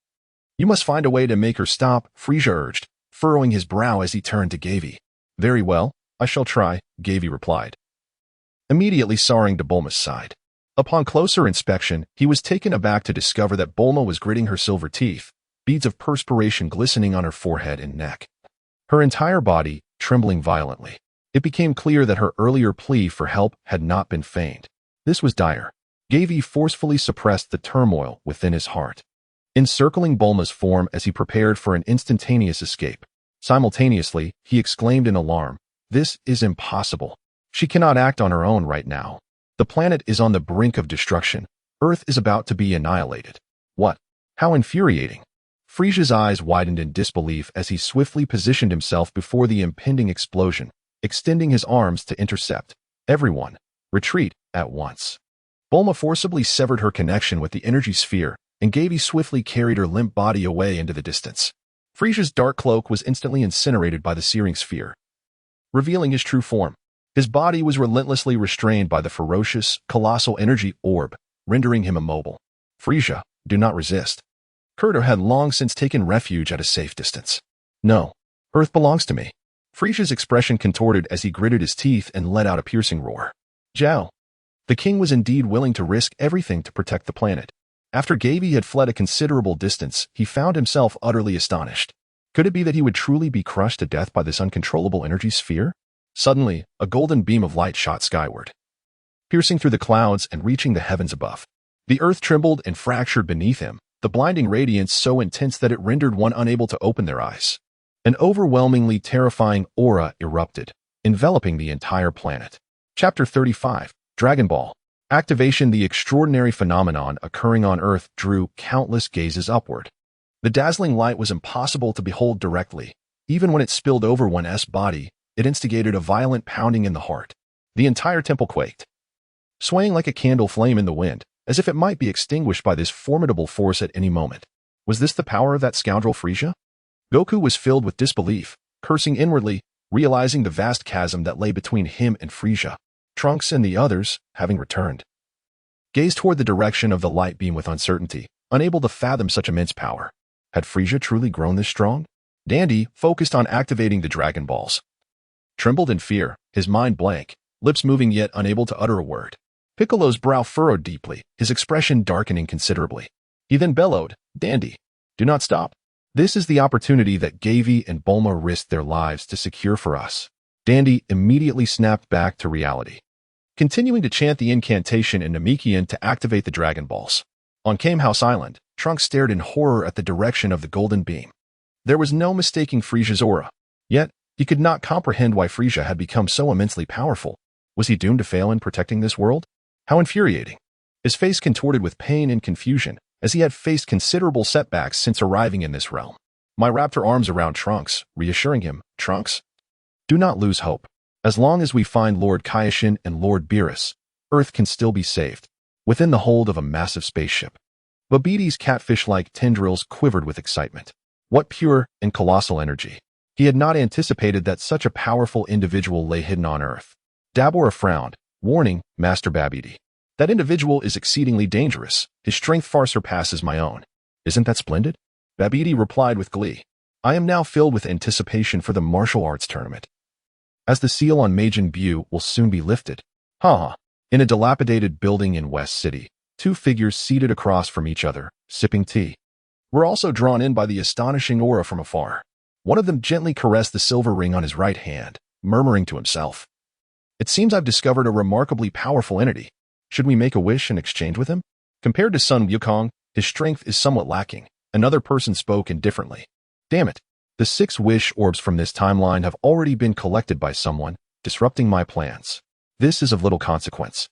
you must find a way to make her stop, Frieza urged, furrowing his brow as he turned to Gavie. Very well, I shall try, Gavie replied, immediately soaring to Bulma's side. Upon closer inspection, he was taken aback to discover that Bulma was gritting her silver teeth, beads of perspiration glistening on her forehead and neck. Her entire body trembling violently. It became clear that her earlier plea for help had not been feigned. This was dire. Gavie forcefully suppressed the turmoil within his heart, encircling Bulma's form as he prepared for an instantaneous escape. Simultaneously, he exclaimed in alarm, "This is impossible. She cannot act on her own right now. The planet is on the brink of destruction. Earth is about to be annihilated." What? How infuriating. Frieza's eyes widened in disbelief as he swiftly positioned himself before the impending explosion, extending his arms to intercept. Everyone, retreat at once. Bulma forcibly severed her connection with the energy sphere, and Gavie swiftly carried her limp body away into the distance. Frieza's dark cloak was instantly incinerated by the searing sphere, revealing his true form. His body was relentlessly restrained by the ferocious, colossal energy orb, rendering him immobile. Frieza, do not resist. Kurta had long since taken refuge at a safe distance. No, Earth belongs to me. Frieza's expression contorted as he gritted his teeth and let out a piercing roar. Zhao. The king was indeed willing to risk everything to protect the planet. After Gavie had fled a considerable distance, he found himself utterly astonished. Could it be that he would truly be crushed to death by this uncontrollable energy sphere? Suddenly, a golden beam of light shot skyward, piercing through the clouds and reaching the heavens above. The earth trembled and fractured beneath him, the blinding radiance so intense that it rendered one unable to open their eyes. An overwhelmingly terrifying aura erupted, enveloping the entire planet. Chapter 35, Dragon Ball. Activation. The extraordinary phenomenon occurring on Earth drew countless gazes upward. The dazzling light was impossible to behold directly. Even when it spilled over one's body, it instigated a violent pounding in the heart. The entire temple quaked, swaying like a candle flame in the wind, as if it might be extinguished by this formidable force at any moment. Was this the power of that scoundrel Frieza? Goku was filled with disbelief, cursing inwardly, realizing the vast chasm that lay between him and Frieza. Trunks and the others, having returned, gazed toward the direction of the light beam with uncertainty, unable to fathom such immense power. Had Frieza truly grown this strong? Dandy, focused on activating the Dragon Balls, trembled in fear, his mind blank, lips moving yet unable to utter a word. Piccolo's brow furrowed deeply, his expression darkening considerably. He then bellowed, Dandy, do not stop. This is the opportunity that Gavie and Bulma risked their lives to secure for us. Dandy immediately snapped back to reality, continuing to chant the incantation in Namekian to activate the Dragon Balls. On Kame House Island, Trunks stared in horror at the direction of the golden beam. There was no mistaking Frieza's aura. Yet, he could not comprehend why Frieza had become so immensely powerful. Was he doomed to fail in protecting this world? How infuriating. His face contorted with pain and confusion, as he had faced considerable setbacks since arriving in this realm. Mai wrapped her arms around Trunks, reassuring him, Trunks, do not lose hope. As long as we find Lord Kaioshin and Lord Beerus, Earth can still be saved, within the hold of a massive spaceship. Babidi's catfish-like tendrils quivered with excitement. What pure and colossal energy. He had not anticipated that such a powerful individual lay hidden on Earth. Dabura frowned, warning, Master Babidi. That individual is exceedingly dangerous. His strength far surpasses my own. Isn't that splendid? Babidi replied with glee. I am now filled with anticipation for the martial arts tournament, as the seal on Majin Buu will soon be lifted. In a dilapidated building in West City, two figures seated across from each other, sipping tea, were also drawn in by the astonishing aura from afar. One of them gently caressed the silver ring on his right hand, murmuring to himself, "It seems I've discovered a remarkably powerful entity. Should we make a wish in exchange with him?" Compared to Sun Wukong, his strength is somewhat lacking. Another person spoke indifferently. "Damn it. The 6 wish orbs from this timeline have already been collected by someone, disrupting my plans. This is of little consequence.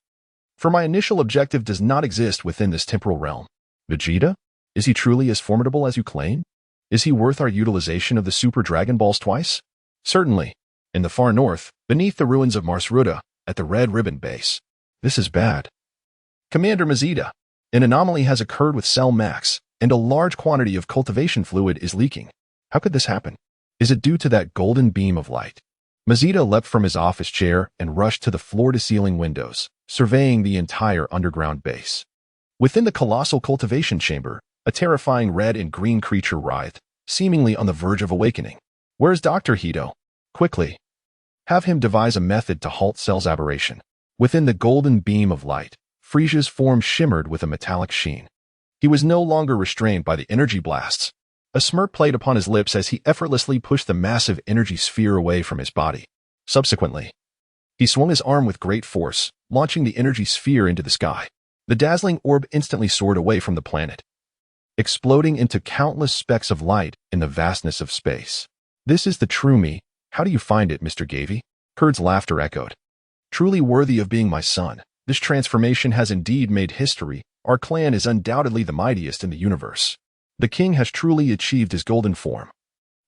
For my initial objective does not exist within this temporal realm. Vegeta? Is he truly as formidable as you claim? Is he worth our utilization of the Super Dragon Balls twice? Certainly. In the far north, beneath the ruins of Mars Ruta, at the Red Ribbon Base. This is bad. Commander Mazida, an anomaly has occurred with Cell Max, and a large quantity of cultivation fluid is leaking. How could this happen? Is it due to that golden beam of light?" Mazida leapt from his office chair and rushed to the floor-to-ceiling windows, surveying the entire underground base. Within the colossal cultivation chamber, a terrifying red and green creature writhed, seemingly on the verge of awakening. "Where's Dr. Hito? Quickly. Have him devise a method to halt Cell's aberration." Within the golden beam of light, Frieza's form shimmered with a metallic sheen. He was no longer restrained by the energy blasts. A smirk played upon his lips as he effortlessly pushed the massive energy sphere away from his body. Subsequently, he swung his arm with great force, launching the energy sphere into the sky. The dazzling orb instantly soared away from the planet, exploding into countless specks of light in the vastness of space. "This is the true me. How do you find it, Mr. Gavie?" Kurd's laughter echoed. "Truly worthy of being my son. This transformation has indeed made history. Our clan is undoubtedly the mightiest in the universe. The king has truly achieved his golden form."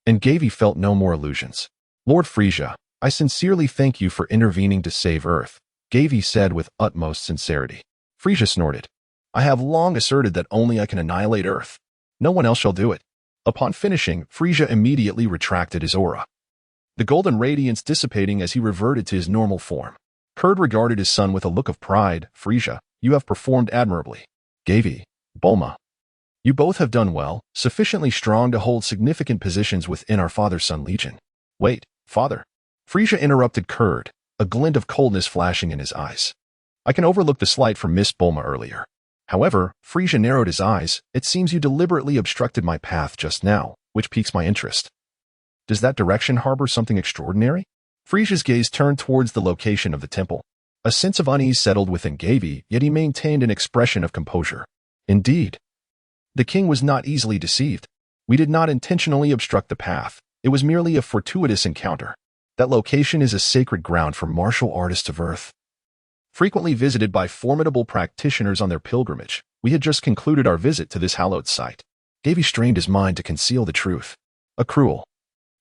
And Gavie felt no more illusions. "Lord Frieza, I sincerely thank you for intervening to save Earth," Gavie said with utmost sincerity. Frieza snorted. "I have long asserted that only I can annihilate Earth. No one else shall do it." Upon finishing, Frieza immediately retracted his aura, the golden radiance dissipating as he reverted to his normal form. Kurd regarded his son with a look of pride. "Frieza, you have performed admirably. Gavie, Bulma, you both have done well, sufficiently strong to hold significant positions within our father-son legion." "Wait, father." Frieza interrupted Kurd, a glint of coldness flashing in his eyes. "I can overlook the slight from Miss Bulma earlier. However," Frieza narrowed his eyes, "it seems you deliberately obstructed my path just now, which piques my interest. Does that direction harbor something extraordinary?" Frieza's gaze turned towards the location of the temple. A sense of unease settled within Gavie, yet he maintained an expression of composure. "Indeed. The king was not easily deceived. We did not intentionally obstruct the path. It was merely a fortuitous encounter. That location is a sacred ground for martial artists of Earth, frequently visited by formidable practitioners on their pilgrimage. We had just concluded our visit to this hallowed site." Gavie strained his mind to conceal the truth. A cruel,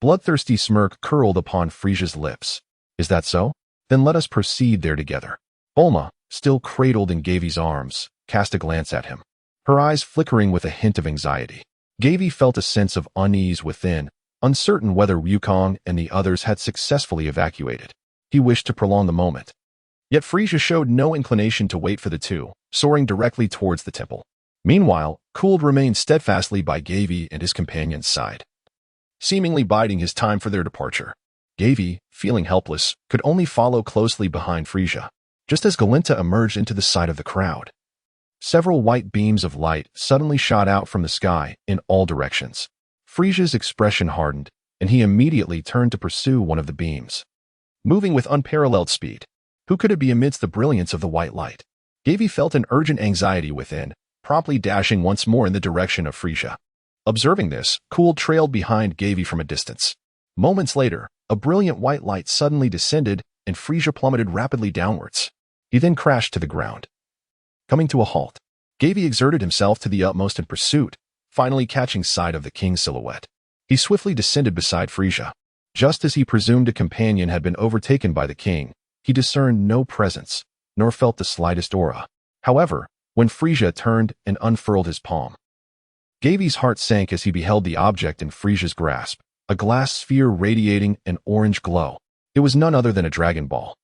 bloodthirsty smirk curled upon Frieza's lips. "Is that so? Then let us proceed there together." Bulma, still cradled in Gavie's arms, cast a glance at him, her eyes flickering with a hint of anxiety. Gavie felt a sense of unease within, uncertain whether Wukong and the others had successfully evacuated. He wished to prolong the moment. Yet Frieza showed no inclination to wait for the two, soaring directly towards the temple. Meanwhile, Cooled remained steadfastly by Gavie and his companion's side, seemingly biding his time for their departure. Gavie, feeling helpless, could only follow closely behind Frieza. Just as Galinta emerged into the sight of the crowd, several white beams of light suddenly shot out from the sky in all directions. Frieza's expression hardened, and he immediately turned to pursue one of the beams, moving with unparalleled speed. Who could it be amidst the brilliance of the white light? Gavie felt an urgent anxiety within, promptly dashing once more in the direction of Frieza. Observing this, Cool trailed behind Gavie from a distance. Moments later, a brilliant white light suddenly descended, and Frieza plummeted rapidly downwards. He then crashed to the ground. Coming to a halt, Gavie exerted himself to the utmost in pursuit, finally catching sight of the king's silhouette. He swiftly descended beside Frieza. Just as he presumed a companion had been overtaken by the king, he discerned no presence, nor felt the slightest aura. However, when Frieza turned and unfurled his palm, Gavie's heart sank as he beheld the object in Frieza's grasp, a glass sphere radiating an orange glow. It was none other than a Dragon Ball.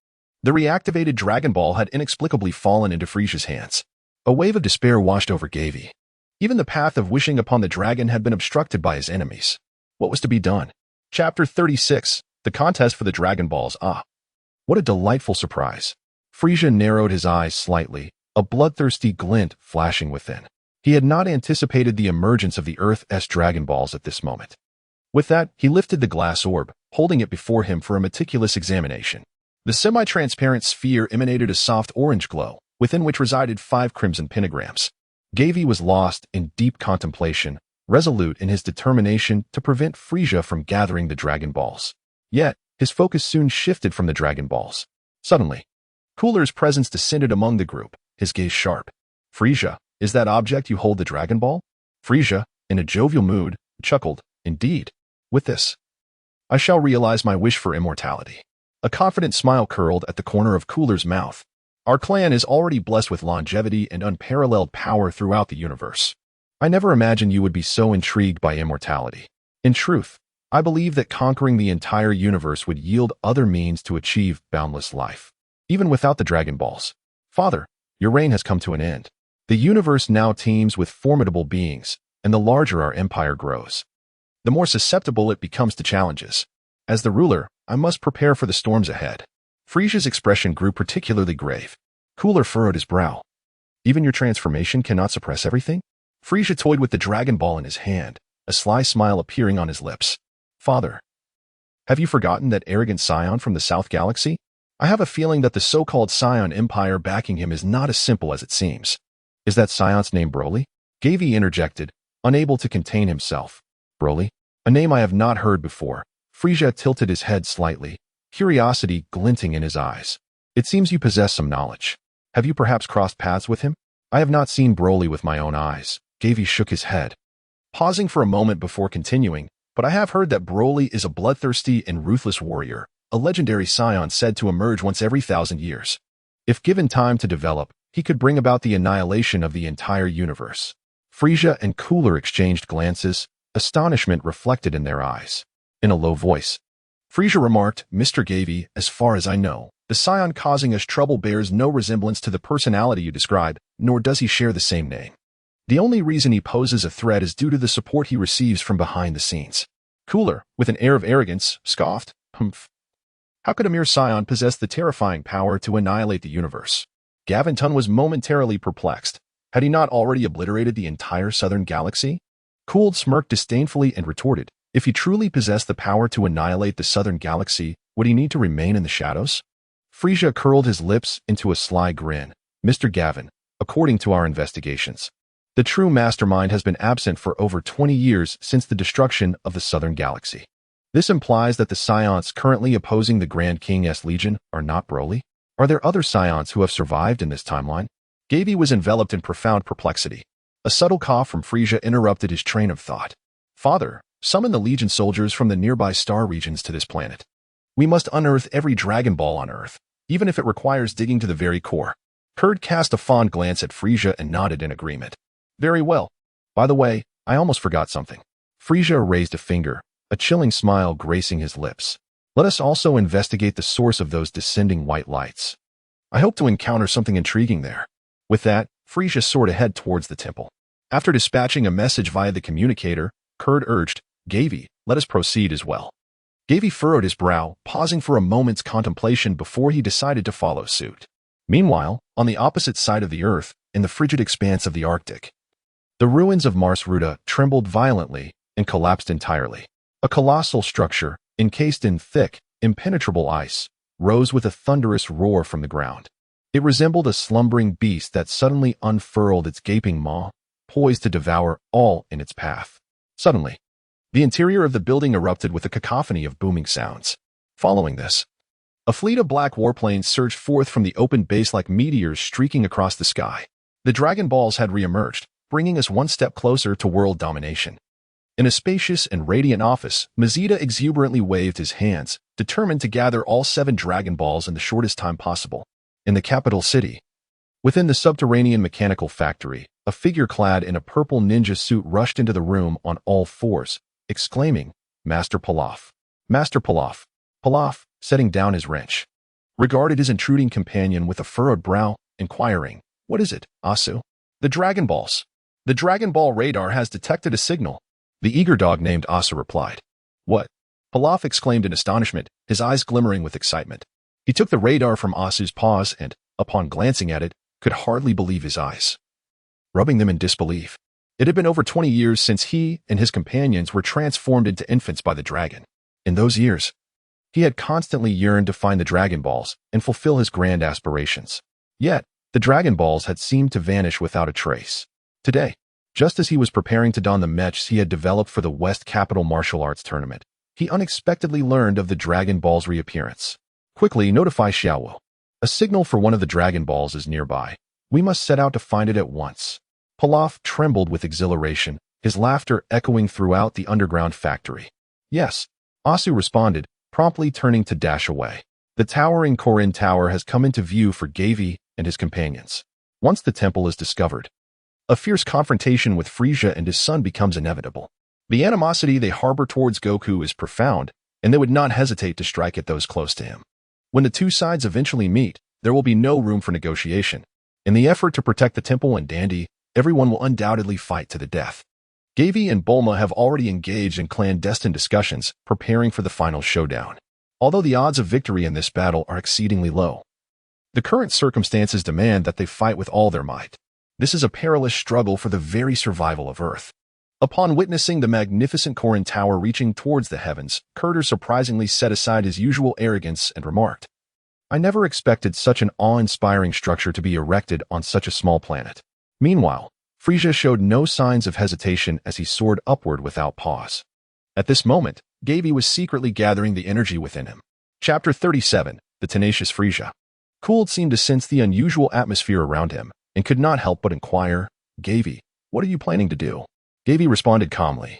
The reactivated Dragon Ball had inexplicably fallen into Frieza's hands. A wave of despair washed over Gavie. Even the path of wishing upon the dragon had been obstructed by his enemies. What was to be done? Chapter 36, The Contest for the Dragon Balls. Ah, what a delightful surprise. Frieza narrowed his eyes slightly, a bloodthirsty glint flashing within. He had not anticipated the emergence of the Earth's Dragon Balls at this moment. With that, he lifted the glass orb, holding it before him for a meticulous examination. The semi-transparent sphere emanated a soft orange glow, within which resided 5 crimson pentagrams. Gavie was lost in deep contemplation, resolute in his determination to prevent Frieza from gathering the Dragon Balls. Yet, his focus soon shifted from the Dragon Balls. Suddenly, Cooler's presence descended among the group, his gaze sharp. "Frieza, is that object you hold the Dragon Ball?" Frieza, in a jovial mood, chuckled, "Indeed. With this, I shall realize my wish for immortality." A confident smile curled at the corner of Cooler's mouth. "Our clan is already blessed with longevity and unparalleled power throughout the universe. I never imagined you would be so intrigued by immortality. In truth, I believe that conquering the entire universe would yield other means to achieve boundless life. Even without the Dragon Balls. Father, your reign has come to an end. The universe now teems with formidable beings, and the larger our empire grows, the more susceptible it becomes to challenges. As the ruler, I must prepare for the storms ahead." Frieza's expression grew particularly grave. Cooler furrowed his brow. "Even your transformation cannot suppress everything?" Frieza toyed with the Dragon Ball in his hand, a sly smile appearing on his lips. "Father, have you forgotten that arrogant scion from the South Galaxy? I have a feeling that the so-called Scion Empire backing him is not as simple as it seems." "Is that scion's name Broly?" Gavie interjected, unable to contain himself. "Broly? A name I have not heard before." Frieza tilted his head slightly, curiosity glinting in his eyes. "It seems you possess some knowledge. Have you perhaps crossed paths with him?" "I have not seen Broly with my own eyes." Gavie shook his head, pausing for a moment before continuing, "But I have heard that Broly is a bloodthirsty and ruthless warrior, a legendary scion said to emerge once every 1,000 years. If given time to develop, he could bring about the annihilation of the entire universe." Frieza and Cooler exchanged glances, astonishment reflected in their eyes. In a low voice, Frieza remarked, "Mr. Gavie, as far as I know, the scion causing us trouble bears no resemblance to the personality you describe, nor does he share the same name. The only reason he poses a threat is due to the support he receives from behind the scenes." Cooler, with an air of arrogance, scoffed, "Humph. How could a mere scion possess the terrifying power to annihilate the universe?" Gavinton was momentarily perplexed. Had he not already obliterated the entire southern galaxy? Cooled smirked disdainfully and retorted, "If he truly possessed the power to annihilate the southern galaxy, would he need to remain in the shadows?" Frieza curled his lips into a sly grin. "Mr. Gavin, according to our investigations, the true mastermind has been absent for over 20 years since the destruction of the southern galaxy. This implies that the scions currently opposing the Grand King's Legion are not Broly? Are there other scions who have survived in this timeline?" Gavie was enveloped in profound perplexity. A subtle cough from Frieza interrupted his train of thought. "Father, summon the Legion soldiers from the nearby star regions to this planet. We must unearth every Dragon Ball on Earth, even if it requires digging to the very core." Kurd cast a fond glance at Frieza and nodded in agreement. "Very well. By the way, I almost forgot something." Frieza raised a finger, a chilling smile gracing his lips. "Let us also investigate the source of those descending white lights. I hope to encounter something intriguing there." With that, Frieza soared ahead towards the temple. After dispatching a message via the communicator, Kurd urged, "Gavie, let us proceed as well." Gavie furrowed his brow, pausing for a moment's contemplation before he decided to follow suit. Meanwhile, on the opposite side of the Earth, in the frigid expanse of the Arctic, the ruins of Mars Ruta trembled violently and collapsed entirely. A colossal structure, encased in thick, impenetrable ice, rose with a thunderous roar from the ground. It resembled a slumbering beast that suddenly unfurled its gaping maw, poised to devour all in its path. Suddenly, the interior of the building erupted with a cacophony of booming sounds. Following this, a fleet of black warplanes surged forth from the open base like meteors streaking across the sky. The Dragon Balls had re-emerged, bringing us one step closer to world domination. In a spacious and radiant office, Mazida exuberantly waved his hands, determined to gather all 7 Dragon Balls in the shortest time possible. In the capital city, within the subterranean mechanical factory, a figure clad in a purple ninja suit rushed into the room on all fours, exclaiming, "Master Pilaf! Master Pilaf!" Pilaf, setting down his wrench, regarded his intruding companion with a furrowed brow, inquiring, "What is it, Asu?" "The Dragon Balls. The Dragon Ball radar has detected a signal," the eager dog named Asu replied. "What?" Pilaf exclaimed in astonishment, his eyes glimmering with excitement. He took the radar from Asu's paws and, upon glancing at it, could hardly believe his eyes, rubbing them in disbelief. It had been over 20 years since he and his companions were transformed into infants by the dragon. In those years, he had constantly yearned to find the Dragon Balls and fulfill his grand aspirations. Yet, the Dragon Balls had seemed to vanish without a trace. Today, just as he was preparing to don the mechs he had developed for the West Capital Martial Arts Tournament, he unexpectedly learned of the Dragon Ball's reappearance. Quickly notify Xiaowu. A signal for one of the Dragon Balls is nearby. We must set out to find it at once. Pilaf trembled with exhilaration, his laughter echoing throughout the underground factory. Yes, Asu responded, promptly turning to dash away. The towering Korin Tower has come into view for Gavie and his companions. Once the temple is discovered, a fierce confrontation with Frieza and his son becomes inevitable. The animosity they harbor towards Goku is profound, and they would not hesitate to strike at those close to him. When the two sides eventually meet, there will be no room for negotiation. In the effort to protect the temple and Dandy, everyone will undoubtedly fight to the death. Gavie and Bulma have already engaged in clandestine discussions, preparing for the final showdown. Although the odds of victory in this battle are exceedingly low, the current circumstances demand that they fight with all their might. This is a perilous struggle for the very survival of Earth. Upon witnessing the magnificent Korin Tower reaching towards the heavens, Kurter surprisingly set aside his usual arrogance and remarked, "I never expected such an awe-inspiring structure to be erected on such a small planet." Meanwhile, Frieza showed no signs of hesitation as he soared upward without pause. At this moment, Gavie was secretly gathering the energy within him. Chapter 37, The Tenacious Frieza. Gould seemed to sense the unusual atmosphere around him and could not help but inquire, "Gavie, what are you planning to do?" Gavie responded calmly,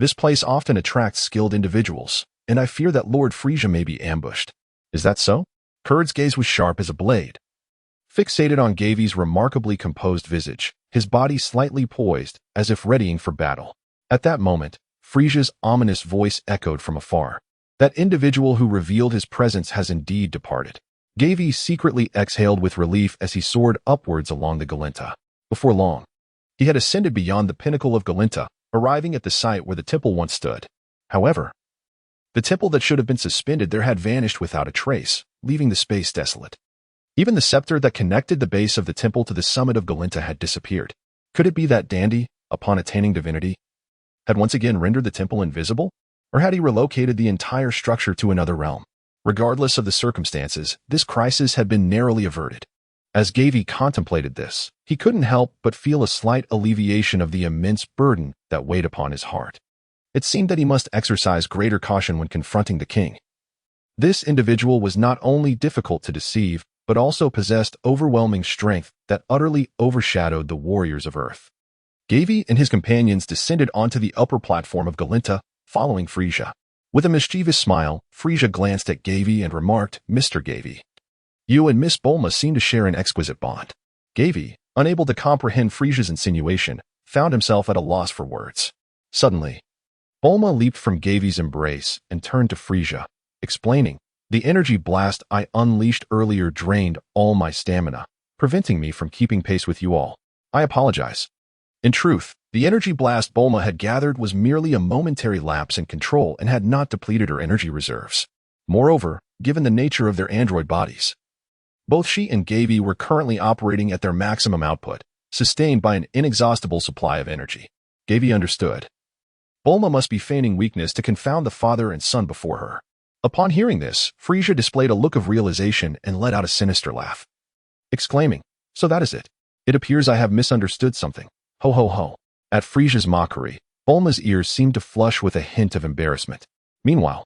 "This place often attracts skilled individuals, and I fear that Lord Frieza may be ambushed." "Is that so?" Kurd's gaze was sharp as a blade. Fixated on Gavie's remarkably composed visage, his body slightly poised, as if readying for battle. At that moment, Frieza's ominous voice echoed from afar. "That individual who revealed his presence has indeed departed." Gavie secretly exhaled with relief as he soared upwards along the Galinta. Before long, he had ascended beyond the pinnacle of Galinta, arriving at the site where the temple once stood. However, the temple that should have been suspended there had vanished without a trace, leaving the space desolate. Even the scepter that connected the base of the temple to the summit of Galinta had disappeared. Could it be that Dandy, upon attaining divinity, had once again rendered the temple invisible? Or had he relocated the entire structure to another realm? Regardless of the circumstances, this crisis had been narrowly averted. As Gavie contemplated this, he couldn't help but feel a slight alleviation of the immense burden that weighed upon his heart. It seemed that he must exercise greater caution when confronting the king. This individual was not only difficult to deceive, but also possessed overwhelming strength that utterly overshadowed the warriors of Earth. Gavie and his companions descended onto the upper platform of Galinta, following Frieza. With a mischievous smile, Frieza glanced at Gavie and remarked, "Mr. Gavie, you and Miss Bulma seem to share an exquisite bond." Gavie, unable to comprehend Frieza's insinuation, found himself at a loss for words. Suddenly, Bulma leaped from Gavie's embrace and turned to Frieza, explaining, "The energy blast I unleashed earlier drained all my stamina, preventing me from keeping pace with you all. I apologize." In truth, the energy blast Bulma had gathered was merely a momentary lapse in control and had not depleted her energy reserves. Moreover, given the nature of their android bodies, both she and Gavie were currently operating at their maximum output, sustained by an inexhaustible supply of energy. Gavie understood. Bulma must be feigning weakness to confound the father and son before her. Upon hearing this, Frieza displayed a look of realization and let out a sinister laugh, exclaiming, "So that is it. It appears I have misunderstood something. Ho ho ho." At Frieza's mockery, Bulma's ears seemed to flush with a hint of embarrassment. Meanwhile,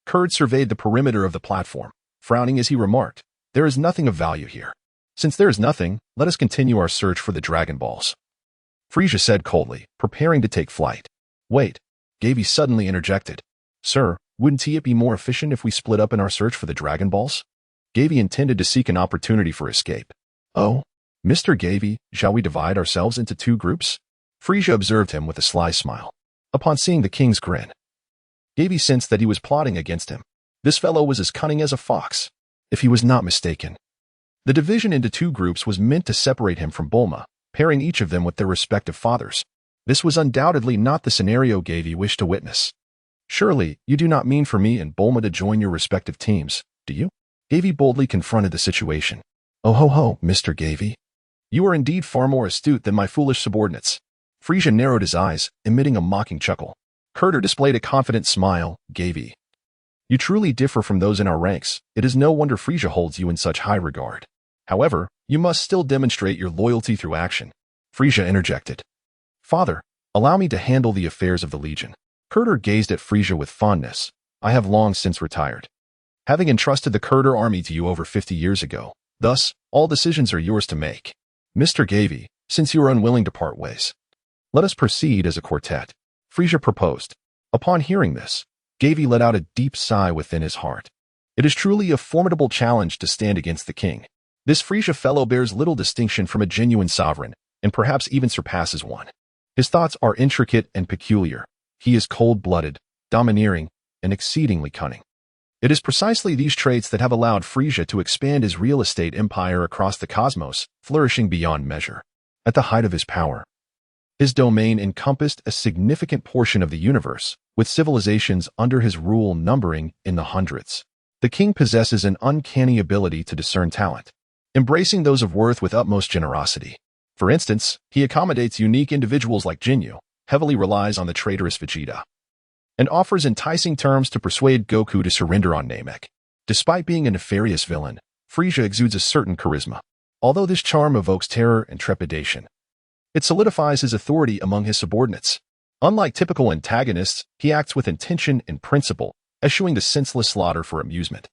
Kurd surveyed the perimeter of the platform, frowning as he remarked, "There is nothing of value here. Since there is nothing, let us continue our search for the Dragon Balls." Frieza said coldly, preparing to take flight. "Wait," Gavie suddenly interjected. "Sir, wouldn't it be more efficient if we split up in our search for the Dragon Balls?" Gavie intended to seek an opportunity for escape. "Oh, Mr. Gavie, shall we divide ourselves into two groups?" Frieza observed him with a sly smile. Upon seeing the king's grin, Gavie sensed that he was plotting against him. This fellow was as cunning as a fox, if he was not mistaken. The division into two groups was meant to separate him from Bulma, pairing each of them with their respective fathers. This was undoubtedly not the scenario Gavie wished to witness. "Surely, you do not mean for me and Bulma to join your respective teams, do you?" Gavie boldly confronted the situation. "Oh ho ho, Mr. Gavie. You are indeed far more astute than my foolish subordinates. Frieza narrowed his eyes, emitting a mocking chuckle. Kurter displayed a confident smile. Gavie, you truly differ from those in our ranks. It is no wonder Frieza holds you in such high regard. However, you must still demonstrate your loyalty through action. Frieza interjected. Father, allow me to handle the affairs of the Legion. Kurter gazed at Frieza with fondness. I have long since retired, having entrusted the Kurter army to you over 50 years ago. Thus, all decisions are yours to make. Mr. Gavie, since you are unwilling to part ways, let us proceed as a quartet, Frieza proposed. Upon hearing this, Gavie let out a deep sigh within his heart. It is truly a formidable challenge to stand against the king. This Frieza fellow bears little distinction from a genuine sovereign, and perhaps even surpasses one. His thoughts are intricate and peculiar. He is cold-blooded, domineering, and exceedingly cunning. It is precisely these traits that have allowed Frieza to expand his real estate empire across the cosmos, flourishing beyond measure. At the height of his power, his domain encompassed a significant portion of the universe, with civilizations under his rule numbering in the hundreds. The king possesses an uncanny ability to discern talent, embracing those of worth with utmost generosity. For instance, he accommodates unique individuals like Jinyu, heavily relies on the traitorous Vegeta, and offers enticing terms to persuade Goku to surrender on Namek. Despite being a nefarious villain, Frieza exudes a certain charisma. Although this charm evokes terror and trepidation, it solidifies his authority among his subordinates. Unlike typical antagonists, he acts with intention and principle, eschewing the senseless slaughter for amusement.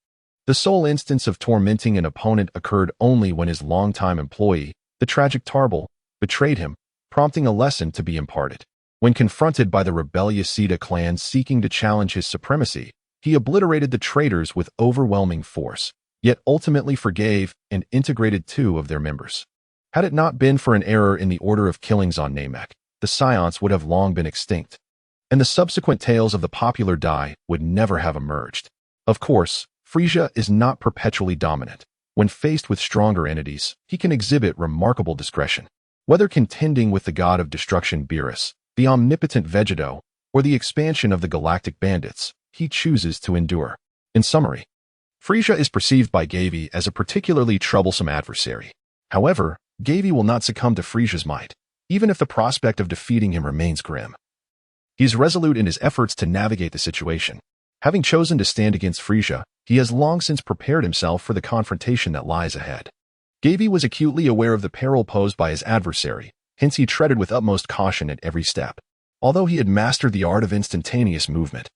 The sole instance of tormenting an opponent occurred only when his longtime employee, the tragic Tarbell, betrayed him, prompting a lesson to be imparted. When confronted by the rebellious Sita clan seeking to challenge his supremacy, he obliterated the traitors with overwhelming force, yet ultimately forgave and integrated 2 of their members. Had it not been for an error in the order of killings on Namek, the Scions would have long been extinct, and the subsequent tales of the popular Dai would never have emerged. Of course, Frieza is not perpetually dominant. When faced with stronger entities, he can exhibit remarkable discretion. Whether contending with the god of destruction Beerus, the omnipotent Vegeto, or the expansion of the galactic bandits, he chooses to endure. In summary, Frieza is perceived by Gavie as a particularly troublesome adversary. However, Gavie will not succumb to Frieza's might, even if the prospect of defeating him remains grim. He is resolute in his efforts to navigate the situation. Having chosen to stand against Frieza, he has long since prepared himself for the confrontation that lies ahead. Gavie was acutely aware of the peril posed by his adversary, hence he treaded with utmost caution at every step. Although he had mastered the art of instantaneous movement,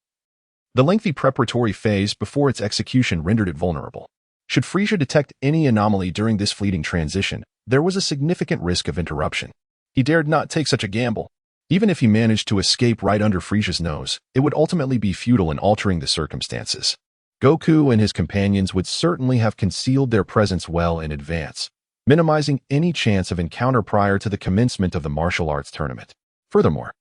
the lengthy preparatory phase before its execution rendered it vulnerable. Should Frieza detect any anomaly during this fleeting transition, there was a significant risk of interruption. He dared not take such a gamble. Even if he managed to escape right under Frieza's nose, it would ultimately be futile in altering the circumstances. Goku and his companions would certainly have concealed their presence well in advance, minimizing any chance of encounter prior to the commencement of the martial arts tournament. Furthermore,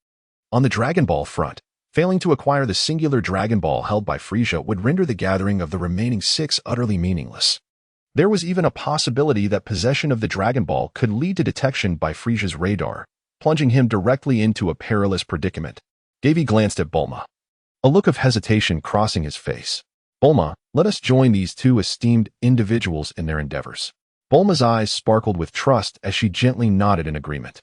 on the Dragon Ball front, failing to acquire the singular Dragon Ball held by Frieza would render the gathering of the remaining 6 utterly meaningless. There was even a possibility that possession of the Dragon Ball could lead to detection by Frieza's radar, plunging him directly into a perilous predicament. Gavie glanced at Bulma, a look of hesitation crossing his face. Bulma, let us join these 2 esteemed individuals in their endeavors. Bulma's eyes sparkled with trust as she gently nodded in agreement.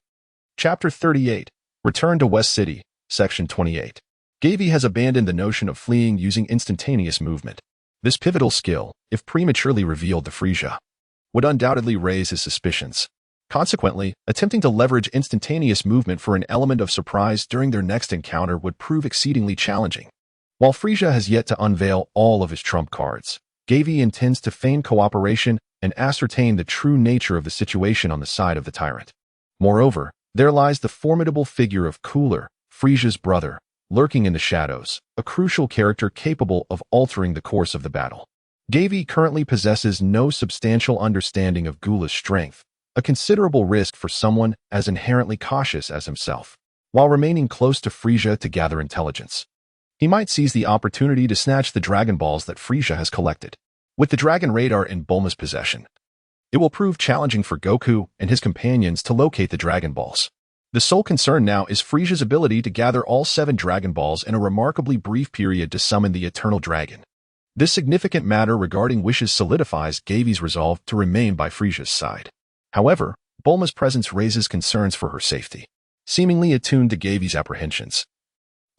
Chapter 38. Return to West City, Section 28. Gavie has abandoned the notion of fleeing using instantaneous movement. This pivotal skill, if prematurely revealed to Frieza, would undoubtedly raise his suspicions. Consequently, attempting to leverage instantaneous movement for an element of surprise during their next encounter would prove exceedingly challenging. While Frieza has yet to unveil all of his trump cards, Gavie intends to feign cooperation and ascertain the true nature of the situation on the side of the tyrant. Moreover, there lies the formidable figure of Cooler, Frieza's brother, lurking in the shadows, a crucial character capable of altering the course of the battle. Gavie currently possesses no substantial understanding of Gula's strength, a considerable risk for someone as inherently cautious as himself. While remaining close to Frieza to gather intelligence, he might seize the opportunity to snatch the Dragon Balls that Frieza has collected. With the Dragon Radar in Bulma's possession, it will prove challenging for Goku and his companions to locate the Dragon Balls. The sole concern now is Frieza's ability to gather all 7 Dragon Balls in a remarkably brief period to summon the Eternal Dragon. This significant matter regarding wishes solidifies Gavie's resolve to remain by Frieza's side. However, Bulma's presence raises concerns for her safety. seemingly attuned to Gavie's apprehensions.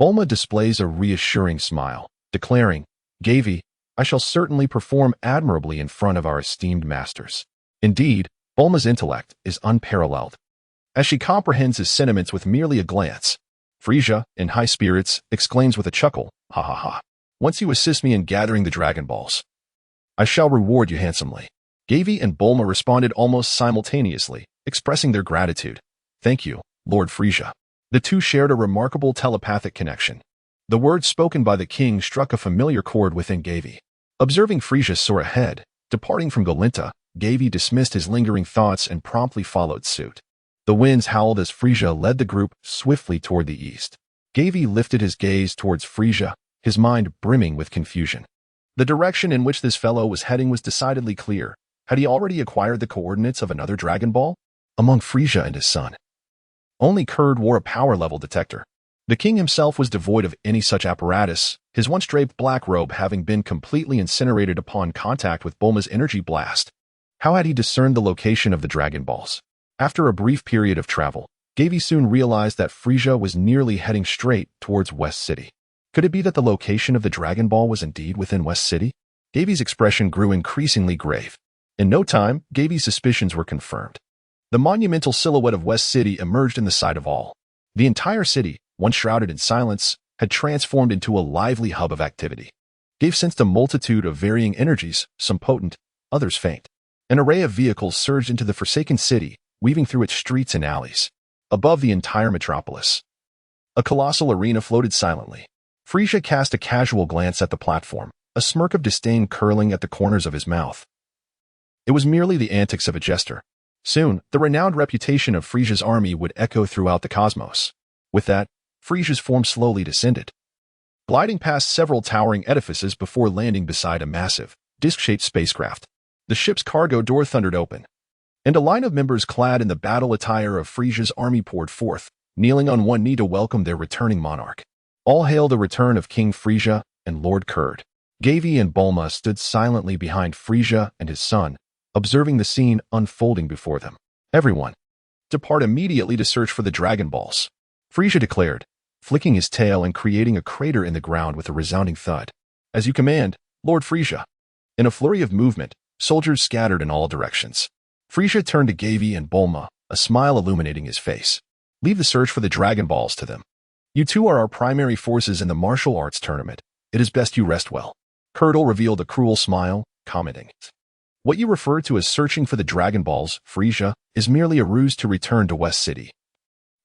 Bulma displays a reassuring smile, declaring, "Gavie, I shall certainly perform admirably in front of our esteemed masters." Indeed, Bulma's intellect is unparalleled, as she comprehends his sentiments with merely a glance. Frieza, in high spirits, exclaims with a chuckle, "Ha ha ha. Once you assist me in gathering the Dragon Balls, I shall reward you handsomely." Gavie and Bulma responded almost simultaneously, expressing their gratitude. "Thank you, Lord Frieza." The two shared a remarkable telepathic connection. The words spoken by the king struck a familiar chord within Gavie. Observing Frieza soar ahead, departing from Golinta, Gavie dismissed his lingering thoughts and promptly followed suit. The winds howled as Frieza led the group swiftly toward the east. Gavie lifted his gaze towards Frieza, his mind brimming with confusion. The direction in which this fellow was heading was decidedly clear. Had he already acquired the coordinates of another Dragon Ball? Among Frieza and his son, only Kurd wore a power level detector. The king himself was devoid of any such apparatus, his once draped black robe having been completely incinerated upon contact with Bulma's energy blast. How had he discerned the location of the Dragon Balls? After a brief period of travel, Gavie soon realized that Frieza was nearly heading straight towards West City. Could it be that the location of the Dragon Ball was indeed within West City? Gavie's expression grew increasingly grave. In no time, Gavie's suspicions were confirmed. The monumental silhouette of West City emerged in the sight of all. The entire city, once shrouded in silence, had transformed into a lively hub of activity. Gavie sensed a multitude of varying energies, some potent, others faint. An array of vehicles surged into the forsaken city, weaving through its streets and alleys. Above the entire metropolis, a colossal arena floated silently. Frieza cast a casual glance at the platform, a smirk of disdain curling at the corners of his mouth. It was merely the antics of a jester. Soon, the renowned reputation of Frieza's army would echo throughout the cosmos. With that, Frieza's form slowly descended, gliding past several towering edifices before landing beside a massive, disc-shaped spacecraft. The ship's cargo door thundered open, and a line of members clad in the battle attire of Frieza's army poured forth, kneeling on one knee to welcome their returning monarch. All hail the return of King Frieza and Lord Kurd. Gavie and Bulma stood silently behind Frieza and his son, observing the scene unfolding before them. "Everyone, depart immediately to search for the Dragon Balls," Frieza declared, flicking his tail and creating a crater in the ground with a resounding thud. "As you command, Lord Frieza." In a flurry of movement, soldiers scattered in all directions. Frieza turned to Gavie and Bulma, a smile illuminating his face. "Leave the search for the Dragon Balls to them. You two are our primary forces in the martial arts tournament. It is best you rest well." Curdle revealed a cruel smile, commenting, "What you refer to as searching for the Dragon Balls, Frieza, is merely a ruse to return to West City,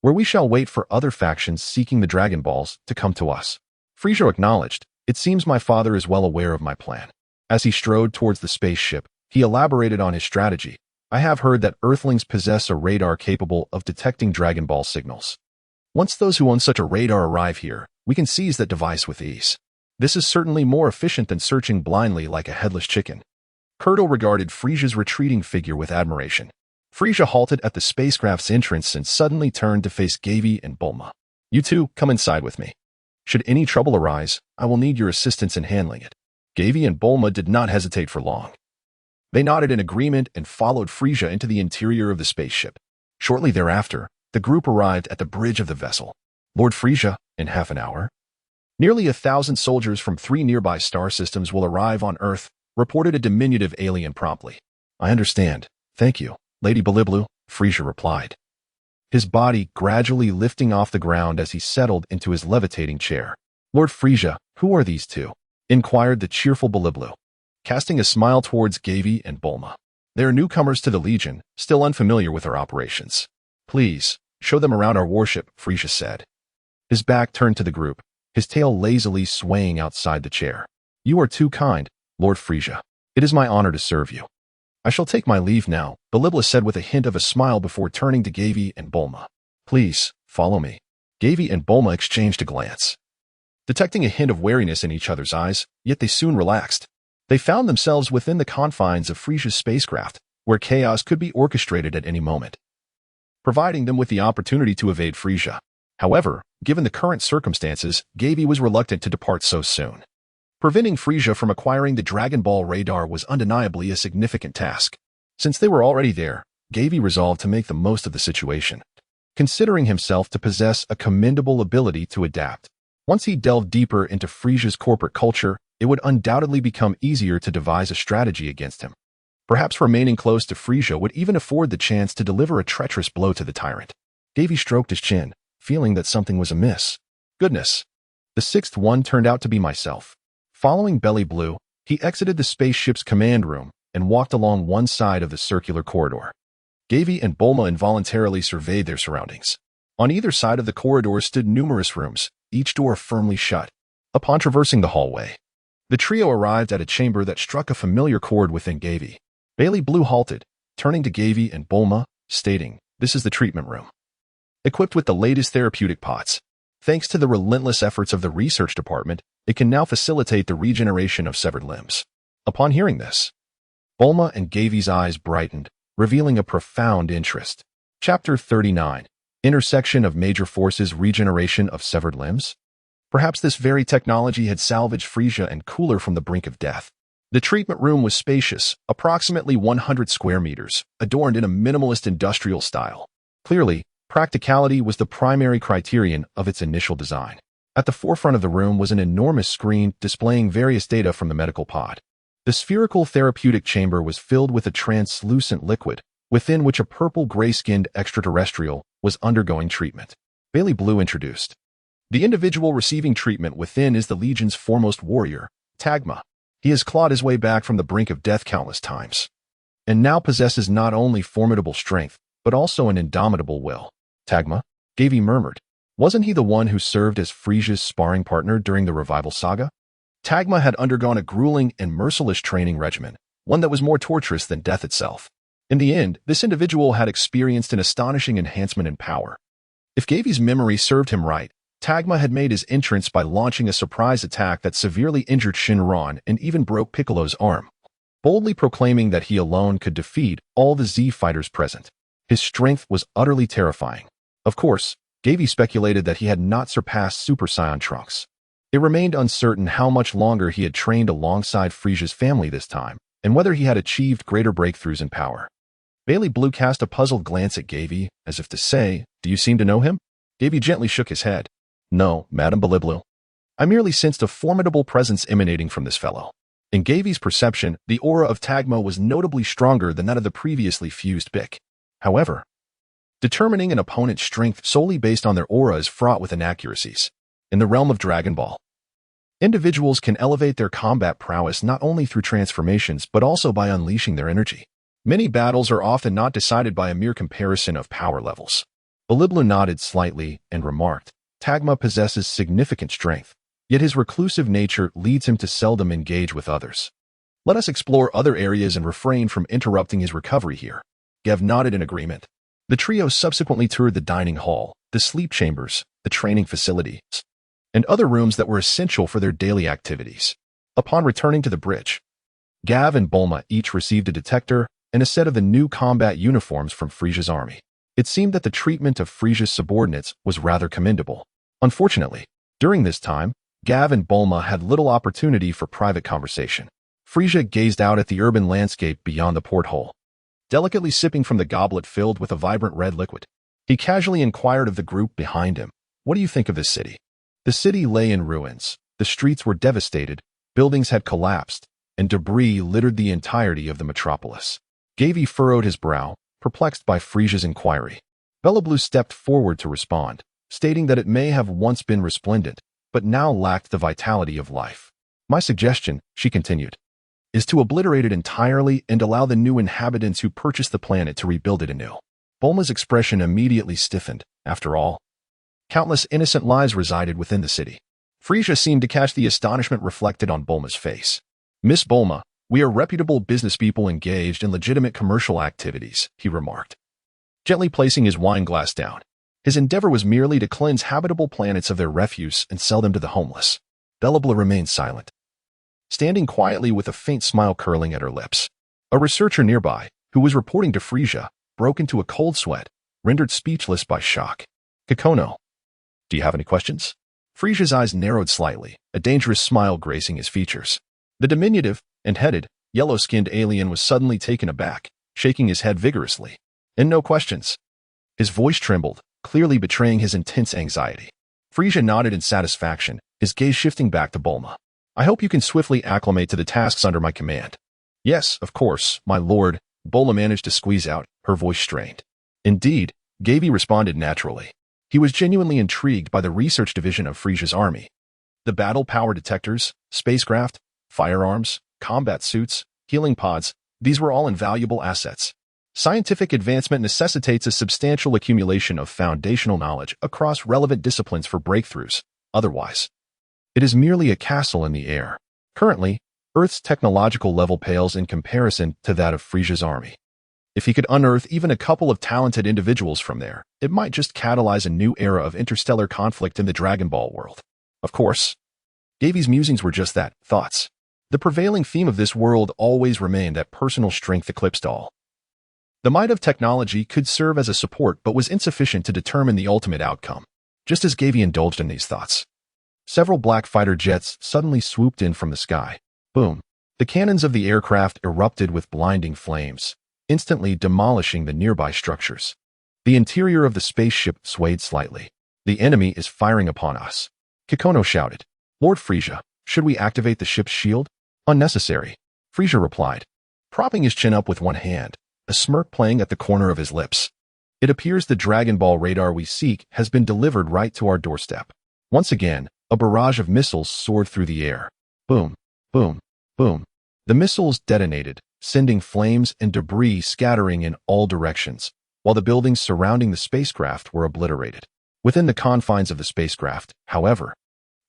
where we shall wait for other factions seeking the Dragon Balls to come to us." Frieza acknowledged, "It seems my father is well aware of my plan." As he strode towards the spaceship, he elaborated on his strategy. "I have heard that Earthlings possess a radar capable of detecting Dragon Ball signals. Once those who own such a radar arrive here, we can seize that device with ease. This is certainly more efficient than searching blindly like a headless chicken." Curdle regarded Frieza's retreating figure with admiration. Frieza halted at the spacecraft's entrance and suddenly turned to face Gavie and Bulma. "You two, come inside with me. Should any trouble arise, I will need your assistance in handling it." Gavie and Bulma did not hesitate for long. They nodded in agreement and followed Frieza into the interior of the spaceship. Shortly thereafter, the group arrived at the bridge of the vessel. "Lord Frieza, in half an hour, nearly 1,000 soldiers from 3 nearby star systems will arrive on Earth," reported a diminutive alien promptly. "I understand. Thank you, Lady Biliblu," Frieza replied, his body gradually lifting off the ground as he settled into his levitating chair. "Lord Frieza, who are these two?" inquired the cheerful Biliblu, casting a smile towards Gavie and Bulma. "They are newcomers to the Legion, still unfamiliar with our operations. Please, show them around our warship," Frieza said. His back turned to the group, his tail lazily swaying outside the chair. "You are too kind, Lord Frieza. It is my honor to serve you. I shall take my leave now," Bilibla said with a hint of a smile before turning to Gavie and Bulma. "Please, follow me." Gavie and Bulma exchanged a glance, detecting a hint of wariness in each other's eyes, yet they soon relaxed. They found themselves within the confines of Frieza's spacecraft, where chaos could be orchestrated at any moment, providing them with the opportunity to evade Frieza. However, given the current circumstances, Gavie was reluctant to depart so soon. Preventing Frieza from acquiring the Dragon Ball radar was undeniably a significant task. Since they were already there, Gavie resolved to make the most of the situation. considering himself to possess a commendable ability to adapt. Once he delved deeper into Frieza's corporate culture, it would undoubtedly become easier to devise a strategy against him. Perhaps remaining close to Frieza would even afford the chance to deliver a treacherous blow to the tyrant. Gavie stroked his chin, feeling that something was amiss. Goodness. The sixth one turned out to be myself. Following Belly Blue, he exited the spaceship's command room and walked along one side of the circular corridor. Gavie and Bulma involuntarily surveyed their surroundings. On either side of the corridor stood numerous rooms, each door firmly shut. Upon traversing the hallway, the trio arrived at a chamber that struck a familiar chord within Gavie. Belly Blue halted, turning to Gavie and Bulma, stating, "This is the treatment room. Equipped with the latest therapeutic pots, thanks to the relentless efforts of the research department, it can now facilitate the regeneration of severed limbs." Upon hearing this, Bulma and Gavie's eyes brightened, revealing a profound interest. Chapter 39. Intersection of Major Forces Regeneration of Severed Limbs? Perhaps this very technology had salvaged Frieza and Cooler from the brink of death. The treatment room was spacious, approximately 100 square meters, adorned in a minimalist industrial style. Clearly, practicality was the primary criterion of its initial design. At the forefront of the room was an enormous screen displaying various data from the medical pod. The spherical therapeutic chamber was filled with a translucent liquid, within which a purple gray-skinned extraterrestrial was undergoing treatment. Belly Blue introduced. The individual receiving treatment within is the Legion's foremost warrior, Tagma. He has clawed his way back from the brink of death countless times, and now possesses not only formidable strength, but also an indomitable will. Tagma? Gavie murmured. Wasn't he the one who served as Frieza's sparring partner during the revival saga? Tagma had undergone a grueling and merciless training regimen, one that was more torturous than death itself. In the end, this individual had experienced an astonishing enhancement in power. If Gavie's memory served him right, Tagma had made his entrance by launching a surprise attack that severely injured Shinron and even broke Piccolo's arm, boldly proclaiming that he alone could defeat all the Z fighters present. His strength was utterly terrifying. Of course, Gavie speculated that he had not surpassed Super Saiyan Trunks. It remained uncertain how much longer he had trained alongside Frieza's family this time, and whether he had achieved greater breakthroughs in power. Belly Blue cast a puzzled glance at Gavie, as if to say, "Do you seem to know him?" Gavie gently shook his head. "No, Madame Belly Blue. I merely sensed a formidable presence emanating from this fellow." In Gavie's perception, the aura of Tagma was notably stronger than that of the previously fused Bic. However, determining an opponent's strength solely based on their aura is fraught with inaccuracies. In the realm of Dragon Ball, individuals can elevate their combat prowess not only through transformations but also by unleashing their energy. Many battles are often not decided by a mere comparison of power levels. Beliblu nodded slightly and remarked, "Tagma possesses significant strength, yet his reclusive nature leads him to seldom engage with others. Let us explore other areas and refrain from interrupting his recovery here." Gav nodded in agreement. The trio subsequently toured the dining hall, the sleep chambers, the training facilities, and other rooms that were essential for their daily activities. Upon returning to the bridge, Gav and Bulma each received a detector and a set of the new combat uniforms from Frieza's army. It seemed that the treatment of Frieza's subordinates was rather commendable. Unfortunately, during this time, Gav and Bulma had little opportunity for private conversation. Frieza gazed out at the urban landscape beyond the porthole, delicately sipping from the goblet filled with a vibrant red liquid. He casually inquired of the group behind him, "What do you think of this city?" The city lay in ruins. The streets were devastated, buildings had collapsed, and debris littered the entirety of the metropolis. Gavie furrowed his brow, perplexed by Frieza's inquiry. Beliblu stepped forward to respond, stating that it may have once been resplendent, but now lacked the vitality of life. "My suggestion," she continued, "is to obliterate it entirely and allow the new inhabitants who purchased the planet to rebuild it anew." Bulma's expression immediately stiffened. After all, countless innocent lives resided within the city. Frieza seemed to catch the astonishment reflected on Bulma's face. "Miss Bulma, we are reputable business people engaged in legitimate commercial activities," he remarked, gently placing his wine glass down. His endeavor was merely to cleanse habitable planets of their refuse and sell them to the homeless. Beliblu remained silent, standing quietly with a faint smile curling at her lips. A researcher nearby, who was reporting to Frieza, broke into a cold sweat, rendered speechless by shock. "Kikono, do you have any questions?" Frieza's eyes narrowed slightly, a dangerous smile gracing his features. The diminutive and headed, yellow-skinned alien was suddenly taken aback, shaking his head vigorously. "And no questions." His voice trembled, clearly betraying his intense anxiety. Frieza nodded in satisfaction, his gaze shifting back to Bulma. I hope you can swiftly acclimate to the tasks under my command. Yes, of course, my lord, Bulma managed to squeeze out, her voice strained. Indeed, Gavie responded naturally. He was genuinely intrigued by the research division of Frieza's army. The battle power detectors, spacecraft, firearms, combat suits, healing pods, these were all invaluable assets. Scientific advancement necessitates a substantial accumulation of foundational knowledge across relevant disciplines for breakthroughs. Otherwise, it is merely a castle in the air. Currently, Earth's technological level pales in comparison to that of Frieza's army. If he could unearth even a couple of talented individuals from there, it might just catalyze a new era of interstellar conflict in the Dragon Ball world. Of course, Gavie's musings were just that, thoughts. The prevailing theme of this world always remained that personal strength eclipsed all. The might of technology could serve as a support but was insufficient to determine the ultimate outcome. Just as Gavie indulged in these thoughts, several black fighter jets suddenly swooped in from the sky. Boom. The cannons of the aircraft erupted with blinding flames, instantly demolishing the nearby structures. The interior of the spaceship swayed slightly. The enemy is firing upon us. Kikono shouted. Lord Frieza, should we activate the ship's shield? Unnecessary. Frieza replied, propping his chin up with one hand, a smirk playing at the corner of his lips. It appears the Dragon Ball radar we seek has been delivered right to our doorstep. Once again, a barrage of missiles soared through the air. Boom, boom, boom. The missiles detonated, sending flames and debris scattering in all directions, while the buildings surrounding the spacecraft were obliterated. Within the confines of the spacecraft, however,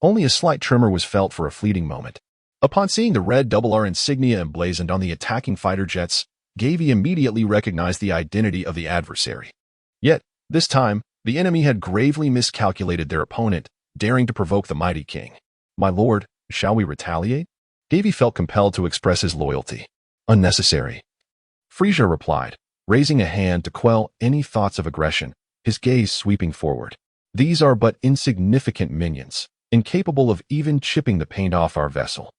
only a slight tremor was felt for a fleeting moment. Upon seeing the red R insignia emblazoned on the attacking fighter jets, Gavie immediately recognized the identity of the adversary. Yet, this time, the enemy had gravely miscalculated their opponent, daring to provoke the mighty king. My lord, shall we retaliate? Gavie felt compelled to express his loyalty. Unnecessary. Frieza replied, raising a hand to quell any thoughts of aggression, his gaze sweeping forward. These are but insignificant minions, incapable of even chipping the paint off our vessel.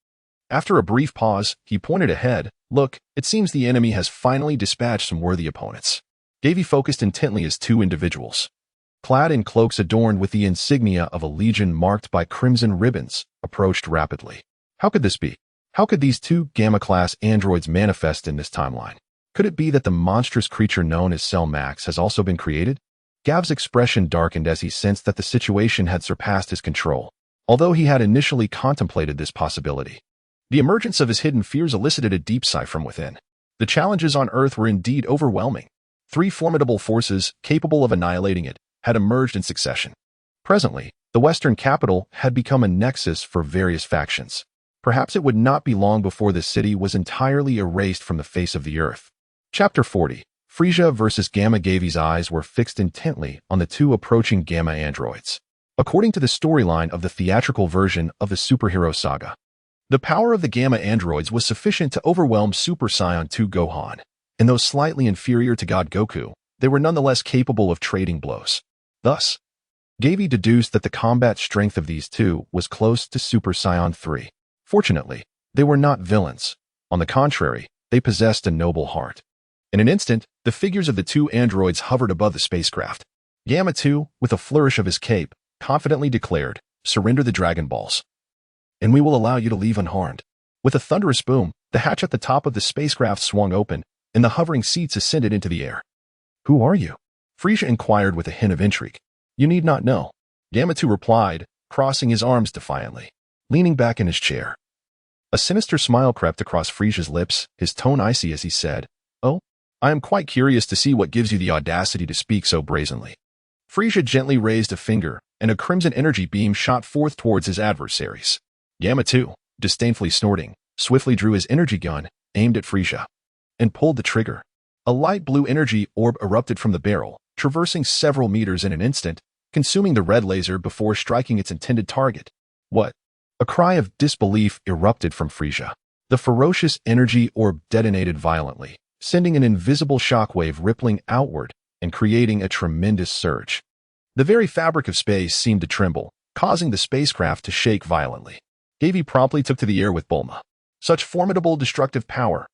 After a brief pause, he pointed ahead. Look, it seems the enemy has finally dispatched some worthy opponents. Gavie focused intently as two individuals, clad in cloaks adorned with the insignia of a legion marked by crimson ribbons, approached rapidly. How could this be? How could these two Gamma-class androids manifest in this timeline? Could it be that the monstrous creature known as Cell Max has also been created? Gav's expression darkened as he sensed that the situation had surpassed his control, although he had initially contemplated this possibility. The emergence of his hidden fears elicited a deep sigh from within. The challenges on Earth were indeed overwhelming. 3 formidable forces, capable of annihilating it, had emerged in succession. Presently, the Western capital had become a nexus for various factions. Perhaps it would not be long before the city was entirely erased from the face of the Earth. Chapter 40. Frieza vs. Gamma. Gavie's eyes were fixed intently on the two approaching Gamma androids. According to the storyline of the theatrical version of the superhero saga, the power of the Gamma androids was sufficient to overwhelm Super Saiyan 2 Gohan, and though slightly inferior to God Goku, they were nonetheless capable of trading blows. Thus, Gavie deduced that the combat strength of these two was close to Super Saiyan 3. Fortunately, they were not villains. On the contrary, they possessed a noble heart. In an instant, the figures of the two androids hovered above the spacecraft. Gamma 2, with a flourish of his cape, confidently declared, "Surrender the Dragon Balls, and we will allow you to leave unharmed." With a thunderous boom, the hatch at the top of the spacecraft swung open, and the hovering seats ascended into the air. "Who are you?" Frieza inquired with a hint of intrigue. "You need not know," Gamma 2 replied, crossing his arms defiantly, leaning back in his chair. A sinister smile crept across Frieza's lips, his tone icy as he said, "Oh, I am quite curious to see what gives you the audacity to speak so brazenly." Frieza gently raised a finger, and a crimson energy beam shot forth towards his adversaries. Gamma 2, disdainfully snorting, swiftly drew his energy gun, aimed at Frieza, and pulled the trigger. A light blue energy orb erupted from the barrel, traversing several meters in an instant, consuming the red laser before striking its intended target. What? A cry of disbelief erupted from Frieza. The ferocious energy orb detonated violently, sending an invisible shockwave rippling outward and creating a tremendous surge. The very fabric of space seemed to tremble, causing the spacecraft to shake violently. Gavie promptly took to the air with Bulma. Such formidable destructive power.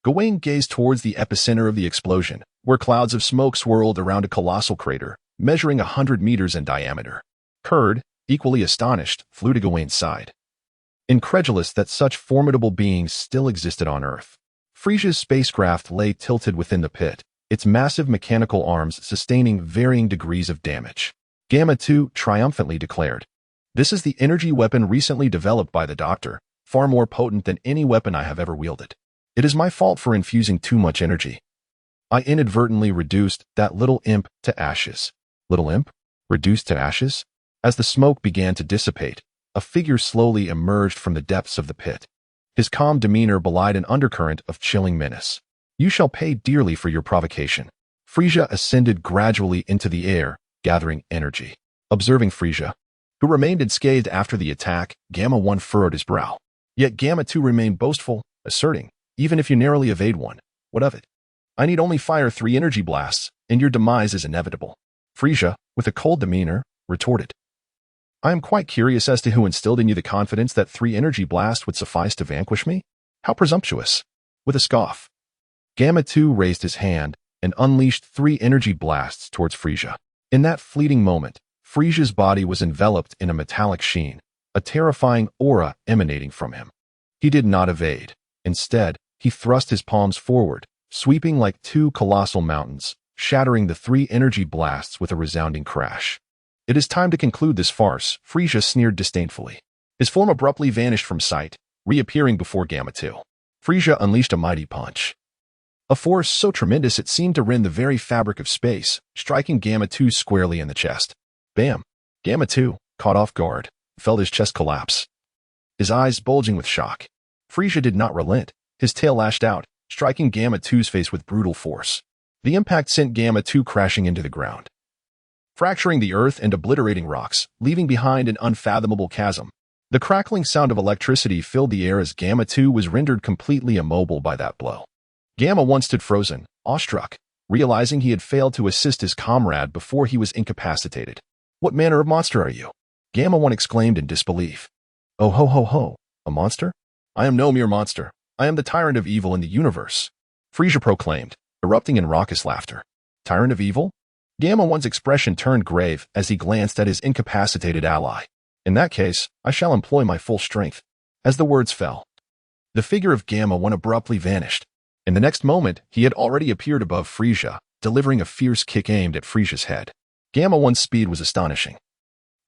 Gawain gazed towards the epicenter of the explosion, where clouds of smoke swirled around a colossal crater, measuring 100 meters in diameter. Kurd, equally astonished, flew to Gawain's side, incredulous that such formidable beings still existed on Earth. Frieza's spacecraft lay tilted within the pit, its massive mechanical arms sustaining varying degrees of damage. Gamma 2 triumphantly declared, "This is the energy weapon recently developed by the Doctor, far more potent than any weapon I have ever wielded. It is my fault for infusing too much energy. I inadvertently reduced that little imp to ashes." Little imp? Reduced to ashes? As the smoke began to dissipate, a figure slowly emerged from the depths of the pit. His calm demeanor belied an undercurrent of chilling menace. "You shall pay dearly for your provocation." Frieza ascended gradually into the air, gathering energy. Observing Frieza, who remained unscathed after the attack, Gamma 1 furrowed his brow. Yet Gamma 2 remained boastful, asserting, "Even if you narrowly evade one, what of it? I need only fire 3 energy blasts, and your demise is inevitable." Frieza, with a cold demeanor, retorted, "I am quite curious as to who instilled in you the confidence that 3 energy blasts would suffice to vanquish me? How presumptuous." With a scoff, Gamma 2 raised his hand and unleashed 3 energy blasts towards Frieza. In that fleeting moment, Frieza's body was enveloped in a metallic sheen, a terrifying aura emanating from him. He did not evade. Instead, he thrust his palms forward, sweeping like 2 colossal mountains, shattering the 3 energy blasts with a resounding crash. "It is time to conclude this farce," Frieza sneered disdainfully. His form abruptly vanished from sight, reappearing before Gamma 2. Frieza unleashed a mighty punch, a force so tremendous it seemed to rend the very fabric of space, striking Gamma 2 squarely in the chest. Bam! Gamma 2, caught off guard, felt his chest collapse, his eyes bulging with shock. Frieza did not relent. His tail lashed out, striking Gamma 2's face with brutal force. The impact sent Gamma 2 crashing into the ground, fracturing the earth and obliterating rocks, leaving behind an unfathomable chasm. The crackling sound of electricity filled the air as Gamma 2 was rendered completely immobile by that blow. Gamma 1 stood frozen, awestruck, realizing he had failed to assist his comrade before he was incapacitated. "What manner of monster are you?" Gamma 1 exclaimed in disbelief. "Oh ho ho ho, a monster? I am no mere monster. I am the tyrant of evil in the universe," Frieza proclaimed, erupting in raucous laughter. "Tyrant of evil?" Gamma 1's expression turned grave as he glanced at his incapacitated ally. "In that case, I shall employ my full strength." As the words fell, the figure of Gamma 1 abruptly vanished. In the next moment, he had already appeared above Frieza, delivering a fierce kick aimed at Frieza's head. Gamma 1's speed was astonishing,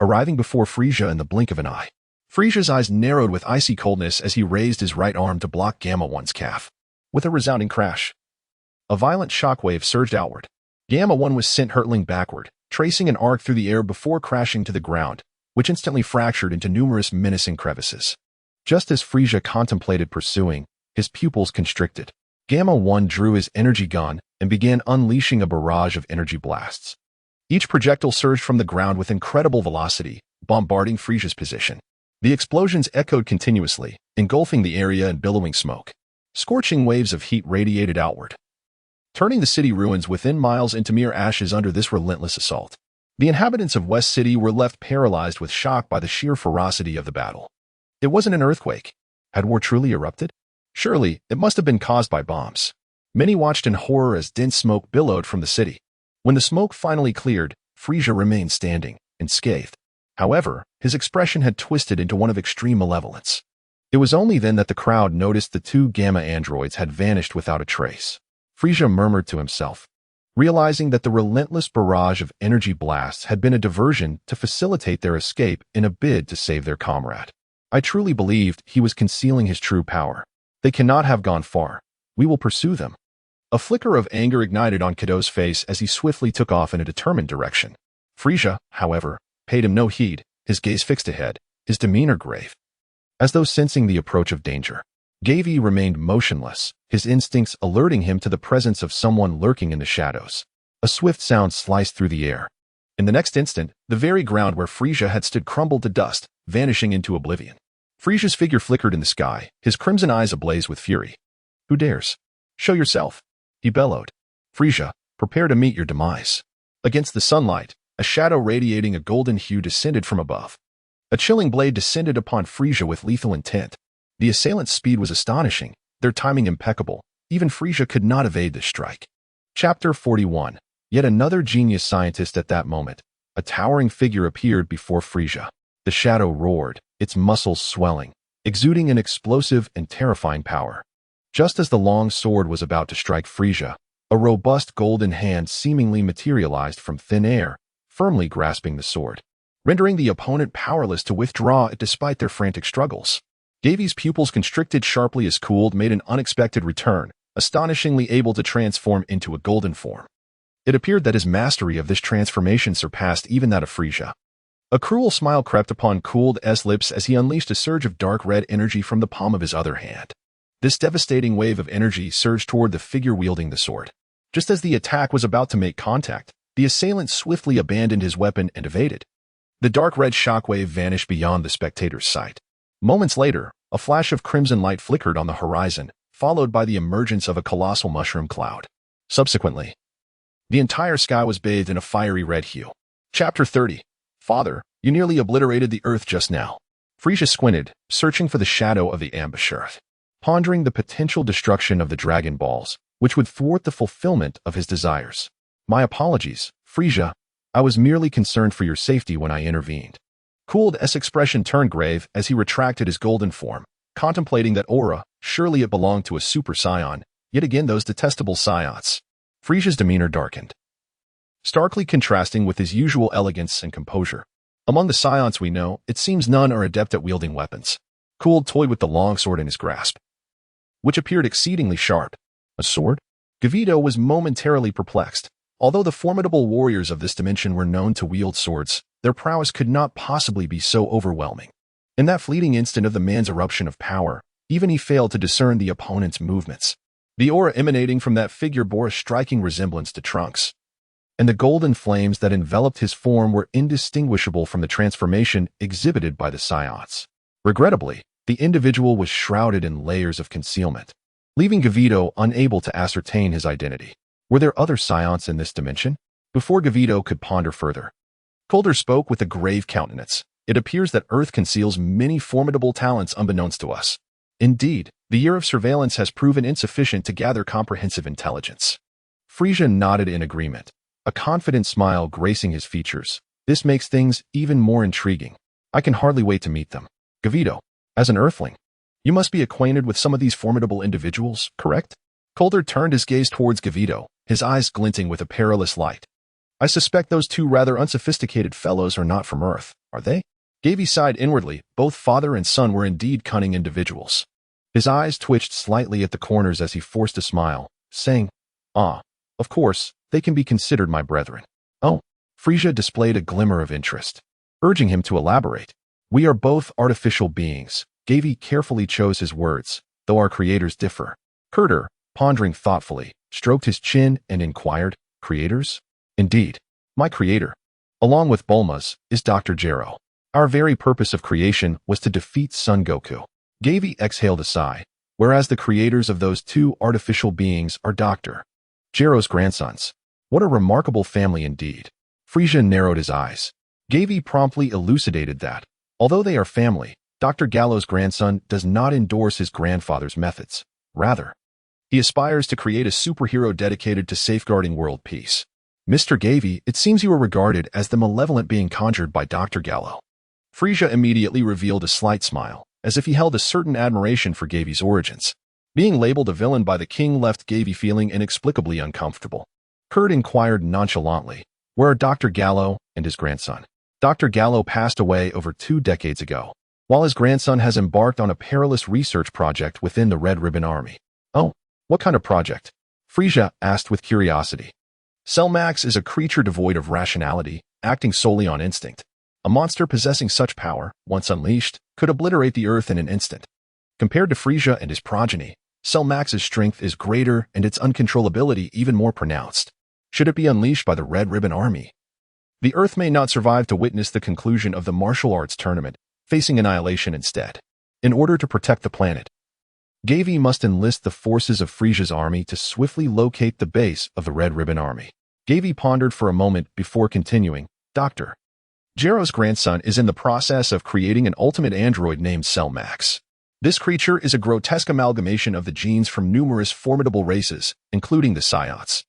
arriving before Frieza in the blink of an eye. Frieza's eyes narrowed with icy coldness as he raised his right arm to block Gamma 1's calf. With a resounding crash, a violent shockwave surged outward. Gamma 1 was sent hurtling backward, tracing an arc through the air before crashing to the ground, which instantly fractured into numerous menacing crevices. Just as Frieza contemplated pursuing, his pupils constricted. Gamma 1 drew his energy gun and began unleashing a barrage of energy blasts. Each projectile surged from the ground with incredible velocity, bombarding Frieza's position. The explosions echoed continuously, engulfing the area in billowing smoke. Scorching waves of heat radiated outward, turning the city ruins within miles into mere ashes under this relentless assault. The inhabitants of West City were left paralyzed with shock by the sheer ferocity of the battle. It wasn't an earthquake. Had war truly erupted? Surely, it must have been caused by bombs. Many watched in horror as dense smoke billowed from the city. When the smoke finally cleared, Frieza remained standing, unscathed. However, his expression had twisted into one of extreme malevolence. It was only then that the crowd noticed the 2 Gamma androids had vanished without a trace. Frieza murmured to himself, realizing that the relentless barrage of energy blasts had been a diversion to facilitate their escape in a bid to save their comrade. I truly believed he was concealing his true power. They cannot have gone far. We will pursue them. A flicker of anger ignited on Kado's face as he swiftly took off in a determined direction. Frieza, however, paid him no heed, his gaze fixed ahead, his demeanor grave, as though sensing the approach of danger. Gavie remained motionless, his instincts alerting him to the presence of someone lurking in the shadows. A swift sound sliced through the air. In the next instant, the very ground where Frieza had stood crumbled to dust, vanishing into oblivion. Frieza's figure flickered in the sky, his crimson eyes ablaze with fury. "Who dares? Show yourself," he bellowed. "Frieza, prepare to meet your demise." Against the sunlight, a shadow radiating a golden hue descended from above. A chilling blade descended upon Frieza with lethal intent. The assailant's speed was astonishing, their timing impeccable. Even Frieza could not evade this strike. Chapter 41. Yet another genius scientist at that moment. A towering figure appeared before Frieza. The shadow roared, its muscles swelling, exuding an explosive and terrifying power. Just as the long sword was about to strike Frieza, a robust golden hand seemingly materialized from thin air, firmly grasping the sword, rendering the opponent powerless to withdraw it despite their frantic struggles. Gavie's pupils constricted sharply as Cooled made an unexpected return, astonishingly able to transform into a golden form. It appeared that his mastery of this transformation surpassed even that of Frieza. A cruel smile crept upon Cooled's lips as he unleashed a surge of dark red energy from the palm of his other hand. This devastating wave of energy surged toward the figure wielding the sword. Just as the attack was about to make contact, the assailant swiftly abandoned his weapon and evaded. The dark red shockwave vanished beyond the spectator's sight. Moments later, a flash of crimson light flickered on the horizon, followed by the emergence of a colossal mushroom cloud. Subsequently, the entire sky was bathed in a fiery red hue. Chapter 30. Father, you nearly obliterated the Earth just now. Frieza squinted, searching for the shadow of the ambusher, pondering the potential destruction of the Dragon Balls, which would thwart the fulfillment of his desires. My apologies, Frieza. I was merely concerned for your safety when I intervened. Cooled's expression turned grave as he retracted his golden form, contemplating that aura. Surely it belonged to a Super Saiyan. Yet again those detestable Saiyans. Frieza's demeanor darkened, starkly contrasting with his usual elegance and composure. Among the Saiyans we know, it seems none are adept at wielding weapons. Cooled toyed with the long sword in his grasp, which appeared exceedingly sharp. A sword? Gavie was momentarily perplexed. Although the formidable warriors of this dimension were known to wield swords, their prowess could not possibly be so overwhelming. In that fleeting instant of the man's eruption of power, even he failed to discern the opponent's movements. The aura emanating from that figure bore a striking resemblance to Trunks, and the golden flames that enveloped his form were indistinguishable from the transformation exhibited by the Saiyans. Regrettably, the individual was shrouded in layers of concealment, leaving Gavie unable to ascertain his identity. Were there other Saiyans in this dimension? Before Gavie could ponder further, Coulter spoke with a grave countenance. It appears that Earth conceals many formidable talents unbeknownst to us. Indeed, the year of surveillance has proven insufficient to gather comprehensive intelligence. Frieza nodded in agreement, a confident smile gracing his features. This makes things even more intriguing. I can hardly wait to meet them. Gavie, as an Earthling, you must be acquainted with some of these formidable individuals, correct? Coulter turned his gaze towards Gavie, his eyes glinting with a perilous light. I suspect those two rather unsophisticated fellows are not from Earth, are they? Gavie sighed inwardly. Both father and son were indeed cunning individuals. His eyes twitched slightly at the corners as he forced a smile, saying, "Ah, of course, they can be considered my brethren." Oh, Frieza displayed a glimmer of interest, urging him to elaborate. We are both artificial beings. Gavie carefully chose his words, though our creators differ. Coulter, pondering thoughtfully, stroked his chin and inquired, creators? Indeed, my creator, along with Bulma's, is Dr. Gero. Our very purpose of creation was to defeat Son Goku. Gavie exhaled a sigh, whereas the creators of those two artificial beings are Dr. Gero's grandsons. What a remarkable family indeed. Frieza narrowed his eyes. Gavie promptly elucidated that, although they are family, Dr. Gallo's grandson does not endorse his grandfather's methods. Rather, he aspires to create a superhero dedicated to safeguarding world peace. Mr. Gavie, it seems you are regarded as the malevolent being conjured by Dr. Gallo. Frieza immediately revealed a slight smile, as if he held a certain admiration for Gavie's origins. Being labeled a villain by the king left Gavie feeling inexplicably uncomfortable. Kurt inquired nonchalantly, where are Dr. Gallo and his grandson? Dr. Gallo passed away over 2 decades ago, while his grandson has embarked on a perilous research project within the Red Ribbon Army. Oh, what kind of project? Frieza asked with curiosity. Cell-Max is a creature devoid of rationality, acting solely on instinct. A monster possessing such power, once unleashed, could obliterate the Earth in an instant. Compared to Frieza and his progeny, Cell-Max's strength is greater and its uncontrollability even more pronounced. Should it be unleashed by the Red Ribbon Army, the Earth may not survive to witness the conclusion of the martial arts tournament, facing annihilation instead. In order to protect the planet, Gavie must enlist the forces of Frieza's army to swiftly locate the base of the Red Ribbon Army. Gavie pondered for a moment before continuing, Dr. Gero's grandson is in the process of creating an ultimate android named Cell-Max. This creature is a grotesque amalgamation of the genes from numerous formidable races, including the Saiyans,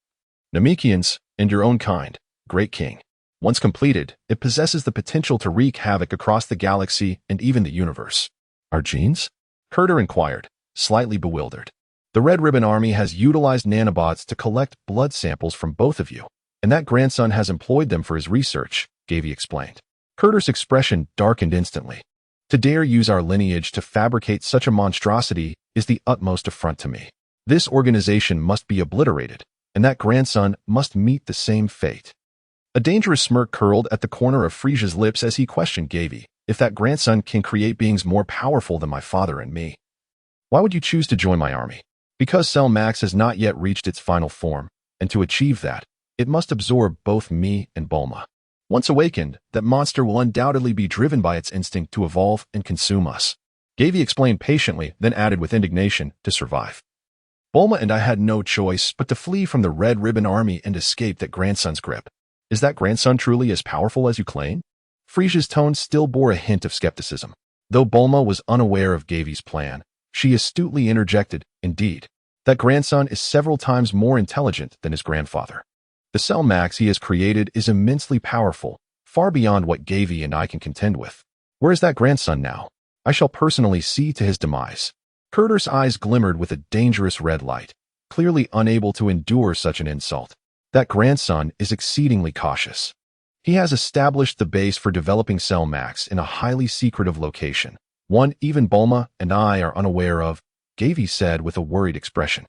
Namekians, and your own kind, great king. Once completed, it possesses the potential to wreak havoc across the galaxy and even the universe. Our genes? Herder inquired, slightly bewildered. The Red Ribbon Army has utilized nanobots to collect blood samples from both of you, and that grandson has employed them for his research, Gavie explained. Herder's expression darkened instantly. To dare use our lineage to fabricate such a monstrosity is the utmost affront to me. This organization must be obliterated, and that grandson must meet the same fate. A dangerous smirk curled at the corner of Frieza's lips as he questioned Gavie, if that grandson can create beings more powerful than my father and me. Why would you choose to join my army? Because Cell Max has not yet reached its final form, and to achieve that, it must absorb both me and Bulma. Once awakened, that monster will undoubtedly be driven by its instinct to evolve and consume us. Gavie explained patiently, then added with indignation, to survive. Bulma and I had no choice but to flee from the Red Ribbon Army and escape that grandson's grip. Is that grandson truly as powerful as you claim? Frieza's tone still bore a hint of skepticism. Though Bulma was unaware of Gavie's plan, she astutely interjected, indeed, that grandson is several times more intelligent than his grandfather. The Cell Max he has created is immensely powerful, far beyond what Gavie and I can contend with. Where is that grandson now? I shall personally see to his demise. Herder's eyes glimmered with a dangerous red light, clearly unable to endure such an insult. That grandson is exceedingly cautious. He has established the base for developing Cell Max in a highly secretive location, one even Bulma and I are unaware of, Gavie said with a worried expression.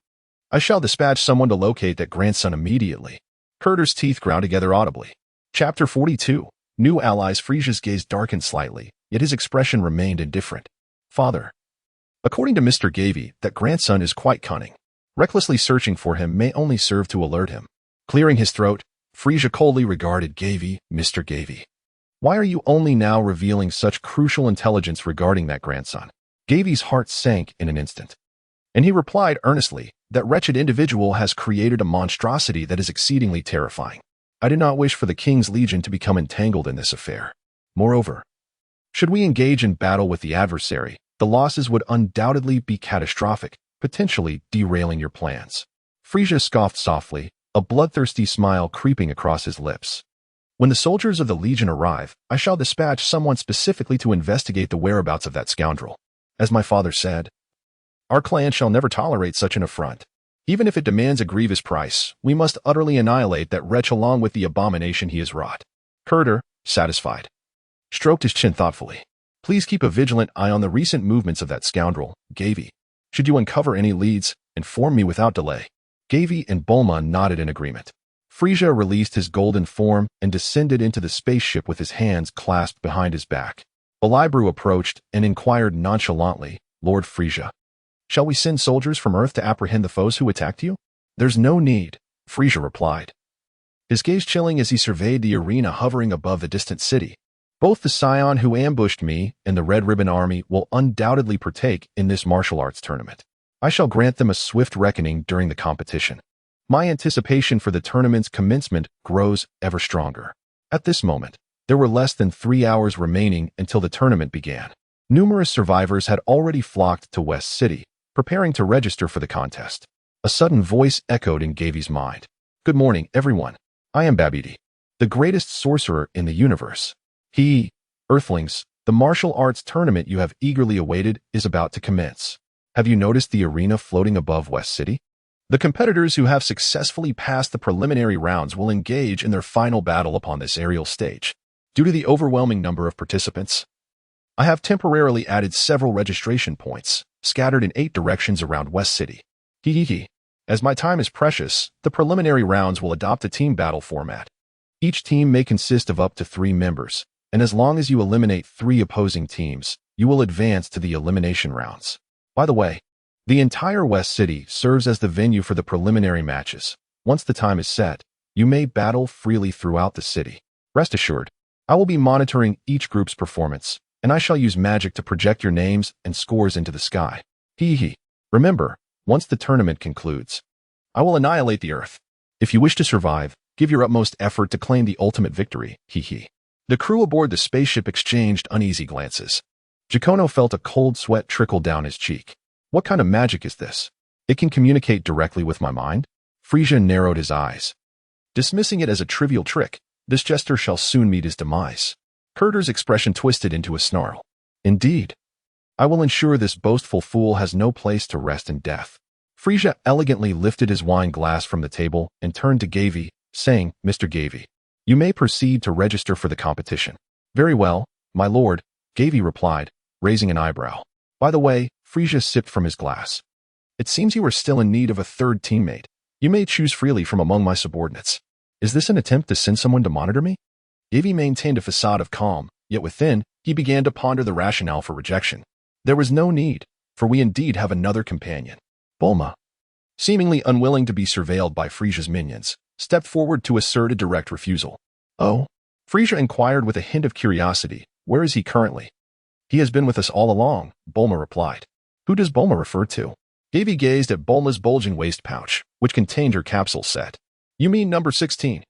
I shall dispatch someone to locate that grandson immediately. Herder's teeth ground together audibly. Chapter 42. New allies. Frieza's gaze darkened slightly, yet his expression remained indifferent. Father. According to Mr. Gavie, that grandson is quite cunning. Recklessly searching for him may only serve to alert him. Clearing his throat, Frieza coldly regarded Gavie, Mr. Gavie. Why are you only now revealing such crucial intelligence regarding that grandson? Gavie's heart sank in an instant. And he replied earnestly, that wretched individual has created a monstrosity that is exceedingly terrifying. I do not wish for the King's Legion to become entangled in this affair. Moreover, should we engage in battle with the adversary, the losses would undoubtedly be catastrophic, potentially derailing your plans. Frieza scoffed softly, a bloodthirsty smile creeping across his lips. When the soldiers of the Legion arrive, I shall dispatch someone specifically to investigate the whereabouts of that scoundrel. As my father said, our clan shall never tolerate such an affront. Even if it demands a grievous price, we must utterly annihilate that wretch along with the abomination he has wrought. Herder, satisfied, stroked his chin thoughtfully. Please keep a vigilant eye on the recent movements of that scoundrel, Gavie. Should you uncover any leads, inform me without delay. Gavie and Bulma nodded in agreement. Frieza released his golden form and descended into the spaceship with his hands clasped behind his back. Balibru approached and inquired nonchalantly, Lord Frieza, shall we send soldiers from Earth to apprehend the foes who attacked you? There's no need, Frieza replied, his gaze chilling as he surveyed the arena hovering above the distant city. Both the scion who ambushed me and the Red Ribbon Army will undoubtedly partake in this martial arts tournament. I shall grant them a swift reckoning during the competition. My anticipation for the tournament's commencement grows ever stronger. At this moment, there were less than 3 hours remaining until the tournament began. Numerous survivors had already flocked to West City, preparing to register for the contest. A sudden voice echoed in Gavie's mind. Good morning, everyone. I am Babidi, the greatest sorcerer in the universe. Earthlings, the martial arts tournament you have eagerly awaited is about to commence. Have you noticed the arena floating above West City? The competitors who have successfully passed the preliminary rounds will engage in their final battle upon this aerial stage. Due to the overwhelming number of participants, I have temporarily added several registration points, scattered in 8 directions around West City. As my time is precious, the preliminary rounds will adopt a team battle format. Each team may consist of up to 3 members, and as long as you eliminate 3 opposing teams, you will advance to the elimination rounds. By the way, the entire West City serves as the venue for the preliminary matches. Once the time is set, you may battle freely throughout the city. Rest assured, I will be monitoring each group's performance, and I shall use magic to project your names and scores into the sky. Remember, once the tournament concludes, I will annihilate the Earth. If you wish to survive, give your utmost effort to claim the ultimate victory. The crew aboard the spaceship exchanged uneasy glances. Giacomo felt a cold sweat trickle down his cheek. What kind of magic is this? It can communicate directly with my mind? Frieza narrowed his eyes. Dismissing it as a trivial trick, this jester shall soon meet his demise. Herder's expression twisted into a snarl. Indeed. I will ensure this boastful fool has no place to rest in death. Frieza elegantly lifted his wine glass from the table and turned to Gavie, saying, Mr. Gavie, you may proceed to register for the competition. Very well, my lord, Gavie replied, raising an eyebrow. By the way, Frieza sipped from his glass. It seems you are still in need of a third teammate. You may choose freely from among my subordinates. Is this an attempt to send someone to monitor me? Gavie maintained a facade of calm, yet within, he began to ponder the rationale for rejection. There was no need, for we indeed have another companion. Bulma, seemingly unwilling to be surveilled by Frieza's minions, stepped forward to assert a direct refusal. Oh? Frieza inquired with a hint of curiosity. Where is he currently? He has been with us all along, Bulma replied. Who does Bulma refer to? Gavie gazed at Bulma's bulging waist pouch, which contained her capsule set. You mean number 16?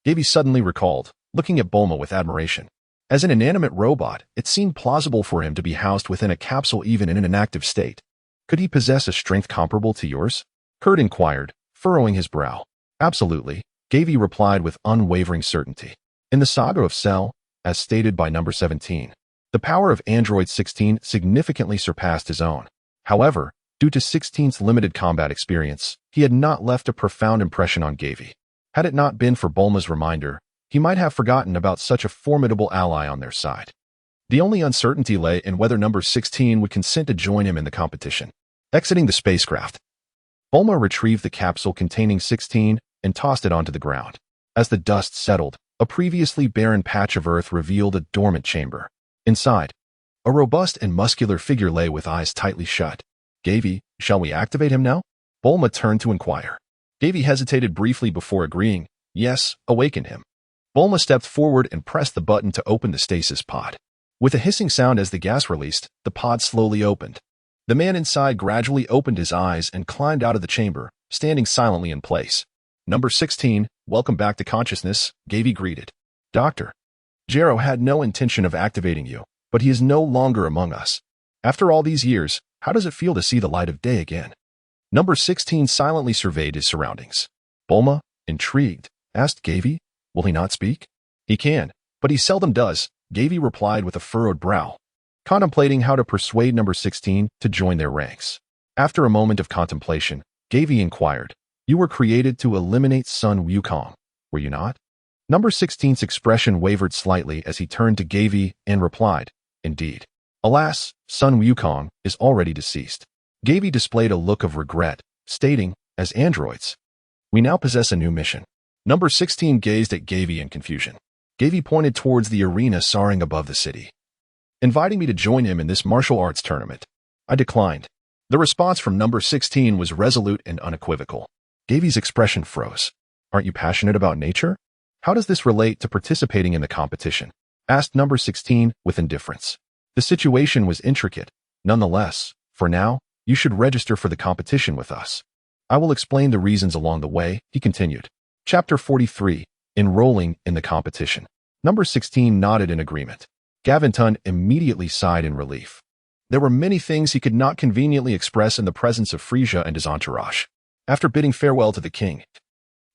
Gavie suddenly recalled, looking at Bulma with admiration. As an inanimate robot, it seemed plausible for him to be housed within a capsule even in an inactive state. Could he possess a strength comparable to yours? Kurt inquired, furrowing his brow. Absolutely, Gavie replied with unwavering certainty. In the saga of Cell, as stated by number 17, the power of Android 16 significantly surpassed his own. However, due to 16's limited combat experience, he had not left a profound impression on Gavie. Had it not been for Bulma's reminder, he might have forgotten about such a formidable ally on their side. The only uncertainty lay in whether number 16 would consent to join him in the competition. Exiting the spacecraft, Bulma retrieved the capsule containing 16 and tossed it onto the ground. As the dust settled, a previously barren patch of earth revealed a dormant chamber. Inside, a robust and muscular figure lay with eyes tightly shut. Gavie, shall we activate him now? Bulma turned to inquire. Gavie hesitated briefly before agreeing. Yes, awaken him. Bulma stepped forward and pressed the button to open the stasis pod. With a hissing sound as the gas released, the pod slowly opened. The man inside gradually opened his eyes and climbed out of the chamber, standing silently in place. Number 16, welcome back to consciousness, Gavie greeted. Doctor, Gero had no intention of activating you, but he is no longer among us. After all these years, how does it feel to see the light of day again? Number 16 silently surveyed his surroundings. Bulma, intrigued, asked Gavie, will he not speak? He can, but he seldom does, Gavie replied with a furrowed brow, contemplating how to persuade number 16 to join their ranks. After a moment of contemplation, Gavie inquired, you were created to eliminate Sun Wukong, were you not? Number 16's expression wavered slightly as he turned to Gavie and replied, indeed. Alas, Sun Wukong is already deceased. Gavie displayed a look of regret, stating, as androids, we now possess a new mission. Number 16 gazed at Gavie in confusion. Gavie pointed towards the arena soaring above the city, inviting me to join him in this martial arts tournament. I declined. The response from number 16 was resolute and unequivocal. Gavie's expression froze. Aren't you passionate about nature? How does this relate to participating in the competition? Asked number 16 with indifference. The situation was intricate. Nonetheless, for now, you should register for the competition with us. I will explain the reasons along the way, he continued. Chapter 43, Enrolling in the Competition. Number 16 nodded in agreement. Gavin immediately sighed in relief. There were many things he could not conveniently express in the presence of Frieza and his entourage. After bidding farewell to the king,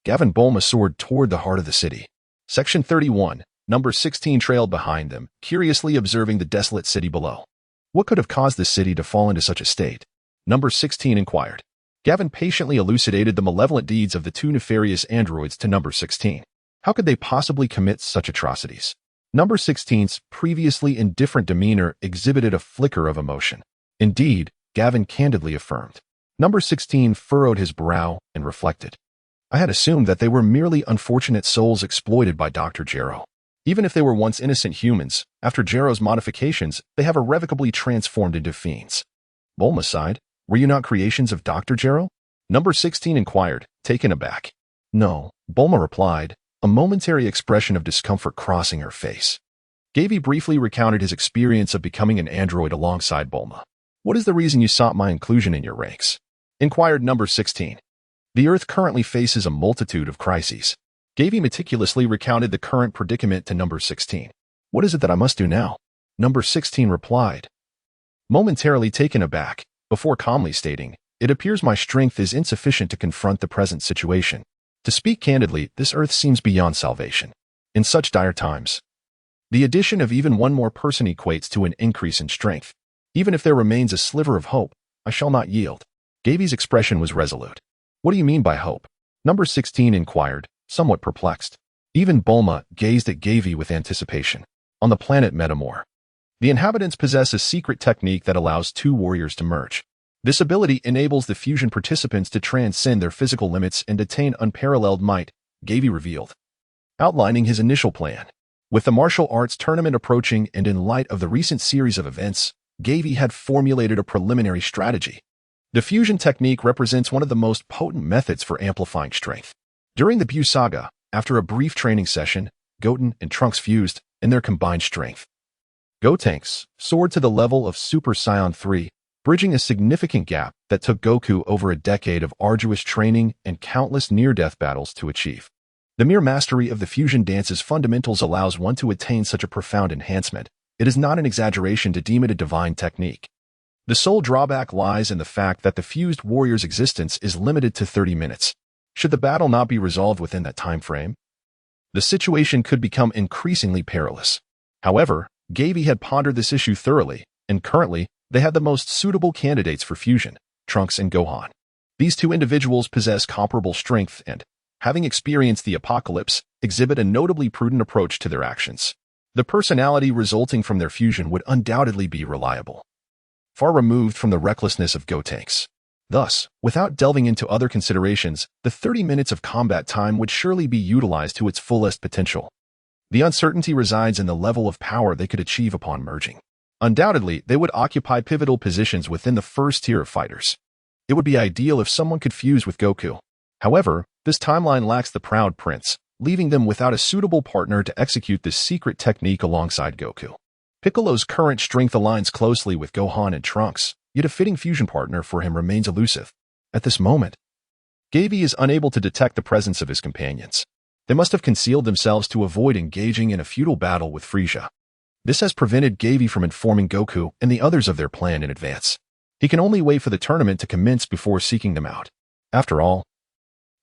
Gavin Bulma soared toward the heart of the city. Section 31, number 16 trailed behind them, curiously observing the desolate city below. What could have caused this city to fall into such a state? Number 16 inquired. Gavin patiently elucidated the malevolent deeds of the two nefarious androids to number 16. How could they possibly commit such atrocities? Number 16's previously indifferent demeanor exhibited a flicker of emotion. Indeed, Gavin candidly affirmed. Number 16 furrowed his brow and reflected. I had assumed that they were merely unfortunate souls exploited by Dr. Gero. Even if they were once innocent humans, after Gero's modifications, they have irrevocably transformed into fiends. Bulma sighed. Were you not creations of Dr. Gero? Number 16 inquired, taken aback. No, Bulma replied, a momentary expression of discomfort crossing her face. Gavie briefly recounted his experience of becoming an android alongside Bulma. What is the reason you sought my inclusion in your ranks? Inquired number 16. The Earth currently faces a multitude of crises. Gavie meticulously recounted the current predicament to number 16. What is it that I must do now? Number 16 replied, momentarily taken aback, before calmly stating, it appears my strength is insufficient to confront the present situation. To speak candidly, this Earth seems beyond salvation. In such dire times, the addition of even one more person equates to an increase in strength. Even if there remains a sliver of hope, I shall not yield. Gavie's expression was resolute. What do you mean by hope? Number 16 inquired, somewhat perplexed. Even Bulma gazed at Gavie with anticipation. On the planet Metamor, the inhabitants possess a secret technique that allows two warriors to merge. This ability enables the fusion participants to transcend their physical limits and attain unparalleled might, Gavie revealed, outlining his initial plan. With the martial arts tournament approaching and in light of the recent series of events, Gavie had formulated a preliminary strategy. The fusion technique represents one of the most potent methods for amplifying strength. During the Buu saga, after a brief training session, Goten and Trunks fused in their combined strength. Gotenks soared to the level of Super Saiyan 3, bridging a significant gap that took Goku over a decade of arduous training and countless near-death battles to achieve. The mere mastery of the fusion dance's fundamentals allows one to attain such a profound enhancement. It is not an exaggeration to deem it a divine technique. The sole drawback lies in the fact that the fused warrior's existence is limited to 30 minutes. Should the battle not be resolved within that time frame, the situation could become increasingly perilous. However, Gavie had pondered this issue thoroughly, and currently, they had the most suitable candidates for fusion, Trunks and Gohan. These two individuals possess comparable strength and, having experienced the apocalypse, exhibit a notably prudent approach to their actions. The personality resulting from their fusion would undoubtedly be reliable, far removed from the recklessness of Gotenks. Thus, without delving into other considerations, the 30 minutes of combat time would surely be utilized to its fullest potential. The uncertainty resides in the level of power they could achieve upon merging. Undoubtedly, they would occupy pivotal positions within the first tier of fighters. It would be ideal if someone could fuse with Goku. However, this timeline lacks the Proud Prince, leaving them without a suitable partner to execute this secret technique alongside Goku. Piccolo's current strength aligns closely with Gohan and Trunks, yet a fitting fusion partner for him remains elusive. At this moment, Gavie is unable to detect the presence of his companions. They must have concealed themselves to avoid engaging in a futile battle with Frieza. This has prevented Gavie from informing Goku and the others of their plan in advance. He can only wait for the tournament to commence before seeking them out. After all,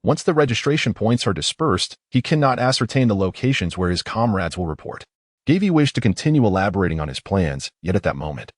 once the registration points are dispersed, he cannot ascertain the locations where his comrades will report. Gavie wished to continue elaborating on his plans, yet at that moment,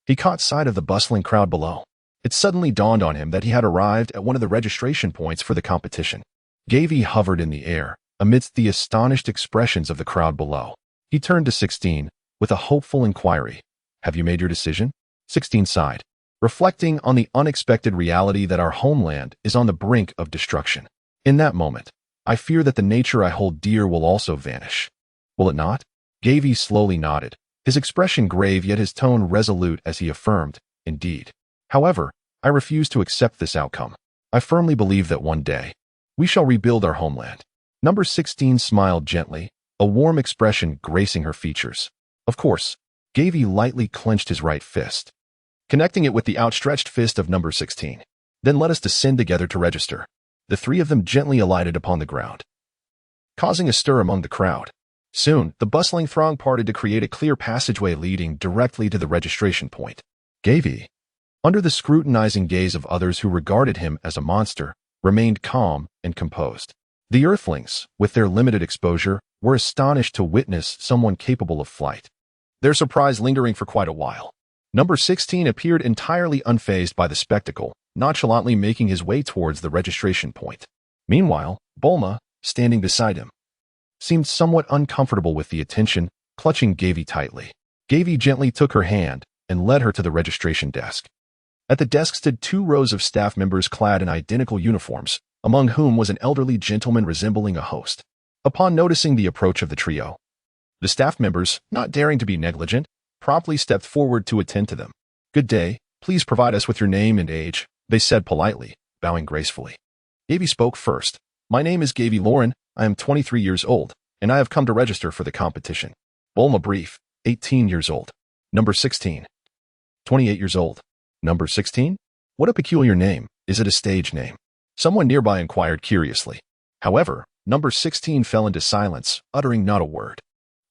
he caught sight of the bustling crowd below. It suddenly dawned on him that he had arrived at one of the registration points for the competition. Gavie hovered in the air, amidst the astonished expressions of the crowd below. He turned to 16, with a hopeful inquiry. Have you made your decision? 16 sighed, reflecting on the unexpected reality that our homeland is on the brink of destruction. In that moment, I fear that the nature I hold dear will also vanish. Will it not? Gavie slowly nodded, his expression grave yet his tone resolute as he affirmed, indeed. However, I refuse to accept this outcome. I firmly believe that one day, we shall rebuild our homeland. Number 16 smiled gently, a warm expression gracing her features. Of course, Gavie lightly clenched his right fist, connecting it with the outstretched fist of number 16. Then let us descend together to register. The three of them gently alighted upon the ground, causing a stir among the crowd. Soon, the bustling throng parted to create a clear passageway leading directly to the registration point. Gavie, under the scrutinizing gaze of others who regarded him as a monster, remained calm and composed. The Earthlings, with their limited exposure, were astonished to witness someone capable of flight, their surprise lingering for quite a while. Number 16 appeared entirely unfazed by the spectacle, nonchalantly making his way towards the registration point. Meanwhile, Bulma, standing beside him, seemed somewhat uncomfortable with the attention, clutching Gavie tightly. Gavie gently took her hand and led her to the registration desk. At the desk stood 2 rows of staff members clad in identical uniforms, among whom was an elderly gentleman resembling a host. Upon noticing the approach of the trio, the staff members, not daring to be negligent, promptly stepped forward to attend to them. Good day, please provide us with your name and age, they said politely, bowing gracefully. Gavie spoke first. My name is Gavie Lauren, I am 23 years old, and I have come to register for the competition. Bulma brief, 18 years old. Number 16. 28 years old. Number 16? What a peculiar name. Is it a stage name? Someone nearby inquired curiously. However, number 16 fell into silence, uttering not a word.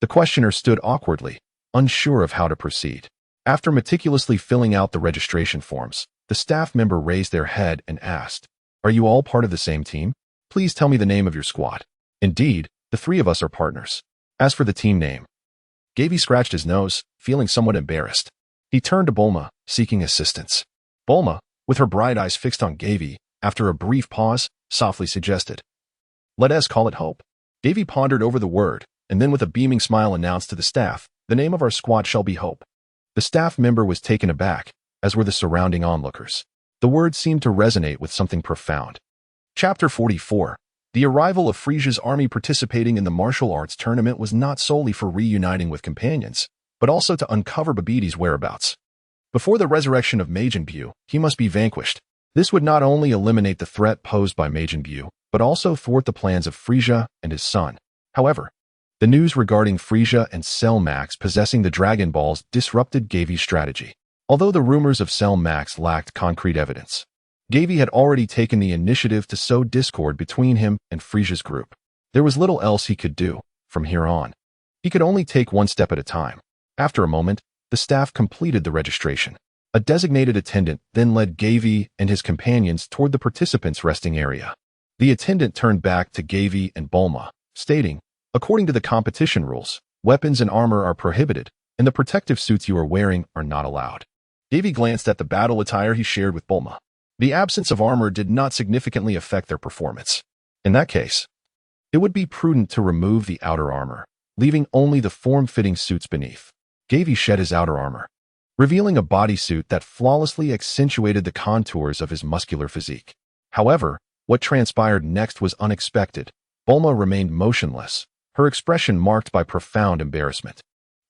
The questioner stood awkwardly, unsure of how to proceed. After meticulously filling out the registration forms, the staff member raised their head and asked, Are you all part of the same team? Please tell me the name of your squad. Indeed, the three of us are partners. As for the team name, Gavie scratched his nose, feeling somewhat embarrassed. He turned to Bulma, seeking assistance. Bulma, with her bright eyes fixed on Gavie, after a brief pause, softly suggested, "Let us call it Hope." Gavie pondered over the word, and then with a beaming smile announced to the staff, "The name of our squad shall be Hope." The staff member was taken aback, as were the surrounding onlookers. The word seemed to resonate with something profound. Chapter 44. The arrival of Frieza's army participating in the martial arts tournament was not solely for reuniting with companions, but also to uncover Babidi's whereabouts. Before the resurrection of Majin Buu, he must be vanquished. This would not only eliminate the threat posed by Majin Buu, but also thwart the plans of Frieza and his son. However, the news regarding Frieza and Cell Max possessing the Dragon Balls disrupted Gavie's strategy. Although the rumors of Cell Max lacked concrete evidence, Gavie had already taken the initiative to sow discord between him and Frieza's group. There was little else he could do from here on. He could only take one step at a time. After a moment, the staff completed the registration. A designated attendant then led Gavie and his companions toward the participants' resting area. The attendant turned back to Gavie and Bulma, stating, "According to the competition rules, weapons and armor are prohibited, and the protective suits you are wearing are not allowed." Gavie glanced at the battle attire he shared with Bulma. The absence of armor did not significantly affect their performance. In that case, it would be prudent to remove the outer armor, leaving only the form-fitting suits beneath. Gavie shed his outer armor, revealing a bodysuit that flawlessly accentuated the contours of his muscular physique. However, what transpired next was unexpected. Bulma remained motionless, her expression marked by profound embarrassment.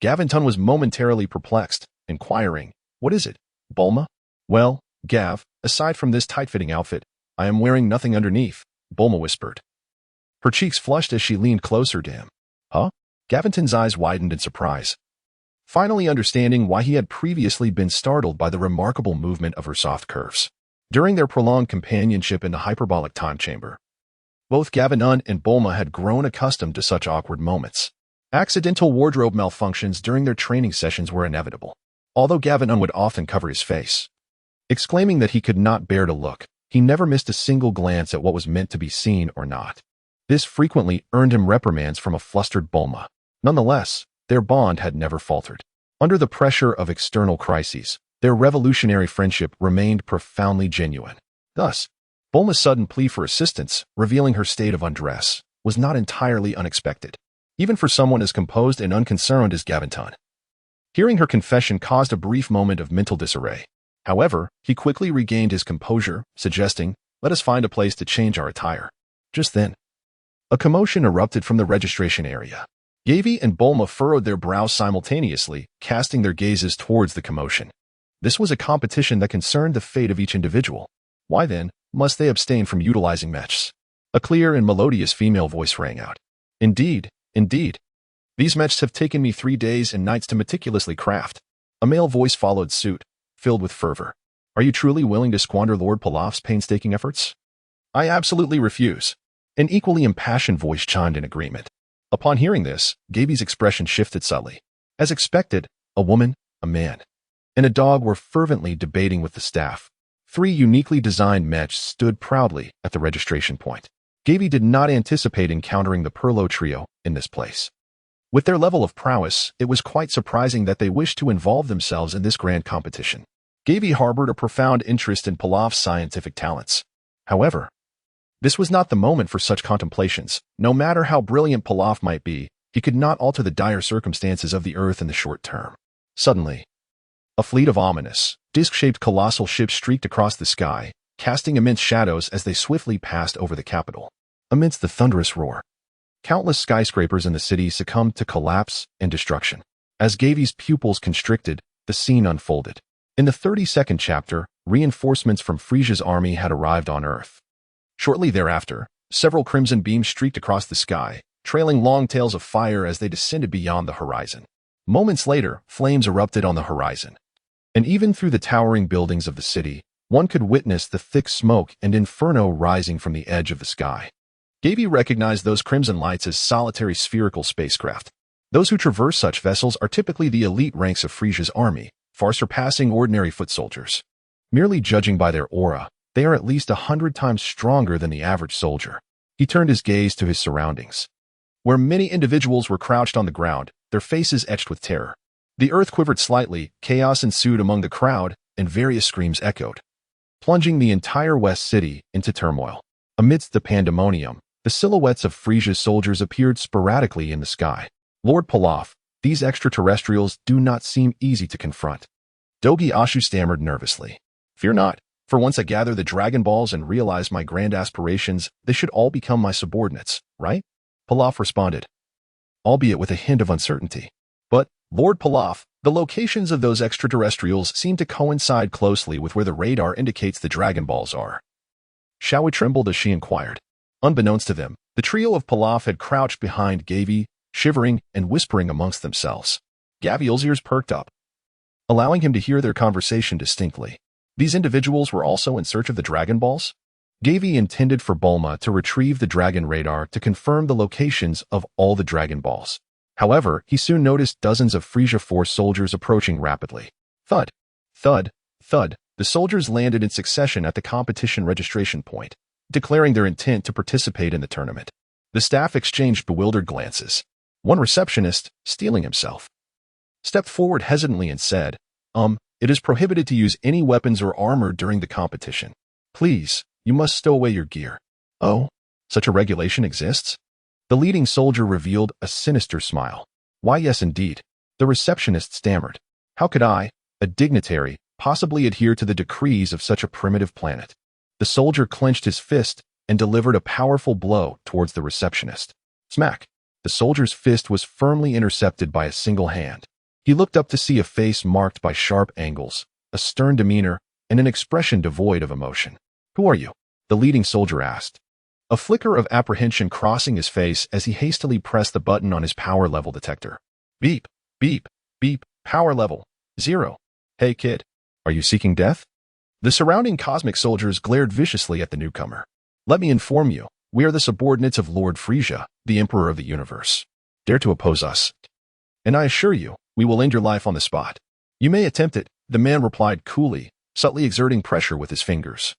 Gavin was momentarily perplexed, inquiring, "What is it, Bulma?" "Well, Gav, aside from this tight-fitting outfit, I am wearing nothing underneath," Bulma whispered. Her cheeks flushed as she leaned closer to him. "Huh?" Gavin's eyes widened in surprise, finally understanding why he had previously been startled by the remarkable movement of her soft curves. During their prolonged companionship in the hyperbolic time chamber, both Gavin and Bulma had grown accustomed to such awkward moments. Accidental wardrobe malfunctions during their training sessions were inevitable, although Gavin would often cover his face, exclaiming that he could not bear to look. He never missed a single glance at what was meant to be seen or not. This frequently earned him reprimands from a flustered Bulma. Nonetheless, their bond had never faltered. Under the pressure of external crises, their revolutionary friendship remained profoundly genuine. Thus, Bulma's sudden plea for assistance, revealing her state of undress, was not entirely unexpected, even for someone as composed and unconcerned as Gavin. Hearing her confession caused a brief moment of mental disarray. However, he quickly regained his composure, suggesting, "Let us find a place to change our attire." Just then, a commotion erupted from the registration area. Gavie and Bulma furrowed their brows simultaneously, casting their gazes towards the commotion. This was a competition that concerned the fate of each individual. Why then must they abstain from utilizing mechs? A clear and melodious female voice rang out. Indeed. These mechs have taken me 3 days and nights to meticulously craft." A male voice followed suit, filled with fervor. "Are you truly willing to squander Lord Pilaf's painstaking efforts?" "I absolutely refuse." An equally impassioned voice chimed in agreement. Upon hearing this, Gavie's expression shifted subtly. As expected, a woman, a man, and a dog were fervently debating with the staff. 3 uniquely designed mechs stood proudly at the registration point. Gavie did not anticipate encountering the Perlo trio in this place. With their level of prowess, it was quite surprising that they wished to involve themselves in this grand competition. Gavie harbored a profound interest in Pilaf's scientific talents. However, this was not the moment for such contemplations. No matter how brilliant Pilaf might be, he could not alter the dire circumstances of the Earth in the short term. Suddenly, a fleet of ominous, disc-shaped colossal ships streaked across the sky, casting immense shadows as they swiftly passed over the capital. Amidst the thunderous roar, countless skyscrapers in the city succumbed to collapse and destruction. As Gavie's pupils constricted, the scene unfolded. In the 32nd chapter, reinforcements from Frieza's army had arrived on Earth. Shortly thereafter, several crimson beams streaked across the sky, trailing long tails of fire as they descended beyond the horizon. Moments later, flames erupted on the horizon. And even through the towering buildings of the city, one could witness the thick smoke and inferno rising from the edge of the sky. Gavie recognized those crimson lights as solitary spherical spacecraft. Those who traverse such vessels are typically the elite ranks of Frieza's army, far surpassing ordinary foot soldiers. Merely judging by their aura, they are at least 100 times stronger than the average soldier. He turned his gaze to his surroundings, where many individuals were crouched on the ground, their faces etched with terror. The earth quivered slightly, chaos ensued among the crowd, and various screams echoed, plunging the entire West City into turmoil. Amidst the pandemonium, the silhouettes of Frieza's soldiers appeared sporadically in the sky. Lord Pilaf, these extraterrestrials do not seem easy to confront. Dogi Ashu stammered nervously. Fear not, for once I gather the Dragon Balls and realize my grand aspirations, they should all become my subordinates, right? Pilaf responded, albeit with a hint of uncertainty. But, Lord Pilaf, the locations of those extraterrestrials seem to coincide closely with where the radar indicates the Dragon Balls are. Xiaowei trembled as she inquired. Unbeknownst to them, the trio of Pilaf had crouched behind Gavie, shivering and whispering amongst themselves. Gavie's ears perked up, allowing him to hear their conversation distinctly. These individuals were also in search of the Dragon Balls? Gavie intended for Bulma to retrieve the Dragon radar to confirm the locations of all the Dragon Balls. However, he soon noticed dozens of Frieza Force soldiers approaching rapidly. Thud, thud, thud. The soldiers landed in succession at the competition registration point, declaring their intent to participate in the tournament. The staff exchanged bewildered glances. One receptionist, steeling himself, stepped forward hesitantly and said, it is prohibited to use any weapons or armor during the competition. Please, you must stow away your gear. Oh, such a regulation exists? The leading soldier revealed a sinister smile. Why, yes, indeed. The receptionist stammered. How could I, a dignitary, possibly adhere to the decrees of such a primitive planet? The soldier clenched his fist and delivered a powerful blow towards the receptionist. Smack! The soldier's fist was firmly intercepted by a single hand. He looked up to see a face marked by sharp angles, a stern demeanor, and an expression devoid of emotion. Who are you? The leading soldier asked, a flicker of apprehension crossing his face as he hastily pressed the button on his power level detector. Beep, beep, beep, power level 0. Hey kid, are you seeking death? The surrounding cosmic soldiers glared viciously at the newcomer. Let me inform you, we are the subordinates of Lord Frieza, the Emperor of the Universe. Dare to oppose us, and I assure you, we will end your life on the spot. You may attempt it, the man replied coolly, subtly exerting pressure with his fingers,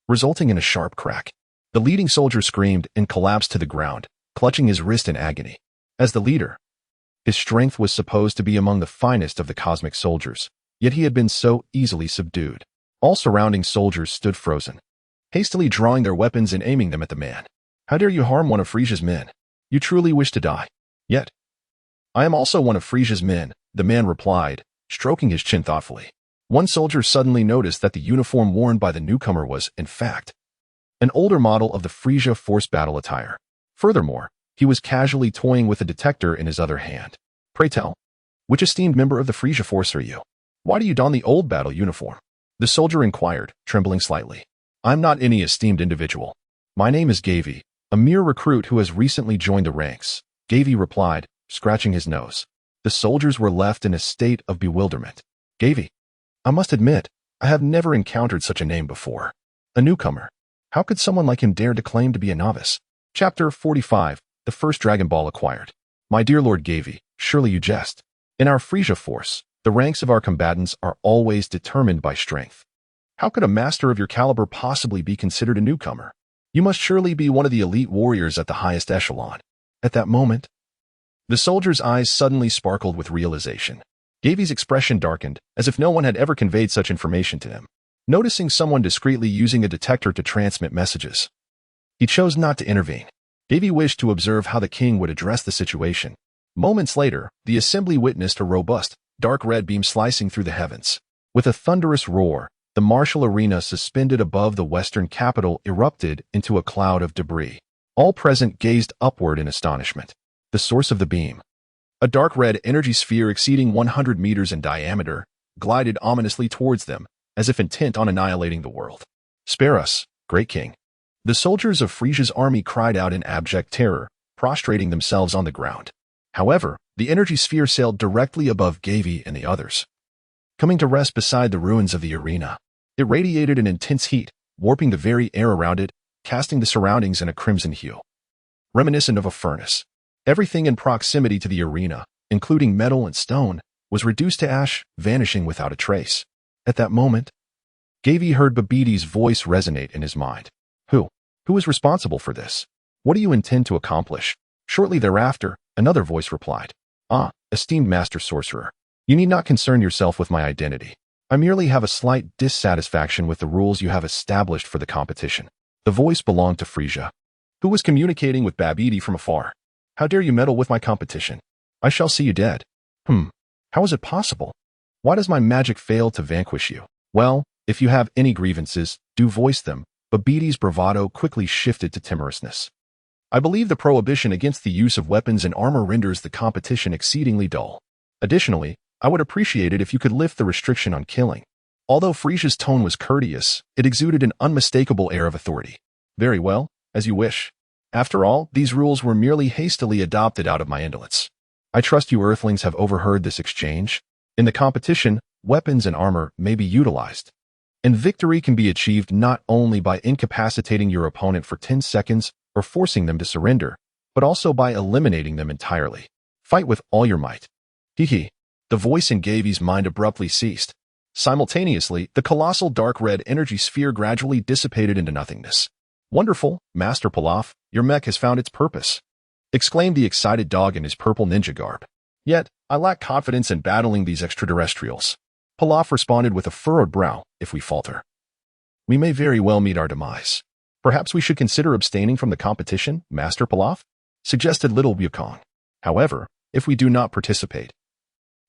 resulting in a sharp crack. The leading soldier screamed and collapsed to the ground, clutching his wrist in agony. As the leader, his strength was supposed to be among the finest of the cosmic soldiers, yet he had been so easily subdued. All surrounding soldiers stood frozen, hastily drawing their weapons and aiming them at the man. How dare you harm one of Frieza's men? You truly wish to die. Yet, I am also one of Frieza's men, the man replied, stroking his chin thoughtfully. One soldier suddenly noticed that the uniform worn by the newcomer was, in fact, an older model of the Frieza Force battle attire. Furthermore, he was casually toying with a detector in his other hand. Pray tell, which esteemed member of the Frieza Force are you? Why do you don the old battle uniform? The soldier inquired, trembling slightly. I'm not any esteemed individual. My name is Gavie, a mere recruit who has recently joined the ranks. Gavie replied, scratching his nose. The soldiers were left in a state of bewilderment. Gavie, I must admit, I have never encountered such a name before. A newcomer. How could someone like him dare to claim to be a novice? Chapter 45, The First Dragon Ball Acquired. My dear Lord Gavie, surely you jest. In our Frieza Force, the ranks of our combatants are always determined by strength. How could a master of your caliber possibly be considered a newcomer? You must surely be one of the elite warriors at the highest echelon. At that moment, the soldier's eyes suddenly sparkled with realization. Gavie's expression darkened, as if no one had ever conveyed such information to him. Noticing someone discreetly using a detector to transmit messages, he chose not to intervene. Gavie wished to observe how the king would address the situation. Moments later, the assembly witnessed a robust, dark red beam slicing through the heavens. With a thunderous roar, the martial arena suspended above the western capital erupted into a cloud of debris. All present gazed upward in astonishment. The source of the beam, a dark red energy sphere exceeding 100 meters in diameter, glided ominously towards them, as if intent on annihilating the world. Spare us, great king. The soldiers of Frieza's army cried out in abject terror, prostrating themselves on the ground. However, the energy sphere sailed directly above Gavie and the others, coming to rest beside the ruins of the arena. It radiated an intense heat, warping the very air around it, casting the surroundings in a crimson hue, reminiscent of a furnace. Everything in proximity to the arena, including metal and stone, was reduced to ash, vanishing without a trace. At that moment, Gavie heard Babidi's voice resonate in his mind. Who is responsible for this? What do you intend to accomplish? Shortly thereafter, another voice replied. Ah, esteemed Master Sorcerer. You need not concern yourself with my identity. I merely have a slight dissatisfaction with the rules you have established for the competition. The voice belonged to Frieza, who was communicating with Babidi from afar. How dare you meddle with my competition? I shall see you dead. How is it possible? Why does my magic fail to vanquish you? Well, if you have any grievances, do voice them. Babidi's bravado quickly shifted to timorousness. I believe the prohibition against the use of weapons and armor renders the competition exceedingly dull. Additionally, I would appreciate it if you could lift the restriction on killing. Although Frieza's tone was courteous, it exuded an unmistakable air of authority. Very well, as you wish. After all, these rules were merely hastily adopted out of my indolence. I trust you Earthlings have overheard this exchange. In the competition, weapons and armor may be utilized. And victory can be achieved not only by incapacitating your opponent for 10 seconds or forcing them to surrender, but also by eliminating them entirely. Fight with all your might. Hee. The voice in Gavie's mind abruptly ceased. Simultaneously, the colossal dark red energy sphere gradually dissipated into nothingness. Wonderful, Master Pilaf, your mech has found its purpose, exclaimed the excited dog in his purple ninja garb. Yet, I lack confidence in battling these extraterrestrials. Pilaf responded with a furrowed brow. If we falter, we may very well meet our demise. Perhaps we should consider abstaining from the competition, Master Pilaf? Suggested little Wukong. However, if we do not participate,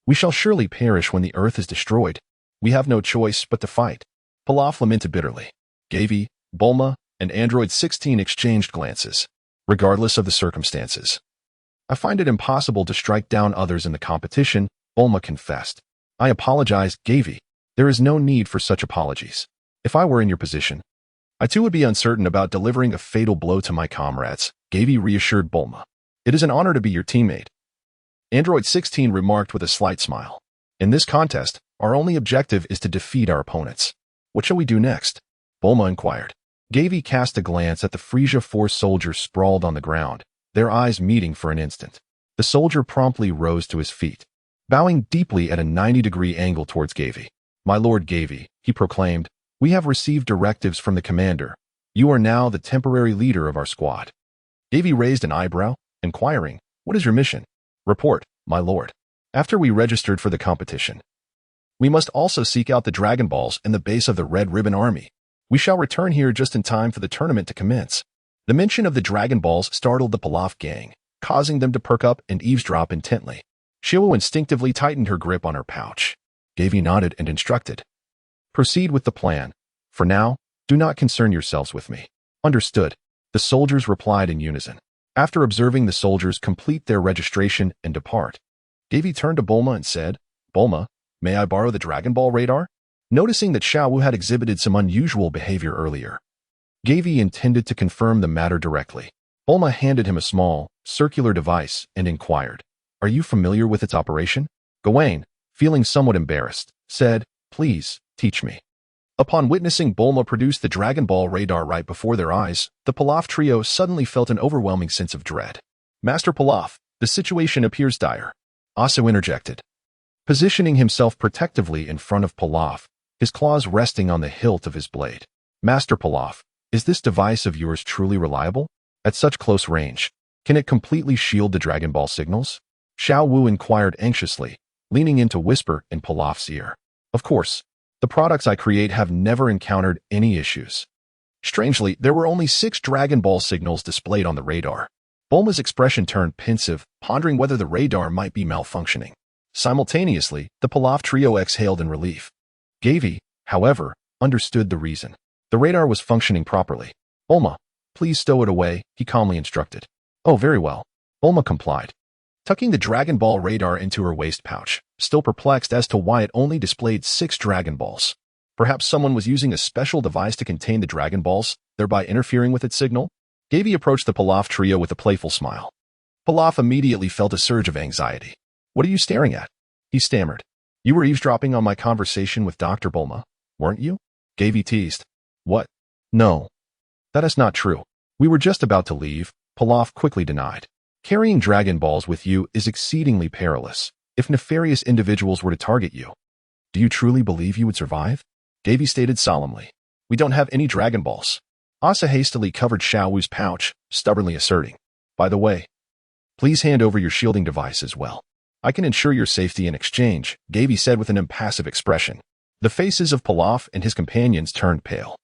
we shall surely perish when the Earth is destroyed. We have no choice but to fight. Pilaf lamented bitterly. Gavie, Bulma, and Android 16 exchanged glances. Regardless of the circumstances, I find it impossible to strike down others in the competition, Bulma confessed. I apologize, Gavie. There is no need for such apologies. If I were in your position, I too would be uncertain about delivering a fatal blow to my comrades, Gavie reassured Bulma. It is an honor to be your teammate. Android 16 remarked with a slight smile. In this contest, our only objective is to defeat our opponents. What shall we do next? Bulma inquired. Gavie cast a glance at the Frieza Force soldier sprawled on the ground, their eyes meeting for an instant. The soldier promptly rose to his feet, bowing deeply at a 90-degree angle towards Gavie. My Lord Gavie, he proclaimed, we have received directives from the commander. You are now the temporary leader of our squad. Gavie raised an eyebrow, inquiring, what is your mission? Report, my lord. After we registered for the competition, we must also seek out the Dragon Balls and the base of the Red Ribbon Army. We shall return here just in time for the tournament to commence. The mention of the Dragon Balls startled the Pilaf gang, causing them to perk up and eavesdrop intently. Shiwu instinctively tightened her grip on her pouch. Gavie nodded and instructed. Proceed with the plan. For now, do not concern yourselves with me. Understood. The soldiers replied in unison. After observing the soldiers complete their registration and depart, Gavie turned to Bulma and said, Bulma, may I borrow the Dragon Ball radar? Noticing that Xiaowu had exhibited some unusual behavior earlier, Gavie intended to confirm the matter directly. Bulma handed him a small, circular device and inquired, are you familiar with its operation? Gawain, feeling somewhat embarrassed, said, please, teach me. Upon witnessing Bulma produce the Dragon Ball radar right before their eyes, the Pilaf trio suddenly felt an overwhelming sense of dread. Master Pilaf, the situation appears dire. Asu interjected. Positioning himself protectively in front of Pilaf, his claws resting on the hilt of his blade. Master Pilaf, is this device of yours truly reliable? At such close range, can it completely shield the Dragon Ball signals? Xiaowu inquired anxiously, leaning in to whisper in Pilaf's ear. Of course. The products I create have never encountered any issues. Strangely, there were only 6 Dragon Ball signals displayed on the radar. Bulma's expression turned pensive, pondering whether the radar might be malfunctioning. Simultaneously, the Pilaf trio exhaled in relief. Gavie, however, understood the reason. The radar was functioning properly. Bulma, please stow it away, he calmly instructed. Oh, very well. Bulma complied, tucking the Dragon Ball radar into her waist pouch, still perplexed as to why it only displayed 6 Dragon Balls. Perhaps someone was using a special device to contain the Dragon Balls, thereby interfering with its signal? Gavie approached the Pilaf trio with a playful smile. Pilaf immediately felt a surge of anxiety. What are you staring at? He stammered. You were eavesdropping on my conversation with Dr. Bulma, weren't you? Gavie teased. What? No. That is not true. We were just about to leave, Pilaf quickly denied. Carrying Dragon Balls with you is exceedingly perilous. If nefarious individuals were to target you, do you truly believe you would survive? Gavie stated solemnly. We don't have any Dragon Balls. Asa hastily covered Xiaowu's pouch, stubbornly asserting, "By the way, please hand over your shielding device as well. I can ensure your safety in exchange," Gavie said with an impassive expression. The faces of Pilaf and his companions turned pale.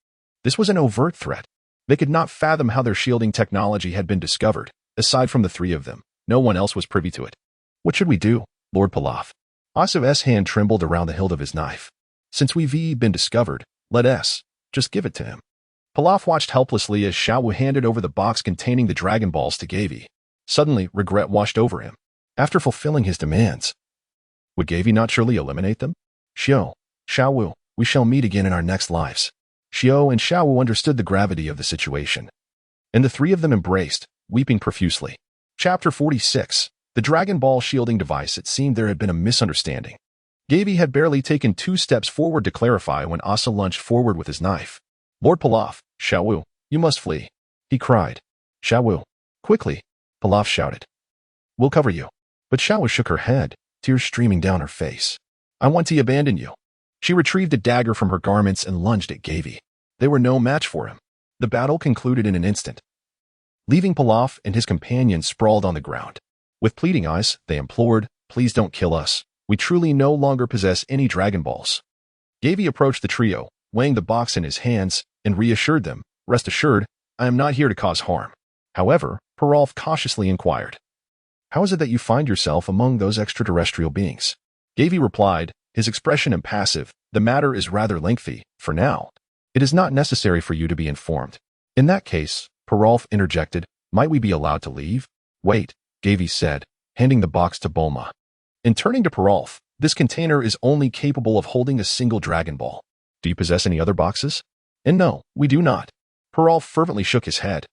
This was an overt threat. They could not fathom how their shielding technology had been discovered. Aside from the three of them, no one else was privy to it. "What should we do, Lord Pilaf?" Asav's hand trembled around the hilt of his knife. "Since we've been discovered, let us just give it to him." Pilaf watched helplessly as Xiao Wu handed over the box containing the Dragon Balls to Gavie. Suddenly, regret washed over him. After fulfilling his demands, would Gavie not surely eliminate them? Xiao Wu, we shall meet again in our next lives." Xiao and Xiao Wu understood the gravity of the situation, and the three of them embraced, weeping profusely. Chapter 46. The Dragon Ball shielding device. It seemed there had been a misunderstanding. Gavie had barely taken 2 steps forward to clarify when Asa lunged forward with his knife. "Lord Pilaf, Xiao Wu, you must flee," he cried. "Xiao Wu, quickly," Pilaf shouted. "We'll cover you." But Xiao Wu shook her head, tears streaming down her face. "I want to abandon you." She retrieved a dagger from her garments and lunged at Gavie. They were no match for him. The battle concluded in an instant, leaving Pilaf and his companions sprawled on the ground. With pleading eyes, they implored, "Please don't kill us. We truly no longer possess any Dragon Balls." Gavie approached the trio, weighing the box in his hands, and reassured them, "Rest assured, I am not here to cause harm." However, Peralf cautiously inquired, "How is it that you find yourself among those extraterrestrial beings?" Gavie replied, his expression impassive, "The matter is rather lengthy. For now, it is not necessary for you to be informed." "In that case," Peralf interjected, "might we be allowed to leave?" "Wait," Gavie said, handing the box to Bulma. And turning to Peralf, "This container is only capable of holding a single Dragon Ball. Do you possess any other boxes?" "And no, we do not." Peralf fervently shook his head.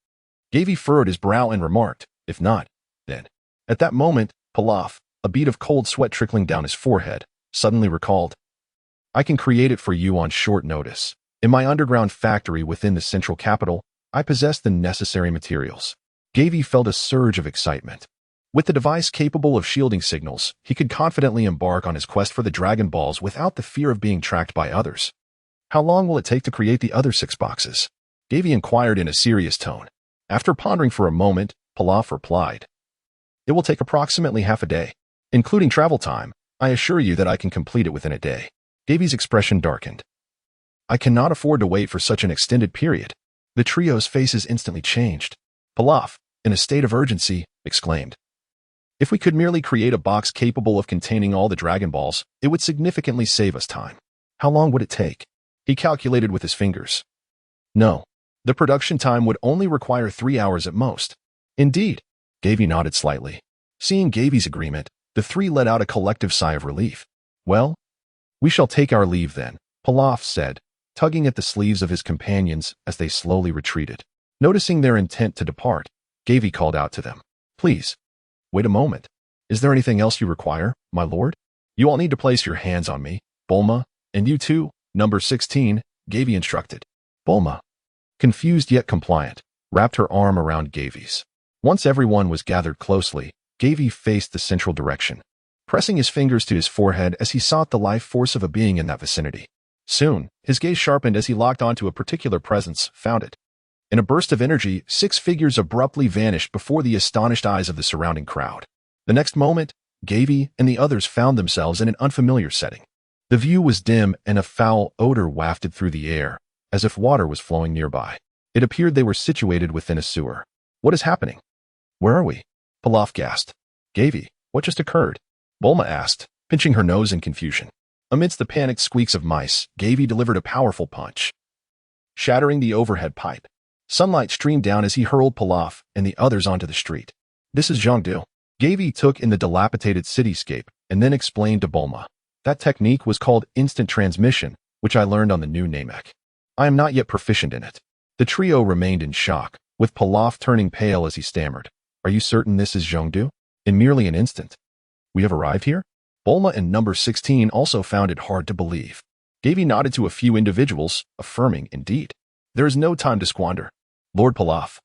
Gavie furrowed his brow and remarked, "If not, then." At that moment, Pilaf, a bead of cold sweat trickling down his forehead, suddenly recalled, "I can create it for you on short notice. In my underground factory within the central capital, I possess the necessary materials." Gavie felt a surge of excitement. With the device capable of shielding signals, he could confidently embark on his quest for the Dragon Balls without the fear of being tracked by others. "How long will it take to create the other 6 boxes?" Gavie inquired in a serious tone. After pondering for a moment, Pilaf replied, "It will take approximately half a day. Including travel time, I assure you that I can complete it within a day." Gavie's expression darkened. "I cannot afford to wait for such an extended period." The trio's faces instantly changed. Pilaf, in a state of urgency, exclaimed, "If we could merely create a box capable of containing all the Dragon Balls, it would significantly save us time." "How long would it take?" He calculated with his fingers. "No. The production time would only require 3 hours at most." "Indeed." Gavie nodded slightly. Seeing Gavie's agreement, the three let out a collective sigh of relief. "Well, we shall take our leave then," Pilaf said, tugging at the sleeves of his companions as they slowly retreated. Noticing their intent to depart, Gavie called out to them, "Please, wait a moment. Is there anything else you require, my lord?" "You all need to place your hands on me, Bulma, and you too, number 16, Gavie instructed. Bulma, confused yet compliant, wrapped her arm around Gavie's. Once everyone was gathered closely, Gavie faced the central direction, pressing his fingers to his forehead as he sought the life force of a being in that vicinity. Soon, his gaze sharpened as he locked onto a particular presence, found it. In a burst of energy, 6 figures abruptly vanished before the astonished eyes of the surrounding crowd. The next moment, Gavie and the others found themselves in an unfamiliar setting. The view was dim and a foul odor wafted through the air, as if water was flowing nearby. It appeared they were situated within a sewer. "What is happening? Where are we?" Pilaf gasped. "Gavie, what just occurred?" Bulma asked, pinching her nose in confusion. Amidst the panicked squeaks of mice, Gavie delivered a powerful punch, shattering the overhead pipe. Sunlight streamed down as he hurled Pilaf and the others onto the street. "This is Zhongdu." Gavie took in the dilapidated cityscape and then explained to Bulma. "That technique was called instant transmission, which I learned on the new Namek. I am not yet proficient in it." The trio remained in shock, with Pilaf turning pale as he stammered, "Are you certain this is Zhongdu? In merely an instant, we have arrived here?" Bulma and number 16 also found it hard to believe. Gavie nodded to a few individuals, affirming, "Indeed. There is no time to squander. Lord Pilaf,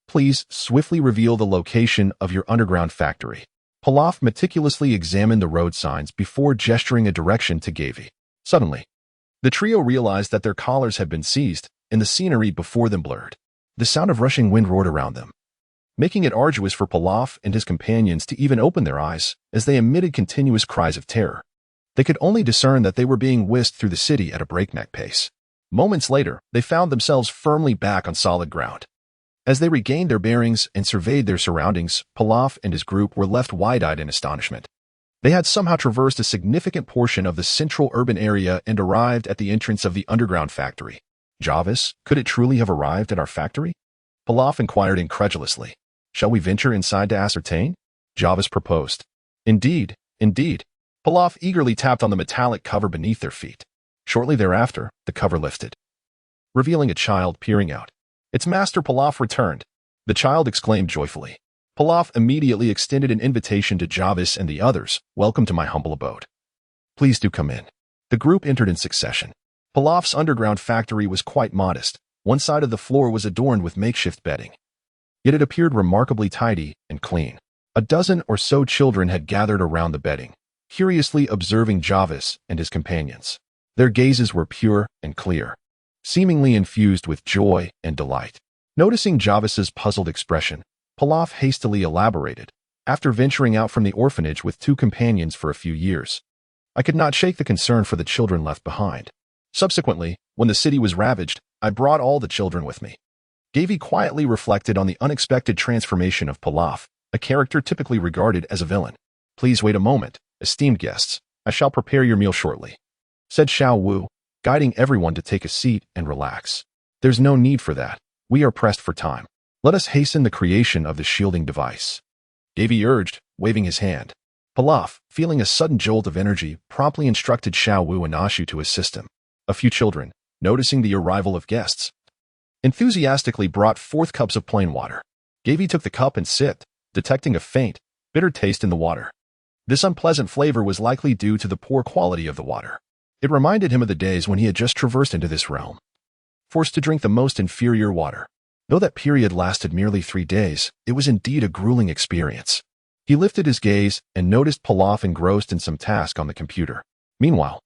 please swiftly reveal the location of your underground factory." Pilaf meticulously examined the road signs before gesturing a direction to Gavie. Suddenly, the trio realized that their collars had been seized, and the scenery before them blurred. The sound of rushing wind roared around them, making it arduous for Pilaf and his companions to even open their eyes as they emitted continuous cries of terror. They could only discern that they were being whisked through the city at a breakneck pace. Moments later, they found themselves firmly back on solid ground. As they regained their bearings and surveyed their surroundings, Pilaf and his group were left wide-eyed in astonishment. They had somehow traversed a significant portion of the central urban area and arrived at the entrance of the underground factory. Javis, could it truly have arrived at our factory? Pilaf inquired incredulously. Shall we venture inside to ascertain? Javis proposed. Indeed, indeed. Pilaf eagerly tapped on the metallic cover beneath their feet. Shortly thereafter, the cover lifted, revealing a child peering out. Its master Pilaf returned. The child exclaimed joyfully. Pilaf immediately extended an invitation to Javis and the others. Welcome to my humble abode. Please do come in. The group entered in succession. Pilaf's underground factory was quite modest. One side of the floor was adorned with makeshift bedding. Yet it appeared remarkably tidy and clean. A dozen or so children had gathered around the bedding, curiously observing Javis and his companions. Their gazes were pure and clear, seemingly infused with joy and delight. Noticing Javis's puzzled expression, Pilaf hastily elaborated. After venturing out from the orphanage with 2 companions for a few years, I could not shake the concern for the children left behind. Subsequently, when the city was ravaged, I brought all the children with me. Gavie quietly reflected on the unexpected transformation of Pilaf, a character typically regarded as a villain. Please wait a moment, esteemed guests. I shall prepare your meal shortly, said Xiao Wu, guiding everyone to take a seat and relax. There's no need for that. We are pressed for time. Let us hasten the creation of the shielding device, Gavie urged, waving his hand. Pilaf, feeling a sudden jolt of energy, promptly instructed Xiao Wu and Ashu to assist him. A few children, noticing the arrival of guests, enthusiastically brought forth cups of plain water. Gavie took the cup and sipped, detecting a faint, bitter taste in the water. This unpleasant flavor was likely due to the poor quality of the water. It reminded him of the days when he had just traversed into this realm, forced to drink the most inferior water. Though that period lasted merely 3 days, it was indeed a grueling experience. He lifted his gaze and noticed Pilaf engrossed in some task on the computer. Meanwhile,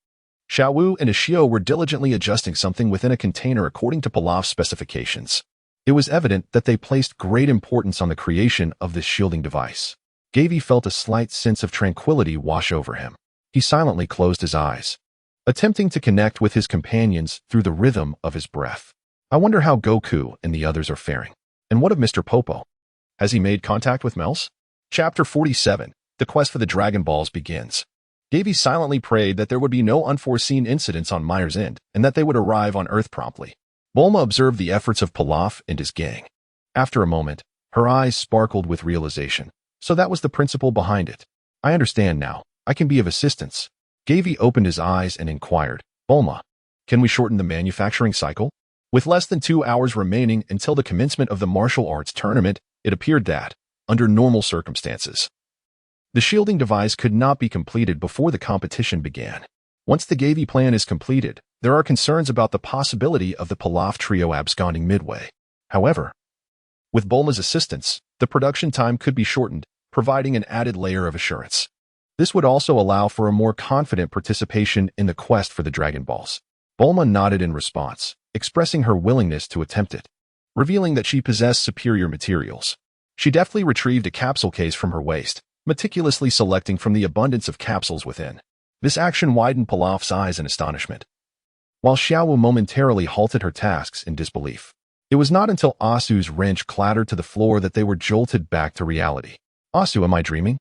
Xiao Wu and Ashio were diligently adjusting something within a container according to Pilaf's specifications. It was evident that they placed great importance on the creation of this shielding device. Gavie felt a slight sense of tranquility wash over him. He silently closed his eyes, attempting to connect with his companions through the rhythm of his breath. I wonder how Goku and the others are faring. And what of Mr. Popo? Has he made contact with Mels? Chapter 47. The quest for the Dragon Balls begins. Gavie silently prayed that there would be no unforeseen incidents on Myers' end, and that they would arrive on Earth promptly. Bulma observed the efforts of Pilaf and his gang. After a moment, her eyes sparkled with realization. So that was the principle behind it. I understand now. I can be of assistance. Gavie opened his eyes and inquired, Bulma, can we shorten the manufacturing cycle? With less than 2 hours remaining until the commencement of the martial arts tournament, it appeared that, under normal circumstances, the shielding device could not be completed before the competition began. Once the Gavie plan is completed, there are concerns about the possibility of the Pilaf trio absconding midway. However, with Bulma's assistance, the production time could be shortened, providing an added layer of assurance. This would also allow for a more confident participation in the quest for the Dragon Balls. Bulma nodded in response, expressing her willingness to attempt it, revealing that she possessed superior materials. She deftly retrieved a capsule case from her waist, meticulously selecting from the abundance of capsules within. This action widened Pilaf's eyes in astonishment, while Xiao momentarily halted her tasks in disbelief. It was not until Asu's wrench clattered to the floor that they were jolted back to reality. Asu, am I dreaming?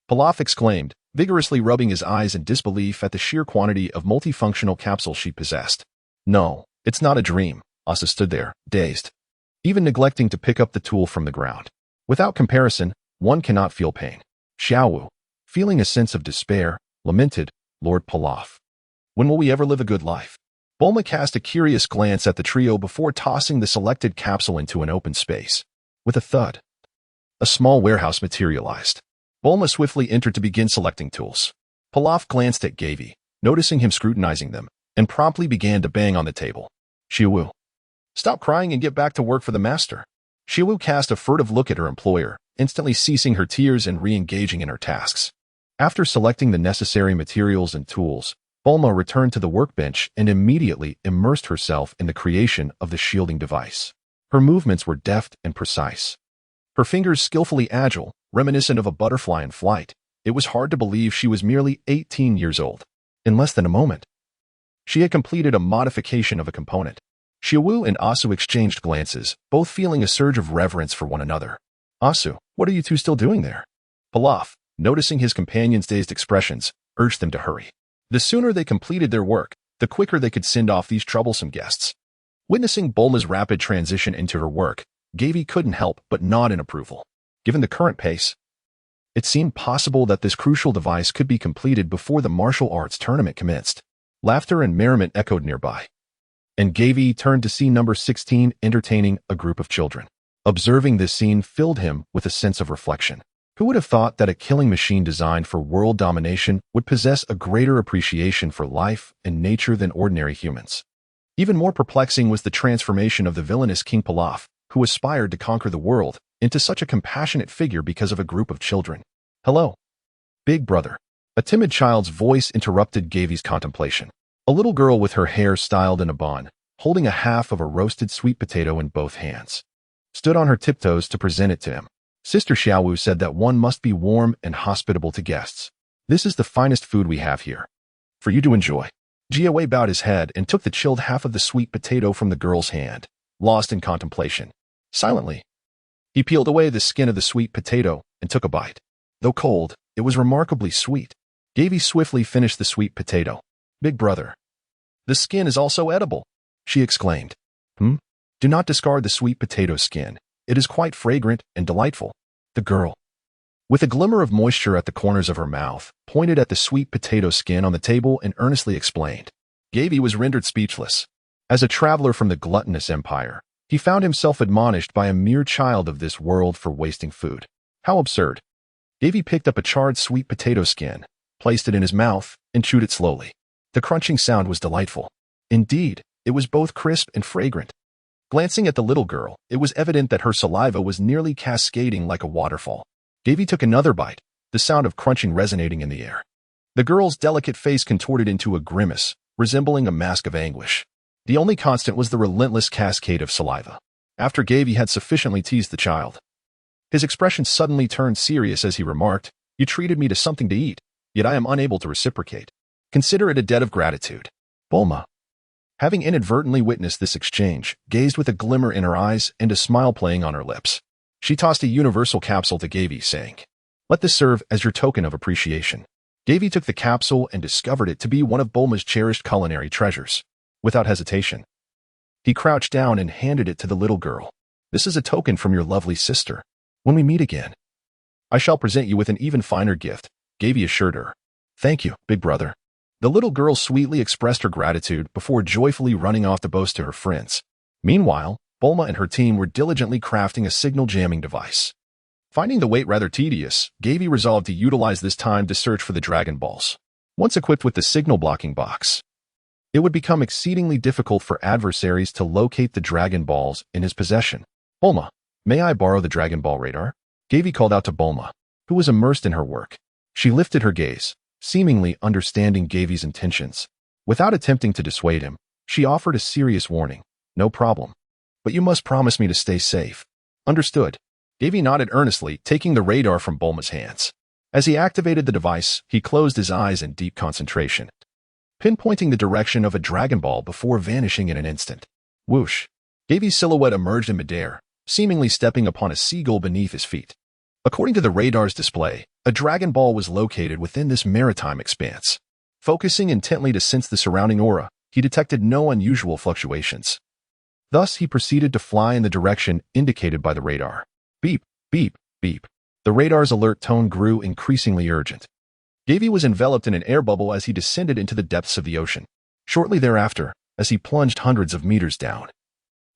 Pilaf exclaimed, vigorously rubbing his eyes in disbelief at the sheer quantity of multifunctional capsules she possessed. No, it's not a dream. Asu stood there, dazed, even neglecting to pick up the tool from the ground. Without comparison, one cannot feel pain. Xiao, feeling a sense of despair, lamented, Lord Pilaf, when will we ever live a good life? Bulma cast a curious glance at the trio before tossing the selected capsule into an open space. With a thud, a small warehouse materialized. Bulma swiftly entered to begin selecting tools. Pilaf glanced at Gavie, noticing him scrutinizing them, and promptly began to bang on the table. Xiaowu, stop crying and get back to work for the master. Xiaowu cast a furtive look at her employer, instantly ceasing her tears and re-engaging in her tasks. After selecting the necessary materials and tools, Bulma returned to the workbench and immediately immersed herself in the creation of the shielding device. Her movements were deft and precise, her fingers skillfully agile, reminiscent of a butterfly in flight. It was hard to believe she was merely 18 years old. In less than a moment, she had completed a modification of a component. Xiaowu and Asu exchanged glances, both feeling a surge of reverence for one another. Asu, what are you two still doing there? Pilaf, noticing his companion's dazed expressions, urged them to hurry. The sooner they completed their work, the quicker they could send off these troublesome guests. Witnessing Bulma's rapid transition into her work, Gavie couldn't help but nod in approval. Given the current pace, it seemed possible that this crucial device could be completed before the martial arts tournament commenced. Laughter and merriment echoed nearby, and Gavie turned to see number 16 entertaining a group of children. Observing this scene filled him with a sense of reflection. Who would have thought that a killing machine designed for world domination would possess a greater appreciation for life and nature than ordinary humans? Even more perplexing was the transformation of the villainous King Pilaf, who aspired to conquer the world, into such a compassionate figure because of a group of children. Hello, big brother. A timid child's voice interrupted Gavie's contemplation. A little girl with her hair styled in a bun, holding a half of a roasted sweet potato in both hands, stood on her tiptoes to present it to him. Sister Xiaowu said that one must be warm and hospitable to guests. This is the finest food we have here, for you to enjoy. Jiawei bowed his head and took the chilled half of the sweet potato from the girl's hand, lost in contemplation. Silently, he peeled away the skin of the sweet potato and took a bite. Though cold, it was remarkably sweet. Gavie swiftly finished the sweet potato. Big brother, the skin is also edible, she exclaimed. Do not discard the sweet potato skin. It is quite fragrant and delightful. The girl, with a glimmer of moisture at the corners of her mouth, pointed at the sweet potato skin on the table and earnestly explained. Gavie was rendered speechless. As a traveler from the gluttonous empire, he found himself admonished by a mere child of this world for wasting food. How absurd. Gavie picked up a charred sweet potato skin, placed it in his mouth, and chewed it slowly. The crunching sound was delightful. Indeed, it was both crisp and fragrant. Glancing at the little girl, it was evident that her saliva was nearly cascading like a waterfall. Gavie took another bite, the sound of crunching resonating in the air. The girl's delicate face contorted into a grimace, resembling a mask of anguish. The only constant was the relentless cascade of saliva. After Gavie had sufficiently teased the child, his expression suddenly turned serious as he remarked, "You treated me to something to eat, yet I am unable to reciprocate. Consider it a debt of gratitude." Bulma, having inadvertently witnessed this exchange, gazed with a glimmer in her eyes and a smile playing on her lips. She tossed a universal capsule to Gavie, saying, "Let this serve as your token of appreciation." Gavie took the capsule and discovered it to be one of Bulma's cherished culinary treasures. Without hesitation, he crouched down and handed it to the little girl. "This is a token from your lovely sister. When we meet again, I shall present you with an even finer gift," Gavie assured her. "Thank you, big brother." The little girl sweetly expressed her gratitude before joyfully running off to boast to her friends. Meanwhile, Bulma and her team were diligently crafting a signal jamming device. Finding the wait rather tedious, Gavie resolved to utilize this time to search for the Dragon Balls. Once equipped with the signal blocking box, it would become exceedingly difficult for adversaries to locate the Dragon Balls in his possession. "Bulma, may I borrow the Dragon Ball radar?" Gavie called out to Bulma, who was immersed in her work. She lifted her gaze, seemingly understanding Gavie's intentions. Without attempting to dissuade him, she offered a serious warning. "No problem. But you must promise me to stay safe." "Understood." Gavie nodded earnestly, taking the radar from Bulma's hands. As he activated the device, he closed his eyes in deep concentration, pinpointing the direction of a Dragon Ball before vanishing in an instant. Whoosh! Gavie's silhouette emerged in midair, seemingly stepping upon a seagull beneath his feet. According to the radar's display, a Dragon Ball was located within this maritime expanse. Focusing intently to sense the surrounding aura, he detected no unusual fluctuations. Thus, he proceeded to fly in the direction indicated by the radar. Beep, beep, beep. The radar's alert tone grew increasingly urgent. Gavie was enveloped in an air bubble as he descended into the depths of the ocean. Shortly thereafter, as he plunged hundreds of meters down,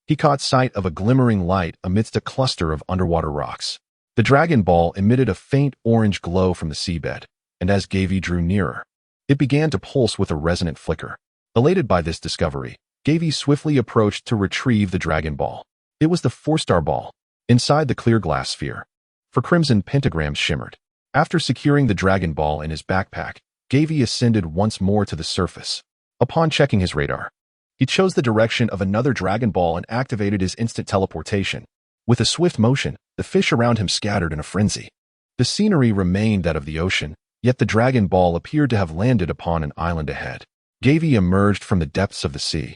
he caught sight of a glimmering light amidst a cluster of underwater rocks. The Dragon Ball emitted a faint orange glow from the seabed, and as Gavie drew nearer, it began to pulse with a resonant flicker. Elated by this discovery, Gavie swiftly approached to retrieve the Dragon Ball. It was the 4-star ball, inside the clear glass sphere. For crimson pentagrams shimmered. After securing the Dragon Ball in his backpack, Gavie ascended once more to the surface. Upon checking his radar, he chose the direction of another Dragon Ball and activated his instant teleportation. With a swift motion, the fish around him scattered in a frenzy. The scenery remained that of the ocean, yet the Dragon Ball appeared to have landed upon an island ahead. Gavie emerged from the depths of the sea,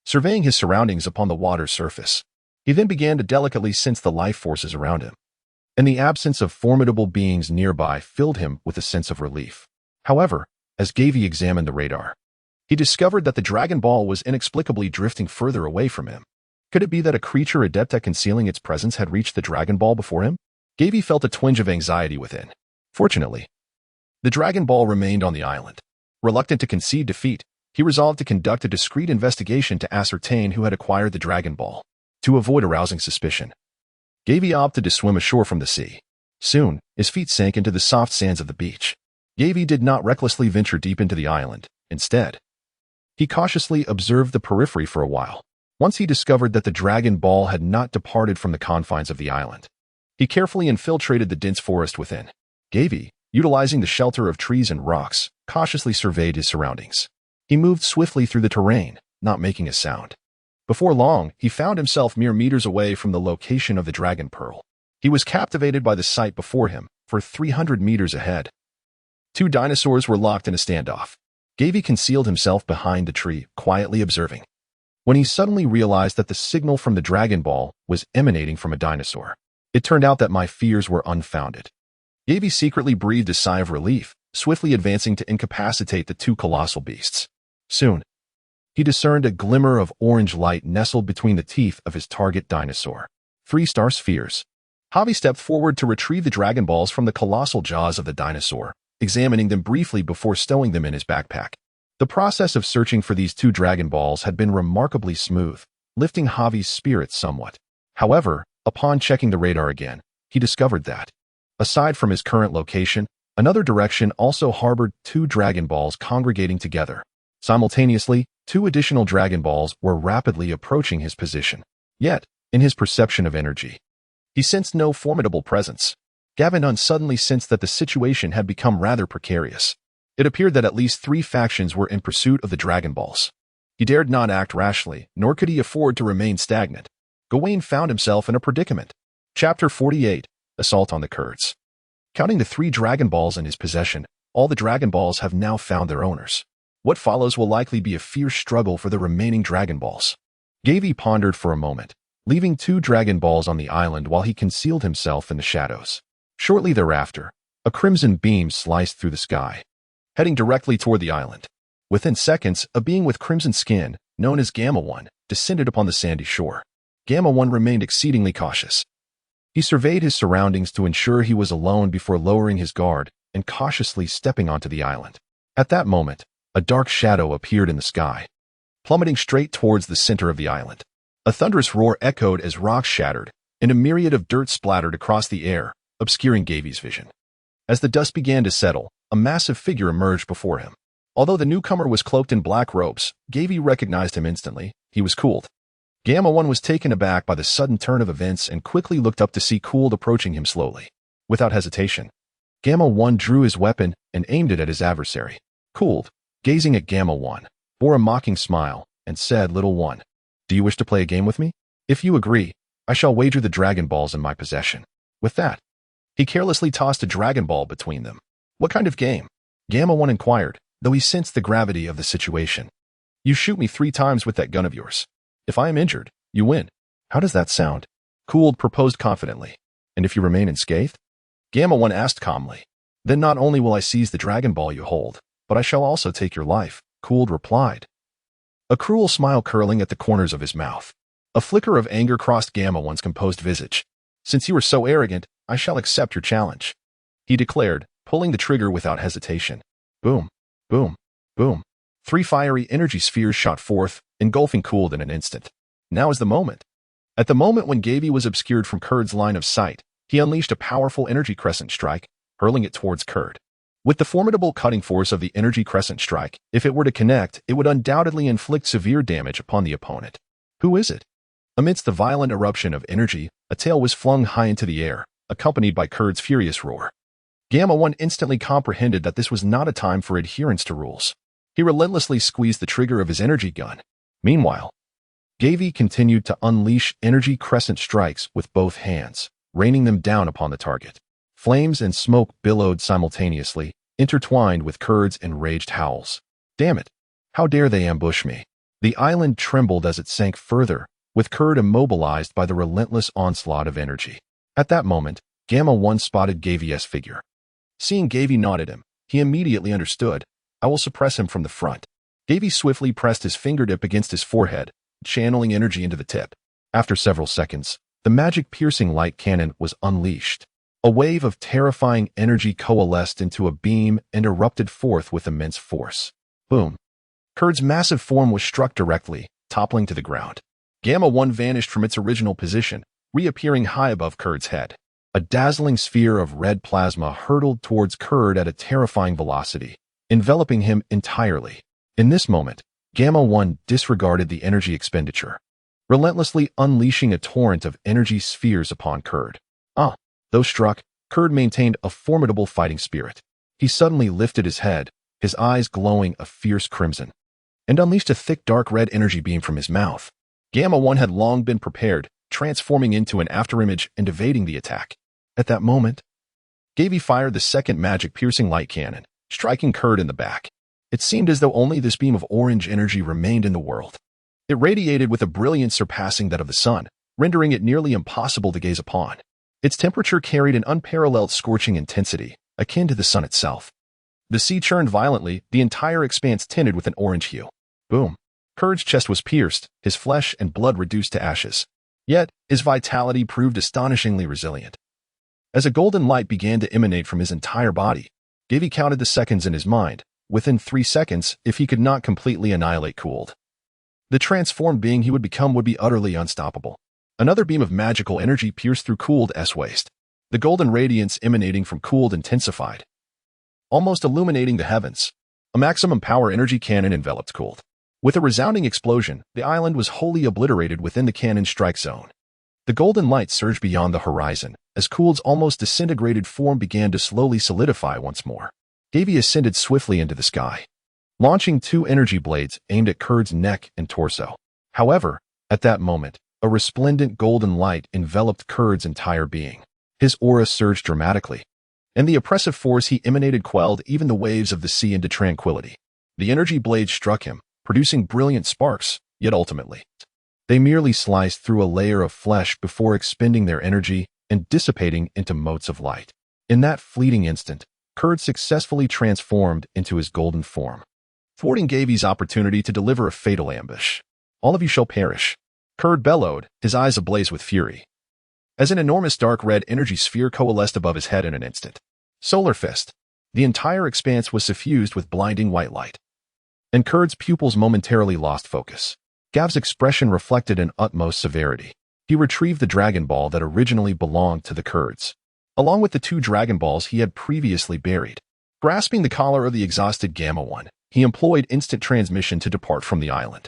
surveying his surroundings upon the water's surface. He then began to delicately sense the life forces around him, and the absence of formidable beings nearby filled him with a sense of relief. However, as Gavie examined the radar, he discovered that the Dragon Ball was inexplicably drifting further away from him. Could it be that a creature adept at concealing its presence had reached the Dragon Ball before him? Gavie felt a twinge of anxiety within. Fortunately, the Dragon Ball remained on the island. Reluctant to concede defeat, he resolved to conduct a discreet investigation to ascertain who had acquired the Dragon Ball. To avoid arousing suspicion, Gavie opted to swim ashore from the sea. Soon, his feet sank into the soft sands of the beach. Gavie did not recklessly venture deep into the island. Instead, he cautiously observed the periphery for a while. Once he discovered that the Dragon Ball had not departed from the confines of the island, he carefully infiltrated the dense forest within. Gavie, utilizing the shelter of trees and rocks, cautiously surveyed his surroundings. He moved swiftly through the terrain, not making a sound. Before long, he found himself mere meters away from the location of the Dragon Pearl. He was captivated by the sight before him, for 300 meters ahead. Two dinosaurs were locked in a standoff. Gavie concealed himself behind the tree, quietly observing, when he suddenly realized that the signal from the Dragon Ball was emanating from a dinosaur. It turned out that my fears were unfounded. Gavie secretly breathed a sigh of relief, swiftly advancing to incapacitate the two colossal beasts. Soon, he discerned a glimmer of orange light nestled between the teeth of his target dinosaur. 3-star spheres. Gavie stepped forward to retrieve the Dragon Balls from the colossal jaws of the dinosaur, examining them briefly before stowing them in his backpack. The process of searching for these two Dragon Balls had been remarkably smooth, lifting Gavie's spirits somewhat. However, upon checking the radar again, he discovered that, aside from his current location, another direction also harbored two Dragon Balls congregating together. Simultaneously, two additional Dragon Balls were rapidly approaching his position. Yet, in his perception of energy, he sensed no formidable presence. Gavie suddenly sensed that the situation had become rather precarious. It appeared that at least 3 factions were in pursuit of the Dragon Balls. He dared not act rashly, nor could he afford to remain stagnant. Gawain found himself in a predicament. Chapter 48, Assault on the Kurds. Counting the 3 Dragon Balls in his possession, all the Dragon Balls have now found their owners. What follows will likely be a fierce struggle for the remaining Dragon Balls. Gavie pondered for a moment, leaving 2 Dragon Balls on the island while he concealed himself in the shadows. Shortly thereafter, a crimson beam sliced through the sky, heading directly toward the island. Within seconds, a being with crimson skin, known as Gamma 1, descended upon the sandy shore. Gamma 1 remained exceedingly cautious. He surveyed his surroundings to ensure he was alone before lowering his guard and cautiously stepping onto the island. At that moment, a dark shadow appeared in the sky, plummeting straight towards the center of the island. A thunderous roar echoed as rocks shattered, and a myriad of dirt splattered across the air, obscuring Gavie's vision. As the dust began to settle, a massive figure emerged before him. Although the newcomer was cloaked in black robes, Gavie recognized him instantly. He was Cooled. Gamma 1 was taken aback by the sudden turn of events and quickly looked up to see Cooled approaching him slowly. Without hesitation, Gamma 1 drew his weapon and aimed it at his adversary. Cooled, gazing at Gamma 1, bore a mocking smile and said, "Little one, do you wish to play a game with me? If you agree, I shall wager the Dragon Balls in my possession." With that, he carelessly tossed a Dragon Ball between them. "What kind of game?" Gamma 1 inquired, though he sensed the gravity of the situation. "You shoot me 3 times with that gun of yours. If I am injured, you win." "How does that sound?" Cooled proposed confidently. "And if you remain unscathed?" Gamma 1 asked calmly. "Then not only will I seize the Dragon Ball you hold, but I shall also take your life," Cooled replied, a cruel smile curling at the corners of his mouth. A flicker of anger crossed Gamma 1's composed visage. "Since you are so arrogant, I shall accept your challenge," he declared, pulling the trigger without hesitation. Boom, boom, boom. 3 fiery energy spheres shot forth, engulfing Cooled in an instant. Now is the moment. At the moment when Gavie was obscured from Kurd's line of sight, he unleashed a powerful energy crescent strike, hurling it towards Kurd. With the formidable cutting force of the energy crescent strike, if it were to connect, it would undoubtedly inflict severe damage upon the opponent. Who is it? Amidst the violent eruption of energy, a tail was flung high into the air, accompanied by Kurd's furious roar. Gamma 1 instantly comprehended that this was not a time for adherence to rules. He relentlessly squeezed the trigger of his energy gun. Meanwhile, Gavie continued to unleash energy crescent strikes with both hands, raining them down upon the target. Flames and smoke billowed simultaneously, intertwined with Kurd's enraged howls. Damn it! How dare they ambush me? The island trembled as it sank further, with Kurd immobilized by the relentless onslaught of energy. At that moment, Gamma 1 spotted Gavie's figure. Seeing Gavie nod at him, he immediately understood. I will suppress him from the front. Gavie swiftly pressed his fingertip against his forehead, channeling energy into the tip. After several seconds, the magic-piercing light cannon was unleashed. A wave of terrifying energy coalesced into a beam and erupted forth with immense force. Boom. Kurd's massive form was struck directly, toppling to the ground. Gamma 1 vanished from its original position, reappearing high above Kurd's head. A dazzling sphere of red plasma hurtled towards Kurd at a terrifying velocity, enveloping him entirely. In this moment, Gamma 1 disregarded the energy expenditure, relentlessly unleashing a torrent of energy spheres upon Kurd. Though struck, Kurd maintained a formidable fighting spirit. He suddenly lifted his head, his eyes glowing a fierce crimson, and unleashed a thick dark red energy beam from his mouth. Gamma 1 had long been prepared, transforming into an afterimage and evading the attack. At that moment, Gavie fired the second magic-piercing light cannon, striking Kurd in the back. It seemed as though only this beam of orange energy remained in the world. It radiated with a brilliance surpassing that of the sun, rendering it nearly impossible to gaze upon. Its temperature carried an unparalleled scorching intensity, akin to the sun itself. The sea churned violently, the entire expanse tinted with an orange hue. Boom. Kurd's chest was pierced, his flesh and blood reduced to ashes. Yet, his vitality proved astonishingly resilient. As a golden light began to emanate from his entire body, Gavie counted the seconds in his mind. Within 3 seconds, if he could not completely annihilate Cooled, the transformed being he would become would be utterly unstoppable. Another beam of magical energy pierced through Cooled's waist. The golden radiance emanating from Cooled intensified, almost illuminating the heavens. A maximum power energy cannon enveloped Cooled. With a resounding explosion, the island was wholly obliterated within the cannon's strike zone. The golden light surged beyond the horizon, as Cooled's almost disintegrated form began to slowly solidify once more. Gavie ascended swiftly into the sky, launching 2 energy blades aimed at Kurd's neck and torso. However, at that moment, a resplendent golden light enveloped Kurd's entire being. His aura surged dramatically, and the oppressive force he emanated quelled even the waves of the sea into tranquility. The energy blades struck him, producing brilliant sparks, yet ultimately, they merely sliced through a layer of flesh before expending their energy and dissipating into motes of light. In that fleeting instant, Kurd successfully transformed into his golden form, thwarting Gavie's opportunity to deliver a fatal ambush. All of you shall perish. Kurd bellowed, his eyes ablaze with fury, as an enormous dark red energy sphere coalesced above his head in an instant. Solar Fist. The entire expanse was suffused with blinding white light, and Kurd's pupils momentarily lost focus. Gav's expression reflected an utmost severity. He retrieved the Dragon Ball that originally belonged to the Kurds, along with the 2 Dragon Balls he had previously buried. Grasping the collar of the exhausted Gamma 1, he employed instant transmission to depart from the island.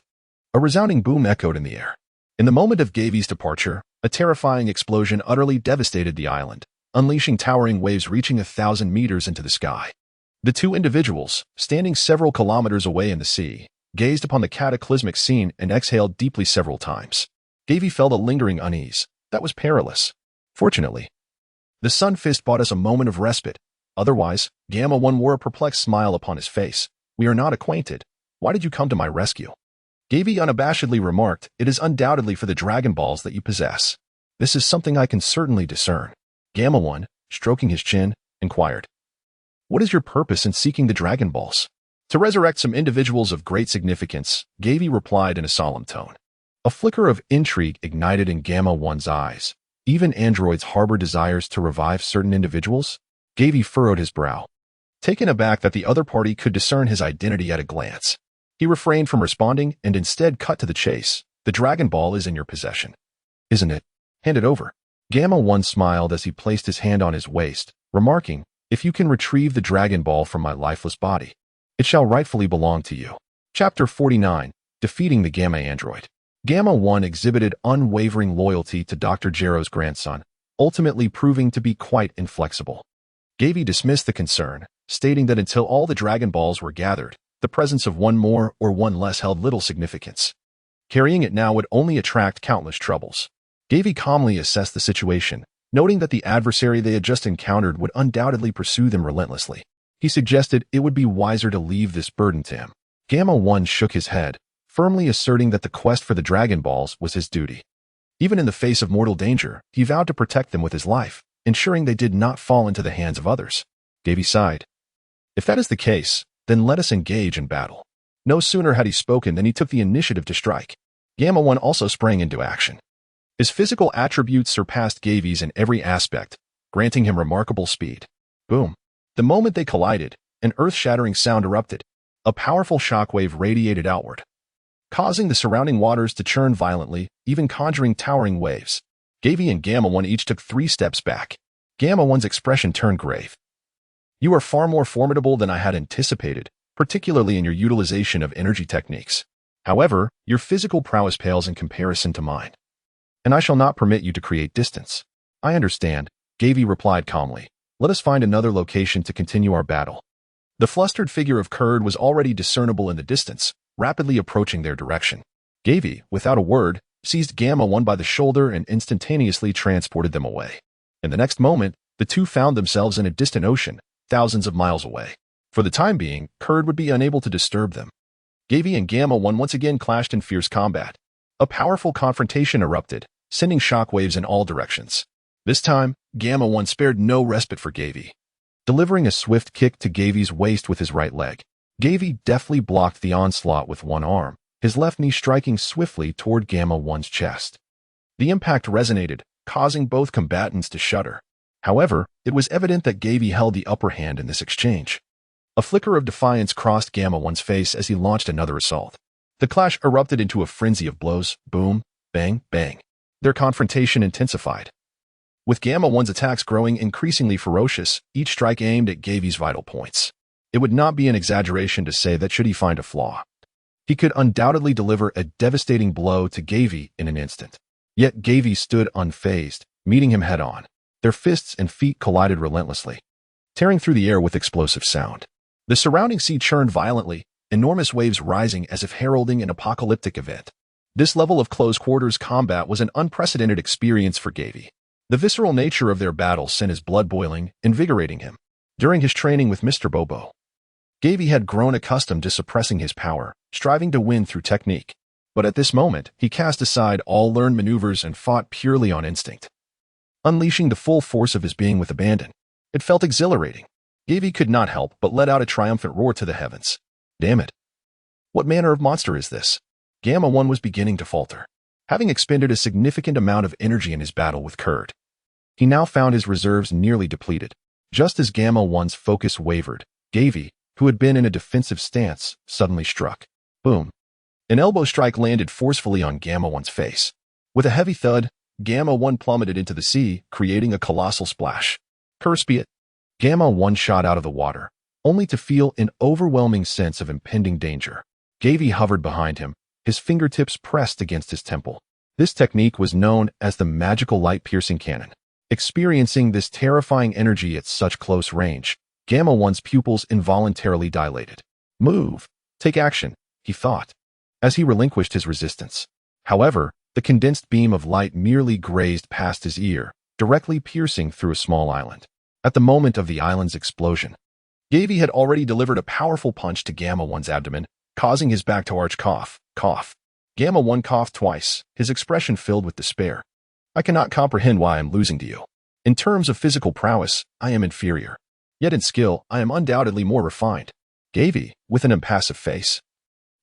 A resounding boom echoed in the air. In the moment of Gavie's departure, a terrifying explosion utterly devastated the island, unleashing towering waves reaching 1,000 meters into the sky. The 2 individuals, standing several kilometers away in the sea, gazed upon the cataclysmic scene and exhaled deeply several times. Gavie felt a lingering unease. That was perilous. Fortunately, the Sun Fist bought us a moment of respite. Otherwise, Gamma 1 wore a perplexed smile upon his face. We are not acquainted. Why did you come to my rescue? Gavie unabashedly remarked, it is undoubtedly for the Dragon Balls that you possess. This is something I can certainly discern. Gamma 1, stroking his chin, inquired, what is your purpose in seeking the Dragon Balls? To resurrect some individuals of great significance, Gavie replied in a solemn tone. A flicker of intrigue ignited in Gamma 1's eyes. Even androids harbor desires to revive certain individuals? Gavie furrowed his brow, taken aback that the other party could discern his identity at a glance. He refrained from responding and instead cut to the chase. The Dragon Ball is in your possession, isn't it? Hand it over. Gamma 1 smiled as he placed his hand on his waist, remarking, if you can retrieve the Dragon Ball from my lifeless body, it shall rightfully belong to you. Chapter 49. Defeating the Gamma Android. Gamma 1 exhibited unwavering loyalty to Dr. Gero's grandson, ultimately proving to be quite inflexible. Gavie dismissed the concern, stating that until all the Dragon Balls were gathered, the presence of one more or one less held little significance. Carrying it now would only attract countless troubles. Gavie calmly assessed the situation, noting that the adversary they had just encountered would undoubtedly pursue them relentlessly. He suggested it would be wiser to leave this burden to him. Gamma 1 shook his head, firmly asserting that the quest for the Dragon Balls was his duty. Even in the face of mortal danger, he vowed to protect them with his life, ensuring they did not fall into the hands of others. Gavie sighed. If that is the case, then let us engage in battle. No sooner had he spoken than he took the initiative to strike. Gamma 1 also sprang into action. His physical attributes surpassed Gavie's in every aspect, granting him remarkable speed. Boom. The moment they collided, an earth-shattering sound erupted. A powerful shockwave radiated outward, causing the surrounding waters to churn violently, even conjuring towering waves. Gavie and Gamma 1 each took 3 steps back. Gamma 1's expression turned grave. You are far more formidable than I had anticipated, particularly in your utilization of energy techniques. However, your physical prowess pales in comparison to mine, and I shall not permit you to create distance. I understand, Gavie replied calmly. Let us find another location to continue our battle. The flustered figure of Kurd was already discernible in the distance, rapidly approaching their direction. Gavie, without a word, seized Gamma 1 by the shoulder and instantaneously transported them away. In the next moment, the two found themselves in a distant ocean, thousands of miles away. For the time being, Kurd would be unable to disturb them. Gavie and Gamma 1 once again clashed in fierce combat. A powerful confrontation erupted, sending shockwaves in all directions. This time, Gamma 1 spared no respite for Gavie. Delivering a swift kick to Gavie's waist with his right leg, Gavie deftly blocked the onslaught with one arm, his left knee striking swiftly toward Gamma 1's chest. The impact resonated, causing both combatants to shudder. However, it was evident that Gavie held the upper hand in this exchange. A flicker of defiance crossed Gamma 1's face as he launched another assault. The clash erupted into a frenzy of blows, boom, bang, bang. Their confrontation intensified, with Gamma 1's attacks growing increasingly ferocious, each strike aimed at Gavie's vital points. It would not be an exaggeration to say that should he find a flaw, he could undoubtedly deliver a devastating blow to Gavie in an instant. Yet Gavie stood unfazed, meeting him head-on. Their fists and feet collided relentlessly, tearing through the air with explosive sound. The surrounding sea churned violently, enormous waves rising as if heralding an apocalyptic event. This level of close-quarters combat was an unprecedented experience for Gavie. The visceral nature of their battle sent his blood boiling, invigorating him. During his training with Mr. Bobo, Gavie had grown accustomed to suppressing his power, striving to win through technique. But at this moment, he cast aside all learned maneuvers and fought purely on instinct, unleashing the full force of his being with abandon. It felt exhilarating. Gavie could not help but let out a triumphant roar to the heavens. Damn it. What manner of monster is this? Gamma 1 was beginning to falter. Having expended a significant amount of energy in his battle with Kurd, he now found his reserves nearly depleted. Just as Gamma 1's focus wavered, Gavie, who had been in a defensive stance, suddenly struck. Boom. An elbow strike landed forcefully on Gamma 1's face. With a heavy thud, Gamma 1 plummeted into the sea, creating a colossal splash. Curse be it. Gamma 1 shot out of the water, only to feel an overwhelming sense of impending danger. Gavie hovered behind him, his fingertips pressed against his temple. This technique was known as the magical light-piercing cannon. Experiencing this terrifying energy at such close range, Gamma 1's pupils involuntarily dilated. Move. Take action, he thought, as he relinquished his resistance. However, the condensed beam of light merely grazed past his ear, directly piercing through a small island. At the moment of the island's explosion, Gavie had already delivered a powerful punch to Gamma 1's abdomen, causing his back to arch. Cough. Gamma 1 coughed twice, his expression filled with despair. I cannot comprehend why I am losing to you. In terms of physical prowess, I am inferior. Yet in skill, I am undoubtedly more refined. Gavie, with an impassive face,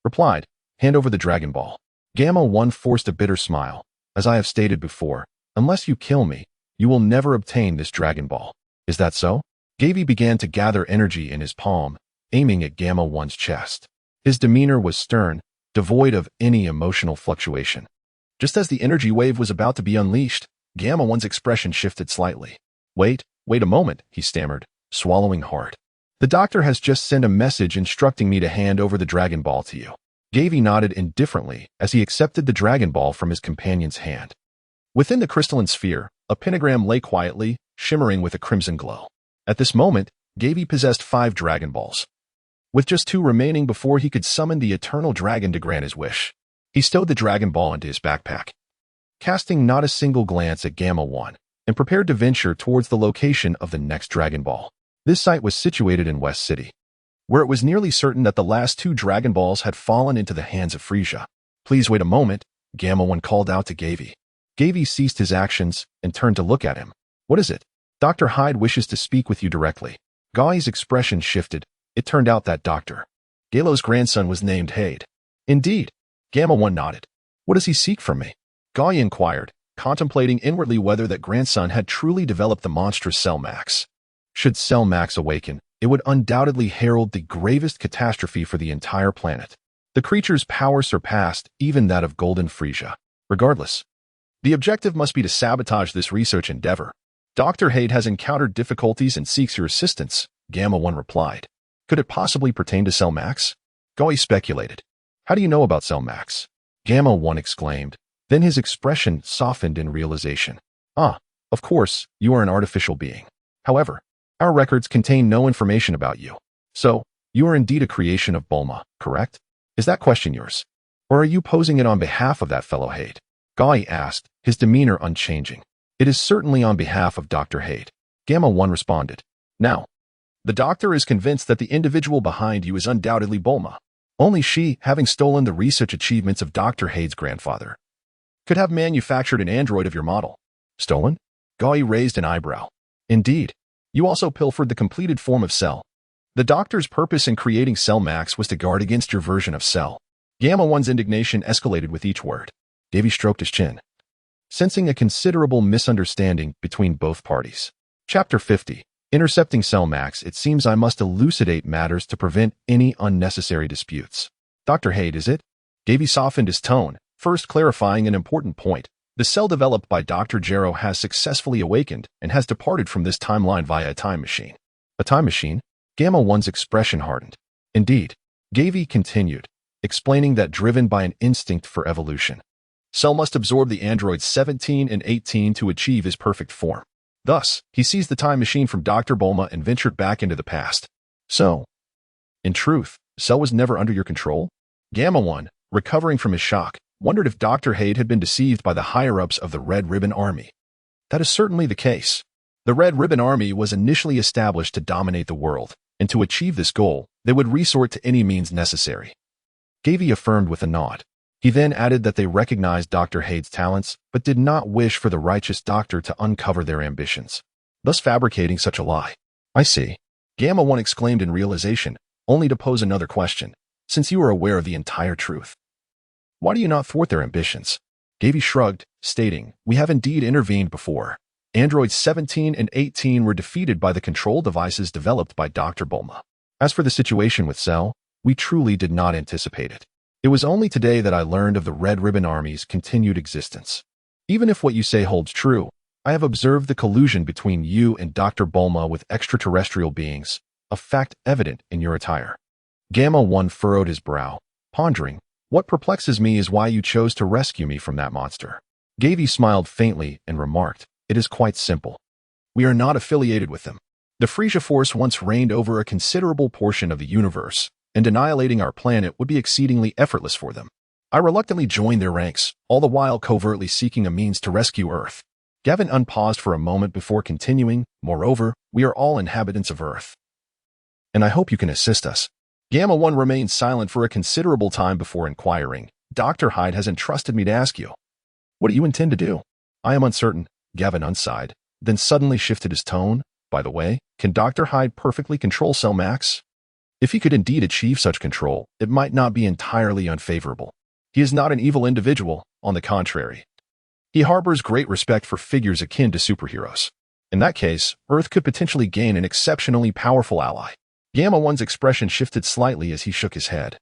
replied, hand over the Dragon Ball. Gamma 1 forced a bitter smile. As I have stated before, unless you kill me, you will never obtain this Dragon Ball. Is that so? Gavie began to gather energy in his palm, aiming at Gamma 1's chest. His demeanor was stern, devoid of any emotional fluctuation. Just as the energy wave was about to be unleashed, Gamma 1's expression shifted slightly. Wait a moment, he stammered, swallowing hard. The doctor has just sent a message instructing me to hand over the Dragon Ball to you. Gavie nodded indifferently as he accepted the Dragon Ball from his companion's hand. Within the crystalline sphere, a pentagram lay quietly, shimmering with a crimson glow. At this moment, Gavie possessed 5 Dragon Balls, with just 2 remaining before he could summon the eternal dragon to grant his wish. He stowed the Dragon Ball into his backpack, casting not a single glance at Gamma 1, and prepared to venture towards the location of the next Dragon Ball. This site was situated in West City, where it was nearly certain that the last 2 Dragon Balls had fallen into the hands of Frieza. Please wait a moment, Gamma 1 called out to Gavie. Gavie ceased his actions and turned to look at him. What is it? Dr. Hyde wishes to speak with you directly. Gavie's expression shifted. It turned out that Dr. Galo's grandson was named Hyde. Indeed. Gamma 1 nodded. What does he seek from me? Gavie inquired, contemplating inwardly whether that grandson had truly developed the monstrous Cell Max. Should Cell Max awaken, it would undoubtedly herald the gravest catastrophe for the entire planet. The creature's power surpassed even that of Golden Frieza. Regardless, the objective must be to sabotage this research endeavor. Dr. Hyde has encountered difficulties and seeks your assistance, Gamma 1 replied. Could it possibly pertain to Cell Max? Gavie speculated. How do you know about Cell Max? Gamma 1 exclaimed. Then his expression softened in realization. Ah, of course, you are an artificial being. However, our records contain no information about you. So, you are indeed a creation of Bulma, correct? Is that question yours? Or are you posing it on behalf of that fellow Hyde? Gavie asked, his demeanor unchanging. It is certainly on behalf of Dr. Hyde. Gamma 1 responded. Now, the doctor is convinced that the individual behind you is undoubtedly Bulma. Only she, having stolen the research achievements of Dr. Hyde's grandfather, could have manufactured an android of your model. Stolen? Gavie raised an eyebrow. Indeed. You also pilfered the completed form of Cell. The doctor's purpose in creating Cell Max was to guard against your version of Cell. Gamma 1's indignation escalated with each word. Gavie stroked his chin, sensing a considerable misunderstanding between both parties. Chapter 50. Intercepting Cell Max. It seems I must elucidate matters to prevent any unnecessary disputes. Dr. Hyde, is it? Gavie softened his tone, first clarifying an important point. The cell developed by Dr. Gero has successfully awakened and has departed from this timeline via a time machine. A time machine? Gamma 1's expression hardened. Indeed. Gavie continued, explaining that driven by an instinct for evolution, Cell must absorb the androids 17 and 18 to achieve his perfect form. Thus, he seized the time machine from Dr. Bulma and ventured back into the past. So, in truth, Cell was never under your control? Gamma 1, recovering from his shock, wondered if Dr. Hyde had been deceived by the higher-ups of the Red Ribbon Army. That is certainly the case. The Red Ribbon Army was initially established to dominate the world, and to achieve this goal, they would resort to any means necessary. Gavie affirmed with a nod. He then added that they recognized Dr. Hyde's talents, but did not wish for the righteous doctor to uncover their ambitions, thus fabricating such a lie. I see. Gamma 1 exclaimed in realization, only to pose another question. Since you are aware of the entire truth, why do you not thwart their ambitions? Gavie shrugged, stating, we have indeed intervened before. Androids 17 and 18 were defeated by the control devices developed by Dr. Bulma. As for the situation with Cell, we truly did not anticipate it. It was only today that I learned of the Red Ribbon Army's continued existence. Even if what you say holds true, I have observed the collusion between you and Dr. Bulma with extraterrestrial beings, a fact evident in your attire. Gamma 1 furrowed his brow, pondering, what perplexes me is why you chose to rescue me from that monster. Gavie smiled faintly and remarked, it is quite simple. We are not affiliated with them. The Frieza Force once reigned over a considerable portion of the universe, and annihilating our planet would be exceedingly effortless for them. I reluctantly joined their ranks, all the while covertly seeking a means to rescue Earth. Gavin unpaused for a moment before continuing, moreover, we are all inhabitants of Earth, and I hope you can assist us. Gamma 1 remained silent for a considerable time before inquiring, Dr. Hyde has entrusted me to ask you. What do you intend to do? I am uncertain, Gavin unsighed, then suddenly shifted his tone. By the way, can Dr. Hyde perfectly control Cell Max? If he could indeed achieve such control, it might not be entirely unfavorable. He is not an evil individual, on the contrary. He harbors great respect for figures akin to superheroes. In that case, Earth could potentially gain an exceptionally powerful ally. Gamma 1's expression shifted slightly as he shook his head.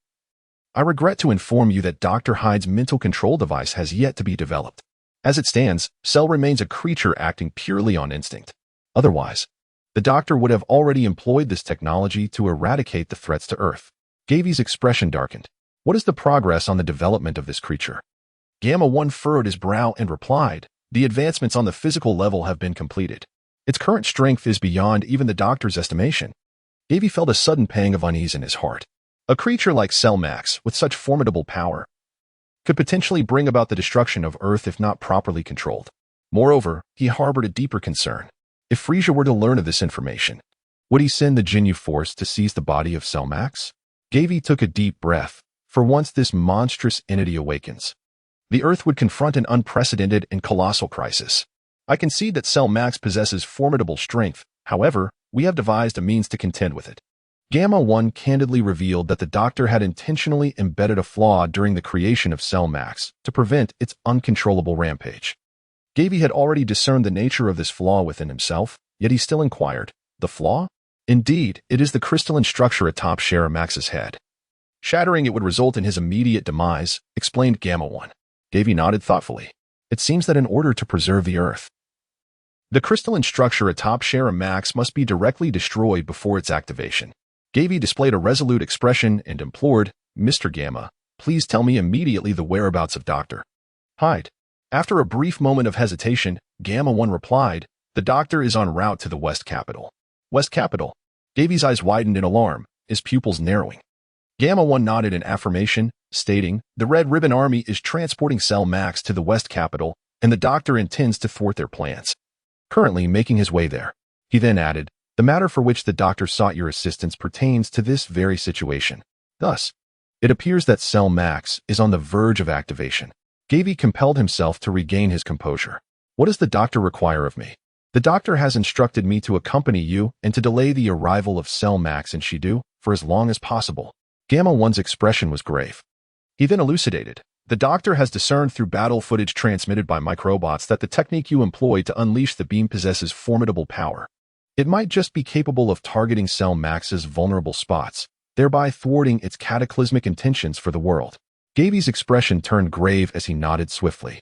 I regret to inform you that Dr. Hyde's mental control device has yet to be developed. As it stands, Cell remains a creature acting purely on instinct. Otherwise, the doctor would have already employed this technology to eradicate the threats to Earth. Gavie's expression darkened. What is the progress on the development of this creature? Gamma 1 furrowed his brow and replied, the advancements on the physical level have been completed. Its current strength is beyond even the doctor's estimation. Gavie felt a sudden pang of unease in his heart. A creature like Cell Max, with such formidable power, could potentially bring about the destruction of Earth if not properly controlled. Moreover, he harbored a deeper concern. If Frieza were to learn of this information, would he send the Ginyu Force to seize the body of Cell Max? Gavie took a deep breath. For once this monstrous entity awakens, the Earth would confront an unprecedented and colossal crisis. I concede that Cell Max possesses formidable strength. However, we have devised a means to contend with it. Gamma 1 candidly revealed that the Doctor had intentionally embedded a flaw during the creation of Cell Max to prevent its uncontrollable rampage. Gavie had already discerned the nature of this flaw within himself, yet he still inquired, the flaw? Indeed, it is the crystalline structure atop Shara Max's head. Shattering it would result in his immediate demise, explained Gamma 1. Gavie nodded thoughtfully. It seems that in order to preserve the Earth, the crystalline structure atop Shara Max must be directly destroyed before its activation. Gavie displayed a resolute expression and implored, Mr. Gamma, please tell me immediately the whereabouts of Dr. Hyde. After a brief moment of hesitation, Gamma 1 replied, the Doctor is en route to the West Capital. West Capital? Gavie's eyes widened in alarm, his pupils narrowing. Gamma 1 nodded in affirmation, stating, the Red Ribbon Army is transporting Cell Max to the West Capital, and the Doctor intends to thwart their plans. Currently making his way there. He then added, the matter for which the Doctor sought your assistance pertains to this very situation. Thus, it appears that Cell Max is on the verge of activation. Gavie compelled himself to regain his composure. What does the Doctor require of me? The Doctor has instructed me to accompany you and to delay the arrival of Cell Max and Shidu for as long as possible. Gamma 1's expression was grave. He then elucidated. The Doctor has discerned through battle footage transmitted by microbots that the technique you employ to unleash the beam possesses formidable power. It might just be capable of targeting Cell Max's vulnerable spots, thereby thwarting its cataclysmic intentions for the world. Gavie's expression turned grave as he nodded swiftly.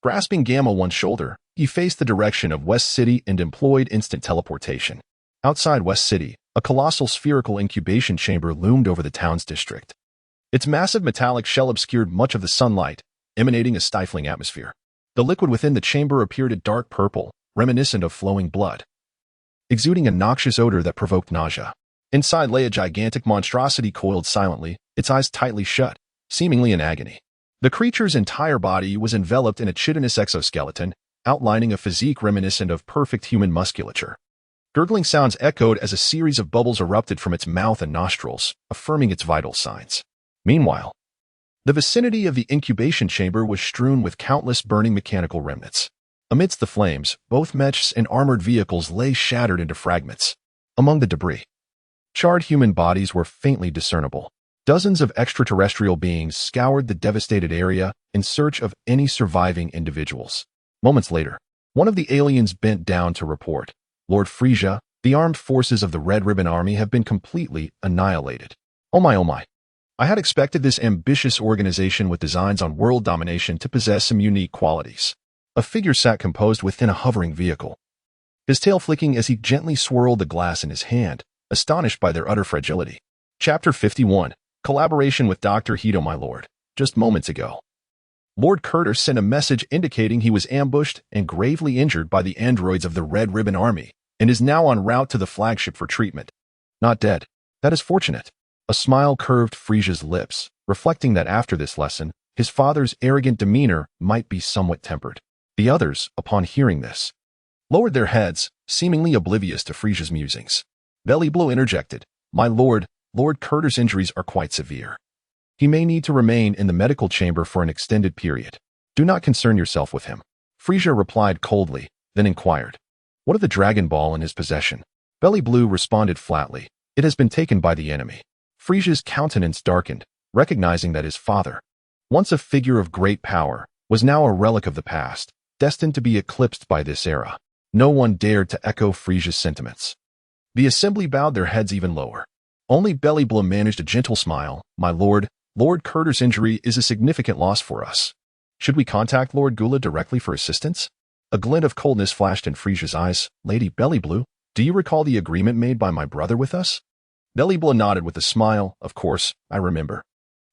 Grasping Gamma 1's shoulder, he faced the direction of West City and employed instant teleportation. Outside West City, a colossal spherical incubation chamber loomed over the town's district. Its massive metallic shell obscured much of the sunlight, emanating a stifling atmosphere. The liquid within the chamber appeared a dark purple, reminiscent of flowing blood, exuding a noxious odor that provoked nausea. Inside lay a gigantic monstrosity coiled silently, its eyes tightly shut, seemingly in agony. The creature's entire body was enveloped in a chitinous exoskeleton, outlining a physique reminiscent of perfect human musculature. Gurgling sounds echoed as a series of bubbles erupted from its mouth and nostrils, affirming its vital signs. Meanwhile, the vicinity of the incubation chamber was strewn with countless burning mechanical remnants. Amidst the flames, both mechs and armored vehicles lay shattered into fragments. Among the debris, charred human bodies were faintly discernible. Dozens of extraterrestrial beings scoured the devastated area in search of any surviving individuals. Moments later, one of the aliens bent down to report, Lord Frieza, the armed forces of the Red Ribbon Army have been completely annihilated. Oh my. I had expected this ambitious organization with designs on world domination to possess some unique qualities. A figure sat composed within a hovering vehicle, his tail flicking as he gently swirled the glass in his hand, astonished by their utter fragility. Chapter 51. Collaboration with Dr. Hito, my lord. Just moments ago, Lord Curtis sent a message indicating he was ambushed and gravely injured by the androids of the Red Ribbon Army and is now en route to the flagship for treatment. Not dead. That is fortunate. A smile curved Frieza's lips, reflecting that after this lesson, his father's arrogant demeanor might be somewhat tempered. The others, upon hearing this, lowered their heads, seemingly oblivious to Frieza's musings. Belly Blue interjected, my lord, Lord Curtis' injuries are quite severe. He may need to remain in the medical chamber for an extended period. Do not concern yourself with him. Frieza replied coldly, then inquired, what of the Dragon Ball in his possession? Belly Blue responded flatly, it has been taken by the enemy. Frieza's countenance darkened, recognizing that his father, once a figure of great power, was now a relic of the past, destined to be eclipsed by this era. No one dared to echo Frieza's sentiments. The assembly bowed their heads even lower. Only Belly Blue managed a gentle smile. My lord, Lord Curtis' injury is a significant loss for us. Should we contact Lord Gula directly for assistance? A glint of coldness flashed in Frieza's eyes. Lady Belly Blue, do you recall the agreement made by my brother with us? Belly Blue nodded with a smile. Of course, I remember.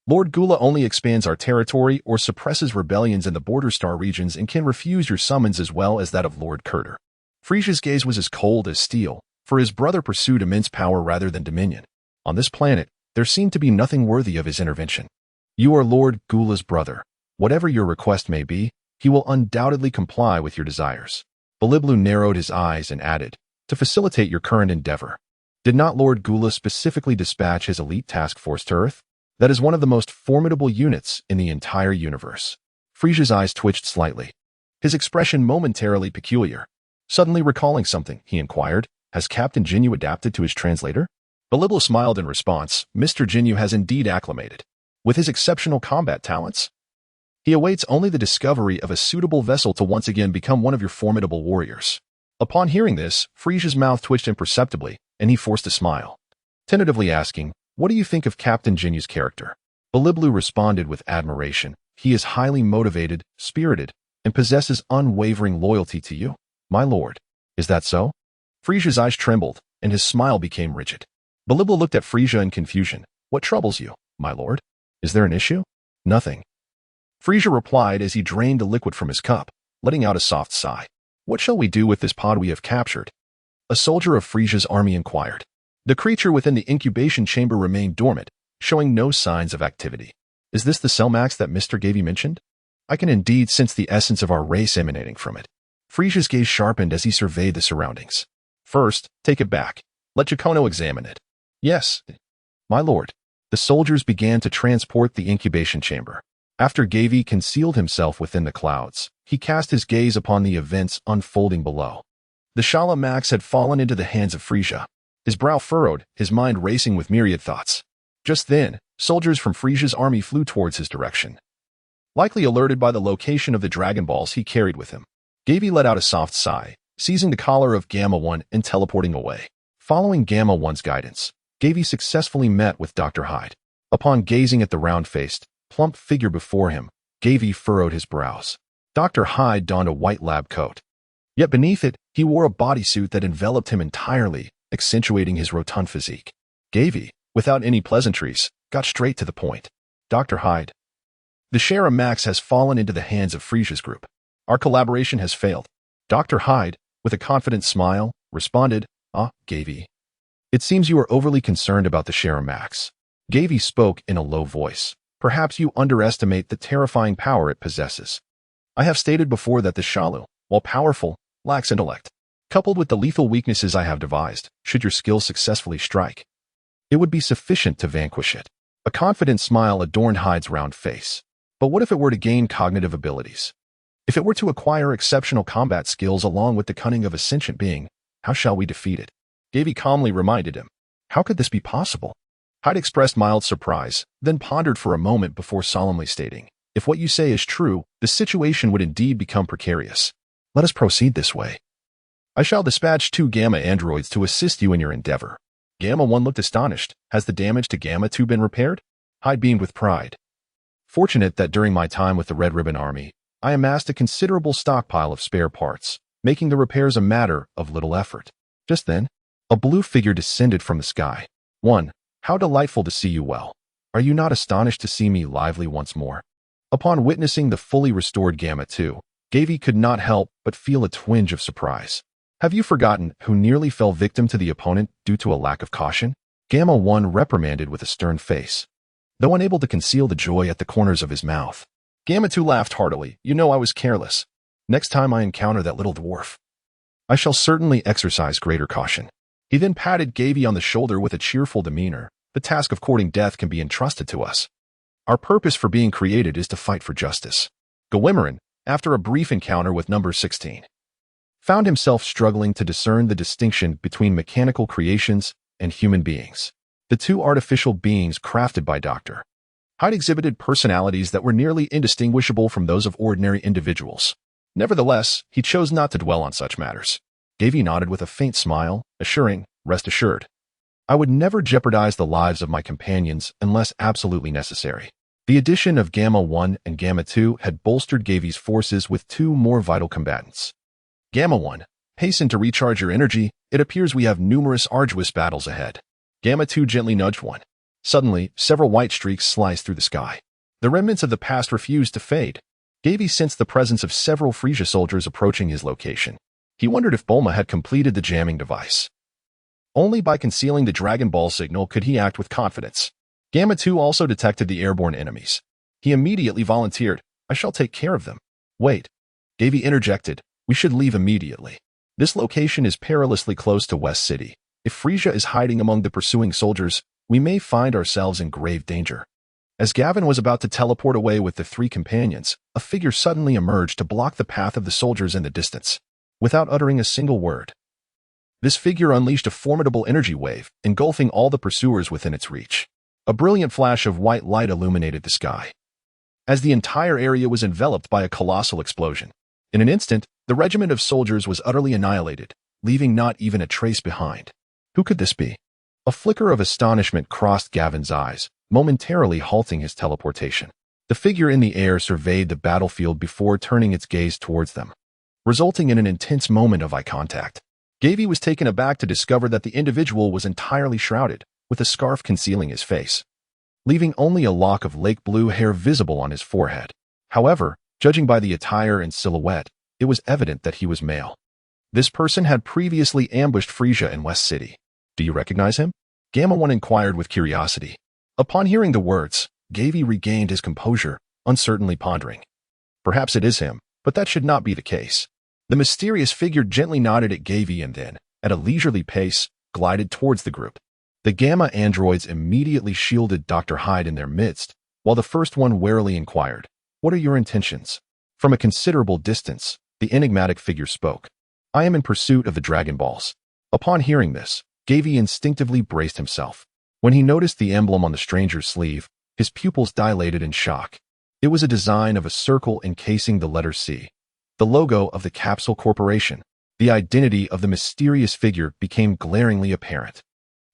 Lord Gula only expands our territory or suppresses rebellions in the border star regions and can refuse your summons as well as that of Lord Curtis. Frieza's gaze was as cold as steel, for his brother pursued immense power rather than dominion. On this planet, there seemed to be nothing worthy of his intervention. You are Lord Gula's brother. Whatever your request may be, he will undoubtedly comply with your desires. Babidi narrowed his eyes and added, to facilitate your current endeavor. Did not Lord Gula specifically dispatch his elite task force to Earth? That is one of the most formidable units in the entire universe. Frieza's eyes twitched slightly, his expression momentarily peculiar. Suddenly recalling something, he inquired, has Captain Jinyu adapted to his translator? Babidi smiled in response. Mr. Jinyu has indeed acclimated. With his exceptional combat talents, he awaits only the discovery of a suitable vessel to once again become one of your formidable warriors. Upon hearing this, Frieza's mouth twitched imperceptibly, and he forced a smile, tentatively asking, what do you think of Captain Jinyu's character? Babidi responded with admiration. He is highly motivated, spirited, and possesses unwavering loyalty to you, my lord. Is that so? Frieza's eyes trembled, and his smile became rigid. Babidi looked at Frieza in confusion. What troubles you, my lord? Is there an issue? Nothing. Frieza replied as he drained the liquid from his cup, letting out a soft sigh. What shall we do with this pod we have captured? A soldier of Frieza's army inquired. The creature within the incubation chamber remained dormant, showing no signs of activity. Is this the Cellmax that Mr. Gavie mentioned? I can indeed sense the essence of our race emanating from it. Frieza's gaze sharpened as he surveyed the surroundings. First, take it back. Let Jacono examine it. Yes, my lord. The soldiers began to transport the incubation chamber. After Gavie concealed himself within the clouds, he cast his gaze upon the events unfolding below. The Shala Max had fallen into the hands of Frieza. His brow furrowed, his mind racing with myriad thoughts. Just then, soldiers from Frieza's army flew towards his direction. Likely alerted by the location of the Dragon Balls he carried with him, Gavie let out a soft sigh, seizing the collar of Gamma 1 and teleporting away. Following Gamma 1's guidance, Gavie successfully met with Dr. Hyde. Upon gazing at the round-faced, plump figure before him, Gavie furrowed his brows. Dr. Hyde donned a white lab coat. Yet beneath it, he wore a bodysuit that enveloped him entirely, accentuating his rotund physique. Gavie, without any pleasantries, got straight to the point. Dr. Hyde. The Shara Max has fallen into the hands of Frieza's group. Our collaboration has failed. Dr. Hyde, with a confident smile, responded, Gavie. It seems you are overly concerned about the Shara Max. Gavie spoke in a low voice. Perhaps you underestimate the terrifying power it possesses. I have stated before that the Shalu, while powerful, lacks intellect. Coupled with the lethal weaknesses I have devised, should your skills successfully strike, it would be sufficient to vanquish it. A confident smile adorned Hyde's round face. But what if it were to gain cognitive abilities? If it were to acquire exceptional combat skills along with the cunning of a sentient being, how shall we defeat it? Gavie calmly reminded him. How could this be possible? Hyde expressed mild surprise, then pondered for a moment before solemnly stating, if what you say is true, the situation would indeed become precarious. Let us proceed this way. I shall dispatch 2 Gamma androids to assist you in your endeavor. Gamma 1 looked astonished. Has the damage to Gamma 2 been repaired? Hyde beamed with pride. Fortunate that during my time with the Red Ribbon Army, I amassed a considerable stockpile of spare parts, making the repairs a matter of little effort. Just then, a blue figure descended from the sky. 1. How delightful to see you well. Are you not astonished to see me lively once more? Upon witnessing the fully restored Gamma 2, Gavie could not help but feel a twinge of surprise. Have you forgotten who nearly fell victim to the opponent due to a lack of caution? Gamma 1 reprimanded with a stern face, though unable to conceal the joy at the corners of his mouth. Gamma 2 laughed heartily. You know I was careless. Next time I encounter that little dwarf, I shall certainly exercise greater caution. He then patted Gavie on the shoulder with a cheerful demeanor. The task of courting death can be entrusted to us. Our purpose for being created is to fight for justice. Gawimaran, after a brief encounter with number 16, found himself struggling to discern the distinction between mechanical creations and human beings. The 2 artificial beings crafted by Dr. Hyde exhibited personalities that were nearly indistinguishable from those of ordinary individuals. Nevertheless, he chose not to dwell on such matters. Gavie nodded with a faint smile, assuring, rest assured. I would never jeopardize the lives of my companions unless absolutely necessary. The addition of Gamma 1 and Gamma 2 had bolstered Gavie's forces with 2 more vital combatants. Gamma 1, hasten to recharge your energy. It appears we have numerous arduous battles ahead. Gamma 2 gently nudged 1. Suddenly, several white streaks sliced through the sky. The remnants of the past refused to fade. Gavie sensed the presence of several Frieza soldiers approaching his location. He wondered if Bulma had completed the jamming device. Only by concealing the Dragon Ball signal could he act with confidence. Gamma 2 also detected the airborne enemies. He immediately volunteered. I shall take care of them. Wait. Gavie interjected. We should leave immediately. This location is perilously close to West City. If Frieza is hiding among the pursuing soldiers, we may find ourselves in grave danger. As Gavin was about to teleport away with the three companions, a figure suddenly emerged to block the path of the soldiers in the distance. Without uttering a single word, this figure unleashed a formidable energy wave, engulfing all the pursuers within its reach. A brilliant flash of white light illuminated the sky, as the entire area was enveloped by a colossal explosion. In an instant, the regiment of soldiers was utterly annihilated, leaving not even a trace behind. Who could this be? A flicker of astonishment crossed Gavin's eyes, momentarily halting his teleportation. The figure in the air surveyed the battlefield before turning its gaze towards them, resulting in an intense moment of eye contact. Gavie was taken aback to discover that the individual was entirely shrouded, with a scarf concealing his face, leaving only a lock of lake blue hair visible on his forehead. However, judging by the attire and silhouette, it was evident that he was male. This person had previously ambushed Frieza in West City. Do you recognize him? Gamma 1 inquired with curiosity. Upon hearing the words, Gavie regained his composure, uncertainly pondering. Perhaps it is him, but that should not be the case. The mysterious figure gently nodded at Gavie and then, at a leisurely pace, glided towards the group. The Gamma androids immediately shielded Dr. Hyde in their midst, while the first one warily inquired, "What are your intentions?" From a considerable distance, the enigmatic figure spoke. "I am in pursuit of the Dragon Balls." Upon hearing this, Gavie instinctively braced himself. When he noticed the emblem on the stranger's sleeve, his pupils dilated in shock. It was a design of a circle encasing the letter C, the logo of the Capsule Corporation. The identity of the mysterious figure became glaringly apparent.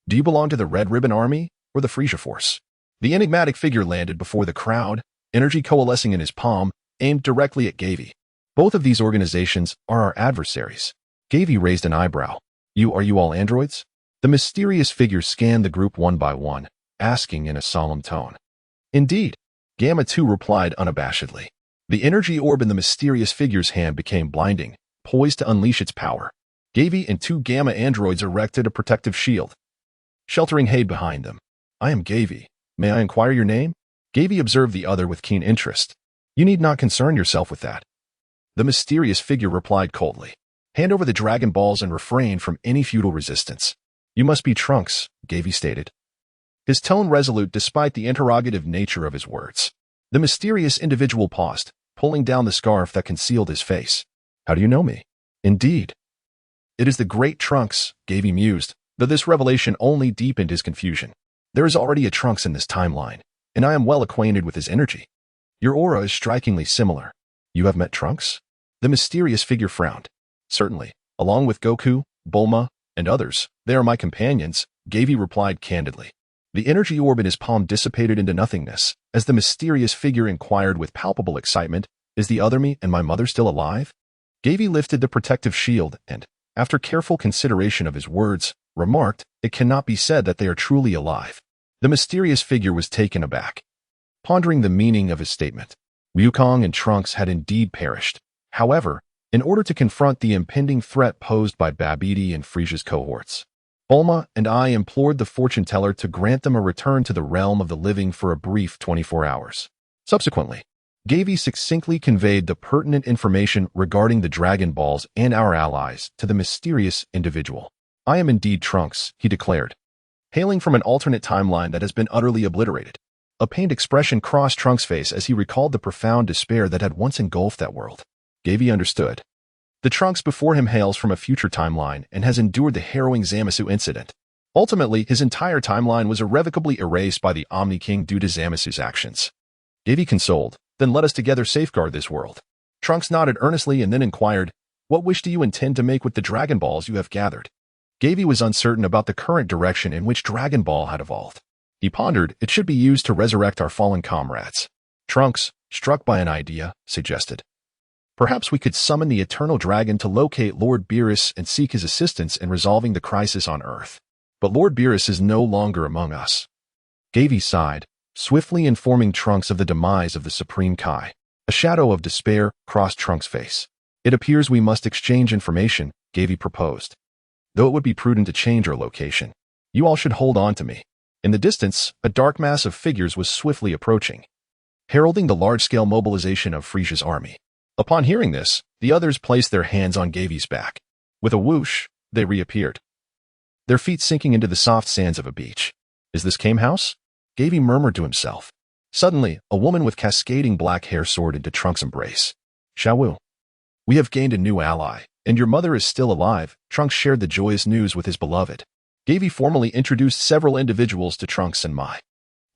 "Do you belong to the Red Ribbon Army or the Frieza Force?" The enigmatic figure landed before the crowd, energy coalescing in his palm, aimed directly at Gavie. "Both of these organizations are our adversaries." Gavie raised an eyebrow. Are you all androids?" The mysterious figure scanned the group one by one, asking in a solemn tone. "Indeed," Gamma 2 replied unabashedly. The energy orb in the mysterious figure's hand became blinding, poised to unleash its power. Gavie and two Gamma androids erected a protective shield, sheltering Hyde behind them. "I am Gavie. May I inquire your name?" Gavie observed the other with keen interest. "You need not concern yourself with that," the mysterious figure replied coldly. "Hand over the Dragon Balls and refrain from any futile resistance." "You must be Trunks," Gavie stated, his tone resolute despite the interrogative nature of his words. The mysterious individual paused, pulling down the scarf that concealed his face. "How do you know me?" "Indeed, it is the great Trunks," Gavie mused, though this revelation only deepened his confusion. "There is already a Trunks in this timeline, and I am well acquainted with his energy. Your aura is strikingly similar. You have met Trunks?" The mysterious figure frowned. "Certainly, along with Goku, Bulma, and others. They are my companions," Gavie replied candidly. The energy orb in his palm dissipated into nothingness, as the mysterious figure inquired with palpable excitement, "Is the other me and my mother still alive?" Gavie lifted the protective shield and, after careful consideration of his words, remarked, "It cannot be said that they are truly alive." The mysterious figure was taken aback, pondering the meaning of his statement. Wukong and Trunks had indeed perished. However, in order to confront the impending threat posed by Babidi and Frieza's cohorts, Bulma and I implored the fortune teller to grant them a return to the realm of the living for a brief 24 hours. Subsequently, Gavie succinctly conveyed the pertinent information regarding the Dragon Balls and our allies to the mysterious individual. "I am indeed Trunks," he declared, hailing from an alternate timeline that has been utterly obliterated. A pained expression crossed Trunks' face as he recalled the profound despair that had once engulfed that world. Gavie understood. The Trunks before him hails from a future timeline and has endured the harrowing Zamasu incident. Ultimately, his entire timeline was irrevocably erased by the Omni King due to Zamasu's actions. Gavie consoled, "Then let us together safeguard this world." Trunks nodded earnestly and then inquired, "What wish do you intend to make with the Dragon Balls you have gathered?" Gavie was uncertain about the current direction in which Dragon Ball had evolved. He pondered, "It should be used to resurrect our fallen comrades." Trunks, struck by an idea, suggested, "Perhaps we could summon the Eternal Dragon to locate Lord Beerus and seek his assistance in resolving the crisis on Earth. But Lord Beerus is no longer among us." Gavie sighed, swiftly informing Trunks of the demise of the Supreme Kai. A shadow of despair crossed Trunks' face. "It appears we must exchange information," Gavie proposed. "Though it would be prudent to change our location. You all should hold on to me." In the distance, a dark mass of figures was swiftly approaching. heralding the large-scale mobilization of Frieza's army. Upon hearing this, the others placed their hands on Gavie's back. With a whoosh, they reappeared, their feet sinking into the soft sands of a beach. "Is this Kame House?" Gavie murmured to himself. Suddenly, a woman with cascading black hair soared into Trunks' embrace. "Xiaowu, we have gained a new ally, and your mother is still alive." Trunks shared the joyous news with his beloved. Gavie formally introduced several individuals to Trunks and Mai.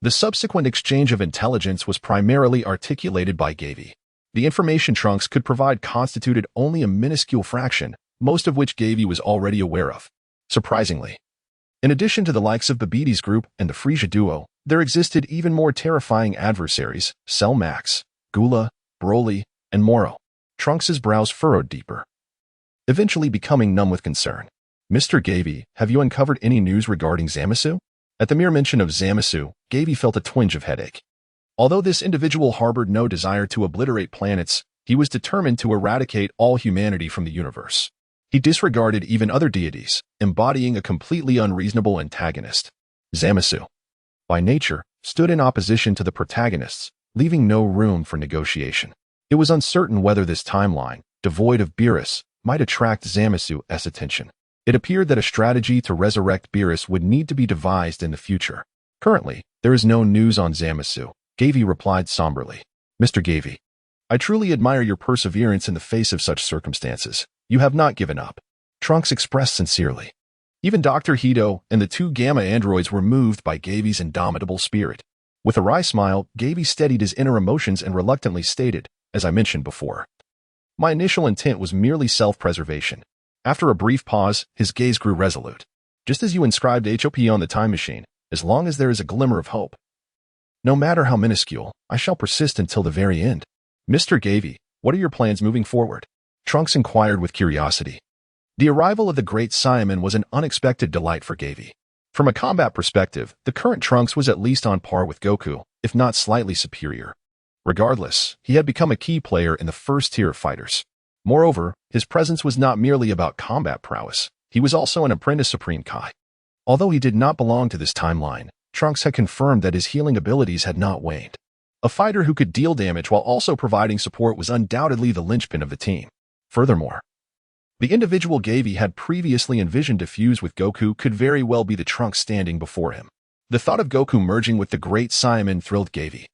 The subsequent exchange of intelligence was primarily articulated by Gavie. The information Trunks could provide constituted only a minuscule fraction, most of which Gavie was already aware of. Surprisingly, in addition to the likes of Babidi's group and the Frieza duo, there existed even more terrifying adversaries: Cell Max, Gula, Broly, and Moro. Trunks' brows furrowed deeper, eventually becoming numb with concern. "Mr. Gavie, have you uncovered any news regarding Zamasu?" At the mere mention of Zamasu, Gavie felt a twinge of headache. Although this individual harbored no desire to obliterate planets, he was determined to eradicate all humanity from the universe. He disregarded even other deities, embodying a completely unreasonable antagonist. Zamasu, by nature, stood in opposition to the protagonists, leaving no room for negotiation. It was uncertain whether this timeline, devoid of Beerus, might attract Zamasu's attention. It appeared that a strategy to resurrect Beerus would need to be devised in the future. "Currently, there is no news on Zamasu," Gavie replied somberly. "Mr. Gavie, I truly admire your perseverance in the face of such circumstances. You have not given up," Trunks expressed sincerely. Even Dr. Hito and the two Gamma androids were moved by Gavie's indomitable spirit. With a wry smile, Gavie steadied his inner emotions and reluctantly stated, "As I mentioned before, my initial intent was merely self-preservation." After a brief pause, his gaze grew resolute. "Just as you inscribed HOP on the time machine, as long as there is a glimmer of hope, no matter how minuscule, I shall persist until the very end." "Mr. Gavie, what are your plans moving forward?" Trunks inquired with curiosity. The arrival of the Great Saiyaman was an unexpected delight for Gavie. From a combat perspective, the current Trunks was at least on par with Goku, if not slightly superior. Regardless, he had become a key player in the first tier of fighters. Moreover, his presence was not merely about combat prowess. He was also an apprentice Supreme Kai. Although he did not belong to this timeline, Trunks had confirmed that his healing abilities had not waned. A fighter who could deal damage while also providing support was undoubtedly the linchpin of the team. Furthermore, the individual Gavie had previously envisioned to fuse with Goku could very well be the Trunks standing before him. The thought of Goku merging with the Great Saiyaman thrilled Gavie.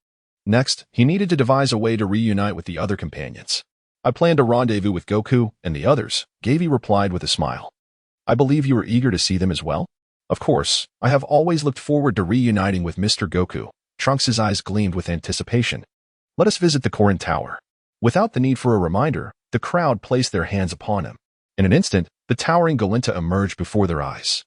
Next, he needed to devise a way to reunite with the other companions. "I plan to rendezvous with Goku and the others," Gavie replied with a smile. "I believe you are eager to see them as well?" "Of course, I have always looked forward to reuniting with Mr. Goku." Trunks' eyes gleamed with anticipation. "Let us visit the Korin Tower." Without the need for a reminder, the crowd placed their hands upon him. In an instant, the towering Golenta emerged before their eyes.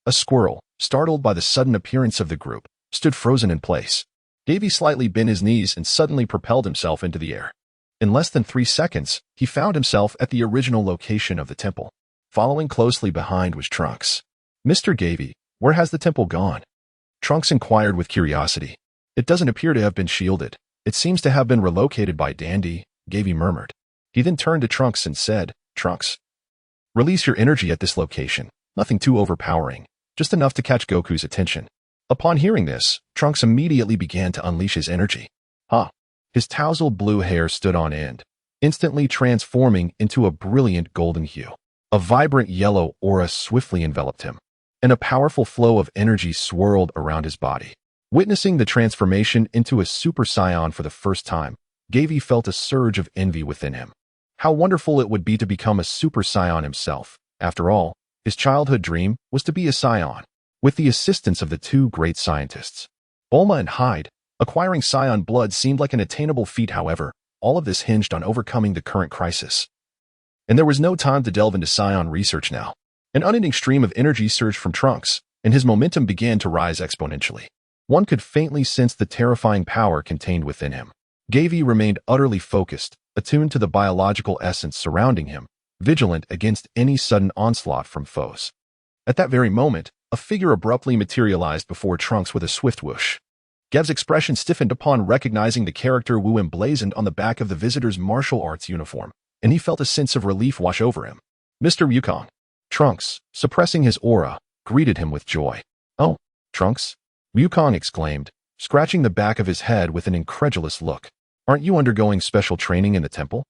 A squirrel, startled by the sudden appearance of the group, stood frozen in place. Gavie slightly bent his knees and suddenly propelled himself into the air. In less than 3 seconds, he found himself at the original location of the temple. Following closely behind was Trunks. "Mr. Gavie, where has the temple gone?" Trunks inquired with curiosity. "It doesn't appear to have been shielded. It seems to have been relocated by Dandy," Gavie murmured. He then turned to Trunks and said, "Trunks, release your energy at this location. Nothing too overpowering, just enough to catch Goku's attention." Upon hearing this, Trunks immediately began to unleash his energy. His tousled blue hair stood on end, instantly transforming into a brilliant golden hue. A vibrant yellow aura swiftly enveloped him, and a powerful flow of energy swirled around his body. Witnessing the transformation into a Super Saiyan for the first time, Gavie felt a surge of envy within him. How wonderful it would be to become a Super Saiyan himself. After all, his childhood dream was to be a Saiyan. With the assistance of the two great scientists, Bulma and Hyde, acquiring Saiyan blood seemed like an attainable feat. However, all of this hinged on overcoming the current crisis. And there was no time to delve into Saiyan research now. An unending stream of energy surged from Trunks, and his momentum began to rise exponentially. One could faintly sense the terrifying power contained within him. Gavie remained utterly focused, attuned to the biological essence surrounding him, vigilant against any sudden onslaught from foes. At that very moment, a figure abruptly materialized before Trunks with a swift whoosh. Gav's expression stiffened upon recognizing the character Wu emblazoned on the back of the visitor's martial arts uniform, and he felt a sense of relief wash over him. "Mr. Wukong." Trunks, suppressing his aura, greeted him with joy. "Oh, Trunks?" Wukong exclaimed, scratching the back of his head with an incredulous look. Aren't you undergoing special training in the temple?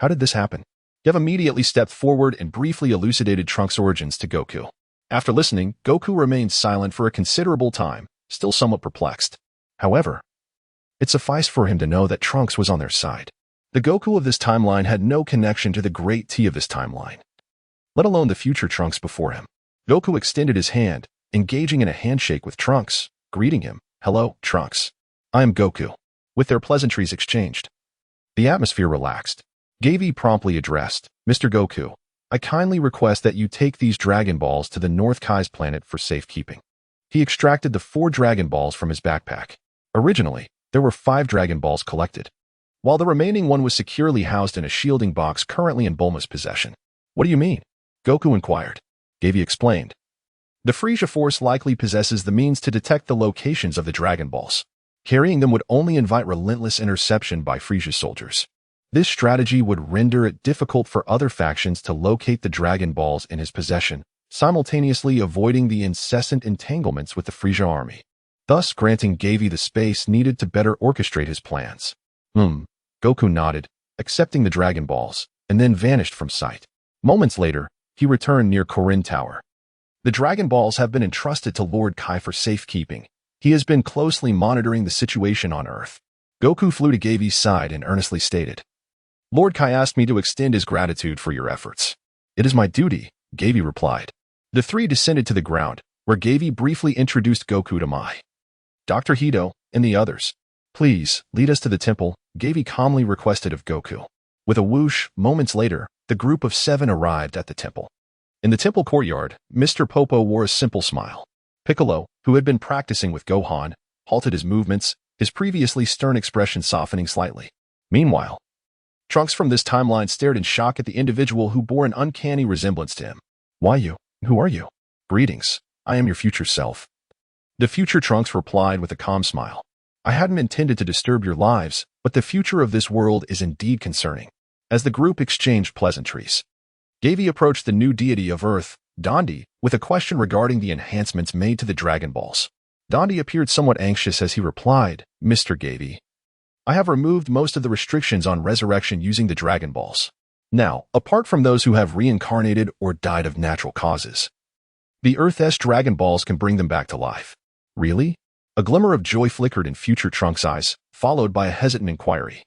How did this happen? Gavie immediately stepped forward and briefly elucidated Trunks' origins to Goku. After listening, Goku remained silent for a considerable time, still somewhat perplexed. However, it sufficed for him to know that Trunks was on their side. The Goku of this timeline had no connection to the great T of this timeline, let alone the future Trunks before him. Goku extended his hand, engaging in a handshake with Trunks, greeting him. Hello, Trunks. I am Goku. With their pleasantries exchanged, the atmosphere relaxed. Gavie promptly addressed, Mr. Goku, I kindly request that you take these Dragon Balls to the North Kai's planet for safekeeping. He extracted the 4 Dragon Balls from his backpack. Originally, there were 5 Dragon Balls collected, while the remaining one was securely housed in a shielding box currently in Bulma's possession. What do you mean? Goku inquired. Gavie explained. The Frieza Force likely possesses the means to detect the locations of the Dragon Balls. Carrying them would only invite relentless interception by Frieza's soldiers. This strategy would render it difficult for other factions to locate the Dragon Balls in his possession, simultaneously avoiding the incessant entanglements with the Frieza army, thus granting Gavie the space needed to better orchestrate his plans. Goku nodded, accepting the Dragon Balls, and then vanished from sight. Moments later, he returned near Korin Tower. The Dragon Balls have been entrusted to Lord Kai for safekeeping. He has been closely monitoring the situation on Earth. Goku flew to Gavie's side and earnestly stated, Lord Kai asked me to extend his gratitude for your efforts. It is my duty, Gavie replied. The three descended to the ground, where Gavie briefly introduced Goku to Mai, Dr. Hito, and the others. Please, lead us to the temple, Gavie calmly requested of Goku. With a whoosh, moments later, the group of 7 arrived at the temple. In the temple courtyard, Mr. Popo wore a simple smile. Piccolo, who had been practicing with Gohan, halted his movements, his previously stern expression softening slightly. Meanwhile, Trunks from this timeline stared in shock at the individual who bore an uncanny resemblance to him. Why you? Who are you? Greetings. I am your future self. The future Trunks replied with a calm smile. I hadn't intended to disturb your lives, but the future of this world is indeed concerning. As the group exchanged pleasantries, Gavie approached the new deity of Earth, Dondi, with a question regarding the enhancements made to the Dragon Balls. Dondi appeared somewhat anxious as he replied, Mr. Gavie, I have removed most of the restrictions on resurrection using the Dragon Balls. Now, apart from those who have reincarnated or died of natural causes, the Earth's Dragon Balls can bring them back to life. Really? A glimmer of joy flickered in future Trunks' eyes, followed by a hesitant inquiry.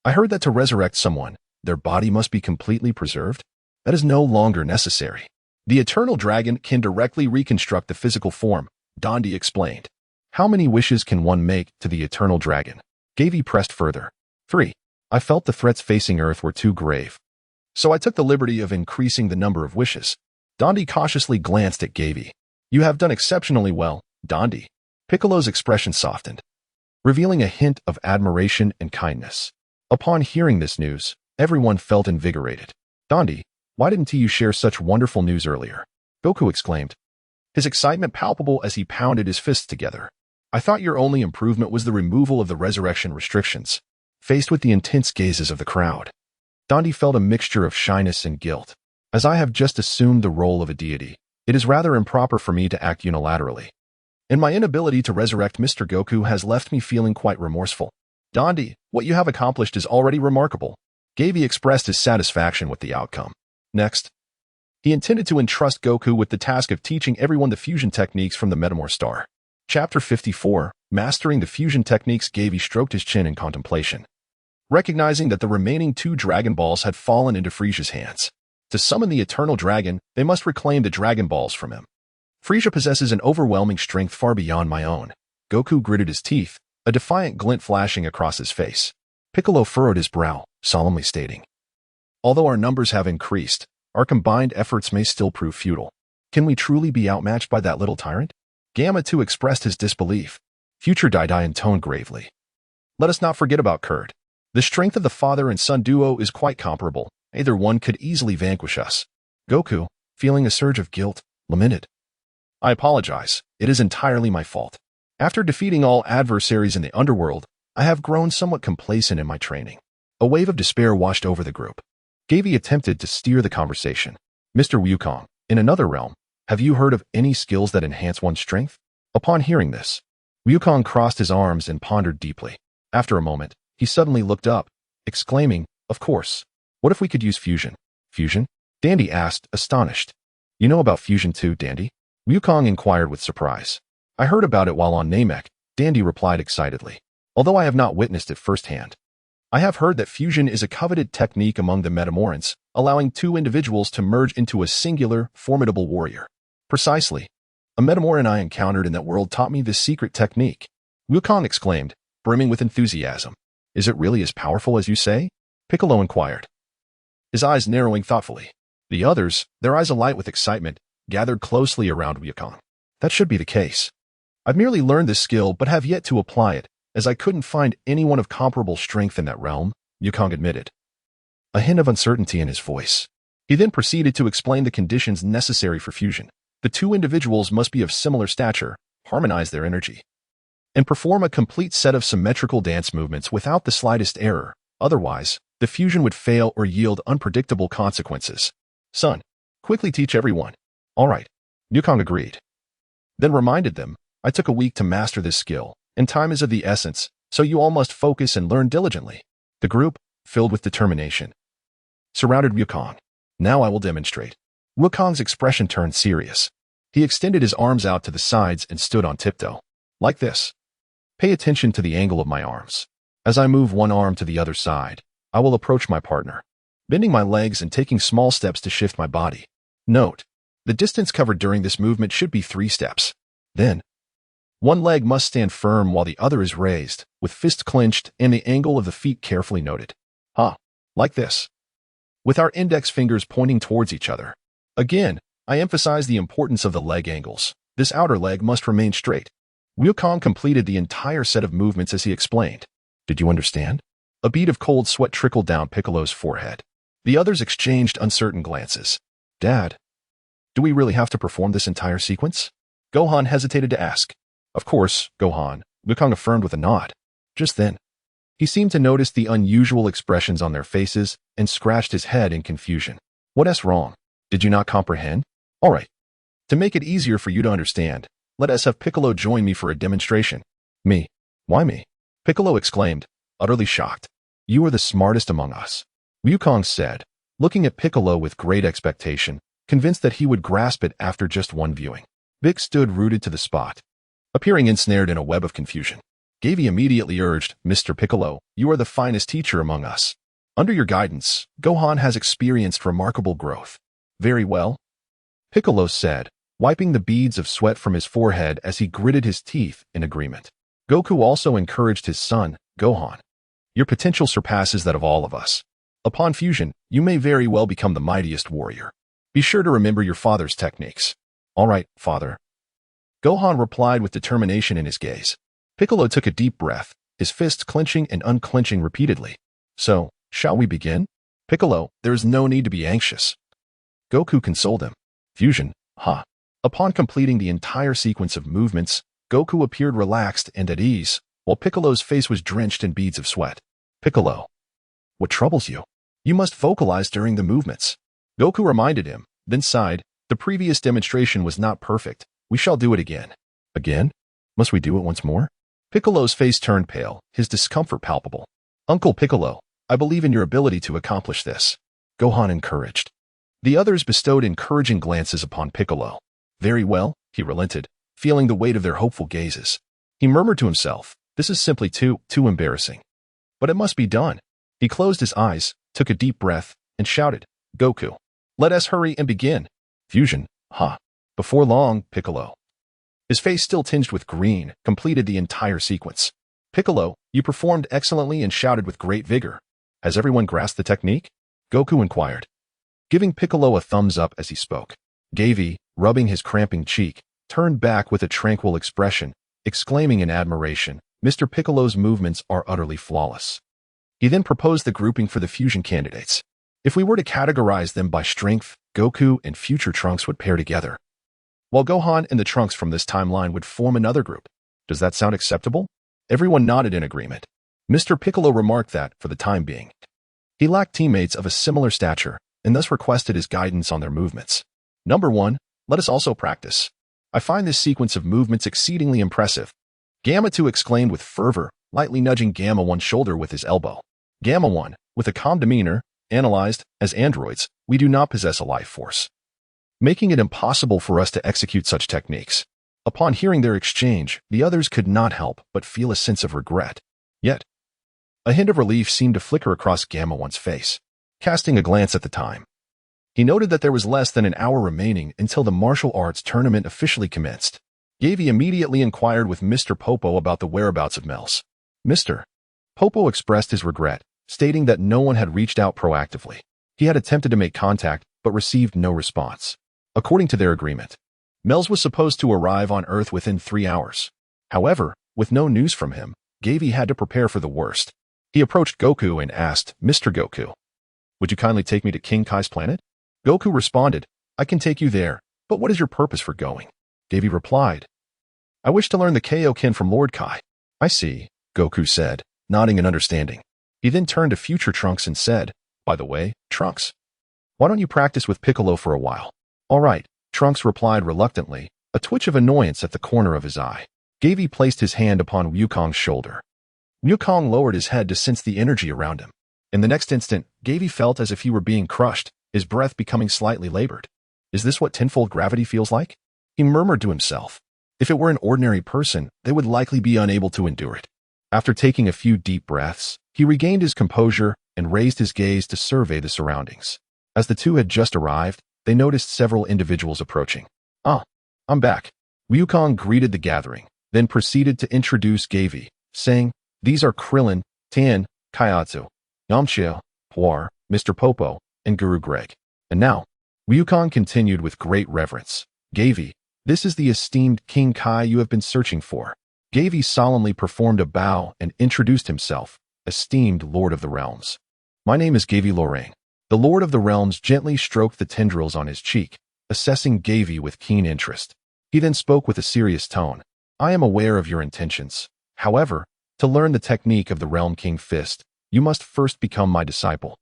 I heard that to resurrect someone, their body must be completely preserved? That is no longer necessary. The Eternal Dragon can directly reconstruct the physical form, Dondi explained. How many wishes can one make to the Eternal Dragon? Gavie pressed further. 3. I felt the threats facing Earth were too grave, so I took the liberty of increasing the number of wishes. Dondi cautiously glanced at Gavie. You have done exceptionally well, Dondi. Piccolo's expression softened, revealing a hint of admiration and kindness. Upon hearing this news, everyone felt invigorated. Dondi, why didn't you share such wonderful news earlier? Goku exclaimed, his excitement palpable as he pounded his fists together. I thought your only improvement was the removal of the resurrection restrictions. Faced with the intense gazes of the crowd, Dondi felt a mixture of shyness and guilt. As I have just assumed the role of a deity, it is rather improper for me to act unilaterally. And my inability to resurrect Mr. Goku has left me feeling quite remorseful. Dondi, what you have accomplished is already remarkable. Gavie expressed his satisfaction with the outcome. Next, he intended to entrust Goku with the task of teaching everyone the fusion techniques from the Metamor Star. Chapter 54, Mastering the Fusion Techniques. Gavie stroked his chin in contemplation, recognizing that the remaining 2 Dragon Balls had fallen into Frieza's hands. To summon the Eternal Dragon, they must reclaim the Dragon Balls from him. Frieza possesses an overwhelming strength far beyond my own. Goku gritted his teeth, a defiant glint flashing across his face. Piccolo furrowed his brow, solemnly stating, although our numbers have increased, our combined efforts may still prove futile. Can we truly be outmatched by that little tyrant? Gamma too expressed his disbelief. Future Dai intoned gravely. Let us not forget about Kurt. The strength of the father and son duo is quite comparable. Either one could easily vanquish us. Goku, feeling a surge of guilt, lamented. I apologize. It is entirely my fault. After defeating all adversaries in the underworld, I have grown somewhat complacent in my training. A wave of despair washed over the group. Gavie attempted to steer the conversation. Mr. Wukong, in another realm, have you heard of any skills that enhance one's strength? Upon hearing this, Wukong crossed his arms and pondered deeply. After a moment, he suddenly looked up, exclaiming, "Of course. What if we could use fusion?" "Fusion?" Dandy asked, astonished. "You know about fusion too, Dandy?" Wukong inquired with surprise. "I heard about it while on Namek," Dandy replied excitedly. "Although I have not witnessed it firsthand. I have heard that fusion is a coveted technique among the Metamorans, allowing two individuals to merge into a singular, formidable warrior." "Precisely. A Metamoran I encountered in that world taught me this secret technique," Wukong exclaimed, brimming with enthusiasm. "Is it really as powerful as you say?" Piccolo inquired, his eyes narrowing thoughtfully. The others, their eyes alight with excitement, gathered closely around Wukong. "That should be the case. I've merely learned this skill but have yet to apply it, as I couldn't find anyone of comparable strength in that realm," Wukong admitted, a hint of uncertainty in his voice. He then proceeded to explain the conditions necessary for fusion. The two individuals must be of similar stature, harmonize their energy, and perform a complete set of symmetrical dance movements without the slightest error. Otherwise, the fusion would fail or yield unpredictable consequences. "Son, quickly teach everyone." "All right," Wukong agreed. Then reminded them, "I took a week to master this skill, and time is of the essence, so you all must focus and learn diligently." The group, filled with determination, surrounded Wukong. "Now I will demonstrate." Wukong's expression turned serious. He extended his arms out to the sides and stood on tiptoe. "Like this. Pay attention to the angle of my arms. As I move one arm to the other side, I will approach my partner, bending my legs and taking small steps to shift my body. Note, the distance covered during this movement should be 3 steps. Then, one leg must stand firm while the other is raised, with fists clenched and the angle of the feet carefully noted. Like this. With our index fingers pointing towards each other. Again, I emphasize the importance of the leg angles. This outer leg must remain straight." Wukong completed the entire set of movements as he explained. "Did you understand?" A bead of cold sweat trickled down Piccolo's forehead. The others exchanged uncertain glances. "Dad, do we really have to perform this entire sequence?" Gohan hesitated to ask. "Of course, Gohan," Wukong affirmed with a nod. Just then, he seemed to notice the unusual expressions on their faces and scratched his head in confusion. "What's wrong? Did you not comprehend? All right. To make it easier for you to understand, let us have Piccolo join me for a demonstration." "Me? Why me?" Piccolo exclaimed, utterly shocked. "You are the smartest among us," Wukong said, looking at Piccolo with great expectation, convinced that he would grasp it after just one viewing. Vic stood rooted to the spot, appearing ensnared in a web of confusion. Gavie immediately urged, "Mr. Piccolo, you are the finest teacher among us. Under your guidance, Gohan has experienced remarkable growth." "Very well," Piccolo said, wiping the beads of sweat from his forehead as he gritted his teeth in agreement. Goku also encouraged his son, "Gohan, your potential surpasses that of all of us. Upon fusion, you may very well become the mightiest warrior. Be sure to remember your father's techniques." "All right, father," Gohan replied with determination in his gaze. Piccolo took a deep breath, his fists clenching and unclenching repeatedly. "So, shall we begin?" "Piccolo, there is no need to be anxious," Goku consoled him. "Fusion, huh?" Upon completing the entire sequence of movements, Goku appeared relaxed and at ease, while Piccolo's face was drenched in beads of sweat. "Piccolo, what troubles you? You must vocalize during the movements," Goku reminded him, then sighed. "The previous demonstration was not perfect. We shall do it again." "Again? Must we do it once more?" Piccolo's face turned pale, his discomfort palpable. "Uncle Piccolo, I believe in your ability to accomplish this," Gohan encouraged. The others bestowed encouraging glances upon Piccolo. "Very well," he relented, feeling the weight of their hopeful gazes. He murmured to himself, "This is simply too embarrassing. But it must be done." He closed his eyes, took a deep breath, and shouted, "Goku, let us hurry and begin." "Fusion, huh?" Before long, Piccolo, his face still tinged with green, completed the entire sequence. "Piccolo, you performed excellently and shouted with great vigor. Has everyone grasped the technique?" Goku inquired, giving Piccolo a thumbs up as he spoke. Gavie, rubbing his cramping cheek, turned back with a tranquil expression, exclaiming in admiration, "Mr. Piccolo's movements are utterly flawless." He then proposed the grouping for the fusion candidates. If we were to categorize them by strength, Goku and future Trunks would pair together, while Gohan and the Trunks from this timeline would form another group. Does that sound acceptable? Everyone nodded in agreement. Mr. Piccolo remarked that, for the time being, he lacked teammates of a similar stature, and thus requested his guidance on their movements. "Number 1, let us also practice. I find this sequence of movements exceedingly impressive. Gamma 2 exclaimed with fervor, lightly nudging Gamma 1's shoulder with his elbow. Gamma 1, with a calm demeanor, analyzed, as androids, we do not possess a life force, making it impossible for us to execute such techniques. Upon hearing their exchange, the others could not help but feel a sense of regret. Yet, a hint of relief seemed to flicker across Gamma 1's face. Casting a glance at the time, he noted that there was less than an hour remaining until the martial arts tournament officially commenced. Gavie immediately inquired with Mr. Popo about the whereabouts of Mels. Mr. Popo expressed his regret, stating that no one had reached out proactively. He had attempted to make contact, but received no response. According to their agreement, Mels was supposed to arrive on Earth within 3 hours. However, with no news from him, Gavie had to prepare for the worst. He approached Goku and asked, Mr. Goku, would you kindly take me to King Kai's planet? Goku responded, I can take you there, but what is your purpose for going? Gavie replied, I wish to learn the Kaioken from Lord Kai. I see, Goku said, nodding in understanding. He then turned to future Trunks and said, by the way, Trunks, why don't you practice with Piccolo for a while? All right, Trunks replied reluctantly, a twitch of annoyance at the corner of his eye. Gavie placed his hand upon Wukong's shoulder. Wukong lowered his head to sense the energy around him. In the next instant, Gavie felt as if he were being crushed, his breath becoming slightly labored. Is this what tenfold gravity feels like? He murmured to himself. If it were an ordinary person, they would likely be unable to endure it. After taking a few deep breaths, he regained his composure and raised his gaze to survey the surroundings. As the two had just arrived, they noticed several individuals approaching. Ah, I'm back. Wukong greeted the gathering, then proceeded to introduce Gavie, saying, these are Krillin, Tan, Kaiatsu, Yamcha, Puar, Mr. Popo, and Guru Greg. And now, Wukong continued with great reverence. Gavie, this is the esteemed King Kai you have been searching for. Gavie solemnly performed a bow and introduced himself, esteemed Lord of the Realms. My name is Gavie Lorraine. The Lord of the Realms gently stroked the tendrils on his cheek, assessing Gavie with keen interest. He then spoke with a serious tone. I am aware of your intentions. However, to learn the technique of the Realm King Fist, you must first become my disciple.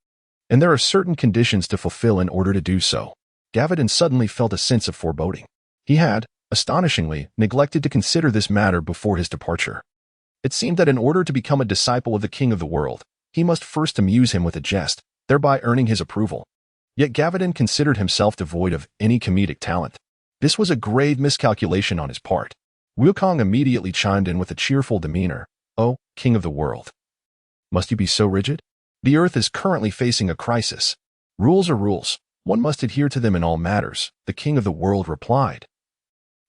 And there are certain conditions to fulfill in order to do so. Gavin suddenly felt a sense of foreboding. He had, astonishingly, neglected to consider this matter before his departure. It seemed that in order to become a disciple of the King of the World, he must first amuse him with a jest, thereby earning his approval. Yet Gavin considered himself devoid of any comedic talent. This was a grave miscalculation on his part. Wukong immediately chimed in with a cheerful demeanor. Oh, King of the World, must you be so rigid? The Earth is currently facing a crisis. Rules are rules. One must adhere to them in all matters, the King of the World replied.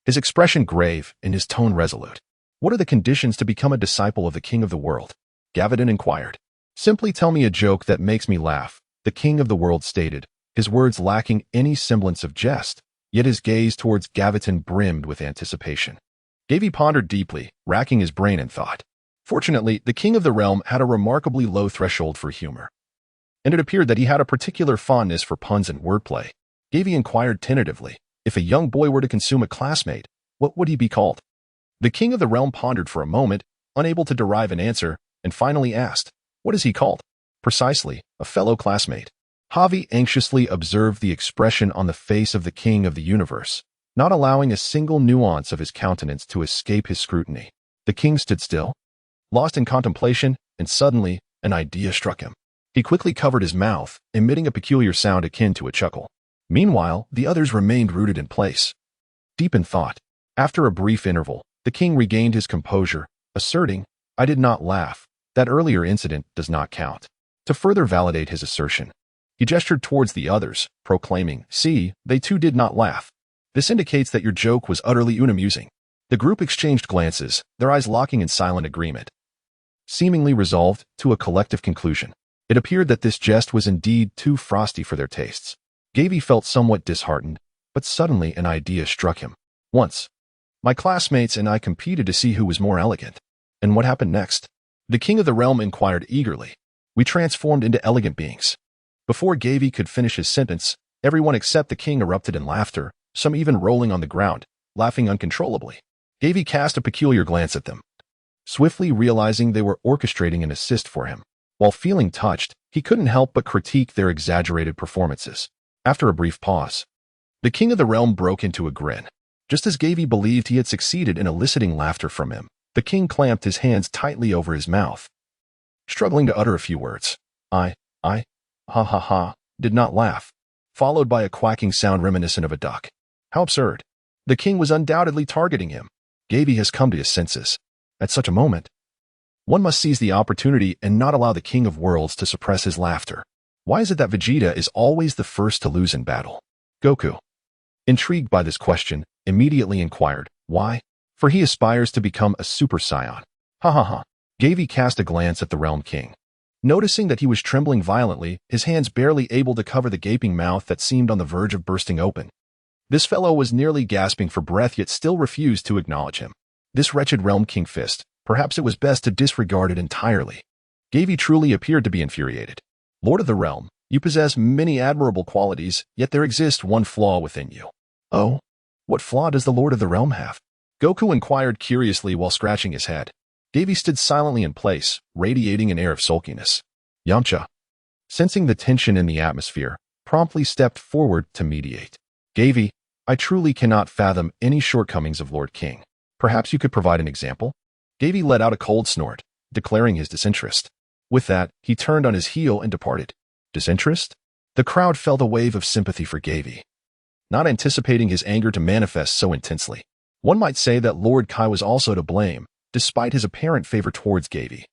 His expression grave and his tone resolute. What are the conditions to become a disciple of the King of the World? Gavin inquired. Simply tell me a joke that makes me laugh, the King of the World stated, his words lacking any semblance of jest, yet his gaze towards Gavin brimmed with anticipation. Gavie pondered deeply, racking his brain in thought. Fortunately, the King of the Realm had a remarkably low threshold for humor, and it appeared that he had a particular fondness for puns and wordplay. Gavie inquired tentatively, if a young boy were to consume a classmate, what would he be called? The King of the Realm pondered for a moment, unable to derive an answer, and finally asked, what is he called? Precisely, a fellow classmate. Gavie anxiously observed the expression on the face of the King of the Universe, not allowing a single nuance of his countenance to escape his scrutiny. The king stood still, lost in contemplation, and suddenly, an idea struck him. He quickly covered his mouth, emitting a peculiar sound akin to a chuckle. Meanwhile, the others remained rooted in place, deep in thought. After a brief interval, the king regained his composure, asserting, I did not laugh. That earlier incident does not count. To further validate his assertion, he gestured towards the others, proclaiming, see, they too did not laugh. This indicates that your joke was utterly unamusing. The group exchanged glances, their eyes locking in silent agreement, seemingly resolved to a collective conclusion. It appeared that this jest was indeed too frosty for their tastes. Gavie felt somewhat disheartened, but suddenly an idea struck him. Once, my classmates and I competed to see who was more elegant. And what happened next? The King of the Realm inquired eagerly. We transformed into elegant beings. Before Gavie could finish his sentence, everyone except the king erupted in laughter, some even rolling on the ground, laughing uncontrollably. Gavie cast a peculiar glance at them, swiftly realizing they were orchestrating an assist for him. While feeling touched, he couldn't help but critique their exaggerated performances. After a brief pause, the King of the Realm broke into a grin. Just as Gavie believed he had succeeded in eliciting laughter from him, The king clamped his hands tightly over his mouth, struggling to utter a few words. I, ha ha ha, did not laugh, followed by a quacking sound reminiscent of a duck. How absurd. The king was undoubtedly targeting him. Gavie has come to his senses. At such a moment, one must seize the opportunity and not allow the king of worlds to suppress his laughter. Why is it that Vegeta is always the first to lose in battle? Goku, intrigued by this question, immediately inquired, why? For he aspires to become a Super Saiyan. Ha ha ha. Gavie cast a glance at the Realm King. Noticing that he was trembling violently, his hands barely able to cover the gaping mouth that seemed on the verge of bursting open. This fellow was nearly gasping for breath yet still refused to acknowledge him. This wretched Realm King fist, perhaps it was best to disregard it entirely. Gavie truly appeared to be infuriated. Lord of the Realm, you possess many admirable qualities, yet there exists one flaw within you. Oh? What flaw does the Lord of the Realm have? Goku inquired curiously while scratching his head. Gavie stood silently in place, radiating an air of sulkiness. Yamcha, sensing the tension in the atmosphere, promptly stepped forward to mediate. Gavie, I truly cannot fathom any shortcomings of Lord King. Perhaps you could provide an example? Gavie let out a cold snort, declaring his disinterest. With that, he turned on his heel and departed. Disinterest? The crowd felt a wave of sympathy for Gavie, not anticipating his anger to manifest so intensely. One might say that Lord Kai was also to blame, despite his apparent favor towards Gavie.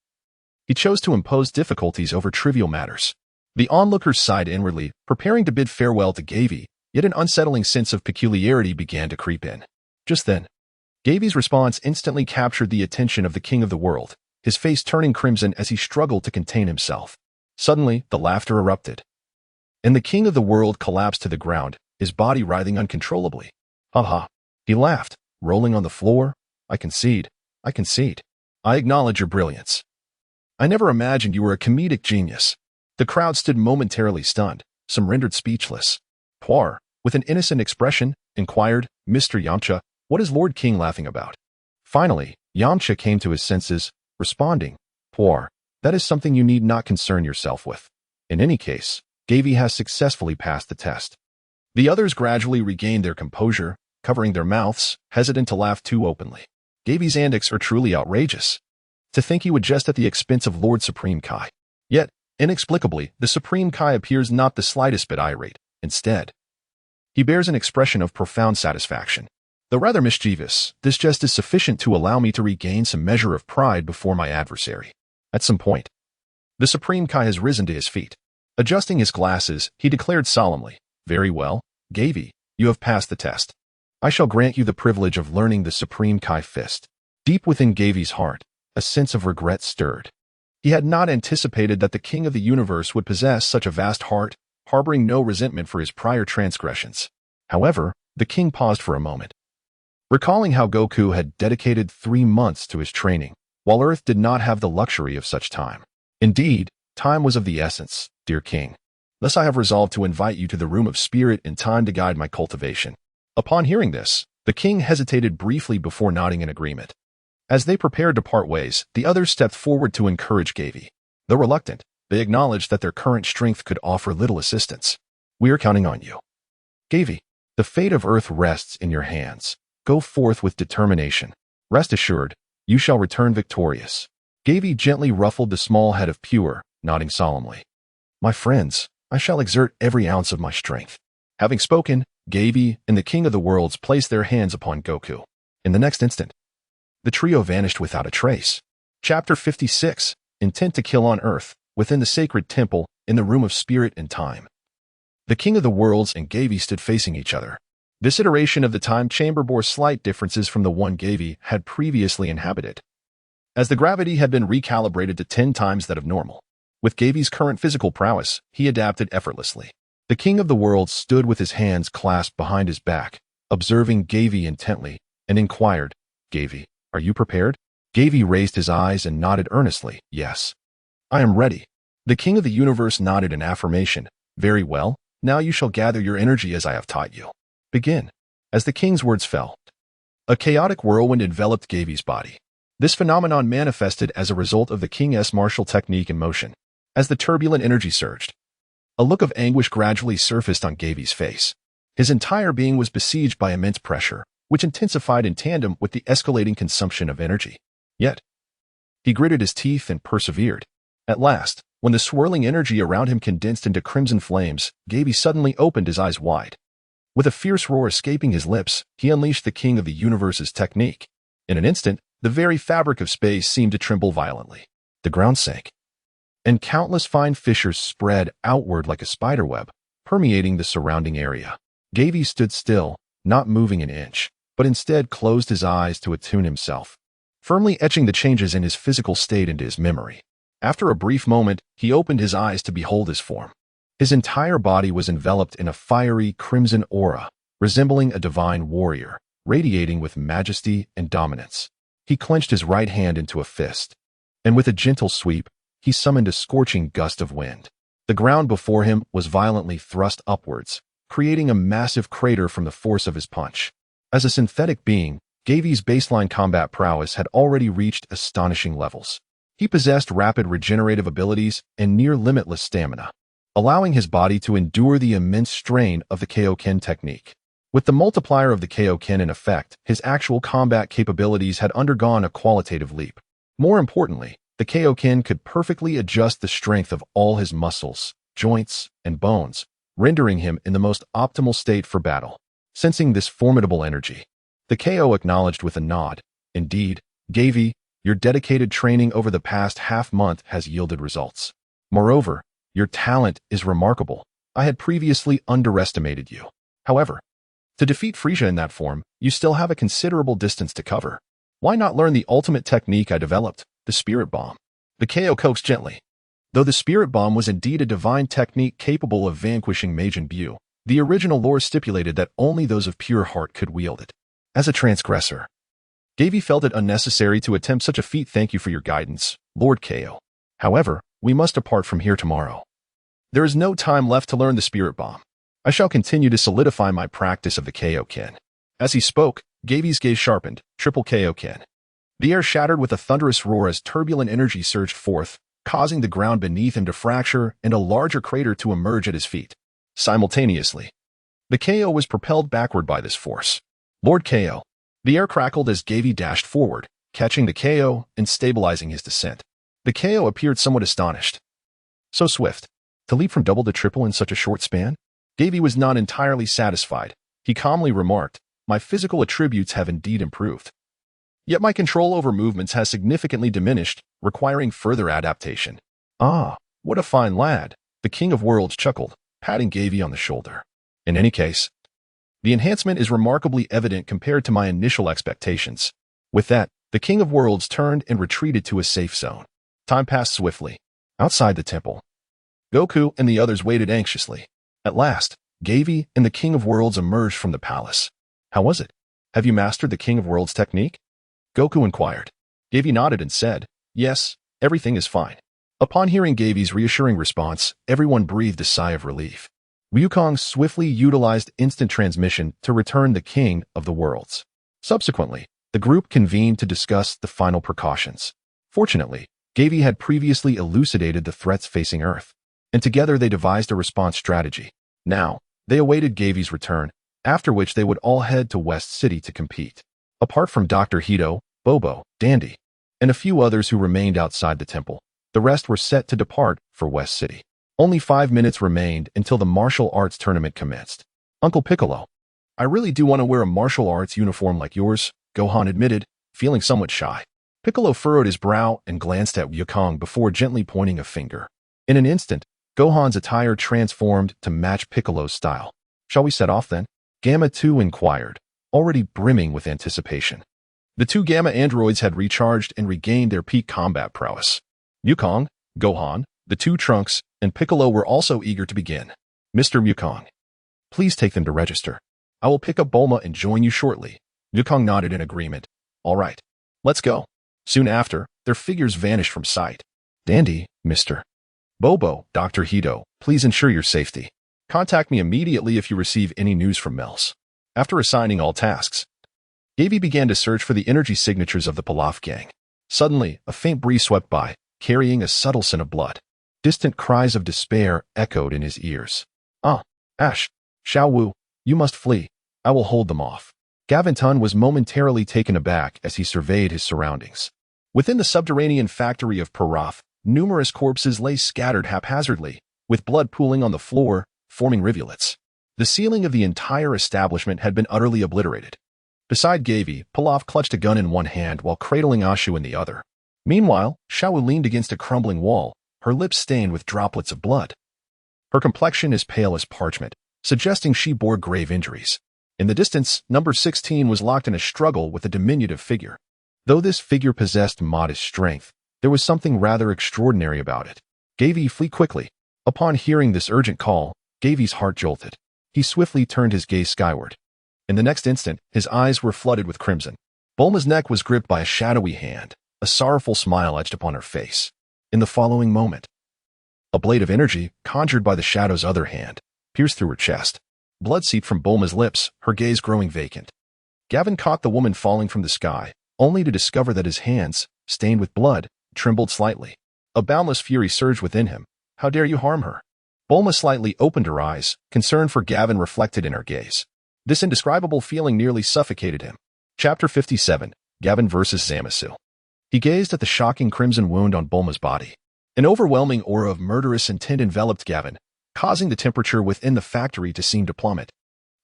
He chose to impose difficulties over trivial matters. The onlookers sighed inwardly, preparing to bid farewell to Gavie, yet an unsettling sense of peculiarity began to creep in. Just then, Gavie's response instantly captured the attention of the King of the World, his face turning crimson as he struggled to contain himself. Suddenly, the laughter erupted, and the King of the World collapsed to the ground, his body writhing uncontrollably. Ha ha. He laughed, rolling on the floor. I concede. I acknowledge your brilliance. I never imagined you were a comedic genius. The crowd stood momentarily stunned, some rendered speechless. Poir, with an innocent expression, inquired, Mr. Yamcha, what is Lord King laughing about? Finally, Yamcha came to his senses, responding, Poir, that is something you need not concern yourself with. In any case, Gavie has successfully passed the test. The others gradually regained their composure, covering their mouths, hesitant to laugh too openly. Gavie's antics are truly outrageous. To think he would jest at the expense of Lord Supreme Kai. Yet, inexplicably, the Supreme Kai appears not the slightest bit irate. Instead, he bears an expression of profound satisfaction. Though rather mischievous, this jest is sufficient to allow me to regain some measure of pride before my adversary. At some point, the Supreme Kai has risen to his feet. Adjusting his glasses, he declared solemnly, Very well, Gavie, you have passed the test. I shall grant you the privilege of learning the Supreme Kai fist. Deep within Gavie's heart, a sense of regret stirred. He had not anticipated that the King of the Universe would possess such a vast heart, harboring no resentment for his prior transgressions. However, the king paused for a moment, recalling how Goku had dedicated 3 months to his training, while Earth did not have the luxury of such time. Indeed, time was of the essence, dear king. Thus I have resolved to invite you to the room of spirit in time to guide my cultivation. Upon hearing this, the king hesitated briefly before nodding in agreement. As they prepared to part ways, the others stepped forward to encourage Gavie. Though reluctant, they acknowledged that their current strength could offer little assistance. We are counting on you. Gavie, the fate of Earth rests in your hands. Go forth with determination. Rest assured, you shall return victorious. Gavie gently ruffled the small head of Pure, nodding solemnly. My friends, I shall exert every ounce of my strength. Having spoken, Gavie and the King of the Worlds placed their hands upon Goku. In the next instant, the trio vanished without a trace. Chapter 56, Intent to Kill on Earth, within the sacred temple, in the room of spirit and time. The King of the Worlds and Gavie stood facing each other. This iteration of the time chamber bore slight differences from the one Gavie had previously inhabited, as the gravity had been recalibrated to 10 times that of normal. With Gavie's current physical prowess, he adapted effortlessly. The King of the World stood with his hands clasped behind his back, observing Gavie intently, and inquired, Gavie, are you prepared? Gavie raised his eyes and nodded earnestly, yes. I am ready. The King of the Universe nodded in affirmation. Very well, now you shall gather your energy as I have taught you. Begin. As the king's words fell, a chaotic whirlwind enveloped Gavie's body. This phenomenon manifested as a result of the king's martial technique in motion. As the turbulent energy surged, a look of anguish gradually surfaced on Gavie's face. His entire being was besieged by immense pressure, which intensified in tandem with the escalating consumption of energy. Yet, he gritted his teeth and persevered. At last, when the swirling energy around him condensed into crimson flames, Gavie suddenly opened his eyes wide. With a fierce roar escaping his lips, he unleashed the king of the universe's technique. In an instant, the very fabric of space seemed to tremble violently. The ground sank, and countless fine fissures spread outward like a spiderweb, permeating the surrounding area. Gavie stood still, not moving an inch, but instead closed his eyes to attune himself, firmly etching the changes in his physical state into his memory. After a brief moment, he opened his eyes to behold his form. His entire body was enveloped in a fiery crimson aura, resembling a divine warrior, radiating with majesty and dominance. He clenched his right hand into a fist, and with a gentle sweep, he summoned a scorching gust of wind. The ground before him was violently thrust upwards, creating a massive crater from the force of his punch. As a synthetic being, Gavie's baseline combat prowess had already reached astonishing levels. He possessed rapid regenerative abilities and near-limitless stamina, allowing his body to endure the immense strain of the Kaioken technique. With the multiplier of the Kaioken in effect, his actual combat capabilities had undergone a qualitative leap. More importantly, the Kaioken could perfectly adjust the strength of all his muscles, joints, and bones, rendering him in the most optimal state for battle. Sensing this formidable energy, the KO acknowledged with a nod. Indeed, Gavie, your dedicated training over the past half-month has yielded results. Moreover, your talent is remarkable. I had previously underestimated you. However, to defeat Frieza in that form, you still have a considerable distance to cover. Why not learn the ultimate technique I developed, the Spirit Bomb? The KO coaxed gently. Though the Spirit Bomb was indeed a divine technique capable of vanquishing Majin Buu, the original lore stipulated that only those of pure heart could wield it. As a transgressor, Gavie felt it unnecessary to attempt such a feat. Thank you for your guidance, Lord KO. However, we must depart from here tomorrow. There is no time left to learn the Spirit Bomb. I shall continue to solidify my practice of the Kaioken. As he spoke, Gavie's gaze sharpened. Triple Kaioken. The air shattered with a thunderous roar as turbulent energy surged forth, causing the ground beneath him to fracture and a larger crater to emerge at his feet. Simultaneously, the KO was propelled backward by this force. Lord KO. The air crackled as Gavie dashed forward, catching the KO and stabilizing his descent. The KO appeared somewhat astonished. So swift. To leap from double to triple in such a short span? Gavie was not entirely satisfied. He calmly remarked, my physical attributes have indeed improved. Yet my control over movements has significantly diminished, requiring further adaptation. Ah, what a fine lad, the King of Worlds chuckled, patting Gavie on the shoulder. In any case, the enhancement is remarkably evident compared to my initial expectations. With that, the King of Worlds turned and retreated to a safe zone. Time passed swiftly. Outside the temple, Goku and the others waited anxiously. At last, Gavie and the King of Worlds emerged from the palace. How was it? Have you mastered the King of Worlds technique? Goku inquired. Gavie nodded and said, yes, everything is fine. Upon hearing Gavie's reassuring response, everyone breathed a sigh of relief. Wukong swiftly utilized instant transmission to return the King of the Worlds. Subsequently, the group convened to discuss the final precautions. Fortunately, Gavie had previously elucidated the threats facing Earth, and together they devised a response strategy. Now, they awaited Gavie's return, after which they would all head to West City to compete. Apart from Dr. Hito, Bobo, Dandy, and a few others who remained outside the temple, the rest were set to depart for West City. Only 5 minutes remained until the martial arts tournament commenced. Uncle Piccolo, I really do want to wear a martial arts uniform like yours, Gohan admitted, feeling somewhat shy. Piccolo furrowed his brow and glanced at Wukong before gently pointing a finger. In an instant, Gohan's attire transformed to match Piccolo's style. Shall we set off then? Gamma 2 inquired, already brimming with anticipation. The two Gamma androids had recharged and regained their peak combat prowess. Wukong, Gohan, the two Trunks, and Piccolo were also eager to begin. Mr. Wukong, please take them to register. I will pick up Bulma and join you shortly. Wukong nodded in agreement. All right, let's go. Soon after, their figures vanished from sight. Dandy, Mr. Bobo, Dr. Hito, please ensure your safety. Contact me immediately if you receive any news from Mel's. After assigning all tasks, Gavie began to search for the energy signatures of the Pilaf gang. Suddenly, a faint breeze swept by, carrying a subtle scent of blood. Distant cries of despair echoed in his ears. Ah, Ash, Xiao Wu, you must flee. I will hold them off. Gavin was momentarily taken aback as he surveyed his surroundings. Within the subterranean factory of bereft, numerous corpses lay scattered haphazardly, with blood pooling on the floor, forming rivulets. The ceiling of the entire establishment had been utterly obliterated. Beside Gavie, Pilaf clutched a gun in one hand while cradling Ashu in the other. Meanwhile, Xiaowu leaned against a crumbling wall, her lips stained with droplets of blood. Her complexion as pale as parchment, suggesting she bore grave injuries. In the distance, number 16 was locked in a struggle with a diminutive figure. Though this figure possessed modest strength, there was something rather extraordinary about it. Gavie, flee quickly. Upon hearing this urgent call, Gavie's heart jolted. He swiftly turned his gaze skyward. In the next instant, his eyes were flooded with crimson. Bulma's neck was gripped by a shadowy hand, a sorrowful smile etched upon her face. In the following moment, a blade of energy, conjured by the shadow's other hand, pierced through her chest. Blood seeped from Bulma's lips, her gaze growing vacant. Gavin caught the woman falling from the sky, only to discover that his hands, stained with blood, trembled slightly. A boundless fury surged within him. How dare you harm her? Bulma slightly opened her eyes, concern for Gavin reflected in her gaze. This indescribable feeling nearly suffocated him. Chapter 57, Gavin vs. Zamasu. He gazed at the shocking crimson wound on Bulma's body. An overwhelming aura of murderous intent enveloped Gavin, causing the temperature within the factory to seem to plummet.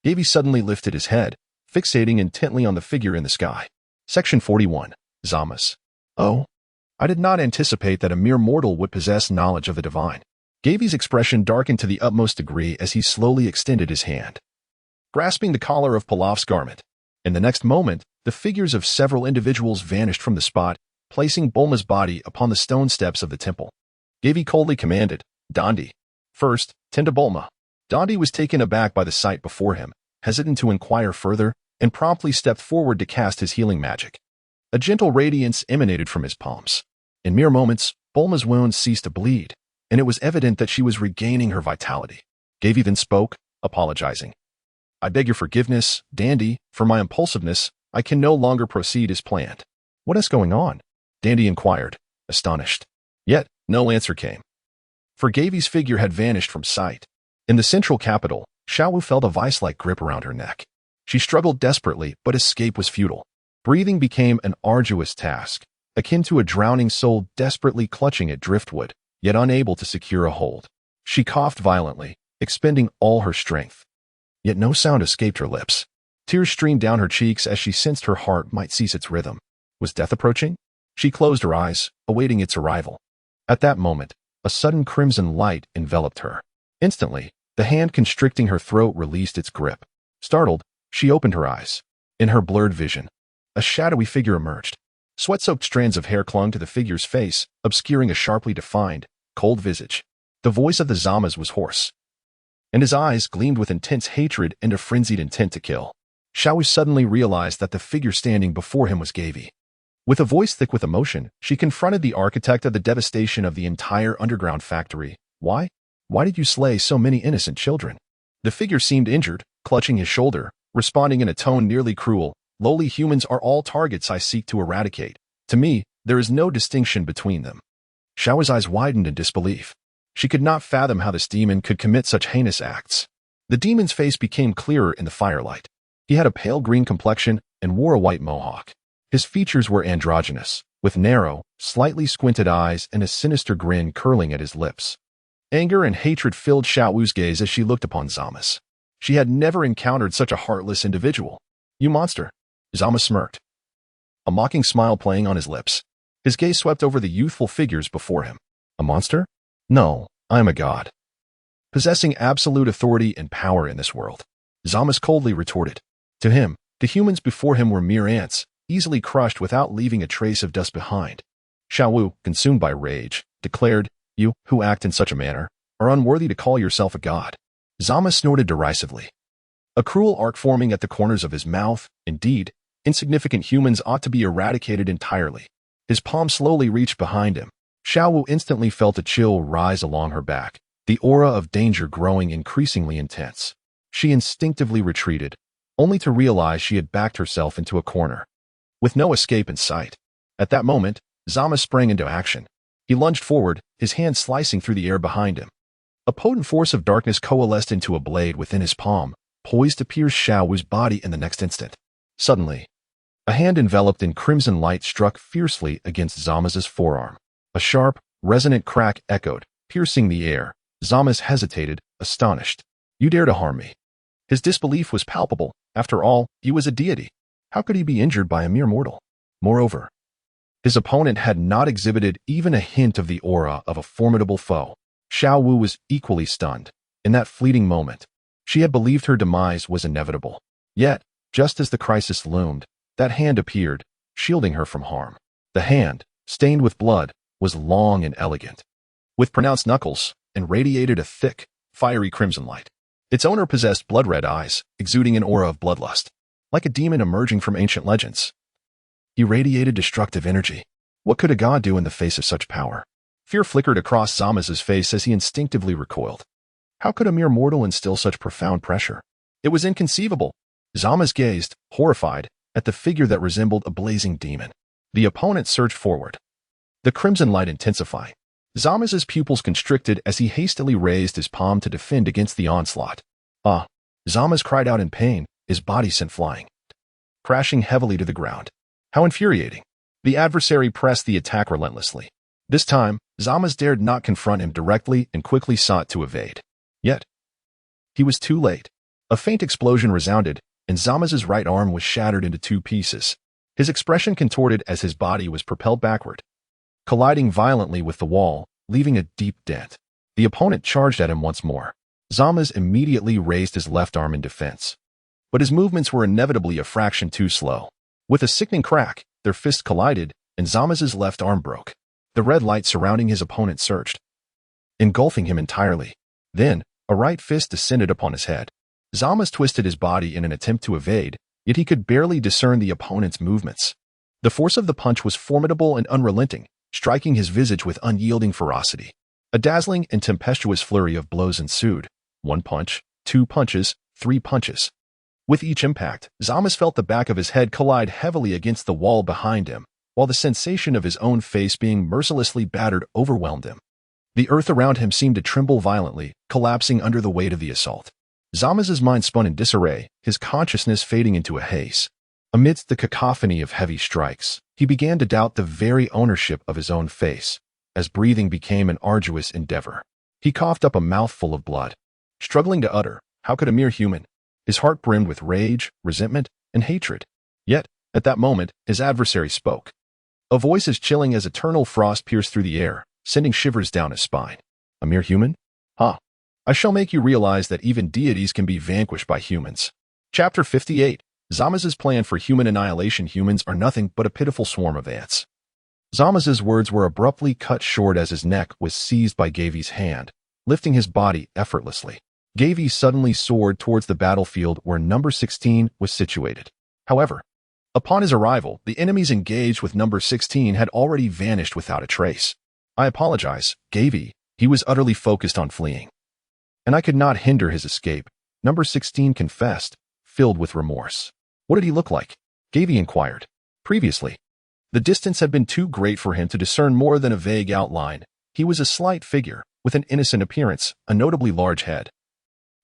Gavie suddenly lifted his head, fixating intently on the figure in the sky. Section 41, Zamasu. Oh, I did not anticipate that a mere mortal would possess knowledge of the divine. Gavie's expression darkened to the utmost degree as he slowly extended his hand, grasping the collar of Pilaf's garment. In the next moment, the figures of several individuals vanished from the spot, placing Bulma's body upon the stone steps of the temple. Gavie coldly commanded, Dandi. First, tend to Bulma. Dandi was taken aback by the sight before him, hesitant to inquire further, and promptly stepped forward to cast his healing magic. A gentle radiance emanated from his palms. In mere moments, Bulma's wounds ceased to bleed, and it was evident that she was regaining her vitality. Gavie then spoke, apologizing. I beg your forgiveness, Dandi, for my impulsiveness. I can no longer proceed as planned. What is going on? Dandi inquired, astonished. Yet, no answer came. For Gavie's figure had vanished from sight. In the central capital, Xiaowu felt a vice-like grip around her neck. She struggled desperately, but escape was futile. Breathing became an arduous task, akin to a drowning soul desperately clutching at driftwood, yet unable to secure a hold. She coughed violently, expending all her strength. Yet no sound escaped her lips. Tears streamed down her cheeks as she sensed her heart might cease its rhythm. Was death approaching? She closed her eyes, awaiting its arrival. At that moment, a sudden crimson light enveloped her. Instantly, the hand constricting her throat released its grip. Startled, she opened her eyes. In her blurred vision, a shadowy figure emerged. Sweat-soaked strands of hair clung to the figure's face, obscuring a sharply defined, cold visage. The voice of the Zamasu was hoarse, and his eyes gleamed with intense hatred and a frenzied intent to kill. Xiaowu suddenly realized that the figure standing before him was Gavie. With a voice thick with emotion, she confronted the architect of the devastation of the entire underground factory. Why? Why did you slay so many innocent children? The figure seemed injured, clutching his shoulder, responding in a tone nearly cruel. Lowly humans are all targets I seek to eradicate. To me, there is no distinction between them. Xiao's eyes widened in disbelief. She could not fathom how this demon could commit such heinous acts. The demon's face became clearer in the firelight. He had a pale green complexion and wore a white mohawk. His features were androgynous, with narrow, slightly squinted eyes and a sinister grin curling at his lips. Anger and hatred filled Xiao's gaze as she looked upon Zamasu. She had never encountered such a heartless individual. You monster! Zamasu smirked, a mocking smile playing on his lips. His gaze swept over the youthful figures before him. A monster? No, I am a god, possessing absolute authority and power in this world. Zamasu coldly retorted. To him, the humans before him were mere ants, easily crushed without leaving a trace of dust behind. Xiaowu, consumed by rage, declared, You, who act in such a manner, are unworthy to call yourself a god. Zamasu snorted derisively, a cruel arc forming at the corners of his mouth. Indeed, insignificant humans ought to be eradicated entirely. His palm slowly reached behind him. Xiaowu instantly felt a chill rise along her back, the aura of danger growing increasingly intense. She instinctively retreated, only to realize she had backed herself into a corner, with no escape in sight. At that moment, Zamasu sprang into action. He lunged forward, his hand slicing through the air behind him. A potent force of darkness coalesced into a blade within his palm, poised to pierce Xiao's body in the next instant. Suddenly, A hand enveloped in crimson light struck fiercely against Zamazu's forearm. A sharp, resonant crack echoed, piercing the air. Zamasu hesitated, astonished. "You dare to harm me?" His disbelief was palpable. After all, he was a deity. How could he be injured by a mere mortal? Moreover, his opponent had not exhibited even a hint of the aura of a formidable foe. Xiao Wu was equally stunned. In that fleeting moment, she had believed her demise was inevitable. Yet, just as the crisis loomed, that hand appeared, shielding her from harm. The hand, stained with blood, was long and elegant, with pronounced knuckles, and radiated a thick, fiery crimson light. Its owner possessed blood-red eyes, exuding an aura of bloodlust, like a demon emerging from ancient legends. He radiated destructive energy. What could a god do in the face of such power? Fear flickered across Zamazu's face as he instinctively recoiled. How could a mere mortal instill such profound pressure? It was inconceivable. Zamasu gazed, horrified, at the figure that resembled a blazing demon. The opponent surged forward, the crimson light intensifying. Zamazu's pupils constricted as he hastily raised his palm to defend against the onslaught. "Ah!" Zamasu cried out in pain, his body sent flying, crashing heavily to the ground. How infuriating. The adversary pressed the attack relentlessly. This time, Zamasu dared not confront him directly and quickly sought to evade. Yet, he was too late. A faint explosion resounded, and Zamazu's right arm was shattered into two pieces. His expression contorted as his body was propelled backward, colliding violently with the wall, leaving a deep dent. The opponent charged at him once more. Zamasu immediately raised his left arm in defense. But his movements were inevitably a fraction too slow. With a sickening crack, their fists collided, and Zamazu's left arm broke. The red light surrounding his opponent surged, engulfing him entirely. Then, a right fist descended upon his head. Zamasu twisted his body in an attempt to evade, yet he could barely discern the opponent's movements. The force of the punch was formidable and unrelenting, striking his visage with unyielding ferocity. A dazzling and tempestuous flurry of blows ensued. One punch, two punches, three punches. With each impact, Zamasu felt the back of his head collide heavily against the wall behind him, while the sensation of his own face being mercilessly battered overwhelmed him. The earth around him seemed to tremble violently, collapsing under the weight of the assault. Zamazu's mind spun in disarray, his consciousness fading into a haze. Amidst the cacophony of heavy strikes, he began to doubt the very ownership of his own face, as breathing became an arduous endeavor. He coughed up a mouthful of blood, struggling to utter, "How could a mere human?" His heart brimmed with rage, resentment, and hatred. Yet, at that moment, his adversary spoke. A voice as chilling as eternal frost pierced through the air, sending shivers down his spine. "A mere human? Ha! I shall make you realize that even deities can be vanquished by humans." Chapter 58. Zamazu's plan for human annihilation. Humans are nothing but a pitiful swarm of ants. Zamazu's words were abruptly cut short as his neck was seized by Gavie's hand, lifting his body effortlessly. Gavie suddenly soared towards the battlefield where number 16 was situated. However, upon his arrival, the enemies engaged with number 16 had already vanished without a trace. "I apologize, Gavie." He was utterly focused on fleeing, and I could not hinder his escape, number 16 confessed, filled with remorse. "What did he look like?" Gavie inquired. Previously, the distance had been too great for him to discern more than a vague outline. He was a slight figure, with an innocent appearance, a notably large head,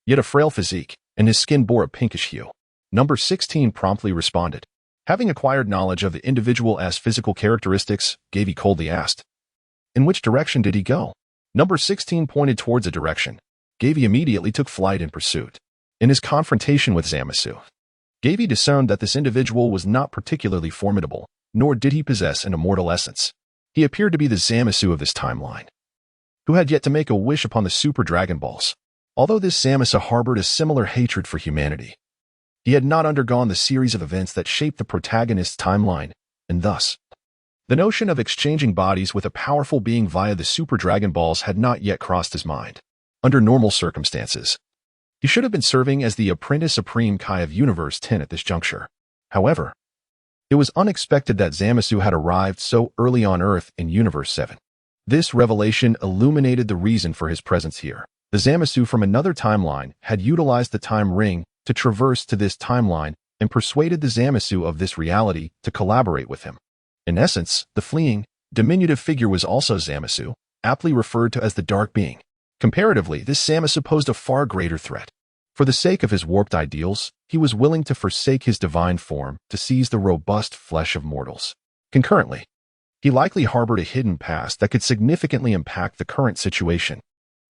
yet a frail physique, and his skin bore a pinkish hue. Number 16 promptly responded. Having acquired knowledge of the individual's physical characteristics, Gavie coldly asked, "In which direction did he go?" Number 16 pointed towards a direction. Gavie immediately took flight in pursuit. In his confrontation with Zamasu, Gavie discerned that this individual was not particularly formidable, nor did he possess an immortal essence. He appeared to be the Zamasu of this timeline, who had yet to make a wish upon the Super Dragon Balls. Although this Zamasu harbored a similar hatred for humanity, he had not undergone the series of events that shaped the protagonist's timeline, and thus, the notion of exchanging bodies with a powerful being via the Super Dragon Balls had not yet crossed his mind. Under normal circumstances, he should have been serving as the Apprentice Supreme Kai of Universe 10 at this juncture. However, it was unexpected that Zamasu had arrived so early on Earth in Universe 7. This revelation illuminated the reason for his presence here. The Zamasu from another timeline had utilized the time ring to traverse to this timeline and persuaded the Zamasu of this reality to collaborate with him. In essence, the fleeing, diminutive figure was also Zamasu, aptly referred to as the Dark Being. Comparatively, this Zamasu posed a far greater threat. For the sake of his warped ideals, he was willing to forsake his divine form to seize the robust flesh of mortals. Concurrently, he likely harbored a hidden past that could significantly impact the current situation.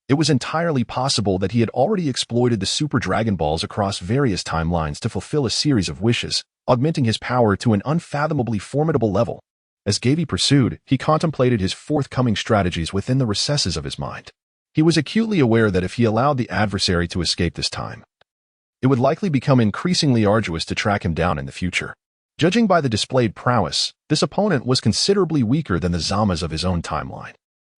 It was entirely possible that he had already exploited the Super Dragon Balls across various timelines to fulfill a series of wishes, augmenting his power to an unfathomably formidable level. As Gavie pursued, he contemplated his forthcoming strategies within the recesses of his mind. He was acutely aware that if he allowed the adversary to escape this time, it would likely become increasingly arduous to track him down in the future. Judging by the displayed prowess, this opponent was considerably weaker than the Zamas of his own timeline.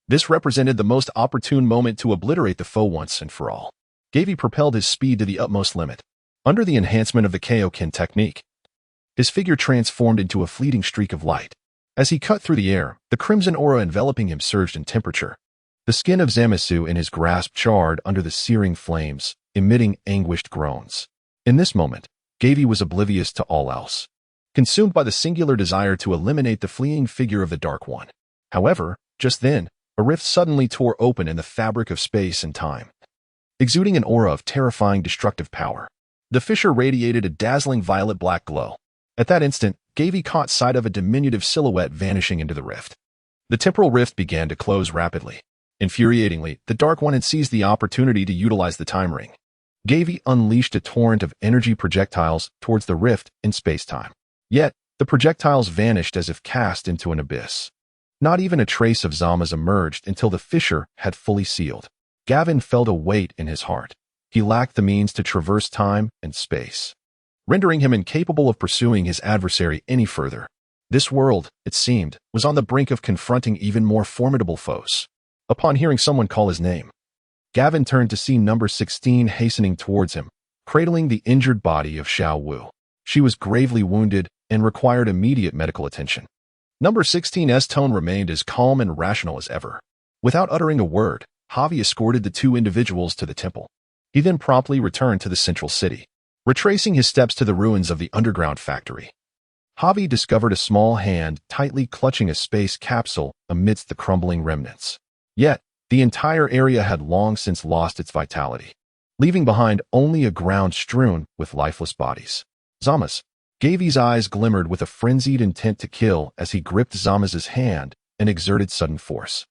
This represented the most opportune moment to obliterate the foe once and for all. Gavie propelled his speed to the utmost limit. Under the enhancement of the Kaioken technique, his figure transformed into a fleeting streak of light. As he cut through the air, the crimson aura enveloping him surged in temperature. The skin of Zamasu in his grasp charred under the searing flames, emitting anguished groans. In this moment, Gavie was oblivious to all else, consumed by the singular desire to eliminate the fleeing figure of the Dark One. However, just then, a rift suddenly tore open in the fabric of space and time, exuding an aura of terrifying destructive power. The fissure radiated a dazzling violet-black glow. At that instant, Gavie caught sight of a diminutive silhouette vanishing into the rift. The temporal rift began to close rapidly. Infuriatingly, the Dark One had seized the opportunity to utilize the time ring. Gavie unleashed a torrent of energy projectiles towards the rift in space-time. Yet, the projectiles vanished as if cast into an abyss. Not even a trace of Zamas emerged until the fissure had fully sealed. Gavin felt a weight in his heart. He lacked the means to traverse time and space, rendering him incapable of pursuing his adversary any further. This world, it seemed, was on the brink of confronting even more formidable foes. Upon hearing someone call his name, Gavin turned to see number 16 hastening towards him, cradling the injured body of Xiao Wu. She was gravely wounded and required immediate medical attention. Number 16's tone remained as calm and rational as ever. Without uttering a word, Gavie escorted the two individuals to the temple. He then promptly returned to the central city. Retracing his steps to the ruins of the underground factory, Gavie discovered a small hand tightly clutching a space capsule amidst the crumbling remnants. Yet, the entire area had long since lost its vitality, leaving behind only a ground strewn with lifeless bodies. Zamas. Gavie's eyes glimmered with a frenzied intent to kill as he gripped Zamas's hand and exerted sudden force.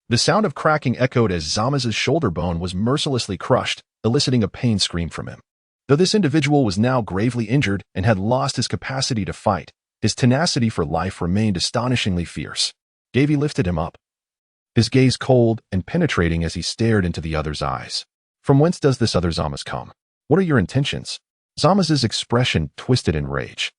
The sound of cracking echoed as Zamas's shoulder bone was mercilessly crushed, eliciting a pain scream from him. Though this individual was now gravely injured and had lost his capacity to fight, his tenacity for life remained astonishingly fierce. Gavie lifted him up, his gaze cold and penetrating as he stared into the other's eyes. From whence does this other Zamas come? What are your intentions? Zamas's expression twisted in rage,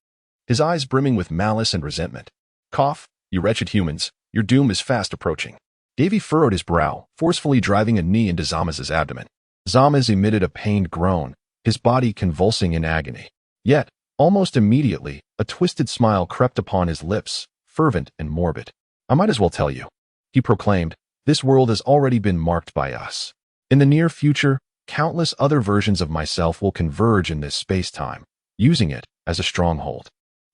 his eyes brimming with malice and resentment. Cough, you wretched humans, your doom is fast approaching. Gavie furrowed his brow, forcefully driving a knee into Zamas's abdomen. Zamas emitted a pained groan, his body convulsing in agony. Yet, almost immediately, a twisted smile crept upon his lips, fervent and morbid. I might as well tell you, he proclaimed, this world has already been marked by us. In the near future, countless other versions of myself will converge in this space-time, using it as a stronghold.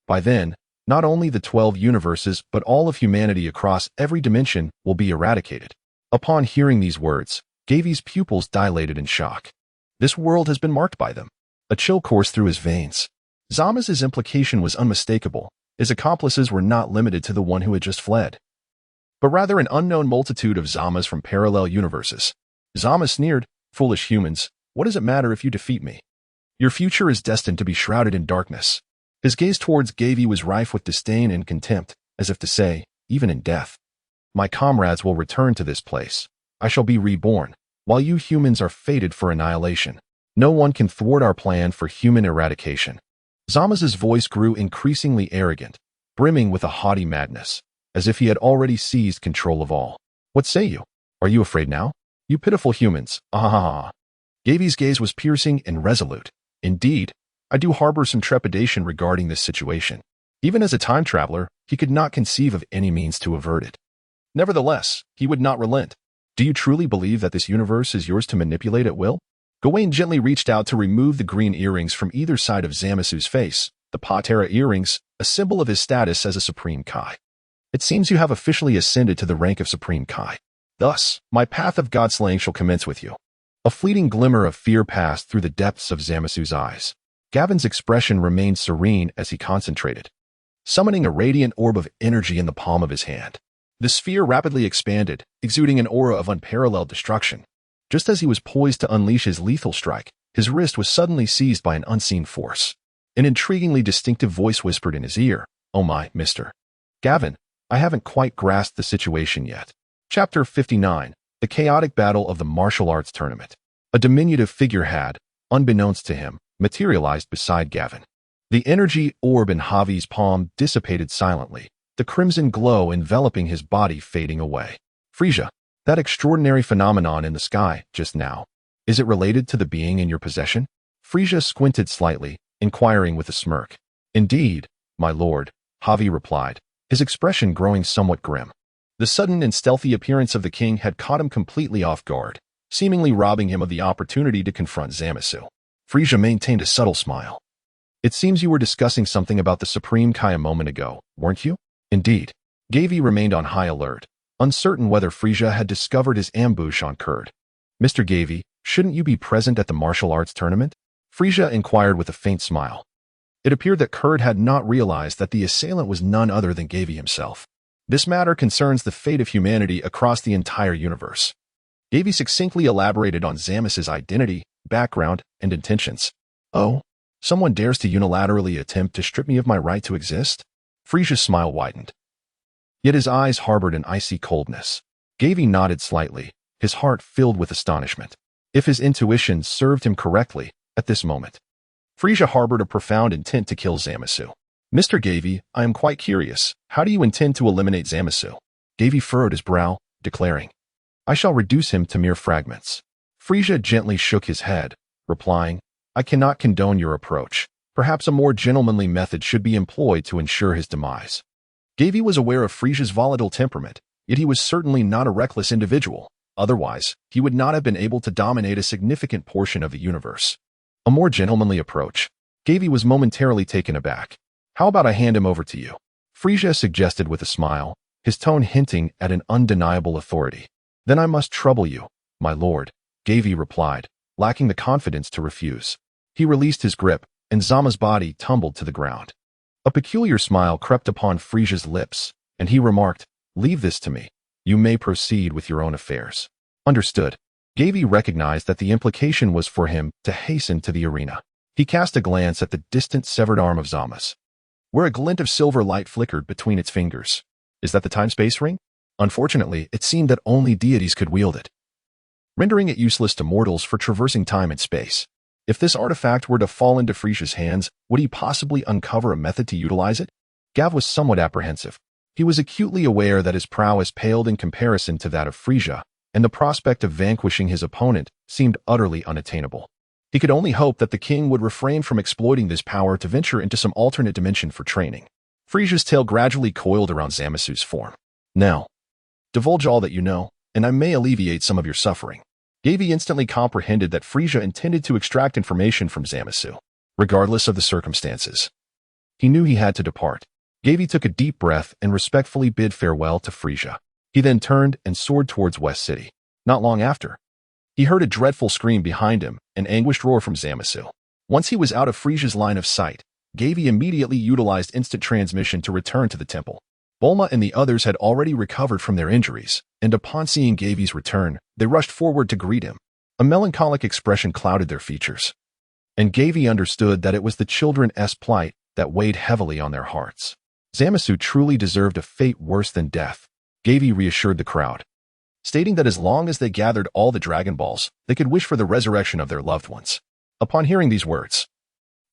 By then, not only the 12 universes but all of humanity across every dimension will be eradicated. Upon hearing these words, Gavie's pupils dilated in shock. This world has been marked by them. A chill coursed through his veins. Zamas's implication was unmistakable. His accomplices were not limited to the one who had just fled, but rather an unknown multitude of Zamas from parallel universes. Zama sneered, foolish humans, what does it matter if you defeat me? Your future is destined to be shrouded in darkness. His gaze towards Gavie was rife with disdain and contempt, as if to say, even in death, my comrades will return to this place. I shall be reborn, while you humans are fated for annihilation. No one can thwart our plan for human eradication. Zamas's voice grew increasingly arrogant, brimming with a haughty madness, as if he had already seized control of all. What say you? Are you afraid now? You pitiful humans, ah. Gavie's gaze was piercing and resolute. Indeed, I do harbor some trepidation regarding this situation. Even as a time traveler, he could not conceive of any means to avert it. Nevertheless, he would not relent. Do you truly believe that this universe is yours to manipulate at will? Gawain gently reached out to remove the green earrings from either side of Zamasu's face, the Patera earrings, a symbol of his status as a Supreme Kai. It seems you have officially ascended to the rank of Supreme Kai. Thus, my path of godslaying shall commence with you. A fleeting glimmer of fear passed through the depths of Zamasu's eyes. Gavin's expression remained serene as he concentrated, summoning a radiant orb of energy in the palm of his hand. The sphere rapidly expanded, exuding an aura of unparalleled destruction. Just as he was poised to unleash his lethal strike, his wrist was suddenly seized by an unseen force. An intriguingly distinctive voice whispered in his ear, "Oh my, Mr. Gavin, I haven't quite grasped the situation yet." Chapter 59, The Chaotic Battle of the Martial Arts Tournament. A diminutive figure had, unbeknownst to him, materialized beside Gavin. The energy orb in Gavie's palm dissipated silently, the crimson glow enveloping his body fading away. Frieza, that extraordinary phenomenon in the sky just now, is it related to the being in your possession? Frieza squinted slightly, inquiring with a smirk. Indeed, my lord, Gavie replied, his expression growing somewhat grim. The sudden and stealthy appearance of the king had caught him completely off guard, seemingly robbing him of the opportunity to confront Zamasu. Frieza maintained a subtle smile. It seems you were discussing something about the Supreme Kai a moment ago, weren't you? Indeed. Gavie remained on high alert, uncertain whether Frieza had discovered his ambush on Kurd. Mr. Gavie, shouldn't you be present at the martial arts tournament? Frieza inquired with a faint smile. It appeared that Kurd had not realized that the assailant was none other than Gavie himself. This matter concerns the fate of humanity across the entire universe. Gavie succinctly elaborated on Zamasu's identity, background, and intentions. Oh, someone dares to unilaterally attempt to strip me of my right to exist? Frieza's smile widened. Yet his eyes harbored an icy coldness. Gavie nodded slightly, his heart filled with astonishment. If his intuition served him correctly, at this moment, Frieza harbored a profound intent to kill Zamasu. Mr. Gavie, I am quite curious. How do you intend to eliminate Zamasu? Gavie furrowed his brow, declaring, I shall reduce him to mere fragments. Frieza gently shook his head, replying, I cannot condone your approach. Perhaps a more gentlemanly method should be employed to ensure his demise. Gavie was aware of Frieza's volatile temperament, yet he was certainly not a reckless individual. Otherwise, he would not have been able to dominate a significant portion of the universe. A more gentlemanly approach. Gavie was momentarily taken aback. How about I hand him over to you? Frieza suggested with a smile, his tone hinting at an undeniable authority. Then I must trouble you, my lord, Gavie replied, lacking the confidence to refuse. He released his grip, and Zama's body tumbled to the ground. A peculiar smile crept upon Frieza's lips, and he remarked, Leave this to me. You may proceed with your own affairs. Understood. Gavie recognized that the implication was for him to hasten to the arena. He cast a glance at the distant severed arm of Zama's, where a glint of silver light flickered between its fingers. Is that the time-space ring? Unfortunately, it seemed that only deities could wield it, rendering it useless to mortals for traversing time and space. If this artifact were to fall into Frieza's hands, would he possibly uncover a method to utilize it? Gav was somewhat apprehensive. He was acutely aware that his prowess paled in comparison to that of Frieza, and the prospect of vanquishing his opponent seemed utterly unattainable. He could only hope that the king would refrain from exploiting this power to venture into some alternate dimension for training. Frieza's tail gradually coiled around Zamasu's form. Now, divulge all that you know, and I may alleviate some of your suffering. Gavie instantly comprehended that Frieza intended to extract information from Zamasu, regardless of the circumstances. He knew he had to depart. Gavie took a deep breath and respectfully bid farewell to Frieza. He then turned and soared towards West City. Not long after, he heard a dreadful scream behind him, an anguished roar from Zamasu. Once he was out of Frieza's line of sight, Gavie immediately utilized instant transmission to return to the temple. Bulma and the others had already recovered from their injuries, and upon seeing Gavie's return, they rushed forward to greet him. A melancholic expression clouded their features, and Gavie understood that it was the children's plight that weighed heavily on their hearts. Zamasu truly deserved a fate worse than death, Gavie reassured the crowd, stating that as long as they gathered all the Dragon Balls, they could wish for the resurrection of their loved ones. Upon hearing these words,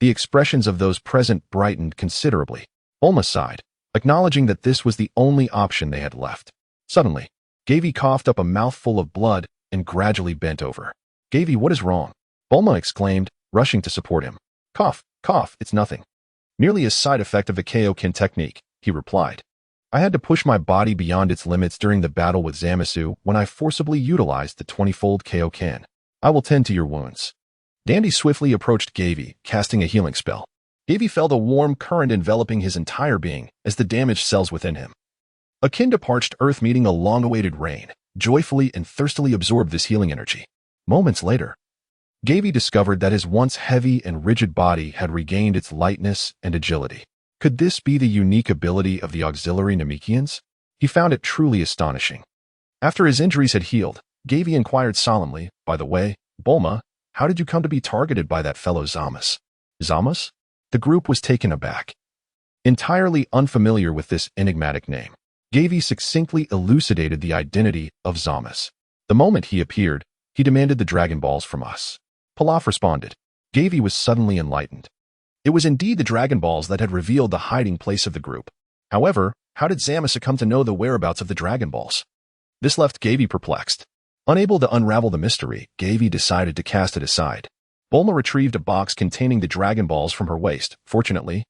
the expressions of those present brightened considerably. Bulma sighed, acknowledging that this was the only option they had left. Suddenly, Gavie coughed up a mouthful of blood and gradually bent over. Gavie, what is wrong? Bulma exclaimed, rushing to support him. Cough, cough, it's nothing. Merely a side effect of the Kaioken technique, he replied. I had to push my body beyond its limits during the battle with Zamasu when I forcibly utilized the 20-fold Kaioken. I will tend to your wounds. Dandy swiftly approached Gavie, casting a healing spell. Gavie felt a warm current enveloping his entire being as the damaged cells within him, akin to parched earth meeting a long-awaited rain, joyfully and thirstily absorbed this healing energy. Moments later, Gavie discovered that his once heavy and rigid body had regained its lightness and agility. Could this be the unique ability of the auxiliary Namekians? He found it truly astonishing. After his injuries had healed, Gavie inquired solemnly, "By the way, Bulma, how did you come to be targeted by that fellow Zamasu?" Zamasu? The group was taken aback. Entirely unfamiliar with this enigmatic name, Gavie succinctly elucidated the identity of Zamasu. The moment he appeared, he demanded the Dragon Balls from us. Pilaf responded. Gavie was suddenly enlightened. It was indeed the Dragon Balls that had revealed the hiding place of the group. However, how did Zamasu come to know the whereabouts of the Dragon Balls? This left Gavie perplexed. Unable to unravel the mystery, Gavie decided to cast it aside. Bulma retrieved a box containing the Dragon Balls from her waist. Fortunately,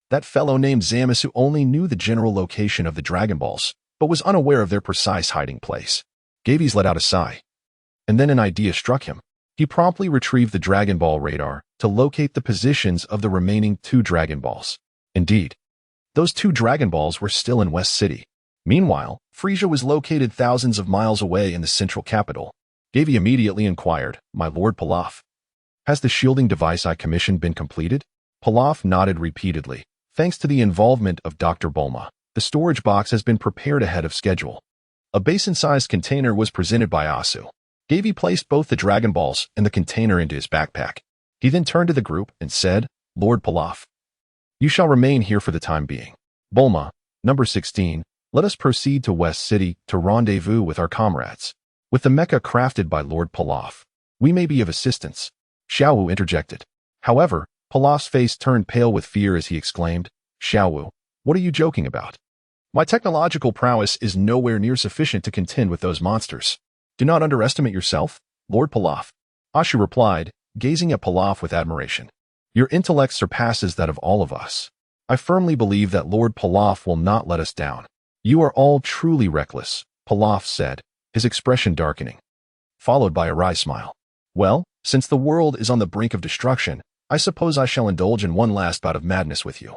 that fellow named Zamasu only knew the general location of the Dragon Balls, but was unaware of their precise hiding place. Gavie let out a sigh. And then an idea struck him. He promptly retrieved the Dragon Ball radar to locate the positions of the remaining 2 Dragon Balls. Indeed, those 2 Dragon Balls were still in West City. Meanwhile, Frieza was located thousands of miles away in the central capital. Gavie immediately inquired, "My Lord Pilaf, has the shielding device I commissioned been completed?" Pilaf nodded repeatedly. "Thanks to the involvement of Dr. Bulma, the storage box has been prepared ahead of schedule." A basin-sized container was presented by Asu. Gavie placed both the Dragon Balls and the container into his backpack. He then turned to the group and said, "Lord Pilaf, you shall remain here for the time being. Bulma, number 16, let us proceed to West City to rendezvous with our comrades. With the mecha crafted by Lord Pilaf, we may be of assistance." Xiaowu interjected. However, Pilaf's face turned pale with fear as he exclaimed, "Xiaowu, what are you joking about? My technological prowess is nowhere near sufficient to contend with those monsters. Do not underestimate yourself, Lord Pilaf." Ashu replied, gazing at Pilaf with admiration. "Your intellect surpasses that of all of us. I firmly believe that Lord Pilaf will not let us down." "You are all truly reckless," Pilaf said, his expression darkening, followed by a wry smile. "Well, since the world is on the brink of destruction, I suppose I shall indulge in one last bout of madness with you."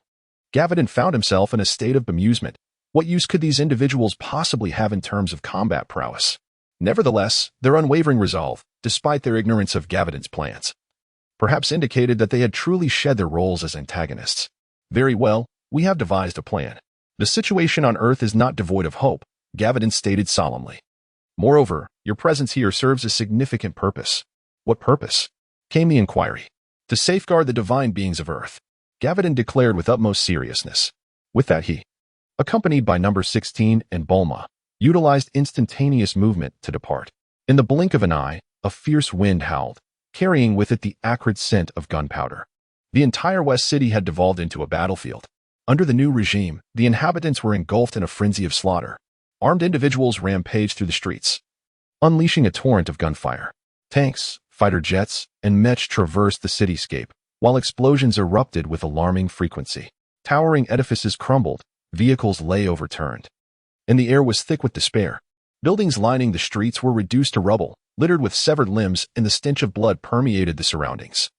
Gavie found himself in a state of bemusement. What use could these individuals possibly have in terms of combat prowess? Nevertheless, their unwavering resolve, despite their ignorance of Gaviden's plans, perhaps indicated that they had truly shed their roles as antagonists. "Very well, we have devised a plan. The situation on Earth is not devoid of hope," Gaviden stated solemnly. "Moreover, your presence here serves a significant purpose." "What purpose?" came the inquiry. "To safeguard the divine beings of Earth," Gaviden declared with utmost seriousness. With that he, accompanied by number 16 and Bulma, utilized instantaneous movement to depart. In the blink of an eye, a fierce wind howled, carrying with it the acrid scent of gunpowder. The entire West City had devolved into a battlefield. Under the new regime, the inhabitants were engulfed in a frenzy of slaughter. Armed individuals rampaged through the streets, unleashing a torrent of gunfire. Tanks, fighter jets, and mechs traversed the cityscape, while explosions erupted with alarming frequency. Towering edifices crumbled, vehicles lay overturned, and the air was thick with despair. Buildings lining the streets were reduced to rubble, littered with severed limbs, and the stench of blood permeated the surroundings.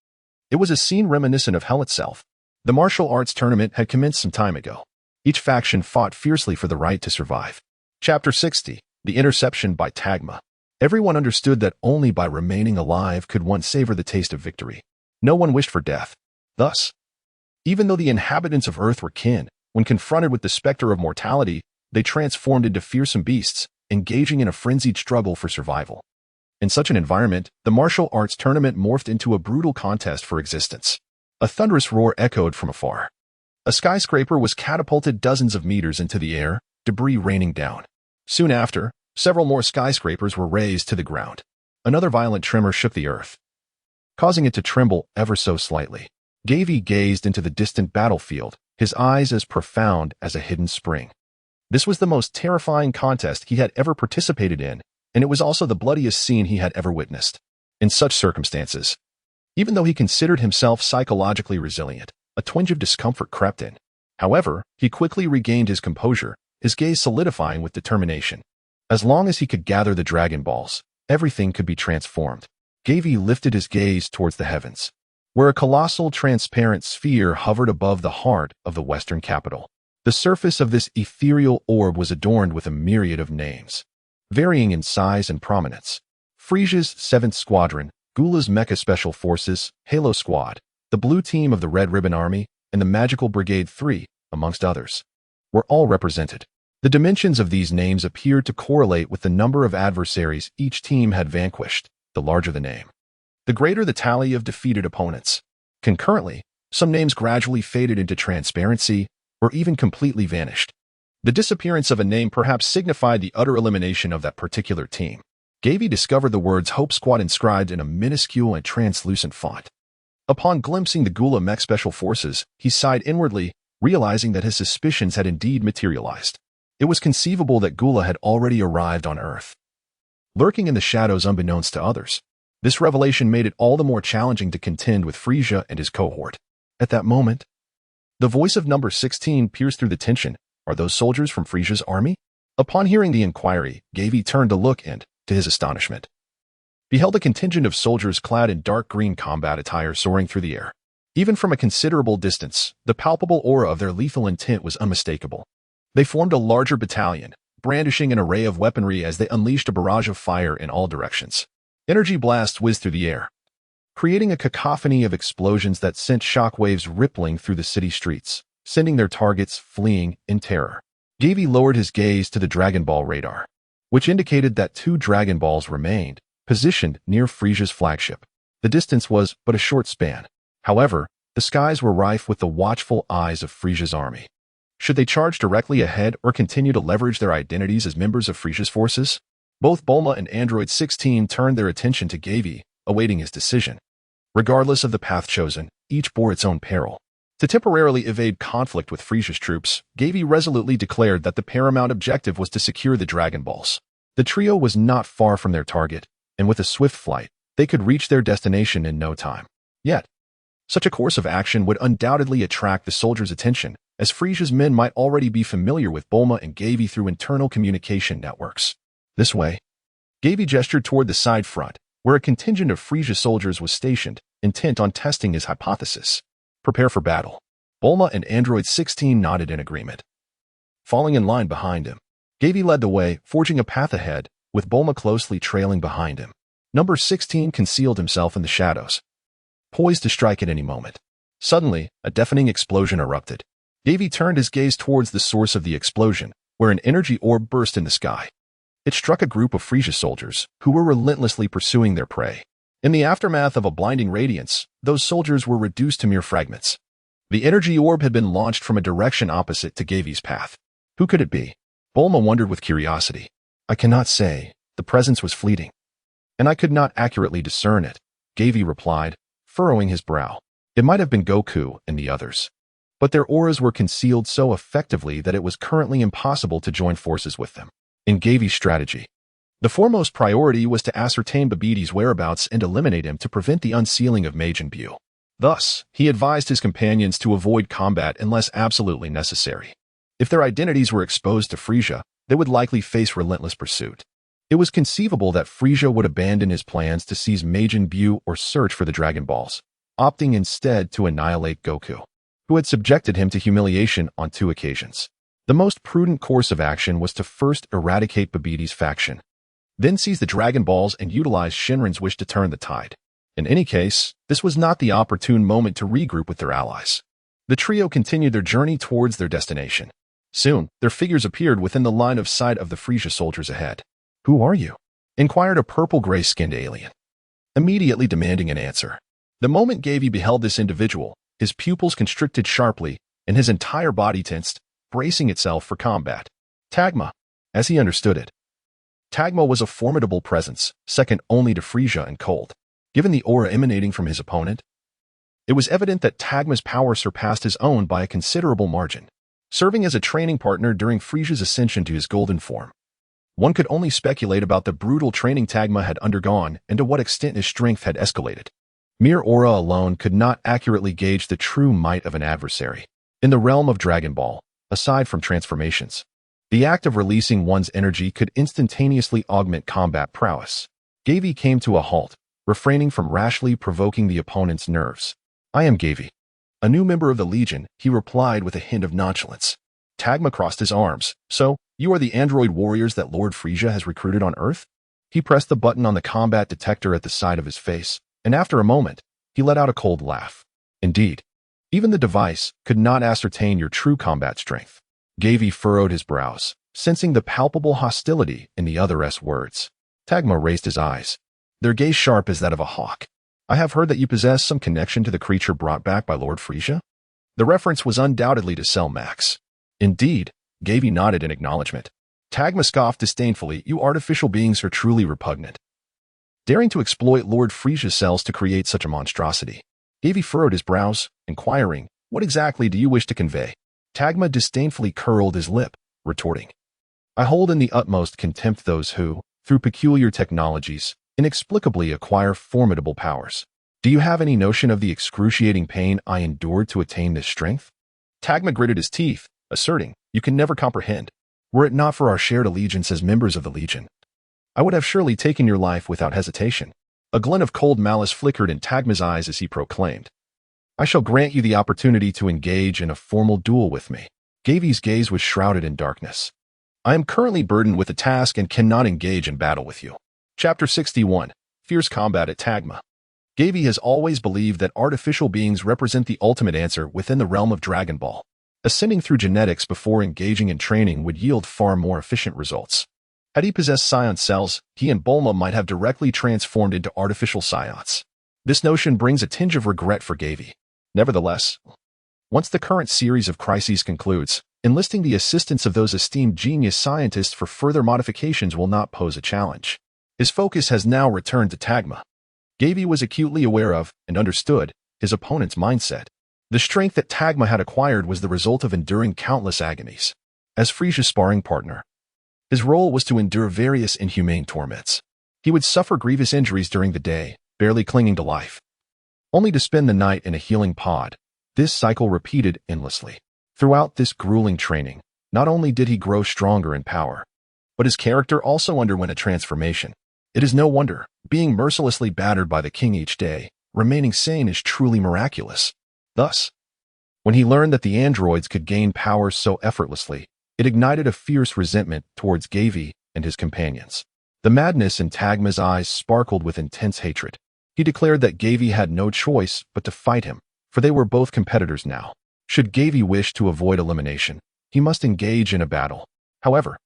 It was a scene reminiscent of hell itself. The martial arts tournament had commenced some time ago. Each faction fought fiercely for the right to survive. Chapter 60, The Interception by Tagma. Everyone understood that only by remaining alive could one savor the taste of victory. No one wished for death. Thus, even though the inhabitants of Earth were kin, when confronted with the specter of mortality, they transformed into fearsome beasts, engaging in a frenzied struggle for survival. In such an environment, the martial arts tournament morphed into a brutal contest for existence. A thunderous roar echoed from afar. A skyscraper was catapulted dozens of meters into the air, debris raining down. Soon after, several more skyscrapers were razed to the ground. Another violent tremor shook the earth, causing it to tremble ever so slightly. Gavie gazed into the distant battlefield, his eyes as profound as a hidden spring. This was the most terrifying contest he had ever participated in, and it was also the bloodiest scene he had ever witnessed. In such circumstances, even though he considered himself psychologically resilient, a twinge of discomfort crept in. However, he quickly regained his composure, his gaze solidifying with determination. As long as he could gather the Dragon Balls, everything could be transformed. Gavie lifted his gaze towards the heavens, where a colossal transparent sphere hovered above the heart of the western capital. The surface of this ethereal orb was adorned with a myriad of names, varying in size and prominence. Frieza's 7th Squadron, Gula's Mecha Special Forces, Halo Squad, the Blue Team of the Red Ribbon Army, and the Magical Brigade 3, amongst others, were all represented. The dimensions of these names appeared to correlate with the number of adversaries each team had vanquished, the larger the name, the greater the tally of defeated opponents. Concurrently, some names gradually faded into transparency or even completely vanished. The disappearance of a name perhaps signified the utter elimination of that particular team. Gavie discovered the words Hope Squad inscribed in a minuscule and translucent font. Upon glimpsing the Gula Mech Special Forces, he sighed inwardly, realizing that his suspicions had indeed materialized. It was conceivable that Gula had already arrived on Earth, lurking in the shadows unbeknownst to others. This revelation made it all the more challenging to contend with Frieza and his cohort. At that moment, the voice of number 16 pierced through the tension. Are those soldiers from Frieza's army? Upon hearing the inquiry, Gavie turned to look and, to his astonishment, beheld a contingent of soldiers clad in dark green combat attire soaring through the air. Even from a considerable distance, the palpable aura of their lethal intent was unmistakable. They formed a larger battalion, brandishing an array of weaponry as they unleashed a barrage of fire in all directions. Energy blasts whizzed through the air, creating a cacophony of explosions that sent shockwaves rippling through the city streets, sending their targets fleeing in terror. Gavie lowered his gaze to the Dragon Ball radar, which indicated that 2 Dragon Balls remained, positioned near Frieza's flagship. The distance was but a short span. However, the skies were rife with the watchful eyes of Frieza's army. Should they charge directly ahead or continue to leverage their identities as members of Frieza's forces? Both Bulma and Android 16 turned their attention to Gavie, awaiting his decision. Regardless of the path chosen, each bore its own peril. To temporarily evade conflict with Frieza's troops, Gavie resolutely declared that the paramount objective was to secure the Dragon Balls. The trio was not far from their target, and with a swift flight, they could reach their destination in no time. Yet, such a course of action would undoubtedly attract the soldiers' attention, as Frieza's men might already be familiar with Bulma and Gavie through internal communication networks. This way, Gavie gestured toward the side front, where a contingent of Frieza soldiers was stationed, intent on testing his hypothesis. Prepare for battle. Bulma and Android 16 nodded in agreement. Falling in line behind him, Gavie led the way, forging a path ahead, with Bulma closely trailing behind him. Number 16 concealed himself in the shadows, poised to strike at any moment. Suddenly, a deafening explosion erupted. Gavie turned his gaze towards the source of the explosion, where an energy orb burst in the sky. It struck a group of Frieza soldiers, who were relentlessly pursuing their prey. In the aftermath of a blinding radiance, those soldiers were reduced to mere fragments. The energy orb had been launched from a direction opposite to Gavie's path. Who could it be? Bulma wondered with curiosity. I cannot say. The presence was fleeting, and I could not accurately discern it, Gavie replied, furrowing his brow. It might have been Goku and the others, but their auras were concealed so effectively that it was currently impossible to join forces with them. In Gavie's strategy, the foremost priority was to ascertain Babidi's whereabouts and eliminate him to prevent the unsealing of Majin Buu. Thus, he advised his companions to avoid combat unless absolutely necessary. If their identities were exposed to Frieza, they would likely face relentless pursuit. It was conceivable that Frieza would abandon his plans to seize Majin Buu or search for the Dragon Balls, opting instead to annihilate Goku, who had subjected him to humiliation on 2 occasions. The most prudent course of action was to first eradicate Babidi's faction, then seize the Dragon Balls and utilize Shinran's wish to turn the tide. In any case, this was not the opportune moment to regroup with their allies. The trio continued their journey towards their destination. Soon, their figures appeared within the line of sight of the Frieza soldiers ahead. Who are you? Inquired a purple-gray-skinned alien, immediately demanding an answer. The moment Gavie beheld this individual, his pupils constricted sharply, and his entire body tensed, bracing itself for combat. Tagma, as he understood it. Tagma was a formidable presence, second only to Frieza and Cold. Given the aura emanating from his opponent, it was evident that Tagma's power surpassed his own by a considerable margin. Serving as a training partner during Frieza's ascension to his golden form, one could only speculate about the brutal training Tagma had undergone and to what extent his strength had escalated. Mere aura alone could not accurately gauge the true might of an adversary. In the realm of Dragon Ball, aside from transformations, the act of releasing one's energy could instantaneously augment combat prowess. Gavie came to a halt, refraining from rashly provoking the opponent's nerves. I am Gavie, a new member of the Legion, he replied with a hint of nonchalance. Tagma crossed his arms. So, you are the android warriors that Lord Frieza has recruited on Earth? He pressed the button on the combat detector at the side of his face, and after a moment, he let out a cold laugh. Indeed, even the device could not ascertain your true combat strength. Gavie furrowed his brows, sensing the palpable hostility in the other's words. Tagma raised his eyes, their gaze sharp as that of a hawk. I have heard that you possess some connection to the creature brought back by Lord Frieza? The reference was undoubtedly to Cell Max. Indeed, Gavie nodded in acknowledgement. Tagma scoffed disdainfully, you artificial beings are truly repugnant. Daring to exploit Lord Frieza's cells to create such a monstrosity. Gavie furrowed his brows, inquiring, what exactly do you wish to convey? Tagma disdainfully curled his lip, retorting, I hold in the utmost contempt those who, through peculiar technologies, inexplicably acquire formidable powers. Do you have any notion of the excruciating pain I endured to attain this strength? Tagma gritted his teeth, asserting, you can never comprehend. Were it not for our shared allegiance as members of the Legion, I would have surely taken your life without hesitation. A glint of cold malice flickered in Tagma's eyes as he proclaimed, I shall grant you the opportunity to engage in a formal duel with me. Gavie's gaze was shrouded in darkness. I am currently burdened with a task and cannot engage in battle with you. Chapter 61. Fierce Combat at Tagma. Gavie has always believed that artificial beings represent the ultimate answer within the realm of Dragon Ball. Ascending through genetics before engaging in training would yield far more efficient results. Had he possessed Scion cells, he and Bulma might have directly transformed into artificial Scions. This notion brings a tinge of regret for Gavie. Nevertheless, once the current series of crises concludes, enlisting the assistance of those esteemed genius scientists for further modifications will not pose a challenge. His focus has now returned to Tagma. Gavie was acutely aware of, and understood, his opponent's mindset. The strength that Tagma had acquired was the result of enduring countless agonies. As Frieza's sparring partner, his role was to endure various inhumane torments. He would suffer grievous injuries during the day, barely clinging to life, only to spend the night in a healing pod. This cycle repeated endlessly. Throughout this grueling training, not only did he grow stronger in power, but his character also underwent a transformation. It is no wonder, being mercilessly battered by the king each day, remaining sane is truly miraculous. Thus, when he learned that the androids could gain power so effortlessly, it ignited a fierce resentment towards Gavie and his companions. The madness in Tagma's eyes sparkled with intense hatred. He declared that Gavie had no choice but to fight him, for they were both competitors now. Should Gavie wish to avoid elimination, he must engage in a battle. However,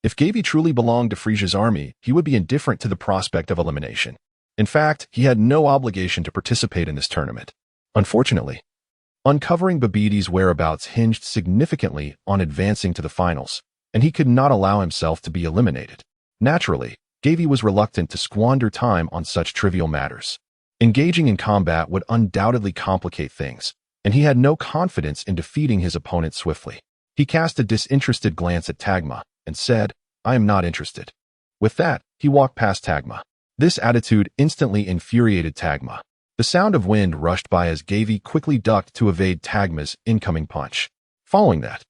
if Gavie truly belonged to Frieza's army, he would be indifferent to the prospect of elimination. In fact, he had no obligation to participate in this tournament. Unfortunately, uncovering Babidi's whereabouts hinged significantly on advancing to the finals, and he could not allow himself to be eliminated. Naturally, Gavie was reluctant to squander time on such trivial matters. Engaging in combat would undoubtedly complicate things, and he had no confidence in defeating his opponent swiftly. He cast a disinterested glance at Tagma and said, I am not interested. With that, he walked past Tagma. This attitude instantly infuriated Tagma. The sound of wind rushed by as Gavie quickly ducked to evade Tagma's incoming punch. Following that,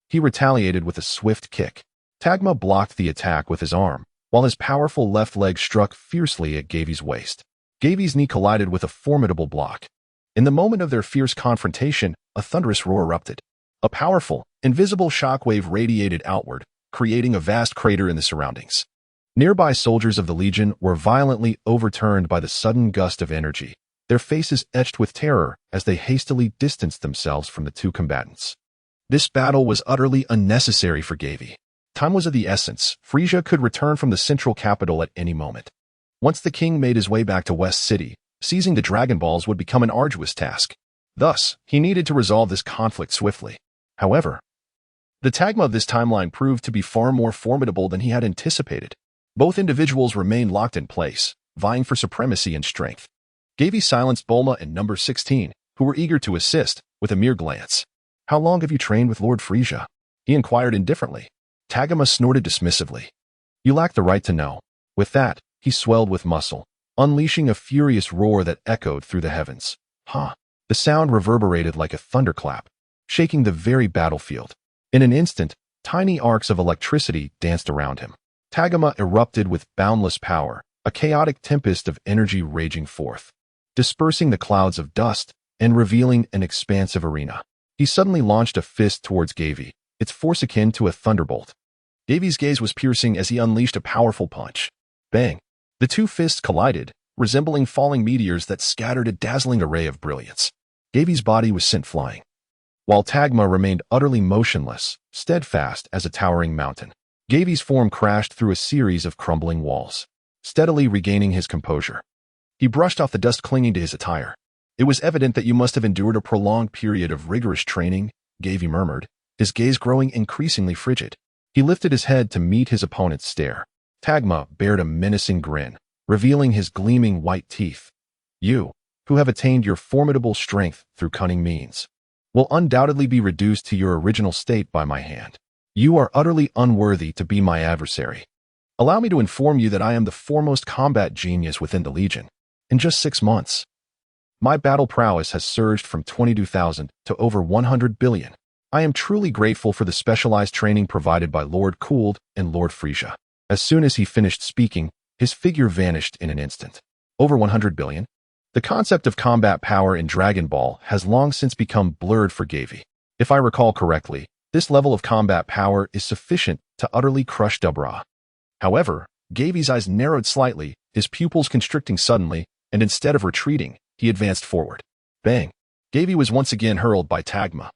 he retaliated with a swift kick. Tagma blocked the attack with his arm, while his powerful left leg struck fiercely at Gavie's waist. Gavie's knee collided with a formidable block. In the moment of their fierce confrontation, a thunderous roar erupted. A powerful, invisible shockwave radiated outward, creating a vast crater in the surroundings. Nearby soldiers of the Legion were violently overturned by the sudden gust of energy, their faces etched with terror as they hastily distanced themselves from the two combatants. This battle was utterly unnecessary for Gavie. Time was of the essence. Frieza could return from the central capital at any moment. Once the king made his way back to West City, seizing the Dragon Balls would become an arduous task. Thus, he needed to resolve this conflict swiftly. However, the Tagma of this timeline proved to be far more formidable than he had anticipated. Both individuals remained locked in place, vying for supremacy and strength. Gavie silenced Bulma and Number 16, who were eager to assist, with a mere glance. How long have you trained with Lord Frieza? He inquired indifferently. Tagma snorted dismissively. You lack the right to know. With that, he swelled with muscle, unleashing a furious roar that echoed through the heavens. Ha! The sound reverberated like a thunderclap, shaking the very battlefield. In an instant, tiny arcs of electricity danced around him. Tagma erupted with boundless power, a chaotic tempest of energy raging forth, dispersing the clouds of dust and revealing an expansive arena. He suddenly launched a fist towards Gavie, its force akin to a thunderbolt. Gavie's gaze was piercing as he unleashed a powerful punch. Bang! The two fists collided, resembling falling meteors that scattered a dazzling array of brilliance. Gavie's body was sent flying, while Tagma remained utterly motionless, steadfast as a towering mountain. Gavie's form crashed through a series of crumbling walls, steadily regaining his composure. He brushed off the dust clinging to his attire. "It was evident that you must have endured a prolonged period of rigorous training," Gavie murmured, his gaze growing increasingly frigid. He lifted his head to meet his opponent's stare. Tagma bared a menacing grin, revealing his gleaming white teeth. "You, who have attained your formidable strength through cunning means, will undoubtedly be reduced to your original state by my hand. You are utterly unworthy to be my adversary. Allow me to inform you that I am the foremost combat genius within the Legion. In just 6 months, my battle prowess has surged from 22,000 to over 100 billion. I am truly grateful for the specialized training provided by Lord Cooled and Lord Frieza." As soon as he finished speaking, his figure vanished in an instant. Over 100 billion? The concept of combat power in Dragon Ball has long since become blurred for Gavie. If I recall correctly, this level of combat power is sufficient to utterly crush Dabura. However, Gavie's eyes narrowed slightly, his pupils constricting suddenly, and instead of retreating, he advanced forward. Bang! Gavie was once again hurled by Tagma,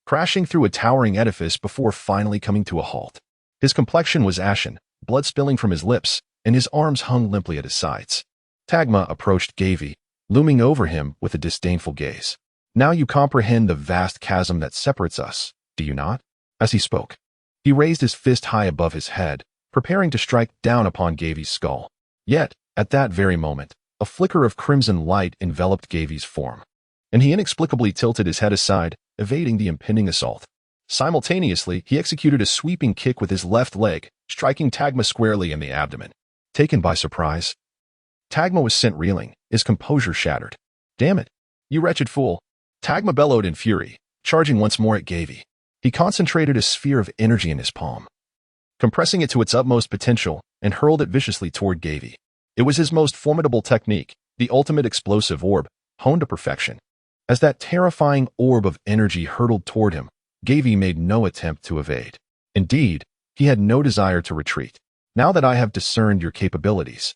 crashing through a towering edifice before finally coming to a halt. His complexion was ashen, blood spilling from his lips, and his arms hung limply at his sides. Tagma approached Gavie, looming over him with a disdainful gaze. "Now you comprehend the vast chasm that separates us, do you not?" As he spoke, he raised his fist high above his head, preparing to strike down upon Gavie's skull. Yet, at that very moment, a flicker of crimson light enveloped Gavie's form, and he inexplicably tilted his head aside, evading the impending assault. Simultaneously, he executed a sweeping kick with his left leg, striking Tagma squarely in the abdomen. Taken by surprise, Tagma was sent reeling, his composure shattered. "Damn it, you wretched fool!" Tagma bellowed in fury, charging once more at Gavie. He concentrated a sphere of energy in his palm, compressing it to its utmost potential, and hurled it viciously toward Gavie. It was his most formidable technique, the ultimate explosive orb, honed to perfection. As that terrifying orb of energy hurtled toward him, Gavie made no attempt to evade. Indeed, he had no desire to retreat. "Now that I have discerned your capabilities,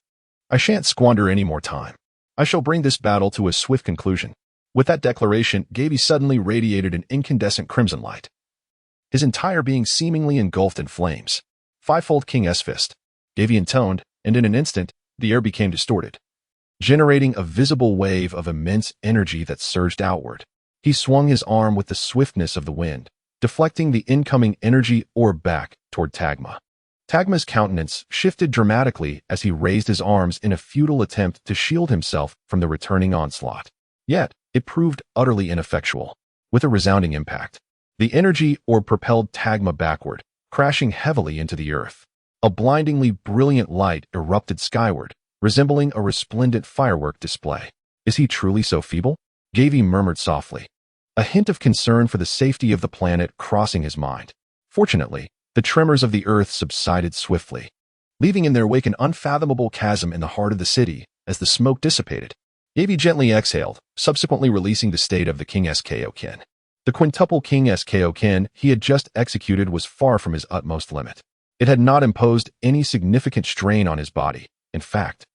I shan't squander any more time. I shall bring this battle to a swift conclusion." With that declaration, Gavie suddenly radiated an incandescent crimson light, his entire being seemingly engulfed in flames. "Fivefold King S Fist," Gavie intoned, and in an instant, the air became distorted, generating a visible wave of immense energy that surged outward. He swung his arm with the swiftness of the wind, deflecting the incoming energy orb back toward Tagma. Tagma's countenance shifted dramatically as he raised his arms in a futile attempt to shield himself from the returning onslaught. Yet, it proved utterly ineffectual. With a resounding impact, the energy orb propelled Tagma backward, crashing heavily into the earth. A blindingly brilliant light erupted skyward, resembling a resplendent firework display. "Is he truly so feeble?" Gavie murmured softly, a hint of concern for the safety of the planet crossing his mind. Fortunately, the tremors of the earth subsided swiftly, leaving in their wake an unfathomable chasm in the heart of the city as the smoke dissipated. Gavie gently exhaled, subsequently releasing the state of the King Kaioken. The quintuple King Kaioken he had just executed was far from his utmost limit. It had not imposed any significant strain on his body. In fact,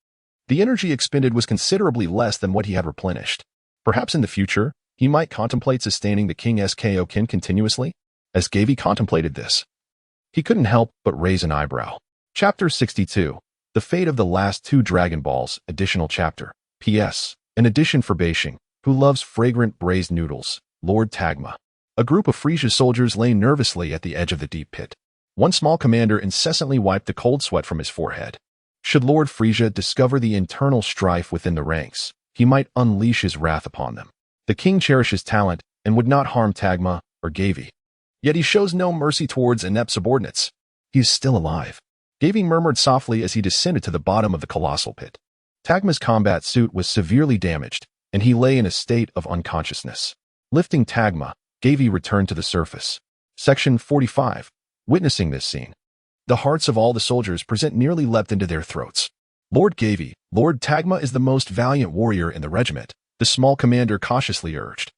the energy expended was considerably less than what he had replenished. Perhaps in the future, he might contemplate sustaining the King Kaioken continuously. As Gavie contemplated this, he couldn't help but raise an eyebrow. Chapter 62. The Fate of the Last Two Dragon Balls, Additional Chapter. P.S. An addition for Beishing, who loves fragrant braised noodles, Lord Tagma. A group of Frieza's soldiers lay nervously at the edge of the deep pit. One small commander incessantly wiped the cold sweat from his forehead. Should Lord Frieza discover the internal strife within the ranks, he might unleash his wrath upon them. The king cherishes talent and would not harm Tagma or Gavie. Yet he shows no mercy towards inept subordinates. He is still alive. Gavie murmured softly as he descended to the bottom of the colossal pit. Tagma's combat suit was severely damaged, and he lay in a state of unconsciousness. Lifting Tagma, Gavie returned to the surface. Section 45. Witnessing this scene, the hearts of all the soldiers present nearly leapt into their throats. "Lord Gavie, Lord Tagma is the most valiant warrior in the regiment," the small commander cautiously urged.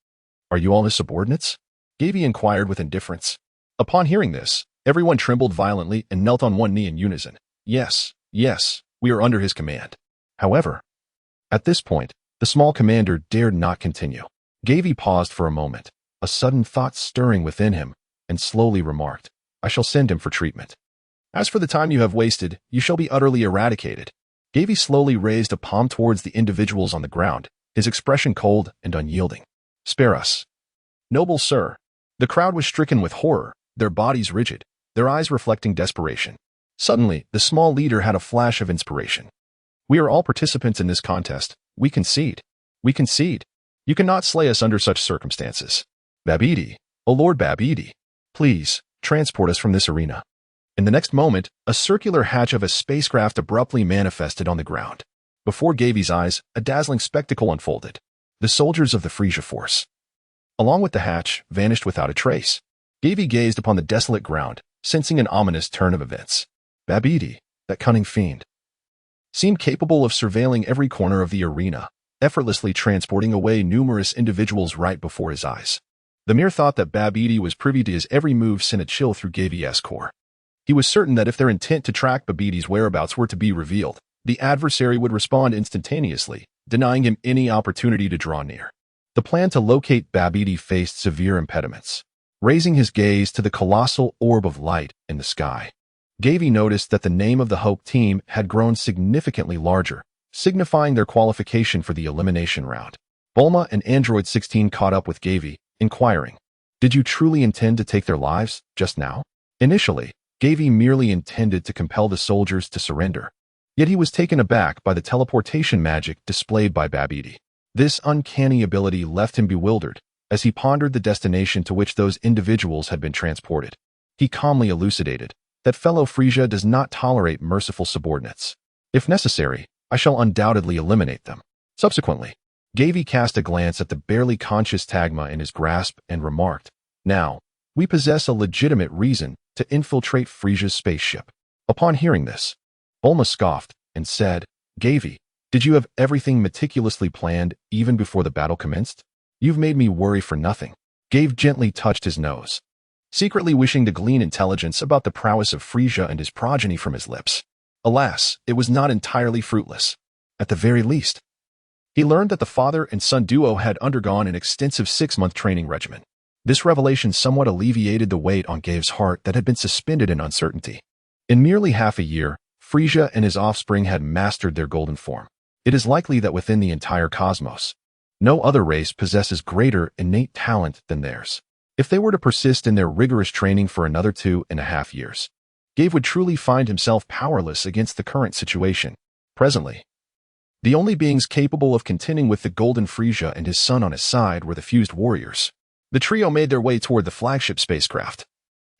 "Are you all his subordinates?" Gavie inquired with indifference. Upon hearing this, everyone trembled violently and knelt on one knee in unison. Yes, we are under his command. However, At this point, the small commander dared not continue. Gavie paused for a moment, a sudden thought stirring within him, and slowly remarked, "I shall send him for treatment. As for the time you have wasted, you shall be utterly eradicated." Gavie slowly raised a palm towards the individuals on the ground, his expression cold and unyielding. "Spare us, noble sir." The crowd was stricken with horror, their bodies rigid, their eyes reflecting desperation. Suddenly, the small leader had a flash of inspiration. "We are all participants in this contest. We concede. We concede. You cannot slay us under such circumstances. Babidi, O Lord Babidi, please, transport us from this arena." In the next moment, a circular hatch of a spacecraft abruptly manifested on the ground. Before Gavie's eyes, a dazzling spectacle unfolded. The soldiers of the Frieza force, along with the hatch, vanished without a trace. Gavie gazed upon the desolate ground, sensing an ominous turn of events. Babidi, that cunning fiend, seemed capable of surveilling every corner of the arena, effortlessly transporting away numerous individuals right before his eyes. The mere thought that Babidi was privy to his every move sent a chill through Gavie's core. He was certain that if their intent to track Babidi's whereabouts were to be revealed, the adversary would respond instantaneously, denying him any opportunity to draw near. The plan to locate Babidi faced severe impediments. Raising his gaze to the colossal orb of light in the sky, Gavie noticed that the name of the Hope team had grown significantly larger, signifying their qualification for the elimination round. Bulma and Android 16 caught up with Gavie, inquiring, "Did you truly intend to take their lives, just now?" Initially, Gavie merely intended to compel the soldiers to surrender. Yet he was taken aback by the teleportation magic displayed by Babidi. This uncanny ability left him bewildered as he pondered the destination to which those individuals had been transported. He calmly elucidated that fellow Frieza does not tolerate merciful subordinates. "If necessary, I shall undoubtedly eliminate them." Subsequently, Gavie cast a glance at the barely conscious Tagma in his grasp and remarked, "Now, we possess a legitimate reason to infiltrate Frieza's spaceship." Upon hearing this, Bulma scoffed and said, "Gavie, did you have everything meticulously planned even before the battle commenced? You've made me worry for nothing." Gavie gently touched his nose, secretly wishing to glean intelligence about the prowess of Frieza and his progeny from his lips. Alas, it was not entirely fruitless. At the very least, he learned that the father and son duo had undergone an extensive 6-month training regimen. This revelation somewhat alleviated the weight on Gavie's heart that had been suspended in uncertainty. In merely half a year, Frieza and his offspring had mastered their golden form. It is likely that within the entire cosmos, no other race possesses greater innate talent than theirs. If they were to persist in their rigorous training for another 2.5 years, Gavie would truly find himself powerless against the current situation. Presently, the only beings capable of contending with the Golden Frieza and his son on his side were the fused warriors. The trio made their way toward the flagship spacecraft,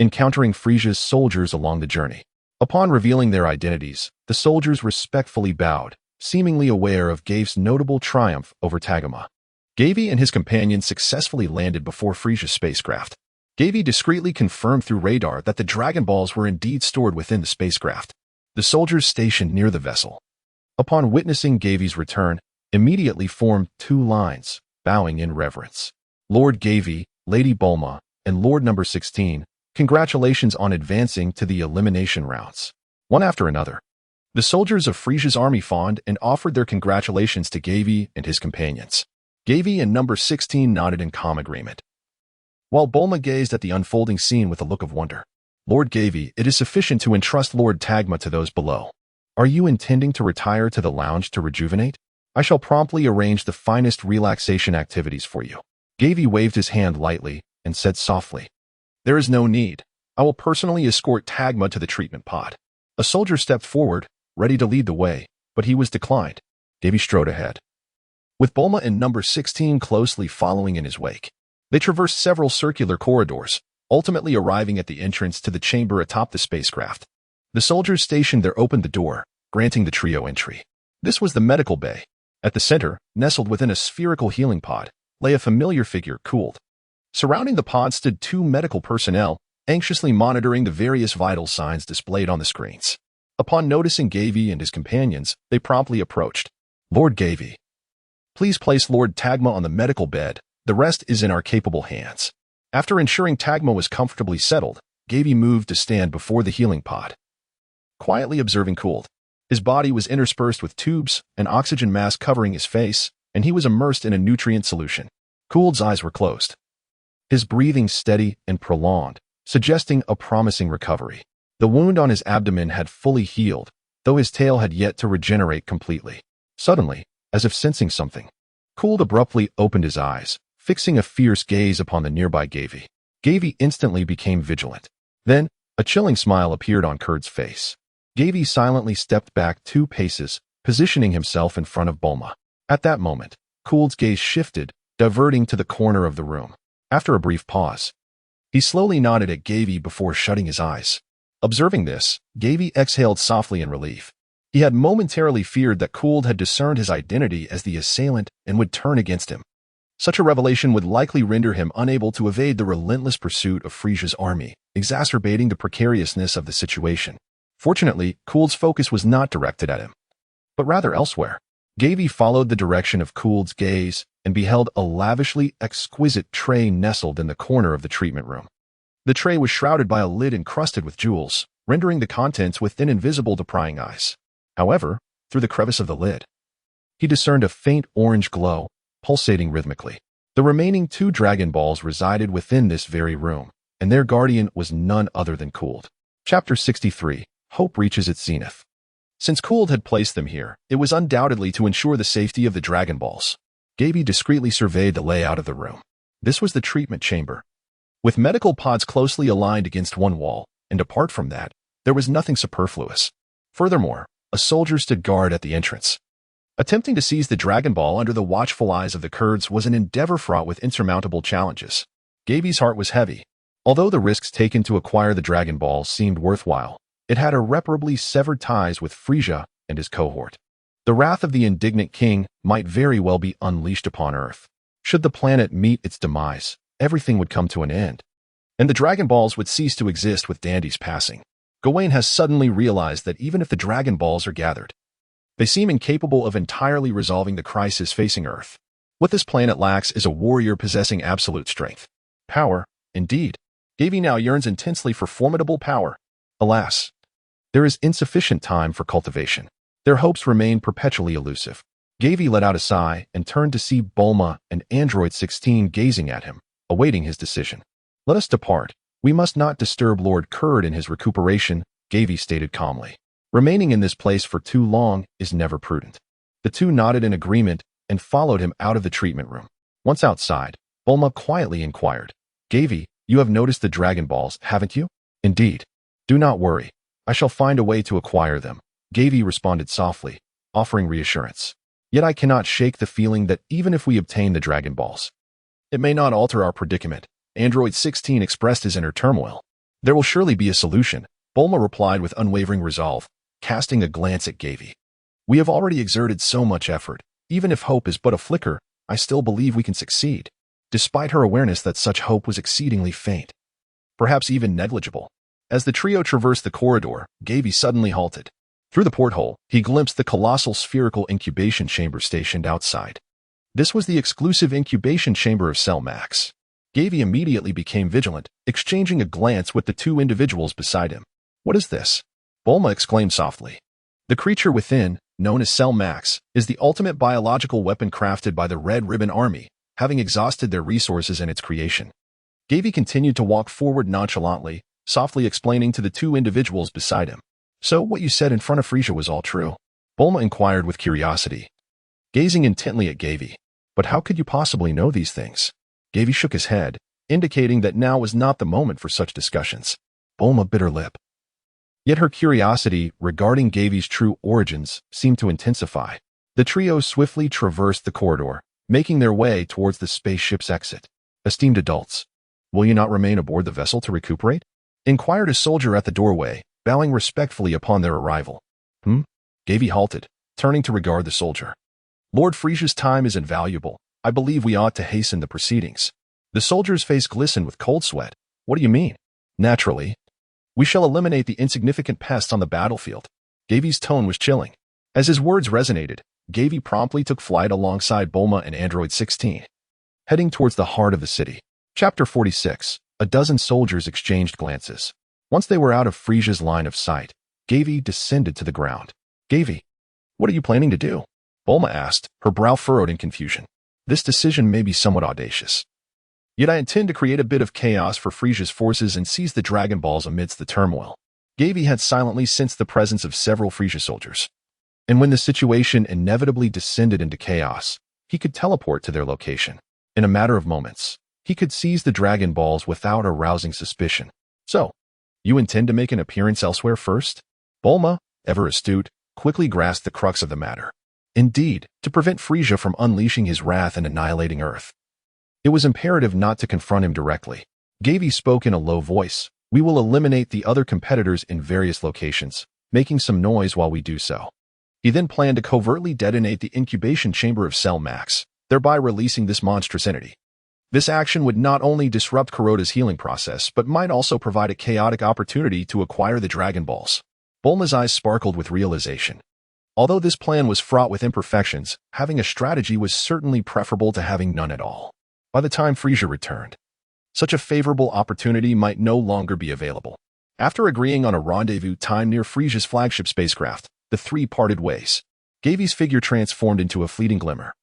encountering Frieza's soldiers along the journey. Upon revealing their identities, the soldiers respectfully bowed, seemingly aware of Gavie's notable triumph over Tagma. Gavie and his companions successfully landed before Frieza's spacecraft. Gavie discreetly confirmed through radar that the Dragon Balls were indeed stored within the spacecraft. The soldiers stationed near the vessel, upon witnessing Gavie's return, immediately formed 2 lines, bowing in reverence. "Lord Gavie, Lady Bulma, and Lord Number 16, congratulations on advancing to the elimination rounds." One after another, the soldiers of Frieza's army fawned and offered their congratulations to Gavie and his companions. Gavie and Number 16 nodded in calm agreement, while Bulma gazed at the unfolding scene with a look of wonder. "Lord Gavie, it is sufficient to entrust Lord Tagma to those below. Are you intending to retire to the lounge to rejuvenate? I shall promptly arrange the finest relaxation activities for you." Gavie waved his hand lightly and said softly, "There is no need. I will personally escort Tagma to the treatment pod." A soldier stepped forward, ready to lead the way, but he was declined. Gavie strode ahead, with Bulma and Number 16 closely following in his wake. They traversed several circular corridors, ultimately arriving at the entrance to the chamber atop the spacecraft. The soldiers stationed there opened the door, granting the trio entry. This was the medical bay. At the center, nestled within a spherical healing pod, lay a familiar figure, cooled. Surrounding the pod stood 2 medical personnel, anxiously monitoring the various vital signs displayed on the screens. Upon noticing Gavie and his companions, they promptly approached. "Lord Gavie, please place Lord Tagma on the medical bed. The rest is in our capable hands." After ensuring Tagma was comfortably settled, Gavie moved to stand before the healing pod, quietly observing cooled. His body was interspersed with tubes, an oxygen mask covering his face, and he was immersed in a nutrient solution. Could's eyes were closed, his breathing steady and prolonged, suggesting a promising recovery. The wound on his abdomen had fully healed, though his tail had yet to regenerate completely. Suddenly, as if sensing something, Could abruptly opened his eyes, fixing a fierce gaze upon the nearby Gavie. Gavie instantly became vigilant. Then, a chilling smile appeared on Curd's face. Gavie silently stepped back 2 paces, positioning himself in front of Bulma. At that moment, Could's gaze shifted, diverting to the corner of the room. After a brief pause, he slowly nodded at Gavie before shutting his eyes. Observing this, Gavie exhaled softly in relief. He had momentarily feared that Could had discerned his identity as the assailant and would turn against him. Such a revelation would likely render him unable to evade the relentless pursuit of Frieza's army, exacerbating the precariousness of the situation. Fortunately, Could's focus was not directed at him, but rather elsewhere. Gavie followed the direction of Could's gaze and beheld a lavishly exquisite tray nestled in the corner of the treatment room. The tray was shrouded by a lid encrusted with jewels, rendering the contents within invisible to prying eyes. However, through the crevice of the lid, he discerned a faint orange glow, pulsating rhythmically. The remaining 2 Dragon Balls resided within this very room, and their guardian was none other than Could. Chapter 63. Hope reaches its zenith. Since Could had placed them here, it was undoubtedly to ensure the safety of the Dragon Balls. Gavie discreetly surveyed the layout of the room. This was the treatment chamber, with medical pods closely aligned against one wall, and apart from that, there was nothing superfluous. Furthermore, a soldier stood guard at the entrance. Attempting to seize the Dragon Ball under the watchful eyes of the Kurds was an endeavor fraught with insurmountable challenges. Gavie's heart was heavy. Although the risks taken to acquire the Dragon Ball seemed worthwhile, it had irreparably severed ties with Frieza and his cohort. The wrath of the indignant king might very well be unleashed upon Earth. Should the planet meet its demise, everything would come to an end, and the Dragon Balls would cease to exist with Dandy's passing. Gawain has suddenly realized that even if the Dragon Balls are gathered, they seem incapable of entirely resolving the crisis facing Earth. What this planet lacks is a warrior possessing absolute strength. Power, indeed. Gavie now yearns intensely for formidable power. Alas, there is insufficient time for cultivation. Their hopes remain perpetually elusive. Gavie let out a sigh and turned to see Bulma and Android 16 gazing at him, awaiting his decision. Let us depart. We must not disturb Lord Kurd in his recuperation, Gavie stated calmly. Remaining in this place for too long is never prudent. The 2 nodded in agreement and followed him out of the treatment room. Once outside, Bulma quietly inquired, Gavie, you have noticed the Dragon Balls, haven't you? Indeed. Do not worry. I shall find a way to acquire them, Gavie responded softly, offering reassurance. Yet I cannot shake the feeling that even if we obtain the Dragon Balls, it may not alter our predicament. Android 16 expressed his inner turmoil. There will surely be a solution, Bulma replied with unwavering resolve, casting a glance at Gavie. We have already exerted so much effort. Even if hope is but a flicker, I still believe we can succeed. Despite her awareness that such hope was exceedingly faint, perhaps even negligible. As the trio traversed the corridor, Gavie suddenly halted. Through the porthole, he glimpsed the colossal spherical incubation chamber stationed outside. This was the exclusive incubation chamber of Cell Max. Gavie immediately became vigilant, exchanging a glance with the 2 individuals beside him. What is this? Bulma exclaimed softly. The creature within, known as Cell Max, is the ultimate biological weapon crafted by the Red Ribbon Army, having exhausted their resources in its creation. Gavie continued to walk forward nonchalantly, softly explaining to the 2 individuals beside him. So what you said in front of Frieza was all true? Bulma inquired with curiosity, gazing intently at Gavie. But how could you possibly know these things? Gavie shook his head, indicating that now was not the moment for such discussions. Bulma bit her lip. Yet her curiosity regarding Gavie's true origins seemed to intensify. The trio swiftly traversed the corridor, making their way towards the spaceship's exit. Esteemed adults, will you not remain aboard the vessel to recuperate? Inquired a soldier at the doorway, bowing respectfully upon their arrival. Gavie halted, turning to regard the soldier. Lord Frieza's time is invaluable. I believe we ought to hasten the proceedings. The soldier's face glistened with cold sweat. What do you mean? Naturally. We shall eliminate the insignificant pests on the battlefield. Gavie's tone was chilling. As his words resonated, Gavie promptly took flight alongside Bulma and Android 16, heading towards the heart of the city. Chapter 46. A dozen soldiers exchanged glances. Once they were out of Frieza's line of sight, Gavie descended to the ground. Gavie, what are you planning to do? Bulma asked, her brow furrowed in confusion. This decision may be somewhat audacious. Yet I intend to create a bit of chaos for Frieza's forces and seize the Dragon Balls amidst the turmoil. Gavie had silently sensed the presence of several Frieza soldiers. And when the situation inevitably descended into chaos, he could teleport to their location. In a matter of moments, he could seize the Dragon Balls without arousing suspicion. So, you intend to make an appearance elsewhere first? Bulma, ever astute, quickly grasped the crux of the matter. Indeed, to prevent Frieza from unleashing his wrath and annihilating Earth. It was imperative not to confront him directly. Gavie spoke in a low voice. We will eliminate the other competitors in various locations, making some noise while we do so. He then planned to covertly detonate the incubation chamber of Cell Max, thereby releasing this monstrous entity. This action would not only disrupt Kuroda's healing process, but might also provide a chaotic opportunity to acquire the Dragon Balls. Bulma's eyes sparkled with realization. Although this plan was fraught with imperfections, having a strategy was certainly preferable to having none at all. By the time Frieza returned, such a favorable opportunity might no longer be available. After agreeing on a rendezvous time near Frieza's flagship spacecraft, the three parted ways. Gavie's figure transformed into a fleeting glimmer,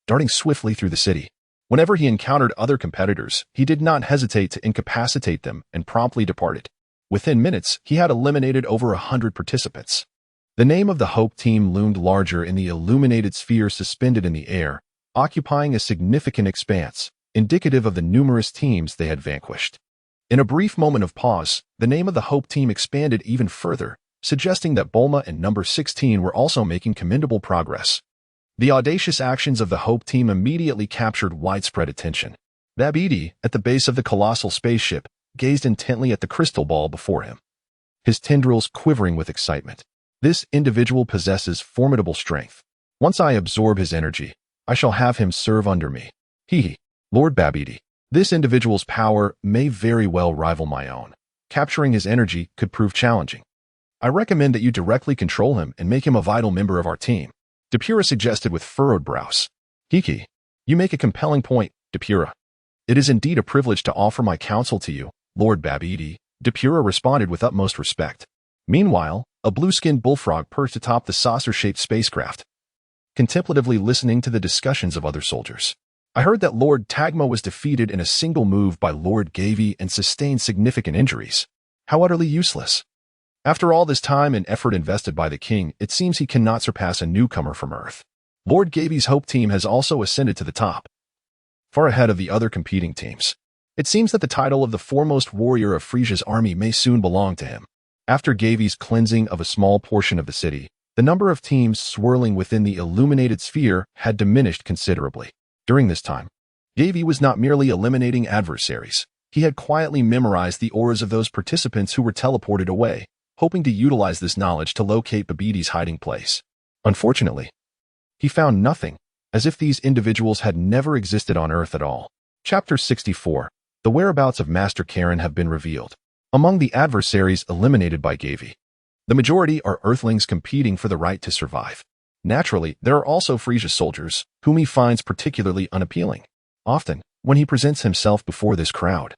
darting swiftly through the city. Whenever he encountered other competitors, he did not hesitate to incapacitate them and promptly departed. Within minutes, he had eliminated over 100 participants. The name of the Hope Team loomed larger in the illuminated sphere suspended in the air, occupying a significant expanse, indicative of the numerous teams they had vanquished. In a brief moment of pause, the name of the Hope Team expanded even further, suggesting that Bulma and number 16 were also making commendable progress. The audacious actions of the Hope Team immediately captured widespread attention. Babidi, at the base of the colossal spaceship, gazed intently at the crystal ball before him, his tendrils quivering with excitement. This individual possesses formidable strength. Once I absorb his energy, I shall have him serve under me. Lord Babidi. This individual's power may very well rival my own. Capturing his energy could prove challenging. I recommend that you directly control him and make him a vital member of our team. Dabura suggested with furrowed brows. You make a compelling point, Dabura. It is indeed a privilege to offer my counsel to you, Lord Babidi. Dabura responded with utmost respect. Meanwhile, a blue-skinned bullfrog perched atop the saucer-shaped spacecraft, contemplatively listening to the discussions of other soldiers. I heard that Lord Tagma was defeated in a single move by Lord Gavie and sustained significant injuries. How utterly useless. After all this time and effort invested by the king, it seems he cannot surpass a newcomer from Earth. Lord Gavie's Hope Team has also ascended to the top, far ahead of the other competing teams. It seems that the title of the foremost warrior of Frieza's army may soon belong to him. After Gavie's cleansing of a small portion of the city, the number of teams swirling within the illuminated sphere had diminished considerably. During this time, Gavie was not merely eliminating adversaries. He had quietly memorized the auras of those participants who were teleported away, hoping to utilize this knowledge to locate Babidi's hiding place. Unfortunately, he found nothing, as if these individuals had never existed on Earth at all. Chapter 64. The whereabouts of Master Karen have been revealed. Among the adversaries eliminated by Gavie, the majority are Earthlings competing for the right to survive. Naturally, there are also Frieza soldiers, whom he finds particularly unappealing. Often, when he presents himself before this crowd,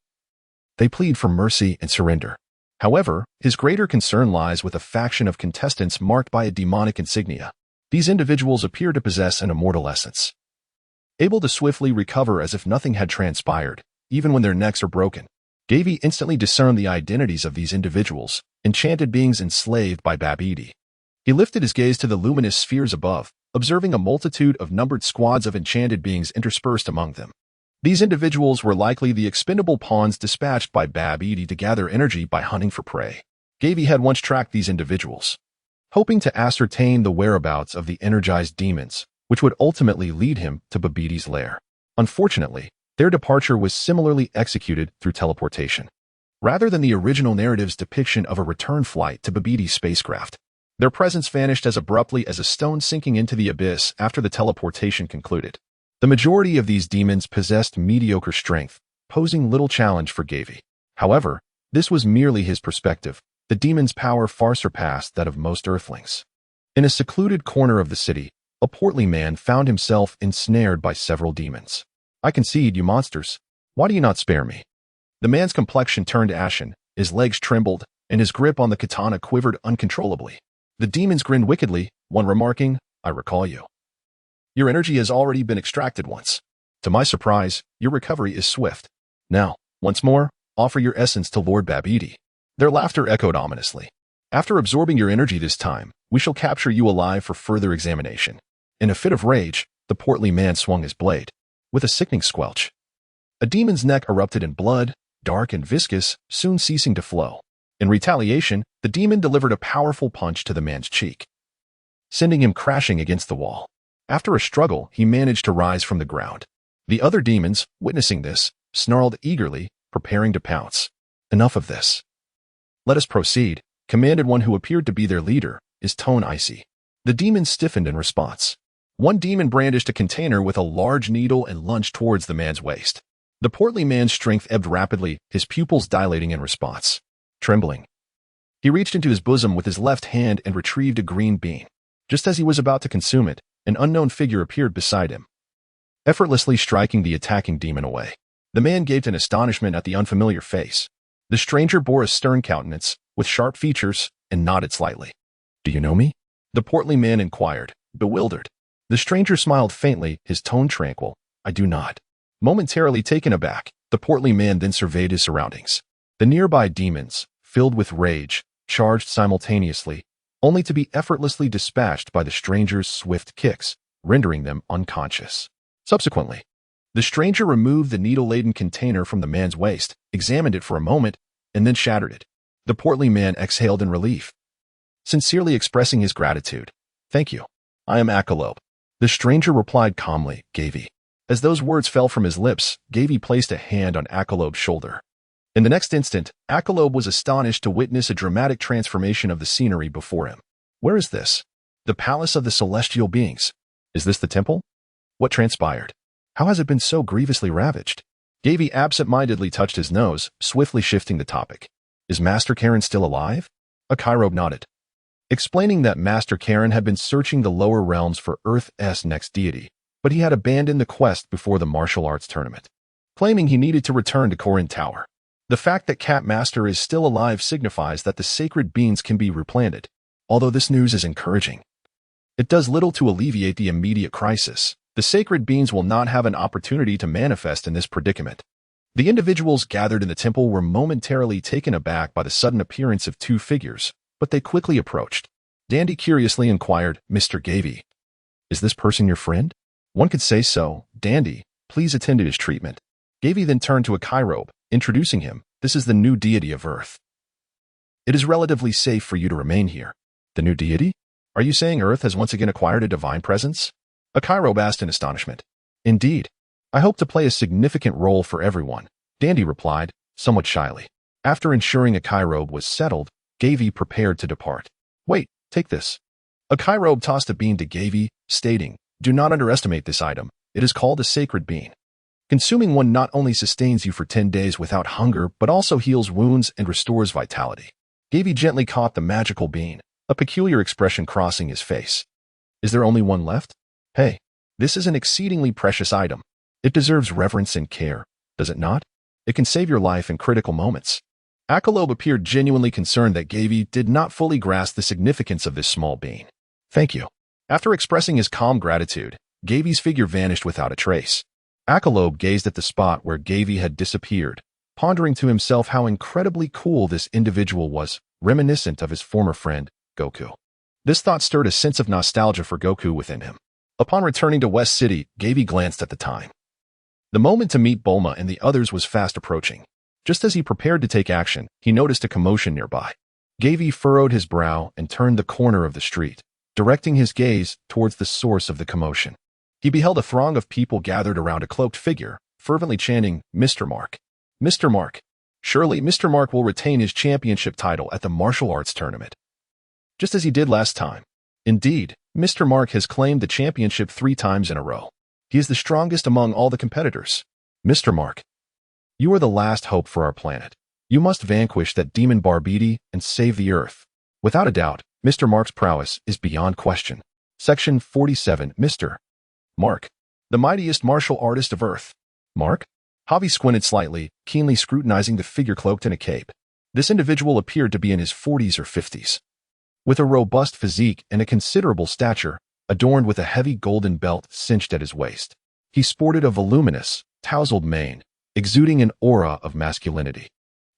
they plead for mercy and surrender. However, his greater concern lies with a faction of contestants marked by a demonic insignia. These individuals appear to possess an immortal essence, able to swiftly recover as if nothing had transpired, even when their necks are broken. Gavie instantly discerned the identities of these individuals, enchanted beings enslaved by Babidi. He lifted his gaze to the luminous spheres above, observing a multitude of numbered squads of enchanted beings interspersed among them. These individuals were likely the expendable pawns dispatched by Babidi to gather energy by hunting for prey. Gavie had once tracked these individuals, hoping to ascertain the whereabouts of the energized demons, which would ultimately lead him to Babidi's lair. Unfortunately, their departure was similarly executed through teleportation, rather than the original narrative's depiction of a return flight to Babidi's spacecraft. Their presence vanished as abruptly as a stone sinking into the abyss after the teleportation concluded. The majority of these demons possessed mediocre strength, posing little challenge for Gavie. However, this was merely his perspective. The demon's power far surpassed that of most Earthlings. In a secluded corner of the city, a portly man found himself ensnared by several demons. I concede, you monsters. Why do you not spare me? The man's complexion turned ashen, his legs trembled, and his grip on the katana quivered uncontrollably. The demons grinned wickedly, one remarking, "I recall you. Your energy has already been extracted once. To my surprise, your recovery is swift. Now, once more, offer your essence to Lord Babidi." Their laughter echoed ominously. "After absorbing your energy this time, we shall capture you alive for further examination." In a fit of rage, the portly man swung his blade. With a sickening squelch, a demon's neck erupted in blood, dark and viscous, soon ceasing to flow. In retaliation, the demon delivered a powerful punch to the man's cheek, sending him crashing against the wall. After a struggle, he managed to rise from the ground. The other demons, witnessing this, snarled eagerly, preparing to pounce. "Enough of this. Let us proceed," commanded one who appeared to be their leader, his tone icy. The demons stiffened in response. One demon brandished a container with a large needle and lunged towards the man's waist. The portly man's strength ebbed rapidly, his pupils dilating in response. Trembling, he reached into his bosom with his left hand and retrieved a green bean. Just as he was about to consume it, an unknown figure appeared beside him, effortlessly striking the attacking demon away. The man gaped in astonishment at the unfamiliar face. The stranger bore a stern countenance, with sharp features, and nodded slightly. "Do you know me?" the portly man inquired, bewildered. The stranger smiled faintly, his tone tranquil. "I do not." Momentarily taken aback, the portly man then surveyed his surroundings. The nearby demons, filled with rage, charged simultaneously, only to be effortlessly dispatched by the stranger's swift kicks, rendering them unconscious. Subsequently, the stranger removed the needle-laden container from the man's waist, examined it for a moment, and then shattered it. The portly man exhaled in relief, sincerely expressing his gratitude. "Thank you. I am Akalob." The stranger replied calmly, "Gavie." As those words fell from his lips, Gavie placed a hand on Akalob's shoulder. In the next instant, Akalob was astonished to witness a dramatic transformation of the scenery before him. Where is this? The palace of the celestial beings. Is this the temple? What transpired? How has it been so grievously ravaged? Gavie absent-mindedly touched his nose, swiftly shifting the topic. Is Master Karen still alive? Akairobe nodded, explaining that Master Karen had been searching the lower realms for Earth's next deity, but he had abandoned the quest before the martial arts tournament, claiming he needed to return to Korin Tower. The fact that Cat Master is still alive signifies that the sacred beings can be replanted. Although this news is encouraging, it does little to alleviate the immediate crisis. The sacred beings will not have an opportunity to manifest in this predicament. The individuals gathered in the temple were momentarily taken aback by the sudden appearance of two figures, but they quickly approached. Dandy curiously inquired, "Mr. Gavie, is this person your friend?" "One could say so. Dandy, please attend to his treatment." Gavie then turned to Akairobe, introducing him. "This is the new deity of Earth. It is relatively safe for you to remain here." "The new deity? Are you saying Earth has once again acquired a divine presence?" Akairobe asked in astonishment. "Indeed. I hope to play a significant role for everyone," Dandy replied, somewhat shyly. After ensuring Akairobe was settled, Gavie prepared to depart. "Wait, take this." Akairobe tossed a bean to Gavie, stating, "Do not underestimate this item. It is called a sacred bean. Consuming one not only sustains you for 10 days without hunger, but also heals wounds and restores vitality." Gavie gently caught the magical bean, a peculiar expression crossing his face. "Is there only one left? Hey, this is an exceedingly precious item. It deserves reverence and care, does it not? It can save your life in critical moments." Akalobe appeared genuinely concerned that Gavie did not fully grasp the significance of this small bean. "Thank you." After expressing his calm gratitude, Gavie's figure vanished without a trace. Akalobe gazed at the spot where Gavie had disappeared, pondering to himself how incredibly cool this individual was, reminiscent of his former friend, Goku. This thought stirred a sense of nostalgia for Goku within him. Upon returning to West City, Gavie glanced at the time. The moment to meet Bulma and the others was fast approaching. Just as he prepared to take action, he noticed a commotion nearby. Gavie furrowed his brow and turned the corner of the street, directing his gaze towards the source of the commotion. He beheld a throng of people gathered around a cloaked figure, fervently chanting, "Mr. Mark. Mr. Mark. Surely Mr. Mark will retain his championship title at the martial arts tournament, just as he did last time. Indeed, Mr. Mark has claimed the championship 3 times in a row. He is the strongest among all the competitors. Mr. Mark, you are the last hope for our planet. You must vanquish that demon Babidi and save the Earth." Without a doubt, Mr. Mark's prowess is beyond question. Section 47. Mr. Mark, the mightiest martial artist of Earth. Mark? Javi squinted slightly, keenly scrutinizing the figure cloaked in a cape. This individual appeared to be in his 40s or 50s. With a robust physique and a considerable stature, adorned with a heavy golden belt cinched at his waist, he sported a voluminous, tousled mane, exuding an aura of masculinity.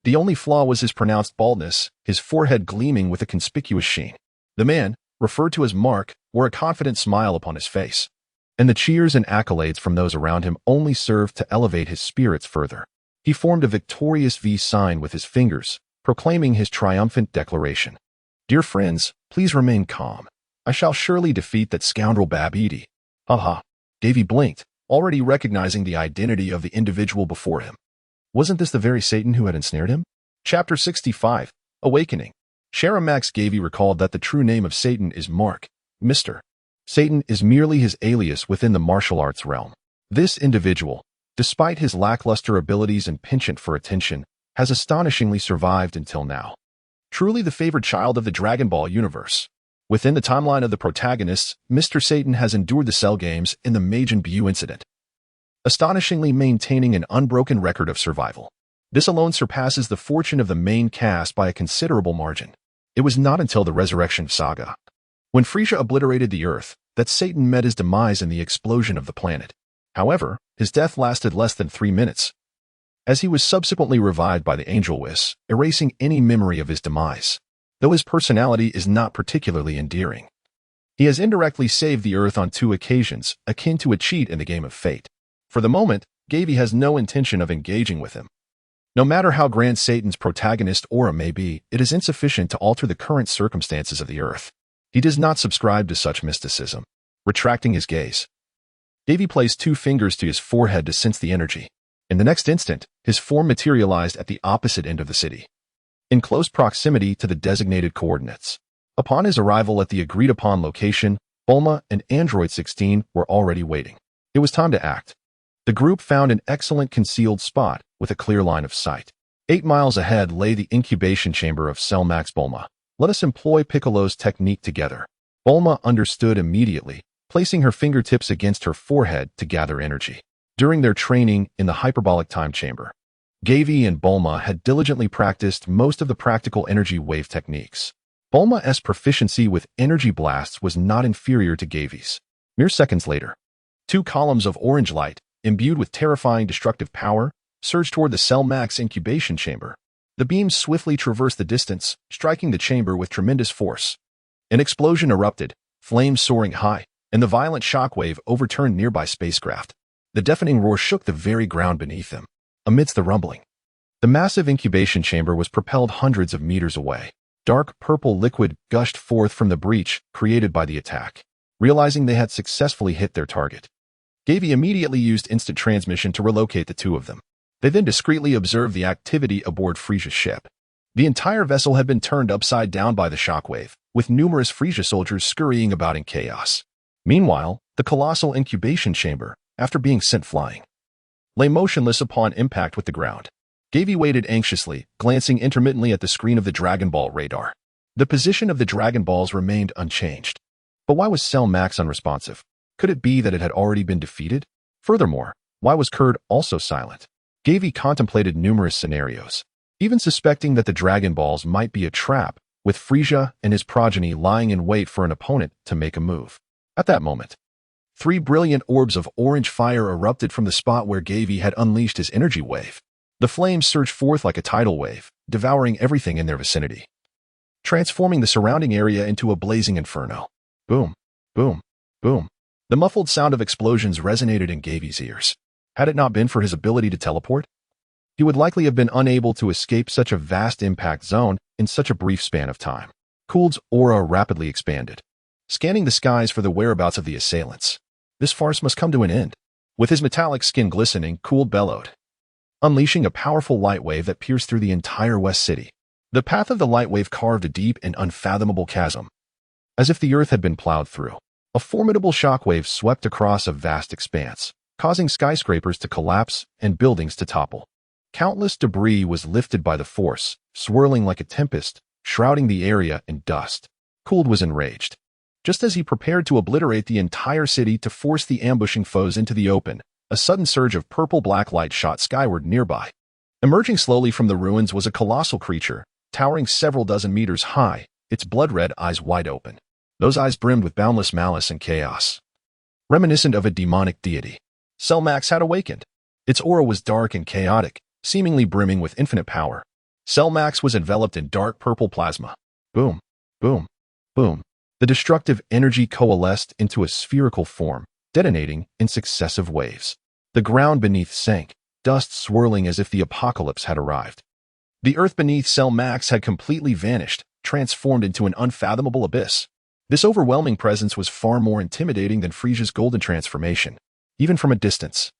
The only flaw was his pronounced baldness, his forehead gleaming with a conspicuous sheen. The man, referred to as Mark, wore a confident smile upon his face, and the cheers and accolades from those around him only served to elevate his spirits further. He formed a victorious V sign with his fingers, proclaiming his triumphant declaration. "Dear friends, please remain calm. I shall surely defeat that scoundrel Babidi." Haha. Gavie blinked, already recognizing the identity of the individual before him. Wasn't this the very Satan who had ensnared him? Chapter 65, Awakening. Max Gavie recalled that the true name of Satan is Mark, Mr. Satan is merely his alias within the martial arts realm. This individual, despite his lackluster abilities and penchant for attention, has astonishingly survived until now. Truly the favored child of the Dragon Ball universe. Within the timeline of the protagonists, Mr. Satan has endured the Cell games in the Majin Buu incident, astonishingly maintaining an unbroken record of survival. This alone surpasses the fortune of the main cast by a considerable margin. It was not until the Resurrection Saga, when Frieza obliterated the Earth, that Satan met his demise in the explosion of the planet. However, his death lasted less than 3 minutes, as he was subsequently revived by the Angel Whis, erasing any memory of his demise. Though his personality is not particularly endearing, he has indirectly saved the Earth on 2 occasions, akin to a cheat in the game of fate. For the moment, Gavie has no intention of engaging with him. No matter how grand Satan's protagonist aura may be, it is insufficient to alter the current circumstances of the Earth. He does not subscribe to such mysticism. Retracting his gaze, Gavie placed 2 fingers to his forehead to sense the energy. In the next instant, his form materialized at the opposite end of the city, in close proximity to the designated coordinates. Upon his arrival at the agreed-upon location, Bulma and Android 16 were already waiting. It was time to act. The group found an excellent concealed spot with a clear line of sight. 8 miles ahead lay the incubation chamber of Cell Max Bulma. "Let us employ Piccolo's technique together." Bulma understood immediately, placing her fingertips against her forehead to gather energy. During their training in the hyperbolic time chamber, Gavie and Bulma had diligently practiced most of the practical energy wave techniques. Bulma's proficiency with energy blasts was not inferior to Gavie's. Mere seconds later, 2 columns of orange light, imbued with terrifying destructive power, surged toward the Cell Max incubation chamber. The beams swiftly traversed the distance, striking the chamber with tremendous force. An explosion erupted, flames soaring high, and the violent shockwave overturned nearby spacecraft. The deafening roar shook the very ground beneath them. Amidst the rumbling, the massive incubation chamber was propelled hundreds of meters away. Dark purple liquid gushed forth from the breach created by the attack. Realizing they had successfully hit their target, Gavie immediately used instant transmission to relocate the 2 of them. They then discreetly observed the activity aboard Frieza's ship. The entire vessel had been turned upside down by the shockwave, with numerous Frieza soldiers scurrying about in chaos. Meanwhile, the colossal incubation chamber, after being sent flying, lay motionless upon impact with the ground. Gavie waited anxiously, glancing intermittently at the screen of the Dragon Ball radar. The position of the Dragon Balls remained unchanged. But why was Cell Max unresponsive? Could it be that it had already been defeated? Furthermore, why was Kurd also silent? Gavie contemplated numerous scenarios, even suspecting that the Dragon Balls might be a trap, with Frieza and his progeny lying in wait for an opponent to make a move. At that moment, 3 brilliant orbs of orange fire erupted from the spot where Gavie had unleashed his energy wave. The flames surged forth like a tidal wave, devouring everything in their vicinity, transforming the surrounding area into a blazing inferno. Boom, boom, boom. The muffled sound of explosions resonated in Gavie's ears. Had it not been for his ability to teleport, he would likely have been unable to escape such a vast impact zone in such a brief span of time. Kuld's aura rapidly expanded, scanning the skies for the whereabouts of the assailants. This farce must come to an end. With his metallic skin glistening, Kuld bellowed, unleashing a powerful light wave that pierced through the entire West City. The path of the light wave carved a deep and unfathomable chasm, as if the earth had been plowed through. A formidable shockwave swept across a vast expanse, causing skyscrapers to collapse and buildings to topple. Countless debris was lifted by the force, swirling like a tempest, shrouding the area in dust. Kuld was enraged. Just as he prepared to obliterate the entire city to force the ambushing foes into the open, a sudden surge of purple-black light shot skyward nearby. Emerging slowly from the ruins was a colossal creature, towering several dozen meters high, its blood-red eyes wide open. Those eyes brimmed with boundless malice and chaos, reminiscent of a demonic deity. Cell.Max had awakened. Its aura was dark and chaotic, seemingly brimming with infinite power. Cell.Max was enveloped in dark purple plasma. Boom, boom, boom. The destructive energy coalesced into a spherical form, detonating in successive waves. The ground beneath sank, dust swirling as if the apocalypse had arrived. The earth beneath Cell.Max had completely vanished, transformed into an unfathomable abyss. This overwhelming presence was far more intimidating than Frieza's golden transformation, even from a distance.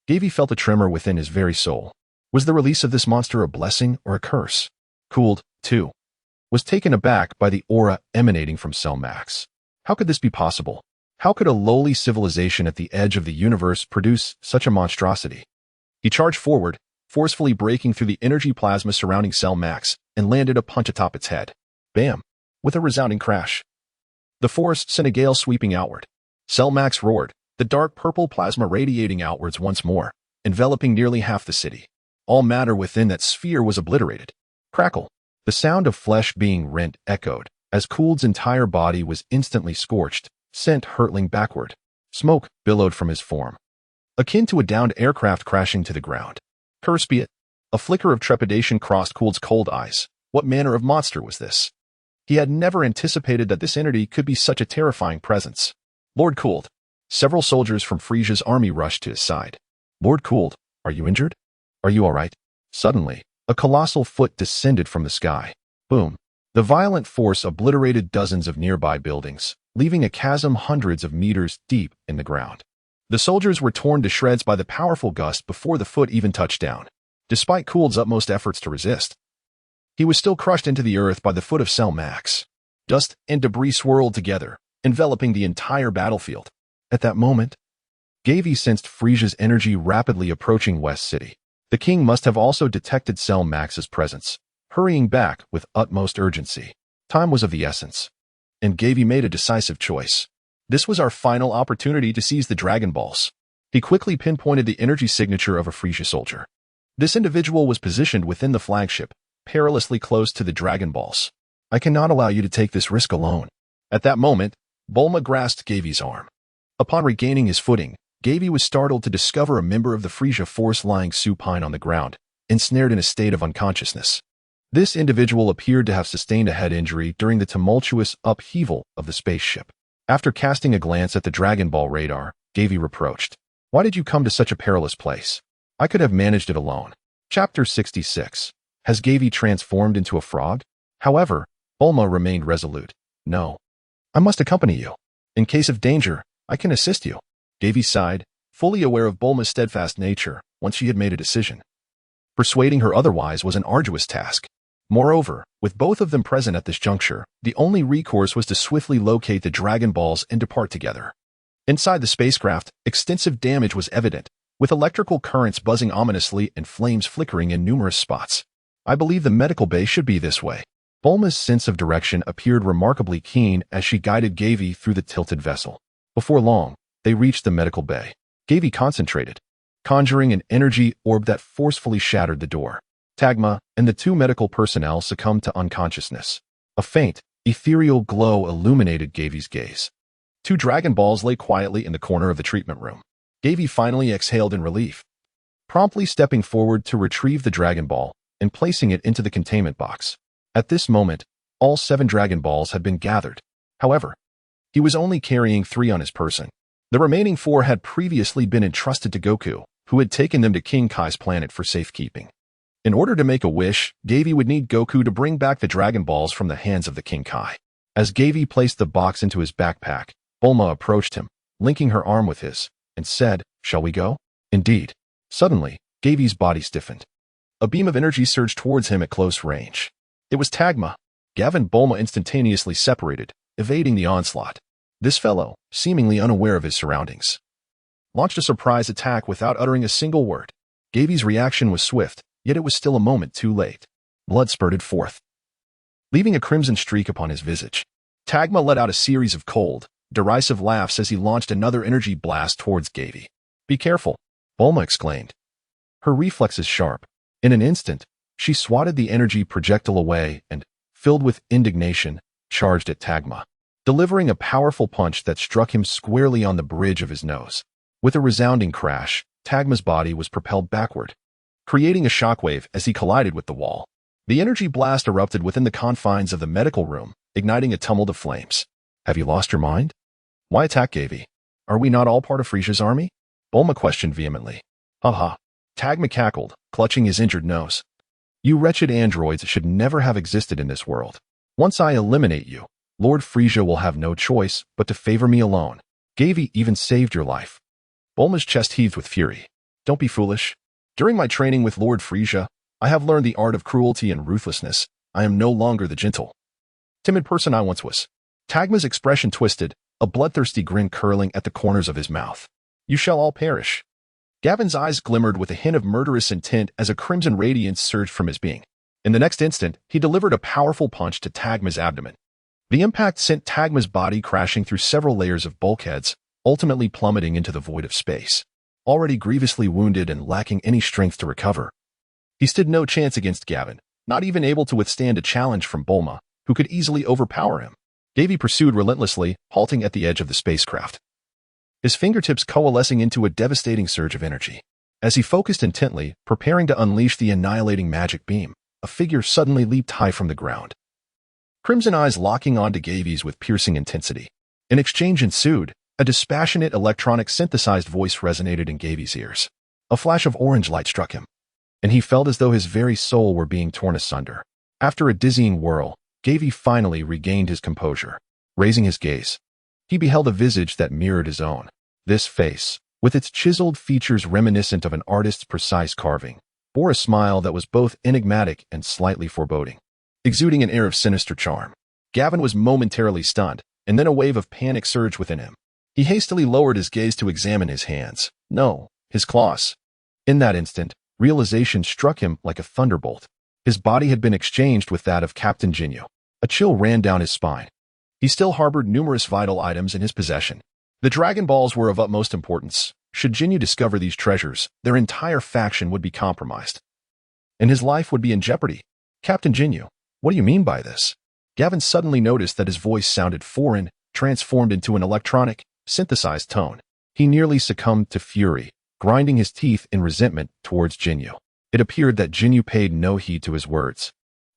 Gavie felt a tremor within his very soul. Was the release of this monster a blessing or a curse? Cooled, too, was taken aback by the aura emanating from Cell.Max. How could this be possible? How could a lowly civilization at the edge of the universe produce such a monstrosity? He charged forward, forcefully breaking through the energy plasma surrounding Cell.Max, and landed a punch atop its head. Bam! With a resounding crash. The force sent a gale sweeping outward. Cell.Max roared, the dark purple plasma radiating outwards once more, enveloping nearly half the city. All matter within that sphere was obliterated. Crackle. The sound of flesh being rent echoed, as Cooled's entire body was instantly scorched, sent hurtling backward. Smoke billowed from his form, akin to a downed aircraft crashing to the ground. Curse be it. A flicker of trepidation crossed Cooled's cold eyes. What manner of monster was this? He had never anticipated that this entity could be such a terrifying presence. Lord Cooled. Several soldiers from Frieza's army rushed to his side. Lord Cooled, are you injured? Are you all right? Suddenly, a colossal foot descended from the sky. Boom. The violent force obliterated dozens of nearby buildings, leaving a chasm hundreds of meters deep in the ground. The soldiers were torn to shreds by the powerful gust before the foot even touched down. Despite Cooled's utmost efforts to resist, he was still crushed into the earth by the foot of Cell.Max. Dust and debris swirled together, enveloping the entire battlefield. At that moment, Gavie sensed Frieza's energy rapidly approaching West City. The king must have also detected Cell.Max's presence, hurrying back with utmost urgency. Time was of the essence, and Gavie made a decisive choice. This was our final opportunity to seize the Dragon Balls. He quickly pinpointed the energy signature of a Frieza soldier. This individual was positioned within the flagship, perilously close to the Dragon Balls. I cannot allow you to take this risk alone. At that moment, Bulma grasped Gavie's arm. Upon regaining his footing, Gavie was startled to discover a member of the Frieza force lying supine on the ground, ensnared in a state of unconsciousness. This individual appeared to have sustained a head injury during the tumultuous upheaval of the spaceship. After casting a glance at the Dragon Ball radar, Gavie reproached, "Why did you come to such a perilous place? I could have managed it alone." Chapter 66. Has Gavie transformed into a frog? However, Bulma remained resolute. No. I must accompany you. In case of danger, I can assist you. Gavie sighed, fully aware of Bulma's steadfast nature once she had made a decision. Persuading her otherwise was an arduous task. Moreover, with both of them present at this juncture, the only recourse was to swiftly locate the Dragon Balls and depart together. Inside the spacecraft, extensive damage was evident, with electrical currents buzzing ominously and flames flickering in numerous spots. I believe the medical bay should be this way. Bulma's sense of direction appeared remarkably keen as she guided Gavie through the tilted vessel. Before long, they reached the medical bay. Gavie concentrated, conjuring an energy orb that forcefully shattered the door. Tagma and the two medical personnel succumbed to unconsciousness. A faint, ethereal glow illuminated Gavie's gaze. Two Dragon Balls lay quietly in the corner of the treatment room. Gavie finally exhaled in relief, promptly stepping forward to retrieve the Dragon Ball and placing it into the containment box. At this moment, all 7 Dragon Balls had been gathered. However, he was only carrying 3 on his person. The remaining 4 had previously been entrusted to Goku, who had taken them to King Kai's planet for safekeeping. In order to make a wish, Gavie would need Goku to bring back the Dragon Balls from the hands of the King Kai. As Gavie placed the box into his backpack, Bulma approached him, linking her arm with his, and said, "Shall we go?" Indeed. Suddenly, Gavie's body stiffened. A beam of energy surged towards him at close range. It was Tagma. Gavie and Bulma instantaneously separated, evading the onslaught. This fellow, seemingly unaware of his surroundings, launched a surprise attack without uttering a single word. Gavie's reaction was swift, yet it was still a moment too late. Blood spurted forth, leaving a crimson streak upon his visage. Tagma let out a series of cold, derisive laughs as he launched another energy blast towards Gavie. "Be careful," Bulma exclaimed, her reflexes sharp. In an instant, she swatted the energy projectile away and, filled with indignation, charged at Tagma, delivering a powerful punch that struck him squarely on the bridge of his nose. With a resounding crash, Tagma's body was propelled backward, creating a shockwave as he collided with the wall. The energy blast erupted within the confines of the medical room, igniting a tumult of flames. Have you lost your mind? Why attack Gavie? Are we not all part of Frieza's army? Bulma questioned vehemently. Haha. Tagma cackled, clutching his injured nose. You wretched androids should never have existed in this world. Once I eliminate you, Lord Frieza will have no choice but to favor me alone. Gavie even saved your life. Bulma's chest heaved with fury. Don't be foolish. During my training with Lord Frieza, I have learned the art of cruelty and ruthlessness. I am no longer the gentle, timid person I once was. Tagma's expression twisted, a bloodthirsty grin curling at the corners of his mouth. You shall all perish. Gavin's eyes glimmered with a hint of murderous intent as a crimson radiance surged from his being. In the next instant, he delivered a powerful punch to Tagma's abdomen. The impact sent Tagma's body crashing through several layers of bulkheads, ultimately plummeting into the void of space. Already grievously wounded and lacking any strength to recover, he stood no chance against Gavin, not even able to withstand a challenge from Bulma, who could easily overpower him. Gavie pursued relentlessly, halting at the edge of the spacecraft, his fingertips coalescing into a devastating surge of energy. As he focused intently, preparing to unleash the annihilating magic beam, a figure suddenly leaped high from the ground, crimson eyes locking onto Gavie's with piercing intensity. An exchange ensued. A dispassionate electronic synthesized voice resonated in Gavie's ears. A flash of orange light struck him, and he felt as though his very soul were being torn asunder. After a dizzying whirl, Gavie finally regained his composure. Raising his gaze, he beheld a visage that mirrored his own. This face, with its chiseled features reminiscent of an artist's precise carving, bore a smile that was both enigmatic and slightly foreboding, exuding an air of sinister charm. Gavin was momentarily stunned, and then a wave of panic surged within him. He hastily lowered his gaze to examine his hands. No, his claws. In that instant, realization struck him like a thunderbolt. His body had been exchanged with that of Captain Jinyu. A chill ran down his spine. He still harbored numerous vital items in his possession. The Dragon Balls were of utmost importance. Should Jinyu discover these treasures, their entire faction would be compromised, and his life would be in jeopardy. Captain Jinyu, what do you mean by this? Gavin suddenly noticed that his voice sounded foreign, transformed into an electronic, synthesized tone. He nearly succumbed to fury, grinding his teeth in resentment towards Jinyu. It appeared that Jinyu paid no heed to his words,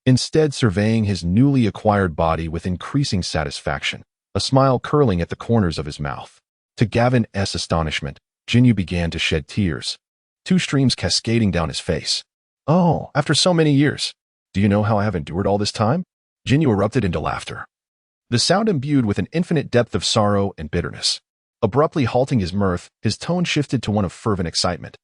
instead surveying his newly acquired body with increasing satisfaction, a smile curling at the corners of his mouth. To Gavin's astonishment, Jinyu began to shed tears, two streams cascading down his face. Oh, after so many years. Do you know how I have endured all this time? Jinyu erupted into laughter, the sound imbued with an infinite depth of sorrow and bitterness. Abruptly halting his mirth, his tone shifted to one of fervent excitement.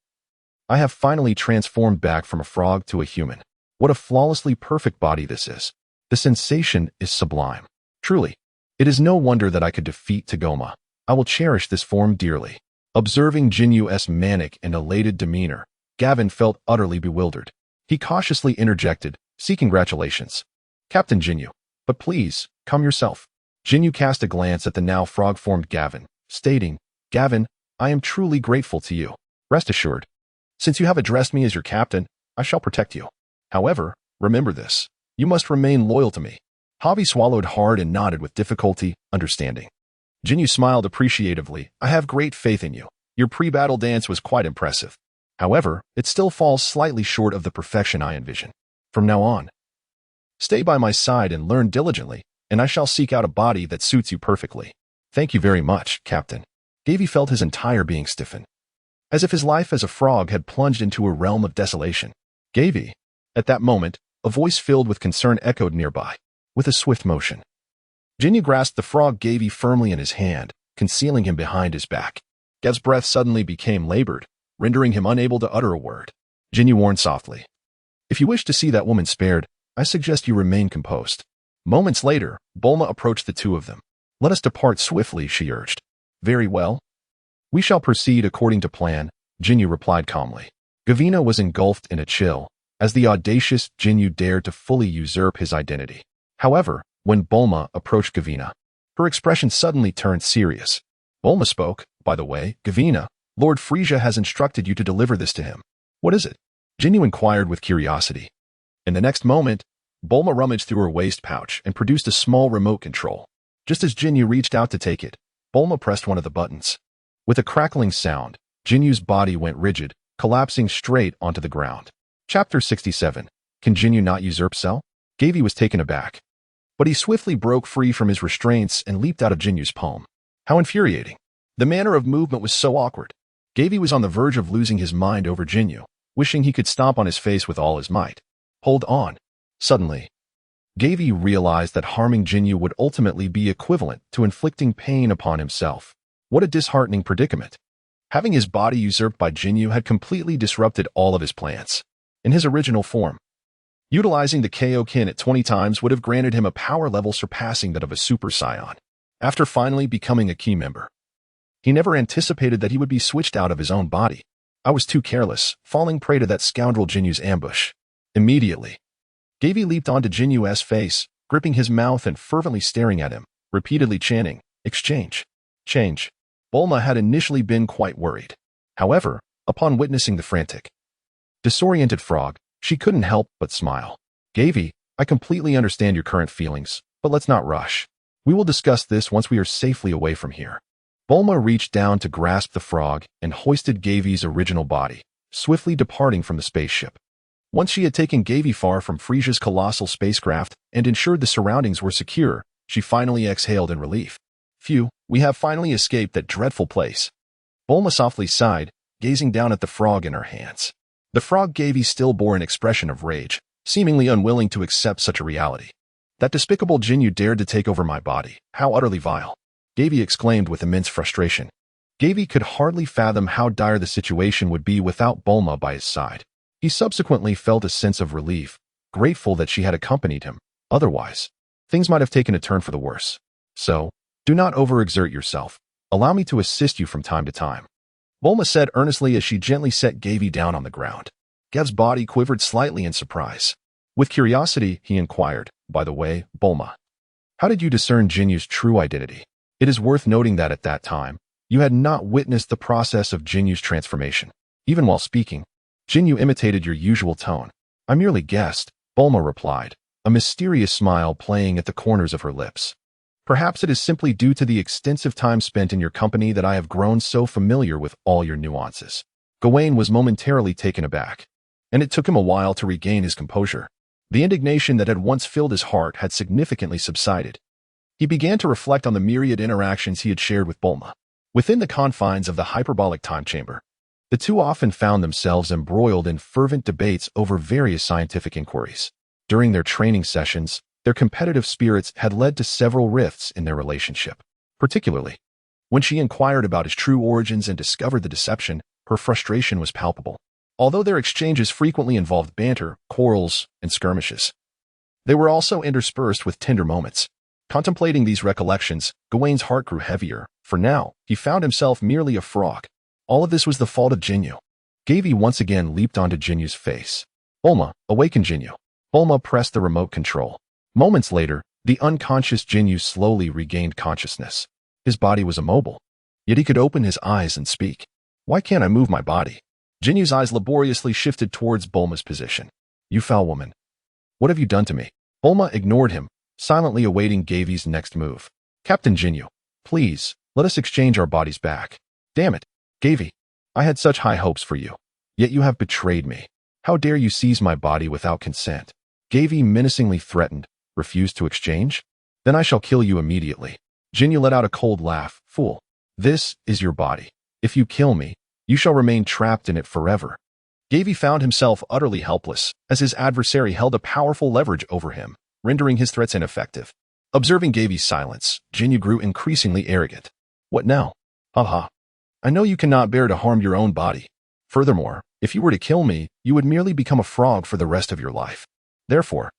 I have finally transformed back from a frog to a human. What a flawlessly perfect body this is. The sensation is sublime. Truly, it is no wonder that I could defeat Tagoma. I will cherish this form dearly. Observing Jinyu's manic and elated demeanor, Gavin felt utterly bewildered. He cautiously interjected, seeking congratulations. Captain Jinyu, but please, come yourself. Jinyu cast a glance at the now frog-formed Gavin, stating, Gavin, I am truly grateful to you. Rest assured, since you have addressed me as your captain, I shall protect you. However, remember this, you must remain loyal to me. Gavie swallowed hard and nodded with difficulty, understanding. Jinyu smiled appreciatively. I have great faith in you. Your pre-battle dance was quite impressive. However, it still falls slightly short of the perfection I envision. From now on, stay by my side and learn diligently, and I shall seek out a body that suits you perfectly. Thank you very much, Captain. Gavie felt his entire being stiffen, as if his life as a frog had plunged into a realm of desolation. Gavie. At that moment, a voice filled with concern echoed nearby. With a swift motion, Jinyu grasped the frog Gavie firmly in his hand, concealing him behind his back. Gav's breath suddenly became labored, rendering him unable to utter a word. Jinyu warned softly, if you wish to see that woman spared, I suggest you remain composed. Moments later, Bulma approached the two of them. Let us depart swiftly, she urged. Very well. We shall proceed according to plan, Jinyu replied calmly. Gavina was engulfed in a chill, as the audacious Jinyu dared to fully usurp his identity. However, when Bulma approached Gavina, her expression suddenly turned serious. Bulma spoke, by the way, Gavina, Lord Frieza has instructed you to deliver this to him. What is it? Jinyu inquired with curiosity. In the next moment, Bulma rummaged through her waist pouch and produced a small remote control. Just as Jinyu reached out to take it, Bulma pressed one of the buttons. With a crackling sound, Jinyu's body went rigid, collapsing straight onto the ground. Chapter 67. Can Jinyu not usurp Cell? Gavie was taken aback. But he swiftly broke free from his restraints and leaped out of Jinyu's palm. How infuriating. The manner of movement was so awkward. Gavie was on the verge of losing his mind over Jinyu, wishing he could stomp on his face with all his might. Hold on. Suddenly, Gavie realized that harming Jinyu would ultimately be equivalent to inflicting pain upon himself. What a disheartening predicament. Having his body usurped by Jinyu had completely disrupted all of his plans. In his original form, utilizing the Kaioken at 20 times would have granted him a power level surpassing that of a Super Saiyan. After finally becoming a key member, he never anticipated that he would be switched out of his own body. I was too careless, falling prey to that scoundrel Jinyu's ambush. Immediately, Gavie leaped onto Jinyu's face, gripping his mouth and fervently staring at him, repeatedly chanting, "Exchange. Change." Bulma had initially been quite worried. However, upon witnessing the frantic, disoriented frog, she couldn't help but smile. "Gavie, I completely understand your current feelings, but let's not rush. We will discuss this once we are safely away from here." Bulma reached down to grasp the frog and hoisted Gavie's original body, swiftly departing from the spaceship. Once she had taken Gavie far from Frieza's colossal spacecraft and ensured the surroundings were secure, she finally exhaled in relief. "Phew, we have finally escaped that dreadful place." Bulma softly sighed, gazing down at the frog in her hands. The frog Gavie still bore an expression of rage, seemingly unwilling to accept such a reality. "That despicable Jinyu dared to take over my body. How utterly vile!" Gavie exclaimed with immense frustration. Gavie could hardly fathom how dire the situation would be without Bulma by his side. He subsequently felt a sense of relief, grateful that she had accompanied him. Otherwise, things might have taken a turn for the worse. "So, do not overexert yourself. Allow me to assist you from time to time," Bulma said earnestly as she gently set Gavie down on the ground. Gav's body quivered slightly in surprise. With curiosity, he inquired, "By the way, Bulma, how did you discern Jinyu's true identity?" It is worth noting that at that time, you had not witnessed the process of Jinyu's transformation. Even while speaking, Jinyu imitated your usual tone. "I merely guessed," Bulma replied, a mysterious smile playing at the corners of her lips. "Perhaps it is simply due to the extensive time spent in your company that I have grown so familiar with all your nuances." Gawain was momentarily taken aback, and it took him a while to regain his composure. The indignation that had once filled his heart had significantly subsided. He began to reflect on the myriad interactions he had shared with Bulma. Within the confines of the hyperbolic time chamber, the two often found themselves embroiled in fervent debates over various scientific inquiries. During their training sessions, their competitive spirits had led to several rifts in their relationship. Particularly, when she inquired about his true origins and discovered the deception, her frustration was palpable. Although their exchanges frequently involved banter, quarrels, and skirmishes, they were also interspersed with tender moments. Contemplating these recollections, Gawain's heart grew heavier, for now, he found himself merely a frog. All of this was the fault of Jinyu. Gavie once again leaped onto Jinyu's face. "Bulma, awaken Jinyu." Bulma pressed the remote control. Moments later, the unconscious Jinyu slowly regained consciousness. His body was immobile, yet he could open his eyes and speak. "Why can't I move my body?" Jinyu's eyes laboriously shifted towards Bulma's position. "You foul woman. What have you done to me?" Bulma ignored him, silently awaiting Gavie's next move. "Captain Jinyu, please, let us exchange our bodies back." "Damn it, Gavie. I had such high hopes for you. Yet you have betrayed me. How dare you seize my body without consent?" Gavie menacingly threatened. "Refuse to exchange? Then I shall kill you immediately." Jinyu let out a cold laugh. "Fool. This is your body. If you kill me, you shall remain trapped in it forever." Gavie found himself utterly helpless, as his adversary held a powerful leverage over him, rendering his threats ineffective. Observing Gavie's silence, Jinyu grew increasingly arrogant. "What now? Haha. I know you cannot bear to harm your own body. Furthermore, if you were to kill me, you would merely become a frog for the rest of your life. Therefore,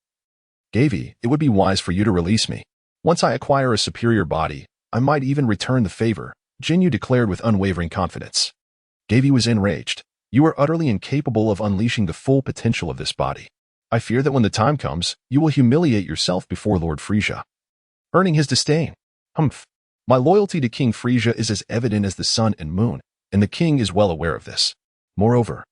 Gavie, it would be wise for you to release me. Once I acquire a superior body, I might even return the favor," Jinyu declared with unwavering confidence. Gavie was enraged. "You are utterly incapable of unleashing the full potential of this body. I fear that when the time comes, you will humiliate yourself before Lord Frieza, earning his disdain." "Humph. My loyalty to King Frieza is as evident as the sun and moon, and the king is well aware of this. Moreover,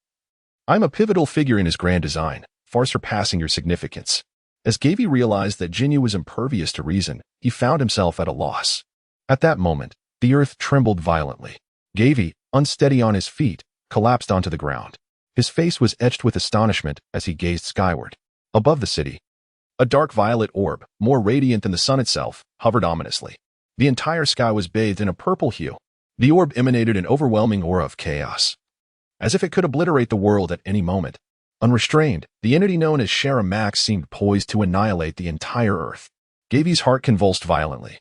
I am a pivotal figure in his grand design, far surpassing your significance. As Gavie realized that Jinyu was impervious to reason, he found himself at a loss. At that moment, the earth trembled violently. Gavie, unsteady on his feet, collapsed onto the ground. His face was etched with astonishment as he gazed skyward. Above the city, a dark violet orb, more radiant than the sun itself, hovered ominously. The entire sky was bathed in a purple hue. The orb emanated an overwhelming aura of chaos, as if it could obliterate the world at any moment. Unrestrained, the entity known as Shara Max seemed poised to annihilate the entire earth. Gavie's heart convulsed violently,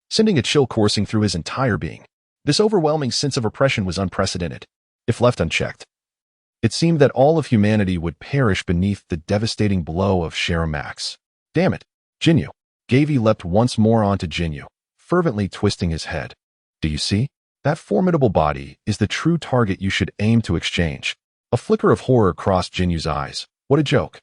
sending a chill coursing through his entire being. This overwhelming sense of oppression was unprecedented. If left unchecked, it seemed that all of humanity would perish beneath the devastating blow of Shara Max. Damn it, Jinyu. Gavie leapt once more onto Jinyu, fervently twisting his head. Do you see? That formidable body is the true target you should aim to exchange. A flicker of horror crossed Jinyu's eyes. What a joke.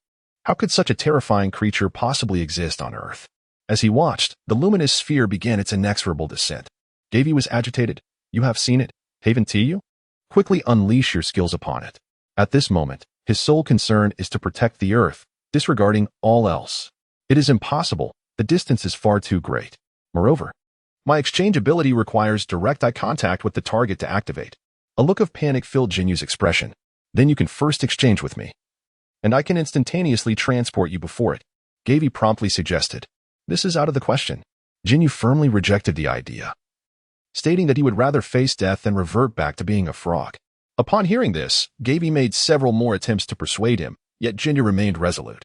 How could such a terrifying creature possibly exist on Earth? As he watched, the luminous sphere began its inexorable descent. Gavie was agitated. You have seen it, haven't you? Quickly unleash your skills upon it. At this moment, his sole concern is to protect the Earth, disregarding all else. It is impossible. The distance is far too great. Moreover, my exchange ability requires direct eye contact with the target to activate. A look of panic filled Jinyu's expression. Then you can first exchange with me, and I can instantaneously transport you before it, Gavie promptly suggested. This is out of the question. Jinyu firmly rejected the idea, stating that he would rather face death than revert back to being a frog. Upon hearing this, Gavie made several more attempts to persuade him, yet Jinyu remained resolute.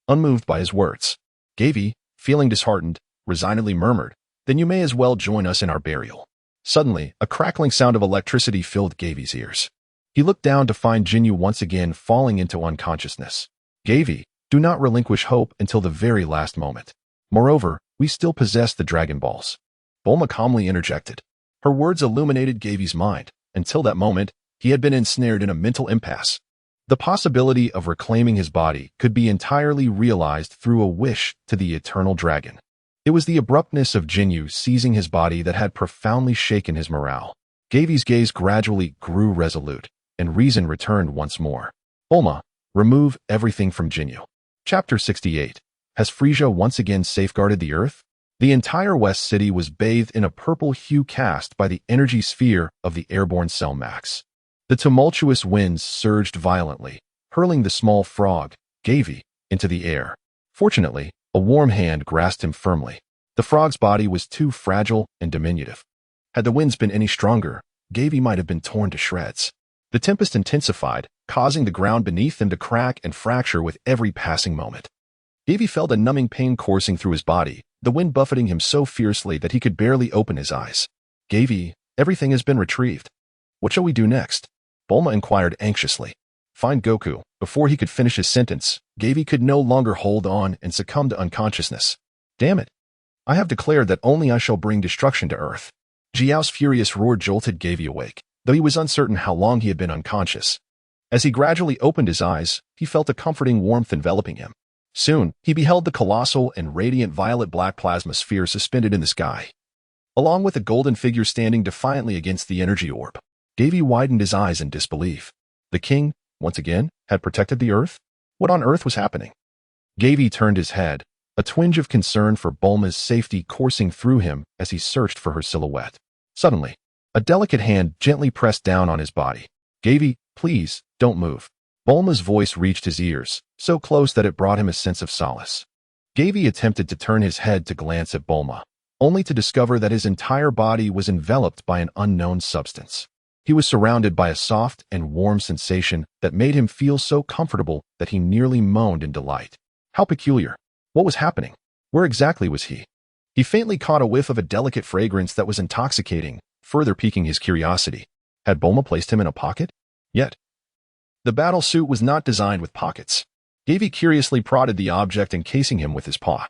Unmoved by his words, Gavie, feeling disheartened, resignedly murmured, Then you may as well join us in our burial. Suddenly, a crackling sound of electricity filled Gavie's ears. He looked down to find Jinyu once again falling into unconsciousness. Gavie, do not relinquish hope until the very last moment. Moreover, we still possess the Dragon Balls. Bulma calmly interjected. Her words illuminated Gavie's mind. Until that moment, he had been ensnared in a mental impasse. The possibility of reclaiming his body could be entirely realized through a wish to the eternal dragon. It was the abruptness of Jinyu seizing his body that had profoundly shaken his morale. Gavie's gaze gradually grew resolute, and reason returned once more. Bulma, remove everything from Jinyu. Chapter 68. Has Frieza once again safeguarded the Earth? The entire West City was bathed in a purple hue cast by the energy sphere of the airborne Cell Max. The tumultuous winds surged violently, hurling the small frog, Gavie, into the air. Fortunately, a warm hand grasped him firmly. The frog's body was too fragile and diminutive. Had the winds been any stronger, Gavie might have been torn to shreds. The tempest intensified, causing the ground beneath them to crack and fracture with every passing moment. Gavie felt a numbing pain coursing through his body, the wind buffeting him so fiercely that he could barely open his eyes. Gavie, everything has been retrieved. What shall we do next? Bulma inquired anxiously. Find Goku. Before he could finish his sentence, Gavie could no longer hold on and succumb to unconsciousness. Damn it. I have declared that only I shall bring destruction to Earth. Jiao's furious roar jolted Gavie awake, though he was uncertain how long he had been unconscious. As he gradually opened his eyes, he felt a comforting warmth enveloping him. Soon, he beheld the colossal and radiant violet-black plasma sphere suspended in the sky, along with a golden figure standing defiantly against the energy orb. Gavie widened his eyes in disbelief. The king, once again, had protected the Earth? What on earth was happening? Gavie turned his head, a twinge of concern for Bulma's safety coursing through him as he searched for her silhouette. Suddenly, a delicate hand gently pressed down on his body. Gavie, please, don't move. Bulma's voice reached his ears, so close that it brought him a sense of solace. Gavie attempted to turn his head to glance at Bulma, only to discover that his entire body was enveloped by an unknown substance. He was surrounded by a soft and warm sensation that made him feel so comfortable that he nearly moaned in delight. How peculiar. What was happening? Where exactly was he? He faintly caught a whiff of a delicate fragrance that was intoxicating, further piquing his curiosity. Had Bulma placed him in a pocket? Yet, the battle suit was not designed with pockets. Gavie curiously prodded the object encasing him with his paw,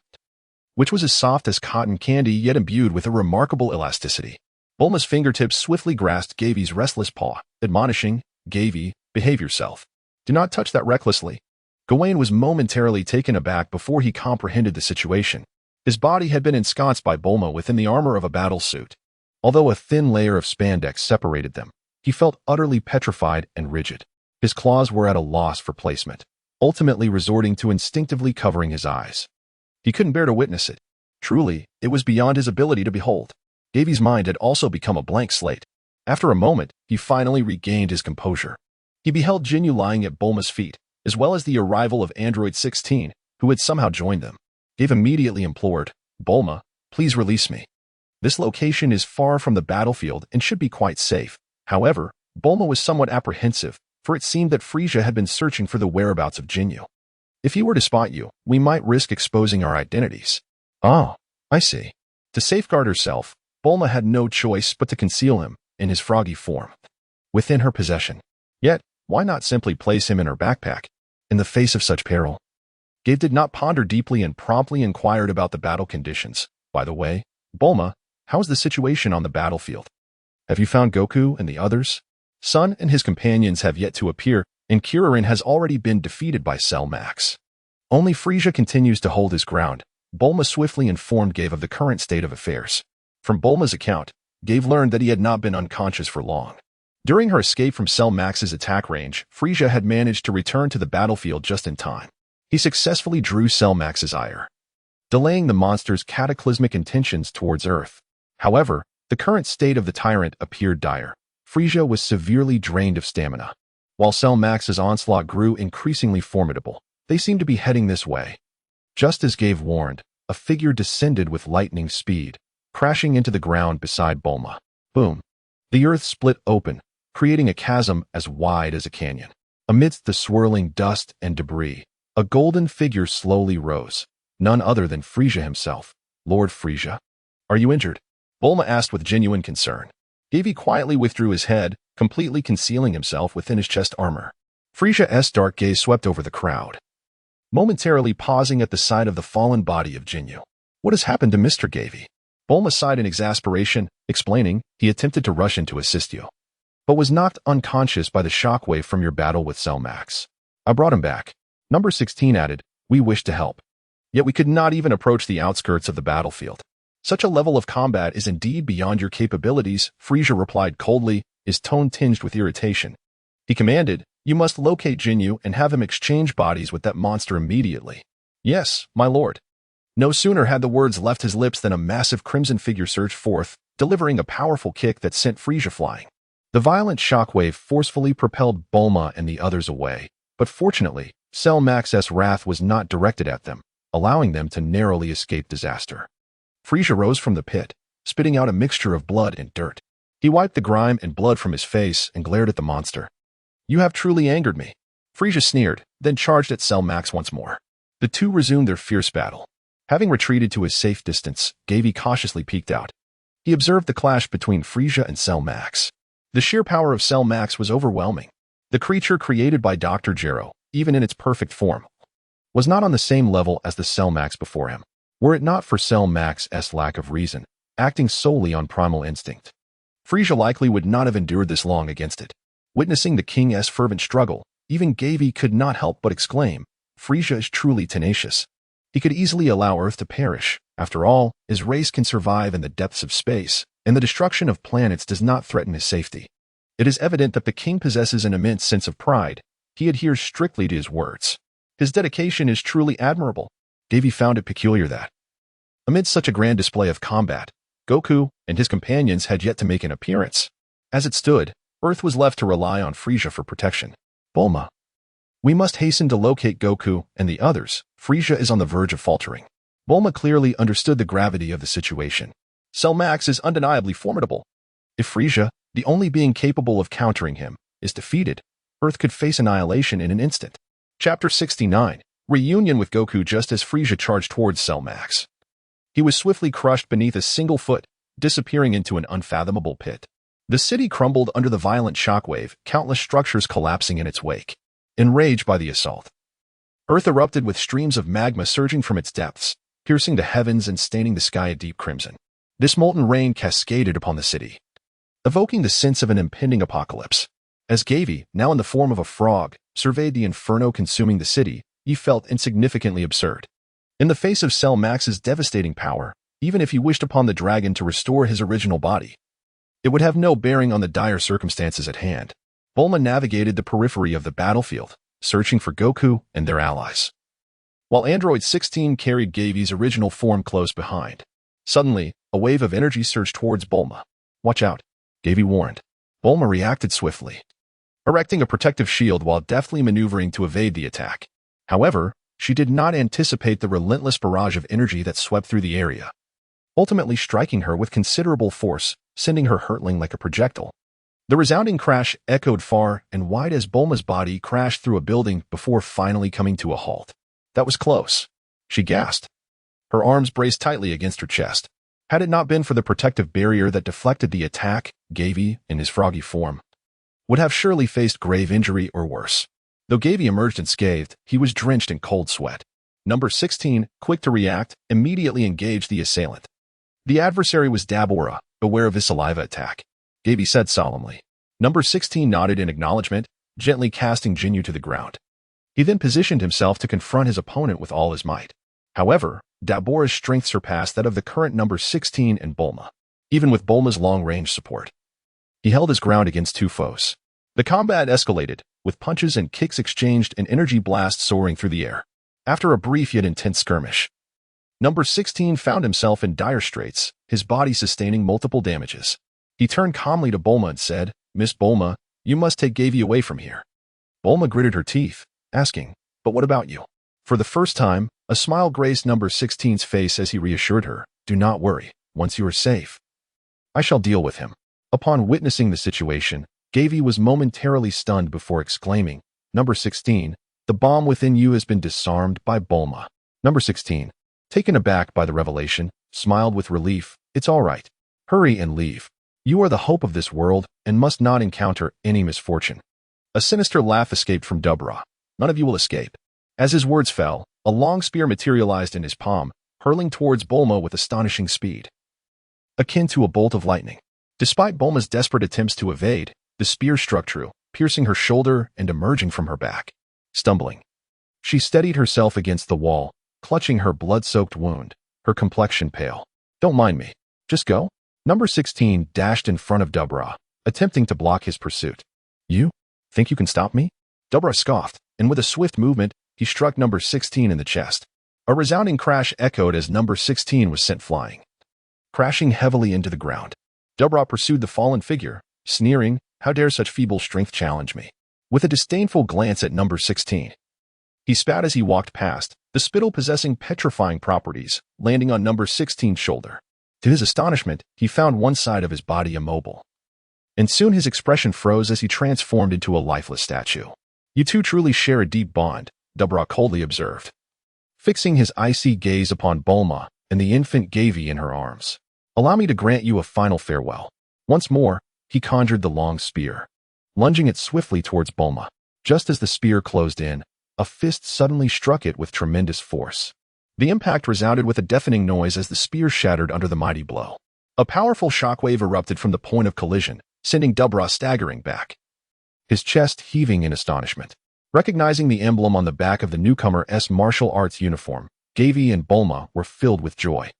which was as soft as cotton candy yet imbued with a remarkable elasticity. Bulma's fingertips swiftly grasped Gavie's restless paw, admonishing, Gavie, behave yourself. Do not touch that recklessly. Gawain was momentarily taken aback before he comprehended the situation. His body had been ensconced by Bulma within the armor of a battle suit. Although a thin layer of spandex separated them, he felt utterly petrified and rigid. His claws were at a loss for placement. ultimately resorting to instinctively covering his eyes. He couldn't bear to witness it. Truly, it was beyond his ability to behold. Gavie's mind had also become a blank slate. After a moment, he finally regained his composure. He beheld Jinyu lying at Bulma's feet, as well as the arrival of Android 16, who had somehow joined them. Gavie immediately implored, "Bulma, please release me. This location is far from the battlefield and should be quite safe." However, Bulma was somewhat apprehensive, for it seemed that Frieza had been searching for the whereabouts of Jinyu. "If he were to spot you, we might risk exposing our identities." "Oh, I see." To safeguard herself, Bulma had no choice but to conceal him, in his froggy form, within her possession. Yet, why not simply place him in her backpack, in the face of such peril? Gavie did not ponder deeply and promptly inquired about the battle conditions. "By the way, Bulma, how's the situation on the battlefield? Have you found Goku and the others?" Sun and his companions have yet to appear, and Kuririn has already been defeated by Cell Max. Only Frieza continues to hold his ground. Bulma swiftly informed Gavie of the current state of affairs. From Bulma's account, Gavie learned that he had not been unconscious for long. During her escape from Cell Max's attack range, Frieza had managed to return to the battlefield just in time. He successfully drew Cell Max's ire, delaying the monster's cataclysmic intentions towards Earth. However, the current state of the tyrant appeared dire. Frieza was severely drained of stamina. While Cell Max's onslaught grew increasingly formidable, they seemed to be heading this way. Just as Gavie warned, a figure descended with lightning speed, crashing into the ground beside Bulma. Boom! The earth split open, creating a chasm as wide as a canyon. Amidst the swirling dust and debris, a golden figure slowly rose. None other than Frieza himself. "Lord Frieza, are you injured?" Bulma asked with genuine concern. Gavie quietly withdrew his head, completely concealing himself within his chest armor. Frieza's dark gaze swept over the crowd, momentarily pausing at the sight of the fallen body of Jinyu. "What has happened to Mr. Gavie?" Bulma sighed in exasperation, explaining, "He attempted to rush in to assist you, but was knocked unconscious by the shockwave from your battle with Cell Max. I brought him back." Number 16 added, "We wish to help, yet we could not even approach the outskirts of the battlefield. Such a level of combat is indeed beyond your capabilities," Frieza replied coldly, his tone tinged with irritation. He commanded, "You must locate Jinyu and have him exchange bodies with that monster immediately." "Yes, my lord." No sooner had the words left his lips than a massive crimson figure surged forth, delivering a powerful kick that sent Frieza flying. The violent shockwave forcefully propelled Bulma and the others away, but fortunately, Cell Max's wrath was not directed at them, allowing them to narrowly escape disaster. Frieza rose from the pit, spitting out a mixture of blood and dirt. He wiped the grime and blood from his face and glared at the monster. "You have truly angered me." Frieza sneered, then charged at Cell Max once more. The two resumed their fierce battle. Having retreated to his safe distance, Gavie cautiously peeked out. He observed the clash between Frieza and Cell Max. The sheer power of Cell Max was overwhelming. The creature created by Dr. Gero, even in its perfect form, was not on the same level as the Cell Max before him. Were it not for Cell Max's lack of reason, acting solely on primal instinct, Frieza likely would not have endured this long against it. Witnessing the king's fervent struggle, even Gavie could not help but exclaim, "Frieza is truly tenacious. He could easily allow Earth to perish. After all, his race can survive in the depths of space, and the destruction of planets does not threaten his safety." It is evident that the king possesses an immense sense of pride. He adheres strictly to his words. His dedication is truly admirable. Gavie found it peculiar that, amidst such a grand display of combat, Goku and his companions had yet to make an appearance. As it stood, Earth was left to rely on Frieza for protection. "Bulma, we must hasten to locate Goku and the others. Frieza is on the verge of faltering." Bulma clearly understood the gravity of the situation. Cell Max is undeniably formidable. If Frieza, the only being capable of countering him, is defeated, Earth could face annihilation in an instant. Chapter 69. Reunion with Goku. Just as Frieza charged towards Cell Max, he was swiftly crushed beneath a single foot, disappearing into an unfathomable pit. The city crumbled under the violent shockwave, countless structures collapsing in its wake. Enraged by the assault, Earth erupted with streams of magma surging from its depths, piercing the heavens and staining the sky a deep crimson. This molten rain cascaded upon the city, evoking the sense of an impending apocalypse. As Gavie, now in the form of a frog, surveyed the inferno consuming the city, he felt insignificantly absurd. In the face of Cell Max's devastating power, even if he wished upon the dragon to restore his original body, it would have no bearing on the dire circumstances at hand. Bulma navigated the periphery of the battlefield, searching for Goku and their allies. While Android 16 carried Gavie's original form close behind. Suddenly, a wave of energy surged towards Bulma. "Watch out," Gavie warned. Bulma reacted swiftly, erecting a protective shield while deftly maneuvering to evade the attack. However, she did not anticipate the relentless barrage of energy that swept through the area, ultimately striking her with considerable force, sending her hurtling like a projectile. The resounding crash echoed far and wide as Bulma's body crashed through a building before finally coming to a halt. "That was close," she gasped. Her arms braced tightly against her chest. Had it not been for the protective barrier that deflected the attack, Gavie, in his froggy form, would have surely faced grave injury or worse. Though Gavie emerged unscathed, he was drenched in cold sweat. Number 16, quick to react, immediately engaged the assailant. The adversary was Dabura, aware of his saliva attack. Gavie said solemnly. Number 16 nodded in acknowledgement, gently casting Jinyu to the ground. He then positioned himself to confront his opponent with all his might. However, Dabura's strength surpassed that of the current number 16 and Bulma, even with Bulma's long-range support. He held his ground against two foes. The combat escalated, with punches and kicks exchanged and energy blasts soaring through the air. After a brief yet intense skirmish, number 16 found himself in dire straits, his body sustaining multiple damages. He turned calmly to Bulma and said, "Miss Bulma, you must take Gavie away from here." Bulma gritted her teeth, asking, "But what about you?" For the first time, a smile graced number 16's face as he reassured her, "Do not worry, once you are safe, I shall deal with him." Upon witnessing the situation, Gavie was momentarily stunned before exclaiming, "Number 16, the bomb within you has been disarmed by Bulma." Number 16, taken aback by the revelation, smiled with relief, "It's all right. Hurry and leave. You are the hope of this world and must not encounter any misfortune." A sinister laugh escaped from Dabura. "None of you will escape." As his words fell, a long spear materialized in his palm, hurling towards Bulma with astonishing speed, akin to a bolt of lightning. Despite Bulma's desperate attempts to evade, the spear struck true, piercing her shoulder and emerging from her back. Stumbling, she steadied herself against the wall, clutching her blood-soaked wound, her complexion pale. "Don't mind me. Just go." Number 16 dashed in front of Dabura, attempting to block his pursuit. "You think you can stop me?" Dabura scoffed, and with a swift movement, he struck number 16 in the chest. A resounding crash echoed as number 16 was sent flying, crashing heavily into the ground. Dabura pursued the fallen figure, sneering, "How dare such feeble strength challenge me?" With a disdainful glance at number 16, he spat as he walked past, the spittle possessing petrifying properties, landing on number 16's shoulder. To his astonishment, he found one side of his body immobile, and soon his expression froze as he transformed into a lifeless statue. "You two truly share a deep bond," Dabura coldly observed, fixing his icy gaze upon Bulma and the infant Gavie in her arms. "Allow me to grant you a final farewell." Once more, he conjured the long spear, lunging it swiftly towards Bulma. Just as the spear closed in, a fist suddenly struck it with tremendous force. The impact resounded with a deafening noise as the spear shattered under the mighty blow. A powerful shockwave erupted from the point of collision, sending Dabura staggering back, his chest heaving in astonishment. Recognizing the emblem on the back of the newcomer's martial arts uniform, Gavie and Bulma were filled with joy.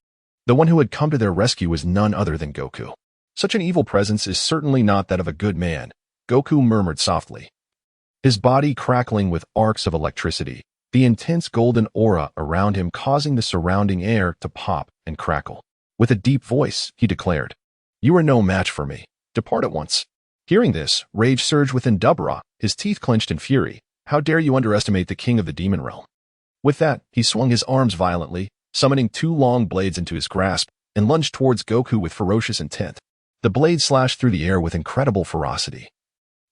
The one who had come to their rescue was none other than Goku. "Such an evil presence is certainly not that of a good man," Goku murmured softly, his body crackling with arcs of electricity, the intense golden aura around him causing the surrounding air to pop and crackle. With a deep voice, he declared, "You are no match for me. Depart at once." Hearing this, rage surged within Dabura, his teeth clenched in fury. "How dare you underestimate the king of the demon realm?" With that, he swung his arms violently, summoning two long blades into his grasp, and lunged towards Goku with ferocious intent. The blade slashed through the air with incredible ferocity.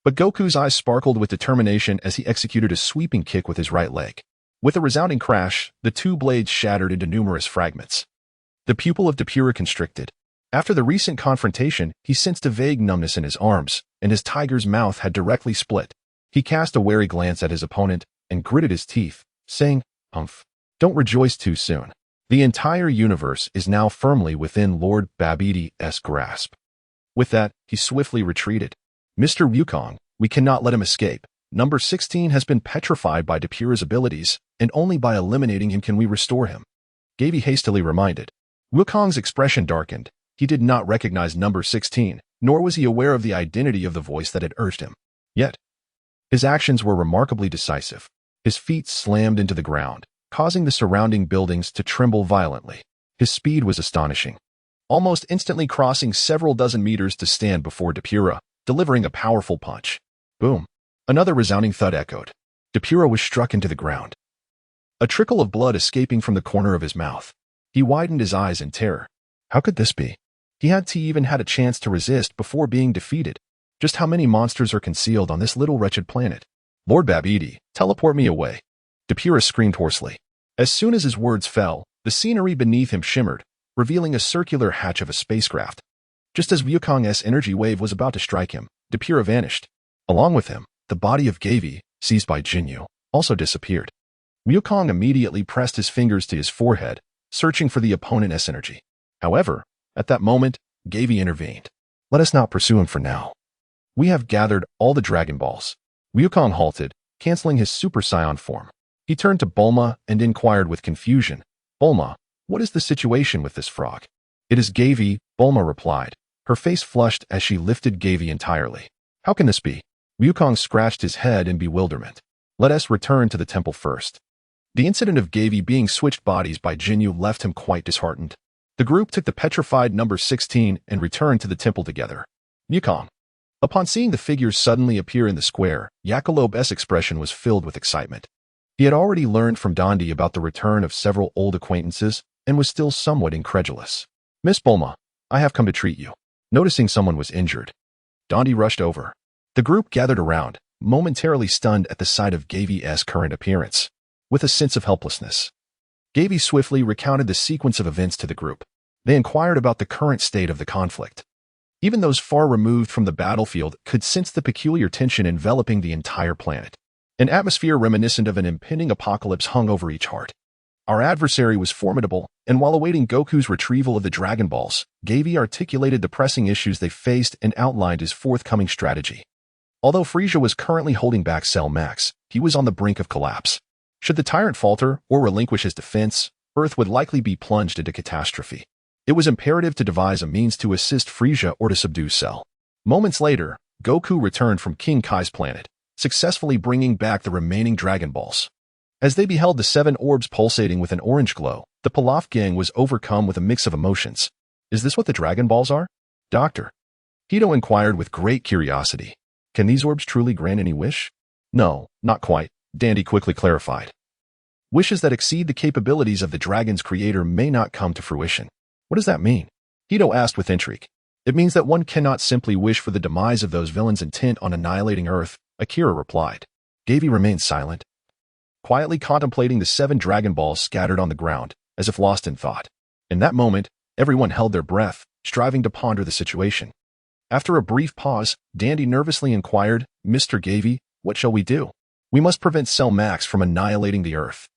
But Goku's eyes sparkled with determination as he executed a sweeping kick with his right leg. With a resounding crash, the two blades shattered into numerous fragments. The pupil of Dabura constricted. After the recent confrontation, he sensed a vague numbness in his arms, and his tiger's mouth had directly split. He cast a wary glance at his opponent and gritted his teeth, saying, "Humph. Don't rejoice too soon. The entire universe is now firmly within Lord Babidi's grasp." With that, he swiftly retreated. "Mr. Wukong, we cannot let him escape. Number 16 has been petrified by Dabura's abilities, and only by eliminating him can we restore him," Gavie hastily reminded. Wukong's expression darkened. He did not recognize number 16, nor was he aware of the identity of the voice that had urged him. Yet, His actions were remarkably decisive. His feet slammed into the ground, causing the surrounding buildings to tremble violently. His speed was astonishing, almost instantly crossing several dozen meters to stand before Dabura, delivering a powerful punch. Boom! Another resounding thud echoed. Dabura was struck into the ground, a trickle of blood escaping from the corner of his mouth. He widened his eyes in terror. How could this be? He hadn't even had a chance to resist before being defeated. Just how many monsters are concealed on this little wretched planet? Lord Babidi, teleport me away. Dabura screamed hoarsely. As soon as his words fell, the scenery beneath him shimmered, revealing a circular hatch of a spacecraft. Just as Wukong's energy wave was about to strike him, Dabura vanished. Along with him, the body of Gavie, seized by Jinyu, also disappeared. Wukong immediately pressed his fingers to his forehead, searching for the opponent's energy. However, at that moment, Gavie intervened. Let us not pursue him for now. We have gathered all the Dragon Balls. Wukong halted, canceling his Super Saiyan form. He turned to Bulma and inquired with confusion, Bulma, what is the situation with this frog? It is Gavie, Bulma replied. Her face flushed as she lifted Gavie entirely. How can this be? Wukong scratched his head in bewilderment. Let us return to the temple first. The incident of Gavie being switched bodies by Jinyu left him quite disheartened. The group took the petrified number 16 and returned to the temple together. Wukong. Upon seeing the figures suddenly appear in the square, Yakalob's expression was filled with excitement. He had already learned from Dandi about the return of several old acquaintances and was still somewhat incredulous. Miss Bulma, I have come to treat you. Noticing someone was injured, Dandi rushed over. The group gathered around, momentarily stunned at the sight of Gavie's current appearance. With a sense of helplessness, Gavie swiftly recounted the sequence of events to the group. They inquired about the current state of the conflict. Even those far removed from the battlefield could sense the peculiar tension enveloping the entire planet. An atmosphere reminiscent of an impending apocalypse hung over each heart. Our adversary was formidable, and while awaiting Goku's retrieval of the Dragon Balls, Gavie articulated the pressing issues they faced and outlined his forthcoming strategy. Although Frieza was currently holding back Cell Max, he was on the brink of collapse. Should the tyrant falter or relinquish his defense, Earth would likely be plunged into catastrophe. It was imperative to devise a means to assist Frieza or to subdue Cell. Moments later, Goku returned from King Kai's planet, successfully bringing back the remaining Dragon Balls. As they beheld the 7 orbs pulsating with an orange glow, the Pilaf gang was overcome with a mix of emotions. Is this what the Dragon Balls are? Doctor. Hito inquired with great curiosity. Can these orbs truly grant any wish? No, not quite, Dandi quickly clarified. Wishes that exceed the capabilities of the dragon's creator may not come to fruition. What does that mean? Hito asked with intrigue. It means that one cannot simply wish for the demise of those villains intent on annihilating Earth, Akira replied. Gavie remained silent, quietly contemplating the 7 Dragon Balls scattered on the ground, as if lost in thought. In that moment, everyone held their breath, striving to ponder the situation. After a brief pause, Dandi nervously inquired, Mr. Gavie, what shall we do? We must prevent Cell Max from annihilating the Earth.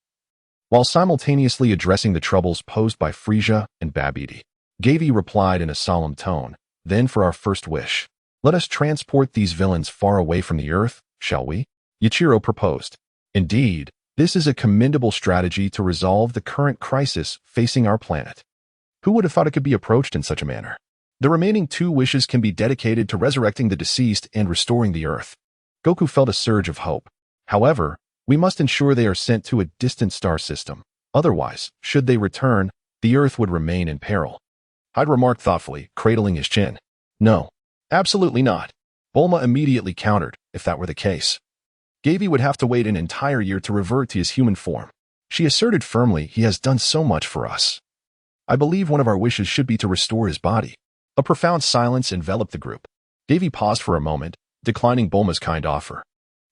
While simultaneously addressing the troubles posed by Frieza and Babidi, Gavie replied in a solemn tone, then for our first wish, let us transport these villains far away from the Earth, shall we? Yuichiro proposed. Indeed, this is a commendable strategy to resolve the current crisis facing our planet. Who would have thought it could be approached in such a manner? The remaining 2 wishes can be dedicated to resurrecting the deceased and restoring the Earth. Goku felt a surge of hope. However, we must ensure they are sent to a distant star system. Otherwise, should they return, the Earth would remain in peril. Hyde remarked thoughtfully, cradling his chin. No, absolutely not. Bulma immediately countered, if that were the case. Gavie would have to wait an entire year to revert to his human form. She asserted firmly, he has done so much for us. I believe one of our wishes should be to restore his body. A profound silence enveloped the group. Gavie paused for a moment, declining Bulma's kind offer.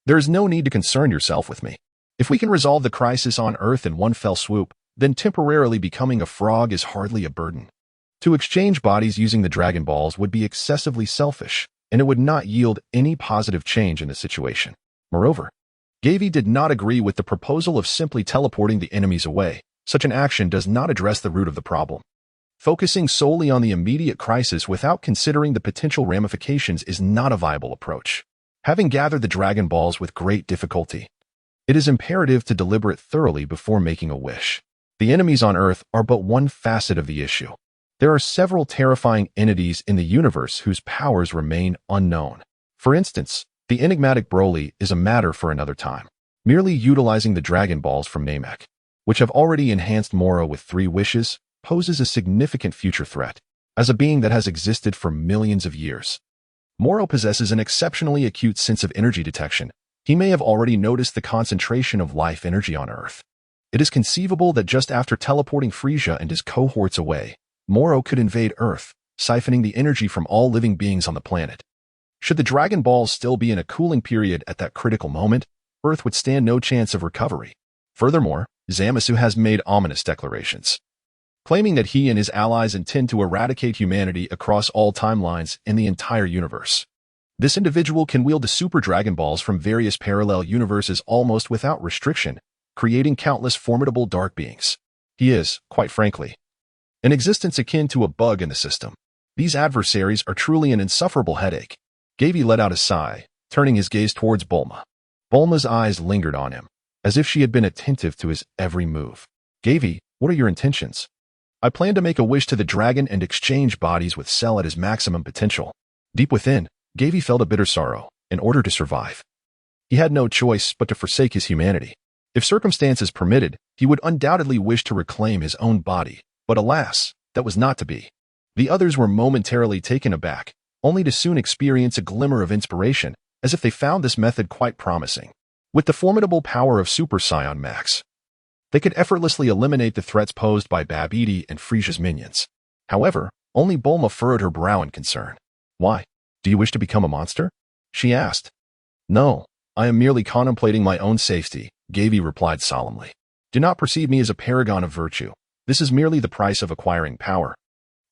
There is no need to concern yourself with me. If we can resolve the crisis on Earth in one fell swoop, then temporarily becoming a frog is hardly a burden. To exchange bodies using the Dragon Balls would be excessively selfish, and it would not yield any positive change in the situation. Moreover, Gavie did not agree with the proposal of simply teleporting the enemies away. Such an action does not address the root of the problem. Focusing solely on the immediate crisis without considering the potential ramifications is not a viable approach. Having gathered the Dragon Balls with great difficulty, it is imperative to deliberate thoroughly before making a wish. The enemies on Earth are but one facet of the issue. There are several terrifying entities in the universe whose powers remain unknown. For instance, The enigmatic Broly is a matter for another time. Merely utilizing the Dragon Balls from Namek, which have already enhanced Moro with 3 wishes, poses a significant future threat. As a being that has existed for millions of years, Moro possesses an exceptionally acute sense of energy detection. He may have already noticed the concentration of life energy on Earth. It is conceivable that just after teleporting Frieza and his cohorts away, Moro could invade Earth, siphoning the energy from all living beings on the planet. Should the Dragon Balls still be in a cooling period at that critical moment, Earth would stand no chance of recovery. Furthermore, Zamasu has made ominous declarations, claiming that he and his allies intend to eradicate humanity across all timelines in the entire universe. This individual can wield the Super Dragon Balls from various parallel universes almost without restriction, creating countless formidable dark beings. He is, quite frankly, an existence akin to a bug in the system. These adversaries are truly an insufferable headache. Gavie let out a sigh, turning his gaze towards Bulma. Bulma's eyes lingered on him, as if she had been attentive to his every move. Gavie, what are your intentions? I plan to make a wish to the dragon and exchange bodies with Cell at his maximum potential. Deep within, Gavie felt a bitter sorrow. In order to survive, he had no choice but to forsake his humanity. If circumstances permitted, he would undoubtedly wish to reclaim his own body, but alas, that was not to be. The others were momentarily taken aback, only to soon experience a glimmer of inspiration, as if they found this method quite promising. With the formidable power of Super Saiyan Max, they could effortlessly eliminate the threats posed by Babidi and Frieza's minions. However, only Bulma furrowed her brow in concern. Why? Do you wish to become a monster? She asked. No, I am merely contemplating my own safety, Gavie replied solemnly. Do not perceive me as a paragon of virtue. This is merely the price of acquiring power.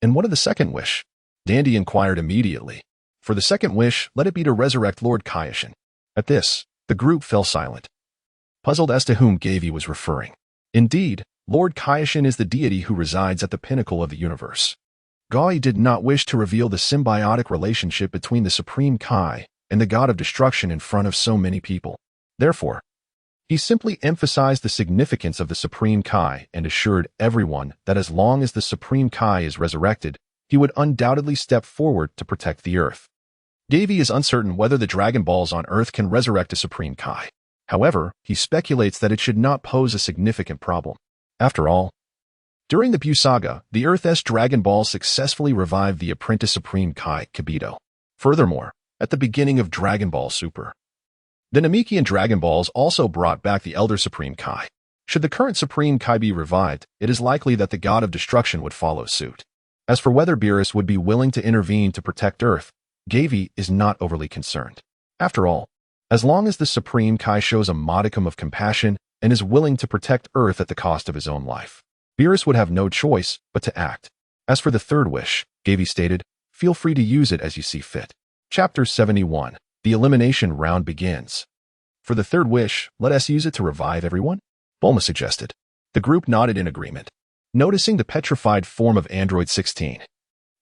And what of the second wish? Dandy inquired immediately. For the second wish, let it be to resurrect Lord Kaioshin. At this, the group fell silent, puzzled as to whom Gavie was referring. Indeed, Lord Kaioshin is the deity who resides at the pinnacle of the universe. Gavie did not wish to reveal the symbiotic relationship between the Supreme Kai and the God of Destruction in front of so many people. Therefore, he simply emphasized the significance of the Supreme Kai and assured everyone that as long as the Supreme Kai is resurrected, he would undoubtedly step forward to protect the Earth. Gavie is uncertain whether the Dragon Balls on Earth can resurrect a Supreme Kai. However, he speculates that it should not pose a significant problem. After all, during the Buu saga, the Earth's Dragon Balls successfully revived the apprentice Supreme Kai, Kabuto. Furthermore, at the beginning of Dragon Ball Super, the Namekian Dragon Balls also brought back the Elder Supreme Kai. Should the current Supreme Kai be revived, it is likely that the God of Destruction would follow suit. As for whether Beerus would be willing to intervene to protect Earth, Gavie is not overly concerned. After all, as long as the Supreme Kai shows a modicum of compassion and is willing to protect Earth at the cost of his own life, Beerus would have no choice but to act. As for the third wish, Gavie stated, feel free to use it as you see fit. Chapter 71. The elimination round begins. For the third wish, let us use it to revive everyone? Bulma suggested. The group nodded in agreement. Noticing the petrified form of Android 16,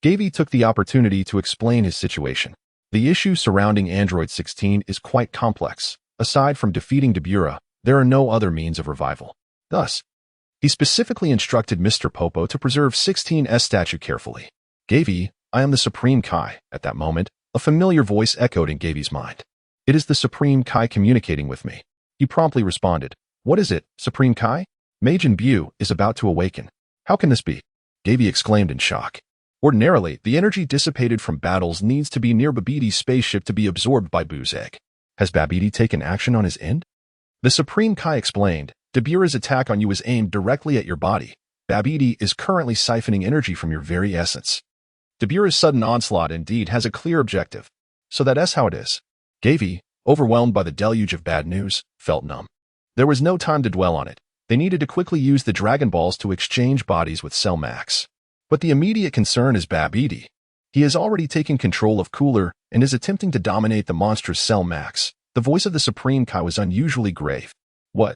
Gavie took the opportunity to explain his situation. The issue surrounding Android 16 is quite complex. Aside from defeating Dabura, there are no other means of revival. Thus, he specifically instructed Mr. Popo to preserve 16's statue carefully. Gavie, I am the Supreme Kai. At that moment, a familiar voice echoed in Gavie's mind. It is the Supreme Kai communicating with me. He promptly responded. What is it, Supreme Kai? Majin Buu is about to awaken. How can this be? Gavie exclaimed in shock. Ordinarily, the energy dissipated from battles needs to be near Babidi's spaceship to be absorbed by Buu's egg. Has Babidi taken action on his end? The Supreme Kai explained. Dabura's attack on you is aimed directly at your body. Babidi is currently siphoning energy from your very essence. Dabura's sudden onslaught indeed has a clear objective. So that's how it is. Gavie, overwhelmed by the deluge of bad news, felt numb. There was no time to dwell on it. They needed to quickly use the Dragon Balls to exchange bodies with Cell Max. But the immediate concern is Babidi. He has already taken control of Cooler and is attempting to dominate the monstrous Cell Max. The voice of the Supreme Kai was unusually grave. What?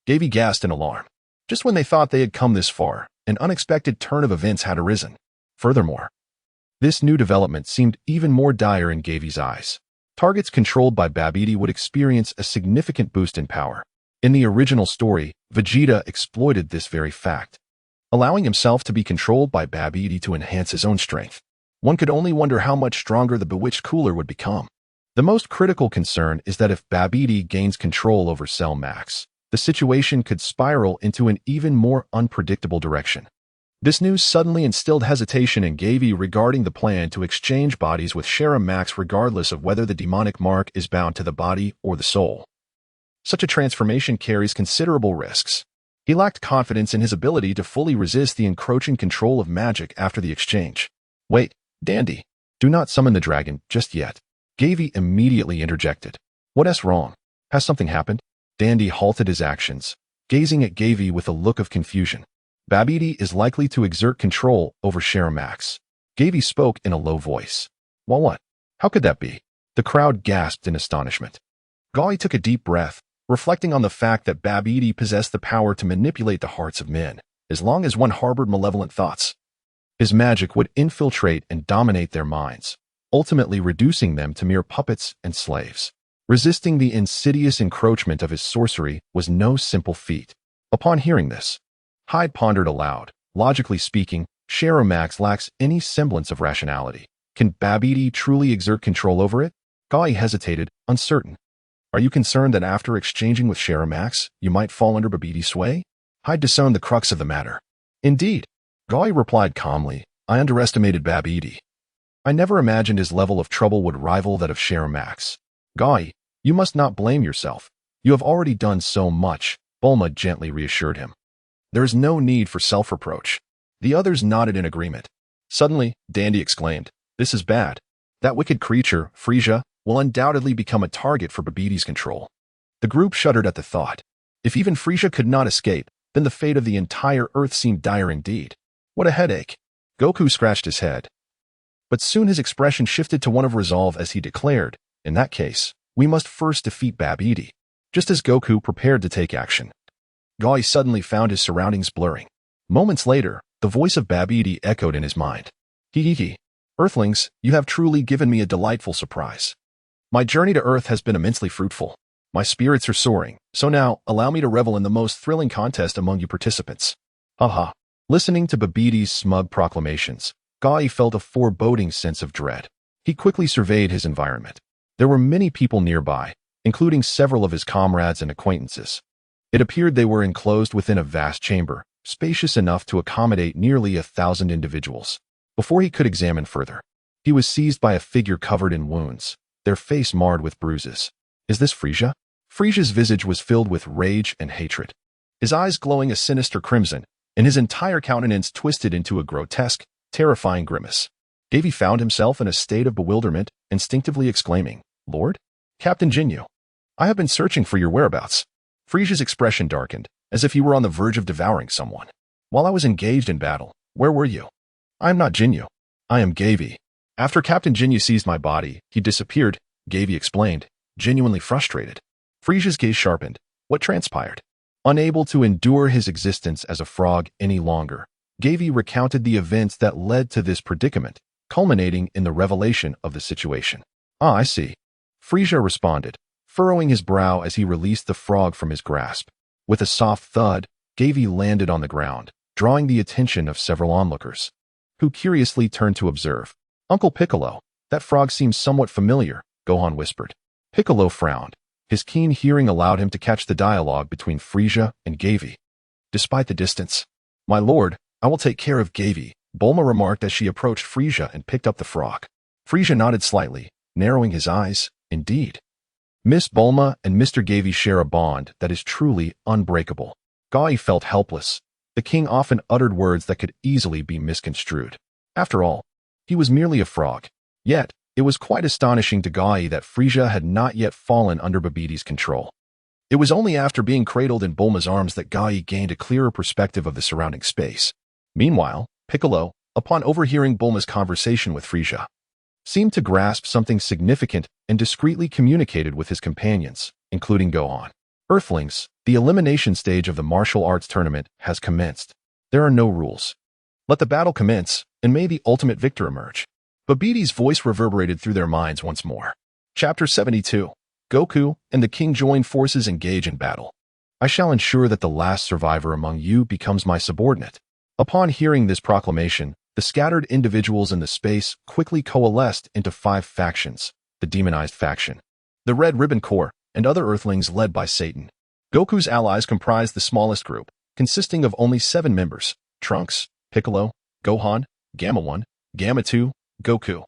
Gavie gasped in alarm. Just when they thought they had come this far, an unexpected turn of events had arisen. Furthermore, this new development seemed even more dire in Gavie's eyes. Targets controlled by Babidi would experience a significant boost in power. In the original story, Vegeta exploited this very fact, allowing himself to be controlled by Babidi to enhance his own strength. One could only wonder how much stronger the bewitched Cooler would become. The most critical concern is that if Babidi gains control over Cell Max, the situation could spiral into an even more unpredictable direction. This news suddenly instilled hesitation in Gavie regarding the plan to exchange bodies with Shara Max regardless of whether the demonic mark is bound to the body or the soul. Such a transformation carries considerable risks. He lacked confidence in his ability to fully resist the encroaching control of magic after the exchange. Wait, Dandy, do not summon the dragon just yet. Gavie immediately interjected. What's wrong? Has something happened? Dandy halted his actions, gazing at Gavie with a look of confusion. Babidi is likely to exert control over Shara Max. Gavie spoke in a low voice. Well, what? How could that be? The crowd gasped in astonishment. Gavie took a deep breath, reflecting on the fact that Babidi possessed the power to manipulate the hearts of men, as long as one harbored malevolent thoughts. His magic would infiltrate and dominate their minds, ultimately reducing them to mere puppets and slaves. Resisting the insidious encroachment of his sorcery was no simple feat. Upon hearing this, Hyde pondered aloud. Logically speaking, Shara Max lacks any semblance of rationality. Can Babidi truly exert control over it? Gavie hesitated, uncertain. Are you concerned that after exchanging with Shara Max, you might fall under Babidi's sway? Hyde discerned the crux of the matter. Indeed, Gavie replied calmly, I underestimated Babidi. I never imagined his level of trouble would rival that of Shara Max. Gavie, you must not blame yourself. You have already done so much, Bulma gently reassured him. There is no need for self-reproach. The others nodded in agreement. Suddenly, Dandy exclaimed, This is bad. That wicked creature, Frieza, will undoubtedly become a target for Babidi's control. The group shuddered at the thought. If even Frieza could not escape, then the fate of the entire Earth seemed dire indeed. What a headache. Goku scratched his head. But soon his expression shifted to one of resolve as he declared, In that case, we must first defeat Babidi. Just as Goku prepared to take action, Gavie suddenly found his surroundings blurring. Moments later, the voice of Babidi echoed in his mind. Hee. Earthlings, you have truly given me a delightful surprise. My journey to Earth has been immensely fruitful. My spirits are soaring, so now allow me to revel in the most thrilling contest among you participants. Haha. Listening to Babidi's smug proclamations, Gavie felt a foreboding sense of dread. He quickly surveyed his environment. There were many people nearby, including several of his comrades and acquaintances. It appeared they were enclosed within a vast chamber, spacious enough to accommodate nearly 1,000 individuals. Before he could examine further, he was seized by a figure covered in wounds, their face marred with bruises. Is this Frieza? Frieza's visage was filled with rage and hatred, his eyes glowing a sinister crimson, and his entire countenance twisted into a grotesque, terrifying grimace. Gavie found himself in a state of bewilderment, instinctively exclaiming, Lord? Captain Ginyu, I have been searching for your whereabouts. Frieza's expression darkened, as if he were on the verge of devouring someone. While I was engaged in battle, where were you? I am not Ginyu. I am Gavie. After Captain Ginyu seized my body, he disappeared, Gavie explained, genuinely frustrated. Frieza's gaze sharpened. What transpired? Unable to endure his existence as a frog any longer, Gavie recounted the events that led to this predicament, culminating in the revelation of the situation. Ah, I see. Frieza responded, furrowing his brow as he released the frog from his grasp. With a soft thud, Gavie landed on the ground, drawing the attention of several onlookers, who curiously turned to observe. Uncle Piccolo, that frog seems somewhat familiar, Gohan whispered. Piccolo frowned. His keen hearing allowed him to catch the dialogue between Frieza and Gavie. Despite the distance, my lord, I will take care of Gavie, Bulma remarked as she approached Frieza and picked up the frog. Frieza nodded slightly, narrowing his eyes. Indeed. Miss Bulma and Mr. Gavie share a bond that is truly unbreakable. Gavie felt helpless. The king often uttered words that could easily be misconstrued. After all, he was merely a frog. Yet, it was quite astonishing to Gavie that Frieza had not yet fallen under Babidi's control. It was only after being cradled in Bulma's arms that Gavie gained a clearer perspective of the surrounding space. Meanwhile, Piccolo, upon overhearing Bulma's conversation with Frieza, seemed to grasp something significant and discreetly communicated with his companions, including Gohan. Earthlings, the elimination stage of the martial arts tournament has commenced. There are no rules. Let the battle commence, and may the ultimate victor emerge. Babidi's voice reverberated through their minds once more. Chapter 72. Goku and the king join forces engage in battle. I shall ensure that the last survivor among you becomes my subordinate. Upon hearing this proclamation, the scattered individuals in the space quickly coalesced into 5 factions, the demonized faction. The Red Ribbon Corps and other Earthlings led by Satan. Goku's allies comprised the smallest group, consisting of only 7 members: Trunks, Piccolo, Gohan, Gamma 1, Gamma 2, Goku,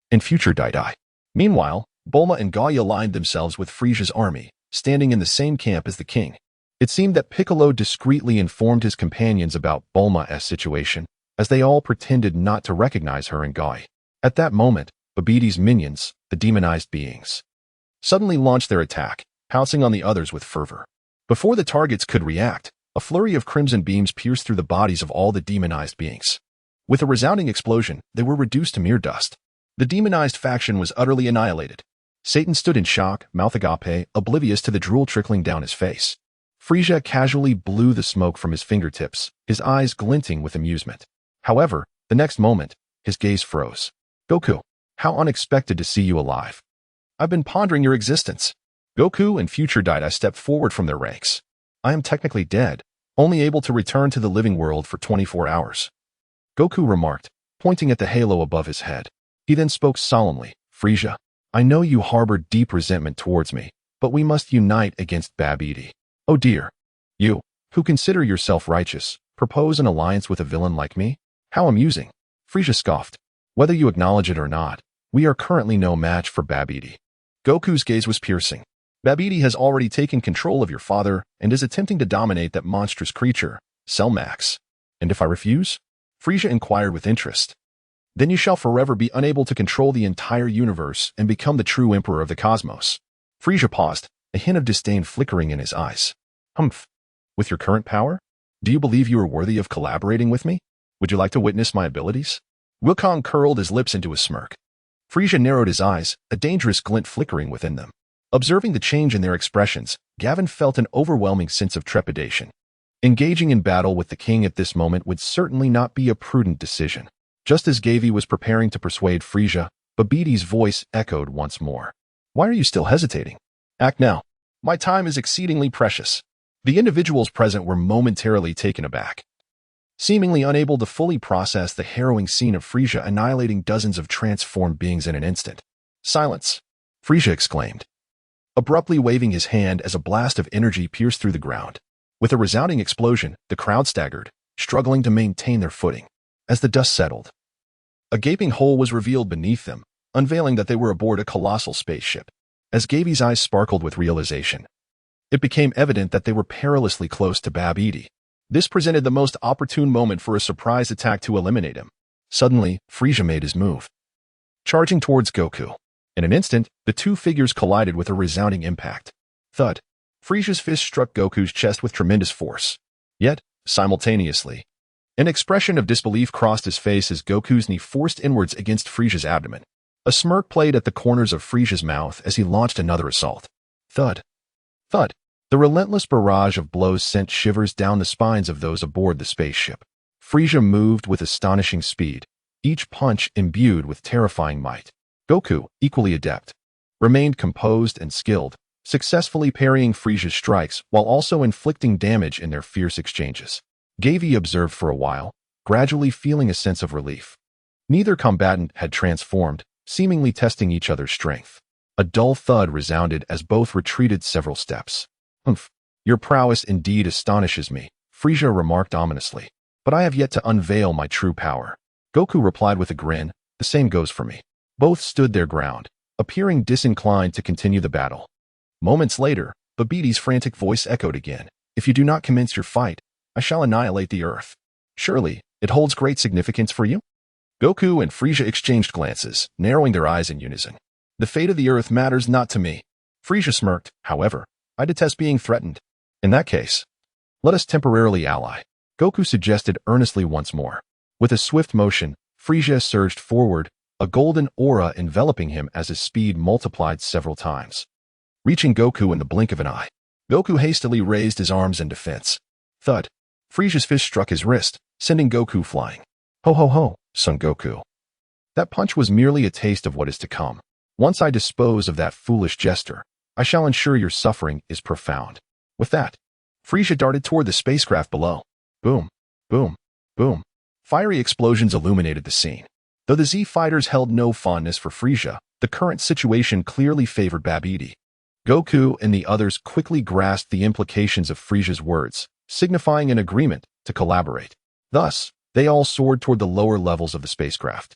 and future Dai. Meanwhile, Bulma and Gavie aligned themselves with Frieza's army, standing in the same camp as the king. It seemed that Piccolo discreetly informed his companions about Bulma's situation, as they all pretended not to recognize her and Gavie. At that moment, Babidi's minions, the demonized beings, suddenly launched their attack, pouncing on the others with fervor. Before the targets could react, a flurry of crimson beams pierced through the bodies of all the demonized beings. With a resounding explosion, they were reduced to mere dust. The demonized faction was utterly annihilated. Satan stood in shock, mouth agape, oblivious to the drool trickling down his face. Frieza casually blew the smoke from his fingertips, his eyes glinting with amusement. However, the next moment, his gaze froze. Goku, how unexpected to see you alive. I've been pondering your existence. Goku and future Dai stepped forward from their ranks. I am technically dead, only able to return to the living world for 24 hours. Goku remarked, pointing at the halo above his head. He then spoke solemnly, Frieza, I know you harbor deep resentment towards me, but we must unite against Babidi. Oh dear. You, who consider yourself righteous, propose an alliance with a villain like me? How amusing. Frieza scoffed. Whether you acknowledge it or not, we are currently no match for Babidi. Goku's gaze was piercing. Babidi has already taken control of your father and is attempting to dominate that monstrous creature, Cell Max. And if I refuse? Frieza inquired with interest. Then you shall forever be unable to control the entire universe and become the true emperor of the cosmos. Frieza paused, a hint of disdain flickering in his eyes. Humph. With your current power? Do you believe you are worthy of collaborating with me? Would you like to witness my abilities? Wukong curled his lips into a smirk. Frieza narrowed his eyes, a dangerous glint flickering within them. Observing the change in their expressions, Gavin felt an overwhelming sense of trepidation. Engaging in battle with the king at this moment would certainly not be a prudent decision. Just as Gavie was preparing to persuade Frieza, Babidi's voice echoed once more. Why are you still hesitating? Act now. My time is exceedingly precious. The individuals present were momentarily taken aback, seemingly unable to fully process the harrowing scene of Frieza annihilating dozens of transformed beings in an instant. Silence! Frieza exclaimed, abruptly waving his hand as a blast of energy pierced through the ground. With a resounding explosion, the crowd staggered, struggling to maintain their footing. As the dust settled, a gaping hole was revealed beneath them, unveiling that they were aboard a colossal spaceship. As Gavie's eyes sparkled with realization, it became evident that they were perilously close to Babidi. This presented the most opportune moment for a surprise attack to eliminate him. Suddenly, Frieza made his move, charging towards Goku. In an instant, the two figures collided with a resounding impact. Thud. Frieza's fist struck Goku's chest with tremendous force. Yet, simultaneously, an expression of disbelief crossed his face as Goku's knee forced inwards against Frieza's abdomen. A smirk played at the corners of Frieza's mouth as he launched another assault. Thud. Thud. The relentless barrage of blows sent shivers down the spines of those aboard the spaceship. Frieza moved with astonishing speed, each punch imbued with terrifying might. Goku, equally adept, remained composed and skilled, successfully parrying Frieza's strikes while also inflicting damage in their fierce exchanges. Gavie observed for a while, gradually feeling a sense of relief. Neither combatant had transformed, seemingly testing each other's strength. A dull thud resounded as both retreated several steps. Humph, your prowess indeed astonishes me, Frieza remarked ominously. But I have yet to unveil my true power. Goku replied with a grin, the same goes for me. Both stood their ground, appearing disinclined to continue the battle. Moments later, Babidi's frantic voice echoed again. If you do not commence your fight, I shall annihilate the Earth. Surely, it holds great significance for you? Goku and Frieza exchanged glances, narrowing their eyes in unison. The fate of the Earth matters not to me. Frieza smirked, however. I detest being threatened. In that case, let us temporarily ally. Goku suggested earnestly once more. With a swift motion, Frieza surged forward, a golden aura enveloping him as his speed multiplied several times. Reaching Goku in the blink of an eye, Goku hastily raised his arms in defense. Thud. Frieza's fist struck his wrist, sending Goku flying. Ho ho ho, Son Goku. That punch was merely a taste of what is to come. Once I dispose of that foolish jester, I shall ensure your suffering is profound. With that, Frieza darted toward the spacecraft below. Boom, boom, boom. Fiery explosions illuminated the scene. Though the Z fighters held no fondness for Frieza, The current situation clearly favored Babidi. Goku and the others quickly grasped the implications of Frieza's words, signifying an agreement to collaborate. Thus, they all soared toward the lower levels of the spacecraft.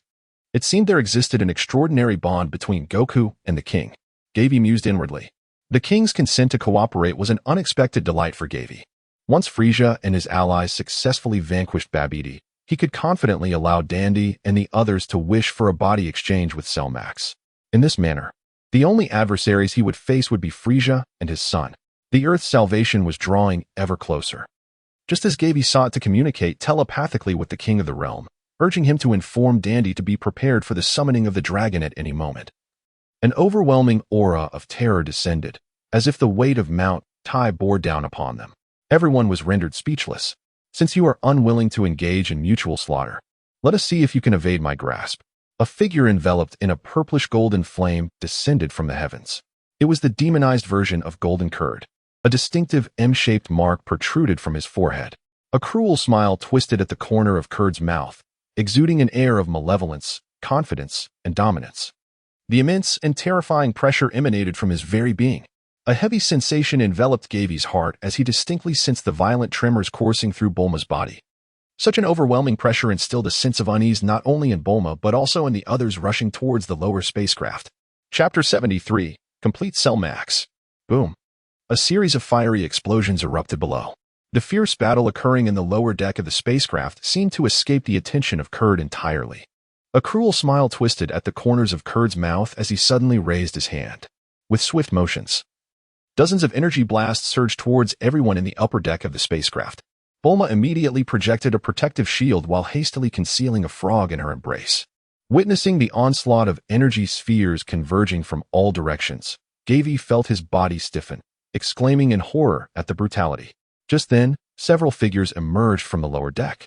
It seemed there existed an extraordinary bond between Goku and the king. Gavie mused inwardly. The king's consent to cooperate was an unexpected delight for Gavie. Once Frieza and his allies successfully vanquished Babidi, he could confidently allow Dandy and the others to wish for a body exchange with Cell Max. In this manner, the only adversaries he would face would be Frieza and his son. The Earth's salvation was drawing ever closer. Just as Gavie sought to communicate telepathically with the king of the realm, urging him to inform Dandy to be prepared for the summoning of the dragon at any moment. An overwhelming aura of terror descended, as if the weight of Mount Tai bore down upon them. Everyone was rendered speechless. Since you are unwilling to engage in mutual slaughter, let us see if you can evade my grasp. A figure enveloped in a purplish-golden flame descended from the heavens. It was the demonized version of Golden Curd. A distinctive M-shaped mark protruded from his forehead. A cruel smile twisted at the corner of Curd's mouth, exuding an air of malevolence, confidence, and dominance. The immense and terrifying pressure emanated from his very being. A heavy sensation enveloped Gavie's heart as he distinctly sensed the violent tremors coursing through Bulma's body. Such an overwhelming pressure instilled a sense of unease not only in Bulma but also in the others rushing towards the lower spacecraft. Chapter 73, Complete Cell Max. Boom. A series of fiery explosions erupted below. The fierce battle occurring in the lower deck of the spacecraft seemed to escape the attention of Curd entirely. A cruel smile twisted at the corners of Curd's mouth as he suddenly raised his hand. With swift motions, dozens of energy blasts surged towards everyone in the upper deck of the spacecraft. Bulma immediately projected a protective shield while hastily concealing a frog in her embrace. Witnessing the onslaught of energy spheres converging from all directions, Gavie felt his body stiffen, exclaiming in horror at the brutality. Just then, several figures emerged from the lower deck,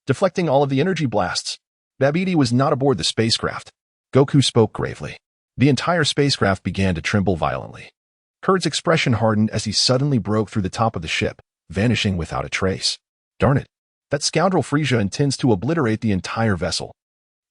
deflecting all of the energy blasts. Babidi was not aboard the spacecraft. Goku spoke gravely. The entire spacecraft began to tremble violently. Curd's expression hardened as he suddenly broke through the top of the ship, vanishing without a trace. Darn it. That scoundrel Frieza intends to obliterate the entire vessel.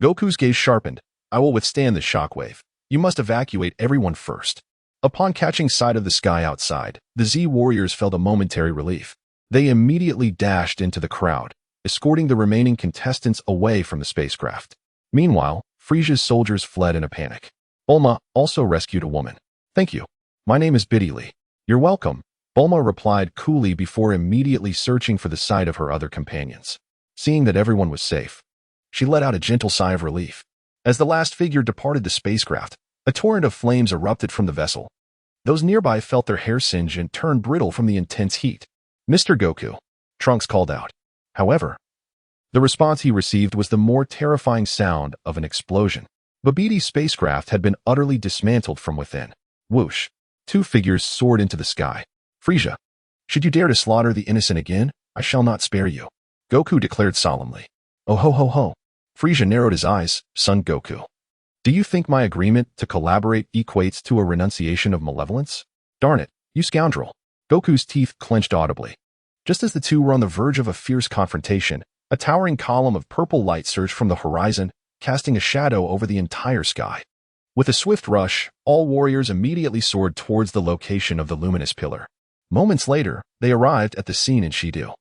Goku's gaze sharpened. I will withstand this shockwave. You must evacuate everyone first. Upon catching sight of the sky outside, the Z warriors felt a momentary relief. They immediately dashed into the crowd, escorting the remaining contestants away from the spacecraft. Meanwhile, Frieza's soldiers fled in a panic. Bulma also rescued a woman. Thank you. My name is Babidi. You're welcome, Bulma replied coolly before immediately searching for the sight of her other companions. Seeing that everyone was safe, she let out a gentle sigh of relief. As the last figure departed the spacecraft, a torrent of flames erupted from the vessel. Those nearby felt their hair singe and turn brittle from the intense heat. Mr. Goku, Trunks called out. However, the response he received was the more terrifying sound of an explosion. Babidi's spacecraft had been utterly dismantled from within. Whoosh! Two figures soared into the sky. Frieza, should you dare to slaughter the innocent again, I shall not spare you, Goku declared solemnly. Oh ho ho ho. Frieza narrowed his eyes, son Goku. Do you think my agreement to collaborate equates to a renunciation of malevolence? Darn it, you scoundrel. Goku's teeth clenched audibly. Just as the two were on the verge of a fierce confrontation, a towering column of purple light surged from the horizon, casting a shadow over the entire sky. With a swift rush, all warriors immediately soared towards the location of the luminous pillar. Moments later, they arrived at the scene in Shidu.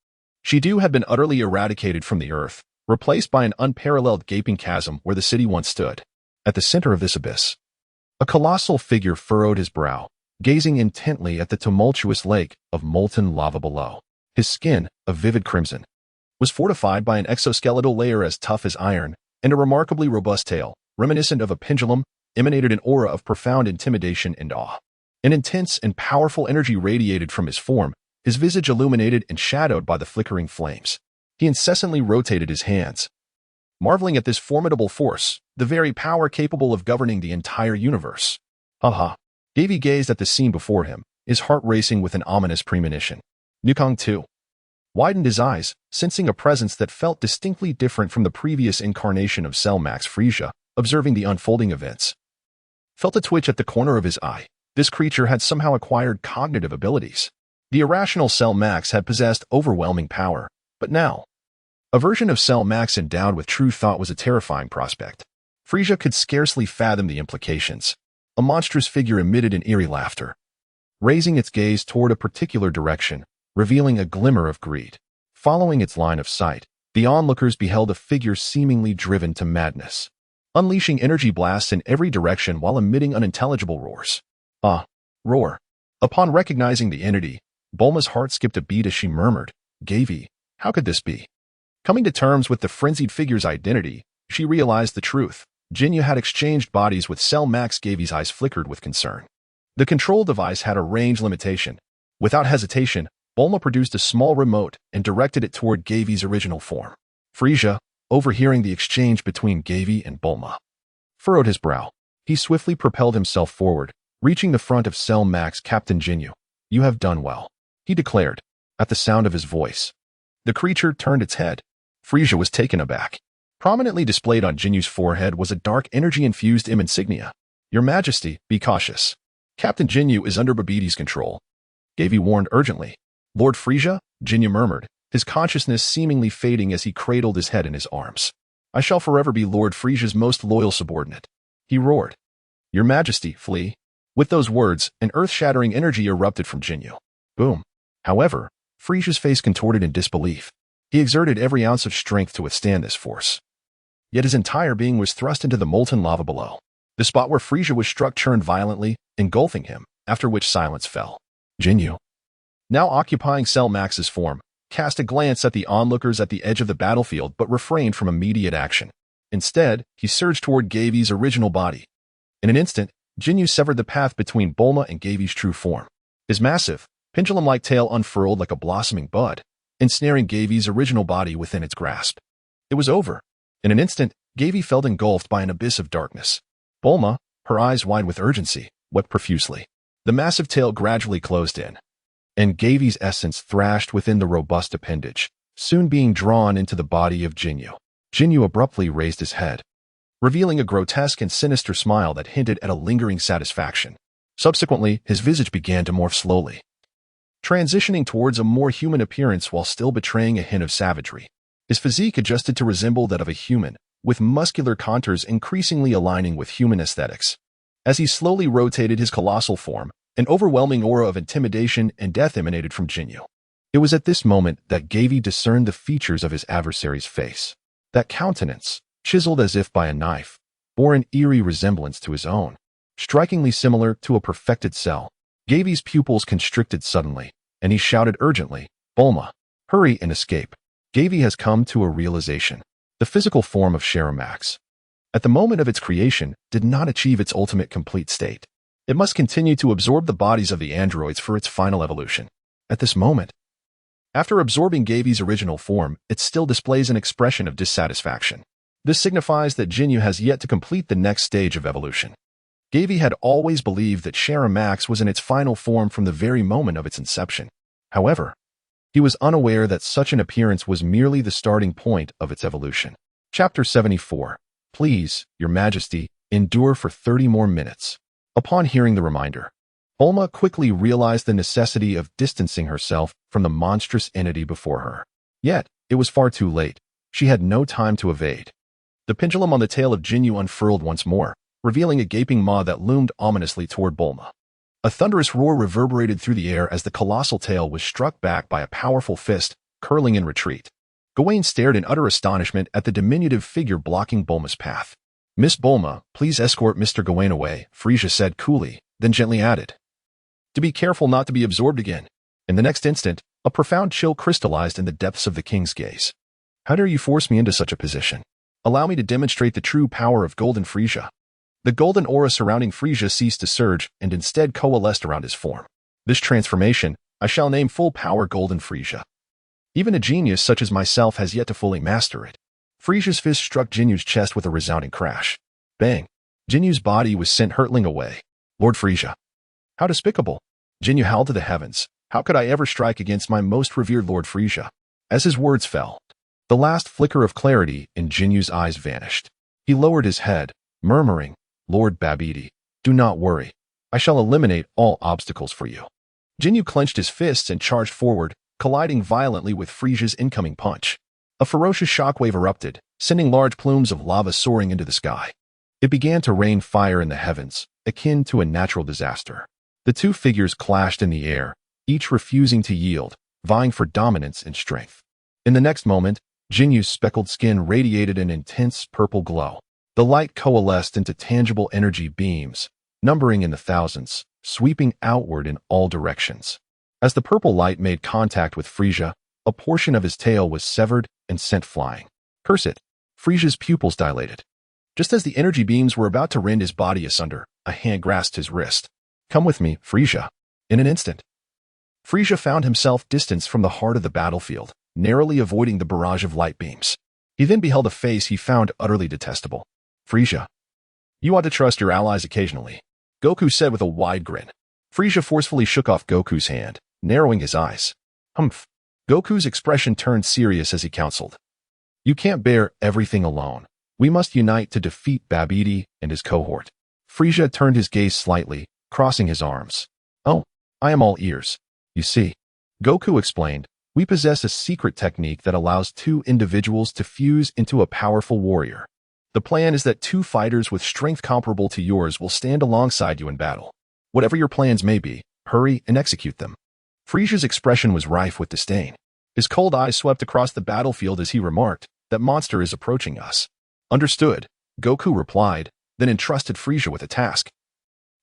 Shidu had been utterly eradicated from the earth, replaced by an unparalleled gaping chasm where the city once stood. At the center of this abyss, a colossal figure furrowed his brow, gazing intently at the tumultuous lake of molten lava below. His skin, a vivid crimson, was fortified by an exoskeletal layer as tough as iron, and a remarkably robust tail, reminiscent of a pendulum, emanated an aura of profound intimidation and awe. An intense and powerful energy radiated from his form, his visage illuminated and shadowed by the flickering flames. He incessantly rotated his hands, marveling at this formidable force, the very power capable of governing the entire universe. Ha. Gavie gazed at the scene before him, his heart racing with an ominous premonition. Nukong, too, widened his eyes, sensing a presence that felt distinctly different from the previous incarnation of Cell Max. Frieza, observing the unfolding events, felt a twitch at the corner of his eye. This creature had somehow acquired cognitive abilities. The irrational Cell Max had possessed overwhelming power, but now, a version of Cell Max endowed with true thought was a terrifying prospect. Frieza could scarcely fathom the implications. A monstrous figure emitted an eerie laughter, raising its gaze toward a particular direction, revealing a glimmer of greed. Following its line of sight, the onlookers beheld a figure seemingly driven to madness, unleashing energy blasts in every direction while emitting unintelligible roars. Roar. Upon recognizing the entity, Bulma's heart skipped a beat as she murmured, "Gavie, how could this be?" Coming to terms with the frenzied figure's identity, she realized the truth. Jinyu had exchanged bodies with Cell Max. Gavie's eyes flickered with concern. The control device had a range limitation. Without hesitation, Bulma produced a small remote and directed it toward Gavie's original form. Frieza, overhearing the exchange between Gavie and Bulma, furrowed his brow. He swiftly propelled himself forward, reaching the front of Cell Max. "Captain Jinyu, you have done well," he declared. At the sound of his voice, the creature turned its head. Frieza was taken aback. Prominently displayed on Jinyu's forehead was a dark energy-infused insignia. "Your Majesty, be cautious. Captain Jinyu is under Babidi's control," Gavie warned urgently. "Lord Frieza," Jinyu murmured, his consciousness seemingly fading as he cradled his head in his arms. "I shall forever be Lord Frieza's most loyal subordinate," he roared. "Your Majesty, flee." With those words, an earth-shattering energy erupted from Jinyu. Boom. However, Frieza's face contorted in disbelief. He exerted every ounce of strength to withstand this force. Yet his entire being was thrust into the molten lava below. The spot where Frieza was struck churned violently, engulfing him, after which silence fell. Jinyu, now occupying Cell Max's form, cast a glance at the onlookers at the edge of the battlefield but refrained from immediate action. Instead, he surged toward Gavie's original body. In an instant, Jinyu severed the path between Bulma and Gavie's true form. His massive, pendulum-like tail unfurled like a blossoming bud, ensnaring Gavie's original body within its grasp. It was over. In an instant, Gavie felt engulfed by an abyss of darkness. Bulma, her eyes wide with urgency, wept profusely. The massive tail gradually closed in, and Gavie's essence thrashed within the robust appendage, soon being drawn into the body of Jinyu. Jinyu abruptly raised his head, revealing a grotesque and sinister smile that hinted at a lingering satisfaction. Subsequently, his visage began to morph slowly, transitioning towards a more human appearance while still betraying a hint of savagery. His physique adjusted to resemble that of a human, with muscular contours increasingly aligning with human aesthetics. As he slowly rotated his colossal form, an overwhelming aura of intimidation and death emanated from Jinyu. It was at this moment that Gavie discerned the features of his adversary's face. That countenance, chiseled as if by a knife, bore an eerie resemblance to his own, strikingly similar to a perfected cell. Gavie's pupils constricted suddenly, and he shouted urgently, "Bulma, hurry and escape." Gavie has come to a realization. The physical form of Max, at the moment of its creation, did not achieve its ultimate complete state. It must continue to absorb the bodies of the androids for its final evolution. At this moment, after absorbing Gavie's original form, it still displays an expression of dissatisfaction. This signifies that Jinyu has yet to complete the next stage of evolution. Gavie had always believed that Max was in its final form from the very moment of its inception. However, he was unaware that such an appearance was merely the starting point of its evolution. Chapter 74. Please, Your Majesty, endure for 30 more minutes. Upon hearing the reminder, Bulma quickly realized the necessity of distancing herself from the monstrous entity before her. Yet, it was far too late. She had no time to evade. The pendulum on the tail of Jinyu unfurled once more, revealing a gaping maw that loomed ominously toward Bulma. A thunderous roar reverberated through the air as the colossal tail was struck back by a powerful fist, curling in retreat. Gawain stared in utter astonishment at the diminutive figure blocking Bulma's path. "Miss Bulma, please escort Mr. Gawain away," Frieza said coolly, then gently added, "To be careful not to be absorbed again." In the next instant, a profound chill crystallized in the depths of the king's gaze. "How dare you force me into such a position? Allow me to demonstrate the true power of Golden Frieza." The golden aura surrounding Frieza ceased to surge and instead coalesced around his form. This transformation, I shall name Full Power Golden Frieza. Even a genius such as myself has yet to fully master it. Frieza's fist struck Jinyu's chest with a resounding crash. Bang! Jinyu's body was sent hurtling away. "Lord Frieza. How despicable!" Jinyu howled to the heavens. "How could I ever strike against my most revered Lord Frieza?" As his words fell, the last flicker of clarity in Jinyu's eyes vanished. He lowered his head, murmuring, "Lord Babidi, do not worry. I shall eliminate all obstacles for you." Jinyu clenched his fists and charged forward, colliding violently with Frieza's incoming punch. A ferocious shockwave erupted, sending large plumes of lava soaring into the sky. It began to rain fire in the heavens, akin to a natural disaster. The two figures clashed in the air, each refusing to yield, vying for dominance and strength. In the next moment, Jinyu's speckled skin radiated an intense purple glow. The light coalesced into tangible energy beams, numbering in the thousands, sweeping outward in all directions. As the purple light made contact with Frieza, a portion of his tail was severed and sent flying. Curse it! Frieza's pupils dilated. Just as the energy beams were about to rend his body asunder, a hand grasped his wrist. Come with me, Frieza. In an instant, Frieza found himself distanced from the heart of the battlefield, narrowly avoiding the barrage of light beams. He then beheld a face he found utterly detestable. Frieza, you ought to trust your allies occasionally, Goku said with a wide grin. Frieza forcefully shook off Goku's hand, narrowing his eyes. Humph. Goku's expression turned serious as he counseled. You can't bear everything alone. We must unite to defeat Babidi and his cohort. Frieza turned his gaze slightly, crossing his arms. Oh, I am all ears. You see, Goku explained, we possess a secret technique that allows two individuals to fuse into a powerful warrior. The plan is that two fighters with strength comparable to yours will stand alongside you in battle. Whatever your plans may be, hurry and execute them. Frieza's expression was rife with disdain. His cold eyes swept across the battlefield as he remarked, that monster is approaching us. Understood, Goku replied, then entrusted Frieza with a task.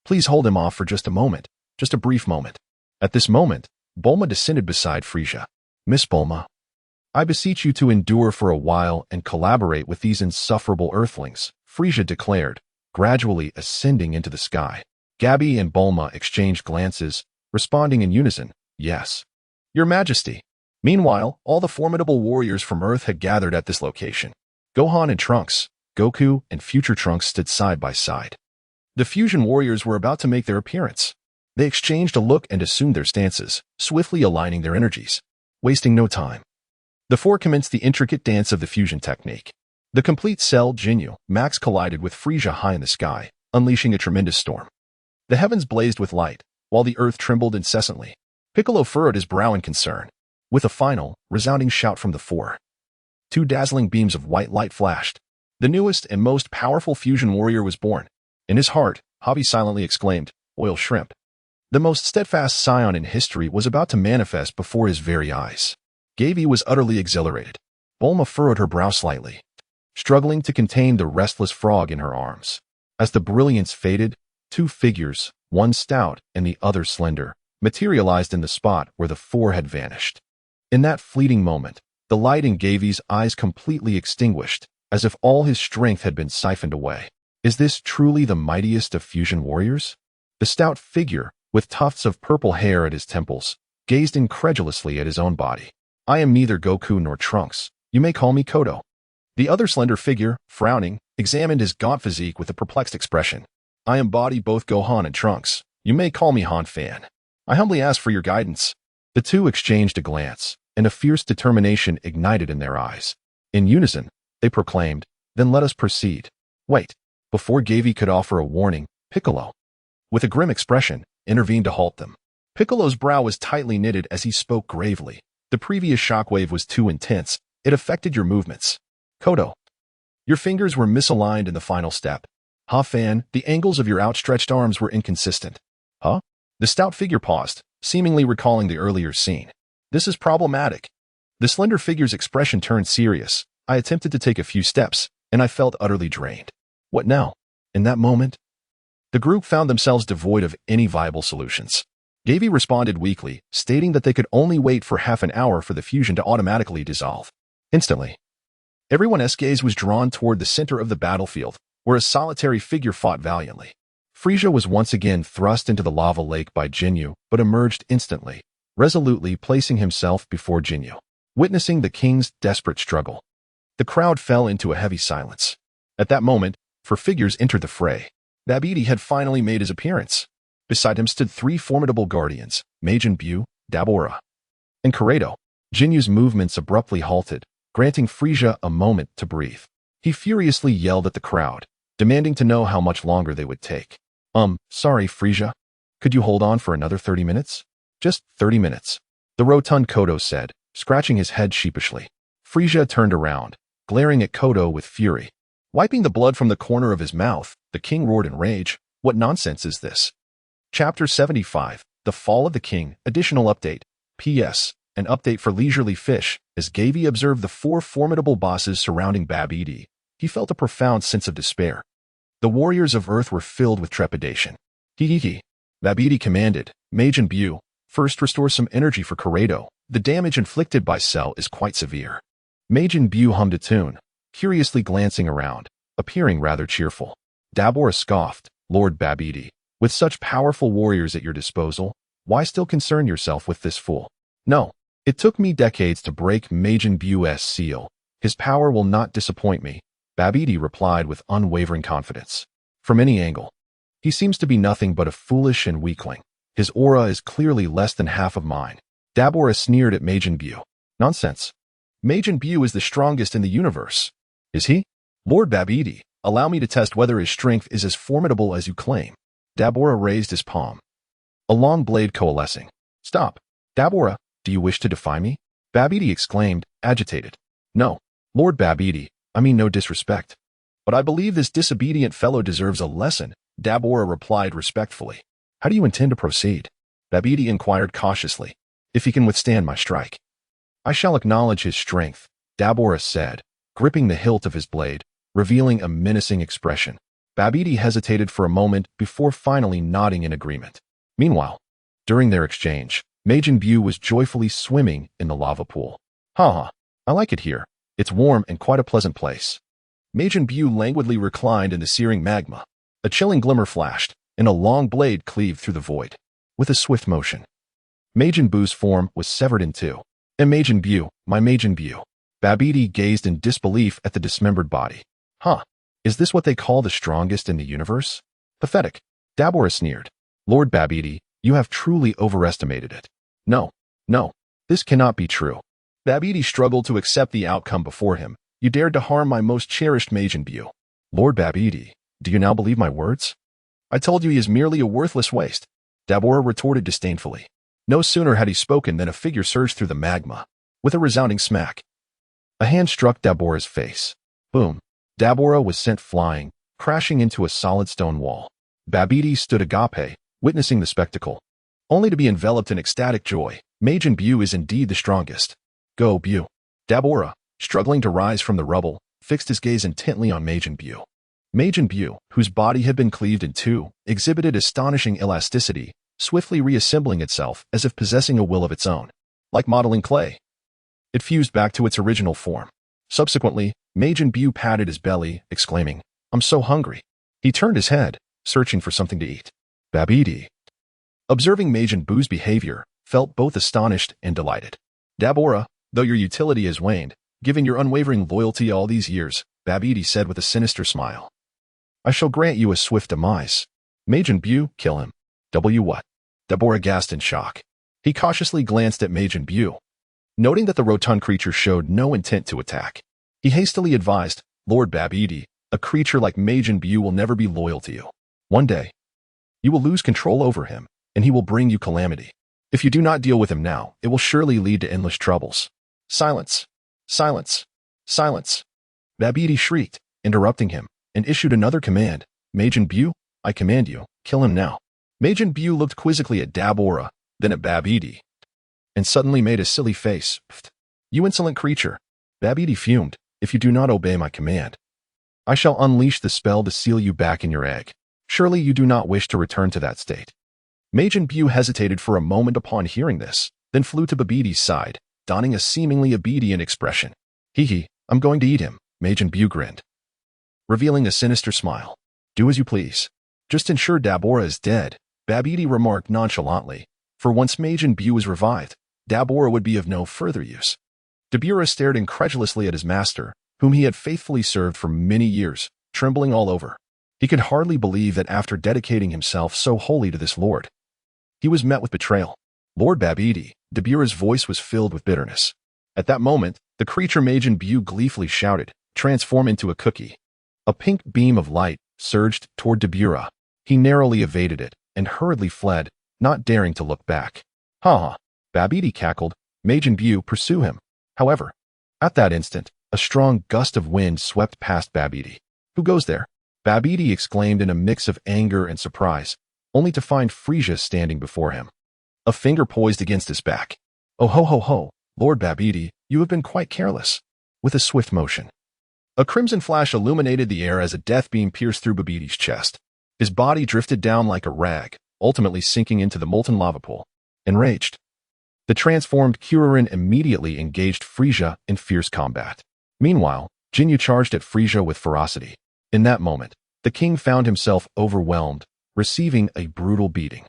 Please hold him off for just a moment, just a brief moment. At this moment, Bulma descended beside Frieza. Miss Bulma, I beseech you to endure for a while and collaborate with these insufferable earthlings, Frieza declared, gradually ascending into the sky. Gavie and Bulma exchanged glances, responding in unison, yes. Your Majesty. Meanwhile, all the formidable warriors from Earth had gathered at this location. Gohan and Trunks, Goku and future Trunks stood side by side. The fusion warriors were about to make their appearance. They exchanged a look and assumed their stances, swiftly aligning their energies. Wasting no time, the four commenced the intricate dance of the fusion technique. The complete Cell Ginyu Max collided with Frieza high in the sky, unleashing a tremendous storm. The heavens blazed with light, while the earth trembled incessantly. Piccolo furrowed his brow in concern. With a final, resounding shout from the four, two dazzling beams of white light flashed. The newest and most powerful fusion warrior was born. In his heart, Gavie silently exclaimed, "Oil shrimp." The most steadfast scion in history was about to manifest before his very eyes. Gavie was utterly exhilarated. Bulma furrowed her brow slightly, struggling to contain the restless frog in her arms. As the brilliance faded, two figures, one stout and the other slender, materialized in the spot where the four had vanished. In that fleeting moment, the light in Gavie's eyes completely extinguished, as if all his strength had been siphoned away. Is this truly the mightiest of fusion warriors? The stout figure, with tufts of purple hair at his temples, gazed incredulously at his own body. I am neither Goku nor Trunks. You may call me Kodo. The other slender figure, frowning, examined his gaunt physique with a perplexed expression. I embody both Gohan and Trunks. You may call me Han Fan. I humbly ask for your guidance. The two exchanged a glance, and a fierce determination ignited in their eyes. In unison, they proclaimed, then let us proceed. Wait. Before Gavie could offer a warning, Piccolo, with a grim expression, intervened to halt them. Piccolo's brow was tightly knitted as he spoke gravely. The previous shockwave was too intense. It affected your movements. Kodo, your fingers were misaligned in the final step. Ha Fan, the angles of your outstretched arms were inconsistent. Huh? The stout figure paused, seemingly recalling the earlier scene. This is problematic. The slender figure's expression turned serious. I attempted to take a few steps, and I felt utterly drained. What now? In that moment, the group found themselves devoid of any viable solutions. Gavie responded weakly, stating that they could only wait for half an hour for the fusion to automatically dissolve. Instantly, everyone's gaze was drawn toward the center of the battlefield, where a solitary figure fought valiantly. Frieza was once again thrust into the lava lake by Ginyu, but emerged instantly, resolutely placing himself before Ginyu. Witnessing the king's desperate struggle, the crowd fell into a heavy silence. At that moment, four figures entered the fray. Babidi had finally made his appearance. Beside him stood three formidable guardians, Majin Buu, Dabura, and Karedo. Jinyu's movements abruptly halted, granting Frieza a moment to breathe. He furiously yelled at the crowd, demanding to know how much longer they would take. Sorry, Frieza. Could you hold on for another 30 minutes? Just 30 minutes, the rotund Kodo said, scratching his head sheepishly. Frieza turned around, glaring at Kodo with fury. Wiping the blood from the corner of his mouth, the king roared in rage. What nonsense is this? Chapter 75, The Fall of the King, Additional Update. P.S. An update for leisurely fish. As Gavie observed the 4 formidable bosses surrounding Babidi, he felt a profound sense of despair. The warriors of Earth were filled with trepidation. Hee. Babidi commanded, Majin Buu, first restore some energy for Kaido. The damage inflicted by Cell is quite severe. Majin Buu hummed a tune, curiously glancing around, appearing rather cheerful. Dabura scoffed, Lord Babidi, with such powerful warriors at your disposal, why still concern yourself with this fool? No, it took me decades to break Majin Buu's seal. His power will not disappoint me, Babidi replied with unwavering confidence. From any angle, he seems to be nothing but a foolish and weakling. His aura is clearly less than half of mine. Dabura sneered at Majin Buu. Nonsense. Majin Buu is the strongest in the universe. Is he? Lord Babidi, allow me to test whether his strength is as formidable as you claim. Dabura raised his palm. A long blade coalescing. Stop. Dabura, do you wish to defy me? Babidi exclaimed, agitated. No, Lord Babidi, I mean no disrespect. But I believe this disobedient fellow deserves a lesson, Dabura replied respectfully. How do you intend to proceed? Babidi inquired cautiously. If he can withstand my strike. I shall acknowledge his strength, Dabura said, gripping the hilt of his blade, revealing a menacing expression. Babidi hesitated for a moment before finally nodding in agreement. Meanwhile, during their exchange, Majin Buu was joyfully swimming in the lava pool. Ha! I like it here. It's warm and quite a pleasant place. Majin Buu languidly reclined in the searing magma. A chilling glimmer flashed, and a long blade cleaved through the void. With a swift motion, Majin Buu's form was severed in two. And Majin Buu, my Majin Buu. Babidi gazed in disbelief at the dismembered body. Huh? Is this what they call the strongest in the universe? Pathetic. Dabura sneered. Lord Babidi, you have truly overestimated it. No, this cannot be true. Babidi struggled to accept the outcome before him. You dared to harm my most cherished Majin Buu. Lord Babidi, do you now believe my words? I told you he is merely a worthless waste. Dabura retorted disdainfully. No sooner had he spoken than a figure surged through the magma. With a resounding smack, a hand struck Dabura's face. Boom. Dabura was sent flying, crashing into a solid stone wall. Babidi stood agape, witnessing the spectacle, only to be enveloped in ecstatic joy. Majin Buu is indeed the strongest. Go, Buu. Dabura, struggling to rise from the rubble, fixed his gaze intently on Majin Buu. Majin Buu, whose body had been cleaved in two, exhibited astonishing elasticity, swiftly reassembling itself as if possessing a will of its own. Like modeling clay, it fused back to its original form. Subsequently, Majin Buu patted his belly, exclaiming, I'm so hungry. He turned his head, searching for something to eat. Babidi, observing Majin Buu's behavior, felt both astonished and delighted. Dabura, though your utility has waned, given your unwavering loyalty all these years, Babidi said with a sinister smile, I shall grant you a swift demise. Majin Buu, kill him. What? Dabura gasped in shock. He cautiously glanced at Majin Buu. Noting that the rotund creature showed no intent to attack, he hastily advised, Lord Babidi, a creature like Majin Buu will never be loyal to you. One day, you will lose control over him, and he will bring you calamity. If you do not deal with him now, it will surely lead to endless troubles. Silence! Silence! Silence! Babidi shrieked, interrupting him, and issued another command. Majin Buu, I command you, kill him now. Majin Buu looked quizzically at Dabura, then at Babidi, and suddenly made a silly face. Pfft. You insolent creature. Babidi fumed. If you do not obey my command, I shall unleash the spell to seal you back in your egg. Surely you do not wish to return to that state. Majin Buu hesitated for a moment upon hearing this, then flew to Babidi's side, donning a seemingly obedient expression. Hee, I'm going to eat him, Majin Buu grinned, revealing a sinister smile. Do as you please. Just ensure Dabura is dead, Babidi remarked nonchalantly. For once Majin Buu is revived, Dabura would be of no further use. Dabura stared incredulously at his master, whom he had faithfully served for many years, trembling all over. He could hardly believe that after dedicating himself so wholly to this lord, he was met with betrayal. Lord Babidi, Dabura's voice was filled with bitterness. At that moment, the creature Majin Buu gleefully shouted, transform into a cookie. A pink beam of light surged toward Dabura. He narrowly evaded it and hurriedly fled, not daring to look back. Ha! Babidi cackled. Majin Buu, pursue him. However, at that instant, a strong gust of wind swept past Babidi. Who goes there? Babidi exclaimed in a mix of anger and surprise, only to find Frieza standing before him, a finger poised against his back. Oh ho ho ho, Lord Babidi, you have been quite careless. With a swift motion, a crimson flash illuminated the air as a death beam pierced through Babidi's chest. His body drifted down like a rag, ultimately sinking into the molten lava pool. Enraged, the transformed Kuririn immediately engaged Frieza in fierce combat. Meanwhile, Jinyu charged at Frieza with ferocity. In that moment, the king found himself overwhelmed, receiving a brutal beating.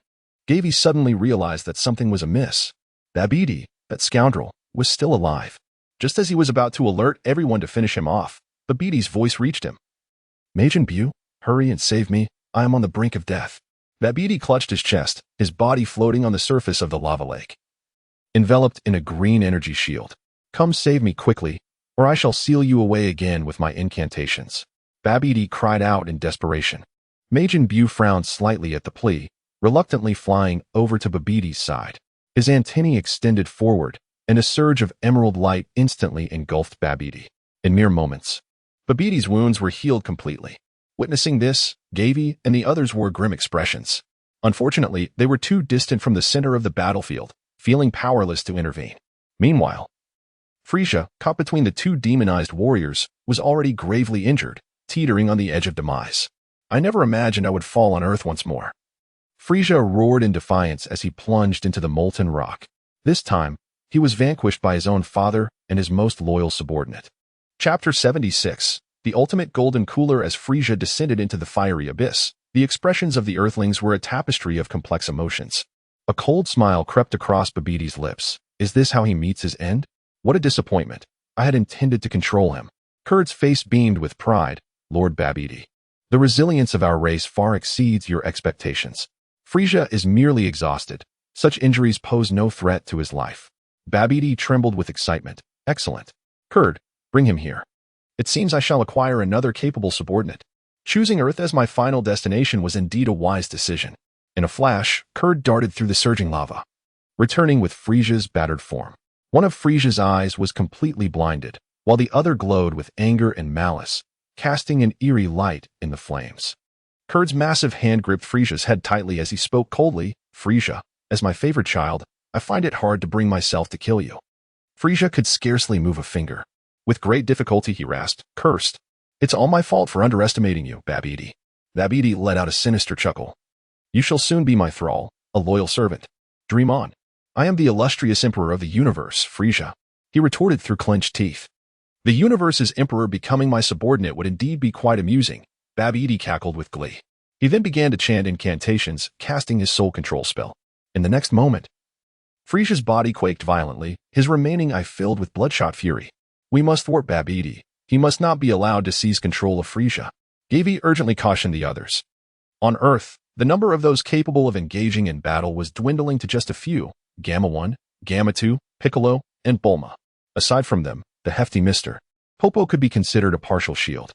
Gavie suddenly realized that something was amiss. Babidi, that scoundrel, was still alive. Just as he was about to alert everyone to finish him off, Babidi's voice reached him. Majin Buu, hurry and save me, I am on the brink of death. Babidi clutched his chest, his body floating on the surface of the lava lake, enveloped in a green energy shield. Come save me quickly, or I shall seal you away again with my incantations. Babidi cried out in desperation. Majin Buu frowned slightly at the plea, reluctantly flying over to Babidi's side. His antennae extended forward, and a surge of emerald light instantly engulfed Babidi. In mere moments, Babidi's wounds were healed completely. Witnessing this, Gavie and the others wore grim expressions. Unfortunately, they were too distant from the center of the battlefield, feeling powerless to intervene. Meanwhile, Frieza, caught between the two demonized warriors, was already gravely injured, teetering on the edge of demise. I never imagined I would fall on Earth once more. Frieza roared in defiance as he plunged into the molten rock. This time, he was vanquished by his own father and his most loyal subordinate. Chapter 76. The ultimate golden cooler. As Frieza descended into the fiery abyss, the expressions of the Earthlings were a tapestry of complex emotions. A cold smile crept across Babidi's lips. Is this how he meets his end? What a disappointment. I had intended to control him. Kurt's face beamed with pride. Lord Babidi, the resilience of our race far exceeds your expectations. Frieza is merely exhausted. Such injuries pose no threat to his life. Babidi trembled with excitement. Excellent. Kurt, bring him here. It seems I shall acquire another capable subordinate. Choosing Earth as my final destination was indeed a wise decision. In a flash, Kurt darted through the surging lava, returning with Frieza's battered form. One of Frieza's eyes was completely blinded, while the other glowed with anger and malice, casting an eerie light in the flames. Kurt's massive hand gripped Frieza's head tightly as he spoke coldly. Frieza, as my favorite child, I find it hard to bring myself to kill you. Frieza could scarcely move a finger. With great difficulty he rasped, cursed. It's all my fault for underestimating you, Babidi. Babidi let out a sinister chuckle. You shall soon be my thrall, a loyal servant. Dream on. I am the illustrious emperor of the universe, Frieza. He retorted through clenched teeth. The universe's emperor becoming my subordinate would indeed be quite amusing. Babidi cackled with glee. He then began to chant incantations, casting his soul control spell. In the next moment, Frieza's body quaked violently, his remaining eye filled with bloodshot fury. We must thwart Babidi. He must not be allowed to seize control of Frieza. Gavie urgently cautioned the others. On Earth, the number of those capable of engaging in battle was dwindling to just a few: Gamma 1, Gamma 2, Piccolo, and Bulma. Aside from them, the hefty Mr. Popo could be considered a partial shield.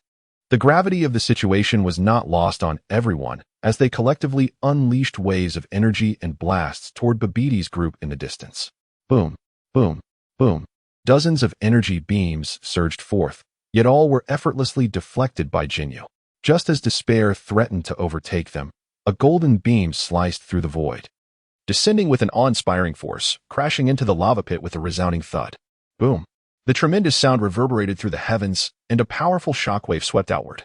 The gravity of the situation was not lost on everyone as they collectively unleashed waves of energy and blasts toward Babidi's group in the distance. Boom, boom, boom. Dozens of energy beams surged forth, yet all were effortlessly deflected by Jinyu. Just as despair threatened to overtake them, a golden beam sliced through the void, descending with an awe-inspiring force, crashing into the lava pit with a resounding thud. Boom. The tremendous sound reverberated through the heavens, and a powerful shockwave swept outward,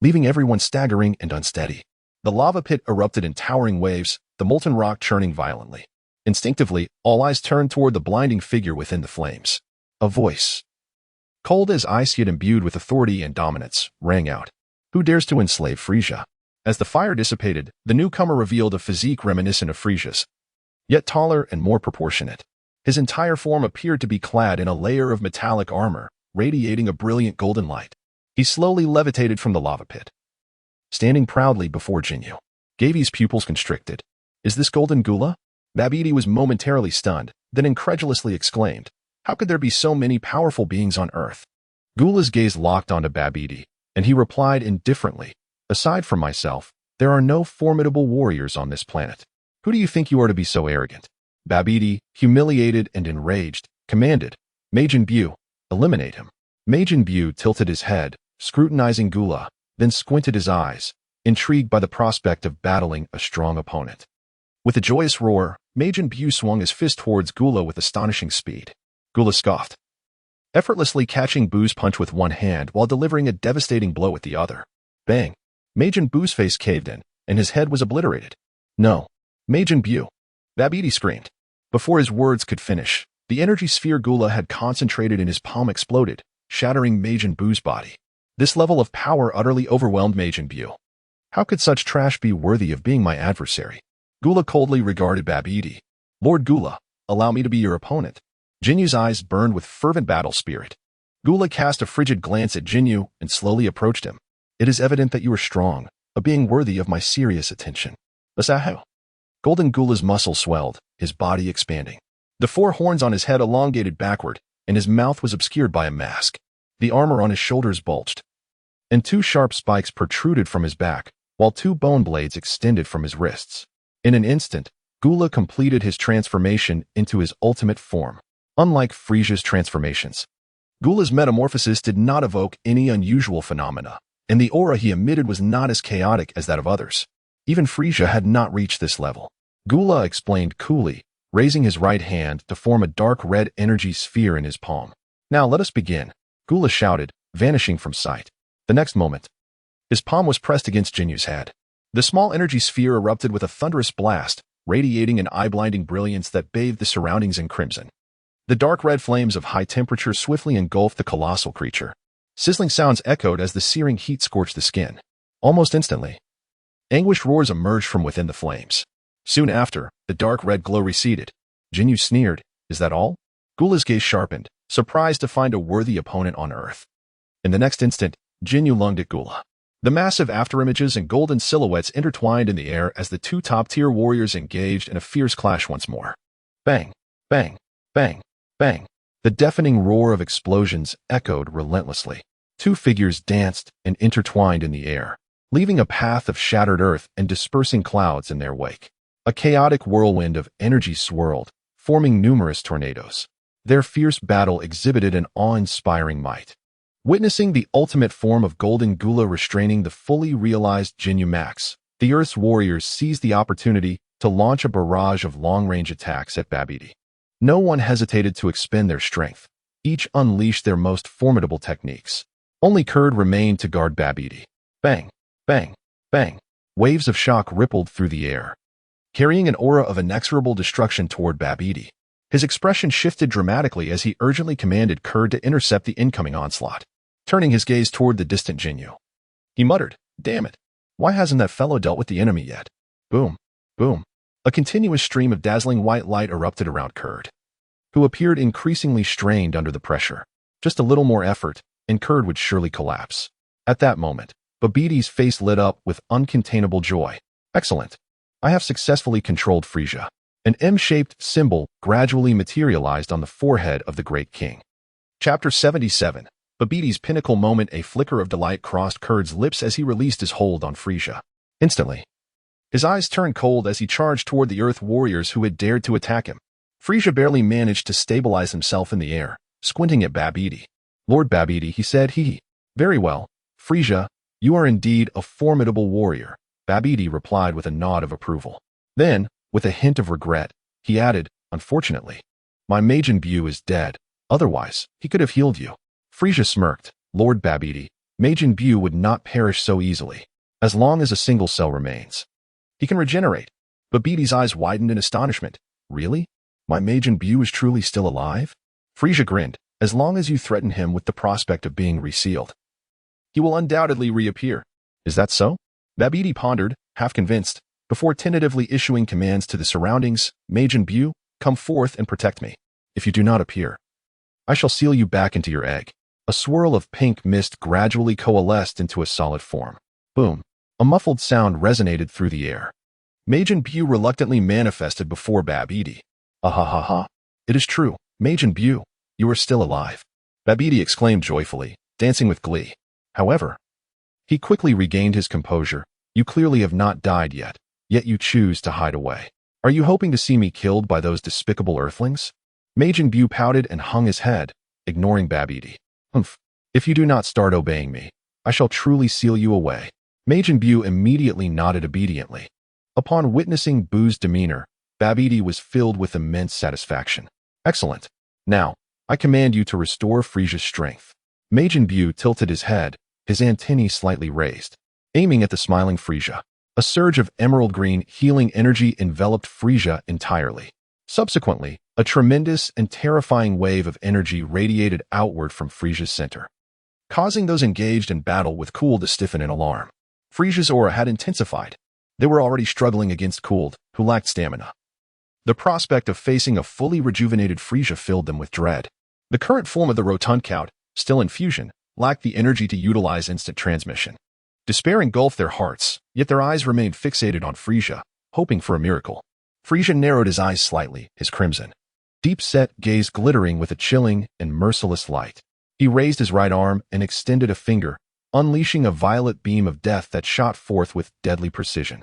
leaving everyone staggering and unsteady. The lava pit erupted in towering waves, the molten rock churning violently. Instinctively, all eyes turned toward the blinding figure within the flames. A voice, cold as ice yet imbued with authority and dominance, rang out. Who dares to enslave Frieza? As the fire dissipated, the newcomer revealed a physique reminiscent of Frieza's, yet taller and more proportionate. His entire form appeared to be clad in a layer of metallic armor, radiating a brilliant golden light. He slowly levitated from the lava pit, standing proudly before Jinyu. Gavie's pupils constricted. Is this Golden Gula? Babidi was momentarily stunned, then incredulously exclaimed, how could there be so many powerful beings on Earth? Gula's gaze locked onto Babidi, and he replied indifferently, aside from myself, there are no formidable warriors on this planet. Who do you think you are to be so arrogant? Babidi, humiliated and enraged, commanded, Majin Buu, eliminate him. Majin Buu tilted his head, scrutinizing Gula. then squinted his eyes, intrigued by the prospect of battling a strong opponent. With a joyous roar, Majin Buu swung his fist towards Gula with astonishing speed. Gula scoffed, effortlessly catching Buu's punch with one hand while delivering a devastating blow with the other. Bang! Majin Buu's face caved in, and his head was obliterated. No! Majin Buu! Babidi screamed. Before his words could finish, the energy sphere Gula had concentrated in his palm exploded, shattering Majin Buu's body. This level of power utterly overwhelmed Majin Buu. How could such trash be worthy of being my adversary? Gula coldly regarded Babidi. Lord Gula, allow me to be your opponent. Jinyu's eyes burned with fervent battle spirit. Gula cast a frigid glance at Jinyu and slowly approached him. It is evident that you are strong, a being worthy of my serious attention. Asaho. Golden Gula's muscles swelled, his body expanding. The four horns on his head elongated backward, and his mouth was obscured by a mask. The armor on his shoulders bulged, and two sharp spikes protruded from his back, while two bone blades extended from his wrists. In an instant, Gula completed his transformation into his ultimate form. Unlike Frieza's transformations, Gula's metamorphosis did not evoke any unusual phenomena, and the aura he emitted was not as chaotic as that of others. Even Frieza had not reached this level. Gula explained coolly, raising his right hand to form a dark red energy sphere in his palm. Now let us begin, Gula shouted, vanishing from sight. The next moment, his palm was pressed against Jinyu's head. The small energy sphere erupted with a thunderous blast, radiating an eye-blinding brilliance that bathed the surroundings in crimson. The dark red flames of high temperature swiftly engulfed the colossal creature. Sizzling sounds echoed as the searing heat scorched the skin. Almost instantly, anguished roars emerged from within the flames. Soon after, the dark red glow receded. Jinyu sneered, "Is that all?" Gula's gaze sharpened, surprised to find a worthy opponent on Earth. In the next instant, Jinyu lunged at Gula. The massive afterimages and golden silhouettes intertwined in the air as the two top-tier warriors engaged in a fierce clash once more. Bang! Bang! Bang! Bang! The deafening roar of explosions echoed relentlessly. Two figures danced and intertwined in the air, leaving a path of shattered earth and dispersing clouds in their wake. A chaotic whirlwind of energy swirled, forming numerous tornadoes. Their fierce battle exhibited an awe-inspiring might. Witnessing the ultimate form of Golden Gula restraining the fully realized Jinyu Max, the Earth's warriors seized the opportunity to launch a barrage of long-range attacks at Babidi. No one hesitated to expend their strength. Each unleashed their most formidable techniques. Only Kurd remained to guard Babidi. Bang! Bang! Bang! Waves of shock rippled through the air, carrying an aura of inexorable destruction toward Babidi. His expression shifted dramatically as he urgently commanded Kurd to intercept the incoming onslaught. Turning his gaze toward the distant Jinyu, he muttered, "Damn it! Why hasn't that fellow dealt with the enemy yet?" Boom! Boom! A continuous stream of dazzling white light erupted around Kurd, who appeared increasingly strained under the pressure. Just a little more effort, and Kurd would surely collapse. At that moment, Babidi's face lit up with uncontainable joy. Excellent! I have successfully controlled Frieza. An M-shaped symbol gradually materialized on the forehead of the Great King. Chapter 77. Babidi's pinnacle moment. A flicker of delight crossed Kurd's lips as he released his hold on Frieza. Instantly, his eyes turned cold as he charged toward the Earth warriors who had dared to attack him. Frieza barely managed to stabilize himself in the air, squinting at Babidi. "Lord Babidi," he said, "Very well, Frieza, you are indeed a formidable warrior." Babidi replied with a nod of approval. Then, with a hint of regret, he added, "Unfortunately, my Majin Buu is dead. Otherwise, he could have healed you." Frieza smirked. "Lord Babidi, Majin Buu would not perish so easily. As long as a single cell remains, he can regenerate." Babidi's eyes widened in astonishment. "Really? My Majin Buu is truly still alive?" Frieza grinned. "As long as you threaten him with the prospect of being resealed, he will undoubtedly reappear." "Is that so?" Babidi pondered, half convinced, before tentatively issuing commands to the surroundings. "Majin Buu, come forth and protect me. If you do not appear, I shall seal you back into your egg." A swirl of pink mist gradually coalesced into a solid form. Boom! A muffled sound resonated through the air. Majin Buu reluctantly manifested before Babidi. "Ahahaha! It is true, Majin Buu, you are still alive," Babidi exclaimed joyfully, dancing with glee. However, he quickly regained his composure. "You clearly have not died yet you choose to hide away. Are you hoping to see me killed by those despicable earthlings?" Majin Buu pouted and hung his head, ignoring Babidi. "Humph. If you do not start obeying me, I shall truly seal you away. Majin Buu immediately nodded obediently. Upon witnessing Buu's demeanor, Babidi was filled with immense satisfaction. Excellent. Now, I command you to restore Frieza's strength. Majin Buu tilted his head, his antennae slightly raised, aiming at the smiling Frieza. A surge of emerald green healing energy enveloped Frieza entirely. Subsequently, a tremendous and terrifying wave of energy radiated outward from Frieza's center, causing those engaged in battle with Cool to stiffen in alarm. Frieza's aura had intensified. They were already struggling against Cooled, who lacked stamina. The prospect of facing a fully rejuvenated Frieza filled them with dread. The current form of the rotund count, still in fusion, lacked the energy to utilize instant transmission. Despair engulfed their hearts, yet their eyes remained fixated on Frieza, hoping for a miracle. Frieza narrowed his eyes slightly, his crimson, deep-set gaze glittering with a chilling and merciless light. He raised his right arm and extended a finger, unleashing a violet beam of death that shot forth with deadly precision.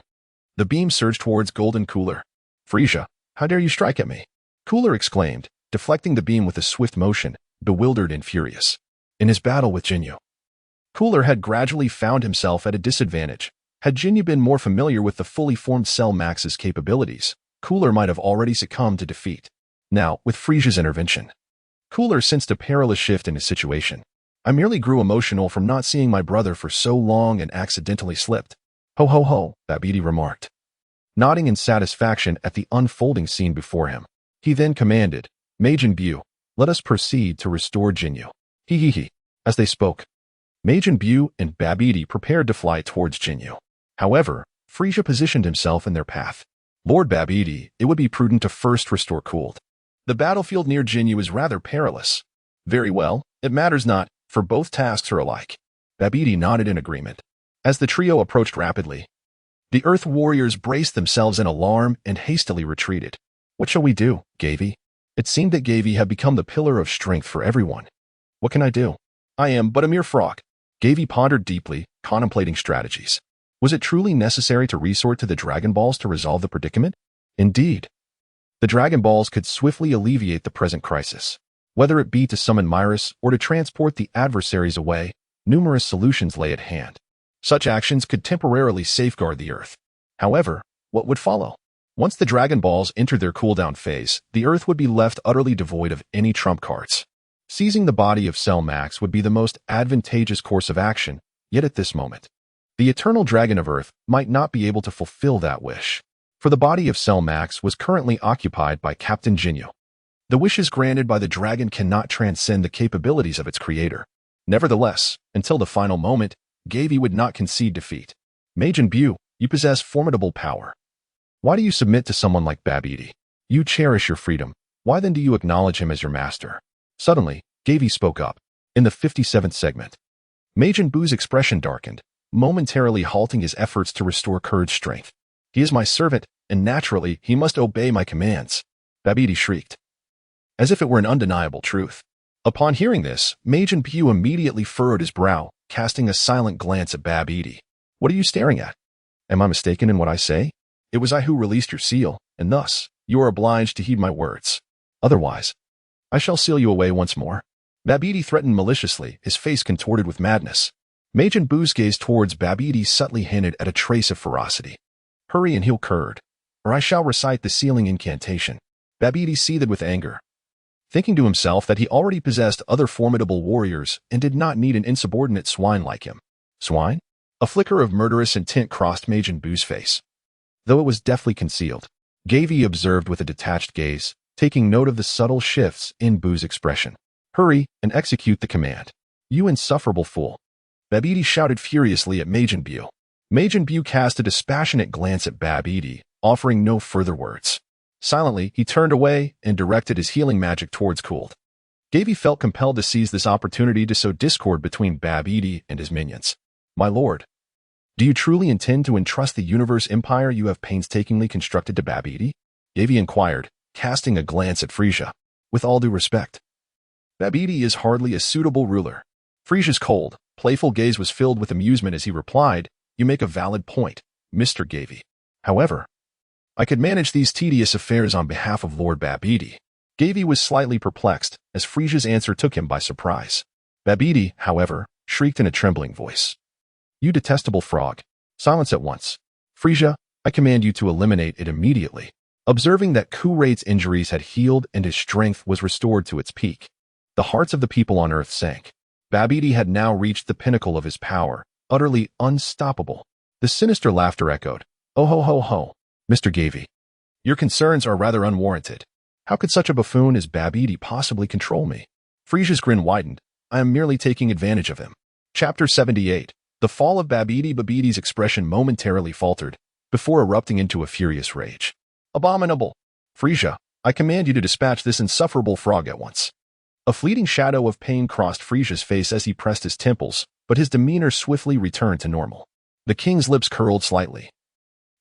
The beam surged towards Golden Cooler. Frieza, how dare you strike at me? Cooler exclaimed, deflecting the beam with a swift motion, bewildered and furious. In his battle with Jinyu, Cooler had gradually found himself at a disadvantage. Had Jinyu been more familiar with the fully formed Cell Max's capabilities, Cooler might have already succumbed to defeat. Now, with Frieza's intervention, Cooler sensed a perilous shift in his situation. I merely grew emotional from not seeing my brother for so long and accidentally slipped. Ho ho ho, Babidi remarked, nodding in satisfaction at the unfolding scene before him. He then commanded, Majin Buu, let us proceed to restore Jinyu. He he he. As they spoke, Majin Buu and Babidi prepared to fly towards Jinyu. However, Frieza positioned himself in their path. Lord Babidi, it would be prudent to first restore Cooled. The battlefield near Jinyu is rather perilous. Very well, it matters not, for both tasks are alike. Babidi nodded in agreement. As the trio approached rapidly, the Earth warriors braced themselves in alarm and hastily retreated. What shall we do, Gavie? It seemed that Gavie had become the pillar of strength for everyone. What can I do? I am but a mere frog. Gavie pondered deeply, contemplating strategies. Was it truly necessary to resort to the Dragon Balls to resolve the predicament? Indeed. The Dragon Balls could swiftly alleviate the present crisis. Whether it be to summon Myris or to transport the adversaries away, numerous solutions lay at hand. Such actions could temporarily safeguard the Earth. However, what would follow? Once the Dragon Balls entered their cooldown phase, the Earth would be left utterly devoid of any trump cards. Seizing the body of Cell Max would be the most advantageous course of action, yet at this moment, the Eternal Dragon of Earth might not be able to fulfill that wish, for the body of Cell Max was currently occupied by Captain Jinyu. The wishes granted by the dragon cannot transcend the capabilities of its creator. Nevertheless, until the final moment, Gavie would not concede defeat. Majin Buu, you possess formidable power. Why do you submit to someone like Babidi? You cherish your freedom. Why then do you acknowledge him as your master? Suddenly, Gavie spoke up. In the 57th segment, Majin Buu's expression darkened, momentarily halting his efforts to restore Courage strength. He is my servant, and naturally, he must obey my commands. Babidi shrieked, as if it were an undeniable truth. Upon hearing this, Majin Buu immediately furrowed his brow, casting a silent glance at Babidi. What are you staring at? Am I mistaken in what I say? It was I who released your seal, and thus, you are obliged to heed my words. Otherwise, I shall seal you away once more. Babidi threatened maliciously, his face contorted with madness. Majin Buu's gaze towards Babidi subtly hinted at a trace of ferocity. Hurry and heal Curd, or I shall recite the sealing incantation. Babidi seethed with anger, thinking to himself that he already possessed other formidable warriors and did not need an insubordinate swine like him. Swine? A flicker of murderous intent crossed Majin Buu's face. Though it was deftly concealed, Gavie observed with a detached gaze, taking note of the subtle shifts in Buu's expression. Hurry and execute the command. You insufferable fool. Babidi shouted furiously at Majin Buu. Majin Buu cast a dispassionate glance at Babidi, offering no further words. Silently, he turned away and directed his healing magic towards Cooled. Gavie felt compelled to seize this opportunity to sow discord between Babidi and his minions. My lord, do you truly intend to entrust the universe empire you have painstakingly constructed to Babidi? Gavie inquired, casting a glance at Frieza. With all due respect, Babidi is hardly a suitable ruler. Frieza's cold, playful gaze was filled with amusement as he replied, You make a valid point, Mr. Gavie. However, I could manage these tedious affairs on behalf of Lord Babidi. Gavie was slightly perplexed, as Frieza's answer took him by surprise. Babidi, however, shrieked in a trembling voice. You detestable frog. Silence at once. Frieza, I command you to eliminate it immediately. Observing that Kuraid's injuries had healed and his strength was restored to its peak, the hearts of the people on Earth sank. Babidi had now reached the pinnacle of his power, utterly unstoppable. The sinister laughter echoed. Oh ho ho ho, Mr. Gavie. Your concerns are rather unwarranted. How could such a buffoon as Babidi possibly control me? Frieza's grin widened. I am merely taking advantage of him. Chapter 78. The fall of Babidi. Babidi's expression momentarily faltered, before erupting into a furious rage. Abominable! Frieza, I command you to dispatch this insufferable frog at once. A fleeting shadow of pain crossed Frieza's face as he pressed his temples, but his demeanor swiftly returned to normal. The king's lips curled slightly.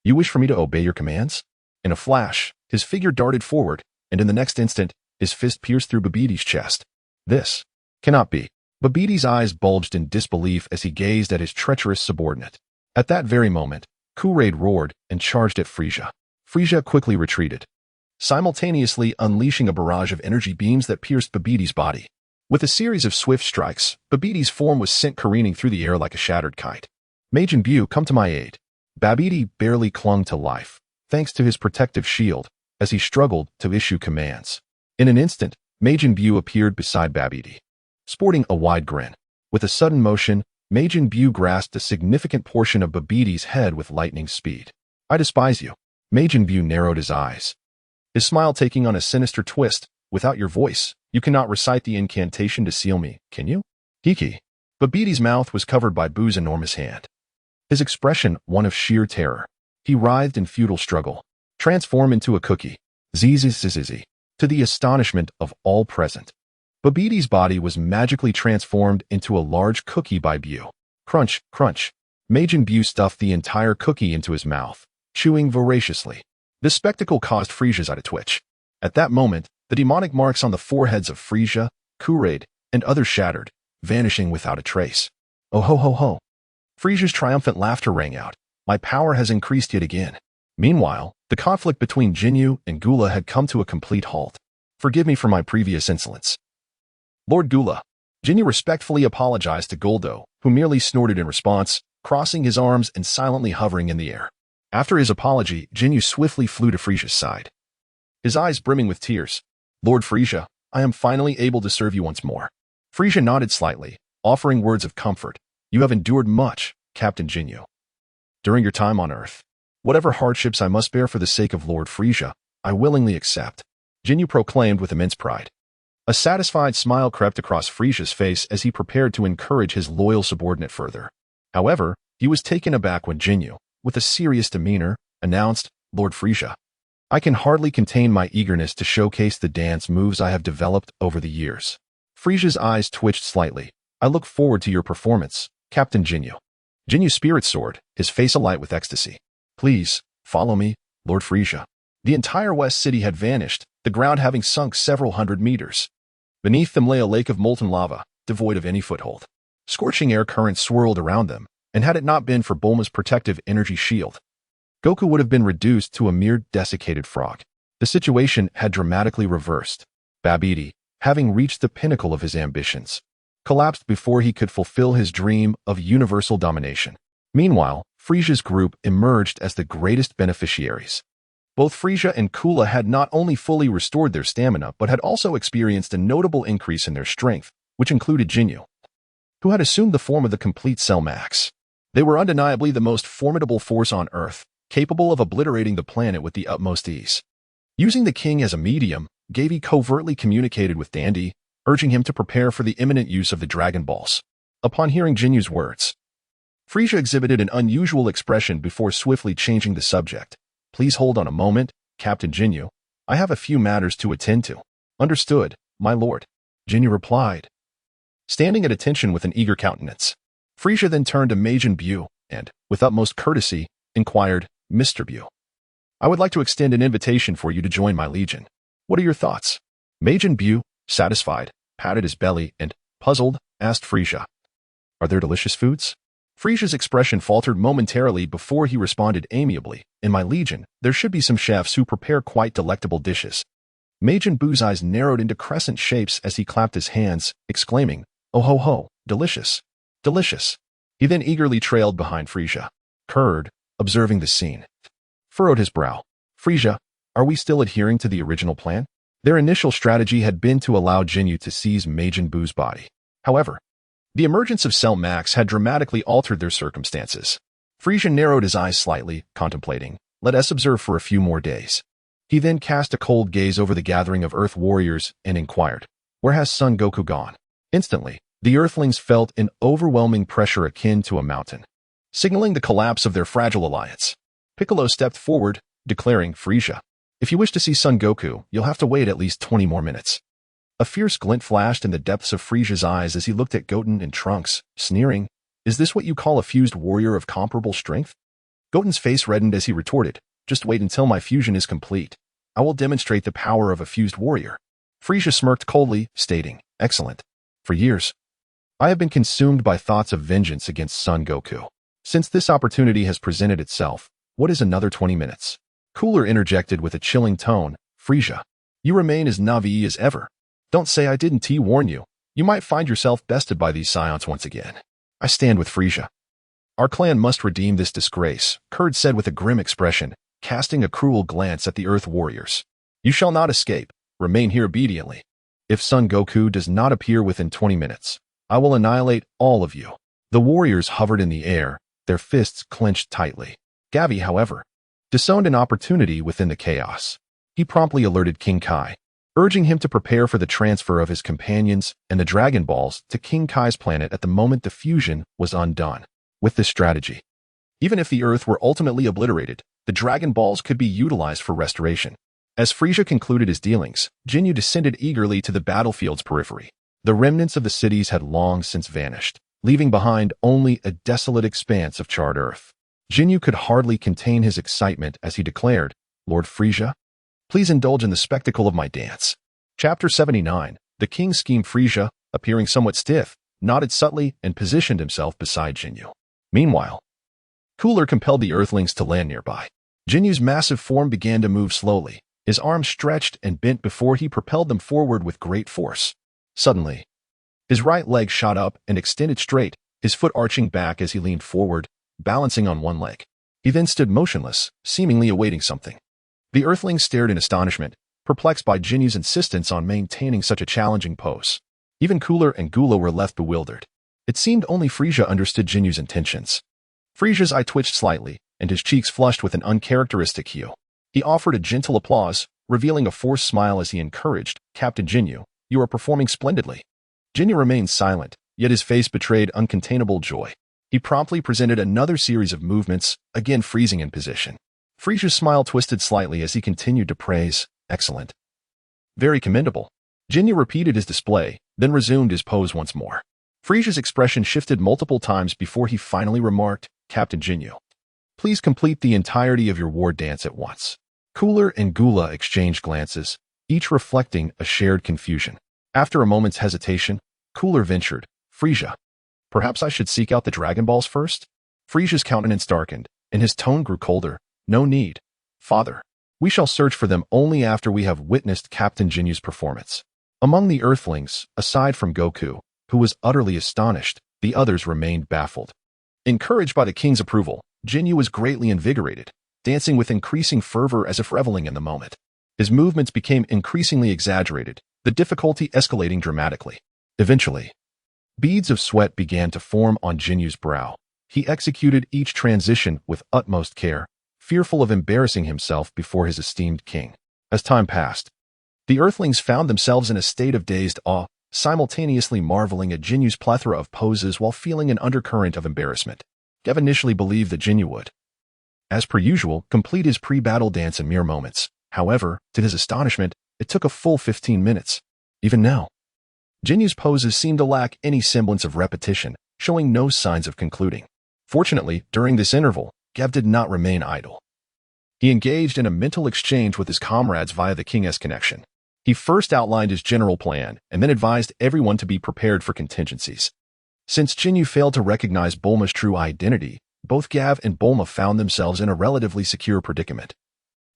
You wish for me to obey your commands? In a flash, his figure darted forward, and in the next instant, his fist pierced through Babidi's chest. This cannot be. Babidi's eyes bulged in disbelief as he gazed at his treacherous subordinate. At that very moment, Kuraid roared and charged at Frieza. Frieza quickly retreated, simultaneously unleashing a barrage of energy beams that pierced Babidi's body. With a series of swift strikes, Babidi's form was sent careening through the air like a shattered kite. Majin Buu, come to my aid. Babidi barely clung to life, thanks to his protective shield, as he struggled to issue commands. In an instant, Majin Buu appeared beside Babidi, sporting a wide grin. With a sudden motion, Majin Buu grasped a significant portion of Babidi's head with lightning speed. I despise you. Majin Buu narrowed his eyes, his smile taking on a sinister twist. Without your voice, you cannot recite the incantation to seal me, can you? Hiki. Babidi's mouth was covered by Buu's enormous hand, his expression one of sheer terror. He writhed in futile struggle. Transform into a cookie. Zizi. To the astonishment of all present, Babidi's body was magically transformed into a large cookie by Buu. Crunch, crunch. Majin Buu stuffed the entire cookie into his mouth, chewing voraciously. This spectacle caused Frieza's eye to twitch. At that moment, the demonic marks on the foreheads of Frieza, Kuraid, and others shattered, vanishing without a trace. Oh ho ho ho. Frieza's triumphant laughter rang out. My power has increased yet again. Meanwhile, the conflict between Jinyu and Gula had come to a complete halt. Forgive me for my previous insolence, Lord Gula. Jinyu respectfully apologized to Guldo, who merely snorted in response, crossing his arms and silently hovering in the air. After his apology, Jinyu swiftly flew to Frieza's side, his eyes brimming with tears. Lord Frieza, I am finally able to serve you once more. Frieza nodded slightly, offering words of comfort. You have endured much, Captain Jinyu, during your time on Earth. Whatever hardships I must bear for the sake of Lord Frieza, I willingly accept, Jinyu proclaimed with immense pride. A satisfied smile crept across Frieza's face as he prepared to encourage his loyal subordinate further. However, he was taken aback when Jinyu, with a serious demeanor, announced, Lord Frieza, I can hardly contain my eagerness to showcase the dance moves I have developed over the years. Frieza's eyes twitched slightly. I look forward to your performance, Captain Jinyu. Jinyu's spirit soared, his face alight with ecstasy. Please, follow me, Lord Frieza. The entire West City had vanished, the ground having sunk several hundred meters. Beneath them lay a lake of molten lava, devoid of any foothold. Scorching air currents swirled around them, and had it not been for Bulma's protective energy shield, Goku would have been reduced to a mere desiccated frog. The situation had dramatically reversed. Babidi, having reached the pinnacle of his ambitions, collapsed before he could fulfill his dream of universal domination. Meanwhile, Frieza's group emerged as the greatest beneficiaries. Both Frieza and Kula had not only fully restored their stamina but had also experienced a notable increase in their strength, which included Jinyu, who had assumed the form of the complete Cell Max. They were undeniably the most formidable force on Earth, capable of obliterating the planet with the utmost ease. Using the king as a medium, Gavie covertly communicated with Dandy, urging him to prepare for the imminent use of the Dragon Balls. Upon hearing Jinyu's words, Frieza exhibited an unusual expression before swiftly changing the subject. Please hold on a moment, Captain Jinyu. I have a few matters to attend to. Understood, my lord, Jinyu replied, standing at attention with an eager countenance. Frieza then turned to Majin Buu and, with utmost courtesy, inquired, Mr. Buu, I would like to extend an invitation for you to join my legion. What are your thoughts? Majin Buu, satisfied, patted his belly and, puzzled, asked Frieza, Are there delicious foods? Frieza's expression faltered momentarily before he responded amiably, In my legion, there should be some chefs who prepare quite delectable dishes. Majin Buu's eyes narrowed into crescent shapes as he clapped his hands, exclaiming, Oh ho ho, delicious. Delicious. He then eagerly trailed behind Frieza. Kurd, observing the scene, furrowed his brow. Frieza, are we still adhering to the original plan? Their initial strategy had been to allow Jinyu to seize Majin Buu's body. However, the emergence of Cell Max had dramatically altered their circumstances. Frieza narrowed his eyes slightly, contemplating, let us observe for a few more days. He then cast a cold gaze over the gathering of Earth warriors and inquired, where has Son Goku gone? Instantly, the Earthlings felt an overwhelming pressure akin to a mountain, signaling the collapse of their fragile alliance. Piccolo stepped forward, declaring, Frieza, if you wish to see Son Goku, you'll have to wait at least 20 more minutes. A fierce glint flashed in the depths of Frieza's eyes as he looked at Goten and Trunks, sneering, is this what you call a fused warrior of comparable strength? Goten's face reddened as he retorted, just wait until my fusion is complete. I will demonstrate the power of a fused warrior. Frieza smirked coldly, stating, excellent. For years, I have been consumed by thoughts of vengeance against Son Goku. Since this opportunity has presented itself, what is another 20 minutes? Cooler interjected with a chilling tone, Frieza, you remain as naive as ever. Don't say I didn't warn you. You might find yourself bested by these scions once again. I stand with Frieza. Our clan must redeem this disgrace, Kurd said with a grim expression, casting a cruel glance at the Earth warriors. You shall not escape. Remain here obediently. If Son Goku does not appear within 20 minutes, I will annihilate all of you. The warriors hovered in the air, their fists clenched tightly. Gavie, however, disowned an opportunity within the chaos. He promptly alerted King Kai, urging him to prepare for the transfer of his companions and the Dragon Balls to King Kai's planet at the moment the fusion was undone. With this strategy, even if the Earth were ultimately obliterated, the Dragon Balls could be utilized for restoration. As Frieza concluded his dealings, Jinyu descended eagerly to the battlefield's periphery. The remnants of the cities had long since vanished, leaving behind only a desolate expanse of charred Earth. Jinyu could hardly contain his excitement as he declared, Lord Frieza, please indulge in the spectacle of my dance. Chapter 79, The King's Scheme. Frieza, appearing somewhat stiff, nodded subtly and positioned himself beside Jinyu. Meanwhile, Cooler compelled the Earthlings to land nearby. Jinyu's massive form began to move slowly, his arms stretched and bent before he propelled them forward with great force. Suddenly, his right leg shot up and extended straight, his foot arching back as he leaned forward, balancing on one leg. He then stood motionless, seemingly awaiting something. The Earthlings stared in astonishment, perplexed by Jinyu's insistence on maintaining such a challenging pose. Even Cooler and Gula were left bewildered. It seemed only Frieza understood Jinyu's intentions. Frieza's eye twitched slightly, and his cheeks flushed with an uncharacteristic hue. He offered a gentle applause, revealing a forced smile as he encouraged, Captain Jinyu, you are performing splendidly. Jinyu remained silent, yet his face betrayed uncontainable joy. He promptly presented another series of movements, again freezing in position. Frieza's smile twisted slightly as he continued to praise, excellent. Very commendable. Jinyu repeated his display, then resumed his pose once more. Frieza's expression shifted multiple times before he finally remarked, Captain Jinyu, please complete the entirety of your war dance at once. Cooler and Gula exchanged glances, each reflecting a shared confusion. After a moment's hesitation, Cooler ventured, Frieza, perhaps I should seek out the Dragon Balls first? Frieza's countenance darkened, and his tone grew colder. No need, father. We shall search for them only after we have witnessed Captain Jinyu's performance. Among the Earthlings, aside from Goku, who was utterly astonished, the others remained baffled. Encouraged by the king's approval, Jinyu was greatly invigorated, dancing with increasing fervor as if reveling in the moment. His movements became increasingly exaggerated, the difficulty escalating dramatically. Eventually, beads of sweat began to form on Jinyu's brow. He executed each transition with utmost care, fearful of embarrassing himself before his esteemed king. As time passed, the Earthlings found themselves in a state of dazed awe, simultaneously marveling at Jinyu's plethora of poses while feeling an undercurrent of embarrassment. Gavie initially believed that Jinyu would, as per usual, complete his pre-battle dance in mere moments. However, to his astonishment, it took a full 15 minutes. Even now, Jinyu's poses seemed to lack any semblance of repetition, showing no signs of concluding. Fortunately, during this interval, Gavie did not remain idle. He engaged in a mental exchange with his comrades via the King S connection. He first outlined his general plan and then advised everyone to be prepared for contingencies. Since Jinyu failed to recognize Bulma's true identity, both Gavie and Bulma found themselves in a relatively secure predicament,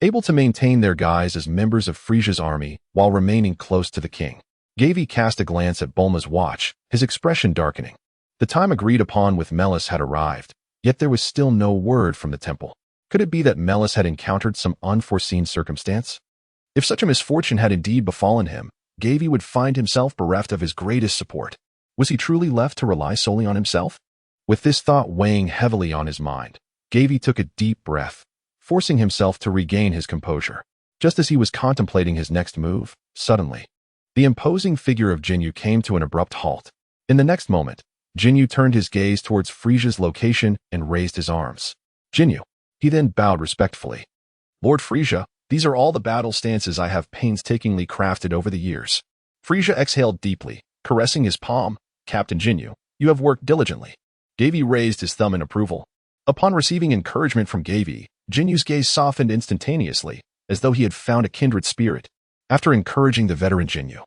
able to maintain their guise as members of Frieza's army while remaining close to the king. Gavie cast a glance at Bulma's watch, his expression darkening. The time agreed upon with Melis had arrived, yet there was still no word from the temple. Could it be that Melis had encountered some unforeseen circumstance? If such a misfortune had indeed befallen him, Gavie would find himself bereft of his greatest support. Was he truly left to rely solely on himself? With this thought weighing heavily on his mind, Gavie took a deep breath, forcing himself to regain his composure. Just as he was contemplating his next move, suddenly, the imposing figure of Jinyu came to an abrupt halt. In the next moment, Jinyu turned his gaze towards Frieza's location and raised his arms. Jinyu. He then bowed respectfully. Lord Frieza, these are all the battle stances I have painstakingly crafted over the years. Frieza exhaled deeply, caressing his palm. Captain Jinyu, you have worked diligently. Gavie raised his thumb in approval. Upon receiving encouragement from Gavie, Jinyu's gaze softened instantaneously, as though he had found a kindred spirit. After encouraging the veteran Jinyu,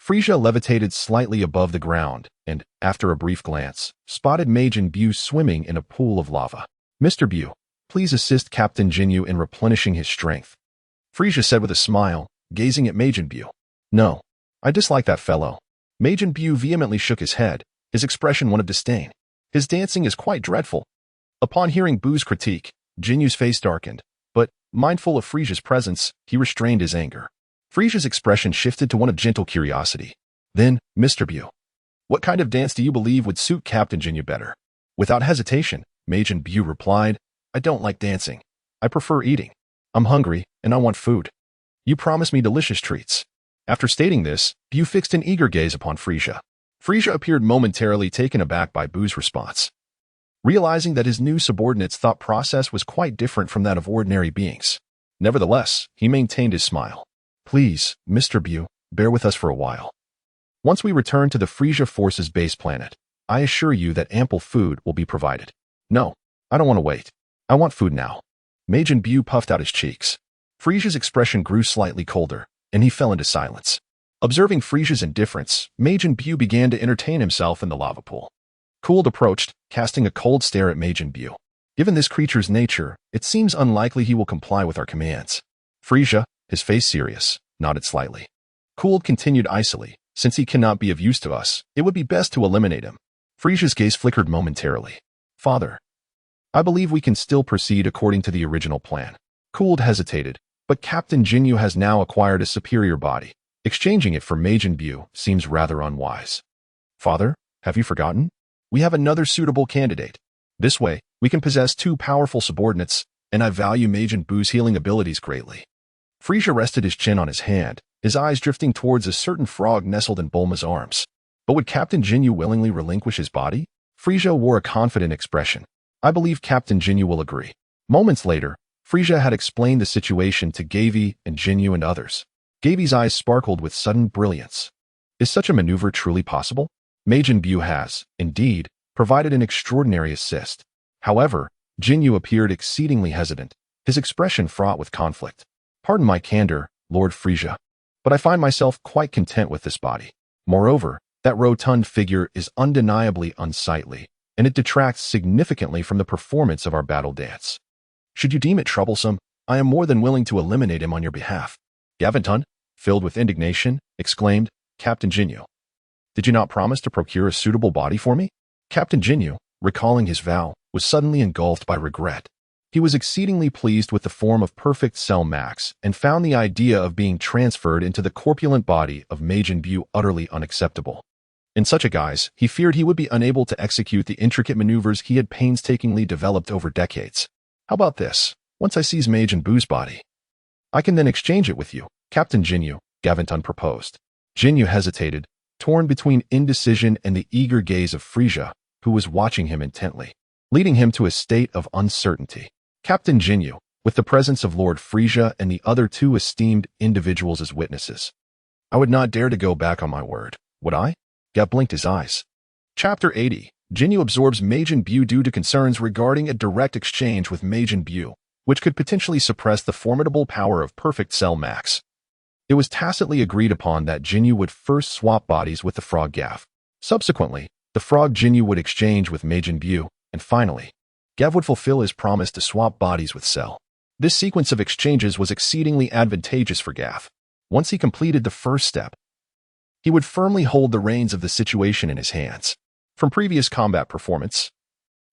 Frieza levitated slightly above the ground and, after a brief glance, spotted Majin Buu swimming in a pool of lava. Mr. Buu, please assist Captain Jinyu in replenishing his strength. Frieza said with a smile, gazing at Majin Buu. No, I dislike that fellow. Majin Buu vehemently shook his head, his expression one of disdain. His dancing is quite dreadful. Upon hearing Buu's critique, Jinyu's face darkened, but, mindful of Frieza's presence, he restrained his anger. Frieza's expression shifted to one of gentle curiosity. Then, Mr. Buu, what kind of dance do you believe would suit Captain Jinyu better? Without hesitation, Majin Buu replied, I don't like dancing. I prefer eating. I'm hungry, and I want food. You promised me delicious treats. After stating this, Buu fixed an eager gaze upon Frieza. Frieza appeared momentarily taken aback by Buu's response. Realizing that his new subordinate's thought process was quite different from that of ordinary beings. Nevertheless, he maintained his smile. Please, Mr. Buu, bear with us for a while. Once we return to the Frieza Force's base planet, I assure you that ample food will be provided. No, I don't want to wait. I want food now. Majin Buu puffed out his cheeks. Frieza's expression grew slightly colder, and he fell into silence. Observing Frieza's indifference, Majin Buu began to entertain himself in the lava pool. Cooled approached, casting a cold stare at Majin Buu. Given this creature's nature, it seems unlikely he will comply with our commands. Frieza, his face serious, nodded slightly. Cooled continued icily, since he cannot be of use to us, it would be best to eliminate him. Frieza's gaze flickered momentarily. Father, I believe we can still proceed according to the original plan. Cooled hesitated, but Captain Jinyu has now acquired a superior body. Exchanging it for Majin Buu seems rather unwise. Father, have you forgotten? We have another suitable candidate. This way, we can possess two powerful subordinates, and I value Majin Buu's healing abilities greatly. Frieza rested his chin on his hand, his eyes drifting towards a certain frog nestled in Bulma's arms. But would Captain Jinyu willingly relinquish his body? Frieza wore a confident expression. I believe Captain Jinyu will agree. Moments later, Frieza had explained the situation to Gavie and Jinyu and others. Gavie's eyes sparkled with sudden brilliance. Is such a maneuver truly possible? Majin Buu has, indeed, provided an extraordinary assist. However, Jinyu appeared exceedingly hesitant, his expression fraught with conflict. Pardon my candor, Lord Frieza, but I find myself quite content with this body. Moreover, that rotund figure is undeniably unsightly, and it detracts significantly from the performance of our battle dance. Should you deem it troublesome, I am more than willing to eliminate him on your behalf. Gavie, filled with indignation, exclaimed, Captain Jinyu, did you not promise to procure a suitable body for me? Captain Jinyu, recalling his vow, was suddenly engulfed by regret. He was exceedingly pleased with the form of perfect Cell Max and found the idea of being transferred into the corpulent body of Majin Buu utterly unacceptable. In such a guise, he feared he would be unable to execute the intricate maneuvers he had painstakingly developed over decades. How about this? Once I seize Majin Buu's body, I can then exchange it with you, Captain Jinyu, Gavie proposed. Jinyu hesitated, torn between indecision and the eager gaze of Frieza, who was watching him intently, leading him to a state of uncertainty. Captain Jinyu, with the presence of Lord Frieza and the other two esteemed individuals as witnesses. I would not dare to go back on my word, would I? Gavie blinked his eyes. Chapter 80. Jinyu absorbs Majin Buu due to concerns regarding a direct exchange with Majin Buu, which could potentially suppress the formidable power of perfect Cell Max. It was tacitly agreed upon that Jinyu would first swap bodies with the frog Gavie. Subsequently, the frog Jinyu would exchange with Majin Buu, and finally, Gavie would fulfill his promise to swap bodies with Cell. This sequence of exchanges was exceedingly advantageous for Gavie. Once he completed the first step, he would firmly hold the reins of the situation in his hands. From previous combat performance,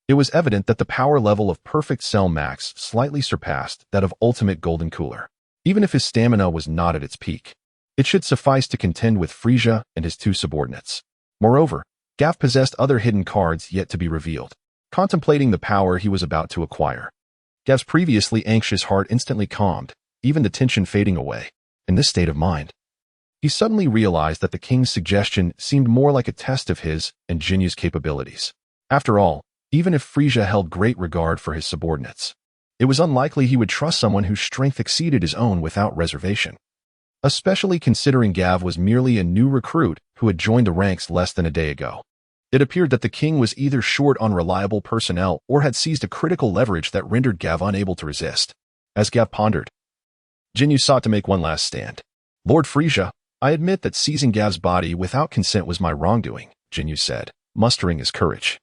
it was evident that the power level of Perfect Cell Max slightly surpassed that of Ultimate Golden Cooler. Even if his stamina was not at its peak, it should suffice to contend with Frieza and his two subordinates. Moreover, Gavie possessed other hidden cards yet to be revealed. Contemplating the power he was about to acquire, Gavie's previously anxious heart instantly calmed, even the tension fading away. In this state of mind, he suddenly realized that the king's suggestion seemed more like a test of his and Jinyu's capabilities. After all, even if Frieza held great regard for his subordinates, it was unlikely he would trust someone whose strength exceeded his own without reservation. Especially considering Gavie was merely a new recruit who had joined the ranks less than a day ago. It appeared that the king was either short on reliable personnel or had seized a critical leverage that rendered Gavie unable to resist. As Gavie pondered, Jinyu sought to make one last stand. Lord Frieza, I admit that seizing Gavie's body without consent was my wrongdoing, Jinyu said, mustering his courage.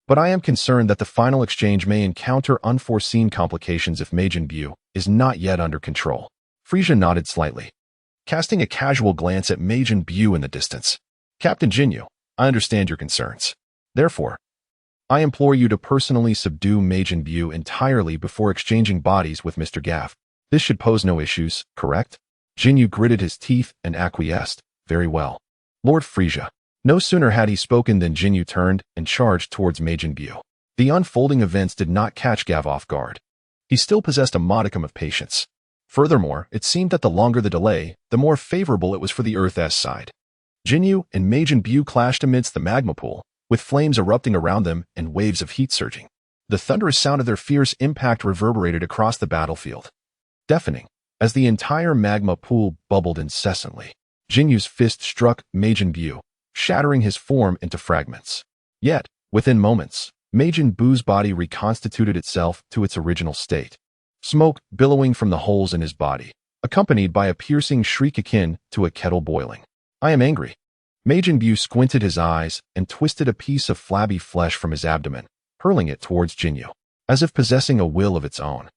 But I am concerned that the final exchange may encounter unforeseen complications if Majin Buu is not yet under control. Frieza nodded slightly, casting a casual glance at Majin Buu in the distance. Captain Jinyu, I understand your concerns. Therefore, I implore you to personally subdue Majin Buu entirely before exchanging bodies with Mr. Gavie. This should pose no issues, correct? Jinyu gritted his teeth and acquiesced. Very well. Lord Frieza. No sooner had he spoken than Jinyu turned and charged towards Majin Buu. The unfolding events did not catch Gavie off guard. He still possessed a modicum of patience. Furthermore, it seemed that the longer the delay, the more favorable it was for the Earth's side. Jinyu and Majin Buu clashed amidst the magma pool, with flames erupting around them and waves of heat surging. The thunderous sound of their fierce impact reverberated across the battlefield, deafening, as the entire magma pool bubbled incessantly. Jinyu's fist struck Majin Buu, shattering his form into fragments. Yet, within moments, Majin Buu's body reconstituted itself to its original state. Smoke billowing from the holes in his body, accompanied by a piercing shriek akin to a kettle boiling. I am angry. Majin Buu squinted his eyes and twisted a piece of flabby flesh from his abdomen, hurling it towards Jinyu, as if possessing a will of its own.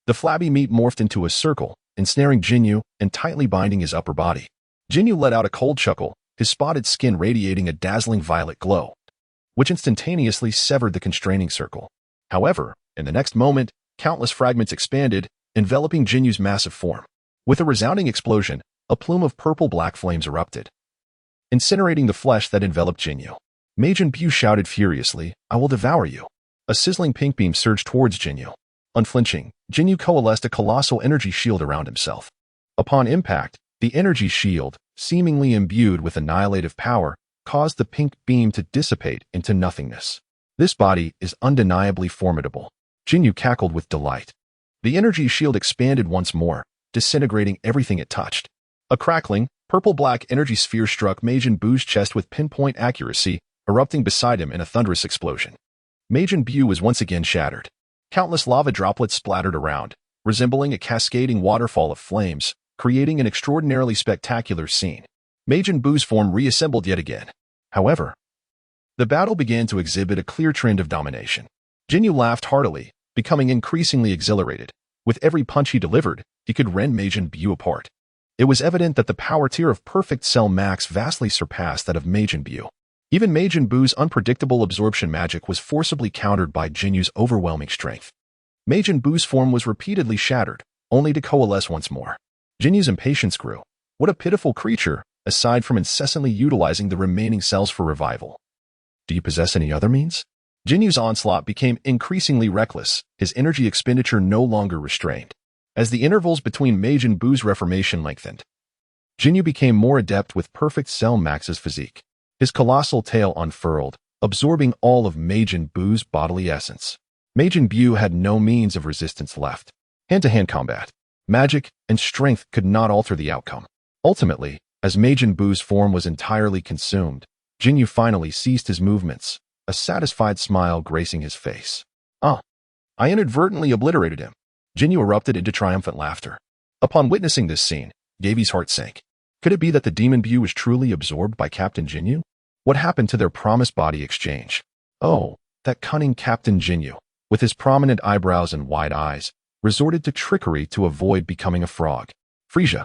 The flabby meat morphed into a circle, ensnaring Jinyu and tightly binding his upper body. Jinyu let out a cold chuckle, his spotted skin radiating a dazzling violet glow, which instantaneously severed the constraining circle. However, in the next moment, countless fragments expanded, enveloping Jinyu's massive form. With a resounding explosion, a plume of purple-black flames erupted, incinerating the flesh that enveloped Jinyu. Majin Buu shouted furiously, I will devour you. A sizzling pink beam surged towards Jinyu. Unflinching, Jinyu coalesced a colossal energy shield around himself. Upon impact, the energy shield, seemingly imbued with annihilative power, caused the pink beam to dissipate into nothingness. This body is undeniably formidable. Jinyu cackled with delight. The energy shield expanded once more, disintegrating everything it touched. A crackling, purple-black energy sphere struck Majin Buu's chest with pinpoint accuracy, erupting beside him in a thunderous explosion. Majin Buu was once again shattered. Countless lava droplets splattered around, resembling a cascading waterfall of flames, creating an extraordinarily spectacular scene. Majin Buu's form reassembled yet again. However, the battle began to exhibit a clear trend of domination. Jinyu laughed heartily, becoming increasingly exhilarated. With every punch he delivered, he could rend Majin Buu apart. It was evident that the power tier of Perfect Cell Max vastly surpassed that of Majin Buu. Even Majin Buu's unpredictable absorption magic was forcibly countered by Jinyu's overwhelming strength. Majin Buu's form was repeatedly shattered, only to coalesce once more. Jinyu's impatience grew. What a pitiful creature, aside from incessantly utilizing the remaining cells for revival. Do you possess any other means? Jinyu's onslaught became increasingly reckless, his energy expenditure no longer restrained. As the intervals between Majin Buu's reformation lengthened, Jinyu became more adept with Perfect Cell Max's physique. His colossal tail unfurled, absorbing all of Majin Buu's bodily essence. Majin Buu had no means of resistance left. Hand-to-hand combat, magic, and strength could not alter the outcome. Ultimately, as Majin Buu's form was entirely consumed, Jinyu finally ceased his movements, a satisfied smile gracing his face. I inadvertently obliterated him. Jinyu erupted into triumphant laughter. Upon witnessing this scene, Gavie's heart sank. Could it be that the Demon Buu was truly absorbed by Captain Jinyu? What happened to their promised body exchange? Oh, that cunning Captain Jinyu, with his prominent eyebrows and wide eyes, resorted to trickery to avoid becoming a frog. Frieza,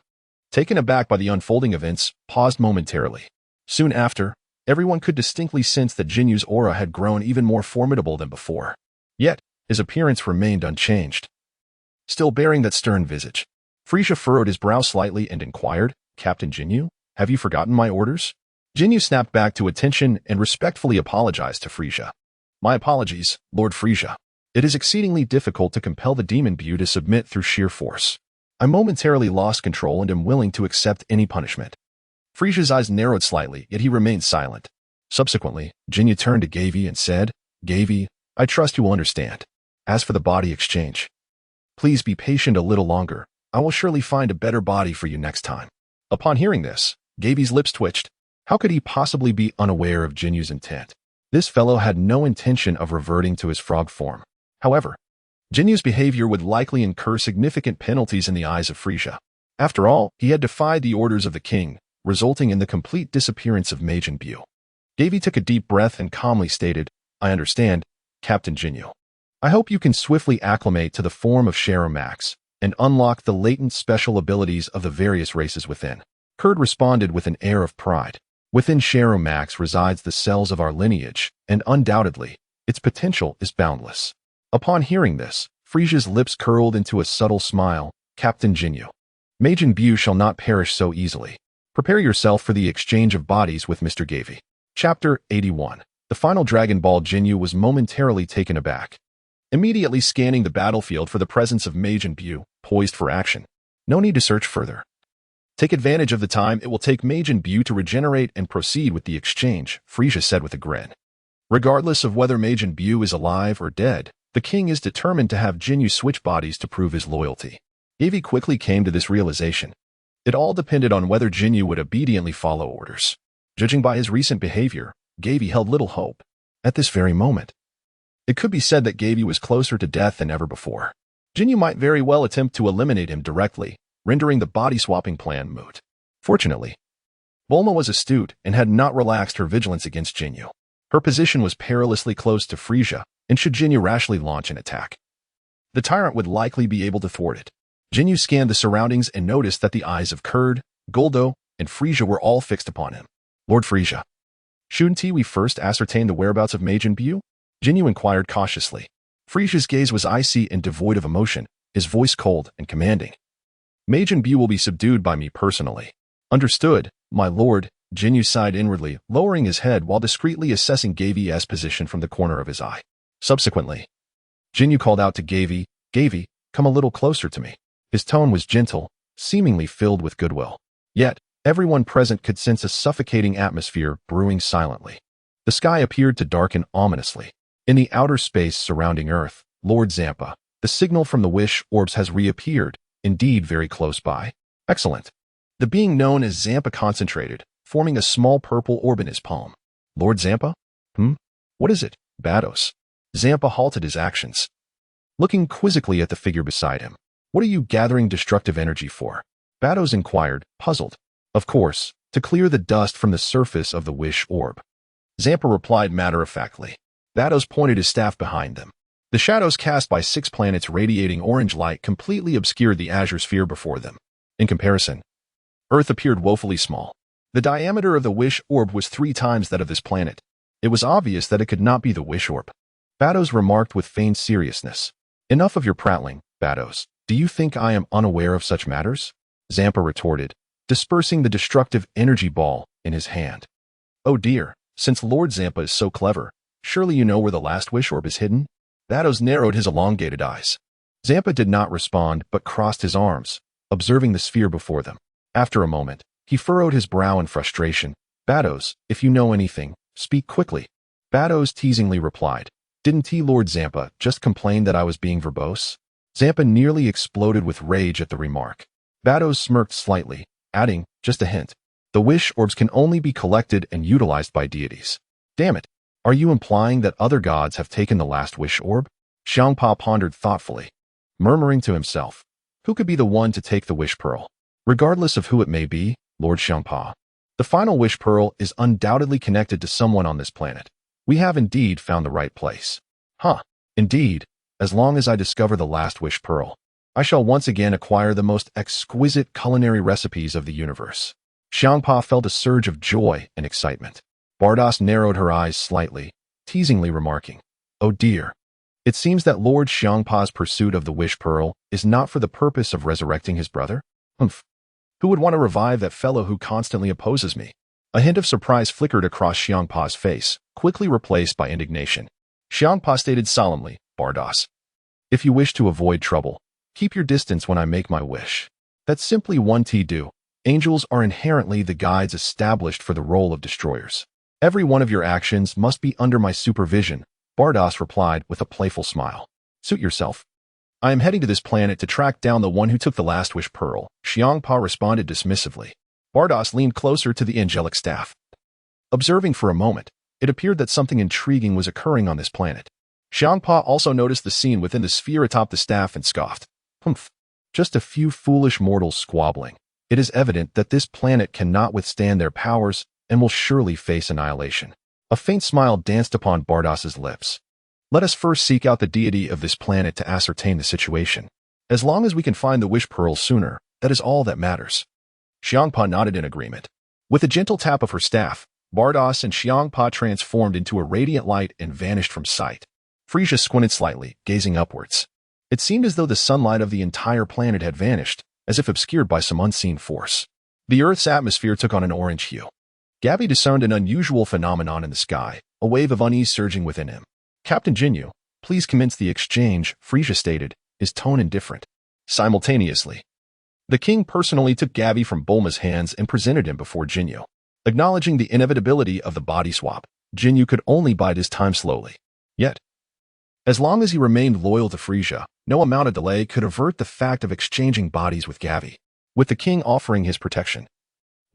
taken aback by the unfolding events, paused momentarily. Soon after, Everyone could distinctly sense that Jinyu's aura had grown even more formidable than before. Yet, his appearance remained unchanged. Still bearing that stern visage, Frieza furrowed his brow slightly and inquired, "Captain Jinyu, have you forgotten my orders?" Jinyu snapped back to attention and respectfully apologized to Frieza. "My apologies, Lord Frieza. It is exceedingly difficult to compel the Demon Buu to submit through sheer force. I momentarily lost control and am willing to accept any punishment." Frieza's eyes narrowed slightly, yet he remained silent. Subsequently, Jinyu turned to Gavie and said, "Gavie, I trust you will understand. As for the body exchange, please be patient a little longer. I will surely find a better body for you next time." Upon hearing this, Gavie's lips twitched. How could he possibly be unaware of Jinyu's intent? This fellow had no intention of reverting to his frog form. However, Jinyu's behavior would likely incur significant penalties in the eyes of Frieza. After all, he had defied the orders of the king, resulting in the complete disappearance of Majin Buu. Gavie took a deep breath and calmly stated, "I understand, Captain Jinyu. I hope you can swiftly acclimate to the form of Shadow Max and unlock the latent special abilities of the various races within." Kurd responded with an air of pride. "Within Shadow Max resides the cells of our lineage, and undoubtedly, its potential is boundless." Upon hearing this, Frieza's lips curled into a subtle smile. "Captain Jinyu, Majin Buu shall not perish so easily. Prepare yourself for the exchange of bodies with Mr. Gavie." Chapter 81. The final Dragon Ball. Jinyu was momentarily taken aback, immediately scanning the battlefield for the presence of Majin Buu, poised for action. No need to search further. Take advantage of the time it will take Majin Buu to regenerate and proceed with the exchange, Frieza said with a grin. Regardless of whether Majin Buu is alive or dead, the king is determined to have Jinyu switch bodies to prove his loyalty. Gavie quickly came to this realization. It all depended on whether Jinyu would obediently follow orders. Judging by his recent behavior, Gavie held little hope. At this very moment, it could be said that Gavie was closer to death than ever before. Jinyu might very well attempt to eliminate him directly, rendering the body-swapping plan moot. Fortunately, Bulma was astute and had not relaxed her vigilance against Jinyu. Her position was perilously close to Frieza, and should Jinyu rashly launch an attack, the tyrant would likely be able to thwart it. Jinyu scanned the surroundings and noticed that the eyes of Kurd, Goldo, and Frieza were all fixed upon him. "Lord Frieza, shouldn't we first ascertain the whereabouts of Majin Buu?" Jinyu inquired cautiously. Frieza's gaze was icy and devoid of emotion, his voice cold and commanding. "Majin Buu will be subdued by me personally." "Understood, my lord," Jinyu sighed inwardly, lowering his head while discreetly assessing Gavie's position from the corner of his eye. Subsequently, Jinyu called out to Gavie, "Gavie, come a little closer to me." His tone was gentle, seemingly filled with goodwill. Yet, everyone present could sense a suffocating atmosphere brewing silently. The sky appeared to darken ominously. In the outer space surrounding Earth, Lord Zampa, the signal from the wish orbs has reappeared, indeed very close by. Excellent. The being known as Zampa concentrated, forming a small purple orb in his palm. "Lord Zampa? What is it, Bados?" Zampa halted his actions, looking quizzically at the figure beside him. "What are you gathering destructive energy for?" Bados inquired, puzzled. "Of course, to clear the dust from the surface of the wish orb." Zampa replied matter-of-factly. Bados pointed his staff behind them. The shadows cast by 6 planets radiating orange light completely obscured the azure sphere before them. In comparison, Earth appeared woefully small. The diameter of the wish orb was 3 times that of this planet. It was obvious that it could not be the wish orb. Bados remarked with feigned seriousness. "Enough of your prattling, Bados. Do you think I am unaware of such matters?" Zampa retorted, dispersing the destructive energy ball in his hand. "Oh dear, since Lord Zampa is so clever, surely you know where the last wish orb is hidden?" Bados narrowed his elongated eyes. Zampa did not respond but crossed his arms, observing the sphere before them. After a moment, he furrowed his brow in frustration. "Bados, if you know anything, speak quickly." Bados teasingly replied, "Didn't he, Lord Zampa, just complain that I was being verbose?" Zampa nearly exploded with rage at the remark. Bados smirked slightly, adding, "Just a hint. The wish orbs can only be collected and utilized by deities." "Damn it. Are you implying that other gods have taken the last wish orb?" Xiangpa pondered thoughtfully, murmuring to himself, "Who could be the one to take the wish pearl?" "Regardless of who it may be, Lord Xiangpa, the final wish pearl is undoubtedly connected to someone on this planet. We have indeed found the right place." "Huh. Indeed. As long as I discover the last wish pearl, I shall once again acquire the most exquisite culinary recipes of the universe." Xiangpa felt a surge of joy and excitement. Bardoss narrowed her eyes slightly, teasingly remarking, "Oh dear. It seems that Lord Xiangpa's pursuit of the Wish Pearl is not for the purpose of resurrecting his brother? Humph. Who would want to revive that fellow who constantly opposes me?" A hint of surprise flickered across Xiangpa's face, quickly replaced by indignation. Xiangpa stated solemnly, "Bardoss, if you wish to avoid trouble, keep your distance when I make my wish. That's simply one do. Angels are inherently the guides established for the role of destroyers. Every one of your actions must be under my supervision," Bardoss replied with a playful smile. "Suit yourself. I am heading to this planet to track down the one who took the last Wish Pearl," Xiangpa responded dismissively. Bardoss leaned closer to the angelic staff. Observing for a moment, it appeared that something intriguing was occurring on this planet. Xiangpa also noticed the scene within the sphere atop the staff and scoffed. "Humph. Just a few foolish mortals squabbling. It is evident that this planet cannot withstand their powers and will surely face annihilation." A faint smile danced upon Bardoss's lips. "Let us first seek out the deity of this planet to ascertain the situation. As long as we can find the Wish Pearl sooner, that is all that matters." Xiangpa nodded in agreement. With a gentle tap of her staff, Bardoss and Xiangpa transformed into a radiant light and vanished from sight. Frieza squinted slightly, gazing upwards. It seemed as though the sunlight of the entire planet had vanished, as if obscured by some unseen force. The Earth's atmosphere took on an orange hue. Gavie discerned an unusual phenomenon in the sky, a wave of unease surging within him. "Captain Jinyu, please commence the exchange," Frieza stated, his tone indifferent. Simultaneously, the king personally took Gavie from Bulma's hands and presented him before Jinyu. Acknowledging the inevitability of the body swap, Jinyu could only bide his time slowly. Yet, as long as he remained loyal to Frieza, no amount of delay could avert the fact of exchanging bodies with Gavie. With the king offering his protection,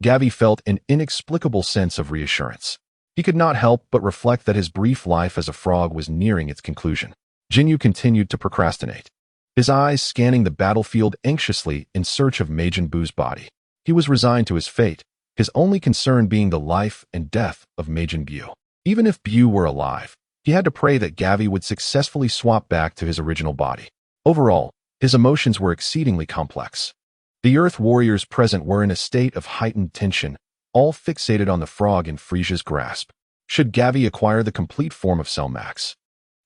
Gavie felt an inexplicable sense of reassurance. He could not help but reflect that his brief life as a frog was nearing its conclusion. Jinyu continued to procrastinate, his eyes scanning the battlefield anxiously in search of Majin Buu's body. He was resigned to his fate, his only concern being the life and death of Majin Buu. Even if Buu were alive, he had to pray that Gavie would successfully swap back to his original body. Overall, his emotions were exceedingly complex. The Earth warriors present were in a state of heightened tension, all fixated on the frog in Frieza's grasp. Should Gavie acquire the complete form of Cell Max,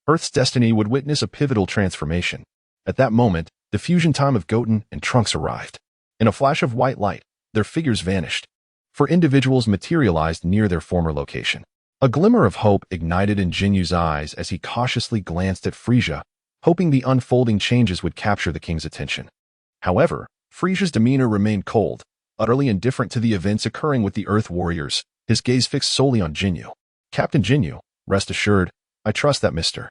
Earth's destiny would witness a pivotal transformation. At that moment, the fusion time of Goten and Trunks arrived. In a flash of white light, their figures vanished, for individuals materialized near their former location. A glimmer of hope ignited in Jinyu's eyes as he cautiously glanced at Frieza, hoping the unfolding changes would capture the king's attention. However, Frieza's demeanor remained cold, utterly indifferent to the events occurring with the Earth warriors, his gaze fixed solely on Jinyu. "Captain Jinyu, rest assured, I trust that Mr.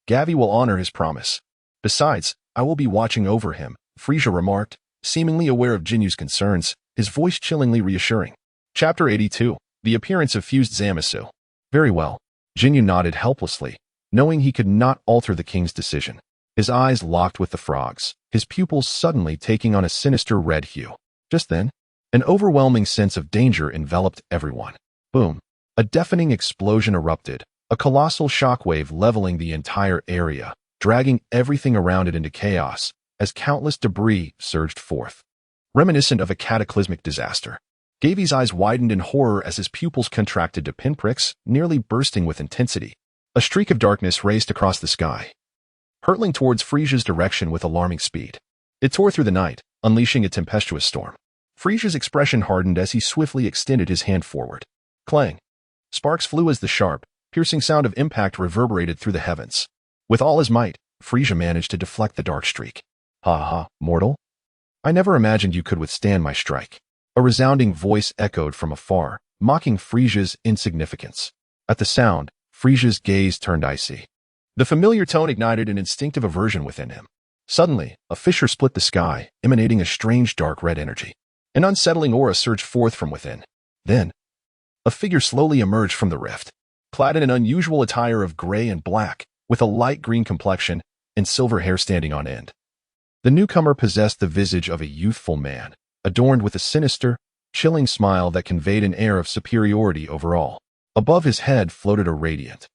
Gavie will honor his promise. Besides, I will be watching over him," Frieza remarked, seemingly aware of Jinyu's concerns, his voice chillingly reassuring. Chapter 82. The Appearance of Fused Zamasu. "Very well." Jinyu nodded helplessly, knowing he could not alter the king's decision. His eyes locked with the frog's, his pupils suddenly taking on a sinister red hue. Just then, an overwhelming sense of danger enveloped everyone. Boom! A deafening explosion erupted, a colossal shockwave leveling the entire area, dragging everything around it into chaos, as countless debris surged forth. Reminiscent of a cataclysmic disaster. Gavie's eyes widened in horror as his pupils contracted to pinpricks, nearly bursting with intensity. A streak of darkness raced across the sky, hurtling towards Frieza's direction with alarming speed. It tore through the night, unleashing a tempestuous storm. Frieza's expression hardened as he swiftly extended his hand forward. Clang! Sparks flew as the sharp, piercing sound of impact reverberated through the heavens. With all his might, Frieza managed to deflect the dark streak. "Ha ha, mortal. I never imagined you could withstand my strike." A resounding voice echoed from afar, mocking Frieza's insignificance. At the sound, Frieza's gaze turned icy. The familiar tone ignited an instinctive aversion within him. Suddenly, a fissure split the sky, emanating a strange dark red energy. An unsettling aura surged forth from within. Then, a figure slowly emerged from the rift, clad in an unusual attire of gray and black, with a light green complexion and silver hair standing on end. The newcomer possessed the visage of a youthful man, adorned with a sinister, chilling smile that conveyed an air of superiority over all. Above his head floated a radiant,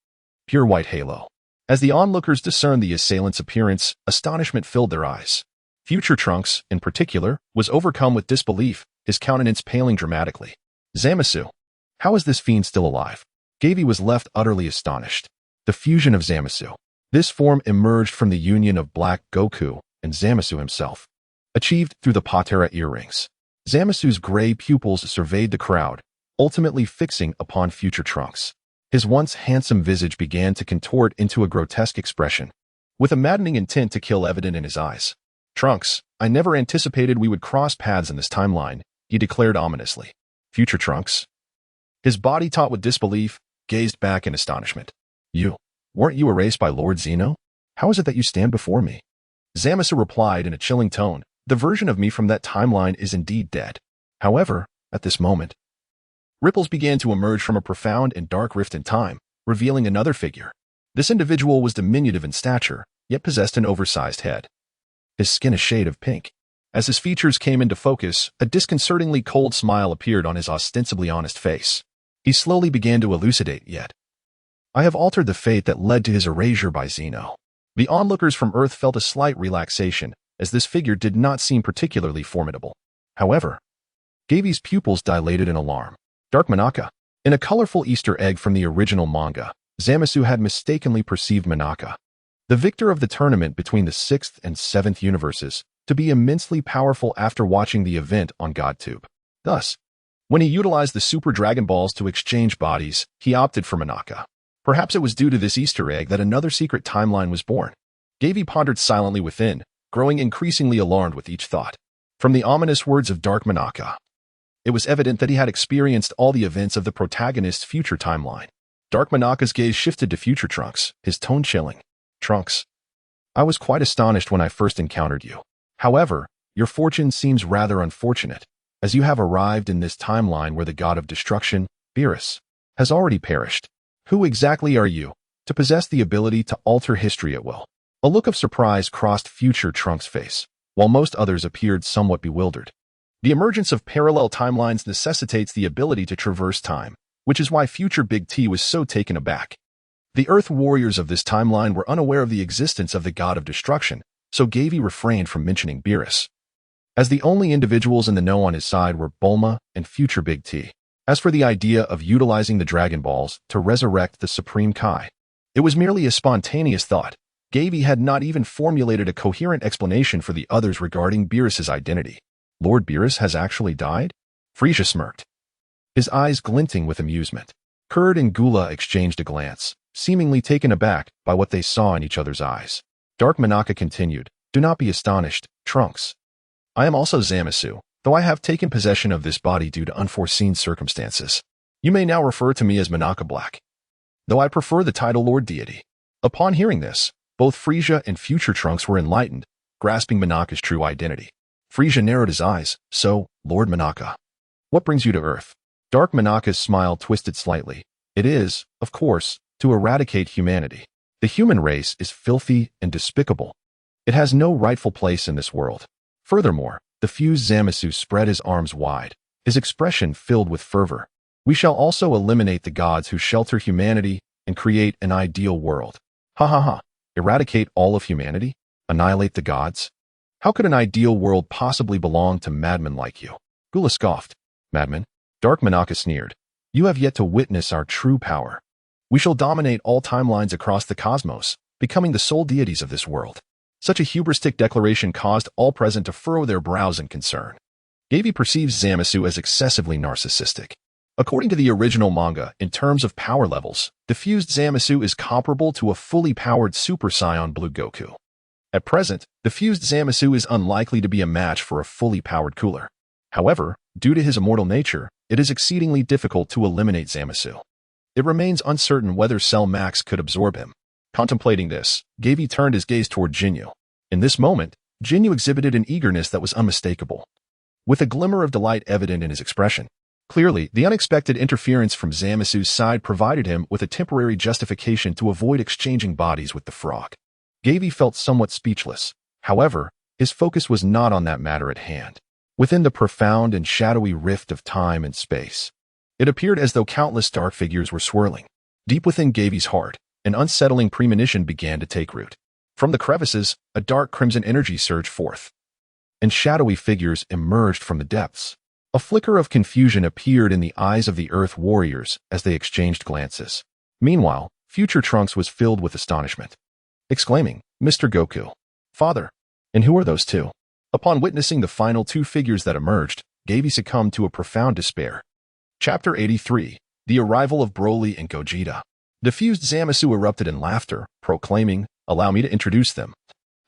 pure white halo. As the onlookers discerned the assailant's appearance, astonishment filled their eyes. Future Trunks, in particular, was overcome with disbelief, his countenance paling dramatically. "Zamasu, how is this fiend still alive?" Gavie was left utterly astonished. The fusion of Zamasu. This form emerged from the union of Black Goku and Zamasu himself, achieved through the Patera earrings. Zamasu's gray pupils surveyed the crowd, ultimately fixing upon future Trunks. His once handsome visage began to contort into a grotesque expression, with a maddening intent to kill evident in his eyes. "Trunks, I never anticipated we would cross paths in this timeline," he declared ominously. Future Trunks. His body, taut with disbelief, gazed back in astonishment. Weren't you erased by Lord Zeno? How is it that you stand before me?" Zamasu replied in a chilling tone, "The version of me from that timeline is indeed dead. However, at this moment, ripples began to emerge from a profound and dark rift in time, revealing another figure. This individual was diminutive in stature, yet possessed an oversized head. His skin a shade of pink. As his features came into focus, a disconcertingly cold smile appeared on his ostensibly honest face. He slowly began to elucidate, "Yet I have altered the fate that led to his erasure by Zeno." The onlookers from Earth felt a slight relaxation, as this figure did not seem particularly formidable. However, Gavie's pupils dilated in alarm. Dark Manaka. In a colorful Easter egg from the original manga, Zamasu had mistakenly perceived Manaka, the victor of the tournament between the 6th and 7th universes, to be immensely powerful after watching the event on GodTube. Thus, when he utilized the Super Dragon Balls to exchange bodies, he opted for Manaka. Perhaps it was due to this Easter egg that another secret timeline was born. Gavie pondered silently within, growing increasingly alarmed with each thought. From the ominous words of Dark Manaka, it was evident that he had experienced all the events of the protagonist's future timeline. Dark Manaka's gaze shifted to future Trunks, his tone chilling. "Trunks, I was quite astonished when I first encountered you. However, your fortune seems rather unfortunate, as you have arrived in this timeline where the god of destruction, Beerus, has already perished. Who exactly are you, to possess the ability to alter history at will?" A look of surprise crossed future Trunks' face, while most others appeared somewhat bewildered. The emergence of parallel timelines necessitates the ability to traverse time, which is why future Big T was so taken aback. The Earth warriors of this timeline were unaware of the existence of the god of destruction, so Gavie refrained from mentioning Beerus, as the only individuals in the know on his side were Bulma and future Big T. As for the idea of utilizing the Dragon Balls to resurrect the Supreme Kai, it was merely a spontaneous thought. Gavie had not even formulated a coherent explanation for the others regarding Beerus's identity. "Lord Beerus has actually died?" Frieza smirked, his eyes glinting with amusement. Kurd and Gula exchanged a glance, seemingly taken aback by what they saw in each other's eyes. Dark Manaka continued, "Do not be astonished, Trunks. I am also Zamasu, though I have taken possession of this body due to unforeseen circumstances. You may now refer to me as Manaka Black, though I prefer the title Lord Deity." Upon hearing this, both Frieza and future Trunks were enlightened, grasping Manaka's true identity. Frieza narrowed his eyes. "So, Lord Manaka, what brings you to Earth?" Dark Manaka's smile twisted slightly. "It is, of course, to eradicate humanity. The human race is filthy and despicable. It has no rightful place in this world." Furthermore, the fused Zamasu spread his arms wide, his expression filled with fervor. "We shall also eliminate the gods who shelter humanity and create an ideal world." Ha ha ha. Eradicate all of humanity? Annihilate the gods? How could an ideal world possibly belong to madmen like you? Gula scoffed. "Madmen?" Dark Manaka sneered. "You have yet to witness our true power. We shall dominate all timelines across the cosmos, becoming the sole deities of this world." Such a hubristic declaration caused all present to furrow their brows in concern. Gavie perceives Zamasu as excessively narcissistic. According to the original manga, in terms of power levels, the fused Zamasu is comparable to a fully powered Super Saiyan Blue Goku. At present, the fused Zamasu is unlikely to be a match for a fully powered Cooler. However, due to his immortal nature, it is exceedingly difficult to eliminate Zamasu. It remains uncertain whether Cell Max could absorb him. Contemplating this, Gavie turned his gaze toward Jinyu. In this moment, Jinyu exhibited an eagerness that was unmistakable, with a glimmer of delight evident in his expression. Clearly, the unexpected interference from Zamasu's side provided him with a temporary justification to avoid exchanging bodies with the frog. Gavie felt somewhat speechless. However, his focus was not on that matter at hand. Within the profound and shadowy rift of time and space, it appeared as though countless dark figures were swirling. Deep within Gavie's heart, an unsettling premonition began to take root. From the crevices, a dark crimson energy surged forth, and shadowy figures emerged from the depths. A flicker of confusion appeared in the eyes of the Earth warriors as they exchanged glances. Meanwhile, future Trunks was filled with astonishment, exclaiming, "Mr. Goku! Father! And who are those two?" Upon witnessing the final two figures that emerged, Gavie succumbed to a profound despair. Chapter 83. The Arrival of Broly and Gogeta. Diffused Zamasu erupted in laughter, proclaiming, "Allow me to introduce them,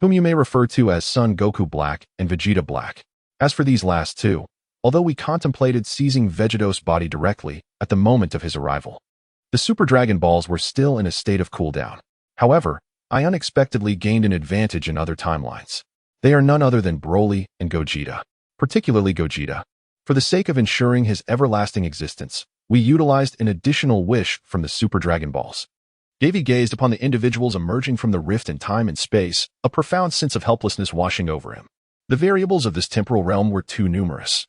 whom you may refer to as Son Goku Black and Vegeta Black. As for these last two, although we contemplated seizing Vegeto's body directly at the moment of his arrival, the Super Dragon Balls were still in a state of cooldown. However, I unexpectedly gained an advantage in other timelines. They are none other than Broly and Gogeta, particularly Gogeta. For the sake of ensuring his everlasting existence, we utilized an additional wish from the Super Dragon Balls." Gavie gazed upon the individuals emerging from the rift in time and space, a profound sense of helplessness washing over him. The variables of this temporal realm were too numerous.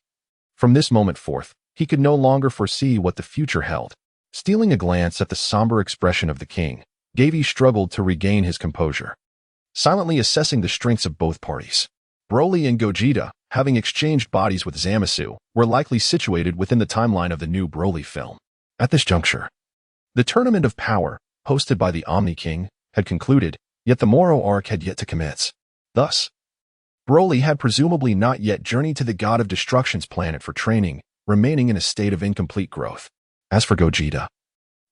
From this moment forth, he could no longer foresee what the future held. Stealing a glance at the somber expression of the king, Gavie struggled to regain his composure, silently assessing the strengths of both parties. Broly and Gogeta, having exchanged bodies with Zamasu, were likely situated within the timeline of the new Broly film. At this juncture, the Tournament of Power, hosted by the Omni King, had concluded, yet the Moro arc had yet to commence. Thus, Broly had presumably not yet journeyed to the God of Destruction's planet for training, remaining in a state of incomplete growth. As for Gogeta,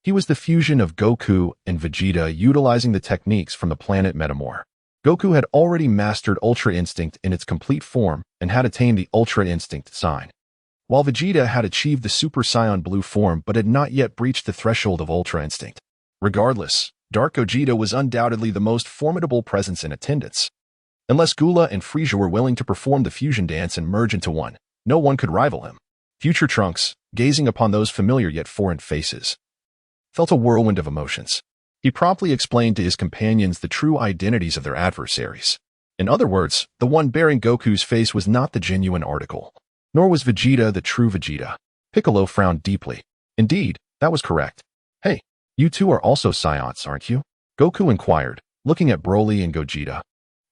he was the fusion of Goku and Vegeta utilizing the techniques from the planet Metamor. Goku had already mastered Ultra Instinct in its complete form and had attained the Ultra Instinct sign, while Vegeta had achieved the Super Saiyan Blue form but had not yet breached the threshold of Ultra Instinct. Regardless, Dark Gogeta was undoubtedly the most formidable presence in attendance. Unless Gula and Frieza were willing to perform the fusion dance and merge into one, no one could rival him. Future Trunks, gazing upon those familiar yet foreign faces, felt a whirlwind of emotions. He promptly explained to his companions the true identities of their adversaries. In other words, the one bearing Goku's face was not the genuine article, nor was Vegeta the true Vegeta. Piccolo frowned deeply. Indeed, that was correct. "Hey, you two are also Saiyans, aren't you?" Goku inquired, looking at Broly and Gogeta,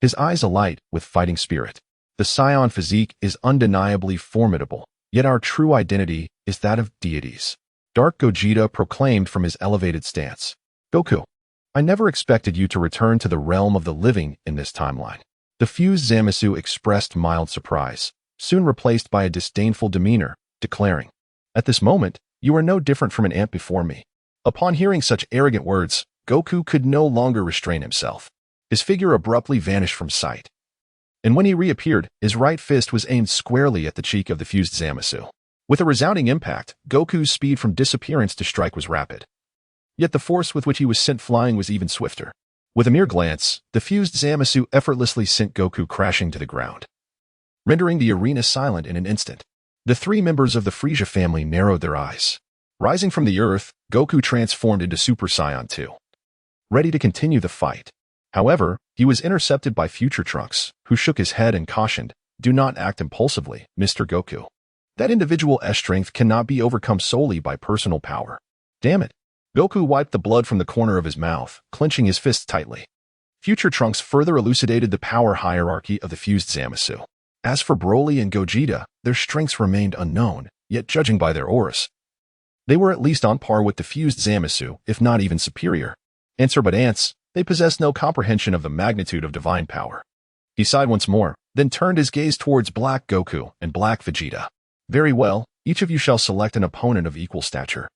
his eyes alight with fighting spirit. "The Saiyan physique is undeniably formidable, yet our true identity is that of deities," Dark Gogeta proclaimed from his elevated stance. "Goku, I never expected you to return to the realm of the living in this timeline." The fused Zamasu expressed mild surprise, soon replaced by a disdainful demeanor, declaring, "At this moment, you are no different from an ant before me." Upon hearing such arrogant words, Goku could no longer restrain himself. His figure abruptly vanished from sight. And when he reappeared, his right fist was aimed squarely at the cheek of the fused Zamasu. With a resounding impact, Goku's speed from disappearance to strike was rapid. Yet the force with which he was sent flying was even swifter. With a mere glance, the fused Zamasu effortlessly sent Goku crashing to the ground, rendering the arena silent in an instant. The three members of the Frieza family narrowed their eyes. Rising from the earth, Goku transformed into Super Saiyan 2, ready to continue the fight. However, he was intercepted by Future Trunks, who shook his head and cautioned, "Do not act impulsively, Mr. Goku. That individual's strength cannot be overcome solely by personal power." "Damn it." Goku wiped the blood from the corner of his mouth, clenching his fists tightly. Future Trunks further elucidated the power hierarchy of the fused Zamasu. As for Broly and Gogeta, their strengths remained unknown, yet judging by their auras, they were at least on par with the fused Zamasu, if not even superior. Ants are but ants, they possess no comprehension of the magnitude of divine power. He sighed once more, then turned his gaze towards Black Goku and Black Vegeta. "Very well, each of you shall select an opponent of equal stature.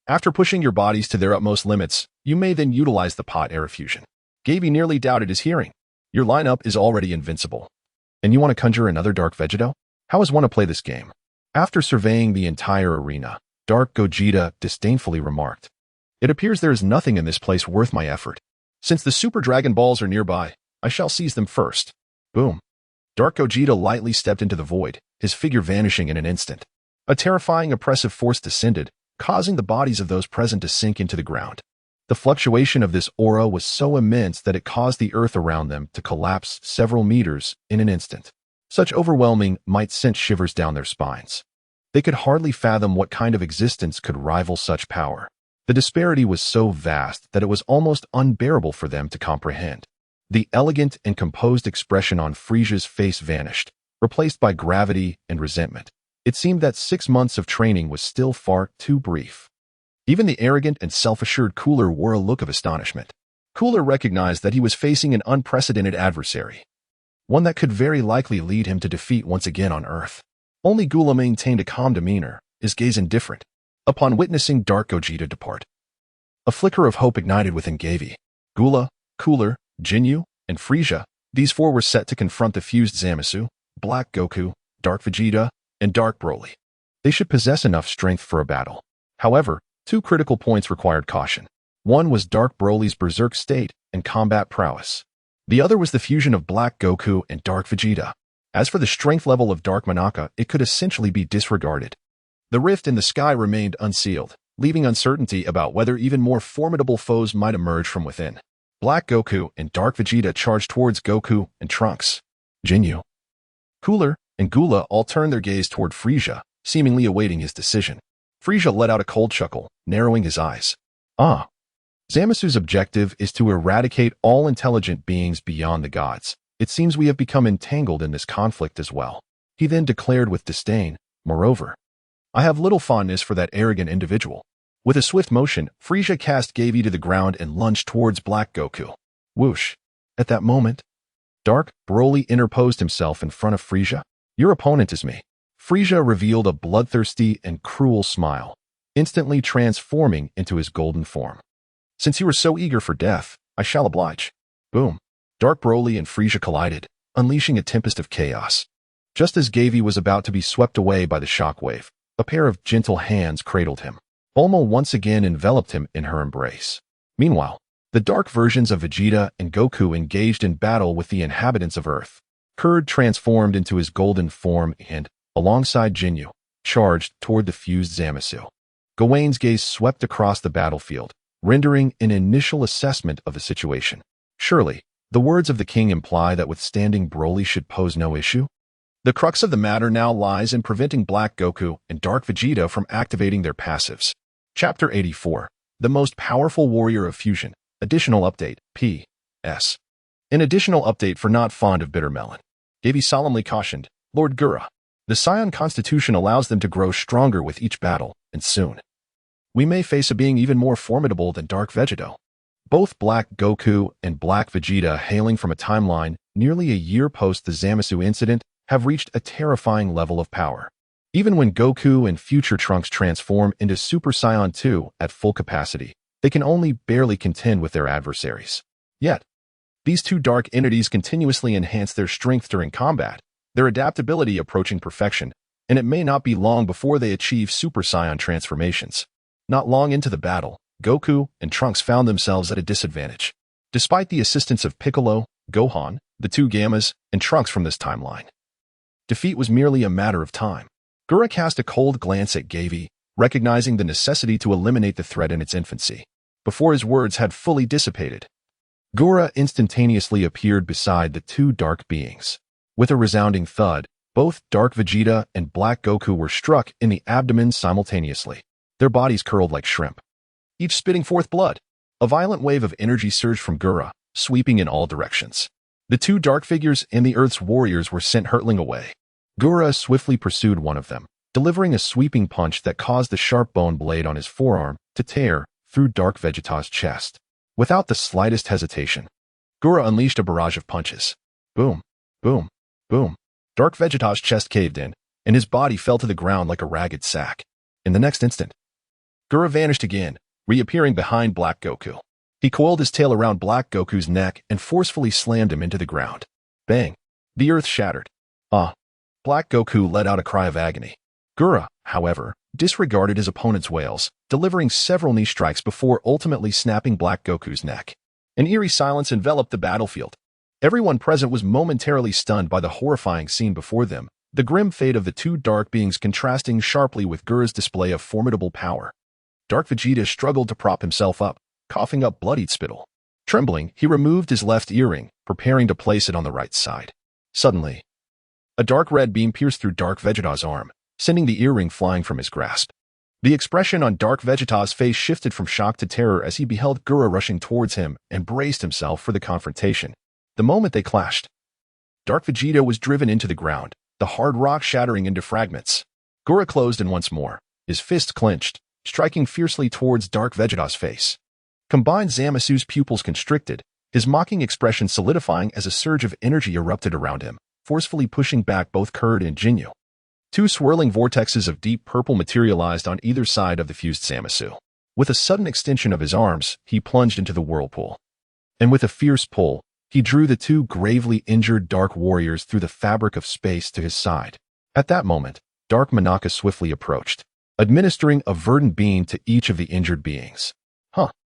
After pushing your bodies to their utmost limits, you may then utilize the pot era fusion." Gavie nearly doubted his hearing. "Your lineup is already invincible. And you want to conjure another Dark Vegeto? How is one to play this game?" After surveying the entire arena, Dark Gogeta disdainfully remarked, "It appears there is nothing in this place worth my effort. Since the Super Dragon Balls are nearby, I shall seize them first." Boom. Dark Gogeta lightly stepped into the void, his figure vanishing in an instant. A terrifying oppressive force descended, causing the bodies of those present to sink into the ground. The fluctuation of this aura was so immense that it caused the earth around them to collapse several meters in an instant. Such overwhelming might send shivers down their spines. They could hardly fathom what kind of existence could rival such power. The disparity was so vast that it was almost unbearable for them to comprehend. The elegant and composed expression on Frieza's face vanished, replaced by gravity and resentment. It seemed that 6 months of training was still far too brief. Even the arrogant and self-assured Cooler wore a look of astonishment. Cooler recognized that he was facing an unprecedented adversary, one that could very likely lead him to defeat once again on Earth. Only Gula maintained a calm demeanor, his gaze indifferent, upon witnessing Dark Gogeta depart. A flicker of hope ignited within Gavie. Gula, Cooler, Jinyu, and Frieza, these four were set to confront the fused Zamasu, Black Goku, Dark Vegeta, and Dark Broly. They should possess enough strength for a battle. However, 2 critical points required caution. One was Dark Broly's berserk state and combat prowess. The other was the fusion of Black Goku and Dark Vegeta. As for the strength level of Dark Monaka, it could essentially be disregarded. The rift in the sky remained unsealed, leaving uncertainty about whether even more formidable foes might emerge from within. Black Goku and Dark Vegeta charged towards Goku and Trunks. Jinyu, Cooler, and Gula all turned their gaze toward Frieza, seemingly awaiting his decision. Frieza let out a cold chuckle, narrowing his eyes. Ah. Zamasu's objective is to eradicate all intelligent beings beyond the gods. It seems we have become entangled in this conflict as well. He then declared with disdain, moreover, I have little fondness for that arrogant individual. With a swift motion, Frieza cast Gavie to the ground and lunged towards Black Goku. Whoosh. At that moment, Dark Broly interposed himself in front of Frieza. Your opponent is me. Frieza revealed a bloodthirsty and cruel smile, instantly transforming into his golden form. Since you were so eager for death, I shall oblige. Boom. Dark Broly and Frieza collided, unleashing a tempest of chaos. Just as Gavie was about to be swept away by the shockwave, a pair of gentle hands cradled him. Bulma once again enveloped him in her embrace. Meanwhile, the dark versions of Vegeta and Goku engaged in battle with the inhabitants of Earth. Kurd transformed into his golden form and, alongside Jinyu, charged toward the fused Zamasu. Gawaine's gaze swept across the battlefield, rendering an initial assessment of the situation. Surely, the words of the king imply that withstanding Broly should pose no issue? The crux of the matter now lies in preventing Black Goku and Dark Vegeta from activating their passives. Chapter 84. The Most Powerful Warrior of Fusion. Additional update, P.S. An additional update for not fond of bitter melon. Gavie solemnly cautioned, Lord Gura, the Saiyan Constitution allows them to grow stronger with each battle, and soon we may face a being even more formidable than Dark Vegeta. Both Black Goku and Black Vegeta, hailing from a timeline nearly a year post the Zamasu incident, have reached a terrifying level of power. Even when Goku and future Trunks transform into Super Saiyan 2 at full capacity, they can only barely contend with their adversaries. Yet, these two dark entities continuously enhance their strength during combat, their adaptability approaching perfection, and it may not be long before they achieve Super Saiyan transformations. Not long into the battle, Goku and Trunks found themselves at a disadvantage. Despite the assistance of Piccolo, Gohan, the two Gammas, and Trunks from this timeline, defeat was merely a matter of time. Gura cast a cold glance at Gavie, recognizing the necessity to eliminate the threat in its infancy. Before his words had fully dissipated, Gura instantaneously appeared beside the two dark beings. With a resounding thud, both Dark Vegeta and Black Goku were struck in the abdomen simultaneously. Their bodies curled like shrimp, each spitting forth blood. A violent wave of energy surged from Gura, sweeping in all directions. The two dark figures and the Earth's warriors were sent hurtling away. Gura swiftly pursued one of them, delivering a sweeping punch that caused the sharp bone blade on his forearm to tear through Dark Vegeta's chest. Without the slightest hesitation, Gura unleashed a barrage of punches. Boom, boom, boom. Dark Vegeta's chest caved in, and his body fell to the ground like a ragged sack. In the next instant, Gura vanished again, reappearing behind Black Goku. He coiled his tail around Black Goku's neck and forcefully slammed him into the ground. Bang! The earth shattered. Ah! Black Goku let out a cry of agony. Gura, however, disregarded his opponent's wails, delivering several knee strikes before ultimately snapping Black Goku's neck. An eerie silence enveloped the battlefield. Everyone present was momentarily stunned by the horrifying scene before them, the grim fate of the two dark beings contrasting sharply with Gura's display of formidable power. Dark Vegeta struggled to prop himself up, coughing up bloodied spittle. Trembling, he removed his left earring, preparing to place it on the right side. Suddenly, a dark red beam pierced through Dark Vegeta's arm, sending the earring flying from his grasp. The expression on Dark Vegeta's face shifted from shock to terror as he beheld Gura rushing towards him and braced himself for the confrontation. The moment they clashed, Dark Vegeta was driven into the ground, the hard rock shattering into fragments. Gura closed in once more, his fists clenched, striking fiercely towards Dark Vegeta's face. Combined, Zamasu's pupils constricted, his mocking expression solidifying as a surge of energy erupted around him, forcefully pushing back both Kurd and Jinyu. Two swirling vortexes of deep purple materialized on either side of the fused Zamasu. With a sudden extension of his arms, he plunged into the whirlpool. And with a fierce pull, he drew the two gravely injured Dark Warriors through the fabric of space to his side. At that moment, Dark Manaka swiftly approached, administering a verdant beam to each of the injured beings.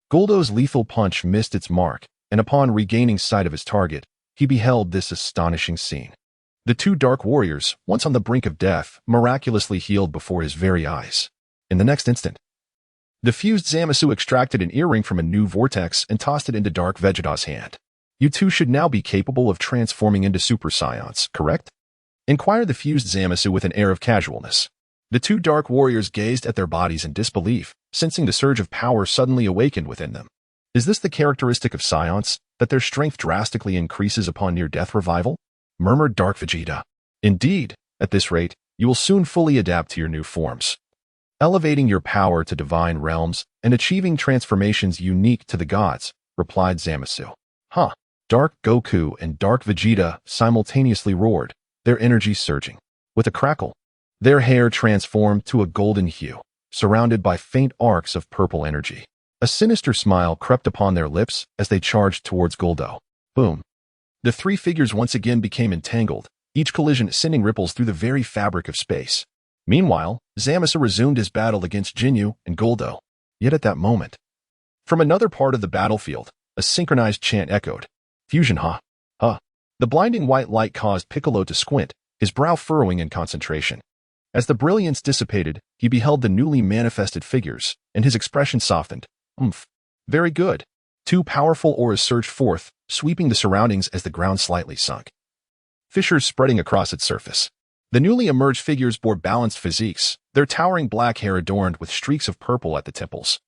Guldo's lethal punch missed its mark, and upon regaining sight of his target, he beheld this astonishing scene. The two Dark Warriors, once on the brink of death, miraculously healed before his very eyes. In the next instant, the fused Zamasu extracted an earring from a new vortex and tossed it into Dark Vegeta's hand. You two should now be capable of transforming into Super Saiyan, correct? Inquired the fused Zamasu with an air of casualness. The two Dark Warriors gazed at their bodies in disbelief, sensing the surge of power suddenly awakened within them. Is this the characteristic of Saiyan's, that their strength drastically increases upon near-death revival? Murmured Dark Vegeta. Indeed, at this rate, you will soon fully adapt to your new forms, elevating your power to divine realms and achieving transformations unique to the gods, replied Zamasu. Dark Goku and Dark Vegeta simultaneously roared, their energy surging. With a crackle, their hair transformed to a golden hue, surrounded by faint arcs of purple energy. A sinister smile crept upon their lips as they charged towards Guldo. Boom. The three figures once again became entangled, each collision sending ripples through the very fabric of space. Meanwhile, Zamasu resumed his battle against Jinyu and Guldo. Yet at that moment, from another part of the battlefield, a synchronized chant echoed. Fusion ha. The blinding white light caused Piccolo to squint, his brow furrowing in concentration. As the brilliance dissipated, he beheld the newly manifested figures, and his expression softened. Very good. Two powerful auras surged forth, sweeping the surroundings as the ground slightly sunk, fissures spreading across its surface. The newly emerged figures bore balanced physiques, their towering black hair adorned with streaks of purple at the temples.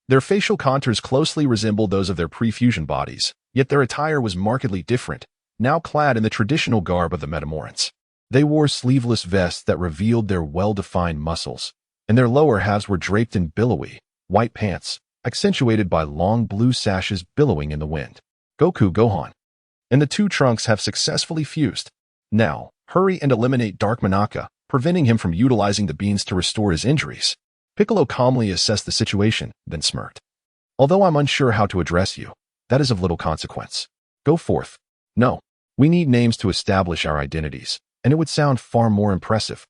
Their facial contours closely resembled those of their pre-fusion bodies, yet their attire was markedly different, now clad in the traditional garb of the Metamorphs. They wore sleeveless vests that revealed their well-defined muscles, and their lower halves were draped in billowy, white pants, accentuated by long blue sashes billowing in the wind. Goku, Gohan, and the two trunks have successfully fused. Now, hurry and eliminate Dark Manaka, preventing him from utilizing the beans to restore his injuries. Piccolo calmly assessed the situation, then smirked. Although I'm unsure how to address you, that is of little consequence. Go forth. No, we need names to establish our identities, and it would sound far more impressive.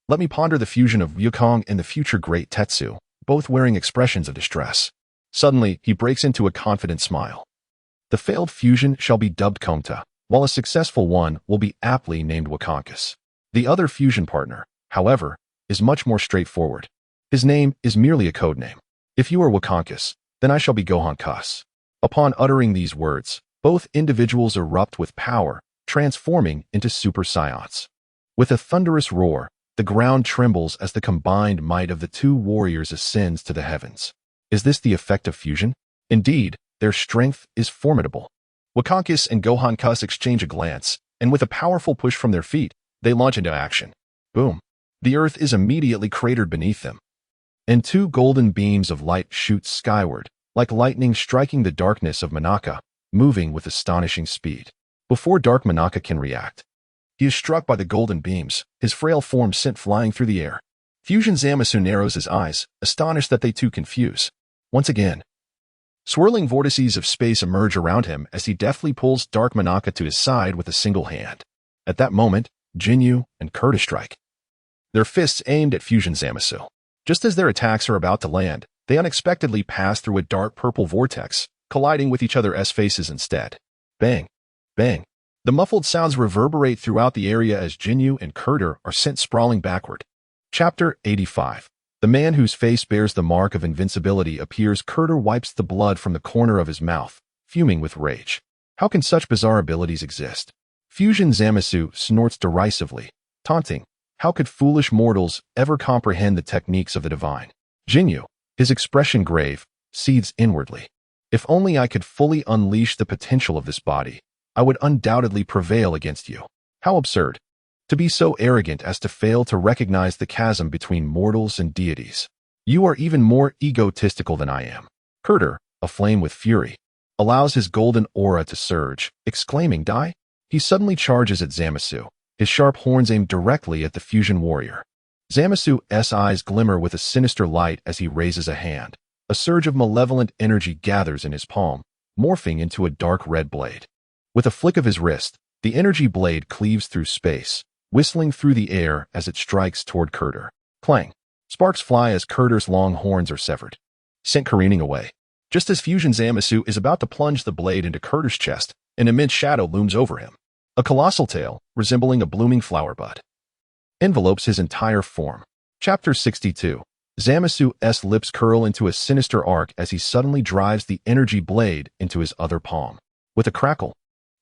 Let me ponder the fusion of Wukong and the future great Tetsu, both wearing expressions of distress. Suddenly, he breaks into a confident smile. The failed fusion shall be dubbed Komta, while a successful one will be aptly named Wakankus. The other fusion partner, however, is much more straightforward. His name is merely a code name. If you are Wakankus, then I shall be Gohan Kus. Upon uttering these words, both individuals erupt with power, transforming into Super Saiyans. With a thunderous roar, the ground trembles as the combined might of the two warriors ascends to the heavens. Is this the effect of fusion? Indeed, their strength is formidable. Wakankus and Gohan Kus exchange a glance, and with a powerful push from their feet, they launch into action. Boom. The earth is immediately cratered beneath them, and two golden beams of light shoot skyward, like lightning striking the darkness of Manaka, moving with astonishing speed. Before Dark Manaka can react, he is struck by the golden beams, his frail form sent flying through the air. Fusion Zamasu narrows his eyes, astonished that they too confuse. Once again, swirling vortices of space emerge around him as he deftly pulls Dark Manaka to his side with a single hand. At that moment, Jinyu and Kurta strike, their fists aimed at Fusion Zamasu. Just as their attacks are about to land, they unexpectedly pass through a dark purple vortex, colliding with each other's faces instead. Bang! Bang! The muffled sounds reverberate throughout the area as Jinyu and Kurta are sent sprawling backward. Chapter 85. The man whose face bears the mark of invincibility appears. Kurta wipes the blood from the corner of his mouth, fuming with rage. How can such bizarre abilities exist? Fusion Zamasu snorts derisively, taunting. How could foolish mortals ever comprehend the techniques of the divine? Jinyu, his expression grave, seethes inwardly. If only I could fully unleash the potential of this body, I would undoubtedly prevail against you. How absurd. To be so arrogant as to fail to recognize the chasm between mortals and deities. You are even more egotistical than I am. Herder, aflame with fury, allows his golden aura to surge, exclaiming, "Die!" He suddenly charges at Zamasu, his sharp horns aimed directly at the fusion warrior. Zamasu's eyes glimmer with a sinister light as he raises a hand. A surge of malevolent energy gathers in his palm, morphing into a dark red blade. With a flick of his wrist, the energy blade cleaves through space, whistling through the air as it strikes toward Herder. Clang! Sparks fly as Herder's long horns are severed, sent careening away. Just as Fusion Zamasu is about to plunge the blade into Herder's chest, an immense shadow looms over him. A colossal tail, resembling a blooming flower bud, envelopes his entire form. Chapter 62. Zamasu's lips curl into a sinister arc as he suddenly drives the energy blade into his other palm. With a crackle,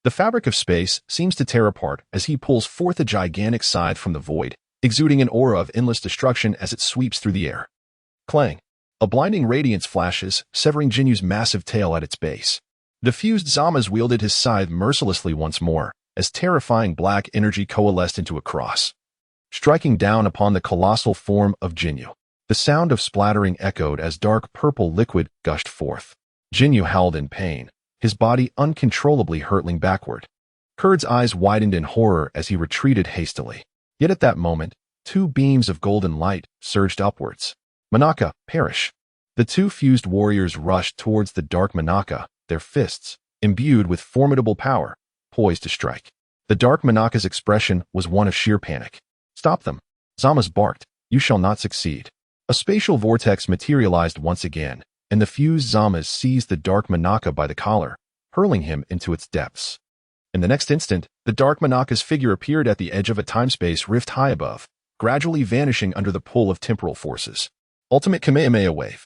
the fabric of space seems to tear apart as he pulls forth a gigantic scythe from the void, exuding an aura of endless destruction as it sweeps through the air. Clang! A blinding radiance flashes, severing Jinyu's massive tail at its base. The fused Zamasu wielded his scythe mercilessly once more, as terrifying black energy coalesced into a cross, striking down upon the colossal form of Jinyu. The sound of splattering echoed as dark purple liquid gushed forth. Jinyu howled in pain, his body uncontrollably hurtling backward. Kurd's eyes widened in horror as he retreated hastily. Yet at that moment, two beams of golden light surged upwards. Manaka, perish! The two fused warriors rushed towards the dark Manaka, their fists, imbued with formidable power, poised to strike. The dark Manaka's expression was one of sheer panic. "Stop them!" Zamasu barked. "You shall not succeed." A spatial vortex materialized once again, and the fused Zamasu seized the dark Manaka by the collar, hurling him into its depths. In the next instant, the dark Manaka's figure appeared at the edge of a time-space rift high above, gradually vanishing under the pull of temporal forces. Ultimate Kamehameha Wave.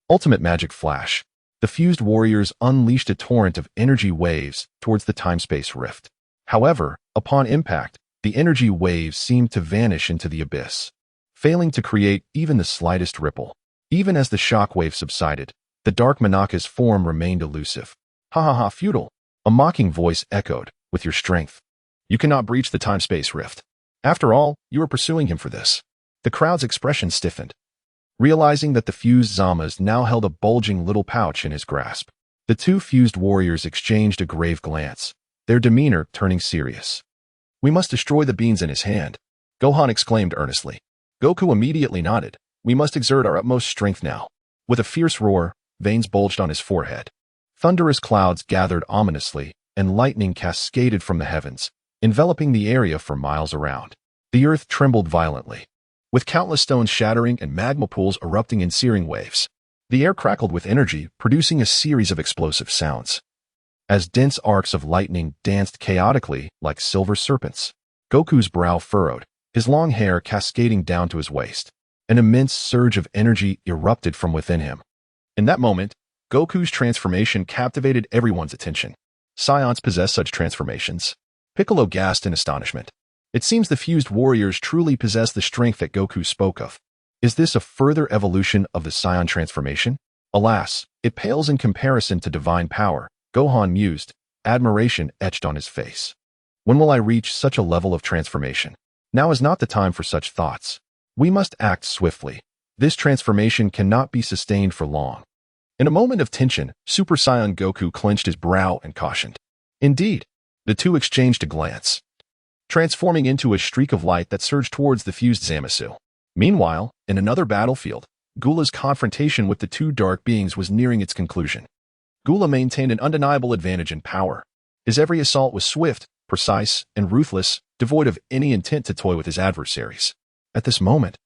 Ultimate Magic Flash. The fused warriors unleashed a torrent of energy waves towards the time-space rift. However, upon impact, the energy waves seemed to vanish into the abyss, failing to create even the slightest ripple. Even as the shockwave subsided, the dark Manaka's form remained elusive. "Ha ha ha, futile!" A mocking voice echoed, "With your strength, you cannot breach the time-space rift. After all, you are pursuing him for this." The crowd's expression stiffened, realizing that the fused Zamasu now held a bulging little pouch in his grasp. The two fused warriors exchanged a grave glance, their demeanor turning serious. "We must destroy the beans in his hand," Gohan exclaimed earnestly. Goku immediately nodded. "We must exert our utmost strength now." With a fierce roar, veins bulged on his forehead. Thunderous clouds gathered ominously, and lightning cascaded from the heavens, enveloping the area for miles around. The earth trembled violently, with countless stones shattering and magma pools erupting in searing waves. The air crackled with energy, producing a series of explosive sounds, as dense arcs of lightning danced chaotically like silver serpents. Goku's brow furrowed, his long hair cascading down to his waist. An immense surge of energy erupted from within him. In that moment, Goku's transformation captivated everyone's attention. Scions possess such transformations. Piccolo gasped in astonishment. It seems the fused warriors truly possess the strength that Goku spoke of. Is this a further evolution of the Scion transformation? Alas, it pales in comparison to divine power, Gohan mused, admiration etched on his face. When will I reach such a level of transformation? Now is not the time for such thoughts. We must act swiftly. This transformation cannot be sustained for long. In a moment of tension, Super Saiyan Goku clenched his brow and cautioned. Indeed, the two exchanged a glance, transforming into a streak of light that surged towards the fused Zamasu. Meanwhile, in another battlefield, Gula's confrontation with the two dark beings was nearing its conclusion. Gula maintained an undeniable advantage in power. His every assault was swift, precise, and ruthless, devoid of any intent to toy with his adversaries. At this moment,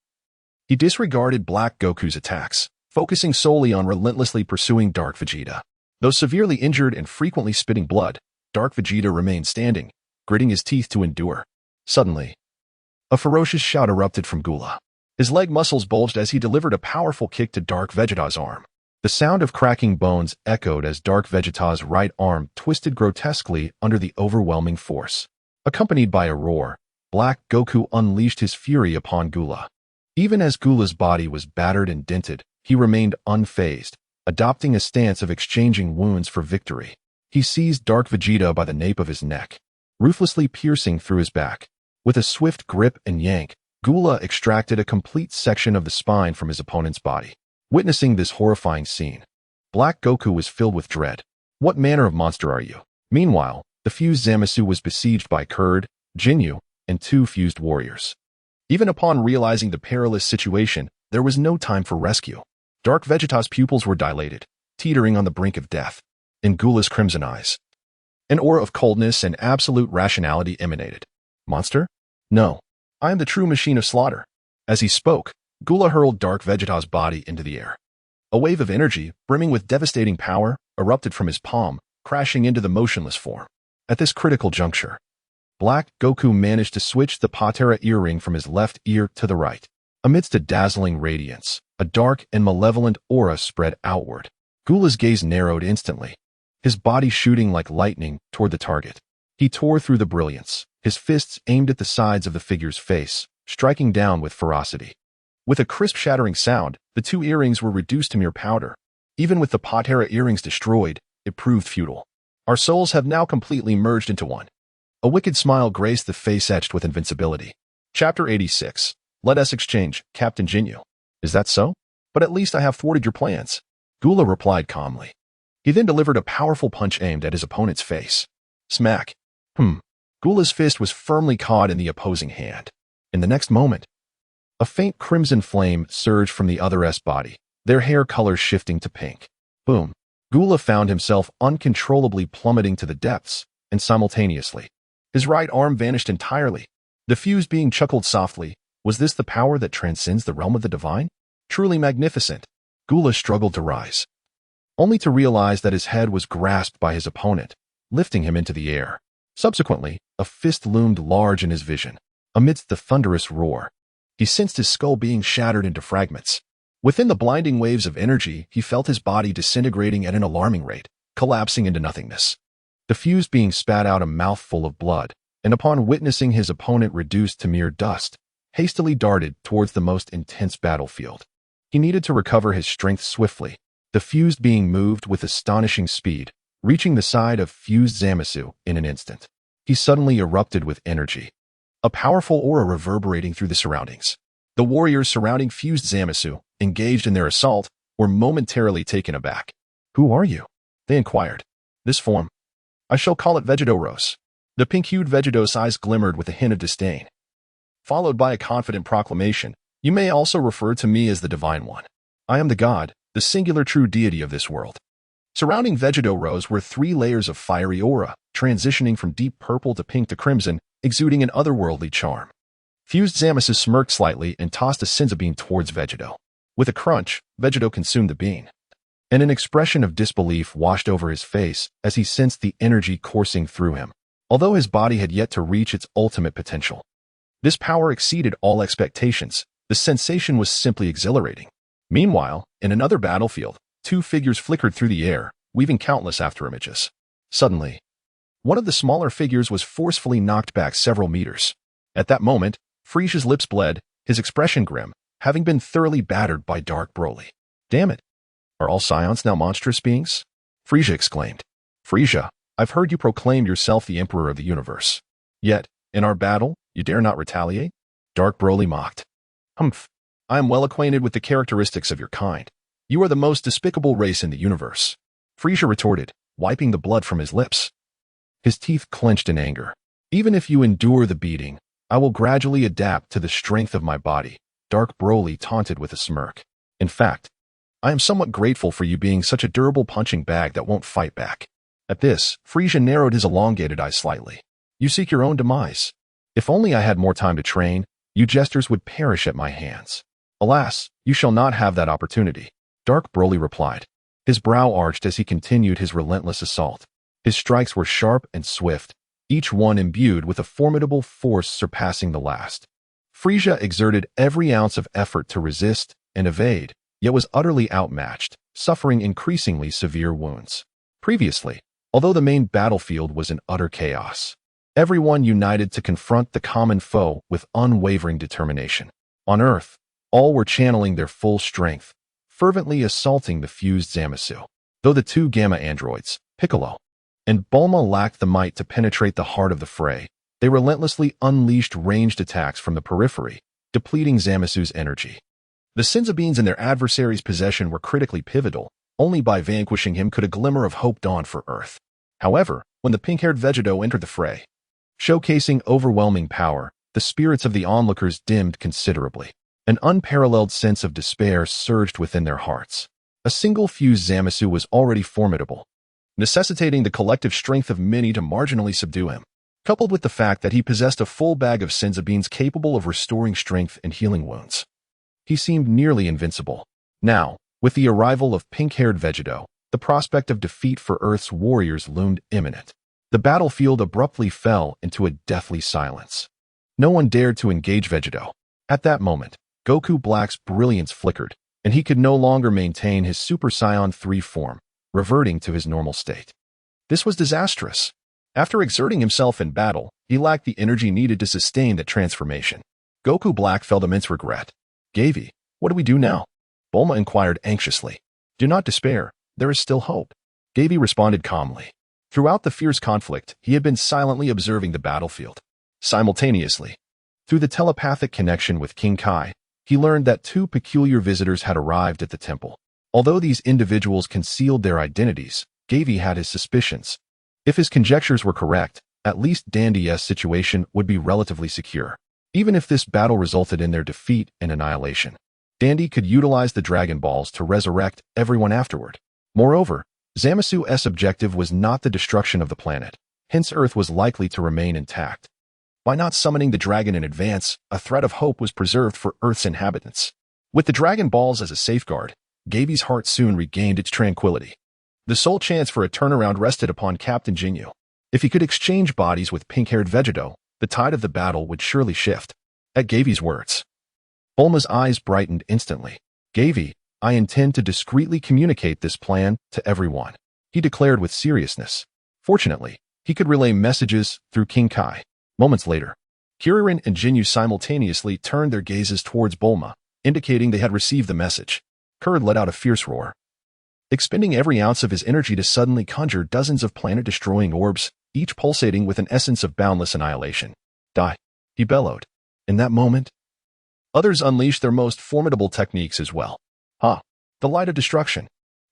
he disregarded Black Goku's attacks, focusing solely on relentlessly pursuing Dark Vegeta. Though severely injured and frequently spitting blood, Dark Vegeta remained standing, gritting his teeth to endure. Suddenly, a ferocious shout erupted from Gula. His leg muscles bulged as he delivered a powerful kick to Dark Vegeta's arm. The sound of cracking bones echoed as Dark Vegeta's right arm twisted grotesquely under the overwhelming force. Accompanied by a roar, Black Goku unleashed his fury upon Gula. Even as Gula's body was battered and dented, he remained unfazed, adopting a stance of exchanging wounds for victory. He seized Dark Vegeta by the nape of his neck, ruthlessly piercing through his back. With a swift grip and yank, Gula extracted a complete section of the spine from his opponent's body. Witnessing this horrifying scene, Black Goku was filled with dread. What manner of monster are you? Meanwhile, the fused Zamasu was besieged by Kurd, Jinyu, and 2 fused warriors. Even upon realizing the perilous situation, there was no time for rescue. Dark Vegeta's pupils were dilated, teetering on the brink of death. In Gula's crimson eyes, an aura of coldness and absolute rationality emanated. Monster? No. I am the true machine of slaughter. As he spoke, Gula hurled Dark Vegeta's body into the air. A wave of energy, brimming with devastating power, erupted from his palm, crashing into the motionless form. At this critical juncture, Black Goku managed to switch the Patera earring from his left ear to the right. Amidst a dazzling radiance, a dark and malevolent aura spread outward. Gula's gaze narrowed instantly, his body shooting like lightning toward the target. He tore through the brilliance, his fists aimed at the sides of the figure's face, striking down with ferocity. With a crisp shattering sound, the 2 earrings were reduced to mere powder. Even with the Patera earrings destroyed, it proved futile. Our souls have now completely merged into one. A wicked smile graced the face etched with invincibility. Chapter 86. Let us exchange, Captain Jinyu. Is that so? But at least I have thwarted your plans. Gula replied calmly. He then delivered a powerful punch aimed at his opponent's face. Smack. Gula's fist was firmly caught in the opposing hand. In the next moment, a faint crimson flame surged from the other's body, their hair color shifting to pink. Boom. Gula found himself uncontrollably plummeting to the depths, and simultaneously, his right arm vanished entirely. The fused being chuckled softly. Was this the power that transcends the realm of the divine? Truly magnificent. Gula struggled to rise, only to realize that his head was grasped by his opponent, lifting him into the air. Subsequently, a fist loomed large in his vision. Amidst the thunderous roar, he sensed his skull being shattered into fragments. Within the blinding waves of energy, he felt his body disintegrating at an alarming rate, collapsing into nothingness. The fused being spat out a mouthful of blood, and upon witnessing his opponent reduced to mere dust, hastily darted towards the most intense battlefield. He needed to recover his strength swiftly. The fused being moved with astonishing speed, reaching the side of fused Zamasu in an instant. He suddenly erupted with energy, a powerful aura reverberating through the surroundings. The warriors surrounding fused Zamasu, engaged in their assault, were momentarily taken aback. Who are you? They inquired. This form. I shall call it Vegeto-Rose. The pink-hued Vegeto's eyes glimmered with a hint of disdain, followed by a confident proclamation. You may also refer to me as the Divine One. I am the God, the singular true deity of this world. Surrounding Vegeto-Rose were 3 layers of fiery aura, transitioning from deep purple to pink to crimson, exuding an otherworldly charm. Fused Zamasu smirked slightly and tossed a senzu bean towards Vegeto. With a crunch, Vegeto consumed the bean, and an expression of disbelief washed over his face as he sensed the energy coursing through him. Although his body had yet to reach its ultimate potential, this power exceeded all expectations. The sensation was simply exhilarating. Meanwhile, in another battlefield, 2 figures flickered through the air, weaving countless afterimages. Suddenly, one of the smaller figures was forcefully knocked back several meters. At that moment, Frieza's lips bled, his expression grim, having been thoroughly battered by Dark Broly. Damn it! Are all Scions now monstrous beings? Frieza exclaimed. Frieza, I've heard you proclaim yourself the Emperor of the Universe. Yet, in our battle, you dare not retaliate? Dark Broly mocked. Humph. I am well acquainted with the characteristics of your kind. You are the most despicable race in the universe. Frieza retorted, wiping the blood from his lips. His teeth clenched in anger. Even if you endure the beating, I will gradually adapt to the strength of my body. Dark Broly taunted with a smirk. In fact, I am somewhat grateful for you being such a durable punching bag that won't fight back. At this, Frieza narrowed his elongated eyes slightly. You seek your own demise. If only I had more time to train, you jesters would perish at my hands. Alas, you shall not have that opportunity. Dark Broly replied. His brow arched as he continued his relentless assault. His strikes were sharp and swift, each one imbued with a formidable force surpassing the last. Frieza exerted every ounce of effort to resist and evade, yet was utterly outmatched, suffering increasingly severe wounds. Previously, although the main battlefield was in utter chaos, everyone united to confront the common foe with unwavering determination. On Earth, all were channeling their full strength, fervently assaulting the fused Zamasu. Though the 2 Gamma androids, Piccolo and Bulma, lacked the might to penetrate the heart of the fray, They relentlessly unleashed ranged attacks from the periphery, depleting Zamasu's energy. The Senzu in their adversary's possession were critically pivotal. Only by vanquishing him could a glimmer of hope dawn for Earth. However, when the pink-haired Vegito entered the fray, showcasing overwhelming power, the spirits of the onlookers dimmed considerably. An unparalleled sense of despair surged within their hearts. A single fused Zamasu was already formidable, necessitating the collective strength of many to marginally subdue him, coupled with the fact that he possessed a full bag of Senzu capable of restoring strength and healing wounds. He seemed nearly invincible. Now, with the arrival of pink-haired Vegito, the prospect of defeat for Earth's warriors loomed imminent. The battlefield abruptly fell into a deathly silence. No one dared to engage Vegito. At that moment, Goku Black's brilliance flickered, and he could no longer maintain his Super Saiyan 3 form, reverting to his normal state. This was disastrous. After exerting himself in battle, he lacked the energy needed to sustain that transformation. Goku Black felt immense regret. Gavie, what do we do now? Bulma inquired anxiously. Do not despair, there is still hope. Gavie responded calmly. Throughout the fierce conflict, he had been silently observing the battlefield. Simultaneously, through the telepathic connection with King Kai, he learned that two peculiar visitors had arrived at the temple. Although these individuals concealed their identities, Gavie had his suspicions. If his conjectures were correct, at least Dandy's situation would be relatively secure. Even if this battle resulted in their defeat and annihilation, Dandy could utilize the Dragon Balls to resurrect everyone afterward. Moreover, Zamasu's objective was not the destruction of the planet, hence Earth was likely to remain intact. By not summoning the dragon in advance, a thread of hope was preserved for Earth's inhabitants. With the Dragon Balls as a safeguard, Gavie's heart soon regained its tranquility. The sole chance for a turnaround rested upon Captain Ginyu. If he could exchange bodies with pink-haired Vegito, the tide of the battle would surely shift. At Gavie's words, Bulma's eyes brightened instantly. Gavie, I intend to discreetly communicate this plan to everyone, he declared with seriousness. Fortunately, he could relay messages through King Kai. Moments later, Kuririn and Ginyu simultaneously turned their gazes towards Bulma, indicating they had received the message. Kurd let out a fierce roar, expending every ounce of his energy to suddenly conjure dozens of planet-destroying orbs, each pulsating with an essence of boundless annihilation. Die, he bellowed. In that moment, others unleashed their most formidable techniques as well. The light of destruction.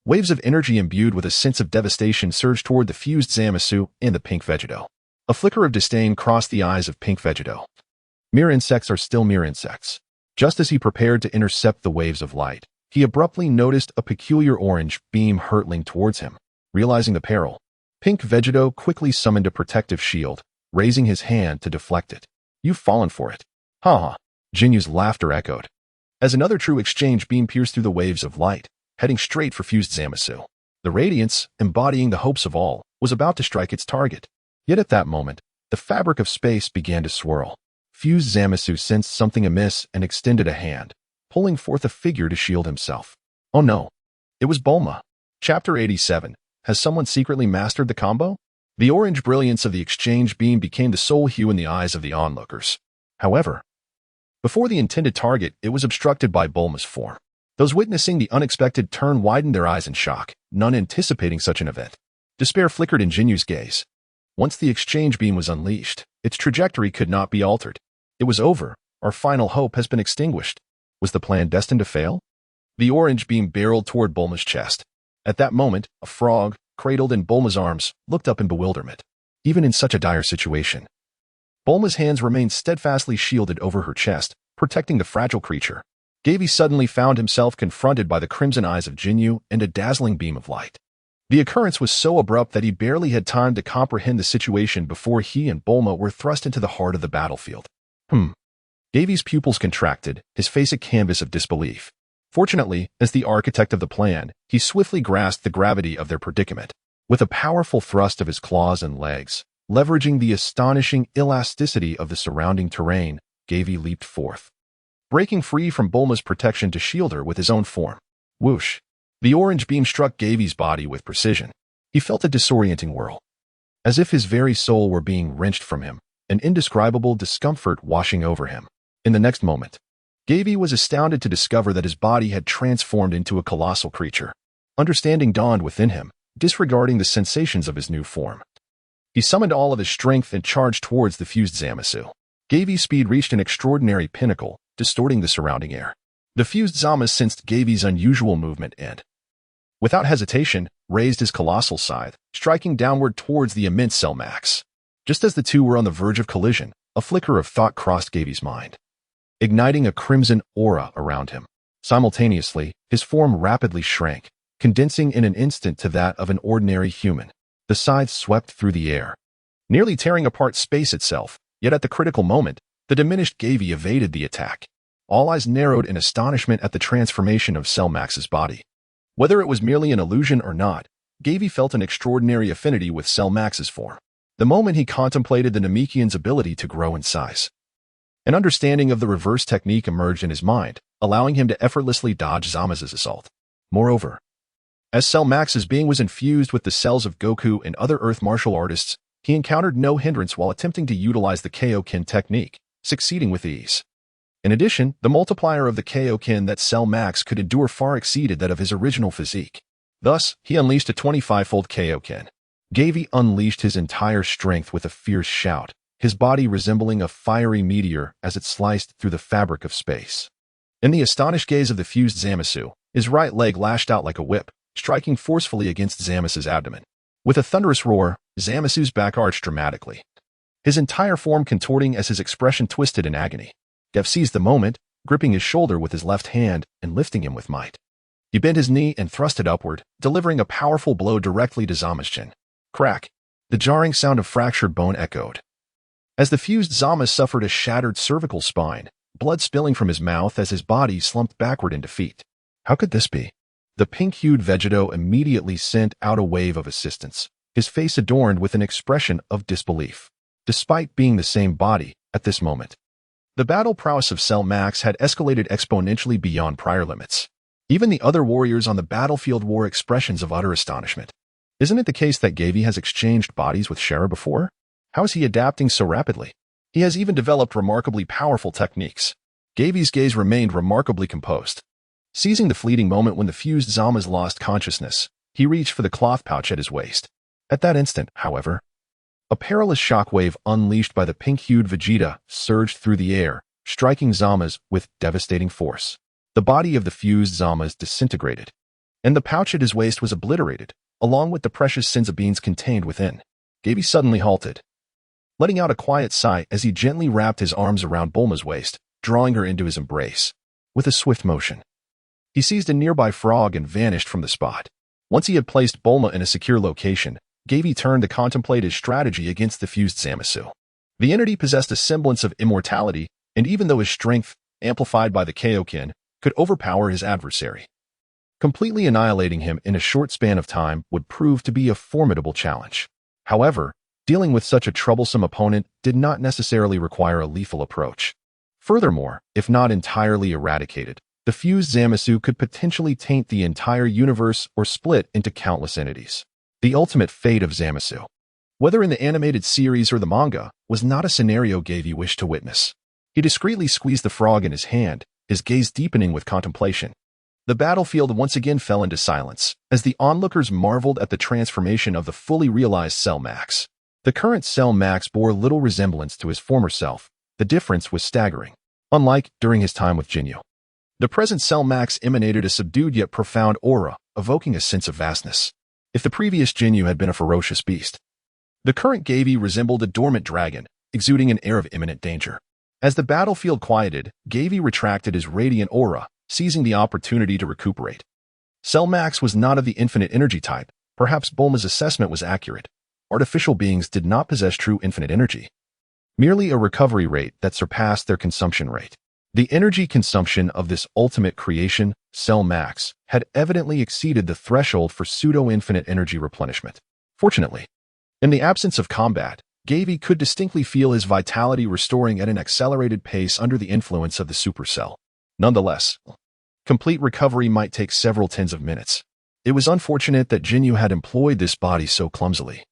Waves of energy imbued with a sense of devastation surged toward the fused Zamasu and the pink Vegito. A flicker of disdain crossed the eyes of pink Vegito. Mere insects are still mere insects. Just as he prepared to intercept the waves of light, he abruptly noticed a peculiar orange beam hurtling towards him. Realizing the peril, pink Vegito quickly summoned a protective shield, raising his hand to deflect it. You've fallen for it. Ha! Jinyu's laughter echoed, as another true exchange beam pierced through the waves of light, heading straight for fused Zamasu. The radiance, embodying the hopes of all, was about to strike its target. Yet at that moment, the fabric of space began to swirl. Fused Zamasu sensed something amiss and extended a hand, pulling forth a figure to shield himself. Oh no. It was Bulma. Chapter 87. Has someone secretly mastered the combo? The orange brilliance of the exchange beam became the sole hue in the eyes of the onlookers. However, before the intended target, it was obstructed by Bulma's form. Those witnessing the unexpected turn widened their eyes in shock, none anticipating such an event. Despair flickered in Jinyu's gaze. Once the exchange beam was unleashed, its trajectory could not be altered. It was over. Our final hope has been extinguished. Was the plan destined to fail? The orange beam barreled toward Bulma's chest. At that moment, a frog, cradled in Bulma's arms, looked up in bewilderment. Even in such a dire situation, Bulma's hands remained steadfastly shielded over her chest, protecting the fragile creature. Gavie suddenly found himself confronted by the crimson eyes of Ginyu and a dazzling beam of light. The occurrence was so abrupt that he barely had time to comprehend the situation before he and Bulma were thrust into the heart of the battlefield. Gavie's pupils contracted, his face a canvas of disbelief. Fortunately, as the architect of the plan, he swiftly grasped the gravity of their predicament. With a powerful thrust of his claws and legs, leveraging the astonishing elasticity of the surrounding terrain, Gavie leaped forth, breaking free from Bulma's protection to shield her with his own form. Whoosh! The orange beam struck Gavie's body with precision. He felt a disorienting whirl, as if his very soul were being wrenched from him, an indescribable discomfort washing over him. In the next moment, Gavie was astounded to discover that his body had transformed into a colossal creature. Understanding dawned within him, disregarding the sensations of his new form. He summoned all of his strength and charged towards the fused Zamasu. Gavie's speed reached an extraordinary pinnacle, distorting the surrounding air. The fused Zamasu sensed Gavie's unusual movement and, without hesitation, raised his colossal scythe, striking downward towards the immense Cell Max. Just as the two were on the verge of collision, a flicker of thought crossed Gavie's mind, igniting a crimson aura around him. Simultaneously, his form rapidly shrank, condensing in an instant to that of an ordinary human. The scythe swept through the air, nearly tearing apart space itself, yet at the critical moment, the diminished Gavie evaded the attack. All eyes narrowed in astonishment at the transformation of Cell Max's body. Whether it was merely an illusion or not, Gavie felt an extraordinary affinity with Cell Max's form. The moment he contemplated the Namekian's ability to grow in size, an understanding of the reverse technique emerged in his mind, allowing him to effortlessly dodge Zamazu's assault. Moreover, as Cell Max's being was infused with the cells of Goku and other Earth martial artists, he encountered no hindrance while attempting to utilize the Kaioken technique, succeeding with ease. In addition, the multiplier of the Kaioken that Cell Max could endure far exceeded that of his original physique. Thus, he unleashed a 25-fold Kaioken. Gavie unleashed his entire strength with a fierce shout, his body resembling a fiery meteor as it sliced through the fabric of space. In the astonished gaze of the fused Zamasu, his right leg lashed out like a whip, striking forcefully against Zamazu's abdomen. With a thunderous roar, Zamasu's back arched dramatically, his entire form contorting as his expression twisted in agony. Gavie seized the moment, gripping his shoulder with his left hand and lifting him with might. He bent his knee and thrust it upward, delivering a powerful blow directly to Zama's chin. Crack! The jarring sound of fractured bone echoed. As the fused Zama suffered a shattered cervical spine, blood spilling from his mouth as his body slumped backward in defeat. How could this be? The pink-hued Vegeto immediately sent out a wave of assistance, his face adorned with an expression of disbelief. Despite being the same body, at this moment, the battle prowess of Cell Max had escalated exponentially beyond prior limits. Even the other warriors on the battlefield wore expressions of utter astonishment. Isn't it the case that Gavie has exchanged bodies with Shara before? How is he adapting so rapidly? He has even developed remarkably powerful techniques. Gavie's gaze remained remarkably composed. Seizing the fleeting moment when the fused Zamas lost consciousness, he reached for the cloth pouch at his waist. At that instant, however, a perilous shockwave unleashed by the pink-hued Vegeta surged through the air, striking Zamas with devastating force. The body of the fused Zamas disintegrated, and the pouch at his waist was obliterated, along with the precious senzu beans contained within. Gavie suddenly halted, letting out a quiet sigh as he gently wrapped his arms around Bulma's waist, drawing her into his embrace. With a swift motion, he seized a nearby frog and vanished from the spot. Once he had placed Bulma in a secure location, Gavie turned to contemplate his strategy against the fused Zamasu. The entity possessed a semblance of immortality, and even though his strength, amplified by the Kaioken, could overpower his adversary, completely annihilating him in a short span of time would prove to be a formidable challenge. However, dealing with such a troublesome opponent did not necessarily require a lethal approach. Furthermore, if not entirely eradicated, the fused Zamasu could potentially taint the entire universe or split into countless entities. The ultimate fate of Zamasu, whether in the animated series or the manga, was not a scenario Gavie wished to witness. He discreetly squeezed the frog in his hand, his gaze deepening with contemplation. The battlefield once again fell into silence, as the onlookers marveled at the transformation of the fully realized Cell Max. The current Cell Max bore little resemblance to his former self. The difference was staggering. Unlike during his time with Jinyu, the present Cell Max emanated a subdued yet profound aura, evoking a sense of vastness. If the previous Jinyu had been a ferocious beast, the current Gavie resembled a dormant dragon, exuding an air of imminent danger. As the battlefield quieted, Gavie retracted his radiant aura, seizing the opportunity to recuperate. Cell Max was not of the infinite energy type. Perhaps Bulma's assessment was accurate. Artificial beings did not possess true infinite energy, merely a recovery rate that surpassed their consumption rate. The energy consumption of this ultimate creation, Cell Max, had evidently exceeded the threshold for pseudo-infinite energy replenishment. Fortunately, in the absence of combat, Gavie could distinctly feel his vitality restoring at an accelerated pace under the influence of the supercell. Nonetheless, complete recovery might take several tens of minutes. It was unfortunate that Jinyu had employed this body so clumsily,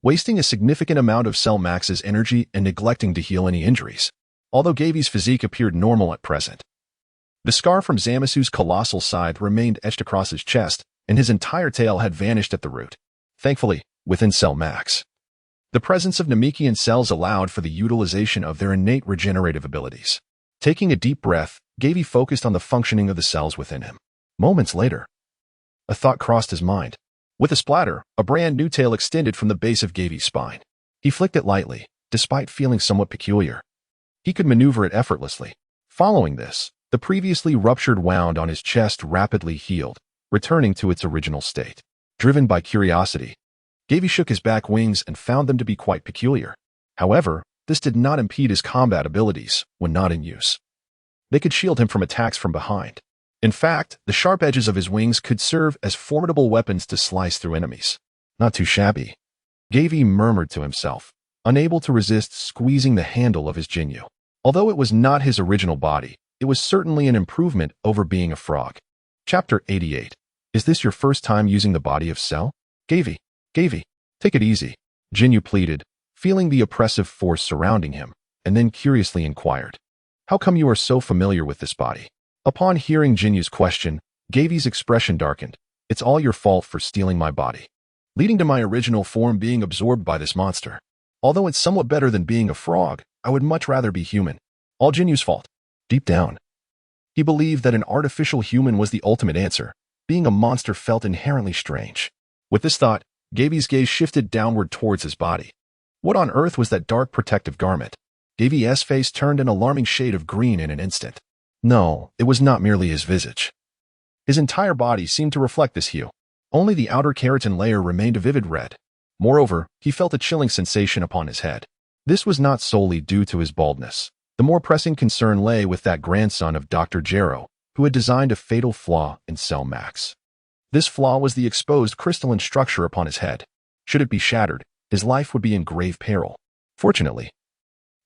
wasting a significant amount of Cell Max's energy and neglecting to heal any injuries. Although Gavie's physique appeared normal at present, the scar from Zamasu's colossal scythe remained etched across his chest, and his entire tail had vanished at the root. Thankfully, within Cell Max, The presence of Namekian cells allowed for the utilization of their innate regenerative abilities. Taking a deep breath, Gavie focused on the functioning of the cells within him. Moments later, a thought crossed his mind. With a splatter, a brand new tail extended from the base of Gavie's spine. He flicked it lightly, despite feeling somewhat peculiar. He could maneuver it effortlessly. Following this, the previously ruptured wound on his chest rapidly healed, returning to its original state. Driven by curiosity, Gavie shook his back wings and found them to be quite peculiar. However, this did not impede his combat abilities when not in use. They could shield him from attacks from behind. In fact, the sharp edges of his wings could serve as formidable weapons to slice through enemies. Not too shabby. Gavie murmured to himself, unable to resist squeezing the handle of his Jinyu. Although it was not his original body, it was certainly an improvement over being a frog. Chapter 88. Is this your first time using the body of Cell? Gavie, take it easy, Jinyu pleaded, feeling the oppressive force surrounding him, and then curiously inquired. How come you are so familiar with this body? Upon hearing Jinyu's question, Gavie's expression darkened. It's all your fault for stealing my body, leading to my original form being absorbed by this monster. Although it's somewhat better than being a frog, I would much rather be human. All Jinyu's fault. Deep down, he believed that an artificial human was the ultimate answer. Being a monster felt inherently strange. With this thought, Gavie's gaze shifted downward towards his body. What on earth was that dark protective garment? Gavie's face turned an alarming shade of green in an instant. No, it was not merely his visage. His entire body seemed to reflect this hue. Only the outer keratin layer remained a vivid red. Moreover, he felt a chilling sensation upon his head. This was not solely due to his baldness. The more pressing concern lay with that grandson of Dr. Gero, who had designed a fatal flaw in Cell Max. This flaw was the exposed crystalline structure upon his head. Should it be shattered, his life would be in grave peril. Fortunately,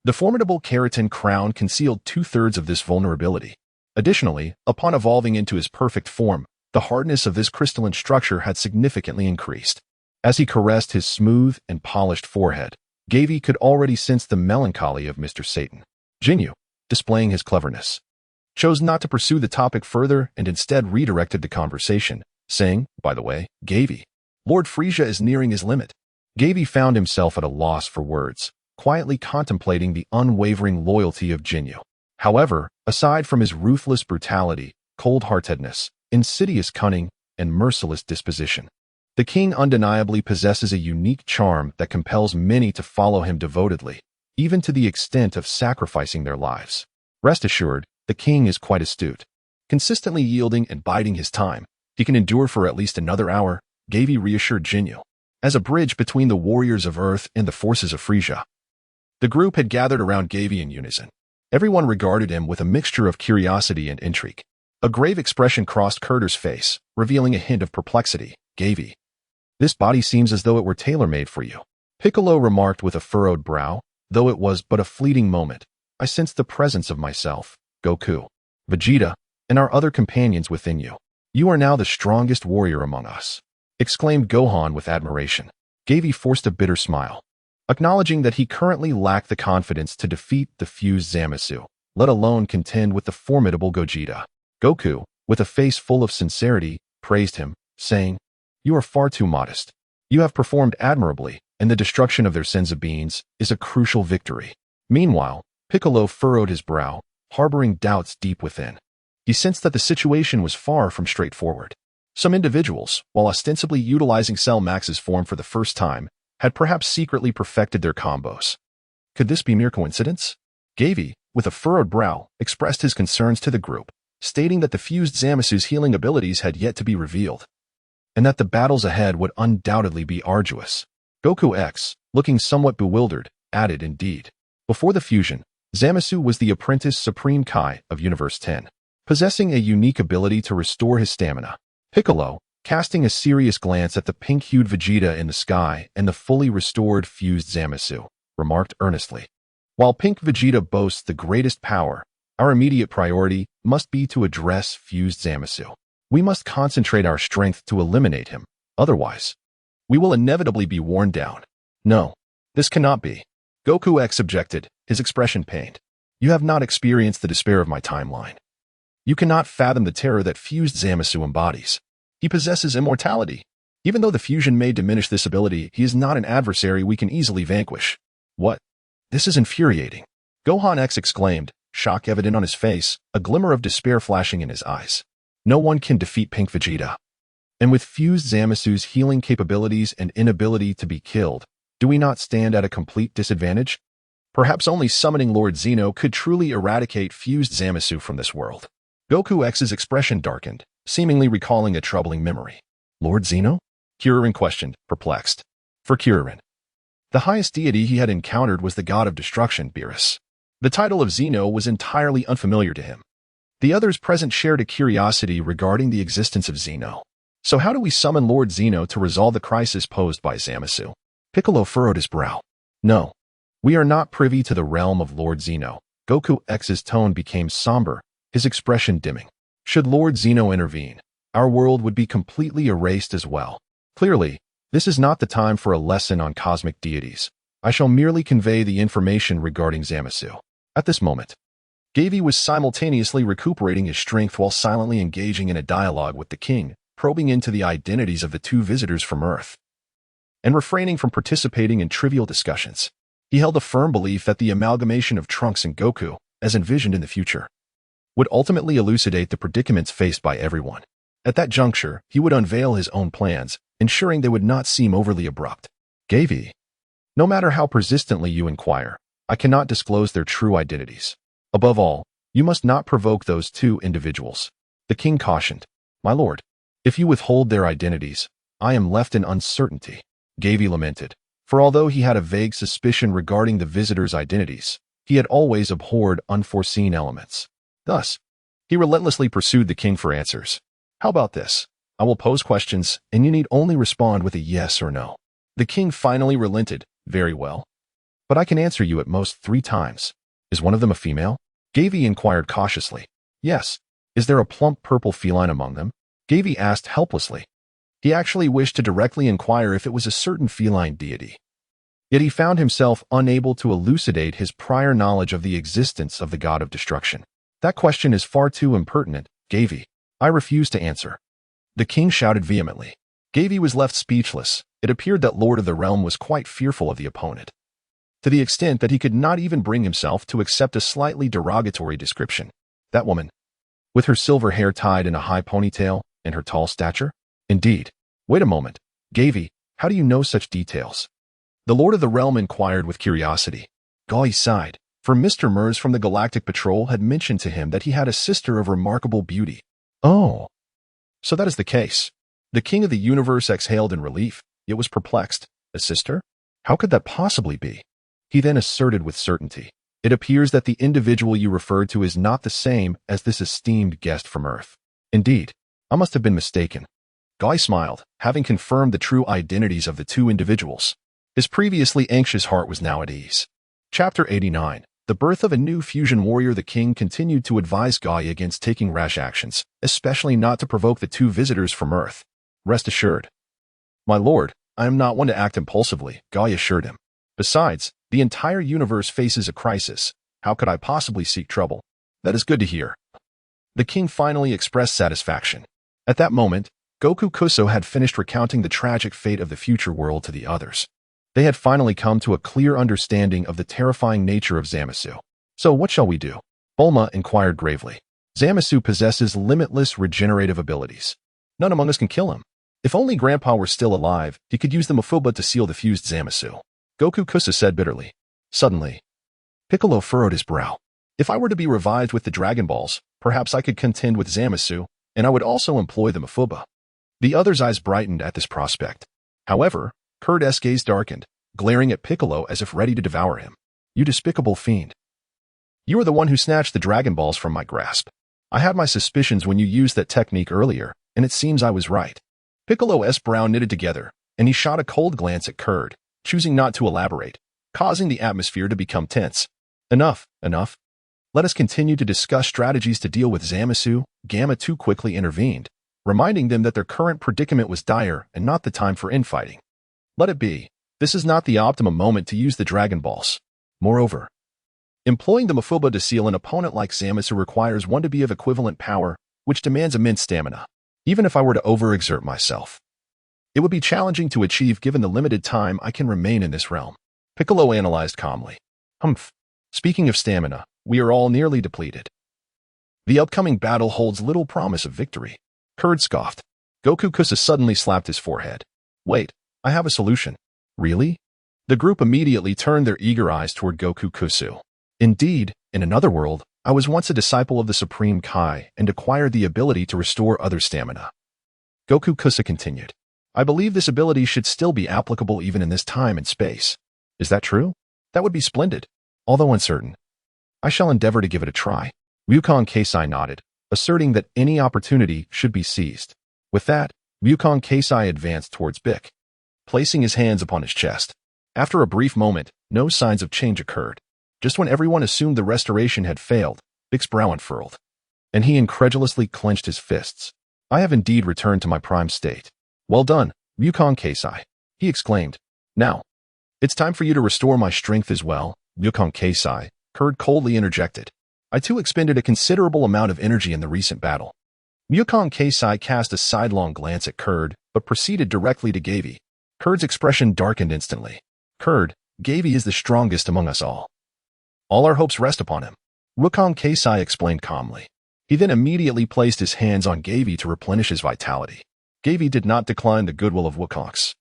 the formidable keratin crown concealed 2/3 of this vulnerability. Additionally, upon evolving into his perfect form, the hardness of this crystalline structure had significantly increased. As he caressed his smooth and polished forehead, Gavie could already sense the melancholy of Mr. Satan. Jinyu, displaying his cleverness, chose not to pursue the topic further and instead redirected the conversation, saying, by the way, Gavie, Lord Frieza is nearing his limit. Gavie found himself at a loss for words, quietly contemplating the unwavering loyalty of Jinyu. However, aside from his ruthless brutality, cold-heartedness, insidious cunning, and merciless disposition, the king undeniably possesses a unique charm that compels many to follow him devotedly, even to the extent of sacrificing their lives. Rest assured, the king is quite astute. Consistently yielding and biding his time, he can endure for at least another hour, Gavie reassured Jinyu. As a bridge between the warriors of Earth and the forces of Frieza, the group had gathered around Gavie in unison. Everyone regarded him with a mixture of curiosity and intrigue. A grave expression crossed Kurter's face, revealing a hint of perplexity. Gavie, this body seems as though it were tailor-made for you, Piccolo remarked with a furrowed brow. Though it was but a fleeting moment, I sensed the presence of myself, Goku, Vegeta, and our other companions within you. You are now the strongest warrior among us, exclaimed Gohan with admiration. Gavie forced a bitter smile, acknowledging that he currently lacked the confidence to defeat the fused Zamasu, let alone contend with the formidable Gogeta. Goku, with a face full of sincerity, praised him, saying, You are far too modest. You have performed admirably, and the destruction of their senzu beans is a crucial victory. Meanwhile, Piccolo furrowed his brow, harboring doubts deep within. He sensed that the situation was far from straightforward. Some individuals, while ostensibly utilizing Cell Max's form for the first time, had perhaps secretly perfected their combos. Could this be mere coincidence? Gavie, with a furrowed brow, expressed his concerns to the group, stating that the fused Zamasu's healing abilities had yet to be revealed, and that the battles ahead would undoubtedly be arduous. Goku X, looking somewhat bewildered, added indeed. Before the fusion, Zamasu was the apprentice Supreme Kai of Universe 10, possessing a unique ability to restore his stamina. Piccolo, casting a serious glance at the pink-hued Vegeta in the sky and the fully restored fused Zamasu, remarked earnestly. While Pink Vegeta boasts the greatest power, our immediate priority must be to address fused Zamasu. We must concentrate our strength to eliminate him, otherwise, we will inevitably be worn down. No, this cannot be. Goku X objected, his expression pained. You have not experienced the despair of my timeline. You cannot fathom the terror that fused Zamasu embodies. He possesses immortality. Even though the fusion may diminish this ability, he is not an adversary we can easily vanquish. What? This is infuriating. Gohan X exclaimed, shock evident on his face, a glimmer of despair flashing in his eyes. No one can defeat Pink Vegeta. And with fused Zamasu's healing capabilities and inability to be killed, do we not stand at a complete disadvantage? Perhaps only summoning Lord Zeno could truly eradicate fused Zamasu from this world. Goku X's expression darkened, seemingly recalling a troubling memory. Lord Zeno? Kuririn questioned, perplexed. For Kuririn, the highest deity he had encountered was the god of destruction, Beerus. The title of Zeno was entirely unfamiliar to him. The others present shared a curiosity regarding the existence of Zeno. So how do we summon Lord Zeno to resolve the crisis posed by Zamasu? Piccolo furrowed his brow. No. We are not privy to the realm of Lord Zeno. Goku X's tone became somber, his expression dimming. Should Lord Zeno intervene, our world would be completely erased as well. Clearly, this is not the time for a lesson on cosmic deities. I shall merely convey the information regarding Zamasu. At this moment, Gavie was simultaneously recuperating his strength while silently engaging in a dialogue with the king, probing into the identities of the two visitors from Earth, and refraining from participating in trivial discussions. He held a firm belief that the amalgamation of Trunks and Goku, as envisioned in the future, would ultimately elucidate the predicaments faced by everyone. At that juncture, he would unveil his own plans, ensuring they would not seem overly abrupt. Gavie, no matter how persistently you inquire, I cannot disclose their true identities. Above all, you must not provoke those two individuals. The king cautioned. My lord, if you withhold their identities, I am left in uncertainty. Gavie lamented, for although he had a vague suspicion regarding the visitors' identities, he had always abhorred unforeseen elements. Thus, he relentlessly pursued the king for answers. How about this? I will pose questions, and you need only respond with a yes or no. The king finally relented. Very well. But I can answer you at most 3 times. Is one of them a female? Gavie inquired cautiously. Yes. Is there a plump purple feline among them? Gavie asked helplessly. He actually wished to directly inquire if it was a certain feline deity. Yet he found himself unable to elucidate his prior knowledge of the existence of the god of destruction. That question is far too impertinent, Gavie. I refuse to answer. The king shouted vehemently. Gavie was left speechless. It appeared that Lord of the Realm was quite fearful of the opponent, to the extent that he could not even bring himself to accept a slightly derogatory description. That woman, with her silver hair tied in a high ponytail and her tall stature? Indeed. Wait a moment. Gavie, how do you know such details? The Lord of the Realm inquired with curiosity. Gavie sighed, for Mr. Mers from the Galactic Patrol had mentioned to him that he had a sister of remarkable beauty. Oh. So that is the case. The King of the Universe exhaled in relief, yet was perplexed. A sister? How could that possibly be? He then asserted with certainty. It appears that the individual you referred to is not the same as this esteemed guest from Earth. Indeed, I must have been mistaken. Gavie smiled, having confirmed the true identities of the two individuals. His previously anxious heart was now at ease. Chapter 89. The birth of a new fusion warrior. The king continued to advise Gavie against taking rash actions, especially not to provoke the two visitors from Earth. Rest assured. My lord, I am not one to act impulsively, Gavie assured him. Besides, the entire universe faces a crisis. How could I possibly seek trouble? That is good to hear. The king finally expressed satisfaction. At that moment, Goku Kuso had finished recounting the tragic fate of the future world to the others. They had finally come to a clear understanding of the terrifying nature of Zamasu. So what shall we do? Bulma inquired gravely. Zamasu possesses limitless regenerative abilities. None among us can kill him. If only Grandpa were still alive, he could use the Mafuba to seal the fused Zamasu. Goku Kusa said bitterly. Suddenly, Piccolo furrowed his brow. If I were to be revived with the Dragon Balls, perhaps I could contend with Zamasu, and I would also employ the Mafuba. The other's eyes brightened at this prospect. However, Kurt's gaze darkened, glaring at Piccolo as if ready to devour him. You despicable fiend. You are the one who snatched the Dragon Balls from my grasp. I had my suspicions when you used that technique earlier, and it seems I was right. Piccolo's brow knitted together, and he shot a cold glance at Kurt, choosing not to elaborate, causing the atmosphere to become tense. Enough. Let us continue to discuss strategies to deal with Zamasu. Gamma too quickly intervened, reminding them that their current predicament was dire and not the time for infighting. Let it be. This is not the optimum moment to use the Dragon Balls. Moreover, employing the Mafuba to seal an opponent like Zamasu requires one to be of equivalent power, which demands immense stamina, even if I were to overexert myself. It would be challenging to achieve given the limited time I can remain in this realm. Piccolo analyzed calmly. Humph. Speaking of stamina, we are all nearly depleted. The upcoming battle holds little promise of victory. Kurd scoffed. Goku Kusa suddenly slapped his forehead. Wait, I have a solution. Really? The group immediately turned their eager eyes toward Goku Kusu. Indeed, in another world, I was once a disciple of the Supreme Kai and acquired the ability to restore other stamina. Goku Kusa continued. I believe this ability should still be applicable even in this time and space. Is that true? That would be splendid, although uncertain. I shall endeavor to give it a try. Wukong Keisai nodded, asserting that any opportunity should be seized. With that, Wukong Keisai advanced towards Bick, placing his hands upon his chest. After a brief moment, no signs of change occurred. Just when everyone assumed the restoration had failed, Bick's brow unfurled, and he incredulously clenched his fists. I have indeed returned to my prime state. Well done, Wukong Keisai, he exclaimed. Now, it's time for you to restore my strength as well, Wukong Keisai, Kurd coldly interjected. I too expended a considerable amount of energy in the recent battle. Wukong Keisai cast a sidelong glance at Kurd, but proceeded directly to Gavie. Kurd's expression darkened instantly. Kurd, Gavie is the strongest among us all. All our hopes rest upon him, Wukong Keisai explained calmly. He then immediately placed his hands on Gavie to replenish his vitality. Gavie did not decline the goodwill of Wukong's.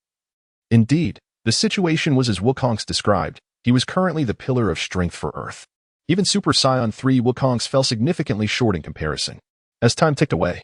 Indeed, the situation was as Wukong's described. He was currently the pillar of strength for Earth. Even Super Saiyan 3 Wukong's fell significantly short in comparison. As time ticked away,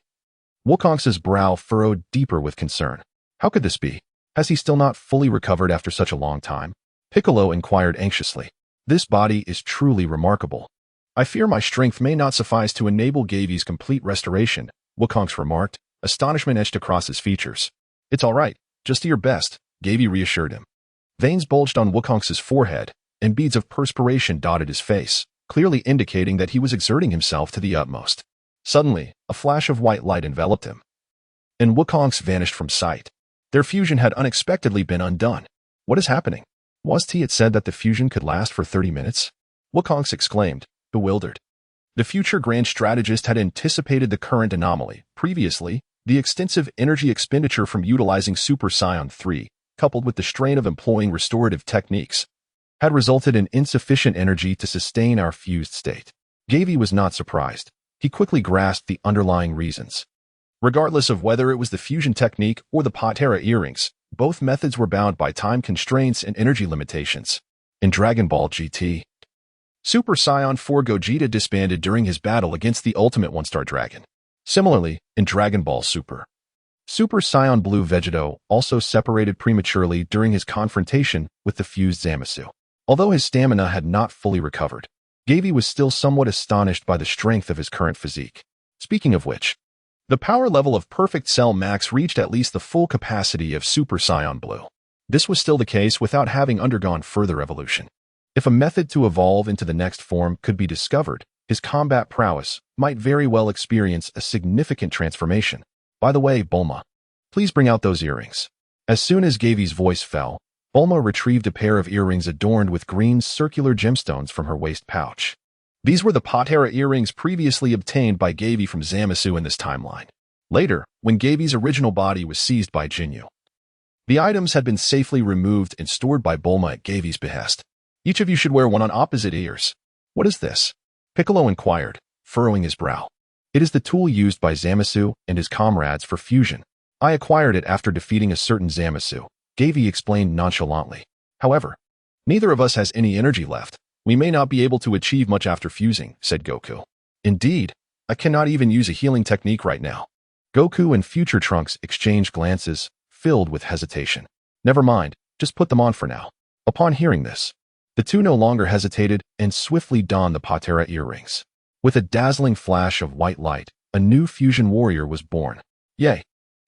Wukong's brow furrowed deeper with concern. How could this be? Has he still not fully recovered after such a long time? Piccolo inquired anxiously. This body is truly remarkable. I fear my strength may not suffice to enable Gavie's complete restoration, Wukong's remarked, astonishment etched across his features. It's all right, just do your best, Gavie reassured him. Veins bulged on Wukong's forehead, and beads of perspiration dotted his face, clearly indicating that he was exerting himself to the utmost. Suddenly, a flash of white light enveloped him, and Wukong's vanished from sight. Their fusion had unexpectedly been undone. What is happening? Wasn't it said that the fusion could last for 30 minutes? Wukong's exclaimed, bewildered. The future grand strategist had anticipated the current anomaly. Previously, the extensive energy expenditure from utilizing Super Saiyan 3, coupled with the strain of employing restorative techniques, had resulted in insufficient energy to sustain our fused state. Gavie was not surprised. He quickly grasped the underlying reasons. Regardless of whether it was the fusion technique or the Patera earrings, both methods were bound by time constraints and energy limitations. In Dragon Ball GT, Super Saiyan 4 Gogeta disbanded during his battle against the Ultimate One-Star Dragon. Similarly, in Dragon Ball Super, Super Saiyan Blue Vegito also separated prematurely during his confrontation with the fused Zamasu. Although his stamina had not fully recovered, Gavie was still somewhat astonished by the strength of his current physique. Speaking of which, the power level of Perfect Cell Max reached at least the full capacity of Super Saiyan Blue. This was still the case without having undergone further evolution. If a method to evolve into the next form could be discovered, his combat prowess might very well experience a significant transformation. By the way, Bulma, please bring out those earrings. As soon as Gavie's voice fell, Bulma retrieved a pair of earrings adorned with green circular gemstones from her waist pouch. These were the Patera earrings previously obtained by Gavie from Zamasu in this timeline. Later, when Gavie's original body was seized by Jinyu, the items had been safely removed and stored by Bulma at Gavie's behest. Each of you should wear one on opposite ears. What is this? Piccolo inquired, furrowing his brow. It is the tool used by Zamasu and his comrades for fusion. I acquired it after defeating a certain Zamasu, Gavie explained nonchalantly. However, neither of us has any energy left. We may not be able to achieve much after fusing, said Goku. Indeed, I cannot even use a healing technique right now. Goku and future Trunks exchanged glances, filled with hesitation. Never mind, just put them on for now. Upon hearing this, the two no longer hesitated and swiftly donned the Patera earrings. With a dazzling flash of white light, a new fusion warrior was born. Yay!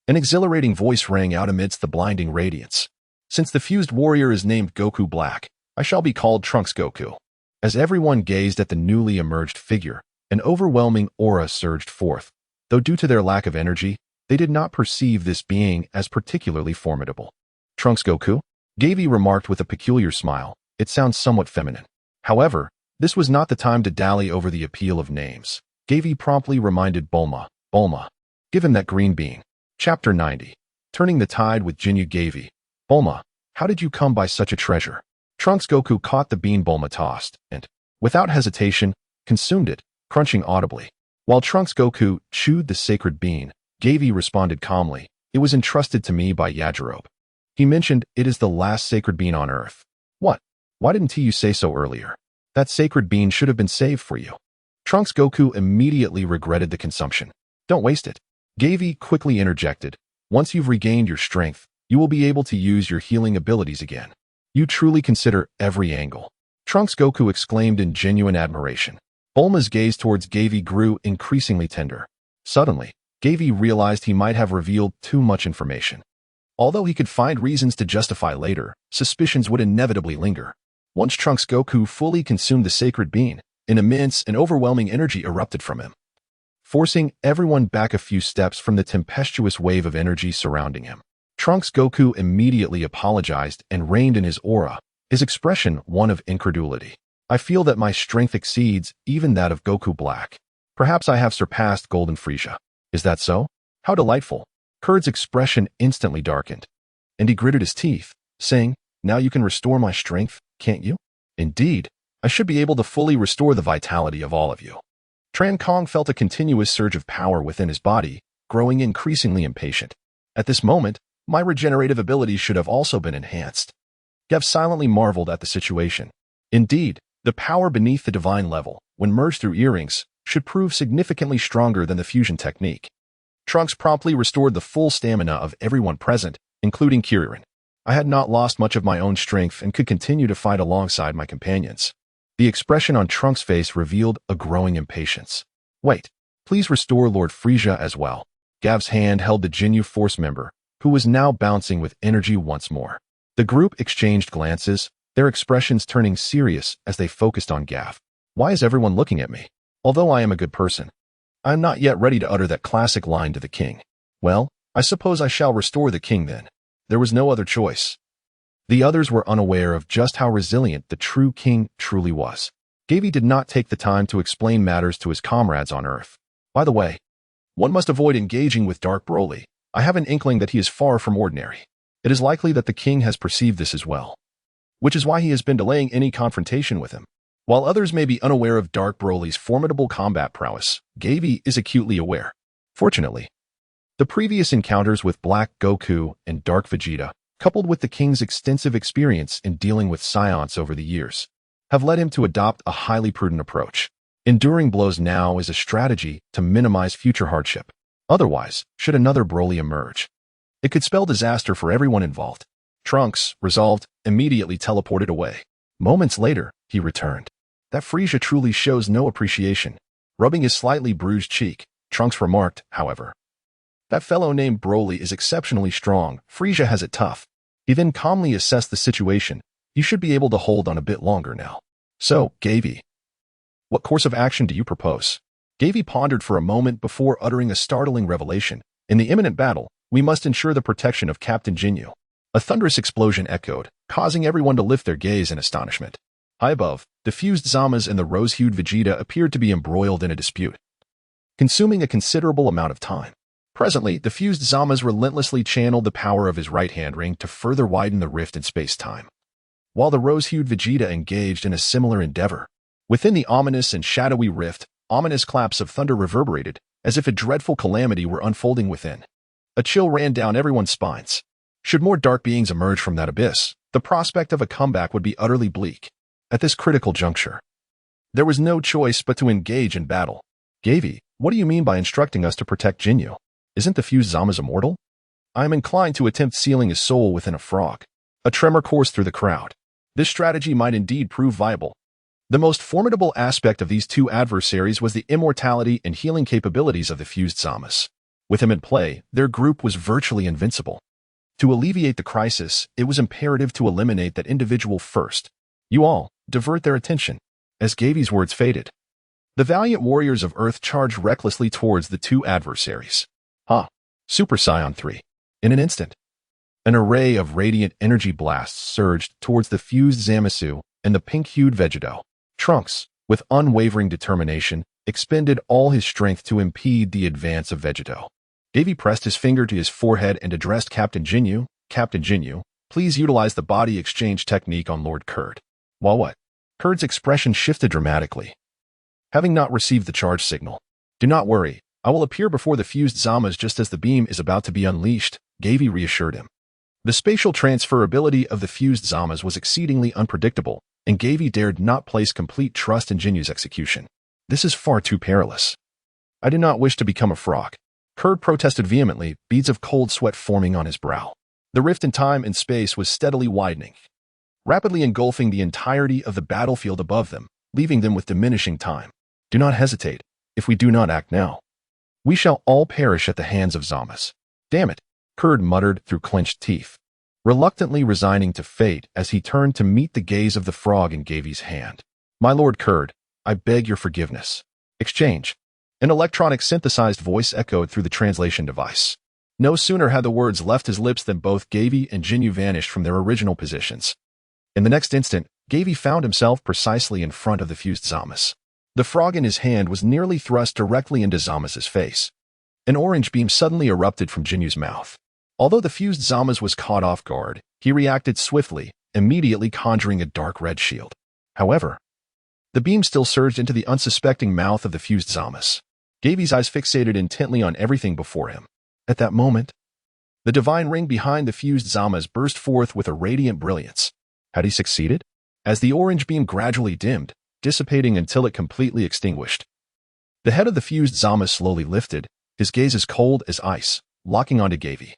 An exhilarating voice rang out amidst the blinding radiance. Since the fused warrior is named Goku Black, I shall be called Trunks Goku. As everyone gazed at the newly emerged figure, an overwhelming aura surged forth. Though due to their lack of energy, they did not perceive this being as particularly formidable. Trunks Goku? Gavie remarked with a peculiar smile. It sounds somewhat feminine. However, this was not the time to dally over the appeal of names. Gavie promptly reminded Bulma, give him that green bean. Chapter 90. turning the tide with Jinyu Gavie. Bulma, how did you come by such a treasure? Trunks Goku caught the bean Bulma tossed and, without hesitation, consumed it, crunching audibly. While Trunks Goku chewed the sacred bean, Gavie responded calmly, "It was entrusted to me by Yajirobe. He mentioned it is the last sacred bean on Earth." What? Why didn't you say so earlier? That sacred bean should have been saved for you. Trunks Goku immediately regretted the consumption. Don't waste it. Gavie quickly interjected, "Once you've regained your strength, you will be able to use your healing abilities again. You truly consider every angle." Trunks Goku exclaimed in genuine admiration. Bulma's gaze towards Gavie grew increasingly tender. Suddenly, Gavie realized he might have revealed too much information. Although he could find reasons to justify later, suspicions would inevitably linger. Once Trunks Goku fully consumed the sacred bean, an immense and overwhelming energy erupted from him, forcing everyone back a few steps from the tempestuous wave of energy surrounding him. Trunks Goku immediately apologized and reined in his aura, his expression one of incredulity. "I feel that my strength exceeds even that of Goku Black. Perhaps I have surpassed Golden Frieza. Is that so? How delightful." Kurd's expression instantly darkened, and he gritted his teeth, saying, "Now you can restore my strength, can't you?" "Indeed, I should be able to fully restore the vitality of all of you." Tran Kong felt a continuous surge of power within his body, growing increasingly impatient. "At this moment, my regenerative abilities should have also been enhanced." Gav silently marveled at the situation. Indeed, the power beneath the divine level, when merged through earrings, should prove significantly stronger than the fusion technique. Trunks promptly restored the full stamina of everyone present, including Kuririn. "I had not lost much of my own strength and could continue to fight alongside my companions." The expression on Trunks' face revealed a growing impatience. "Wait, please restore Lord Frieza as well." Gav's hand held the Jinyu Force member, who was now bouncing with energy once more. The group exchanged glances, their expressions turning serious as they focused on Gav. "Why is everyone looking at me? Although I am a good person, I am not yet ready to utter that classic line to the king. Well, I suppose I shall restore the king then. There was no other choice." The others were unaware of just how resilient the true king truly was. Gavie did not take the time to explain matters to his comrades on Earth. "By the way, one must avoid engaging with Dark Broly. I have an inkling that he is far from ordinary. It is likely that the king has perceived this as well, which is why he has been delaying any confrontation with him. While others may be unaware of Dark Broly's formidable combat prowess, Gavie is acutely aware. Fortunately, the previous encounters with Black Goku and Dark Vegeta, coupled with the king's extensive experience in dealing with scions over the years, have led him to adopt a highly prudent approach. Enduring blows now is a strategy to minimize future hardship. Otherwise, should another Broly emerge, it could spell disaster for everyone involved. Trunks, resolved, immediately teleported away. Moments later, he returned. "That Frieza truly shows no appreciation." Rubbing his slightly bruised cheek, Trunks remarked, however, "That fellow named Broly is exceptionally strong. Frieza has it tough." He then calmly assessed the situation. "You should be able to hold on a bit longer now. So, Gavie, what course of action do you propose?" Gavie pondered for a moment before uttering a startling revelation. "In the imminent battle, we must ensure the protection of Captain Jinyu." A thunderous explosion echoed, causing everyone to lift their gaze in astonishment. High above, the fused Zamas and the rose-hued Vegeta appeared to be embroiled in a dispute, consuming a considerable amount of time. Presently, the fused Zamas relentlessly channeled the power of his right-hand ring to further widen the rift in space-time, while the rose-hued Vegeta engaged in a similar endeavor. Within the ominous and shadowy rift, ominous claps of thunder reverberated, as if a dreadful calamity were unfolding within. A chill ran down everyone's spines. Should more dark beings emerge from that abyss, the prospect of a comeback would be utterly bleak. At this critical juncture, there was no choice but to engage in battle. "Gavie, what do you mean by instructing us to protect Jinyu? Isn't the fused Zamas immortal?" "I am inclined to attempt sealing his soul within a frog." A tremor coursed through the crowd. This strategy might indeed prove viable. The most formidable aspect of these two adversaries was the immortality and healing capabilities of the fused Zamas. With him in play, their group was virtually invincible. To alleviate the crisis, it was imperative to eliminate that individual first. "You all, divert their attention." As Gavie's words faded, the valiant warriors of Earth charged recklessly towards the two adversaries. Super Saiyan 3. In an instant, an array of radiant energy blasts surged towards the fused Zamasu and the pink-hued Vegito. Trunks, with unwavering determination, expended all his strength to impede the advance of Vegito. Gavie pressed his finger to his forehead and addressed Captain Jinyu. Captain Jinyu, please utilize the body exchange technique on Lord Kurd. While what? Kurd's expression shifted dramatically. Having not received the charge signal. Do not worry, I will appear before the fused Zamas just as the beam is about to be unleashed, Gavie reassured him. The spatial transferability of the fused Zamas was exceedingly unpredictable, and Gavie dared not place complete trust in Jinyu's execution. This is far too perilous. I do not wish to become a frog. Kurd protested vehemently, beads of cold sweat forming on his brow. The rift in time and space was steadily widening, rapidly engulfing the entirety of the battlefield above them, leaving them with diminishing time. Do not hesitate. If we do not act now, we shall all perish at the hands of Zamas. Damn it, Kurd muttered through clenched teeth, reluctantly resigning to fate as he turned to meet the gaze of the frog in Gavie's hand. My Lord Kurd, I beg your forgiveness. Exchange. An electronic synthesized voice echoed through the translation device. No sooner had the words left his lips than both Gavie and Jinyu vanished from their original positions. In the next instant, Gavie found himself precisely in front of the fused Zamas. The frog in his hand was nearly thrust directly into Zamas's face. An orange beam suddenly erupted from Jinyu's mouth. Although the fused Zamas was caught off guard, he reacted swiftly, immediately conjuring a dark red shield. However, the beam still surged into the unsuspecting mouth of the fused Zamas. Gavie's eyes fixated intently on everything before him. At that moment, the divine ring behind the fused Zamas burst forth with a radiant brilliance. Had he succeeded? As the orange beam gradually dimmed, dissipating until it completely extinguished. The head of the fused Zamas slowly lifted, his gaze as cold as ice, locking onto Gavie.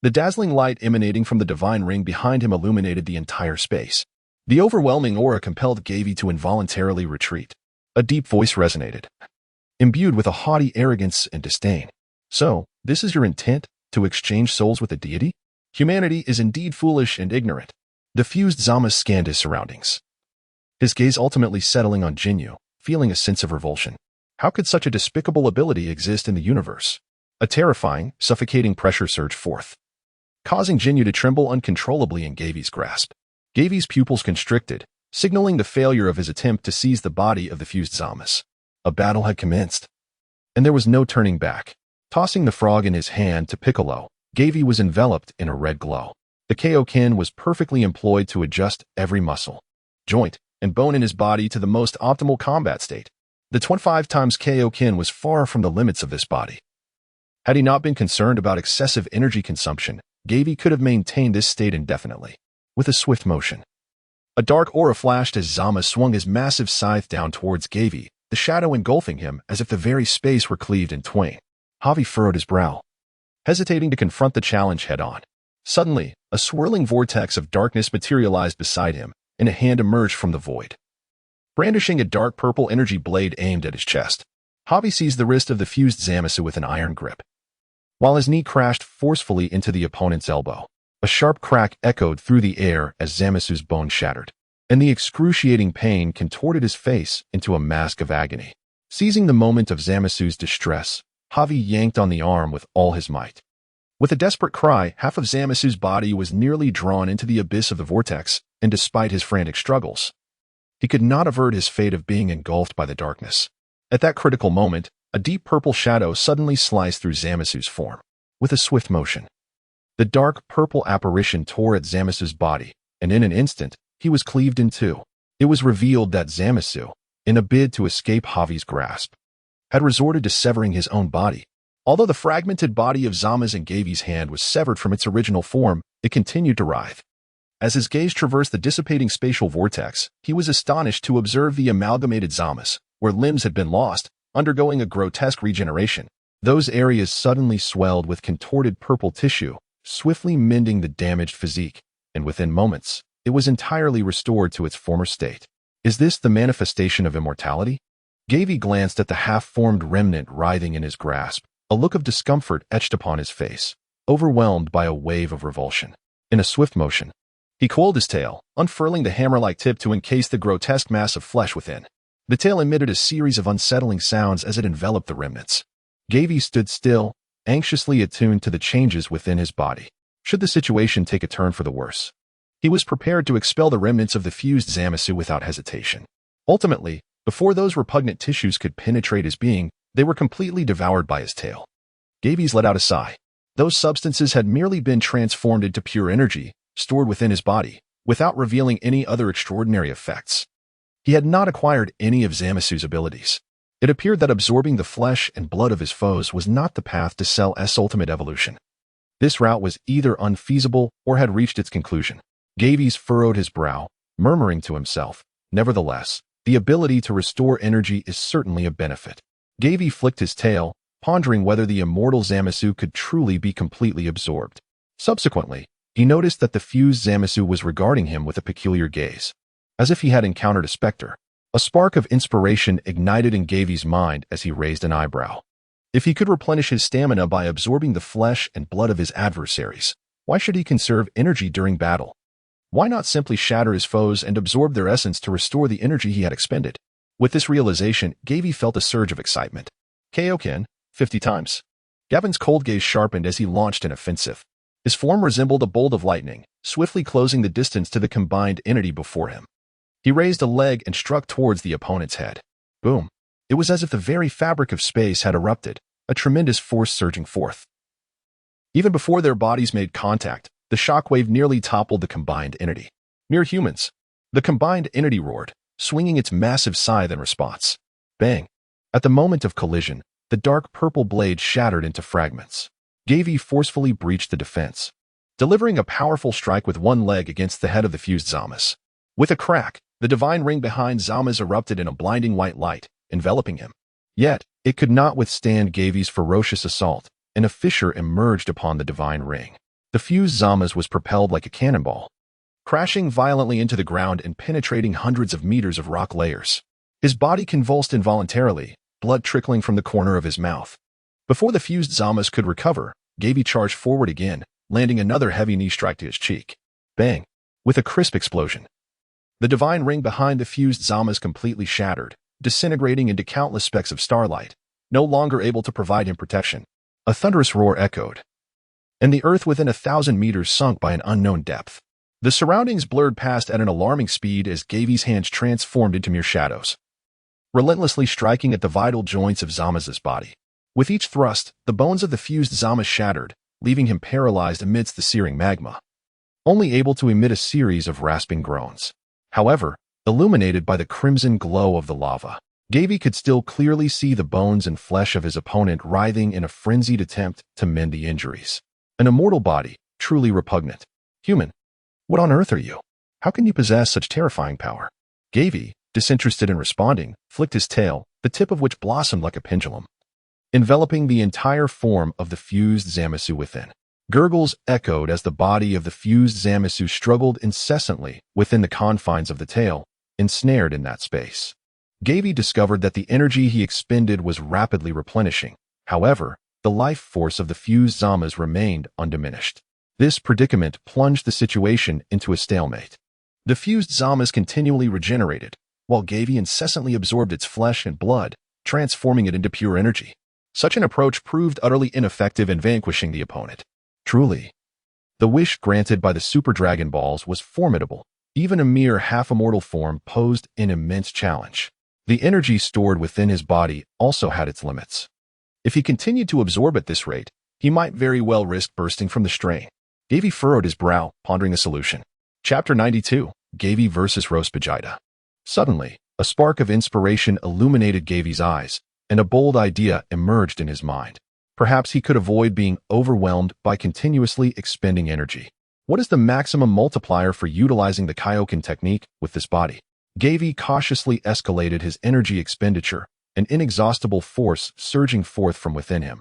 The dazzling light emanating from the divine ring behind him illuminated the entire space. The overwhelming aura compelled Gavie to involuntarily retreat. A deep voice resonated, imbued with a haughty arrogance and disdain. So, this is your intent, to exchange souls with a deity? Humanity is indeed foolish and ignorant. The fused Zamas scanned his surroundings, his gaze ultimately settling on Jinyu, feeling a sense of revulsion. How could such a despicable ability exist in the universe? A terrifying, suffocating pressure surged forth, causing Jinyu to tremble uncontrollably in Gavie's grasp. Gavie's pupils constricted, signaling the failure of his attempt to seize the body of the fused Zamas. A battle had commenced, and there was no turning back. Tossing the frog in his hand to Piccolo, Gavie was enveloped in a red glow. The Kaioken was perfectly employed to adjust every muscle, joint, and bone in his body to the most optimal combat state. The 25 times Kaioken was far from the limits of this body. Had he not been concerned about excessive energy consumption, Gavie could have maintained this state indefinitely. With a swift motion, a dark aura flashed as Zama swung his massive scythe down towards Gavie, the shadow engulfing him as if the very space were cleaved in twain. Gavie furrowed his brow, hesitating to confront the challenge head-on. Suddenly, a swirling vortex of darkness materialized beside him, and a hand emerged from the void, brandishing a dark purple energy blade aimed at his chest. Gavie seized the wrist of the fused Zamasu with an iron grip, while his knee crashed forcefully into the opponent's elbow. A sharp crack echoed through the air as Zamasu's bone shattered, and the excruciating pain contorted his face into a mask of agony. Seizing the moment of Zamasu's distress, Gavie yanked on the arm with all his might. With a desperate cry, half of Zamasu's body was nearly drawn into the abyss of the vortex, and despite his frantic struggles, he could not avert his fate of being engulfed by the darkness. At that critical moment, a deep purple shadow suddenly sliced through Zamasu's form. With a swift motion, the dark purple apparition tore at Zamasu's body, and in an instant, he was cleaved in two. It was revealed that Zamasu, in a bid to escape Gavie's grasp, had resorted to severing his own body. Although the fragmented body of Zama's in Gavie's hand was severed from its original form, it continued to writhe. As his gaze traversed the dissipating spatial vortex, he was astonished to observe the amalgamated Zamas, where limbs had been lost, undergoing a grotesque regeneration. Those areas suddenly swelled with contorted purple tissue, swiftly mending the damaged physique, and within moments, it was entirely restored to its former state. Is this the manifestation of immortality? Gavie glanced at the half-formed remnant writhing in his grasp, a look of discomfort etched upon his face, overwhelmed by a wave of revulsion. In a swift motion, he coiled his tail, unfurling the hammer-like tip to encase the grotesque mass of flesh within. The tail emitted a series of unsettling sounds as it enveloped the remnants. Gavie stood still, anxiously attuned to the changes within his body. Should the situation take a turn for the worse, he was prepared to expel the remnants of the fused Zamasu without hesitation. Ultimately, before those repugnant tissues could penetrate his being, they were completely devoured by his tail. Gavie's let out a sigh. Those substances had merely been transformed into pure energy, stored within his body, without revealing any other extraordinary effects. He had not acquired any of Zamasu's abilities. It appeared that absorbing the flesh and blood of his foes was not the path to Cell.'s ultimate evolution. This route was either unfeasible or had reached its conclusion. Gavie furrowed his brow, murmuring to himself, "Nevertheless, the ability to restore energy is certainly a benefit." Gavie flicked his tail, pondering whether the immortal Zamasu could truly be completely absorbed. Subsequently, he noticed that the fused Zamasu was regarding him with a peculiar gaze, as if he had encountered a specter. A spark of inspiration ignited in Gavie's mind as he raised an eyebrow. If he could replenish his stamina by absorbing the flesh and blood of his adversaries, why should he conserve energy during battle? Why not simply shatter his foes and absorb their essence to restore the energy he had expended? With this realization, Gavie felt a surge of excitement. Kaioken, 50 times. Gavin's cold gaze sharpened as he launched an offensive. His form resembled a bolt of lightning, swiftly closing the distance to the combined entity before him. He raised a leg and struck towards the opponent's head. Boom. It was as if the very fabric of space had erupted, a tremendous force surging forth. Even before their bodies made contact, the shockwave nearly toppled the combined entity. Mere humans. The combined entity roared, swinging its massive scythe in response. Bang. At the moment of collision, the dark purple blade shattered into fragments. Gavie forcefully breached the defense, delivering a powerful strike with one leg against the head of the fused Zamasu. With a crack, the divine ring behind Zamasu erupted in a blinding white light, enveloping him. Yet, it could not withstand Gavie's ferocious assault, and a fissure emerged upon the divine ring. The fused Zamasu was propelled like a cannonball, crashing violently into the ground and penetrating hundreds of meters of rock layers. His body convulsed involuntarily, blood trickling from the corner of his mouth. Before the fused Zamasu could recover, Gavie charged forward again, landing another heavy knee strike to his cheek. Bang! With a crisp explosion, the divine ring behind the fused Zamasu completely shattered, disintegrating into countless specks of starlight, no longer able to provide him protection. A thunderous roar echoed, and the earth within 1,000 meters sunk by an unknown depth. The surroundings blurred past at an alarming speed as Gavie's hands transformed into mere shadows, relentlessly striking at the vital joints of Zamasu's body. With each thrust, the bones of the fused Zamasu shattered, leaving him paralyzed amidst the searing magma, only able to emit a series of rasping groans. However, illuminated by the crimson glow of the lava, Gavie could still clearly see the bones and flesh of his opponent writhing in a frenzied attempt to mend the injuries. An immortal body, truly repugnant. Human, what on earth are you? How can you possess such terrifying power? Gavie, disinterested in responding, flicked his tail, the tip of which blossomed like a pendulum, enveloping the entire form of the fused Zamasu within. Gurgles echoed as the body of the fused Zamasu struggled incessantly within the confines of the tail, ensnared in that space. Gavie discovered that the energy he expended was rapidly replenishing. However, the life force of the fused Zamasu remained undiminished. This predicament plunged the situation into a stalemate. The fused Zamasu continually regenerated, while Gavie incessantly absorbed its flesh and blood, transforming it into pure energy. Such an approach proved utterly ineffective in vanquishing the opponent. Truly, the wish granted by the Super Dragon Balls was formidable. Even a mere half-immortal form posed an immense challenge. The energy stored within his body also had its limits. If he continued to absorb at this rate, he might very well risk bursting from the strain. Gavie furrowed his brow, pondering a solution. Chapter 92, Gavie vs. Roast Vegeta. Suddenly, a spark of inspiration illuminated Gavie's eyes, and a bold idea emerged in his mind. Perhaps he could avoid being overwhelmed by continuously expending energy. What is the maximum multiplier for utilizing the Kaioken technique with this body? Gavie cautiously escalated his energy expenditure, an inexhaustible force surging forth from within him.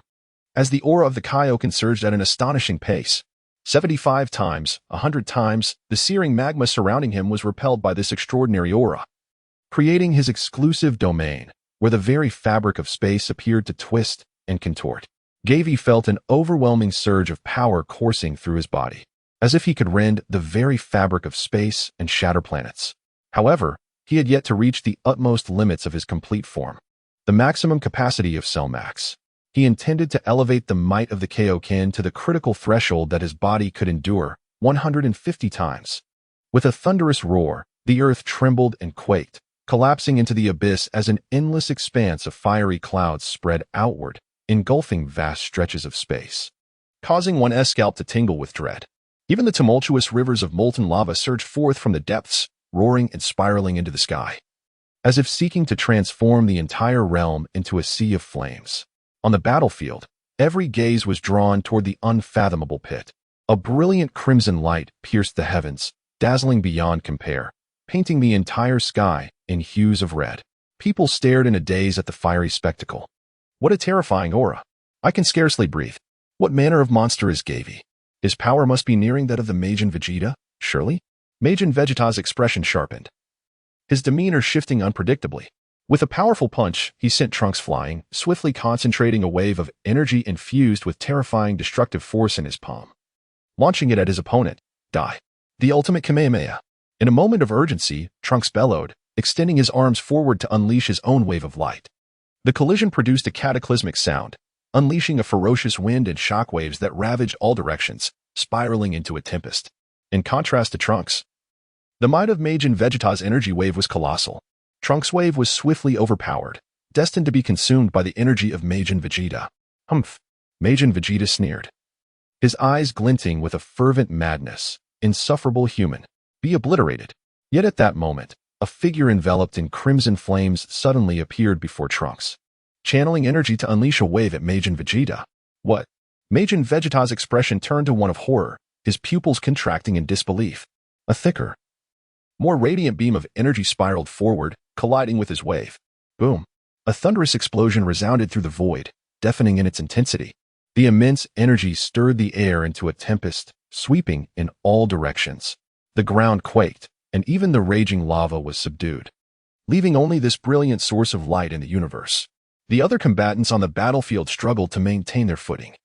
As the aura of the Kaioken surged at an astonishing pace, 75 times, 100 times, the searing magma surrounding him was repelled by this extraordinary aura, creating his exclusive domain, where the very fabric of space appeared to twist and contort. Gavie felt an overwhelming surge of power coursing through his body, as if he could rend the very fabric of space and shatter planets. However, he had yet to reach the utmost limits of his complete form, the maximum capacity of Cell Max. He intended to elevate the might of the Kaioken to the critical threshold that his body could endure, 150 times. With a thunderous roar, the earth trembled and quaked, collapsing into the abyss as an endless expanse of fiery clouds spread outward, engulfing vast stretches of space, causing one's scalp to tingle with dread. Even the tumultuous rivers of molten lava surged forth from the depths, roaring and spiraling into the sky, as if seeking to transform the entire realm into a sea of flames. On the battlefield, every gaze was drawn toward the unfathomable pit. A brilliant crimson light pierced the heavens, dazzling beyond compare, painting the entire sky in hues of red. People stared in a daze at the fiery spectacle. What a terrifying aura! I can scarcely breathe. What manner of monster is Gavie? His power must be nearing that of the Majin Vegeta, surely? Majin Vegeta's expression sharpened, his demeanor shifting unpredictably. With a powerful punch, he sent Trunks flying, swiftly concentrating a wave of energy infused with terrifying destructive force in his palm, launching it at his opponent. Die. The ultimate Kamehameha. In a moment of urgency, Trunks bellowed, extending his arms forward to unleash his own wave of light. The collision produced a cataclysmic sound, unleashing a ferocious wind and shockwaves that ravaged all directions, spiraling into a tempest. In contrast to Trunks, the might of Majin Vegeta's energy wave was colossal. Trunks' wave was swiftly overpowered, destined to be consumed by the energy of Majin Vegeta. Humph! Majin Vegeta sneered, his eyes glinting with a fervent madness. Insufferable human, be obliterated. Yet at that moment, a figure enveloped in crimson flames suddenly appeared before Trunks, channeling energy to unleash a wave at Majin Vegeta. What? Majin Vegeta's expression turned to one of horror, his pupils contracting in disbelief. A thicker, more radiant beam of energy spiraled forward, colliding with his wave. Boom! A thunderous explosion resounded through the void, deafening in its intensity. The immense energy stirred the air into a tempest, sweeping in all directions. The ground quaked, and even the raging lava was subdued, leaving only this brilliant source of light in the universe. The other combatants on the battlefield struggled to maintain their footing,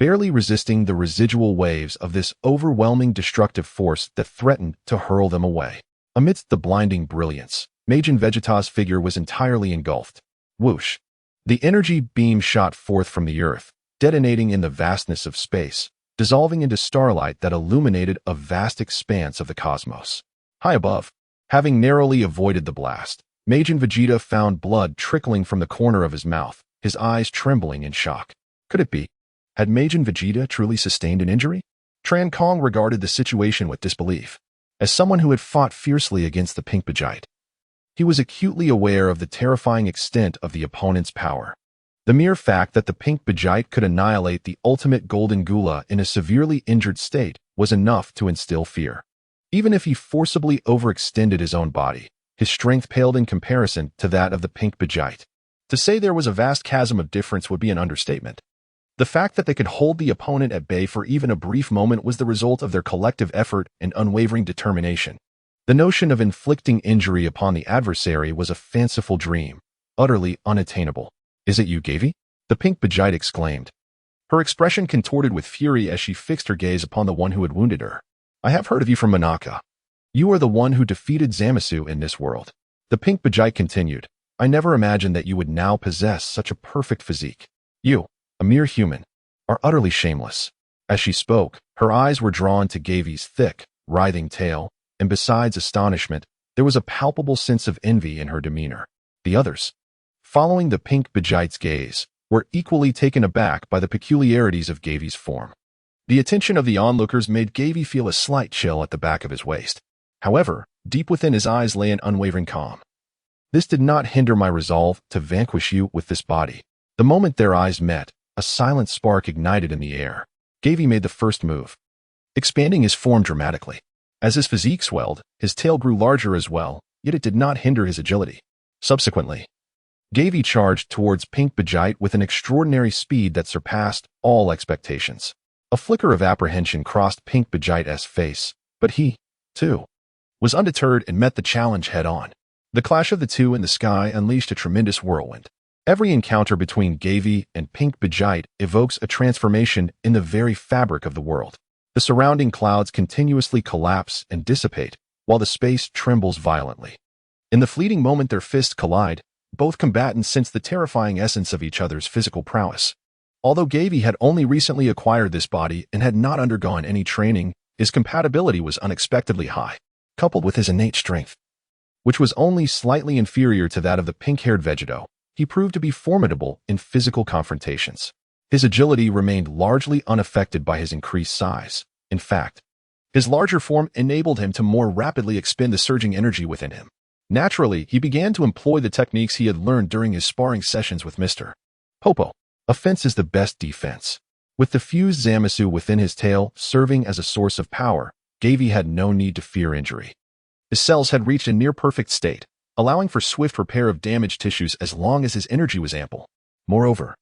barely resisting the residual waves of this overwhelming destructive force that threatened to hurl them away. Amidst the blinding brilliance, Majin Vegeta's figure was entirely engulfed. Whoosh! The energy beam shot forth from the earth, detonating in the vastness of space, dissolving into starlight that illuminated a vast expanse of the cosmos. High above, having narrowly avoided the blast, Majin Vegeta found blood trickling from the corner of his mouth, his eyes trembling in shock. Could it be? Had Majin Vegeta truly sustained an injury? Tran Kong regarded the situation with disbelief. As someone who had fought fiercely against the Pink Bajite, he was acutely aware of the terrifying extent of the opponent's power. The mere fact that the Pink Bajite could annihilate the ultimate Golden Gula in a severely injured state was enough to instill fear. Even if he forcibly overextended his own body, his strength paled in comparison to that of the Pink Bajite. To say there was a vast chasm of difference would be an understatement. The fact that they could hold the opponent at bay for even a brief moment was the result of their collective effort and unwavering determination. The notion of inflicting injury upon the adversary was a fanciful dream, utterly unattainable. Is it you, Gavie? The Pink Bajite exclaimed, her expression contorted with fury as she fixed her gaze upon the one who had wounded her. I have heard of you from Monaka. You are the one who defeated Zamasu in this world. The Pink Bajite continued, I never imagined that you would now possess such a perfect physique. You, a mere human, are utterly shameless. As she spoke, her eyes were drawn to Gavie's thick, writhing tail, and besides astonishment, there was a palpable sense of envy in her demeanor. The others, following the Pink Bajite's gaze, were equally taken aback by the peculiarities of Gavie's form. The attention of the onlookers made Gavie feel a slight chill at the back of his waist. However, deep within his eyes lay an unwavering calm. This did not hinder my resolve to vanquish you with this body. The moment their eyes met, a silent spark ignited in the air. Gavie made the first move, expanding his form dramatically. As his physique swelled, his tail grew larger as well, yet it did not hinder his agility. Subsequently, Gavie charged towards Pink Bajite with an extraordinary speed that surpassed all expectations. A flicker of apprehension crossed Pink Bajite's face, but he, too, was undeterred and met the challenge head-on. The clash of the two in the sky unleashed a tremendous whirlwind. Every encounter between Gavie and Pink Bajite evokes a transformation in the very fabric of the world. The surrounding clouds continuously collapse and dissipate, while the space trembles violently. In the fleeting moment their fists collide, both combatants sense the terrifying essence of each other's physical prowess. Although Gavie had only recently acquired this body and had not undergone any training, his compatibility was unexpectedly high, coupled with his innate strength, which was only slightly inferior to that of the pink-haired Vegeto. he proved to be formidable in physical confrontations. His agility remained largely unaffected by his increased size. In fact, his larger form enabled him to more rapidly expend the surging energy within him. Naturally, he began to employ the techniques he had learned during his sparring sessions with Mr. Popo. Offense is the best defense. With the fused Zamasu within his tail serving as a source of power, Gavie had no need to fear injury. His cells had reached a near-perfect state, allowing for swift repair of damaged tissues as long as his energy was ample. Moreover,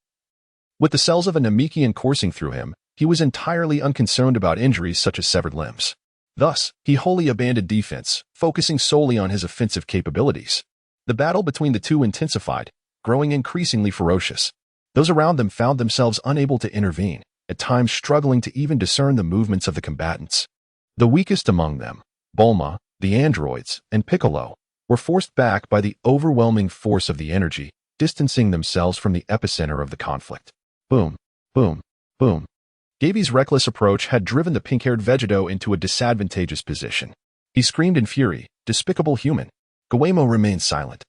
with the cells of a Namekian coursing through him, he was entirely unconcerned about injuries such as severed limbs. Thus, he wholly abandoned defense, focusing solely on his offensive capabilities. The battle between the two intensified, growing increasingly ferocious. Those around them found themselves unable to intervene, at times struggling to even discern the movements of the combatants. The weakest among them, Bulma, the androids, and Piccolo, were forced back by the overwhelming force of the energy, distancing themselves from the epicenter of the conflict. Boom, boom, boom. Gavie's reckless approach had driven the pink-haired Vegito into a disadvantageous position. He screamed in fury, "Despicable human!" Gavie remained silent,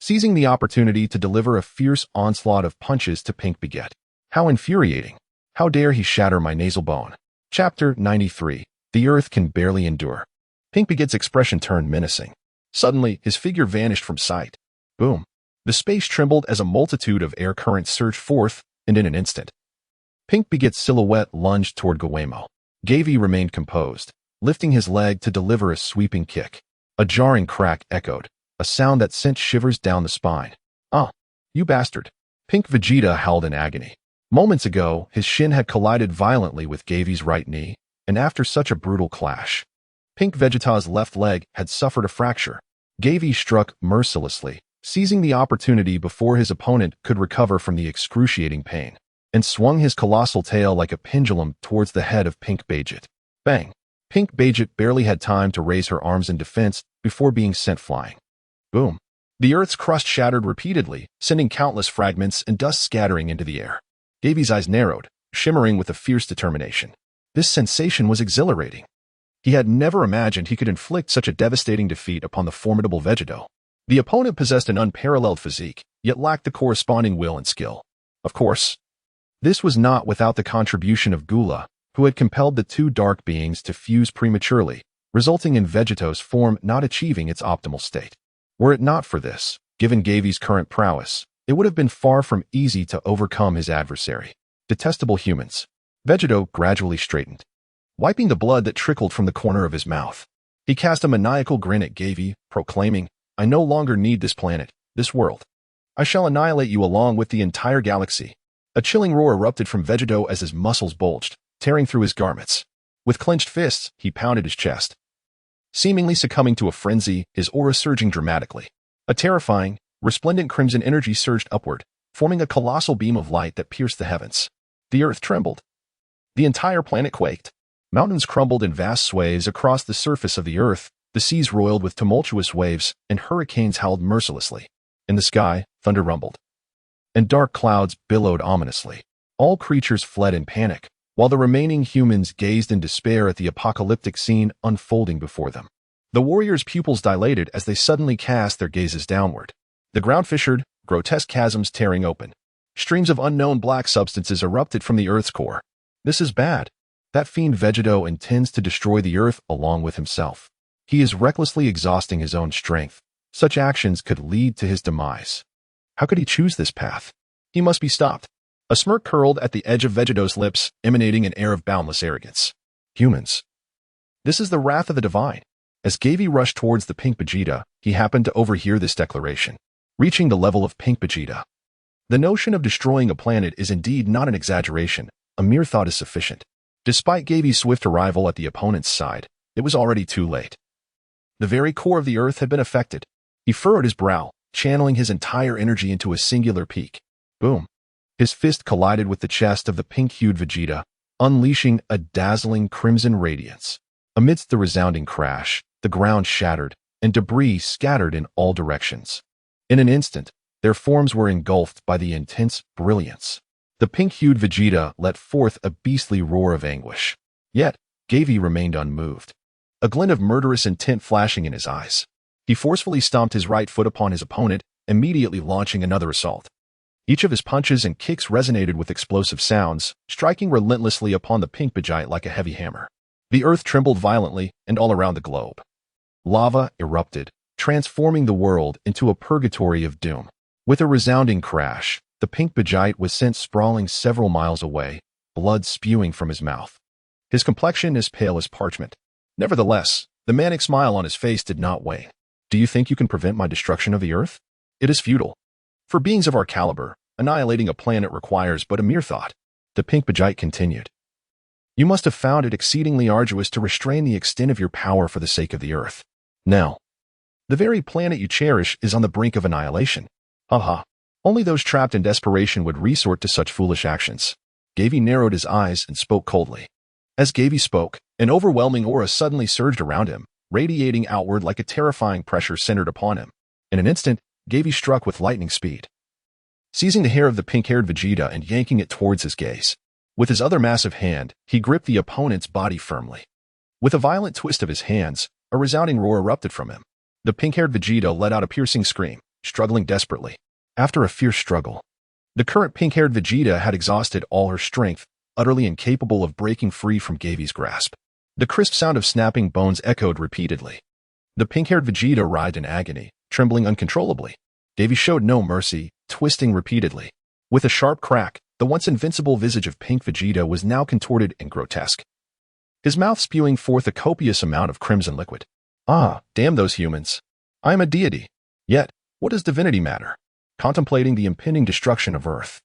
seizing the opportunity to deliver a fierce onslaught of punches to Pink Baguette. How infuriating! How dare he shatter my nasal bone? Chapter 93. The Earth can barely endure. Pink Baguette's expression turned menacing. Suddenly, his figure vanished from sight. Boom. The space trembled as a multitude of air currents surged forth, and in an instant, Pink Baguette's silhouette lunged toward Gavie. Gavie remained composed, lifting his leg to deliver a sweeping kick. A jarring crack echoed, a sound that sent shivers down the spine. "Ah, you bastard!" Pink Vegeta howled in agony. Moments ago, his shin had collided violently with Gavie's right knee, and after such a brutal clash, Pink Vegeta's left leg had suffered a fracture. Gavie struck mercilessly, seizing the opportunity before his opponent could recover from the excruciating pain, and swung his colossal tail like a pendulum towards the head of Pink Baguette. Bang! Pink Baguette barely had time to raise her arms in defense before being sent flying. Boom! The Earth's crust shattered repeatedly, sending countless fragments and dust scattering into the air. Gavie's eyes narrowed, shimmering with a fierce determination. This sensation was exhilarating. He had never imagined he could inflict such a devastating defeat upon the formidable Vegito. The opponent possessed an unparalleled physique, yet lacked the corresponding will and skill. Of course, this was not without the contribution of Gula, who had compelled the two dark beings to fuse prematurely, resulting in Vegito's form not achieving its optimal state. Were it not for this, given Gavie's current prowess, it would have been far from easy to overcome his adversary. Detestable humans. Vegito gradually straightened, wiping the blood that trickled from the corner of his mouth. He cast a maniacal grin at Gavie, proclaiming, "I no longer need this planet, this world. I shall annihilate you along with the entire galaxy." A chilling roar erupted from Vegito as his muscles bulged, tearing through his garments. With clenched fists, he pounded his chest, seemingly succumbing to a frenzy, his aura surging dramatically. A terrifying, resplendent crimson energy surged upward, forming a colossal beam of light that pierced the heavens. The Earth trembled. The entire planet quaked. Mountains crumbled in vast sways across the surface of the Earth, the seas roiled with tumultuous waves, and hurricanes howled mercilessly. In the sky, thunder rumbled, and dark clouds billowed ominously. All creatures fled in panic, while the remaining humans gazed in despair at the apocalyptic scene unfolding before them. The warriors' pupils dilated as they suddenly cast their gazes downward. The ground fissured, grotesque chasms tearing open. Streams of unknown black substances erupted from the Earth's core. This is bad. That fiend Vegito intends to destroy the Earth along with himself. He is recklessly exhausting his own strength. Such actions could lead to his demise. How could he choose this path? He must be stopped. A smirk curled at the edge of Vegito's lips, emanating an air of boundless arrogance. Humans. This is the wrath of the divine. As Gavie rushed towards the Pink Vegeta, he happened to overhear this declaration, reaching the level of Pink Vegeta. The notion of destroying a planet is indeed not an exaggeration. A mere thought is sufficient. Despite Gavie's swift arrival at the opponent's side, it was already too late. The very core of the Earth had been affected. He furrowed his brow, channeling his entire energy into a singular peak. Boom. His fist collided with the chest of the pink-hued Vegeta, unleashing a dazzling crimson radiance. Amidst the resounding crash, the ground shattered, and debris scattered in all directions. In an instant, their forms were engulfed by the intense brilliance. The pink-hued Vegeta let forth a beastly roar of anguish. Yet, Gavie remained unmoved, a glint of murderous intent flashing in his eyes. He forcefully stomped his right foot upon his opponent, immediately launching another assault. Each of his punches and kicks resonated with explosive sounds, striking relentlessly upon the pink Vegite like a heavy hammer. The earth trembled violently and all around the globe. Lava erupted, transforming the world into a purgatory of doom. With a resounding crash, the pink Vegite was sent sprawling several miles away, blood spewing from his mouth. His complexion as pale as parchment. Nevertheless, the manic smile on his face did not wane. Do you think you can prevent my destruction of the earth? It is futile. For beings of our caliber, annihilating a planet requires but a mere thought. The pink Vegite continued. You must have found it exceedingly arduous to restrain the extent of your power for the sake of the earth. Now, the very planet you cherish is on the brink of annihilation. Haha. Only those trapped in desperation would resort to such foolish actions. Gavie narrowed his eyes and spoke coldly. As Gavie spoke, an overwhelming aura suddenly surged around him, radiating outward like a terrifying pressure centered upon him. In an instant, Gavie struck with lightning speed, seizing the hair of the pink-haired Vegeta and yanking it towards his gaze. With his other massive hand, he gripped the opponent's body firmly. With a violent twist of his hands, a resounding roar erupted from him. The pink-haired Vegeta let out a piercing scream, struggling desperately. After a fierce struggle, the current pink-haired Vegeta had exhausted all her strength, utterly incapable of breaking free from Gavie's grasp. The crisp sound of snapping bones echoed repeatedly. The pink-haired Vegeta writhed in agony, trembling uncontrollably. Gavie showed no mercy, twisting repeatedly. With a sharp crack, the once invincible visage of pink Vegeta was now contorted and grotesque, his mouth spewing forth a copious amount of crimson liquid. Ah, damn those humans. I am a deity. Yet, what does divinity matter? Contemplating the impending destruction of Earth.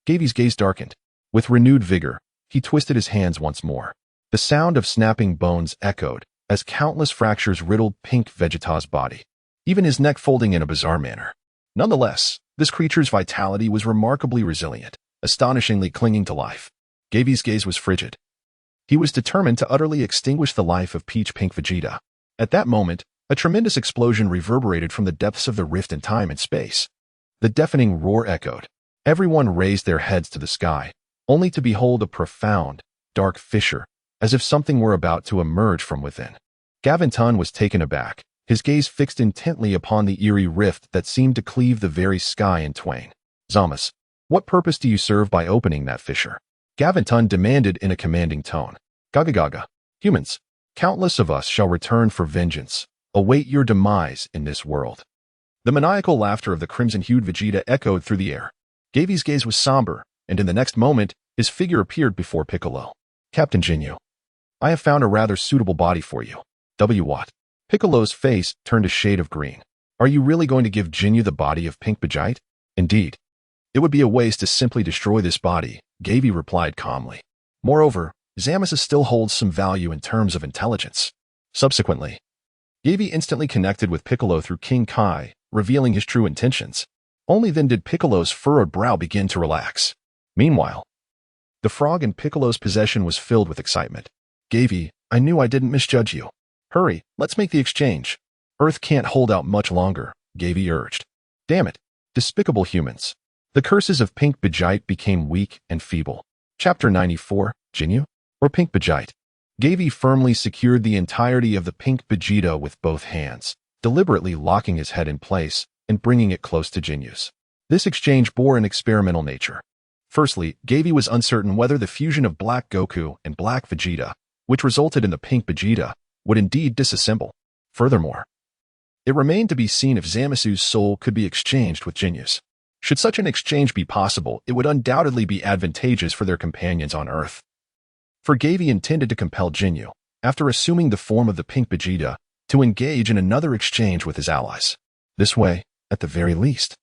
Gavie's gaze darkened. With renewed vigor, he twisted his hands once more. The sound of snapping bones echoed as countless fractures riddled pink Vegeta's body, even his neck folding in a bizarre manner. Nonetheless, this creature's vitality was remarkably resilient, astonishingly clinging to life. Gavie's gaze was frigid. He was determined to utterly extinguish the life of Peach-Pink Vegeta. At that moment, a tremendous explosion reverberated from the depths of the rift in time and space. The deafening roar echoed. Everyone raised their heads to the sky, only to behold a profound, dark fissure, as if something were about to emerge from within. Gavin was taken aback, his gaze fixed intently upon the eerie rift that seemed to cleave the very sky in twain. Zamasu, what purpose do you serve by opening that fissure? Gavin demanded in a commanding tone. Gaga. Humans, countless of us shall return for vengeance. Await your demise in this world. The maniacal laughter of the crimson-hued Vegeta echoed through the air. Gavie's gaze was somber, and in the next moment, his figure appeared before Piccolo. Captain Ginyu, I have found a rather suitable body for you. What? Piccolo's face turned a shade of green. Are you really going to give Ginyu the body of Pink Vegite? Indeed. It would be a waste to simply destroy this body, Gavie replied calmly. Moreover, Zamasu still holds some value in terms of intelligence. Subsequently, Gavie instantly connected with Piccolo through King Kai, revealing his true intentions. Only then did Piccolo's furrowed brow begin to relax. Meanwhile, the frog in Piccolo's possession was filled with excitement. Gavie, I knew I didn't misjudge you. Hurry, let's make the exchange. Earth can't hold out much longer, Gavie urged. Damn it, despicable humans. The curses of Pink Vegite became weak and feeble. Chapter 94, Ginyu, or Pink Vegite. Gavie firmly secured the entirety of the Pink Vegeta with both hands, deliberately locking his head in place and bringing it close to Ginyu's. This exchange bore an experimental nature. Firstly, Gavie was uncertain whether the fusion of Black Goku and Black Vegeta, which resulted in the Pink Vegeta, would indeed disassemble. Furthermore, it remained to be seen if Zamasu's soul could be exchanged with Ginyu's. Should such an exchange be possible, it would undoubtedly be advantageous for their companions on Earth. For Gavie intended to compel Ginyu, after assuming the form of the Pink Vegeta, to engage in another exchange with his allies. This way, at the very least,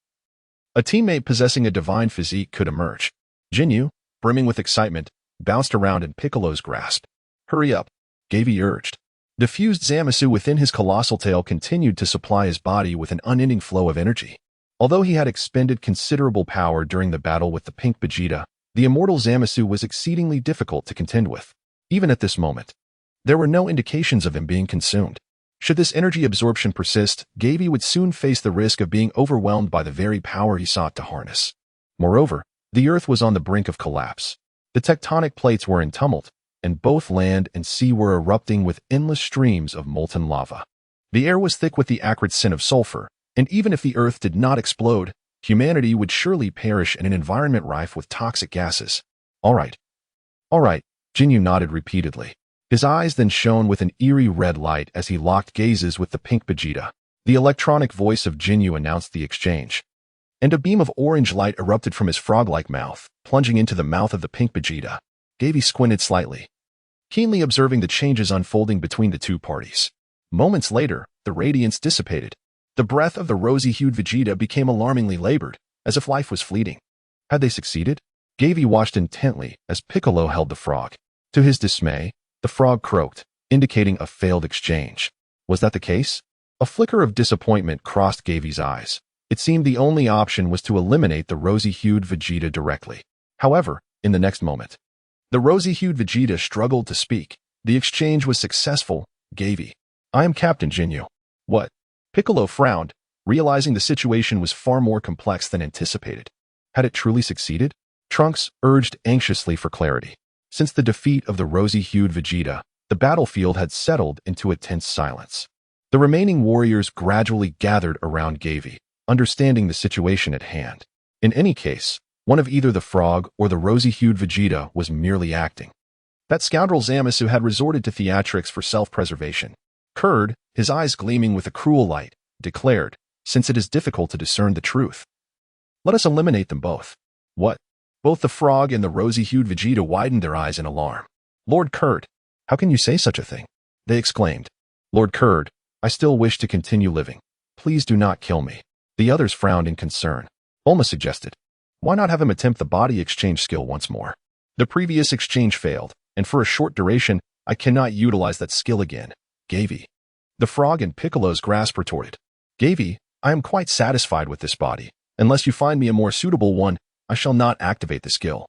a teammate possessing a divine physique could emerge. Ginyu, brimming with excitement, bounced around in Piccolo's grasp. Hurry up, Gavie urged. The fused Zamasu within his colossal tail continued to supply his body with an unending flow of energy. Although he had expended considerable power during the battle with the Pink Vegeta, the immortal Zamasu was exceedingly difficult to contend with. Even at this moment, there were no indications of him being consumed. Should this energy absorption persist, Gavie would soon face the risk of being overwhelmed by the very power he sought to harness. Moreover, the Earth was on the brink of collapse. The tectonic plates were in tumult, and both land and sea were erupting with endless streams of molten lava. The air was thick with the acrid scent of sulfur, And even if the Earth did not explode, humanity would surely perish in an environment rife with toxic gases. All right. All right, Jinyu nodded repeatedly. His eyes then shone with an eerie red light as he locked gazes with the pink Vegeta. The electronic voice of Jinyu announced the exchange. And a beam of orange light erupted from his frog-like mouth, plunging into the mouth of the pink Vegeta. Gavie squinted slightly, keenly observing the changes unfolding between the two parties. Moments later, the radiance dissipated. The breath of the rosy-hued Vegeta became alarmingly labored, as if life was fleeting. Had they succeeded? Gavie watched intently as Piccolo held the frog. To his dismay, the frog croaked, indicating a failed exchange. Was that the case? A flicker of disappointment crossed Gavie's eyes. It seemed the only option was to eliminate the rosy-hued Vegeta directly. However, in the next moment, the rosy-hued Vegeta struggled to speak. The exchange was successful. Gavie. I am Captain Jinyu. What? Piccolo frowned, realizing the situation was far more complex than anticipated. Had it truly succeeded? Trunks urged anxiously for clarity. Since the defeat of the rosy-hued Vegeta, the battlefield had settled into a tense silence. The remaining warriors gradually gathered around Gavie, understanding the situation at hand. In any case, one of either the frog or the rosy-hued Vegeta was merely acting. That scoundrel Zamasu had resorted to theatrics for self-preservation. Kurd, his eyes gleaming with a cruel light, declared, since it is difficult to discern the truth. Let us eliminate them both. What? Both the frog and the rosy-hued Vegeta widened their eyes in alarm. Lord Kurd, how can you say such a thing? They exclaimed. Lord Kurd, I still wish to continue living. Please do not kill me. The others frowned in concern. Bulma suggested, why not have him attempt the body exchange skill once more? The previous exchange failed, and for a short duration, I cannot utilize that skill again. Gavie. The frog in Piccolo's grasp retorted. Gavie, I am quite satisfied with this body. Unless you find me a more suitable one, I shall not activate the skill.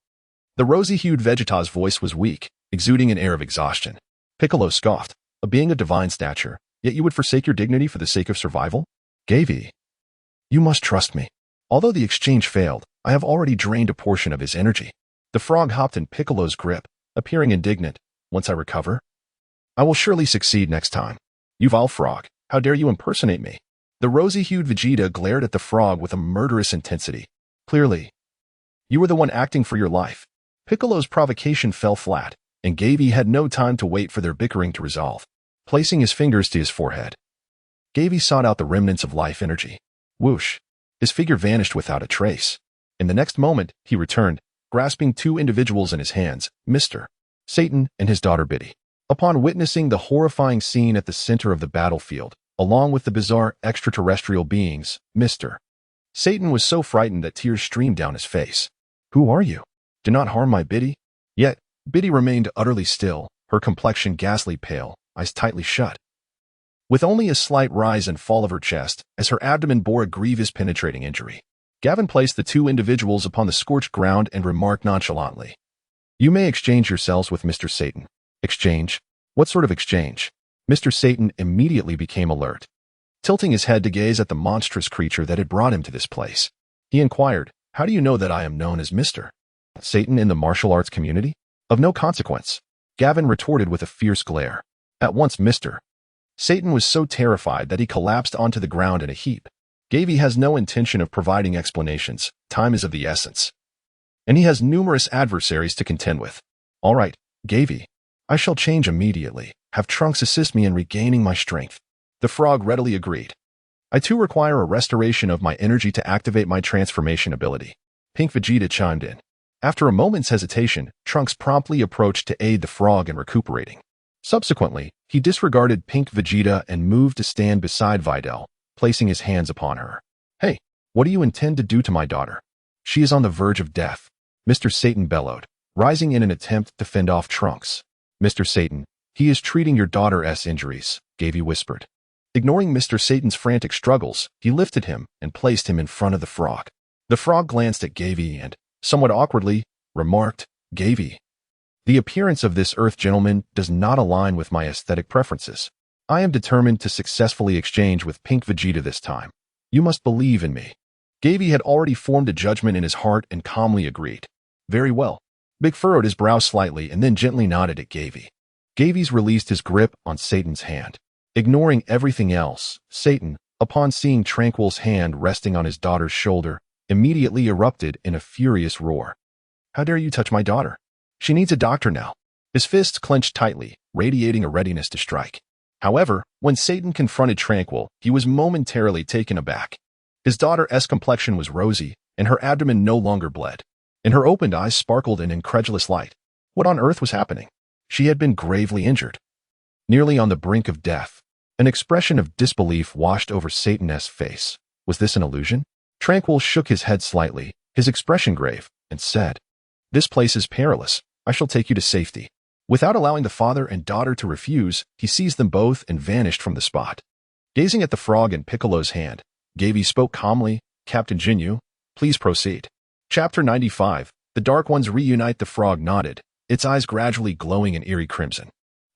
The rosy-hued Vegeta's voice was weak, exuding an air of exhaustion. Piccolo scoffed, a being of divine stature, yet you would forsake your dignity for the sake of survival? Gavie. You must trust me. Although the exchange failed, I have already drained a portion of his energy. The frog hopped in Piccolo's grip, appearing indignant. Once I recover, I will surely succeed next time. You vile frog, how dare you impersonate me? The rosy-hued Vegeta glared at the frog with a murderous intensity. Clearly, you were the one acting for your life. Piccolo's provocation fell flat, and Gavie had no time to wait for their bickering to resolve. Placing his fingers to his forehead, Gavie sought out the remnants of life energy. Whoosh! His figure vanished without a trace. In the next moment, he returned, grasping two individuals in his hands, Mr. Satan and his daughter Babidi. Upon witnessing the horrifying scene at the center of the battlefield, along with the bizarre extraterrestrial beings, Mr. Satan was so frightened that tears streamed down his face. Who are you? Do not harm my Babidi. Yet, Babidi remained utterly still, her complexion ghastly pale, eyes tightly shut, with only a slight rise and fall of her chest, as her abdomen bore a grievous penetrating injury. Gavin placed the two individuals upon the scorched ground and remarked nonchalantly, You may exchange yourselves with Mr. Satan. Exchange? What sort of exchange? Mr. Satan immediately became alert, tilting his head to gaze at the monstrous creature that had brought him to this place. He inquired, How do you know that I am known as Mr. Satan in the martial arts community? Of no consequence. Gavin retorted with a fierce glare. At once Mr. Satan was so terrified that he collapsed onto the ground in a heap. Gavie has no intention of providing explanations. Time is of the essence, and he has numerous adversaries to contend with. All right, Gavie. I shall change immediately. Have Trunks assist me in regaining my strength. The frog readily agreed. I too require a restoration of my energy to activate my transformation ability. Pink Vegeta chimed in. After a moment's hesitation, Trunks promptly approached to aid the frog in recuperating. Subsequently, he disregarded Pink Vegeta and moved to stand beside Videl, placing his hands upon her. Hey, what do you intend to do to my daughter? She is on the verge of death, Mr. Satan bellowed, rising in an attempt to fend off Trunks. Mr. Satan, he is treating your daughter's injuries, Gavie whispered. Ignoring Mr. Satan's frantic struggles, he lifted him and placed him in front of the frog. The frog glanced at Gavie and, somewhat awkwardly, remarked, Gavie, the appearance of this Earth gentleman does not align with my aesthetic preferences. I am determined to successfully exchange with Pink Vegeta this time. You must believe in me. Gavie had already formed a judgment in his heart and calmly agreed. Very well. Big furrowed his brow slightly and then gently nodded at Gavie. Gavie's released his grip on Satan's hand. Ignoring everything else, Satan, upon seeing Tranquil's hand resting on his daughter's shoulder, immediately erupted in a furious roar. "How dare you touch my daughter? She needs a doctor now." His fists clenched tightly, radiating a readiness to strike. However, when Satan confronted Tranquil, he was momentarily taken aback. His daughter's complexion was rosy, and her abdomen no longer bled. In her opened eyes sparkled an incredulous light. What on earth was happening? She had been gravely injured, nearly on the brink of death. An expression of disbelief washed over Satan's face. Was this an illusion? Tranquil shook his head slightly, his expression grave, and said, "This place is perilous. I shall take you to safety." Without allowing the father and daughter to refuse, he seized them both and vanished from the spot. Gazing at the frog in Piccolo's hand, Gavie spoke calmly, "Captain Jinyu, please proceed." Chapter 95. The Dark Ones reunite. The frog nodded, its eyes gradually glowing an eerie crimson.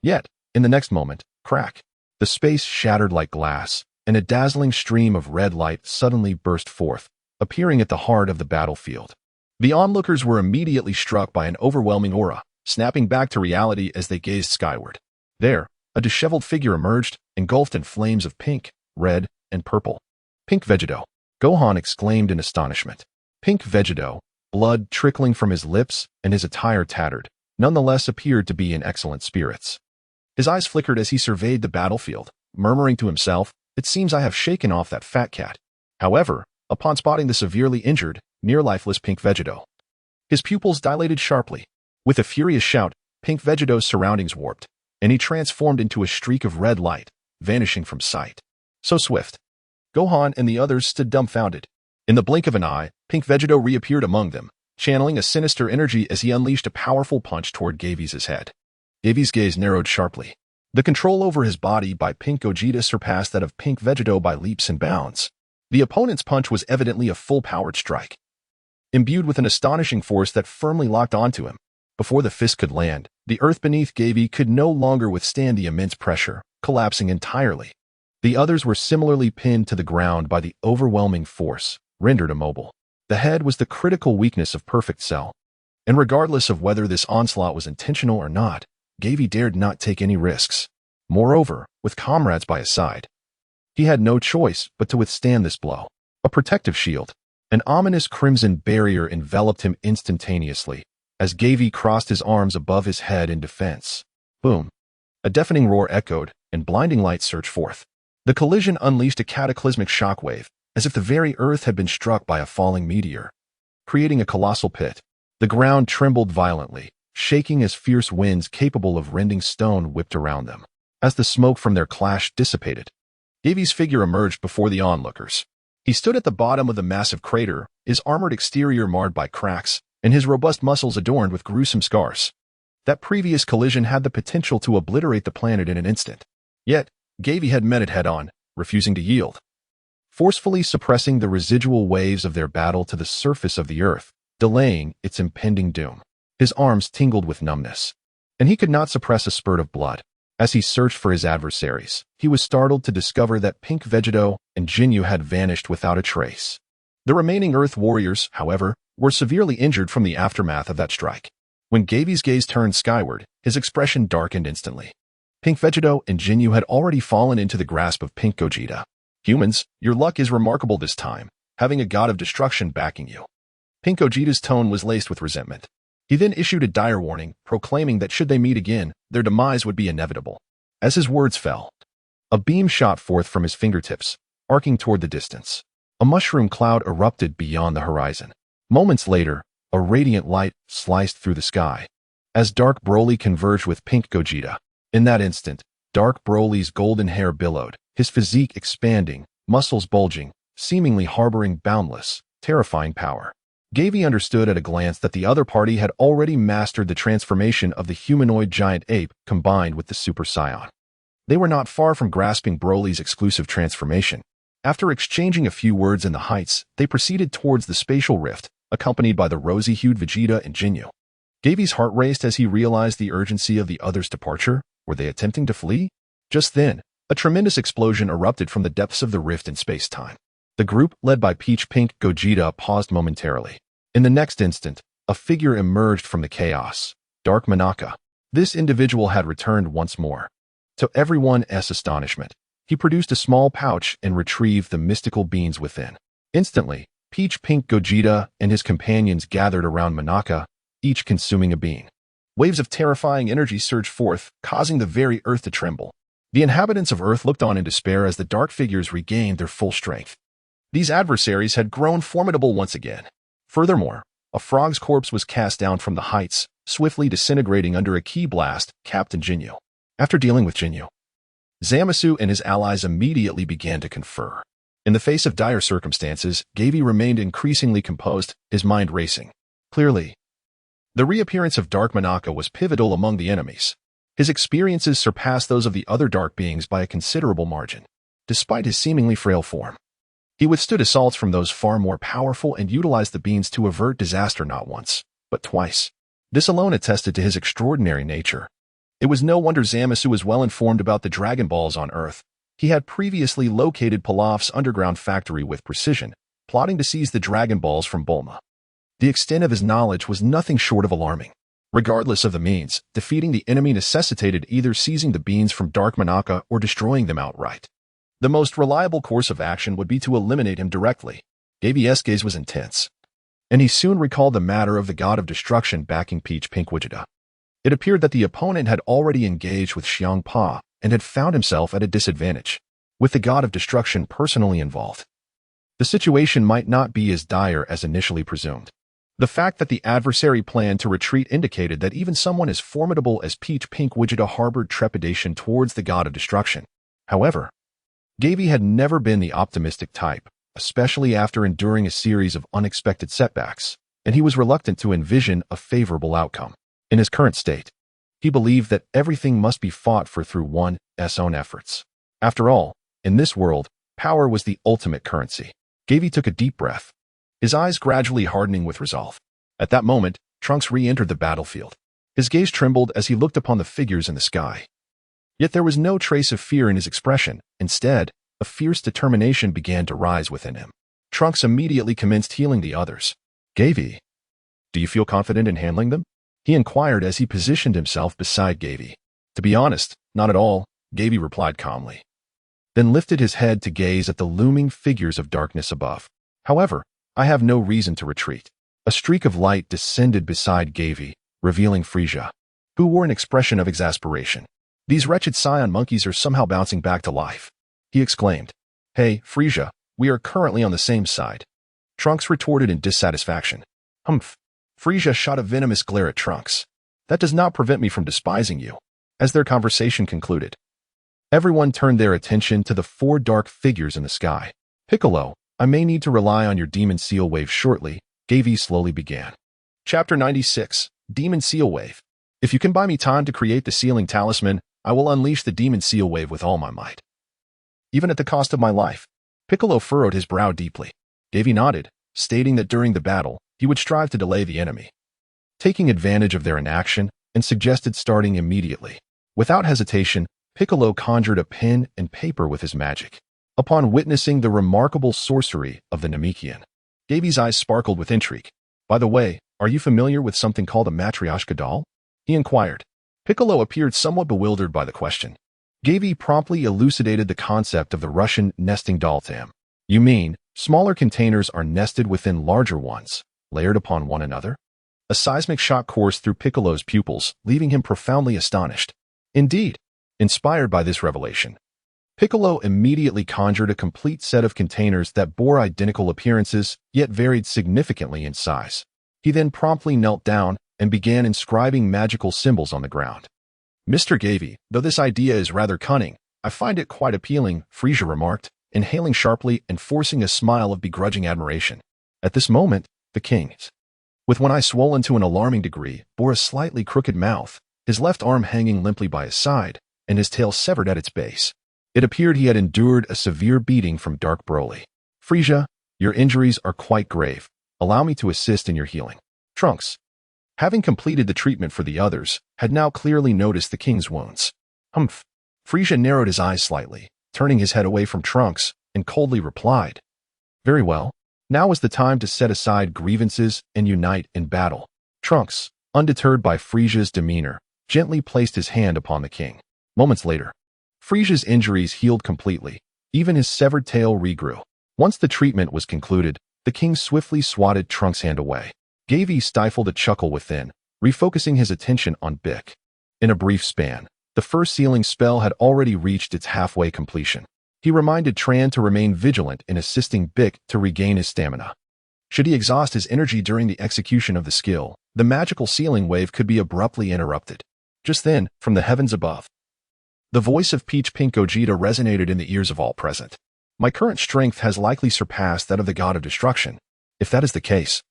Yet, in the next moment, crack. The space shattered like glass, and a dazzling stream of red light suddenly burst forth, appearing at the heart of the battlefield. The onlookers were immediately struck by an overwhelming aura, snapping back to reality as they gazed skyward. There, a disheveled figure emerged, engulfed in flames of pink, red, and purple. "Pink Vegeto!" Gohan exclaimed in astonishment. Pink Vegeto, blood trickling from his lips and his attire tattered, nonetheless appeared to be in excellent spirits. His eyes flickered as he surveyed the battlefield, murmuring to himself, "It seems I have shaken off that fat cat." However, upon spotting the severely injured, near-lifeless Pink Vegeto, his pupils dilated sharply. With a furious shout, Pink Vegeto's surroundings warped, and he transformed into a streak of red light, vanishing from sight. So swift. Gohan and the others stood dumbfounded. In the blink of an eye, Pink Vegeto reappeared among them, channeling a sinister energy as he unleashed a powerful punch toward Gavie's head. Gavie's gaze narrowed sharply. The control over his body by Pink Gogeta surpassed that of Pink Vegeto by leaps and bounds. The opponent's punch was evidently a full-powered strike, imbued with an astonishing force that firmly locked onto him. Before the fist could land, the earth beneath Gavie could no longer withstand the immense pressure, collapsing entirely. The others were similarly pinned to the ground by the overwhelming force, rendered immobile. The head was the critical weakness of Perfect Cell, and regardless of whether this onslaught was intentional or not, Gavie dared not take any risks. Moreover, with comrades by his side, he had no choice but to withstand this blow. A protective shield, an ominous crimson barrier enveloped him instantaneously, as Gavie crossed his arms above his head in defense. Boom! A deafening roar echoed, and blinding light surged forth. The collision unleashed a cataclysmic shockwave, as if the very earth had been struck by a falling meteor, creating a colossal pit. The ground trembled violently, shaking as fierce winds capable of rending stone whipped around them. As the smoke from their clash dissipated, Gavie's figure emerged before the onlookers. He stood at the bottom of the massive crater, his armored exterior marred by cracks, and his robust muscles adorned with gruesome scars. That previous collision had the potential to obliterate the planet in an instant. Yet, Gavie had met it head-on, refusing to yield, forcefully suppressing the residual waves of their battle to the surface of the earth, delaying its impending doom. His arms tingled with numbness, and he could not suppress a spurt of blood. As he searched for his adversaries, he was startled to discover that Pink Vegeto and Jinyu had vanished without a trace. The remaining Earth warriors, however, were severely injured from the aftermath of that strike. When Gavie's gaze turned skyward, his expression darkened instantly. Pink Vegeto and Jinyu had already fallen into the grasp of Pink Gogeta. "Humans, your luck is remarkable this time, having a god of destruction backing you." Pink Gogeta's tone was laced with resentment. He then issued a dire warning, proclaiming that should they meet again, their demise would be inevitable. As his words fell, a beam shot forth from his fingertips, arcing toward the distance. A mushroom cloud erupted beyond the horizon. Moments later, a radiant light sliced through the sky, as Dark Broly converged with Pink Gogeta. In that instant, Dark Broly's golden hair billowed, his physique expanding, muscles bulging, seemingly harboring boundless, terrifying power. Gavie understood at a glance that the other party had already mastered the transformation of the humanoid giant ape combined with the Super Saiyan. They were not far from grasping Broly's exclusive transformation. After exchanging a few words in the heights, they proceeded towards the spatial rift, accompanied by the rosy-hued Vegeta and Jinyu. Gavie's heart raced as he realized the urgency of the others' departure. Were they attempting to flee? Just then, a tremendous explosion erupted from the depths of the rift in space-time. The group, led by Peach Pink Gogeta, paused momentarily. In the next instant, a figure emerged from the chaos. Dark Manaka. This individual had returned once more. To everyone's astonishment, He produced a small pouch and retrieved the mystical beans within. Instantly, Peach-Pink Gogeta and his companions gathered around Monaka, each consuming a bean. Waves of terrifying energy surged forth, causing the very earth to tremble. The inhabitants of Earth looked on in despair as the dark figures regained their full strength. These adversaries had grown formidable once again. Furthermore, a frog's corpse was cast down from the heights, swiftly disintegrating under a ki blast, Captain Jinyu. After dealing with Jinyu, Zamasu and his allies immediately began to confer. In the face of dire circumstances, Gavie remained increasingly composed, his mind racing. Clearly, the reappearance of Dark Monaka was pivotal among the enemies. His experiences surpassed those of the other dark beings by a considerable margin. Despite his seemingly frail form, he withstood assaults from those far more powerful and utilized the beans to avert disaster not once, but twice. This alone attested to his extraordinary nature. It was no wonder Zamasu was well informed about the Dragon Balls on Earth. He had previously located Pilaf's underground factory with precision, plotting to seize the Dragon Balls from Bulma. The extent of his knowledge was nothing short of alarming. Regardless of the means, defeating the enemy necessitated either seizing the beans from Dark Monaka or destroying them outright. The most reliable course of action would be to eliminate him directly. Gavie's gaze was intense, and he soon recalled the matter of the God of Destruction backing Peach-Pink Gogeta. It appeared that the opponent had already engaged with Xiang Pa and had found himself at a disadvantage, with the God of Destruction personally involved. The situation might not be as dire as initially presumed. The fact that the adversary planned to retreat indicated that even someone as formidable as Peach-Pink Gogeta harbored trepidation towards the God of Destruction. However, Gavie had never been the optimistic type, especially after enduring a series of unexpected setbacks, and he was reluctant to envision a favorable outcome. In his current state, he believed that everything must be fought for through one's own efforts. After all, in this world, power was the ultimate currency. Gavie took a deep breath, his eyes gradually hardening with resolve. At that moment, Trunks re-entered the battlefield. His gaze trembled as he looked upon the figures in the sky. Yet there was no trace of fear in his expression. Instead, a fierce determination began to rise within him. Trunks immediately commenced healing the others. Gavie, do you feel confident in handling them? He inquired as he positioned himself beside Gavie. To be honest, not at all, Gavie replied calmly, then lifted his head to gaze at the looming figures of darkness above. However, I have no reason to retreat. A streak of light descended beside Gavie, revealing Frieza, who wore an expression of exasperation. These wretched scion monkeys are somehow bouncing back to life, he exclaimed. Hey, Frieza, we are currently on the same side. Trunks retorted in dissatisfaction. Humph. Frieza shot a venomous glare at Trunks. That does not prevent me from despising you. As their conversation concluded, everyone turned their attention to the four dark figures in the sky. Piccolo, I may need to rely on your Demon Seal Wave shortly, Gavie slowly began. Chapter 96, Demon Seal Wave. If you can buy me time to create the sealing talisman, I will unleash the Demon Seal Wave with all my might. Even at the cost of my life. Piccolo furrowed his brow deeply. Gavie nodded, stating that during the battle, he would strive to delay the enemy, taking advantage of their inaction, and suggested starting immediately. Without hesitation, Piccolo conjured a pen and paper with his magic. Upon witnessing the remarkable sorcery of the Namekian, Gavie's eyes sparkled with intrigue. By the way, are you familiar with something called a Matryoshka doll? He inquired. Piccolo appeared somewhat bewildered by the question. Gavie promptly elucidated the concept of the Russian nesting doll to him. You mean, smaller containers are nested within larger ones, layered upon one another? A seismic shock coursed through Piccolo's pupils, leaving him profoundly astonished. Indeed, inspired by this revelation, Piccolo immediately conjured a complete set of containers that bore identical appearances, yet varied significantly in size. He then promptly knelt down and began inscribing magical symbols on the ground. Mr. Gavie, though this idea is rather cunning, I find it quite appealing, Frieza remarked, inhaling sharply and forcing a smile of begrudging admiration. At this moment, the king, with one eye swollen to an alarming degree, bore a slightly crooked mouth, his left arm hanging limply by his side, and his tail severed at its base. It appeared he had endured a severe beating from Dark Broly. Frieza, your injuries are quite grave. Allow me to assist in your healing. Trunks, having completed the treatment for the others, had now clearly noticed the king's wounds. Humph. Frieza narrowed his eyes slightly, turning his head away from Trunks, and coldly replied, Very well. Now is the time to set aside grievances and unite in battle. Trunks, undeterred by Frieza's demeanor, gently placed his hand upon the king. Moments later, Frieza's injuries healed completely. Even his severed tail regrew. Once the treatment was concluded, the king swiftly swatted Trunks' hand away. Gavie stifled a chuckle within, refocusing his attention on Bick. In a brief span, the first sealing spell had already reached its halfway completion. He reminded Tran to remain vigilant in assisting Bick to regain his stamina. Should he exhaust his energy during the execution of the skill, the magical sealing wave could be abruptly interrupted. Just then, from the heavens above, the voice of Peach Pink Gogeta resonated in the ears of all present. My current strength has likely surpassed that of the god of destruction. If that is the case,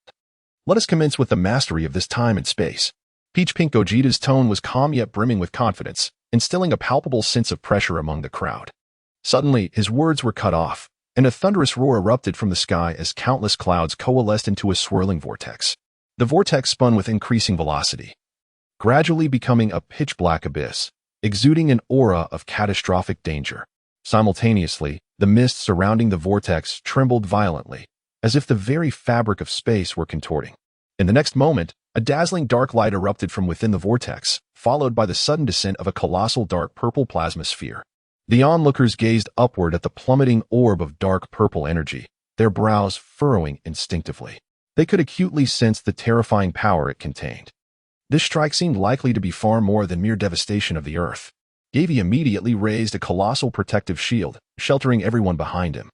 let us commence with the mastery of this time and space. Peach Pink Gogeta's tone was calm yet brimming with confidence, instilling a palpable sense of pressure among the crowd. Suddenly, his words were cut off, and a thunderous roar erupted from the sky as countless clouds coalesced into a swirling vortex. The vortex spun with increasing velocity, gradually becoming a pitch-black abyss, exuding an aura of catastrophic danger. Simultaneously, the mist surrounding the vortex trembled violently, as if the very fabric of space were contorting. In the next moment, a dazzling dark light erupted from within the vortex, followed by the sudden descent of a colossal dark purple plasma sphere. The onlookers gazed upward at the plummeting orb of dark purple energy, their brows furrowing instinctively. They could acutely sense the terrifying power it contained. This strike seemed likely to be far more than mere devastation of the earth. Gavie immediately raised a colossal protective shield, sheltering everyone behind him.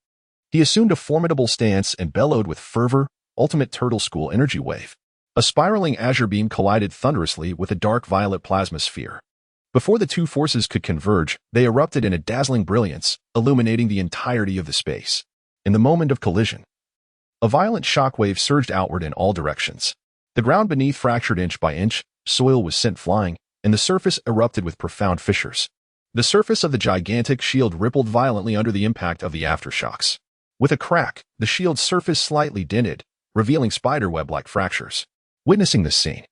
He assumed a formidable stance and bellowed with fervor, ultimate turtle school energy wave. A spiraling azure beam collided thunderously with a dark violet plasma sphere. Before the two forces could converge, they erupted in a dazzling brilliance, illuminating the entirety of the space. In the moment of collision, a violent shockwave surged outward in all directions. The ground beneath fractured inch by inch, soil was sent flying, and the surface erupted with profound fissures. The surface of the gigantic shield rippled violently under the impact of the aftershocks. With a crack, the shield's surface slightly dented, revealing spiderweb-like fractures. Witnessing this scene,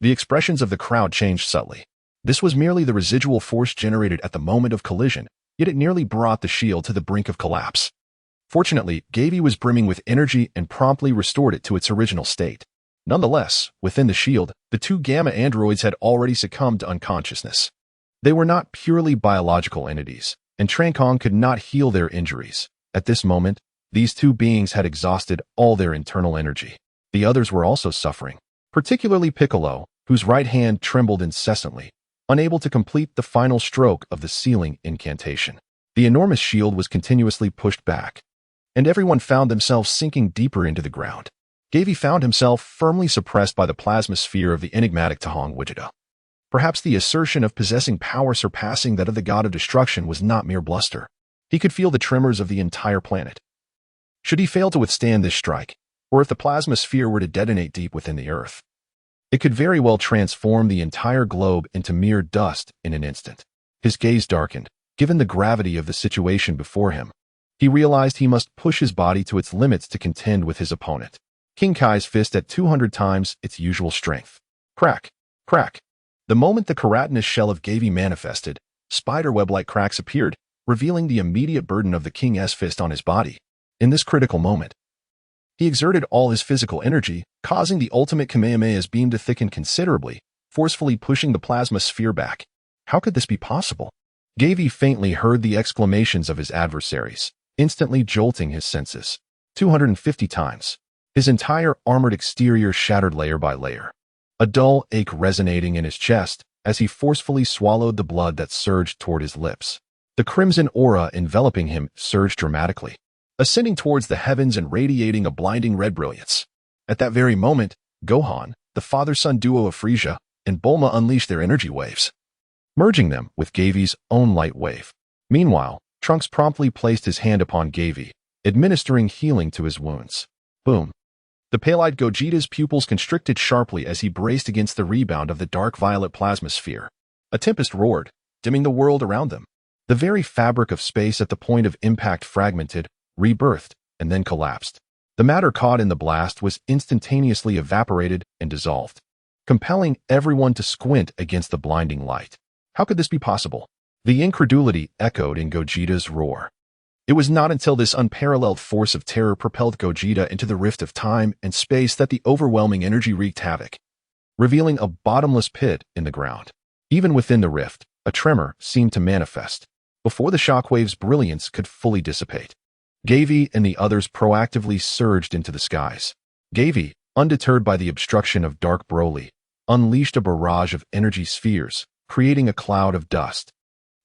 the expressions of the crowd changed subtly. This was merely the residual force generated at the moment of collision, yet it nearly brought the shield to the brink of collapse. Fortunately, Gavie was brimming with energy and promptly restored it to its original state. Nonetheless, within the shield, the two gamma androids had already succumbed to unconsciousness. They were not purely biological entities, and Trankong could not heal their injuries. At this moment, these two beings had exhausted all their internal energy. The others were also suffering, particularly Piccolo, whose right hand trembled incessantly, unable to complete the final stroke of the sealing incantation. The enormous shield was continuously pushed back, and everyone found themselves sinking deeper into the ground. Gavie found himself firmly suppressed by the plasma sphere of the enigmatic Tahong Wichita. Perhaps the assertion of possessing power surpassing that of the god of destruction was not mere bluster. He could feel the tremors of the entire planet. Should he fail to withstand this strike, or if the plasma sphere were to detonate deep within the earth, it could very well transform the entire globe into mere dust in an instant. His gaze darkened, given the gravity of the situation before him. He realized he must push his body to its limits to contend with his opponent. King Kai's fist at 200 times its usual strength. Crack, crack. The moment the keratinous shell of Gavie manifested, spiderweb-like cracks appeared, revealing the immediate burden of the King's fist on his body. In this critical moment, he exerted all his physical energy, causing the ultimate Kamehameha's beam to thicken considerably, forcefully pushing the plasma sphere back. How could this be possible? Gavie faintly heard the exclamations of his adversaries, instantly jolting his senses. 250 times. His entire armored exterior shattered layer by layer. A dull ache resonating in his chest as he forcefully swallowed the blood that surged toward his lips. The crimson aura enveloping him surged dramatically, ascending towards the heavens and radiating a blinding red brilliance. At that very moment, Gohan, the father-son duo of Frieza, and Bulma unleashed their energy waves, merging them with Gavie's own light wave. Meanwhile, Trunks promptly placed his hand upon Gavie, administering healing to his wounds. Boom. The pale-eyed Gogeta's pupils constricted sharply as he braced against the rebound of the dark violet plasma sphere. A tempest roared, dimming the world around them. The very fabric of space at the point of impact fragmented, rebirthed, and then collapsed. The matter caught in the blast was instantaneously evaporated and dissolved, compelling everyone to squint against the blinding light. How could this be possible? The incredulity echoed in Gogeta's roar. It was not until this unparalleled force of terror propelled Gogeta into the rift of time and space that the overwhelming energy wreaked havoc, revealing a bottomless pit in the ground. Even within the rift, a tremor seemed to manifest. before the shockwave's brilliance could fully dissipate. Gavie and the others proactively surged into the skies. Gavie, undeterred by the obstruction of Dark Broly, unleashed a barrage of energy spheres, creating a cloud of dust.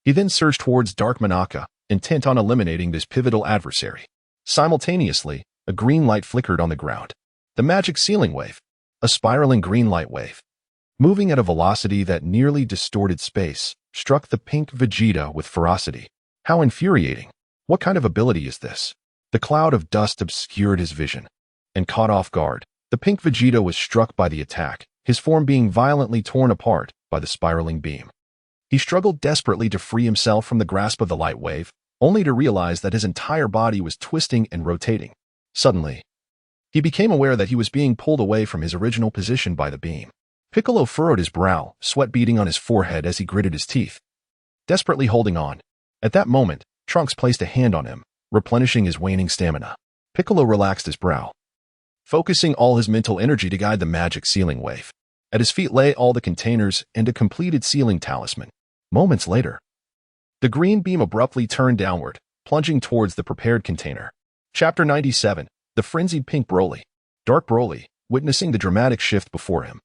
He then surged towards Dark Manaka, intent on eliminating this pivotal adversary. Simultaneously, a green light flickered on the ground. The magic ceiling wave, a spiraling green light wave, moving at a velocity that nearly distorted space, struck the pink Vegeta with ferocity. How infuriating! What kind of ability is this? The cloud of dust obscured his vision. And caught off guard, the pink Vegeta was struck by the attack, his form being violently torn apart by the spiraling beam. He struggled desperately to free himself from the grasp of the light wave, only to realize that his entire body was twisting and rotating. Suddenly, he became aware that he was being pulled away from his original position by the beam. Piccolo furrowed his brow, sweat beading on his forehead as he gritted his teeth, desperately holding on. At that moment, Trunks placed a hand on him, replenishing his waning stamina. Piccolo relaxed his brow, focusing all his mental energy to guide the magic ceiling wave. At his feet lay all the containers and a completed sealing talisman. Moments later, the green beam abruptly turned downward, plunging towards the prepared container. Chapter 97, The Frenzied Pink Broly. Dark Broly, witnessing the dramatic shift before him,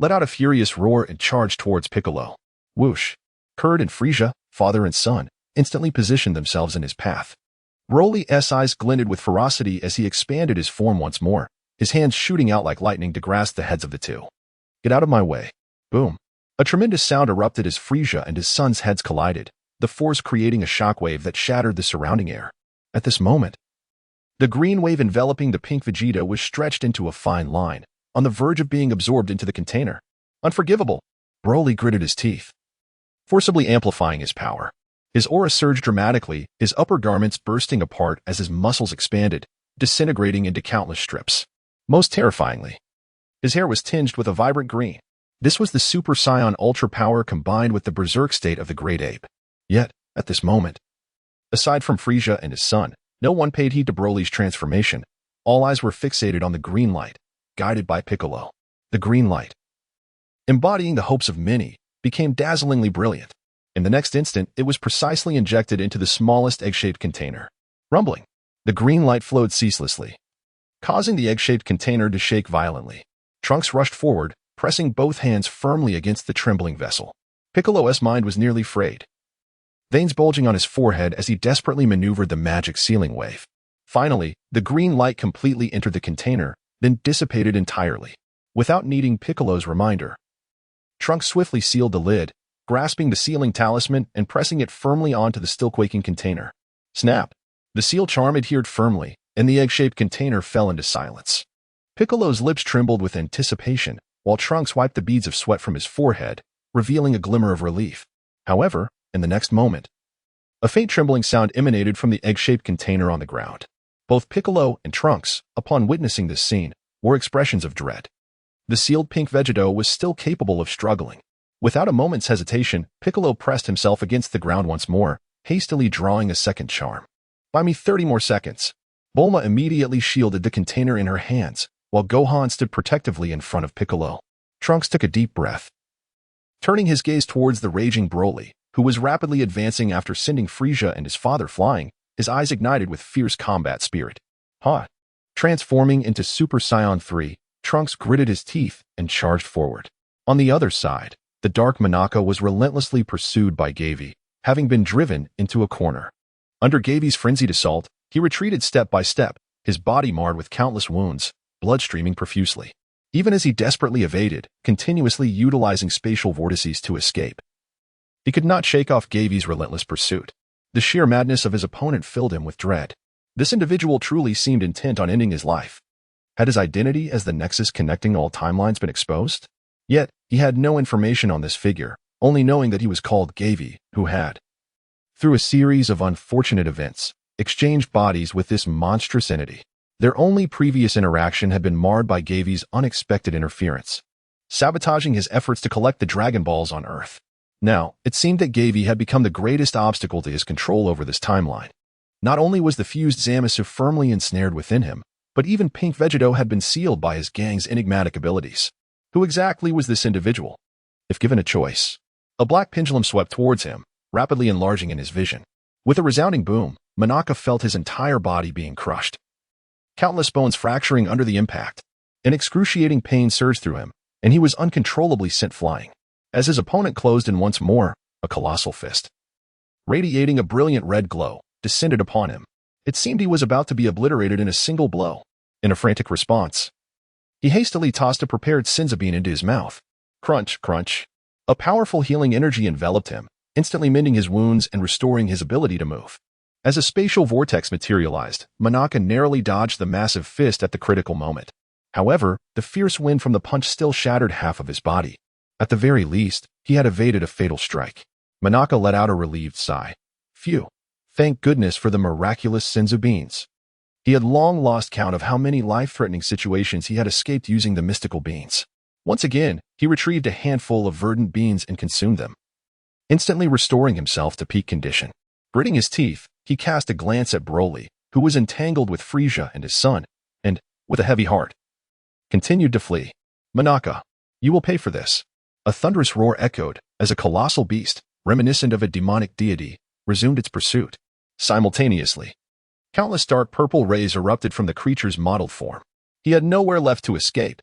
let out a furious roar and charged towards Piccolo. Whoosh! Kurd and Frieza, father and son, instantly positioned themselves in his path. Broly's eyes glinted with ferocity as he expanded his form once more, his hands shooting out like lightning to grasp the heads of the two. Get out of my way. Boom. A tremendous sound erupted as Frieza and his son's heads collided, the force creating a shockwave that shattered the surrounding air. At this moment, the green wave enveloping the pink Vegeta was stretched into a fine line, on the verge of being absorbed into the container. Unforgivable. Broly gritted his teeth, forcibly amplifying his power. His aura surged dramatically, his upper garments bursting apart as his muscles expanded, disintegrating into countless strips. Most terrifyingly, his hair was tinged with a vibrant green. This was the Super Saiyan Ultra power combined with the berserk state of the great ape. Yet, at this moment, aside from Frieza and his son, no one paid heed to Broly's transformation. All eyes were fixated on the green light, guided by Piccolo. The green light, embodying the hopes of many, became dazzlingly brilliant. In the next instant, it was precisely injected into the smallest egg-shaped container. Rumbling, the green light flowed ceaselessly, causing the egg-shaped container to shake violently. Trunks rushed forward, pressing both hands firmly against the trembling vessel. Piccolo's mind was nearly frayed, veins bulging on his forehead as he desperately maneuvered the magic ceiling wave. Finally, the green light completely entered the container, then dissipated entirely. Without needing Piccolo's reminder, Trunks swiftly sealed the lid, grasping the sealing talisman and pressing it firmly onto the still-quaking container. Snap! The seal charm adhered firmly, and the egg-shaped container fell into silence. Piccolo's lips trembled with anticipation, while Trunks wiped the beads of sweat from his forehead, revealing a glimmer of relief. However, in the next moment, a faint trembling sound emanated from the egg-shaped container on the ground. Both Piccolo and Trunks, upon witnessing this scene, wore expressions of dread. The sealed pink Vegito was still capable of struggling. Without a moment's hesitation, Piccolo pressed himself against the ground once more, hastily drawing a second charm. Buy me 30 more seconds. Bulma immediately shielded the container in her hands, while Gohan stood protectively in front of Piccolo. Trunks took a deep breath, turning his gaze towards the raging Broly, who was rapidly advancing after sending Frieza and his father flying, his eyes ignited with fierce combat spirit. Transforming into Super Saiyan 3, Trunks gritted his teeth and charged forward. On the other side, the Dark Manaka was relentlessly pursued by Gavie, having been driven into a corner. Under Gavie's frenzied assault, he retreated step by step, his body marred with countless wounds, blood streaming profusely. Even as he desperately evaded, continuously utilizing spatial vortices to escape, he could not shake off Gavie's relentless pursuit. The sheer madness of his opponent filled him with dread. This individual truly seemed intent on ending his life. Had his identity as the nexus connecting all timelines been exposed? Yet, he had no information on this figure, only knowing that he was called Gavie, who had, through a series of unfortunate events, exchanged bodies with this monstrous entity. Their only previous interaction had been marred by Gavie's unexpected interference, sabotaging his efforts to collect the Dragon Balls on Earth. Now, it seemed that Gavie had become the greatest obstacle to his control over this timeline. Not only was the fused Zamasu firmly ensnared within him, but even Pink Vegito had been sealed by his gang's enigmatic abilities. Who exactly was this individual? If given a choice, a black pendulum swept towards him, rapidly enlarging in his vision. With a resounding boom, Monaka felt his entire body being crushed. Countless bones fracturing under the impact. An excruciating pain surged through him, and he was uncontrollably sent flying. As his opponent closed in once more, a colossal fist, radiating a brilliant red glow, descended upon him. It seemed he was about to be obliterated in a single blow. In a frantic response, he hastily tossed a prepared senzu bean into his mouth. Crunch, crunch. A powerful healing energy enveloped him, instantly mending his wounds and restoring his ability to move. As a spatial vortex materialized, Monaka narrowly dodged the massive fist at the critical moment. However, the fierce wind from the punch still shattered half of his body. At the very least, he had evaded a fatal strike. Monaka let out a relieved sigh. Phew. Thank goodness for the miraculous senzu beans. He had long lost count of how many life-threatening situations he had escaped using the mystical beans. Once again, he retrieved a handful of verdant beans and consumed them, instantly restoring himself to peak condition. Gritting his teeth, he cast a glance at Broly, who was entangled with Frieza and his son, and, with a heavy heart, continued to flee. Monaka, you will pay for this. A thunderous roar echoed as a colossal beast, reminiscent of a demonic deity, resumed its pursuit. Simultaneously, countless dark purple rays erupted from the creature's mottled form. He had nowhere left to escape.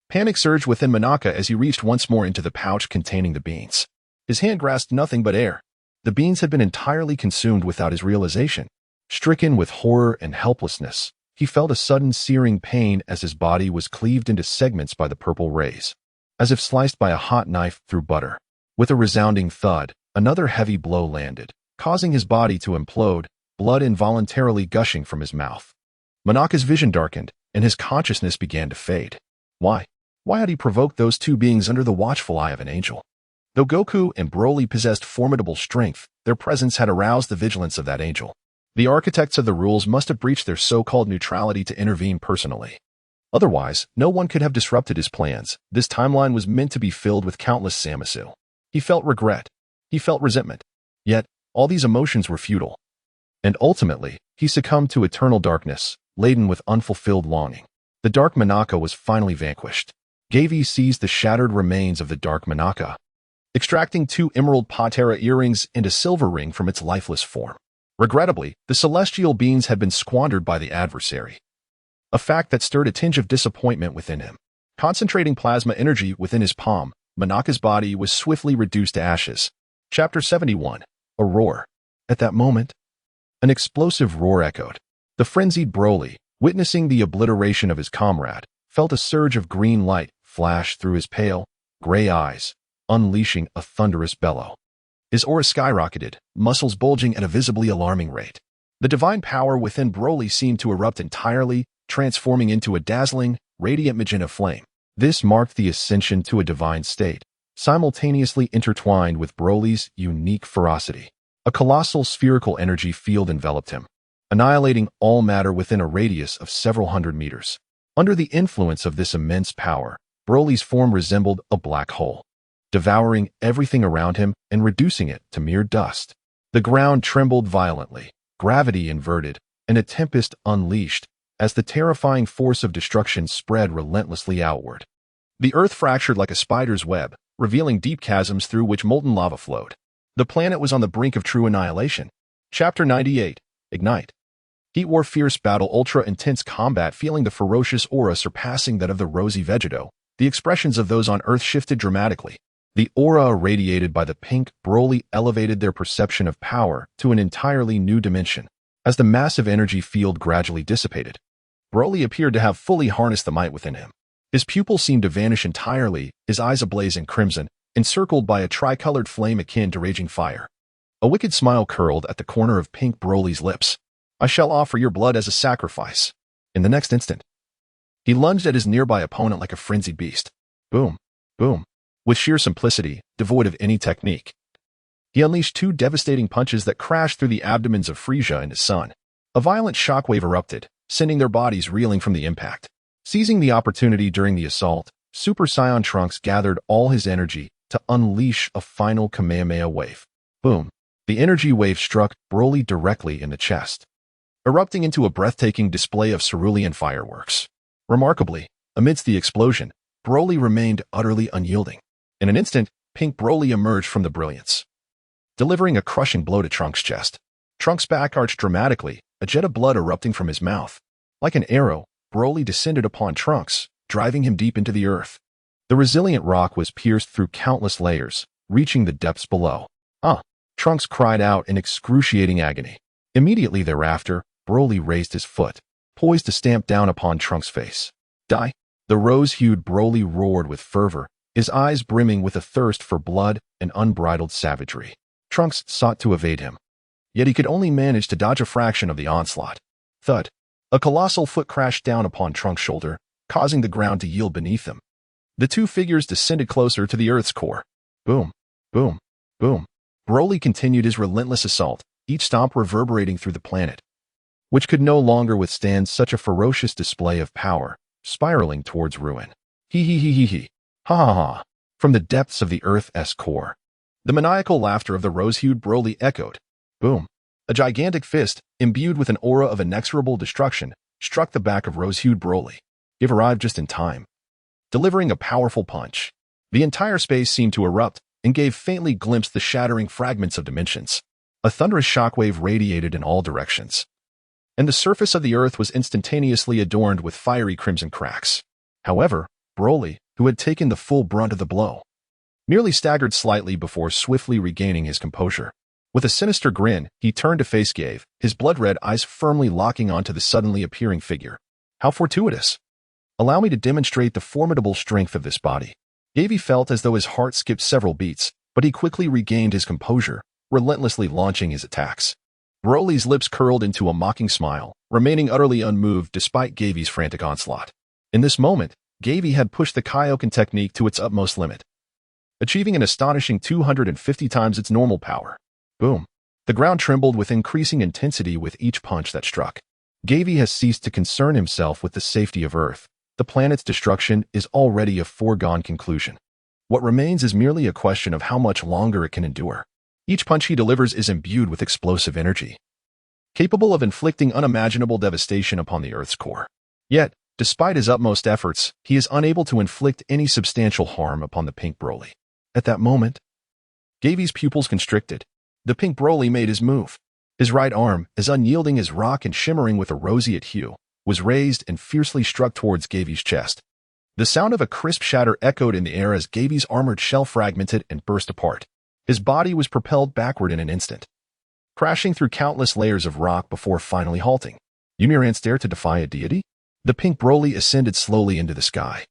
Panic surged within Monaka as he reached once more into the pouch containing the beans. His hand grasped nothing but air. The beans had been entirely consumed without his realization. Stricken with horror and helplessness, he felt a sudden searing pain as his body was cleaved into segments by the purple rays, as if sliced by a hot knife through butter. With a resounding thud, another heavy blow landed, causing his body to implode, blood involuntarily gushing from his mouth. Monaka's vision darkened, and his consciousness began to fade. Why? Why had he provoked those two beings under the watchful eye of an angel? Though Goku and Broly possessed formidable strength, their presence had aroused the vigilance of that angel. The architects of the rules must have breached their so-called neutrality to intervene personally. Otherwise, no one could have disrupted his plans. This timeline was meant to be filled with countless Zamasu. He felt regret. He felt resentment. Yet, all these emotions were futile. And ultimately, he succumbed to eternal darkness, laden with unfulfilled longing. The Dark Monaka was finally vanquished. Gavie seized the shattered remains of the Dark Monaka, extracting 2 emerald patera earrings and a silver ring from its lifeless form. Regrettably, the celestial beans had been squandered by the adversary, a fact that stirred a tinge of disappointment within him. Concentrating plasma energy within his palm, Monaka's body was swiftly reduced to ashes. Chapter 71. A Roar. At that moment, an explosive roar echoed. The frenzied Broly, witnessing the obliteration of his comrade, felt a surge of green light flash through his pale, gray eyes, unleashing a thunderous bellow. His aura skyrocketed, muscles bulging at a visibly alarming rate. The divine power within Broly seemed to erupt entirely, transforming into a dazzling, radiant magenta flame. This marked the ascension to a divine state, simultaneously intertwined with Broly's unique ferocity. A colossal spherical energy field enveloped him, annihilating all matter within a radius of several hundred meters. Under the influence of this immense power, Broly's form resembled a black hole, devouring everything around him and reducing it to mere dust. The ground trembled violently, gravity inverted, and a tempest unleashed as the terrifying force of destruction spread relentlessly outward. The earth fractured like a spider's web, revealing deep chasms through which molten lava flowed. The planet was on the brink of true annihilation. Chapter 98. Ignite. Heat War Fierce Battle Ultra-Intense Combat. Feeling the ferocious aura surpassing that of the rosy Vegeto, the expressions of those on Earth shifted dramatically. The aura irradiated by the pink Broly elevated their perception of power to an entirely new dimension. As the massive energy field gradually dissipated, Broly appeared to have fully harnessed the might within him. His pupils seemed to vanish entirely, his eyes ablaze in crimson, encircled by a tricolored flame akin to raging fire. A wicked smile curled at the corner of pink Broly's lips. I shall offer your blood as a sacrifice. In the next instant, he lunged at his nearby opponent like a frenzied beast. Boom, boom. With sheer simplicity, devoid of any technique, he unleashed 2 devastating punches that crashed through the abdomens of Frieza and his son. A violent shockwave erupted, sending their bodies reeling from the impact. Seizing the opportunity during the assault, Super Saiyan Trunks gathered all his energy to unleash a final Kamehameha wave. Boom. The energy wave struck Broly directly in the chest, erupting into a breathtaking display of cerulean fireworks. Remarkably, amidst the explosion, Broly remained utterly unyielding. In an instant, pink Broly emerged from the brilliance, delivering a crushing blow to Trunks' chest. Trunks' back arched dramatically, a jet of blood erupting from his mouth. Like an arrow, Broly descended upon Trunks, driving him deep into the earth. The resilient rock was pierced through countless layers, reaching the depths below. Trunks cried out in excruciating agony. Immediately thereafter, Broly raised his foot, poised to stamp down upon Trunks' face. Die! The rose-hued Broly roared with fervor, his eyes brimming with a thirst for blood and unbridled savagery. Trunks sought to evade him, yet he could only manage to dodge a fraction of the onslaught. Thud! A colossal foot crashed down upon Trunks' shoulder, causing the ground to yield beneath them. The two figures descended closer to the Earth's core. Boom! Boom! Boom! Broly continued his relentless assault, each stomp reverberating through the planet, which could no longer withstand such a ferocious display of power, spiraling towards ruin. Hee hee hee hee hee. Ha ha ha. From the depths of the Earth's core, the maniacal laughter of the rose-hued Broly echoed. Boom. A gigantic fist, imbued with an aura of inexorable destruction, struck the back of rose-hued Broly. It arrived just in time, delivering a powerful punch. The entire space seemed to erupt and gave faintly glimpsed the shattering fragments of dimensions. A thunderous shockwave radiated in all directions, and the surface of the earth was instantaneously adorned with fiery crimson cracks. However, Broly, who had taken the full brunt of the blow, merely staggered slightly before swiftly regaining his composure. With a sinister grin, he turned to face Gavie, his blood-red eyes firmly locking onto the suddenly appearing figure. How fortuitous! Allow me to demonstrate the formidable strength of this body. Gavie felt as though his heart skipped several beats, but he quickly regained his composure, relentlessly launching his attacks. Broly's lips curled into a mocking smile, remaining utterly unmoved despite Gavie's frantic onslaught. In this moment, Gavie had pushed the Kaioken technique to its utmost limit, achieving an astonishing 250 times its normal power. Boom! The ground trembled with increasing intensity with each punch that struck. Gavie has ceased to concern himself with the safety of Earth. The planet's destruction is already a foregone conclusion. What remains is merely a question of how much longer it can endure. Each punch he delivers is imbued with explosive energy, capable of inflicting unimaginable devastation upon the Earth's core. Yet, despite his utmost efforts, he is unable to inflict any substantial harm upon the pink Broly. At that moment, Gavie's pupils constricted. The pink Broly made his move. His right arm, as unyielding as rock and shimmering with a roseate hue, was raised and fiercely struck towards Gavie's chest. The sound of a crisp shatter echoed in the air as Gavie's armored shell fragmented and burst apart. His body was propelled backward in an instant, crashing through countless layers of rock before finally halting. Uniran's dare to defy a deity? The pink Broly ascended slowly into the sky,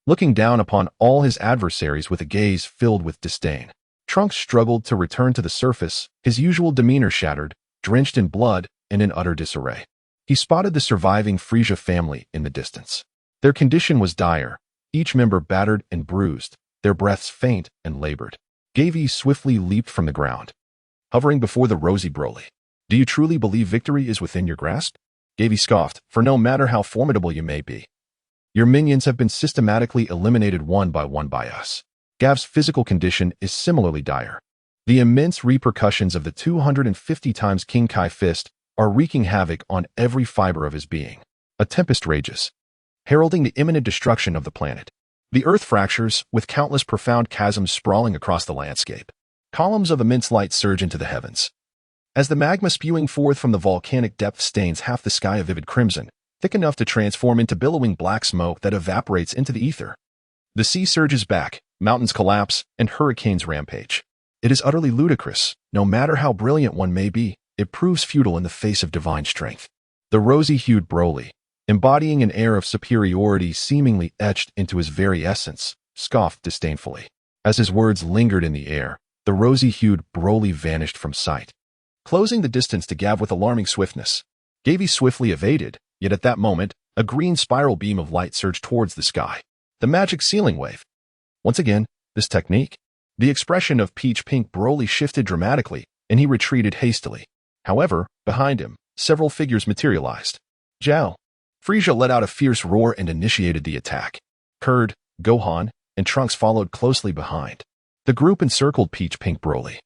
looking down upon all his adversaries with a gaze filled with disdain. Trunks struggled to return to the surface, his usual demeanor shattered, drenched in blood, and in utter disarray. He spotted the surviving Frieza family in the distance. Their condition was dire, each member battered and bruised, their breaths faint and labored. Gavie swiftly leaped from the ground, hovering before the rosy Broly. Do you truly believe victory is within your grasp? Gavie scoffed, for no matter how formidable you may be, your minions have been systematically eliminated one by us. Gav's physical condition is similarly dire. The immense repercussions of the 250 times King Kai fist are wreaking havoc on every fiber of his being. A tempest rages, heralding the imminent destruction of the planet. The earth fractures, with countless profound chasms sprawling across the landscape. Columns of immense light surge into the heavens, as the magma spewing forth from the volcanic depth stains half the sky a vivid crimson, thick enough to transform into billowing black smoke that evaporates into the ether. The sea surges back, mountains collapse, and hurricanes rampage. It is utterly ludicrous. No matter how brilliant one may be, it proves futile in the face of divine strength. The rosy-hued Broly, embodying an air of superiority seemingly etched into his very essence, scoffed disdainfully. As his words lingered in the air, the rosy-hued Broly vanished from sight, closing the distance to Gavie with alarming swiftness. Gavie swiftly evaded, yet at that moment, a green spiral beam of light surged towards the sky. The magic ceiling wave. Once again, this technique. The expression of peach-pink Broly shifted dramatically, and he retreated hastily. However, behind him, several figures materialized. Zhao. Frieza let out a fierce roar and initiated the attack. Kurd, Gohan, and Trunks followed closely behind. The group encircled peach-pink Broly,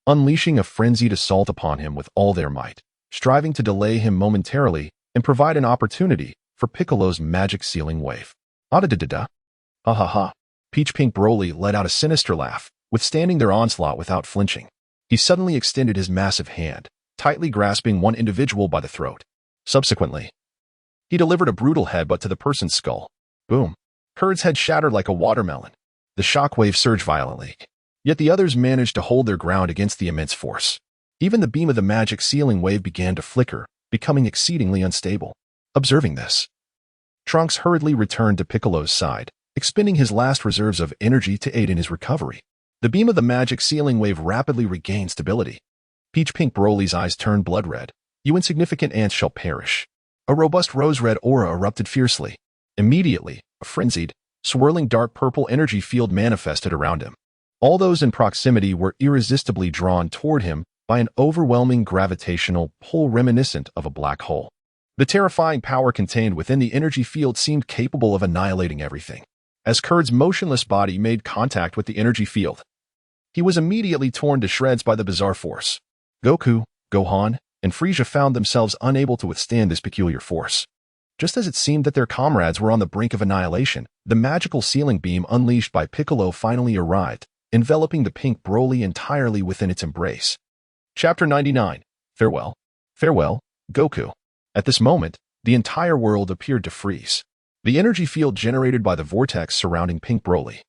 unleashing a frenzied assault upon him with all their might, striving to delay him momentarily and provide an opportunity for Piccolo's magic ceiling wave. Ah-da-da-da-da. Ha-ha-ha. Peach-pink Broly let out a sinister laugh, withstanding their onslaught without flinching. He suddenly extended his massive hand, tightly grasping one individual by the throat. Subsequently, he delivered a brutal headbutt to the person's skull. Boom. Kurt's head shattered like a watermelon. The shockwave surged violently. Yet the others managed to hold their ground against the immense force. Even the beam of the magic sealing wave began to flicker, becoming exceedingly unstable. Observing this, Trunks hurriedly returned to Piccolo's side, expending his last reserves of energy to aid in his recovery. The beam of the magic sealing wave rapidly regained stability. Peach Pink Broly's eyes turned blood red. You insignificant ants shall perish. A robust rose-red aura erupted fiercely. Immediately, a frenzied, swirling dark purple energy field manifested around him. All those in proximity were irresistibly drawn toward him by an overwhelming gravitational pull reminiscent of a black hole. The terrifying power contained within the energy field seemed capable of annihilating everything. As Kurt's motionless body made contact with the energy field, he was immediately torn to shreds by the bizarre force. Goku, Gohan, and Frieza found themselves unable to withstand this peculiar force. Just as it seemed that their comrades were on the brink of annihilation, the magical sealing beam unleashed by Piccolo finally arrived, enveloping the Pink Broly entirely within its embrace. Chapter 99. Farewell. Farewell, Goku. At this moment, the entire world appeared to freeze. The energy field generated by the vortex surrounding Pink Broly,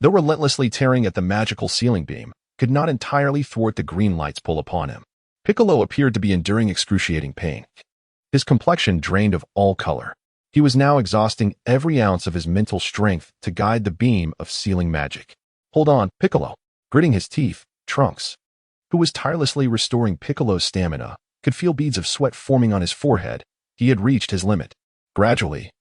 though relentlessly tearing at the magical sealing beam, could not entirely thwart the green light's pull upon him. Piccolo appeared to be enduring excruciating pain. His complexion drained of all color. He was now exhausting every ounce of his mental strength to guide the beam of sealing magic. Hold on, Piccolo. Gritting his teeth, Trunks, who was tirelessly restoring Piccolo's stamina, could feel beads of sweat forming on his forehead. He had reached his limit. Gradually,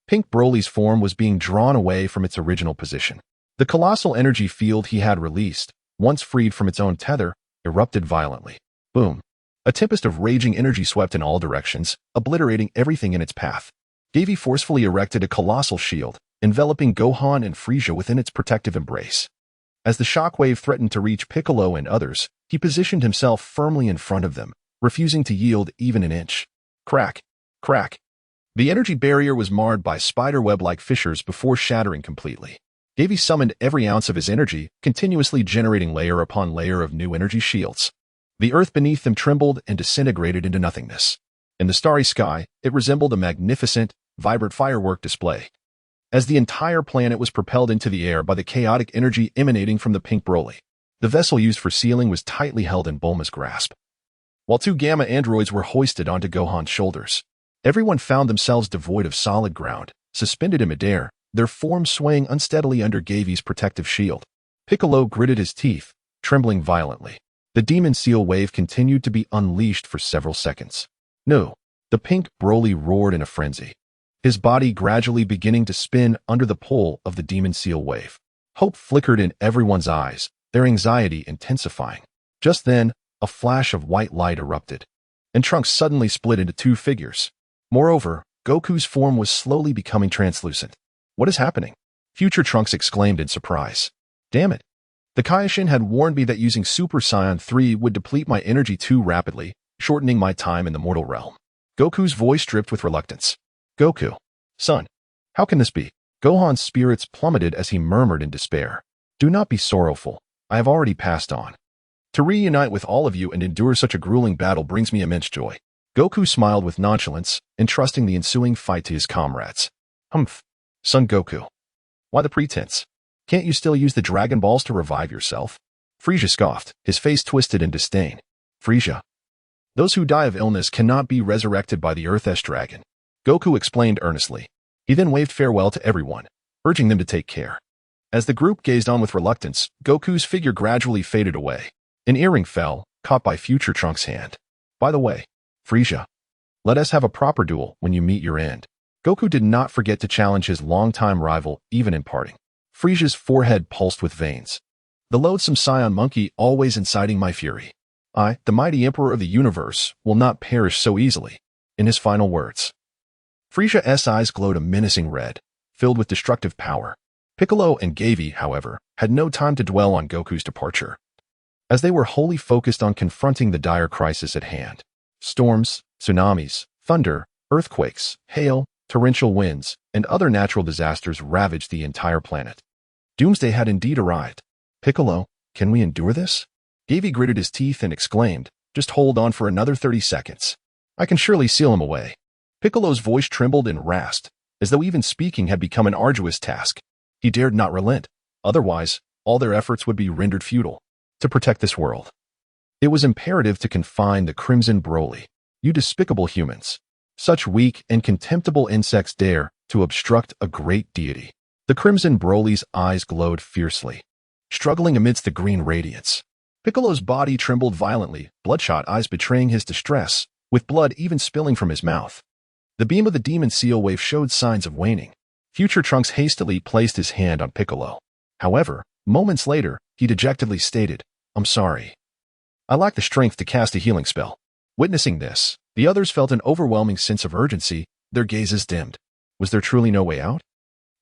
Pink Broly's form was being drawn away from its original position. The colossal energy field he had released, once freed from its own tether, erupted violently. Boom. A tempest of raging energy swept in all directions, obliterating everything in its path. Gavie forcefully erected a colossal shield, enveloping Gohan and Frieza within its protective embrace. As the shockwave threatened to reach Piccolo and others, he positioned himself firmly in front of them, refusing to yield even an inch. Crack. Crack. The energy barrier was marred by spiderweb-like fissures before shattering completely. Gavie summoned every ounce of his energy, continuously generating layer upon layer of new energy shields. The earth beneath them trembled and disintegrated into nothingness. In the starry sky, it resembled a magnificent, vibrant firework display. As the entire planet was propelled into the air by the chaotic energy emanating from the Pink Broly, the vessel used for sealing was tightly held in Bulma's grasp. While two gamma androids were hoisted onto Gohan's shoulders, everyone found themselves devoid of solid ground, suspended in midair, their forms swaying unsteadily under Gavie's protective shield. Piccolo gritted his teeth, trembling violently. The demon seal wave continued to be unleashed for several seconds. No, the Pink Broly roared in a frenzy, his body gradually beginning to spin under the pull of the demon seal wave. Hope flickered in everyone's eyes, their anxiety intensifying. Just then, a flash of white light erupted, and Trunks suddenly split into two figures. Moreover, Goku's form was slowly becoming translucent. What is happening? Future Trunks exclaimed in surprise. Damn it. The Kaioshin had warned me that using Super Saiyan 3 would deplete my energy too rapidly, shortening my time in the mortal realm. Goku's voice dripped with reluctance. Goku. Son. How can this be? Gohan's spirits plummeted as he murmured in despair. Do not be sorrowful. I have already passed on. To reunite with all of you and endure such a grueling battle brings me immense joy. Goku smiled with nonchalance, entrusting the ensuing fight to his comrades. Humph. Son Goku. Why the pretense? Can't you still use the Dragon Balls to revive yourself? Frieza scoffed, his face twisted in disdain. Frieza. Those who die of illness cannot be resurrected by the Earth's dragon. Goku explained earnestly. He then waved farewell to everyone, urging them to take care. As the group gazed on with reluctance, Goku's figure gradually faded away. An earring fell, caught by Future Trunks' hand. By the way, Frieza, let us have a proper duel when you meet your end. Goku did not forget to challenge his longtime rival, even in parting. Frieza's forehead pulsed with veins. The loathsome Saiyan monkey always inciting my fury. I, the mighty emperor of the universe, will not perish so easily. In his final words, Frieza's eyes glowed a menacing red, filled with destructive power. Piccolo and Gavie, however, had no time to dwell on Goku's departure, as they were wholly focused on confronting the dire crisis at hand. Storms, tsunamis, thunder, earthquakes, hail, torrential winds, and other natural disasters ravaged the entire planet. Doomsday had indeed arrived. Piccolo, can we endure this? Gavie gritted his teeth and exclaimed, "Just hold on for another 30 seconds. I can surely seal him away." Piccolo's voice trembled and rasped, as though even speaking had become an arduous task. He dared not relent, otherwise all their efforts would be rendered futile. To protect this world, it was imperative to confine the Crimson Broly. You despicable humans. Such weak and contemptible insects dare to obstruct a great deity. The Crimson Broly's eyes glowed fiercely, struggling amidst the green radiance. Piccolo's body trembled violently, bloodshot eyes betraying his distress, with blood even spilling from his mouth. The beam of the demon seal wave showed signs of waning. Future Trunks hastily placed his hand on Piccolo. However, moments later, he dejectedly stated, "I'm sorry. I lack the strength to cast a healing spell." Witnessing this, the others felt an overwhelming sense of urgency, their gazes dimmed. Was there truly no way out?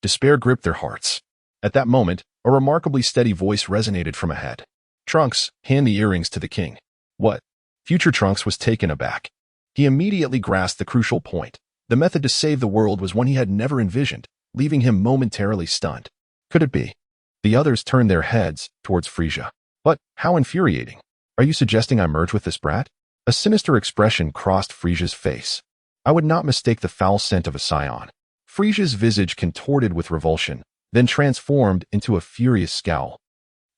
Despair gripped their hearts. At that moment, a remarkably steady voice resonated from ahead. "Trunks, hand the earrings to the king." What? Future Trunks was taken aback. He immediately grasped the crucial point. The method to save the world was one he had never envisioned, leaving him momentarily stunned. Could it be? The others turned their heads towards Frieza. But how infuriating. Are you suggesting I merge with this brat? A sinister expression crossed Frieza's face. I would not mistake the foul scent of a scion. Frieza's visage contorted with revulsion, then transformed into a furious scowl.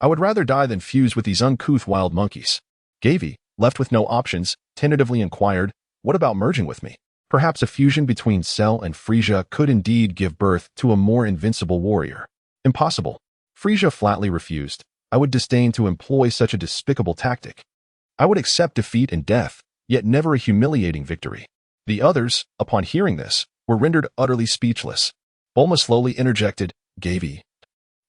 I would rather die than fuse with these uncouth wild monkeys. Gavie, left with no options, tentatively inquired, "What about merging with me? Perhaps a fusion between Cell and Frieza could indeed give birth to a more invincible warrior." Impossible. Frieza flatly refused. I would disdain to employ such a despicable tactic. I would accept defeat and death, yet never a humiliating victory. The others, upon hearing this, were rendered utterly speechless. Bulma slowly interjected, "Gavie,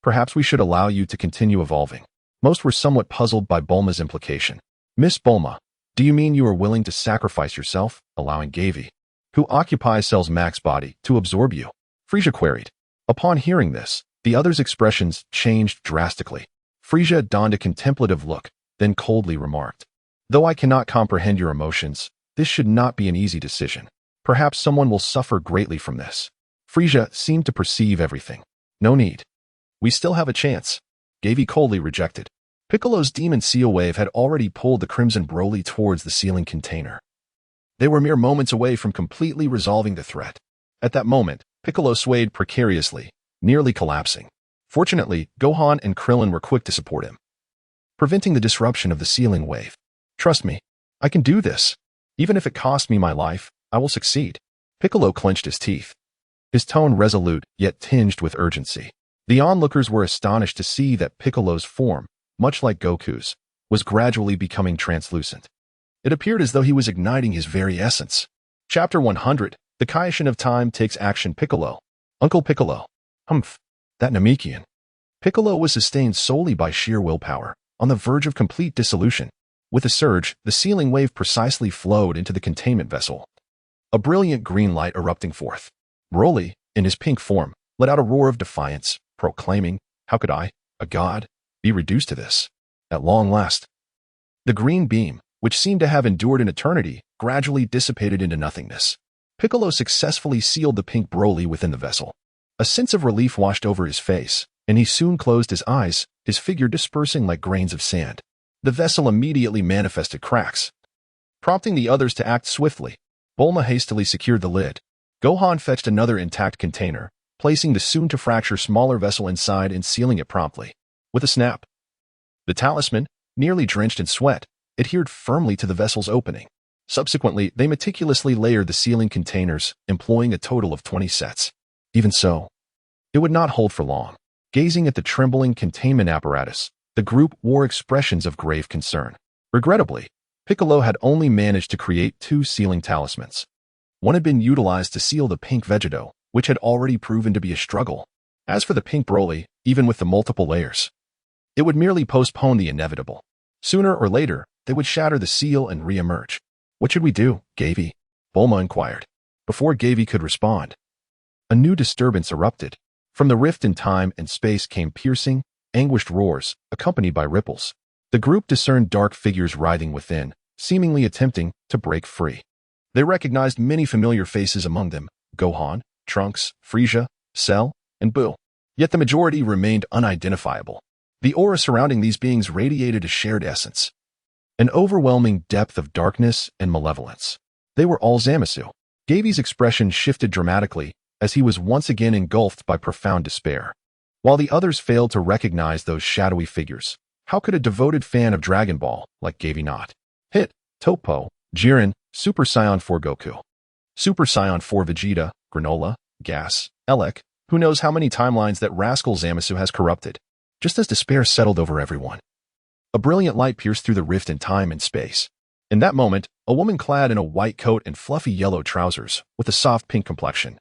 perhaps we should allow you to continue evolving." Most were somewhat puzzled by Bulma's implication. "Miss Bulma, do you mean you are willing to sacrifice yourself, allowing Gavie, who occupies Cell's max body, to absorb you?" Frieza queried. Upon hearing this, the others' expressions changed drastically. Frieza donned a contemplative look, then coldly remarked, "Though I cannot comprehend your emotions, this should not be an easy decision. Perhaps someone will suffer greatly from this." Frieza seemed to perceive everything. "No need. We still have a chance." Gavie coldly rejected. Piccolo's demon seal wave had already pulled the Crimson Broly towards the sealing container. They were mere moments away from completely resolving the threat. At that moment, Piccolo swayed precariously, nearly collapsing. Fortunately, Gohan and Krillin were quick to support him, preventing the disruption of the sealing wave. "Trust me, I can do this. Even if it costs me my life, I will succeed." Piccolo clenched his teeth, his tone resolute yet tinged with urgency. The onlookers were astonished to see that Piccolo's form, much like Goku's, was gradually becoming translucent. It appeared as though he was igniting his very essence. Chapter 100, The Kaishin of Time Takes Action. Piccolo. Uncle Piccolo. Humph. That Namekian. Piccolo was sustained solely by sheer willpower, on the verge of complete dissolution. With a surge, the sealing wave precisely flowed into the containment vessel, a brilliant green light erupting forth. Broly, in his pink form, let out a roar of defiance, proclaiming, "How could I, a god, be reduced to this? At long last." The green beam, which seemed to have endured an eternity, gradually dissipated into nothingness. Piccolo successfully sealed the pink Broly within the vessel. A sense of relief washed over his face, and he soon closed his eyes, his figure dispersing like grains of sand. The vessel immediately manifested cracks, prompting the others to act swiftly. Bulma hastily secured the lid. Gohan fetched another intact container, placing the soon-to-fracture smaller vessel inside and sealing it promptly. With a snap, the talisman, nearly drenched in sweat, adhered firmly to the vessel's opening. Subsequently, they meticulously layered the sealing containers, employing a total of 20 sets. Even so, it would not hold for long. Gazing at the trembling containment apparatus, the group wore expressions of grave concern. Regrettably, Piccolo had only managed to create 2 sealing talismans. One had been utilized to seal the pink Vegeto, which had already proven to be a struggle. As for the pink Broly, even with the multiple layers, it would merely postpone the inevitable. Sooner or later, they would shatter the seal and re-emerge. "What should we do, Gavie?" Bulma inquired. Before Gavie could respond, a new disturbance erupted. From the rift in time and space came piercing, anguished roars, accompanied by ripples. The group discerned dark figures writhing within, seemingly attempting to break free. They recognized many familiar faces among them: Gohan, Trunks, Frieza, Cell, and Buu. Yet the majority remained unidentifiable. The aura surrounding these beings radiated a shared essence, an overwhelming depth of darkness and malevolence. They were all Zamasu. Gavie's expression shifted dramatically as he was once again engulfed by profound despair. While the others failed to recognize those shadowy figures, how could a devoted fan of Dragon Ball like Gavie not? Hit, Topo, Jiren, Super Saiyan 4 Goku, Super Saiyan 4 Vegeta, Granola, Gas, Elec, who knows how many timelines that rascal Zamasu has corrupted. Just as despair settled over everyone, a brilliant light pierced through the rift in time and space. In that moment, a woman clad in a white coat and fluffy yellow trousers, with a soft pink complexion,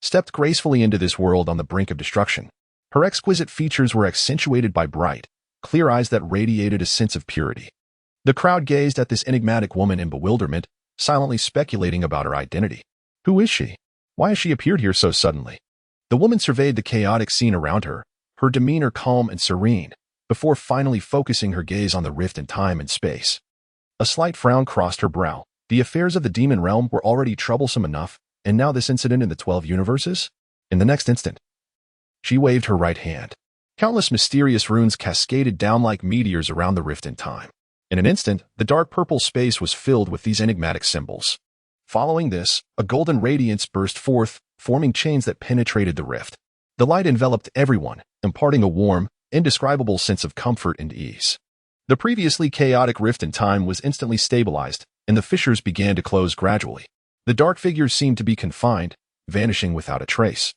stepped gracefully into this world on the brink of destruction. Her exquisite features were accentuated by bright, clear eyes that radiated a sense of purity. The crowd gazed at this enigmatic woman in bewilderment, silently speculating about her identity. Who is she? Why has she appeared here so suddenly? The woman surveyed the chaotic scene around her, her demeanor calm and serene, before finally focusing her gaze on the rift in time and space. A slight frown crossed her brow. The affairs of the demon realm were already troublesome enough, and now this incident in the 12 universes? In the next instant, she waved her right hand. Countless mysterious runes cascaded down like meteors around the rift in time. In an instant, the dark purple space was filled with these enigmatic symbols. Following this, a golden radiance burst forth, forming chains that penetrated the rift. The light enveloped everyone, imparting a warm, indescribable sense of comfort and ease. The previously chaotic rift in time was instantly stabilized, and the fissures began to close gradually. The dark figures seemed to be confined, vanishing without a trace.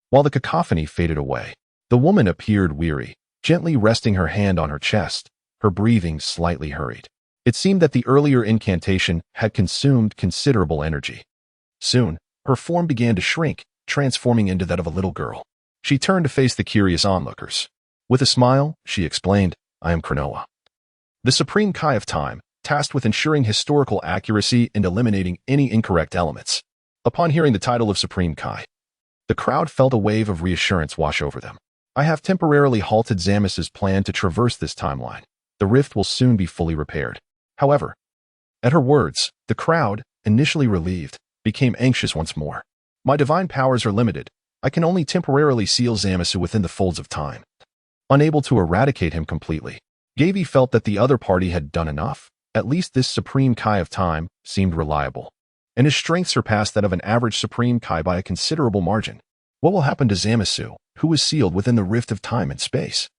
While the cacophony faded away, the woman appeared weary, gently resting her hand on her chest, her breathing slightly hurried. It seemed that the earlier incantation had consumed considerable energy. Soon, her form began to shrink, transforming into that of a little girl. She turned to face the curious onlookers. With a smile, she explained, "I am Cronoa, the Supreme Kai of Time, tasked with ensuring historical accuracy and eliminating any incorrect elements." Upon hearing the title of Supreme Kai, the crowd felt a wave of reassurance wash over them. "I have temporarily halted Zamasu's plan to traverse this timeline. The rift will soon be fully repaired." However, at her words, the crowd, initially relieved, became anxious once more. "My divine powers are limited. I can only temporarily seal Zamasu within the folds of time." Unable to eradicate him completely, Gavie felt that the other party had done enough. At least this Supreme Kai of Time seemed reliable, and his strength surpassed that of an average Supreme Kai by a considerable margin. What will happen to Zamasu, who was sealed within the rift of time and space?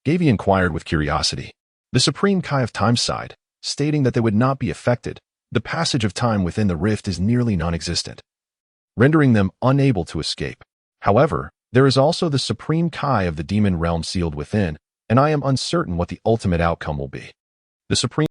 Gavie inquired with curiosity. The Supreme Kai of Time sighed, stating that they would not be affected. The passage of time within the rift is nearly non-existent, rendering them unable to escape. However, there is also the Supreme Kai of the demon realm sealed within, and I am uncertain what the ultimate outcome will be. The Supreme